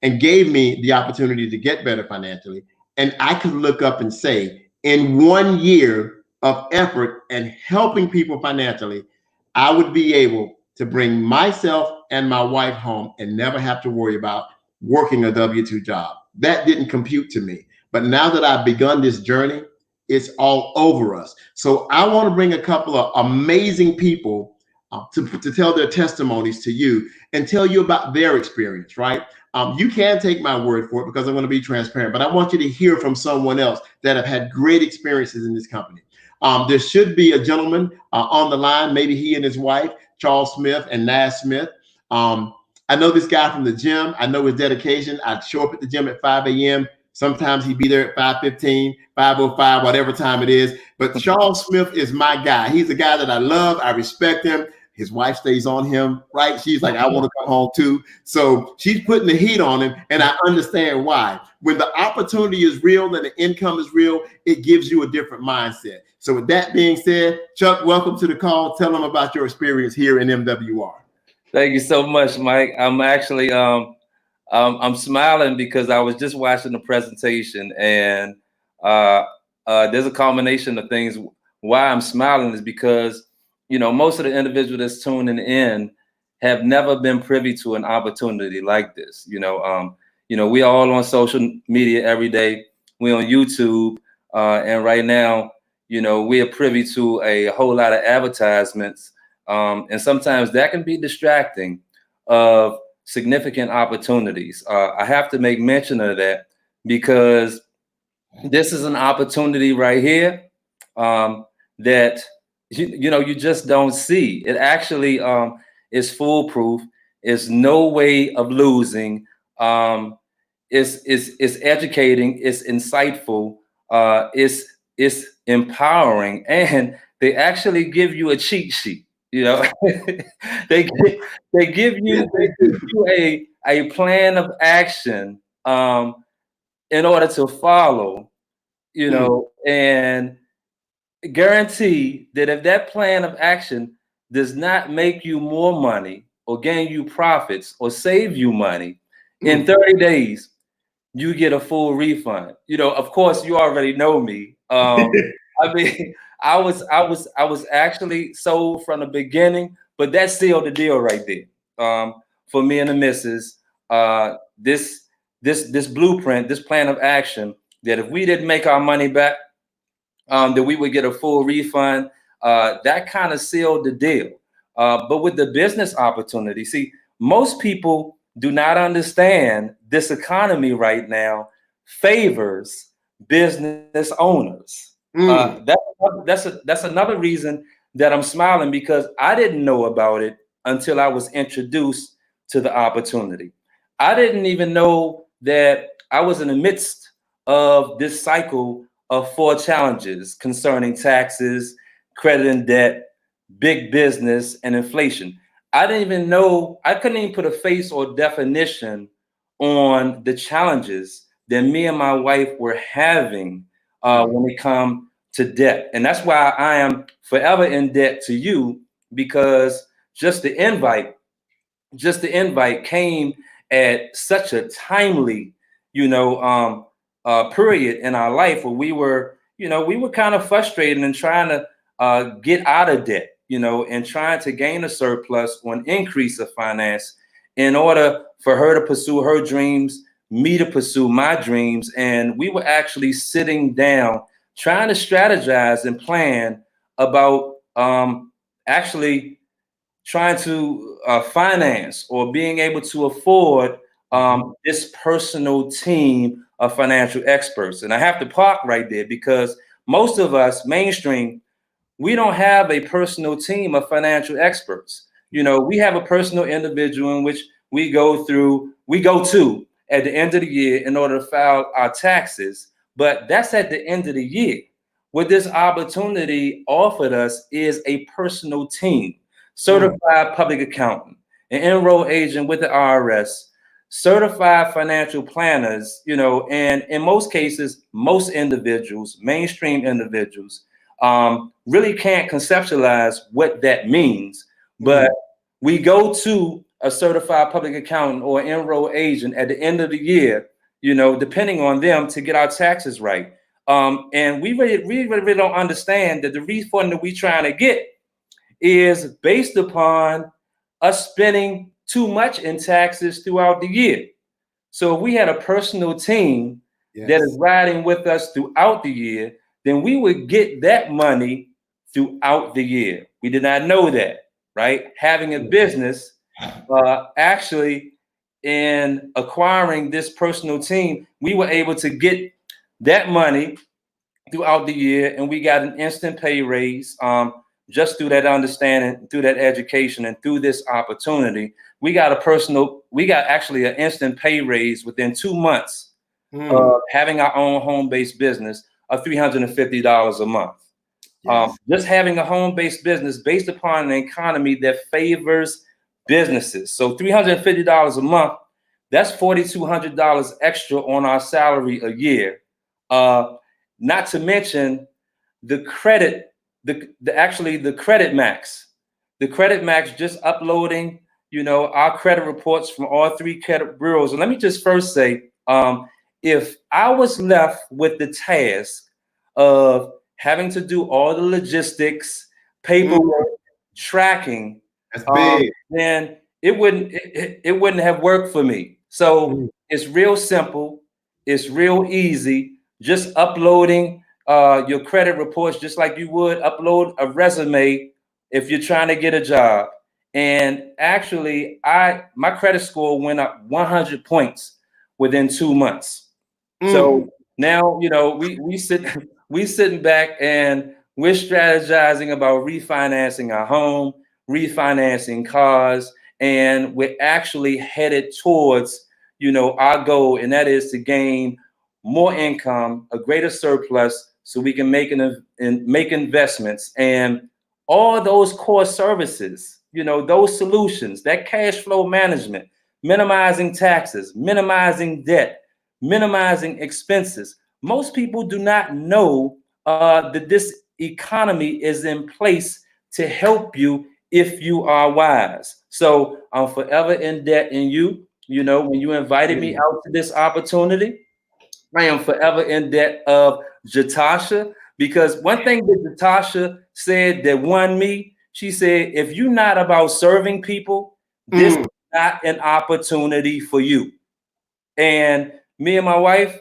and gave me the opportunity to get better financially. And I could look up and say, in 1 year of effort and helping people financially, I would be able to bring myself and my wife home and never have to worry about working a W-2 job. That didn't compute to me. But now that I've begun this journey, it's all over us. So I want to bring a couple of amazing people to tell their testimonies to you and tell you about their experience, right? You can take my word for it, because I'm going to be transparent, but I want you to hear from someone else that have had great experiences in this company. There should be a gentleman on the line, maybe he and his wife, Charles Smith and Nash Smith. I know this guy from the gym. I know his dedication. I'd show up at the gym at 5 a.m. Sometimes he'd be there at 5:15, 5:05, whatever time it is. But Charles Smith is my guy. He's a guy that I love. I respect him. His wife stays on him, right? She's like, I want to come home too. So she's putting the heat on him, and I understand why. When the opportunity is real and the income is real, it gives you a different mindset. So with that being said, Chuck, welcome to the call. Tell them about your experience here in MWR. Thank you so much, Mike. I'm actually I'm smiling because I was just watching the presentation, and there's a combination of things. Why I'm smiling is because, you know, most of the individuals that's tuning in have never been privy to an opportunity like this. You know, we all on social media every day. We on YouTube, and right now, you know, we are privy to a whole lot of advertisements. And sometimes that can be distracting of significant opportunities. I have to make mention of that because this is an opportunity right here that you just don't see. It actually is foolproof. It's no way of losing. It's educating. It's insightful. It's empowering, and they actually give you a cheat sheet. You know, they give you a plan of action in order to follow, you know, and guarantee that if that plan of action does not make you more money or gain you profits or save you money, in 30 days, you get a full refund. You know, of course, you already know me. I mean, I was actually sold from the beginning, but that sealed the deal right there. For me and the missus, this blueprint, this plan of action, that if we didn't make our money back, that we would get a full refund. That kind of sealed the deal. But with the business opportunity, see, most people do not understand this economy right now favors business owners. That's another reason that I'm smiling, because I didn't know about it until I was introduced to the opportunity. I didn't even know that I was in the midst of this cycle of 4 challenges concerning taxes, credit and debt, big business, and inflation. I didn't even know, I couldn't even put a face or definition on the challenges that me and my wife were having when it comes to debt. And that's why I am forever in debt to you, because just the invite came at such a timely, period in our life where we were kind of frustrated and trying to get out of debt, and trying to gain a surplus or an increase of finance in order for her to pursue her dreams, me to pursue my dreams. And we were actually sitting down trying to strategize and plan about actually trying to finance or being able to afford this personal team of financial experts. And I have to park right there, because most of us mainstream, we don't have a personal team of financial experts. We have a personal individual in which we go to at the end of the year in order to file our taxes. But that's at the end of the year. What this opportunity offered us is a personal team, certified public accountant, an enrolled agent with the IRS, certified financial planners, and in most cases, most individuals, mainstream individuals, really can't conceptualize what that means. But we go to a certified public accountant or enrolled agent at the end of the year, depending on them, to get our taxes right. And we really don't understand that the refund that we're trying to get is based upon us spending too much in taxes throughout the year. So if we had a personal team that is riding with us throughout the year, then we would get that money throughout the year. We did not know that, right? Having a business, actually in acquiring this personal team, we were able to get that money throughout the year, and we got an instant pay raise just through that understanding, through that education, and through this opportunity. We got actually an instant pay raise within 2 months of having our own home-based business of $350 a month. Just having a home-based business based upon an economy that favors businesses. So $350 a month, that's $4,200 extra on our salary a year. Not to mention the credit, the credit max. The credit max just uploading, our credit reports from all 3 credit bureaus. And let me just first say, if I was left with the task of having to do all the logistics, paperwork, tracking, then it wouldn't have worked for me. So it's real simple. It's real easy. Just uploading your credit reports, just like you would upload a resume if you're trying to get a job. And actually, my credit score went up 100 points within 2 months. So now, we sitting back and we're strategizing about refinancing our home, refinancing cars, and we're actually headed towards, our goal, and that is to gain more income, a greater surplus, so we can make investments, and all those core services, those solutions, that cash flow management, minimizing taxes, minimizing debt, minimizing expenses. Most people do not know that this economy is in place to help you if you are wise. So I'm forever in debt in you. When you invited me out to this opportunity, I am forever in debt of Jantuah, because one thing that Jantuah said that won me, she said, if you're not about serving people, this is not an opportunity for you. And me and my wife,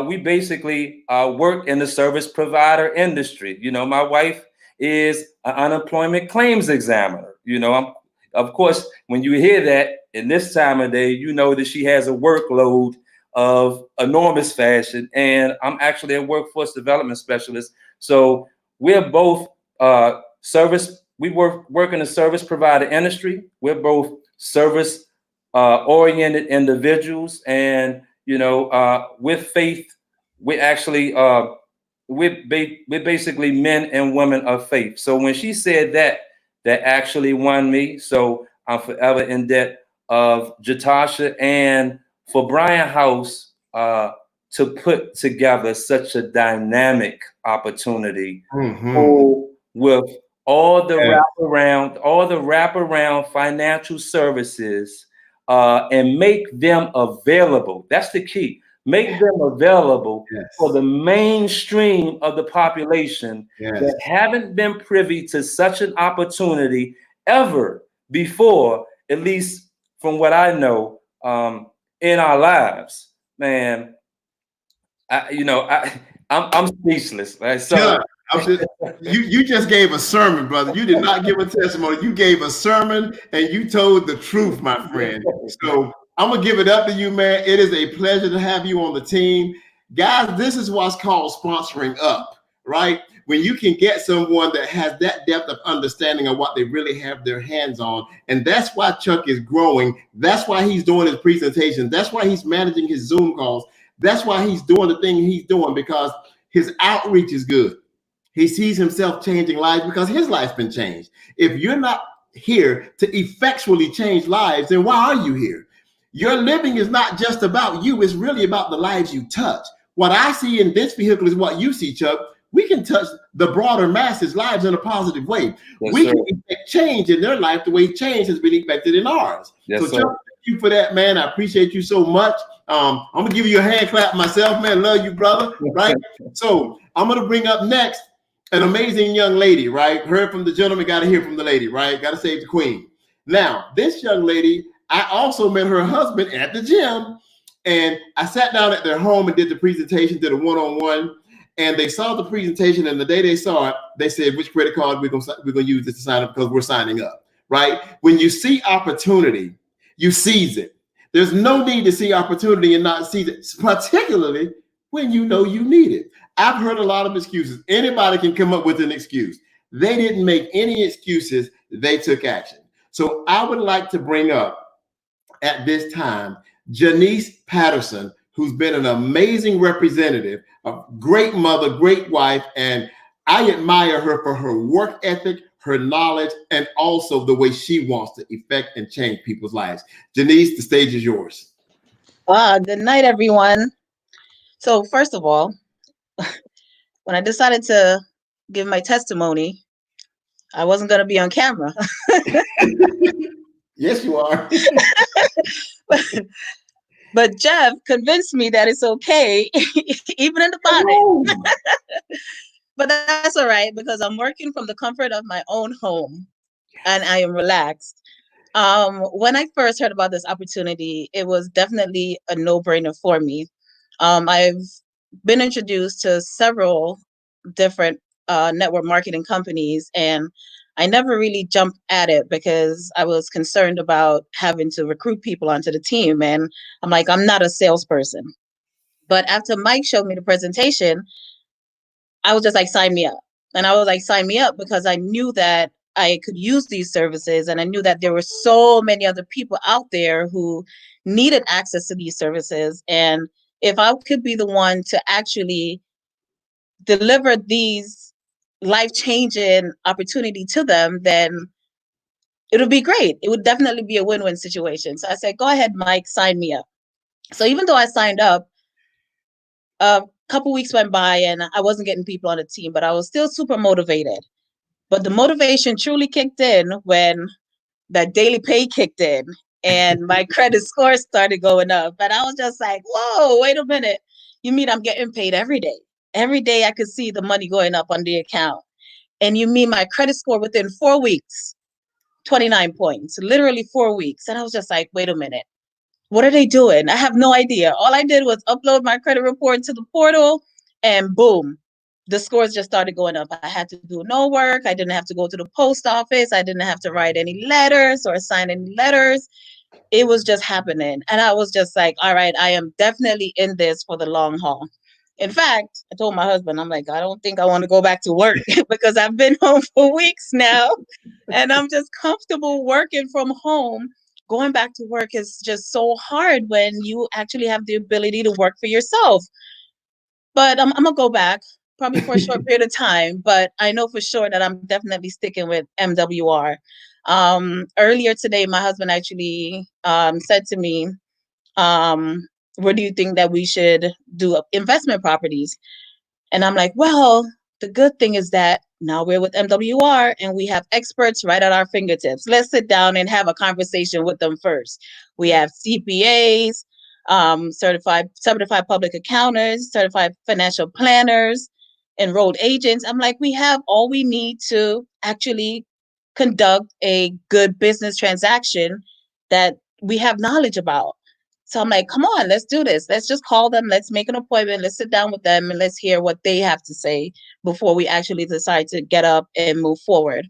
we basically work in the service provider industry. My wife is an unemployment claims examiner. you know, of course, when you hear that in this time of day, you know that she has a workload of enormous fashion, and I'm actually a workforce development specialist. So we're both we work in the service provider industry. We're both service oriented individuals, and you know, with faith, we're actually we're basically men and women of faith. So when she said that, that actually won me. So I'm forever in debt of Jatasha and for Brian House to put together such a dynamic opportunity with all the wraparound financial services and make them available. That's the key. Make them available for the mainstream of the population that haven't been privy to such an opportunity ever before, at least from what I know, in our lives. Man, I'm speechless. Right? So you just gave a sermon, brother. You did not give a testimony. You gave a sermon and you told the truth, my friend. So I'm gonna give it up to you, man. It is a pleasure to have you on the team. Guys, this is what's called sponsoring up, right? When you can get someone that has that depth of understanding of what they really have their hands on. And that's why Chuck is growing. That's why he's doing his presentation. That's why he's managing his Zoom calls. That's why he's doing the thing he's doing, because his outreach is good. He sees himself changing lives because his life's been changed. If you're not here to effectually change lives, then why are you here? Your living is not just about you. It's really about the lives you touch. What I see in this vehicle is what you see, Chuck. We can touch the broader masses' lives in a positive way. We can effect change in their life the way change has been effected in ours. So, Chuck, thank you for that, man. I appreciate you so much. I'm going to give you a hand clap myself, man. Love you, brother. Right? So I'm going to bring up next an amazing young lady, right? Heard from the gentleman, got to hear from the lady, right? Got to save the queen. Now, this young lady, I also met her husband at the gym, and I sat down at their home and did the presentation, did a one-on-one, and they saw the presentation, and the day they saw it, they said, which credit card we're gonna use this to sign up because we're signing up, right? When you see opportunity, you seize it. There's no need to see opportunity and not seize it, particularly when you know you need it. I've heard a lot of excuses. Anybody can come up with an excuse. They didn't make any excuses. They took action. So I would like to bring up at this time, Janice Patterson, who's been an amazing representative, a great mother, great wife, and I admire her for her work ethic, her knowledge, and also the way she wants to affect and change people's lives. Janice, the stage is yours. Good night, everyone. So first of all, when I decided to give my testimony, I wasn't going to be on camera. Yes, you are. But Jeff convinced me that it's okay, even in the bonnet. But that's all right, because I'm working from the comfort of my own home and I am relaxed. When I first heard about this opportunity, it was definitely a no-brainer for me. I've been introduced to several different network marketing companies, and I never really jumped at it because I was concerned about having to recruit people onto the team. And I'm like, I'm not a salesperson. But after Mike showed me the presentation, I was just like, sign me up. And I was like, sign me up, because I knew that I could use these services. And I knew that there were so many other people out there who needed access to these services. And if I could be the one to actually deliver these life-changing opportunity to them, then it would be great. It would definitely be a win-win situation. So I said, go ahead, Mike, sign me up. So even though I signed up, a couple weeks went by and I wasn't getting people on the team, but I was still super motivated. But the motivation truly kicked in when that daily pay kicked in and my credit score started going up. And I was just like, whoa, wait a minute. You mean I'm getting paid every day? Every day I could see the money going up on the account. And you mean my credit score within 4 weeks, 29 points, literally 4 weeks. And I was just like, wait a minute. What are they doing? I have no idea. All I did was upload my credit report to the portal and boom, the scores just started going up. I had to do no work. I didn't have to go to the post office. I didn't have to write any letters or sign any letters. It was just happening. And I was just like, all right, I am definitely in this for the long haul. In fact, I told my husband, I'm like, I don't think I want to go back to work because I've been home for weeks now and I'm just comfortable working from home. Going back to work is just so hard when you actually have the ability to work for yourself. But I'm gonna go back probably for a short period of time, but I know for sure that I'm definitely sticking with MWR. Earlier today, my husband actually said to me, where do you think that we should do investment properties? And I'm like, well, the good thing is that now we're with MWR and we have experts right at our fingertips. Let's sit down and have a conversation with them first. We have CPAs, certified public accountants, certified financial planners, enrolled agents. I'm like, we have all we need to actually conduct a good business transaction that we have knowledge about. So I'm like, come on, let's do this. Let's just call them. Let's make an appointment. Let's sit down with them and let's hear what they have to say before we actually decide to get up and move forward.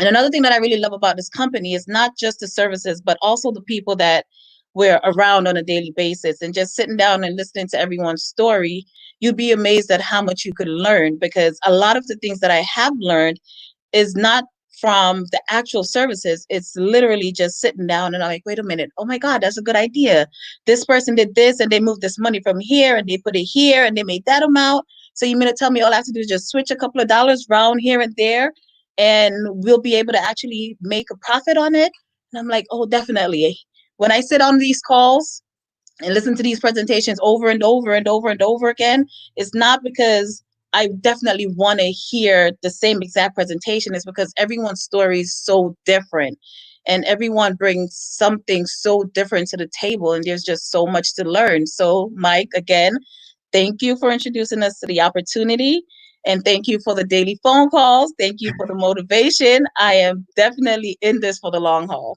And another thing that I really love about this company is not just the services, but also the people that we're around on a daily basis. And just sitting down and listening to everyone's story, you'd be amazed at how much you could learn, because a lot of the things that I have learned is not from the actual services. It's literally just sitting down and I'm like, wait a minute, oh my God, that's a good idea. This person did this and they moved this money from here and they put it here and they made that amount. So you mean to tell me all I have to do is just switch a couple of dollars around here and there and we'll be able to actually make a profit on it? And I'm like, oh, definitely. When I sit on these calls and listen to these presentations over and over and over and over again, it's not because I definitely want to hear the same exact presentation. It's because everyone's story is so different and everyone brings something so different to the table and there's just so much to learn. So Mike, again, thank you for introducing us to the opportunity and thank you for the daily phone calls. Thank you for the motivation. I am definitely in this for the long haul.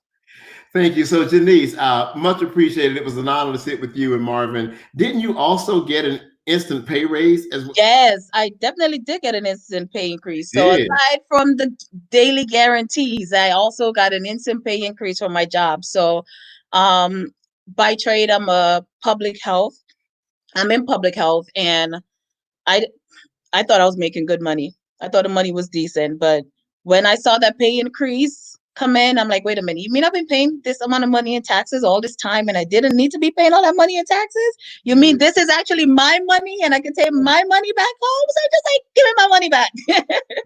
Thank you. So Janice, much appreciated. It was an honor to sit with you and Marvin. Didn't you also get an instant pay raise as well? Yes, I definitely did get an instant pay increase. So aside from the daily guarantees, I also got an instant pay increase for my job. So by trade, I'm in public health, and I thought I was making good money. I thought the money was decent, but when I saw that pay increase come in, I'm like, wait a minute, you mean I've been paying this amount of money in taxes all this time and I didn't need to be paying all that money in taxes? You mean this is actually my money and I can take my money back home? So just like, give me my money back.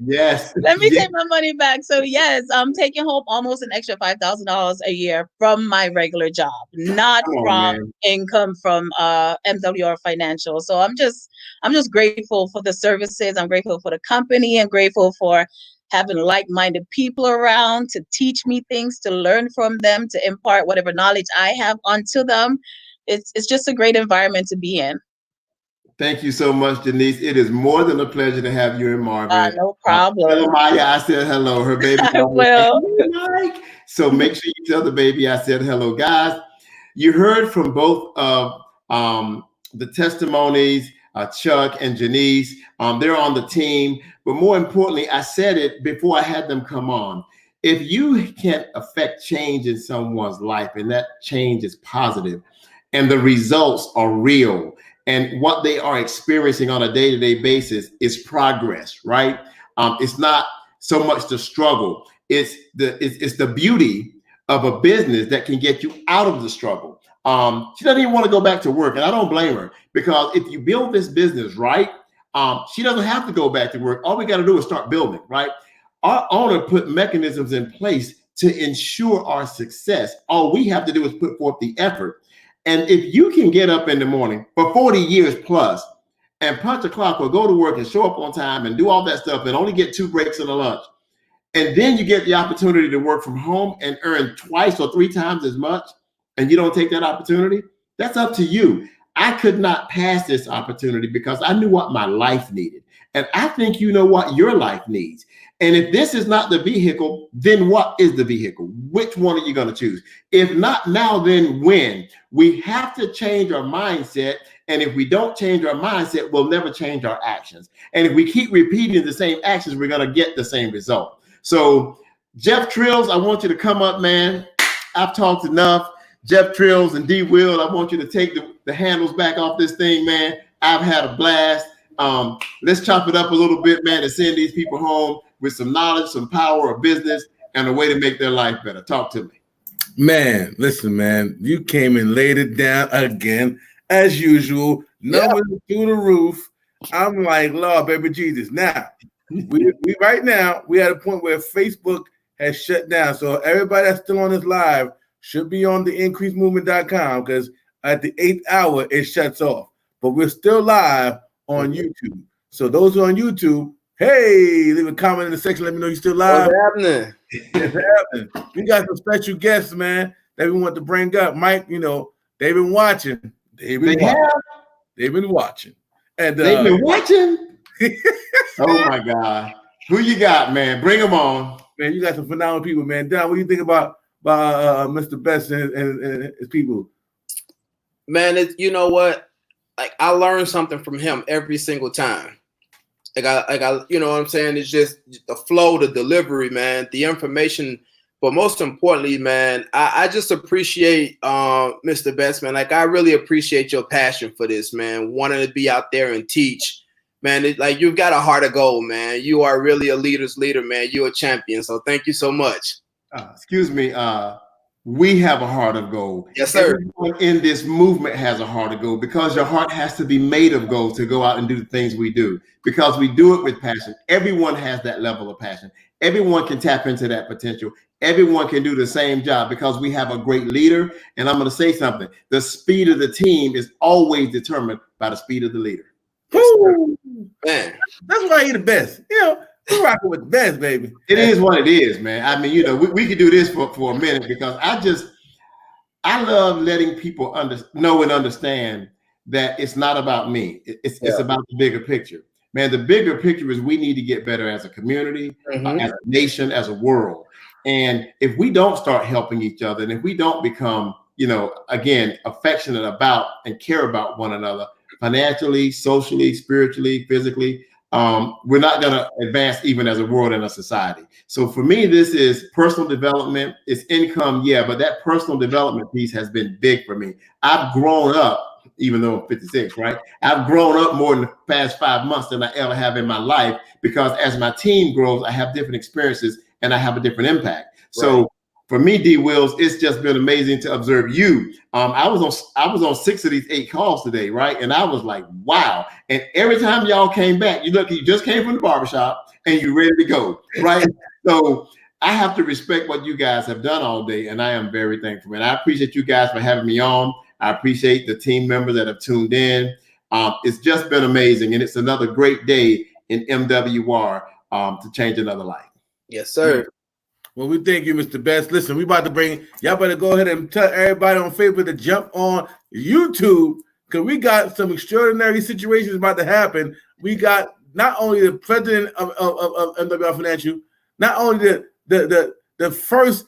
Yes. Let me take my money back. So yes, I'm taking home almost an extra $5,000 a year from my regular job, not from income from MWR Financial. So I'm just grateful for the services. I'm grateful for the company. I'm grateful for having like-minded people around to teach me things, to learn from them, to impart whatever knowledge I have onto them. It's just a great environment to be in. Thank you so much, Denise. It is more than a pleasure to have you and Marvin. No problem. Tell Maya I said hello. Her baby. I will. Mike. So make sure you tell the baby I said hello. Guys, you heard from both of the testimonies, Chuck and Janice. They're on the team. But more importantly, I said it before I had them come on. If you can affect change in someone's life and that change is positive and the results are real and what they are experiencing on a day-to-day basis is progress, right? It's not so much the struggle. It's the beauty of a business that can get you out of the struggle. She doesn't even want to go back to work, and I don't blame her, because if you build this business right, she doesn't have to go back to work. All we got to do is start building, right? Our owner put mechanisms in place to ensure our success. All we have to do is put forth the effort. And if you can get up in the morning for 40 years plus and punch a clock or go to work and show up on time and do all that stuff and only get 2 breaks and a lunch, and then you get the opportunity to work from home and earn 2 or 3 times as much, and you don't take that opportunity, that's up to you. I could not pass this opportunity because I knew what my life needed. And I think you know what your life needs. And if this is not the vehicle, then what is the vehicle? Which one are you going to choose? If not now, then when? We have to change our mindset And if we don't change our mindset, we'll never change our actions. And if we keep repeating the same actions, we're going to get the same result. So Jeff Trills, I want you to come up, man. I've talked enough. Jeff Trills and D. Will, I want you to take the handles back off this thing, man. I've had a blast. Let's chop it up a little bit, man, and send these people home with some knowledge, some power of business, and a way to make their life better. Talk to me. Man, listen, man, you came and laid it down again, as usual. Numbers through the roof. I'm like, Lord, baby Jesus. Now, we right now, we at a point where Facebook has shut down. So everybody that's still on this live should be on the increasemovement.com, because at the 8th hour, it shuts off. But we're still live on YouTube. So those who are on YouTube, hey, leave a comment in the section. Let me know you're still live. What's happening? It's happening. We got some special guests, man, that we want to bring up. Mike, you know, they've been watching. They've been watching. And they've been watching. Oh my God. Who you got, man? Bring them on. Man, you got some phenomenal people, man. Don, what do you think about Mr. Best and his people? Man, you know what? Like, I learned something from him every single time. Like I, you know what I'm saying? It's just the flow, the delivery, man, the information. But most importantly, man, I just appreciate Mr. Best, man. Like, I really appreciate your passion for this, man. Wanting to be out there and teach, man. Like, you've got a heart of gold, man. You are really a leader's leader, man. You're a champion. So thank you so much. Excuse me. We have a heart of gold. Yes, sir. Everyone in this movement has a heart of gold, because your heart has to be made of gold to go out and do the things we do, because we do it with passion. Everyone has that level of passion. Everyone can tap into that potential. Everyone can do the same job, because we have a great leader. And I'm going to say something. The speed of the team is always determined by the speed of the leader. Woo! Man, that's why you're the best. You know, we're rocking with the best, baby. It is what it is, man. I mean, you know, we could do this for a minute, because I love letting people know and understand that it's not about me. It's about the bigger picture. Man, the bigger picture is we need to get better as a community, as a nation, as a world. And if we don't start helping each other, and if we don't become, you know, again, affectionate about and care about one another financially, socially, spiritually, physically, we're not going to advance even as a world and a society. So for me, this is personal development. It's income, but that personal development piece has been big for me. I've grown up, even though I'm 56, right? I've grown up more in the past 5 months than I ever have in my life, because as my team grows, I have different experiences and I have a different impact. Right. So for me, D. Wills, it's just been amazing to observe you. I was on 6 of these 8 calls today, right? And I was like, wow. And every time y'all came back, you just came from the barbershop and you're ready to go, right? So I have to respect what you guys have done all day, and I am very thankful. And I appreciate you guys for having me on. I appreciate the team members that have tuned in. It's just been amazing, and it's another great day in MWR to change another life. Yes, sir. Well, we thank you, Mr. Best. Listen, we about to y'all better go ahead and tell everybody on Facebook to jump on YouTube, because we got some extraordinary situations about to happen. We got not only the president of MWR Financial, not only the first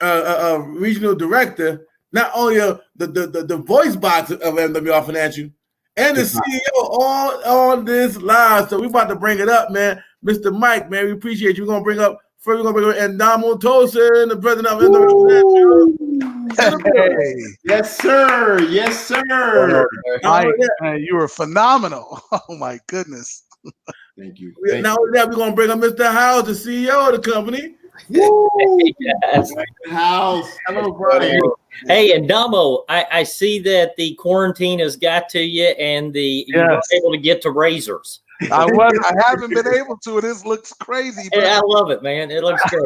regional director, not only the voice box of MWR Financial, and the CEO all on this live. So we about to bring it up, man. Mr. Mike, man, we appreciate you. We're gonna bring up Endamo Tosin, the president of MWR Financial. Yes, sir. Yes, sir. Mike, man, you were phenomenal. Oh my goodness. Thank you. Not only that, we're gonna bring up Mr. House, the CEO of the company. Yes. House. Hello, Brian. Hey, and Damo, I see that the quarantine has got to you, and you were able to get to razors. I haven't been able to. This looks crazy. But I love it, man. It looks great.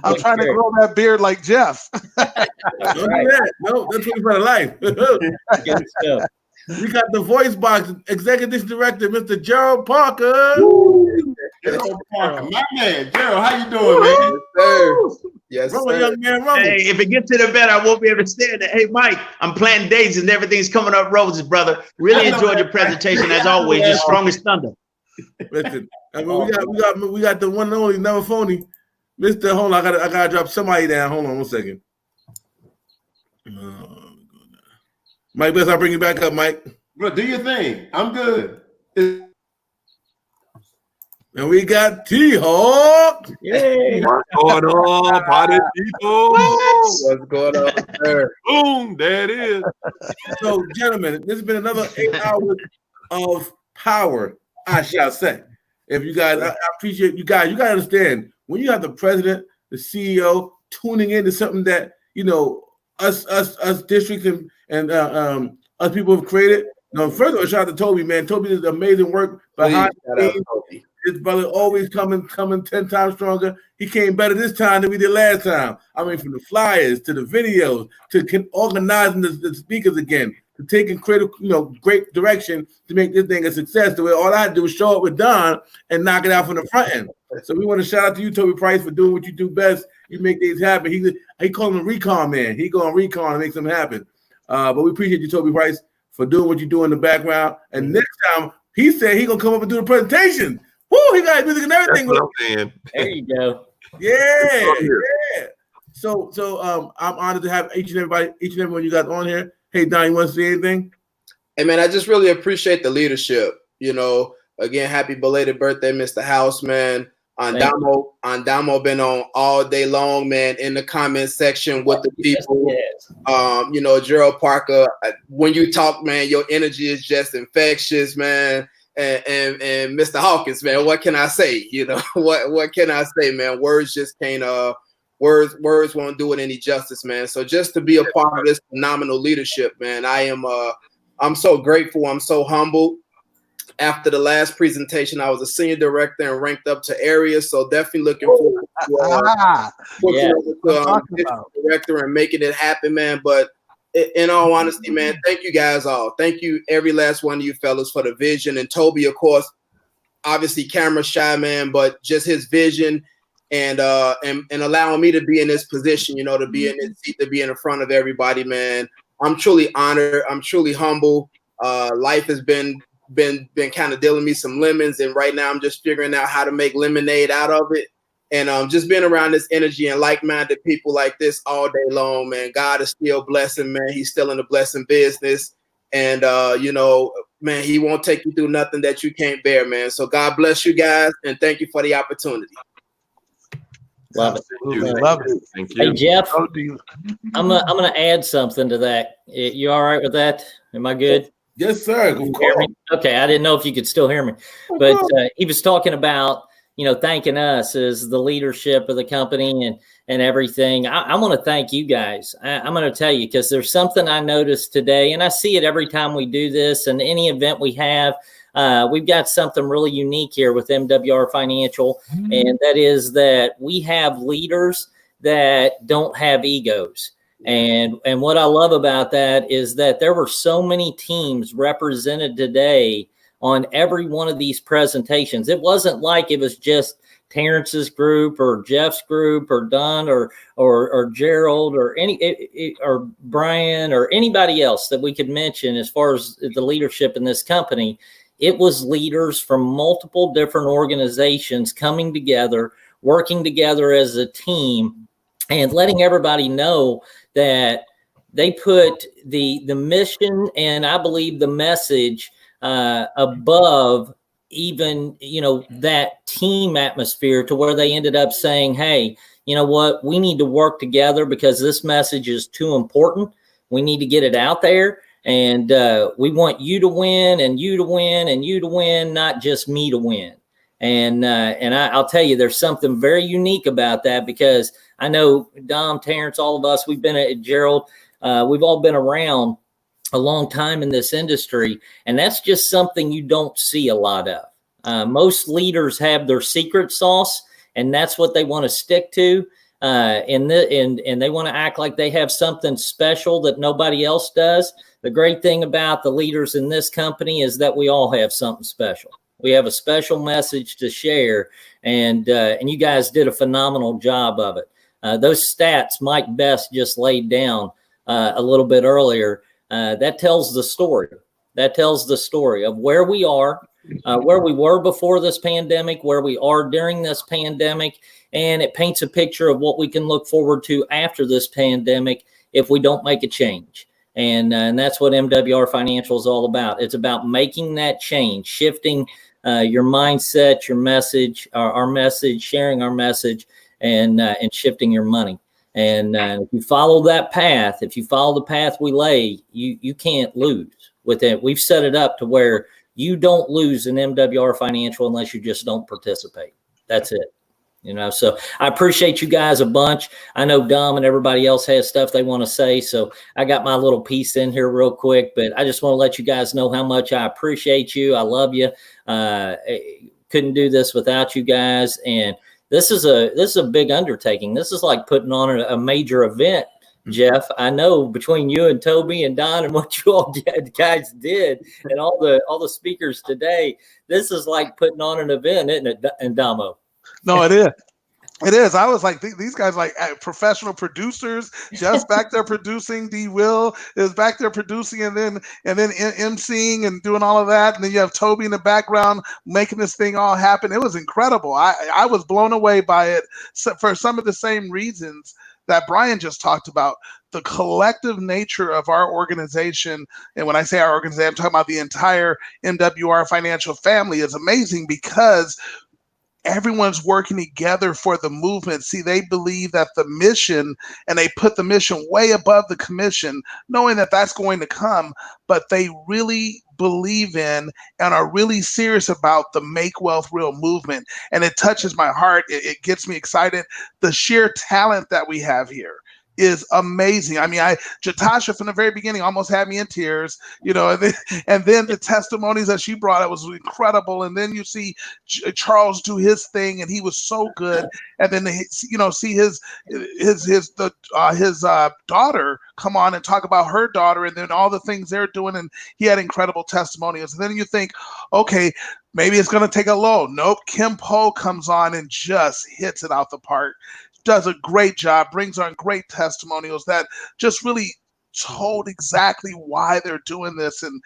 I'm trying to grow that beard like Jeff. Don't do that. No, that's what for life. Good stuff. We got the voice box executive director, Mr. Gerald Parker. Gerald Parker, my man. Gerald, how you doing, man? Yes, sir. Rumble, young man, rumble. Hey, if it gets to the bed, I won't be able to stand there. Hey, Mike, I'm planting daisies and everything's coming up roses, brother. Really enjoyed your presentation as always. You're strong as thunder. Listen, I mean, we got the one and only, never phony, Mr. Hold on, I gotta drop somebody down. Hold on 1 second. Mike, Best, I'll bring you back up, Mike. Bro, do your thing. I'm good. And we got T-Hawk. Yay. What's going on, party people? What's going on, sir? Boom, there it is. So, gentlemen, this has been another 8 hours of power, I shall say. If you guys, I appreciate you guys. You got to understand, when you have the president, the CEO tuning into something that, you know, us districts and us people have created. Now, first of all, shout out to Toby, man. Toby did amazing work behind the scenes. His brother always coming 10 times stronger. He came better this time than we did last time. I mean, from the flyers to the videos to organizing the speakers again, to taking critical, you know, great direction to make this thing a success. The way all I had to do was show up with Don and knock it out from the front end. So we want to shout out to you, Toby Price, for doing what you do best. You make things happen. He called him a recon man. He go on recon and make something happen. But we appreciate you, Toby Price, for doing what you do in the background. And next time, he said he gonna come up and do the presentation. Woo, he got music and everything. There you go. Yeah. So I'm honored to have each and every one you got on here. Hey, Don, you want to say anything? Hey, man, I just really appreciate the leadership. You know, again, happy belated birthday, Mr. House, man. Andamo been on all day long, man, in the comment section with the people. Yes. You know, Gerald Parker, when you talk, man, your energy is just infectious, man. And Mr. Hawkins, man, what can I say? You know, what can I say, man? Words just can't words won't do it any justice, man. So just to be a part of this phenomenal leadership, man, I'm so grateful. I'm so humbled. After the last presentation, I was a senior director and ranked up to area. So definitely looking forward to director and making it happen, man. But in all honesty, man, thank you guys all. Thank you, every last one of you fellas, for the vision. And Toby, of course, obviously camera shy, man, but just his vision and allowing me to be in this position, you know, to be in this seat, to be in the front of everybody, man. I'm truly honored. I'm truly humble. Life has been kind of dealing me some lemons, and right now I'm just figuring out how to make lemonade out of it. And just being around this energy and like-minded people like this all day long, man. God is still blessing, man. He's still in the blessing business. And, you know, man, he won't take you through nothing that you can't bear, man. So God bless you guys, and thank you for the opportunity. Love it. Love it. Thank you. Hey, Jeff, I'm gonna add something to that. You all right with that? Am I good? Yes, sir. Okay, I didn't know if you could still hear me, but he was talking about, you know, thanking us as the leadership of the company and everything. I want to thank you guys. I'm going to tell you, because there's something I noticed today, and I see it every time we do this and any event we have. We've got something really unique here with MWR Financial, and that is that we have leaders that don't have egos. And what I love about that is that there were so many teams represented today on every one of these presentations. It wasn't like it was just Terrence's group or Jeff's group or Don or Gerald or or Brian or anybody else that we could mention as far as the leadership in this company. It was leaders from multiple different organizations coming together, working together as a team, and letting everybody know that they put the mission and I believe the message above even, you know, that team atmosphere, to where they ended up saying, hey, you know what, we need to work together because this message is too important. We need to get it out there. And we want you to win and you to win and you to win, not just me to win. And I'll tell you, there's something very unique about that, because I know Dom, Terrence, all of us, we've been at Gerald, we've all been around a long time in this industry, and that's just something you don't see a lot of. Most leaders have their secret sauce, and that's what they want to stick to, and they want to act like they have something special that nobody else does. The great thing about the leaders in this company is that we all have something special. We have a special message to share, and you guys did a phenomenal job of it. Those stats Mike Best just laid down a little bit earlier, that tells the story. That tells the story of where we are, where we were before this pandemic, where we are during this pandemic, and it paints a picture of what we can look forward to after this pandemic if we don't make a change. And that's what MWR Financial is all about. It's about making that change, shifting your mindset, your message, our message, sharing our message, and shifting your money. And if you follow that path, if you follow the path we lay, you can't lose with it. We've set it up to where you don't lose in MWR Financial unless you just don't participate. That's it. You know, so I appreciate you guys a bunch. I know Dom and everybody else has stuff they want to say, so I got my little piece in here real quick, but I just want to let you guys know how much I appreciate you. I love you. Couldn't do this without you guys. And this is a big undertaking. This is like putting on a major event, Jeff. I know between you and Toby and Don and what you all guys did and all the speakers today, this is like putting on an event, isn't it, and Damo? No, it is. It is. I was like, these guys like professional producers, just back there producing. D. Will is back there producing, and then emceeing and doing all of that. And then you have Toby in the background making this thing all happen. It was incredible. I was blown away by it for some of the same reasons that Brian just talked about. The collective nature of our organization, and when I say our organization, I'm talking about the entire MWR Financial family, is amazing because everyone's working together for the movement. See, they believe that the mission, and they put the mission way above the commission, knowing that that's going to come, but they really believe in and are really serious about the Make Wealth Real movement. And it touches my heart. It gets me excited. The sheer talent that we have here is amazing. I mean, Jantuah from the very beginning almost had me in tears, you know, and then the testimonies that she brought, it was incredible. And then you see Charles do his thing, and he was so good. And then see his daughter come on and talk about her daughter, and then all the things they're doing, and he had incredible testimonials. And then you think, okay, maybe it's going to take a low. Nope, Kim Poe comes on and just hits it out the park. Does a great job, brings on great testimonials that just really told exactly why they're doing this, and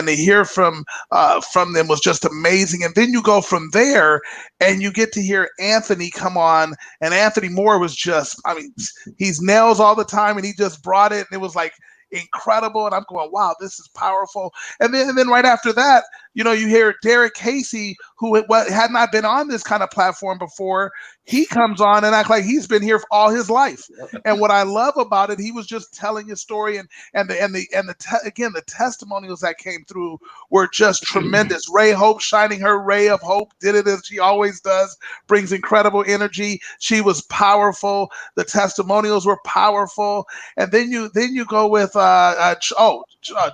to hear from them was just amazing. And then you go from there and you get to hear Anthony come on, and Anthony Moore was just, I mean, he's nails all the time, and he just brought it, and it was like incredible. And I'm going, wow, this is powerful. And then right after that, you know, you hear Derek Casey, who had not been on this kind of platform before. He comes on and act like he's been here for all his life. And what I love about it, he was just telling his story, and the testimonials that came through were just tremendous. Ray Hope shining her ray of hope, did it as she always does, brings incredible energy. She was powerful. The testimonials were powerful. And then you go with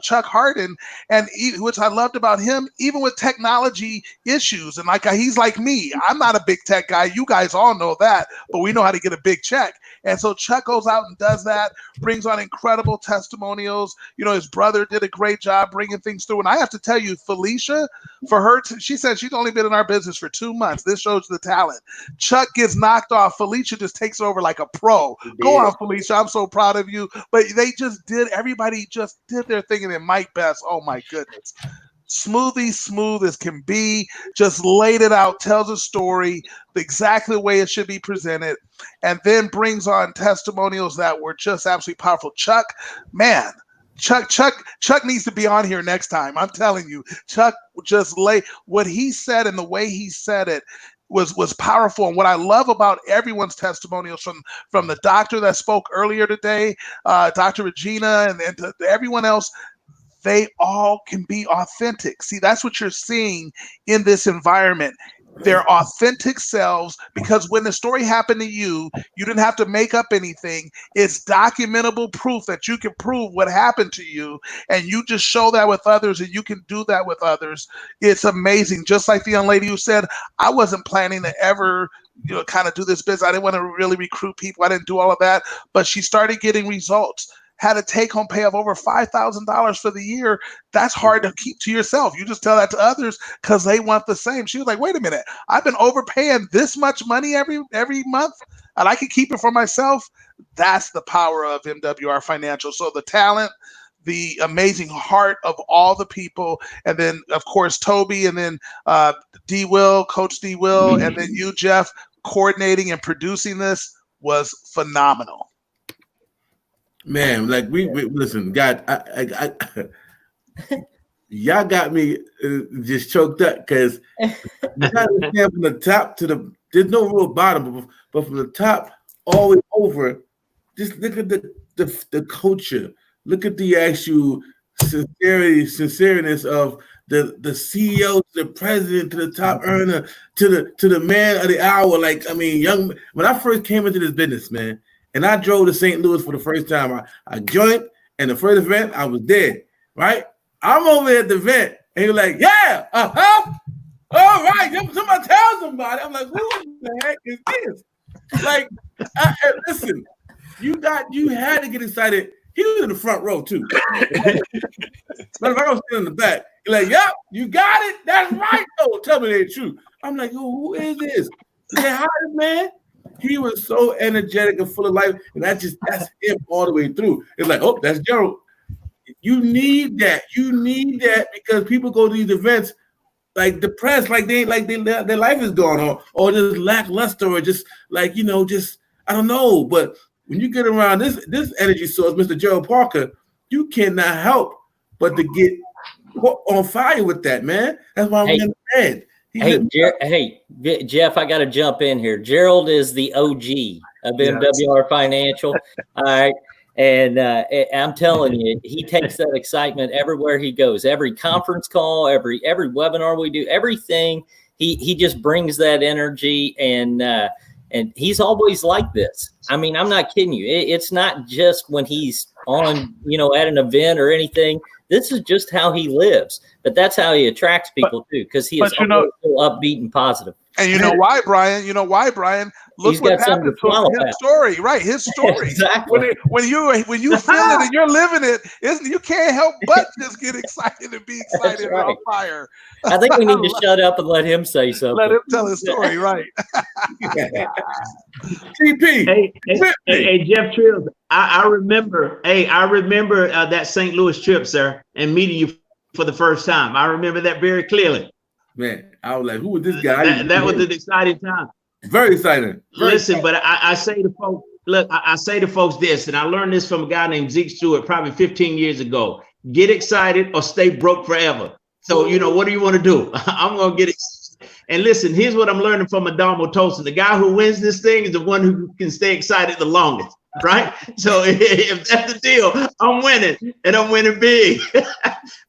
Chuck Harden, and which I loved about him, even with technology issues, and like he's like me, I'm not a big tech guy. You guys all know that, but we know how to get a big check. And so Chuck goes out and does that, brings on incredible testimonials. You know, his brother did a great job bringing things through. And I have to tell you, Felicia, for her, she said she's only been in our business for 2 months. This shows the talent. Chuck gets knocked off. Felicia just takes over like a pro. Go on, Felicia. I'm so proud of you. But everybody just did their thing. And then Mike Best, oh my goodness. Smooth as can be, just laid it out, tells a story exactly the way it should be presented, and then brings on testimonials that were just absolutely powerful. Chuck needs to be on here next time. I'm telling you, Chuck just what he said, and the way he said it was powerful. And what I love about everyone's testimonials, from the doctor that spoke earlier today, Dr. Regina, and to everyone else, they all can be authentic. See, that's what you're seeing in this environment. Their authentic selves, because when the story happened to you, you didn't have to make up anything. It's documentable proof that you can prove what happened to you, and you just show that with others, and you can do that with others. It's amazing. Just like the young lady who said, I wasn't planning to ever kind of do this business. I didn't want to really recruit people. I didn't do all of that, but she started getting results. Had a take-home pay of over $5,000 for the year. That's hard to keep to yourself. You just tell that to others because they want the same. She was like, wait a minute, I've been overpaying this much money every month, and I can keep it for myself. That's the power of MWR Financial. So the talent, the amazing heart of all the people, and then, of course, Toby, and then D. Will, Coach D. Will, and then you, Jeff, coordinating and producing this was phenomenal. Man, like we listen, God, y'all got me just choked up because you gotta understand from the top to there's no real bottom, but from the top all the way over, just look at the culture. Look at the actual sincereness of the CEO, to the president, to the top earner, to the man of the hour. Like, I mean, when I first came into this business, man, and I drove to St. Louis for the first time, I joined, and the first event, I was there, right? I'm over at the event, and you're like, yeah, all right, somebody tell somebody. I'm like, who the heck is this? Like, listen, you had to get excited. He was in the front row too. But if I go sit in the back, you're like, yep, you got it. That's right. Oh, tell me they true. I'm like, yo, who is this? Yeah, hi, man. He was so energetic and full of life, and that's him all the way through. It's like, oh, that's Gerald. You need that. You need that because people go to these events like depressed, like their life is gone on, or just lackluster, or just like, just I don't know. But when you get around this energy source, Mr. Gerald Parker, you cannot help but to get on fire with that, man. That's why I'm in bed. Hey, Jeff, I got to jump in here. Gerald is the OG of MWR Financial. All right. And I'm telling you, he takes that excitement everywhere he goes. Every conference call, every webinar we do, everything. He just brings that energy, and he's always like this. I mean, I'm not kidding you. It's not just when he's on, at an event or anything. This is just how he lives. But that's how he attracts people too, because he is always so upbeat and positive. And you know why, Brian? Look He's what got something happened to smile to his about. story, right? His story. Exactly. When you feel it and you're living it, you can't help but just get excited and be excited and on fire. I think we need to shut up and let him say something. Let him tell his story, right? TP. Hey, Jeff Trills, I remember that St. Louis trip, sir, and meeting you for the first time. I remember that very clearly. Man, I was like, who is this guy? That was an exciting time. Very exciting. Listen, but I say to folks, look, I say to folks this, and I learned this from a guy named Zeke Stewart probably 15 years ago. Get excited or stay broke forever. So, what do you want to do? I'm going to get excited. And listen, here's what I'm learning from Adamo Tosin. The guy who wins this thing is the one who can stay excited the longest, right? So if that's the deal, I'm winning, and I'm winning big.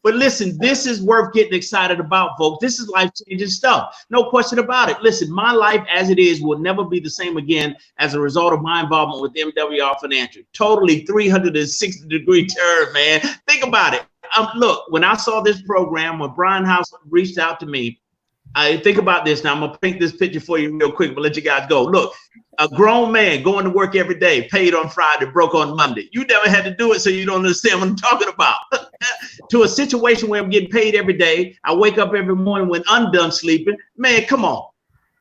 But listen, this is worth getting excited about, folks. This is life-changing stuff. No question about it. Listen, my life as it is will never be the same again as a result of my involvement with MWR Financial. Totally 360-degree turn, man. Think about it. Look, when I saw this program, when Brian House reached out to me, I think about this. Now I'm gonna paint this picture for you real quick, but let you guys go. Look, a grown man going to work every day, paid on Friday, broke on Monday. You never had to do it, so you don't understand what I'm talking about. To a situation where I'm getting paid every day. I wake up every morning when I'm done sleeping. Man, come on.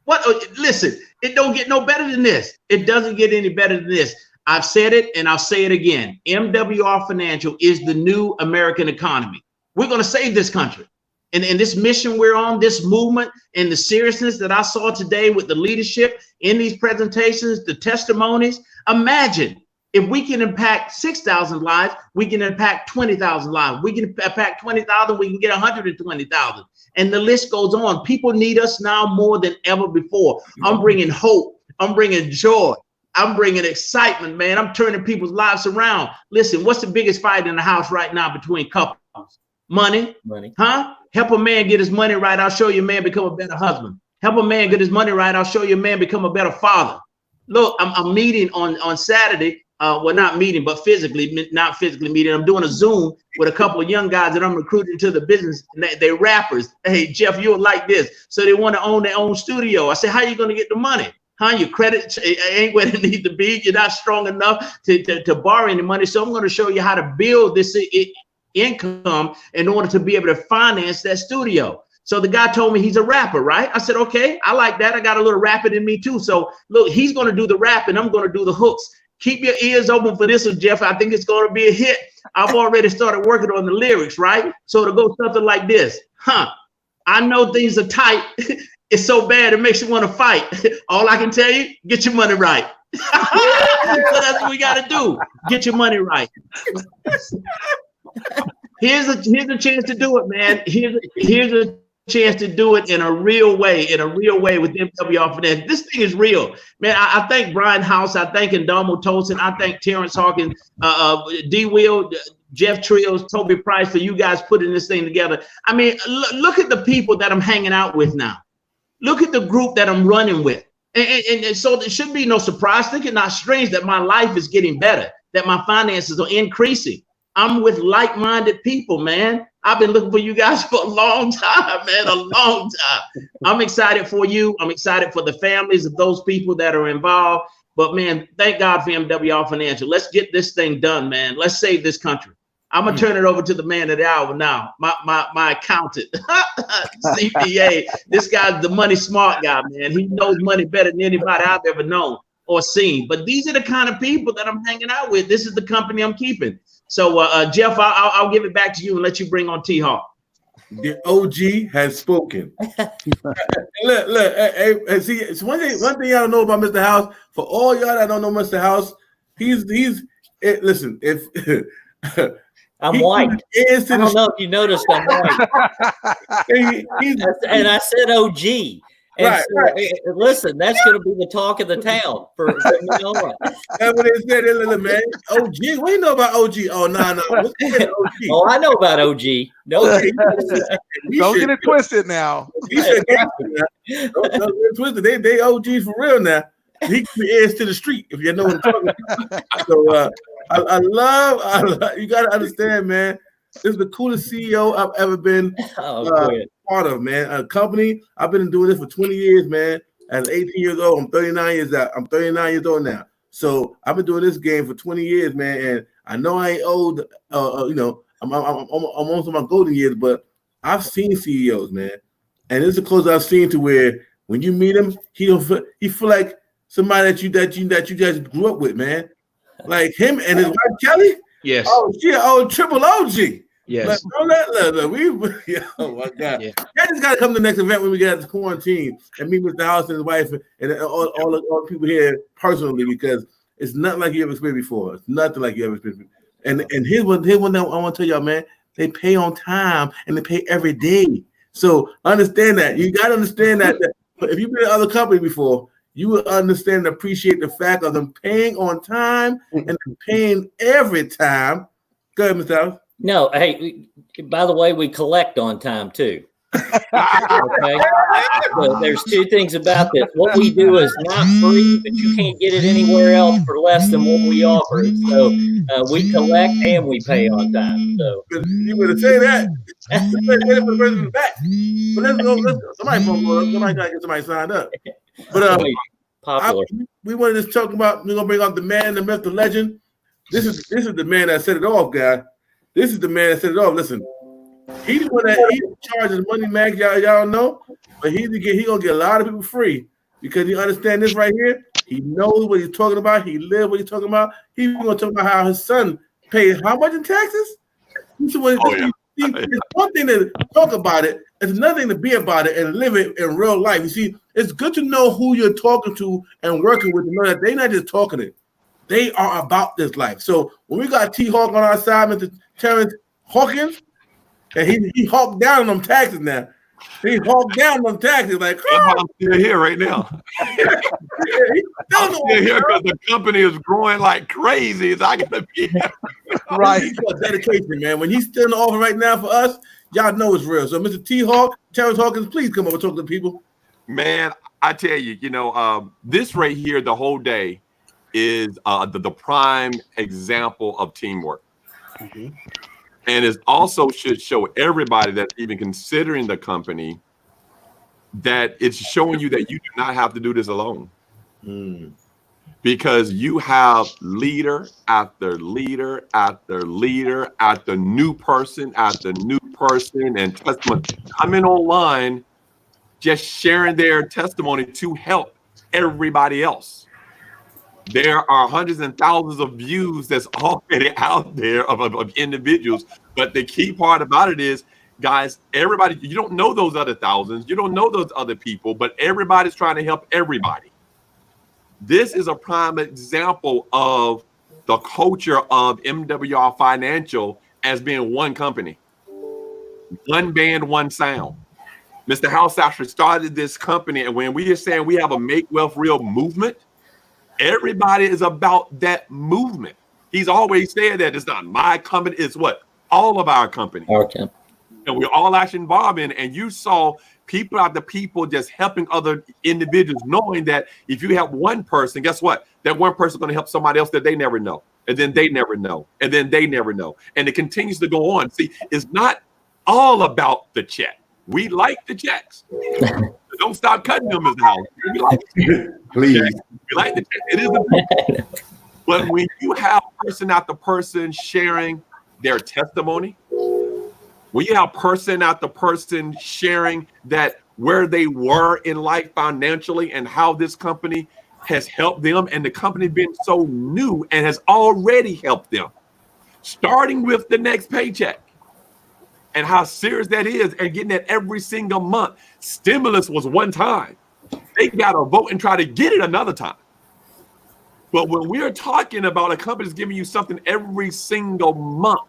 What? Listen, it don't get no better than this. It doesn't get any better than this. I've said it and I'll say it again. MWR Financial is the new American economy. We're gonna save this country. And this mission we're on, this movement, and the seriousness that I saw today with the leadership in these presentations, the testimonies, imagine if we can impact 6,000 lives, we can impact 20,000 lives. We can impact 20,000, we can get 120,000. And the list goes on. People need us now more than ever before. I'm bringing hope. I'm bringing joy. I'm bringing excitement, man. I'm turning people's lives around. Listen, what's the biggest fight in the house right now between couples? Money. Huh? Help a man get his money right. I'll show you a man become a better husband. Help a man get his money right. I'll show you a man become a better father. Look, I'm meeting on Saturday. Well, not meeting, but not physically meeting. I'm doing a Zoom with a couple of young guys that I'm recruiting to the business. And they're rappers. Hey, Jeff, you'll like this. So they want to own their own studio. I said, how are you going to get the money? Huh? Your credit ain't where it needs to be. You're not strong enough to borrow any money. So I'm going to show you how to build this income in order to be able to finance that studio. So the guy told me he's a rapper, right? I said, okay, I like that. I got a little rapping in me too. So look, he's going to do the rapping. I'm going to do the hooks. Keep your ears open for this one, Jeff. I think it's going to be a hit. I've already started working on the lyrics, right? So to go something like this, I know things are tight. It's so bad, it makes you want to fight. All I can tell you, get your money right. So that's what we got to do. Get your money right. Here's a chance to do it, man. Here's a chance to do it in a real way with MWR Finance. This thing is real, man. I thank Brian House. I thank Indomo Tolson. I thank Terrence Hawkins, D. Will, Jeff Trills, Toby Price for you guys putting this thing together. I mean, look at the people that I'm hanging out with now. Look at the group that I'm running with. And so there should be no surprise. Think it not strange that my life is getting better, that my finances are increasing. I'm with like-minded people, man. I've been looking for you guys for a long time, man, a long time. I'm excited for you. I'm excited for the families of those people that are involved. But, man, thank God for MWR Financial. Let's get this thing done, man. Let's save this country. I'm going to turn it over to the man of the hour now, my accountant, CPA. This guy's the money smart guy, man. He knows money better than anybody I've ever known or seen. But these are the kind of people that I'm hanging out with. This is the company I'm keeping. So, Jeff, I'll give it back to you and let you bring on T-Hawk. The OG has spoken. Look, hey, see, it's one thing y'all don't know about Mr. House. For all y'all that don't know Mr. House, listen, if I'm white. I don't know if you noticed I'm white. And I said OG. And right, so, right. Listen, that's going to be the talk of the town for me on. That's what they said, man. OG, what do you know about OG? Oh, no. What's OG? Oh, I know about OG. No, don't get it twisted now. Don't get it twisted. They OGs for real now. He can be ears to the street if you know what I'm talking about. So I love you got to understand, man. This is the coolest CEO I've ever been part of, man. A company, I've been doing this for 20 years, man. At 18 years old, I'm 39 years old. I'm 39 years old now. So I've been doing this game for 20 years, man. And I know I ain't old, I'm almost in my golden years, but I've seen CEOs, man. And this is the closest I've seen to where when you meet him, he feel like somebody that you guys grew up with, man. Like him and his wife Kelly. Yes. Oh shit. Oh, triple OG. Yes. Like, oh my God. Yeah. Y'all just gotta come to the next event when we get out of quarantine and meet Mr. House and his wife and all the people here personally, because it's nothing like you ever experienced before. It's nothing like you ever experienced. And here's one that I want to tell y'all, man. They pay on time and they pay every day. So understand that. You gotta understand that if you've been in other companies before, you will understand and appreciate the fact of them paying on time and paying every time. Go ahead, Mr. House. No, hey, by the way, we collect on time too. Okay. So there's two things about this. What we do is not free, but you can't get it anywhere else for less than what we offer. So we collect and we pay on time. So you better say that. You better get it for the person in the back. But let's go. Somebody gotta get somebody signed up. But popular. We wanted to talk about. We're gonna bring out the man, the myth, the legend. This is the man that set it off, guy. This is the man that set it off. Listen, he the one that he charges money, Max. Y'all know, but he gonna get a lot of people free because he understand this right here. He knows what he's talking about. He lives what he's talking about. He's gonna talk about how his son paid how much in taxes. It's one thing to talk about it. It's another thing to be about it and live it in real life. You see, it's good to know who you're talking to and working with to know that they're not just talking it. They are about this life. So when we got T-Hawk on our side, Mr. Terrence Hawkins, and he hawked down on them taxes now. He hawked down on them taxes like, I'm still here right now. I'm still here because the company is growing like crazy. I gotta be here. Right. Dedication, man. When he's still in the office right now for us, y'all know it's real. So Mr. T-Hawk, Terrence Hawkins, please come over and talk to the people. Man, I tell you, this right here, the whole day, is the prime example of teamwork. Mm-hmm. And it also should show everybody that's even considering the company that it's showing you that you do not have to do this alone. Because you have leader after leader after leader after new person after new person and testimony coming online, just sharing their testimony to help everybody else. There are hundreds and thousands of views that's already out there of individuals. But the key part about it is, guys, everybody, you don't know those other thousands. You don't know those other people, but everybody's trying to help everybody. This is a prime example of the culture of MWR Financial as being one company, one band, one sound. Mr. House actually started this company, and when we are saying we have a Make Wealth Real movement, everybody is about that movement. He's always said that it's not my company, it's what? All of our company. Okay. And we're all actually involved in it. And you saw people after people just helping other individuals, knowing that if you help one person, guess what? That one person is going to help somebody else that they never know. And then they never know. And then they never know. And it continues to go on. See, it's not all about the check. We like the checks. Don't stop cutting them, Mr. Howard. We like please. We like the checks. It is a but when you have person after person sharing their testimony, when you have person after person sharing that where they were in life financially and how this company has helped them, and the company been so new and has already helped them, starting with the next paycheck, and how serious that is, and getting that every single month. Stimulus was one time. They got to vote and try to get it another time. But when we're talking about a company that's giving you something every single month,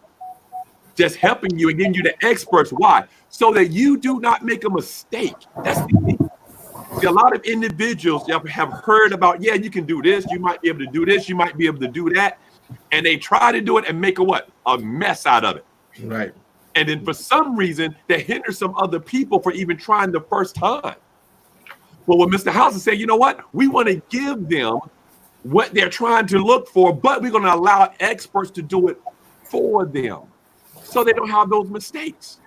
just helping you and getting you the experts, why? So that you do not make a mistake. That's the thing. See, a lot of individuals have heard about, yeah, you can do this, you might be able to do this, you might be able to do that, and they try to do it and make a what? A mess out of it. Right. And then for some reason, that hinders some other people for even trying the first time. Well, what Mr. House is saying, you know what? We want to give them what they're trying to look for, but we're going to allow experts to do it for them, so they don't have those mistakes.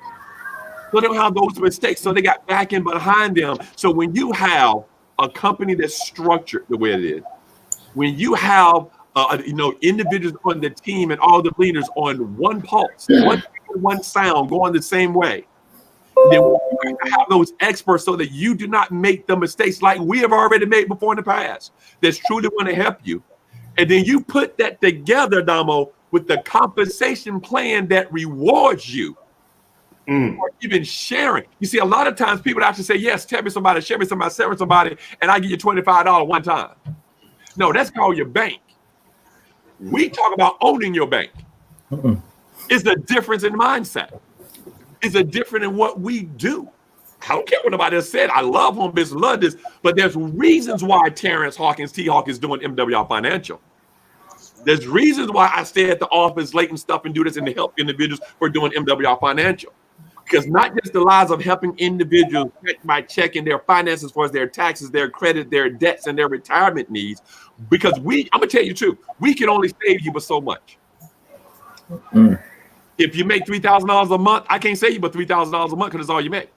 So they got backing behind them. So when you have a company that's structured the way it is, when you have individuals on the team and all the leaders on one pulse, one sound, going the same way, then you have those experts so that you do not make the mistakes like we have already made before in the past. That's truly want to help you. And then you put that together, Damo, with the compensation plan that rewards you for even sharing. You see, a lot of times people actually say, yes, tell me somebody, share me somebody, share me somebody, and I give you $25 one time. No, that's called your bank. We talk about owning your bank. It's the difference in mindset. It's a different in what we do. I don't care what nobody else said. I love home business, love this, but there's reasons why Terrence Hawkins, T-Hawk, is doing MWR Financial. There's reasons why I stay at the office late and stuff and do this and to help individuals for doing MWR Financial. Because not just the lives of helping individuals by checking their finances as far as their taxes, their credit, their debts, and their retirement needs. Because I'm going to tell you too, we can only save you but so much. If you make $3,000 a month, I can't save you but $3,000 a month because it's all you make.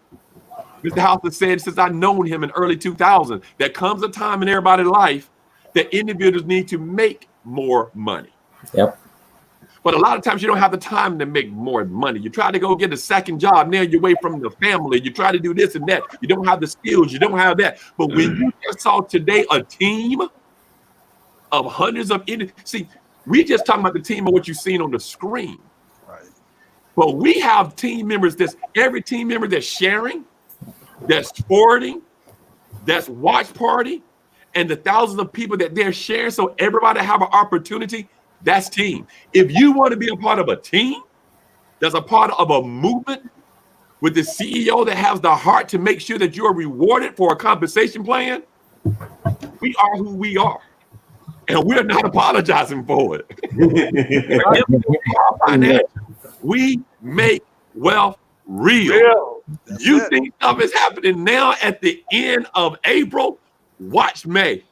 Mr. House has said since I've known him in early 2000, there comes a time in everybody's life that individuals need to make more money. Yep. But a lot of times you don't have the time to make more money. You try to go get a second job. Now you're away from the family. You try to do this and that. You don't have the skills. You don't have that. But when you just saw today a team of hundreds of see, we just talking about the team of what you've seen on the screen. Right. But we have team members every team member that's sharing, that's forwarding, that's watch party, and the thousands of people that they're sharing so everybody have an opportunity. That's team. If you want to be a part of a team that's a part of a movement with the CEO that has the heart to make sure that you're rewarded for a compensation plan, we are who we are. And we're not apologizing for it. We make wealth real. You think stuff is happening now at the end of April? Watch May.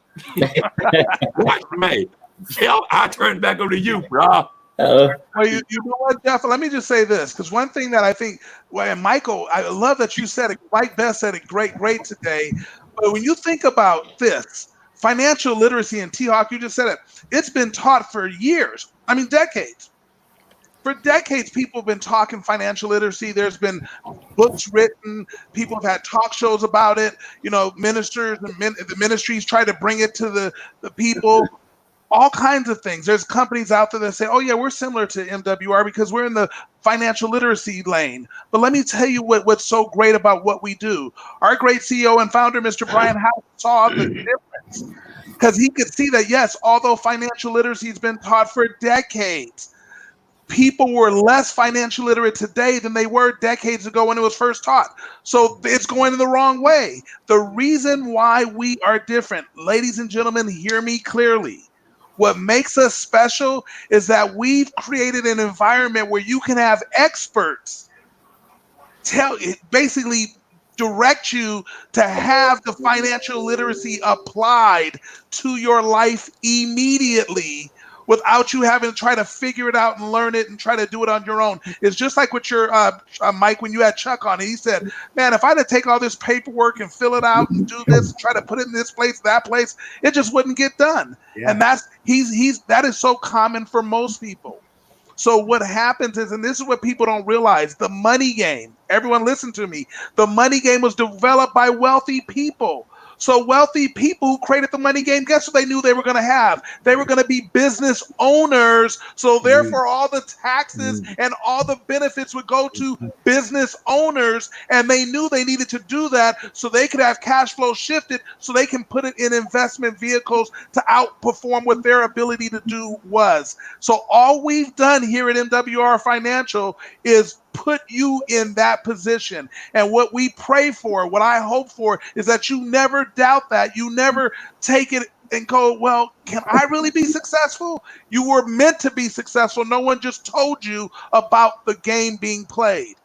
Watch May. Jeff, I turn it back over to you, bro. Well, you know what, Jeff? Let me just say this, because one thing that I think, and Michael, I love that you said it. Mike Best said it great today. But when you think about this, financial literacy, and T-Hawk, you just said it. It's been taught for years. I mean, decades. For decades, people have been talking financial literacy. There's been books written. People have had talk shows about it. You know, ministers and the ministries try to bring it to the people. all kinds of things. There's companies out there that say, oh yeah, we're similar to MWR because we're in the financial literacy lane. But let me tell you what's so great about what we do. Our great CEO and founder, Mr. Brian Howe, saw the difference because he could see that, yes, although financial literacy has been taught for decades, people were less financial literate today than they were decades ago when it was first taught. So it's going in the wrong way. The reason why we are different, ladies and gentlemen, hear me clearly. What makes us special is that we've created an environment where you can have experts basically direct you to have the financial literacy applied to your life immediately without you having to try to figure it out and learn it and try to do it on your own. It's just like with your Mike, when you had Chuck on, he said, man, if I had to take all this paperwork and fill it out and do this and try to put it in this place, that place, it just wouldn't get done. Yeah. And that is so common for most people. So what happens is, and this is what people don't realize, the money game, everyone listen to me, the money game was developed by wealthy people. So wealthy people who created the money game, guess what they knew they were going to have? They were going to be business owners. So therefore, all the taxes and all the benefits would go to business owners. And they knew they needed to do that so they could have cash flow shifted so they can put it in investment vehicles to outperform what their ability to do was. So all we've done here at MWR Financial is put you in that position. And what we pray for, what I hope for, is that you never doubt that. You never take it and go, well, can I really be successful? You were meant to be successful. No one just told you about the game being played.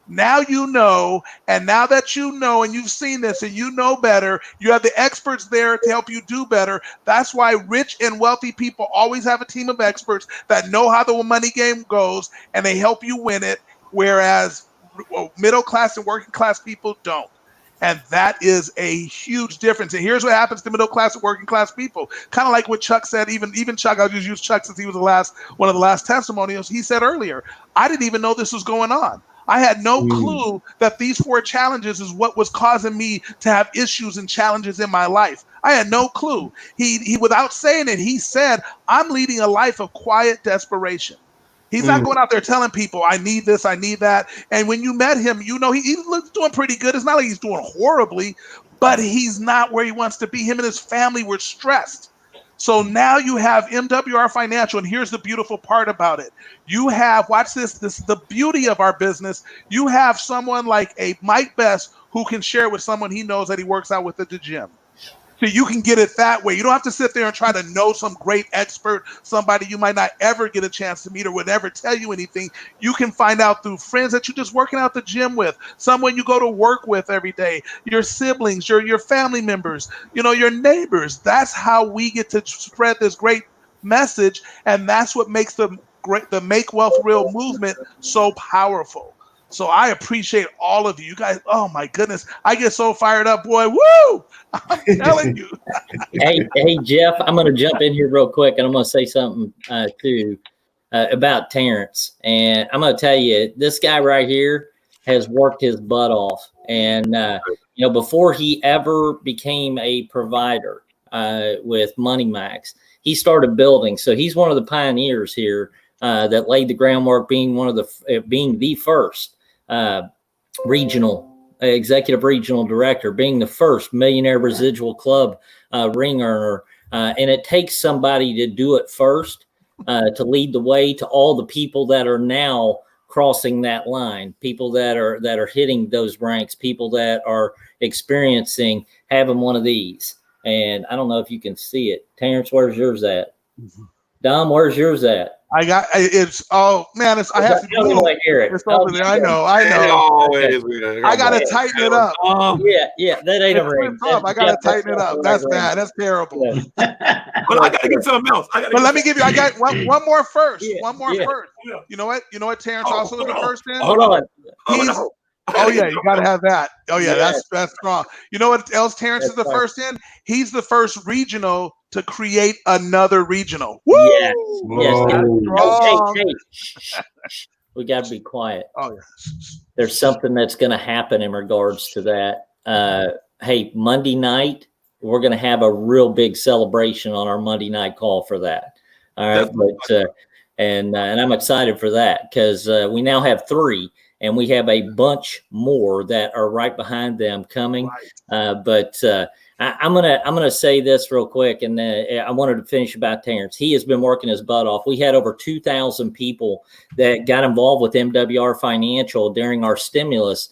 Now you know, and now that you know and you've seen this and you know better, you have the experts there to help you do better. That's why rich and wealthy people always have a team of experts that know how the money game goes, and they help you win it. Whereas middle class and working class people don't. And that is a huge difference. And here's what happens to middle class and working class people. Kind of like what Chuck said, even Chuck, I'll just use Chuck since he was one of the last testimonials. He said earlier, I didn't even know this was going on. I had no clue that these 4 challenges is what was causing me to have issues and challenges in my life. I had no clue. He without saying it, he said, I'm leading a life of quiet desperation. He's not going out there telling people, I need this, I need that. And when you met him, you know, he looks doing pretty good. It's not like he's doing horribly, but he's not where he wants to be. Him and his family were stressed. So now you have MWR Financial, and here's the beautiful part about it. You have, watch this is the beauty of our business. You have someone like a Mike Best who can share it with someone he knows that he works out with at the gym. So you can get it that way. You don't have to sit there and try to know some great expert, somebody you might not ever get a chance to meet or would ever tell you anything. You can find out through friends that you're just working out the gym with, someone you go to work with every day, your siblings, your family members, you know, your neighbors. That's how we get to spread this great message. And that's what makes the Make Wealth Real movement so powerful. So I appreciate all of you. You guys, oh my goodness. I get so fired up, boy. Woo! I'm telling you. Hey, Jeff, I'm going to jump in here real quick, and I'm going to say something too about Terrence. And I'm going to tell you, this guy right here has worked his butt off. And, you know, before he ever became a provider with Money Max, he started building. So he's one of the pioneers here that laid the groundwork, being the first executive regional director, being the first Millionaire Residual Club ring earner. And it takes somebody to do it first, to lead the way to all the people that are now crossing that line, people that are hitting those ranks, people that are experiencing having one of these. And I don't know if you can see it. Terrence, where's yours at? Dom, where's yours at? I have to hear it. It's over there. I know. I gotta tighten it up. Yeah, that ain't a ring. I gotta tighten it up. That's bad. That's terrible. But I gotta get something else. But let me give you. I got one more first. One more first. You know what? Terrence also was the first in. Hold on. Oh yeah, you gotta have that. Oh yeah, that's strong. You know what else Terrence is the first in? He's the first regional to create another regional. Woo! Yes. Hey. We gotta be quiet. Oh yeah. There's something that's gonna happen in regards to that. Hey, Monday night, we're going to have a real big celebration on our Monday night call for that. All right. But, and I'm excited for that because we now have 3 and we have a bunch more that are right behind them coming. But I'm gonna say this real quick, and I wanted to finish about Terrence. He has been working his butt off. We had over 2,000 people that got involved with MWR Financial during our stimulus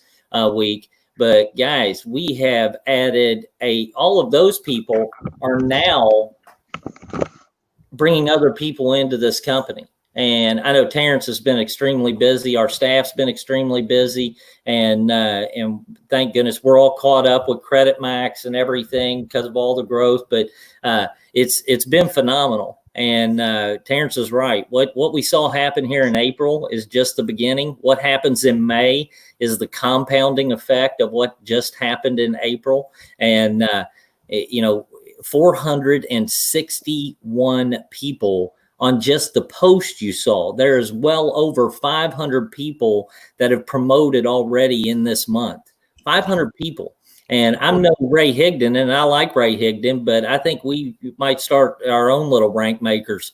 week. But guys, we have added all of those people are now bringing other people into this company. And I know Terrence has been extremely busy. Our staff's been extremely busy, and thank goodness we're all caught up with Credit Max and everything because of all the growth. But it's been phenomenal. And Terrence is right. What we saw happen here in April is just the beginning. What happens in May is the compounding effect of what just happened in April. And 461 people on just the post you saw. There's well over 500 people that have promoted already in this month. 500 people. And I'm no Ray Higdon, and I like Ray Higdon, but I think we might start our own little rank makers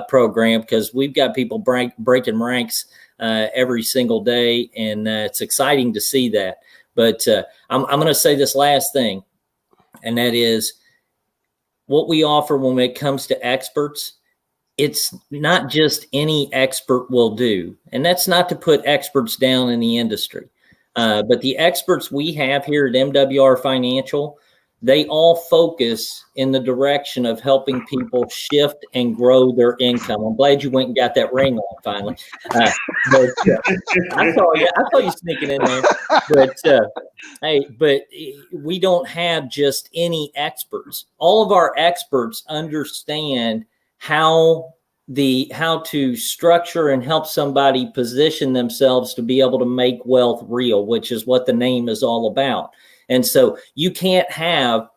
program because we've got people breaking ranks every single day, and it's exciting to see that. But I'm going to say this last thing, and that is what we offer when it comes to experts. It's not just any expert will do. And that's not to put experts down in the industry. But the experts we have here at MWR Financial, they all focus in the direction of helping people shift and grow their income. I'm glad you went and got that ring on finally. But I saw you sneaking in there. But we don't have just any experts. All of our experts understand how to structure and help somebody position themselves to be able to make wealth real, which is what the name is all about. And so you can't have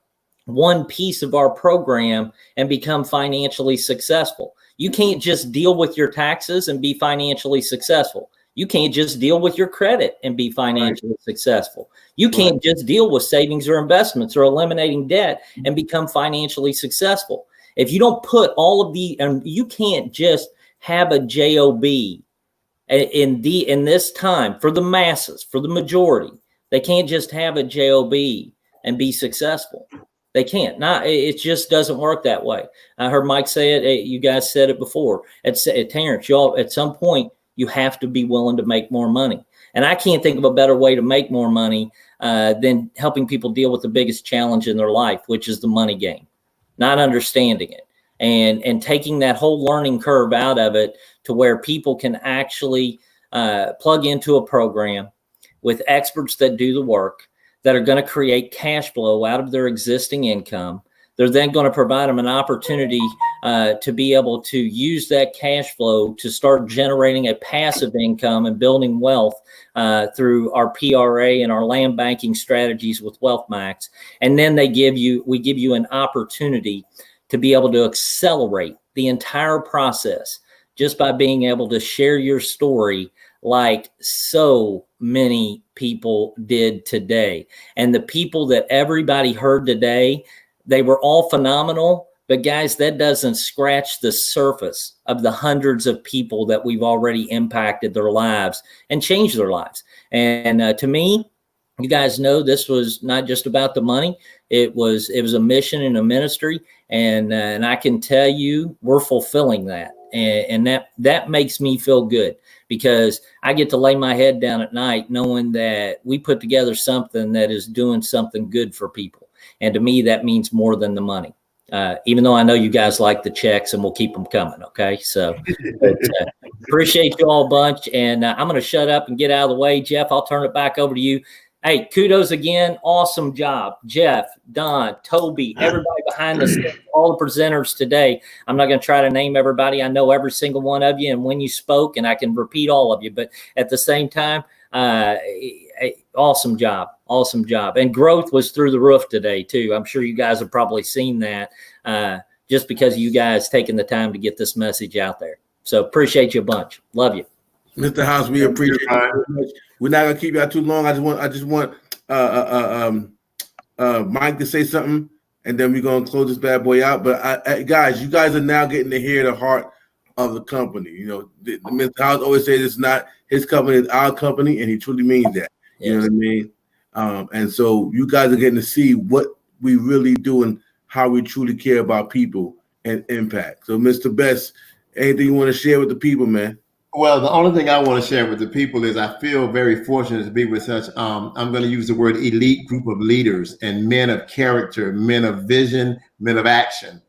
one piece of our program and become financially successful. You can't just deal with your taxes and be financially successful. You can't just deal with your credit and be financially successful. You can't just deal with savings or investments or eliminating debt and become financially successful. If you don't put all of and you can't just have a job in this time for the masses, for the majority. They can't just have a job and be successful. They can't. It just doesn't work that way. I heard Mike say it. You guys said it before. Terrence, y'all, at some point you have to be willing to make more money. And I can't think of a better way to make more money than helping people deal with the biggest challenge in their life, which is the money game. Not understanding it and taking that whole learning curve out of it to where people can actually plug into a program with experts that do the work, that are going to create cash flow out of their existing income. They're then going to provide them an opportunity to be able to use that cash flow to start generating a passive income and building wealth through our PRA and our land banking strategies with WealthMax. And then we give you an opportunity to be able to accelerate the entire process just by being able to share your story like so many people did today. And the people that everybody heard today, they were all phenomenal. But guys, that doesn't scratch the surface of the hundreds of people that we've already impacted their lives and changed their lives. And to me, you guys know this was not just about the money. It was a mission and a ministry. And I can tell you we're fulfilling that. And that makes me feel good because I get to lay my head down at night knowing that we put together something that is doing something good for people. And to me, that means more than the money. Even though I know you guys like the checks and we'll keep them coming. Okay. So appreciate you all a bunch. And I'm going to shut up and get out of the way. Jeff, I'll turn it back over to you. Hey, kudos again. Awesome job. Jeff, Don, Toby, everybody behind the scenes, all the presenters today. I'm not going to try to name everybody. I know every single one of you and when you spoke, and I can repeat all of you. But at the same time, awesome job. Awesome job. And growth was through the roof today, too. I'm sure you guys have probably seen that just because of you guys taking the time to get this message out there. So appreciate you a bunch. Love you. Mr. House, we appreciate you very much. We're not gonna keep you out too long. I just want Mike to say something. and then we're gonna close this bad boy out. But guys, you guys are now getting to hear the heart of the company. You know, Mr. House always says it's not his company, it's our company, and he truly means that. You know what I mean? And so you guys are getting to see what we really do and how we truly care about people and impact. So, Mr. Best, anything you want to share with the people, man? Well, the only thing I want to share with the people is I feel very fortunate to be with such, I'm going to use the word elite group of leaders and men of character, men of vision, men of action.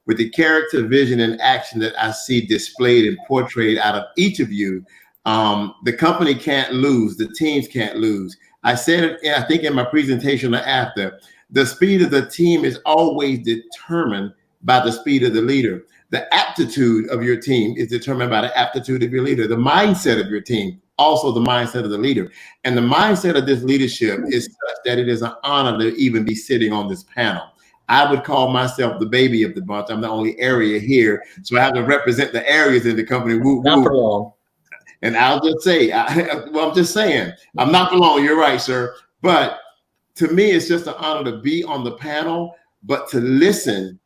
With the character, vision, and action that I see displayed and portrayed out of each of you, the company can't lose, the teams can't lose. I said it, I think in my presentation or after, the speed of the team is always determined by the speed of the leader. The aptitude of your team is determined by the aptitude of your leader. The mindset of your team, also the mindset of the leader. And the mindset of this leadership is such that it is an honor to even be sitting on this panel. I would call myself the baby of the bunch. I'm the only area here, so I have to represent the areas in the company. Not for long. And I'll just say, I'm just saying, I'm not for long. You're right, sir. But to me, it's just an honor to be on the panel, but to listen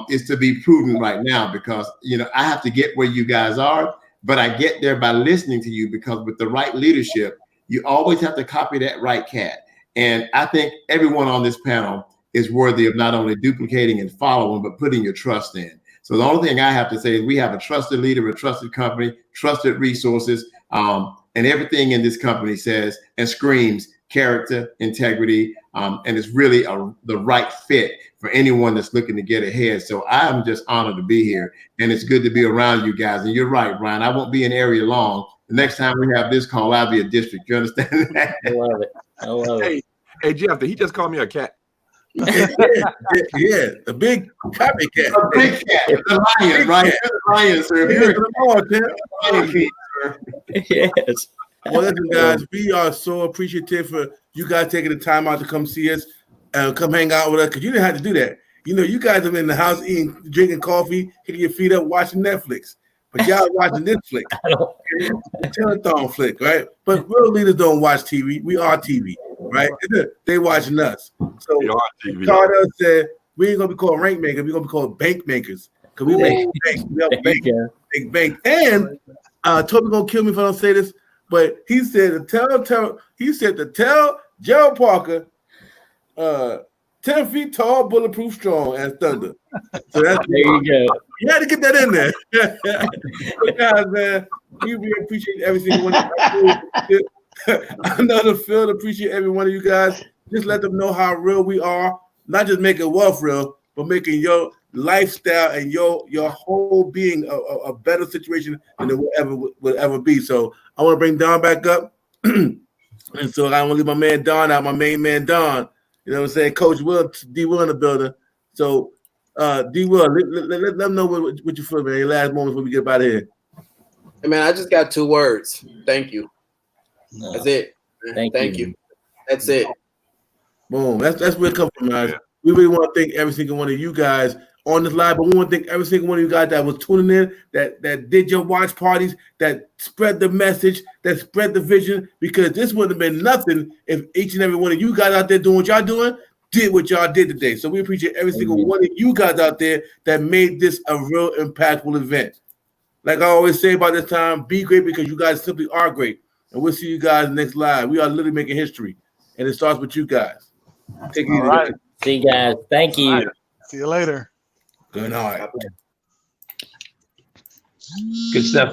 is to be prudent right now, because I have to get where you guys are, but I get there by listening to you, because with the right leadership, you always have to copy that right cat. And I think everyone on this panel is worthy of not only duplicating and following, but putting your trust in. So the only thing I have to say is we have a trusted leader, a trusted company, trusted resources, and everything in this company says and screams character, integrity, and it's really the right fit for anyone that's looking to get ahead. So I'm just honored to be here, and it's good to be around you guys. And you're right, Brian, I won't be in area long. The next time we have this call, I'll be a district. You understand that? I love it. I love it. Hey, Jeff, did he just call me a cat? Yeah, a big copycat. A big cat, the lion, right? The lion, sir. Yes. Well, listen, guys, we are so appreciative for you guys taking the time out to come see us and come hang out with us, because you didn't have to do that. You guys are in the house eating, drinking coffee, hitting your feet up, watching Netflix. But y'all watching this flick, Tell-A-thon flick, right? But real leaders don't watch TV. We are TV, right? They watching us. So Carter said, we ain't gonna be called rank makers. We're gonna be called bank makers, because we make bank. We have big bank. And Toby gonna kill me if I don't say this, but he said to tell Gerald Parker, 10 feet tall, bulletproof, strong as thunder. So that's there you go. You had to get that in there. So guys, man, we really appreciate every single one of you. Another field, appreciate every one of you guys. Just let them know how real we are. Not just making wealth real, but making your lifestyle and your whole being a better situation than it will ever be. So I want to bring Don back up. And so I want to leave my man Don out, my main man Don. You know what I'm saying? Coach Will, D. Will in the building. So D. Will, let them know what you feel, man. Your last moments when we get up out of here. Hey, man, I just got 2 words. Thank you. That's it. Thank you. That's it. Boom. That's where it comes from, guys. We really want to thank every single one of you guys on this live, but we want to thank every single one of you guys that was tuning in, that did your watch parties, that spread the message, that spread the vision, because this wouldn't have been nothing if each and every one of you guys out there doing what y'all doing did what y'all did today. So we appreciate every single one of you guys out there that made this a real impactful event. Like I always say about this time, be great, because you guys simply are great. And we'll see you guys next live. We are literally making history, and it starts with you guys. Take it easy. Right. See you guys. Thank you. Right. See you later. Good night. Good stuff, guys.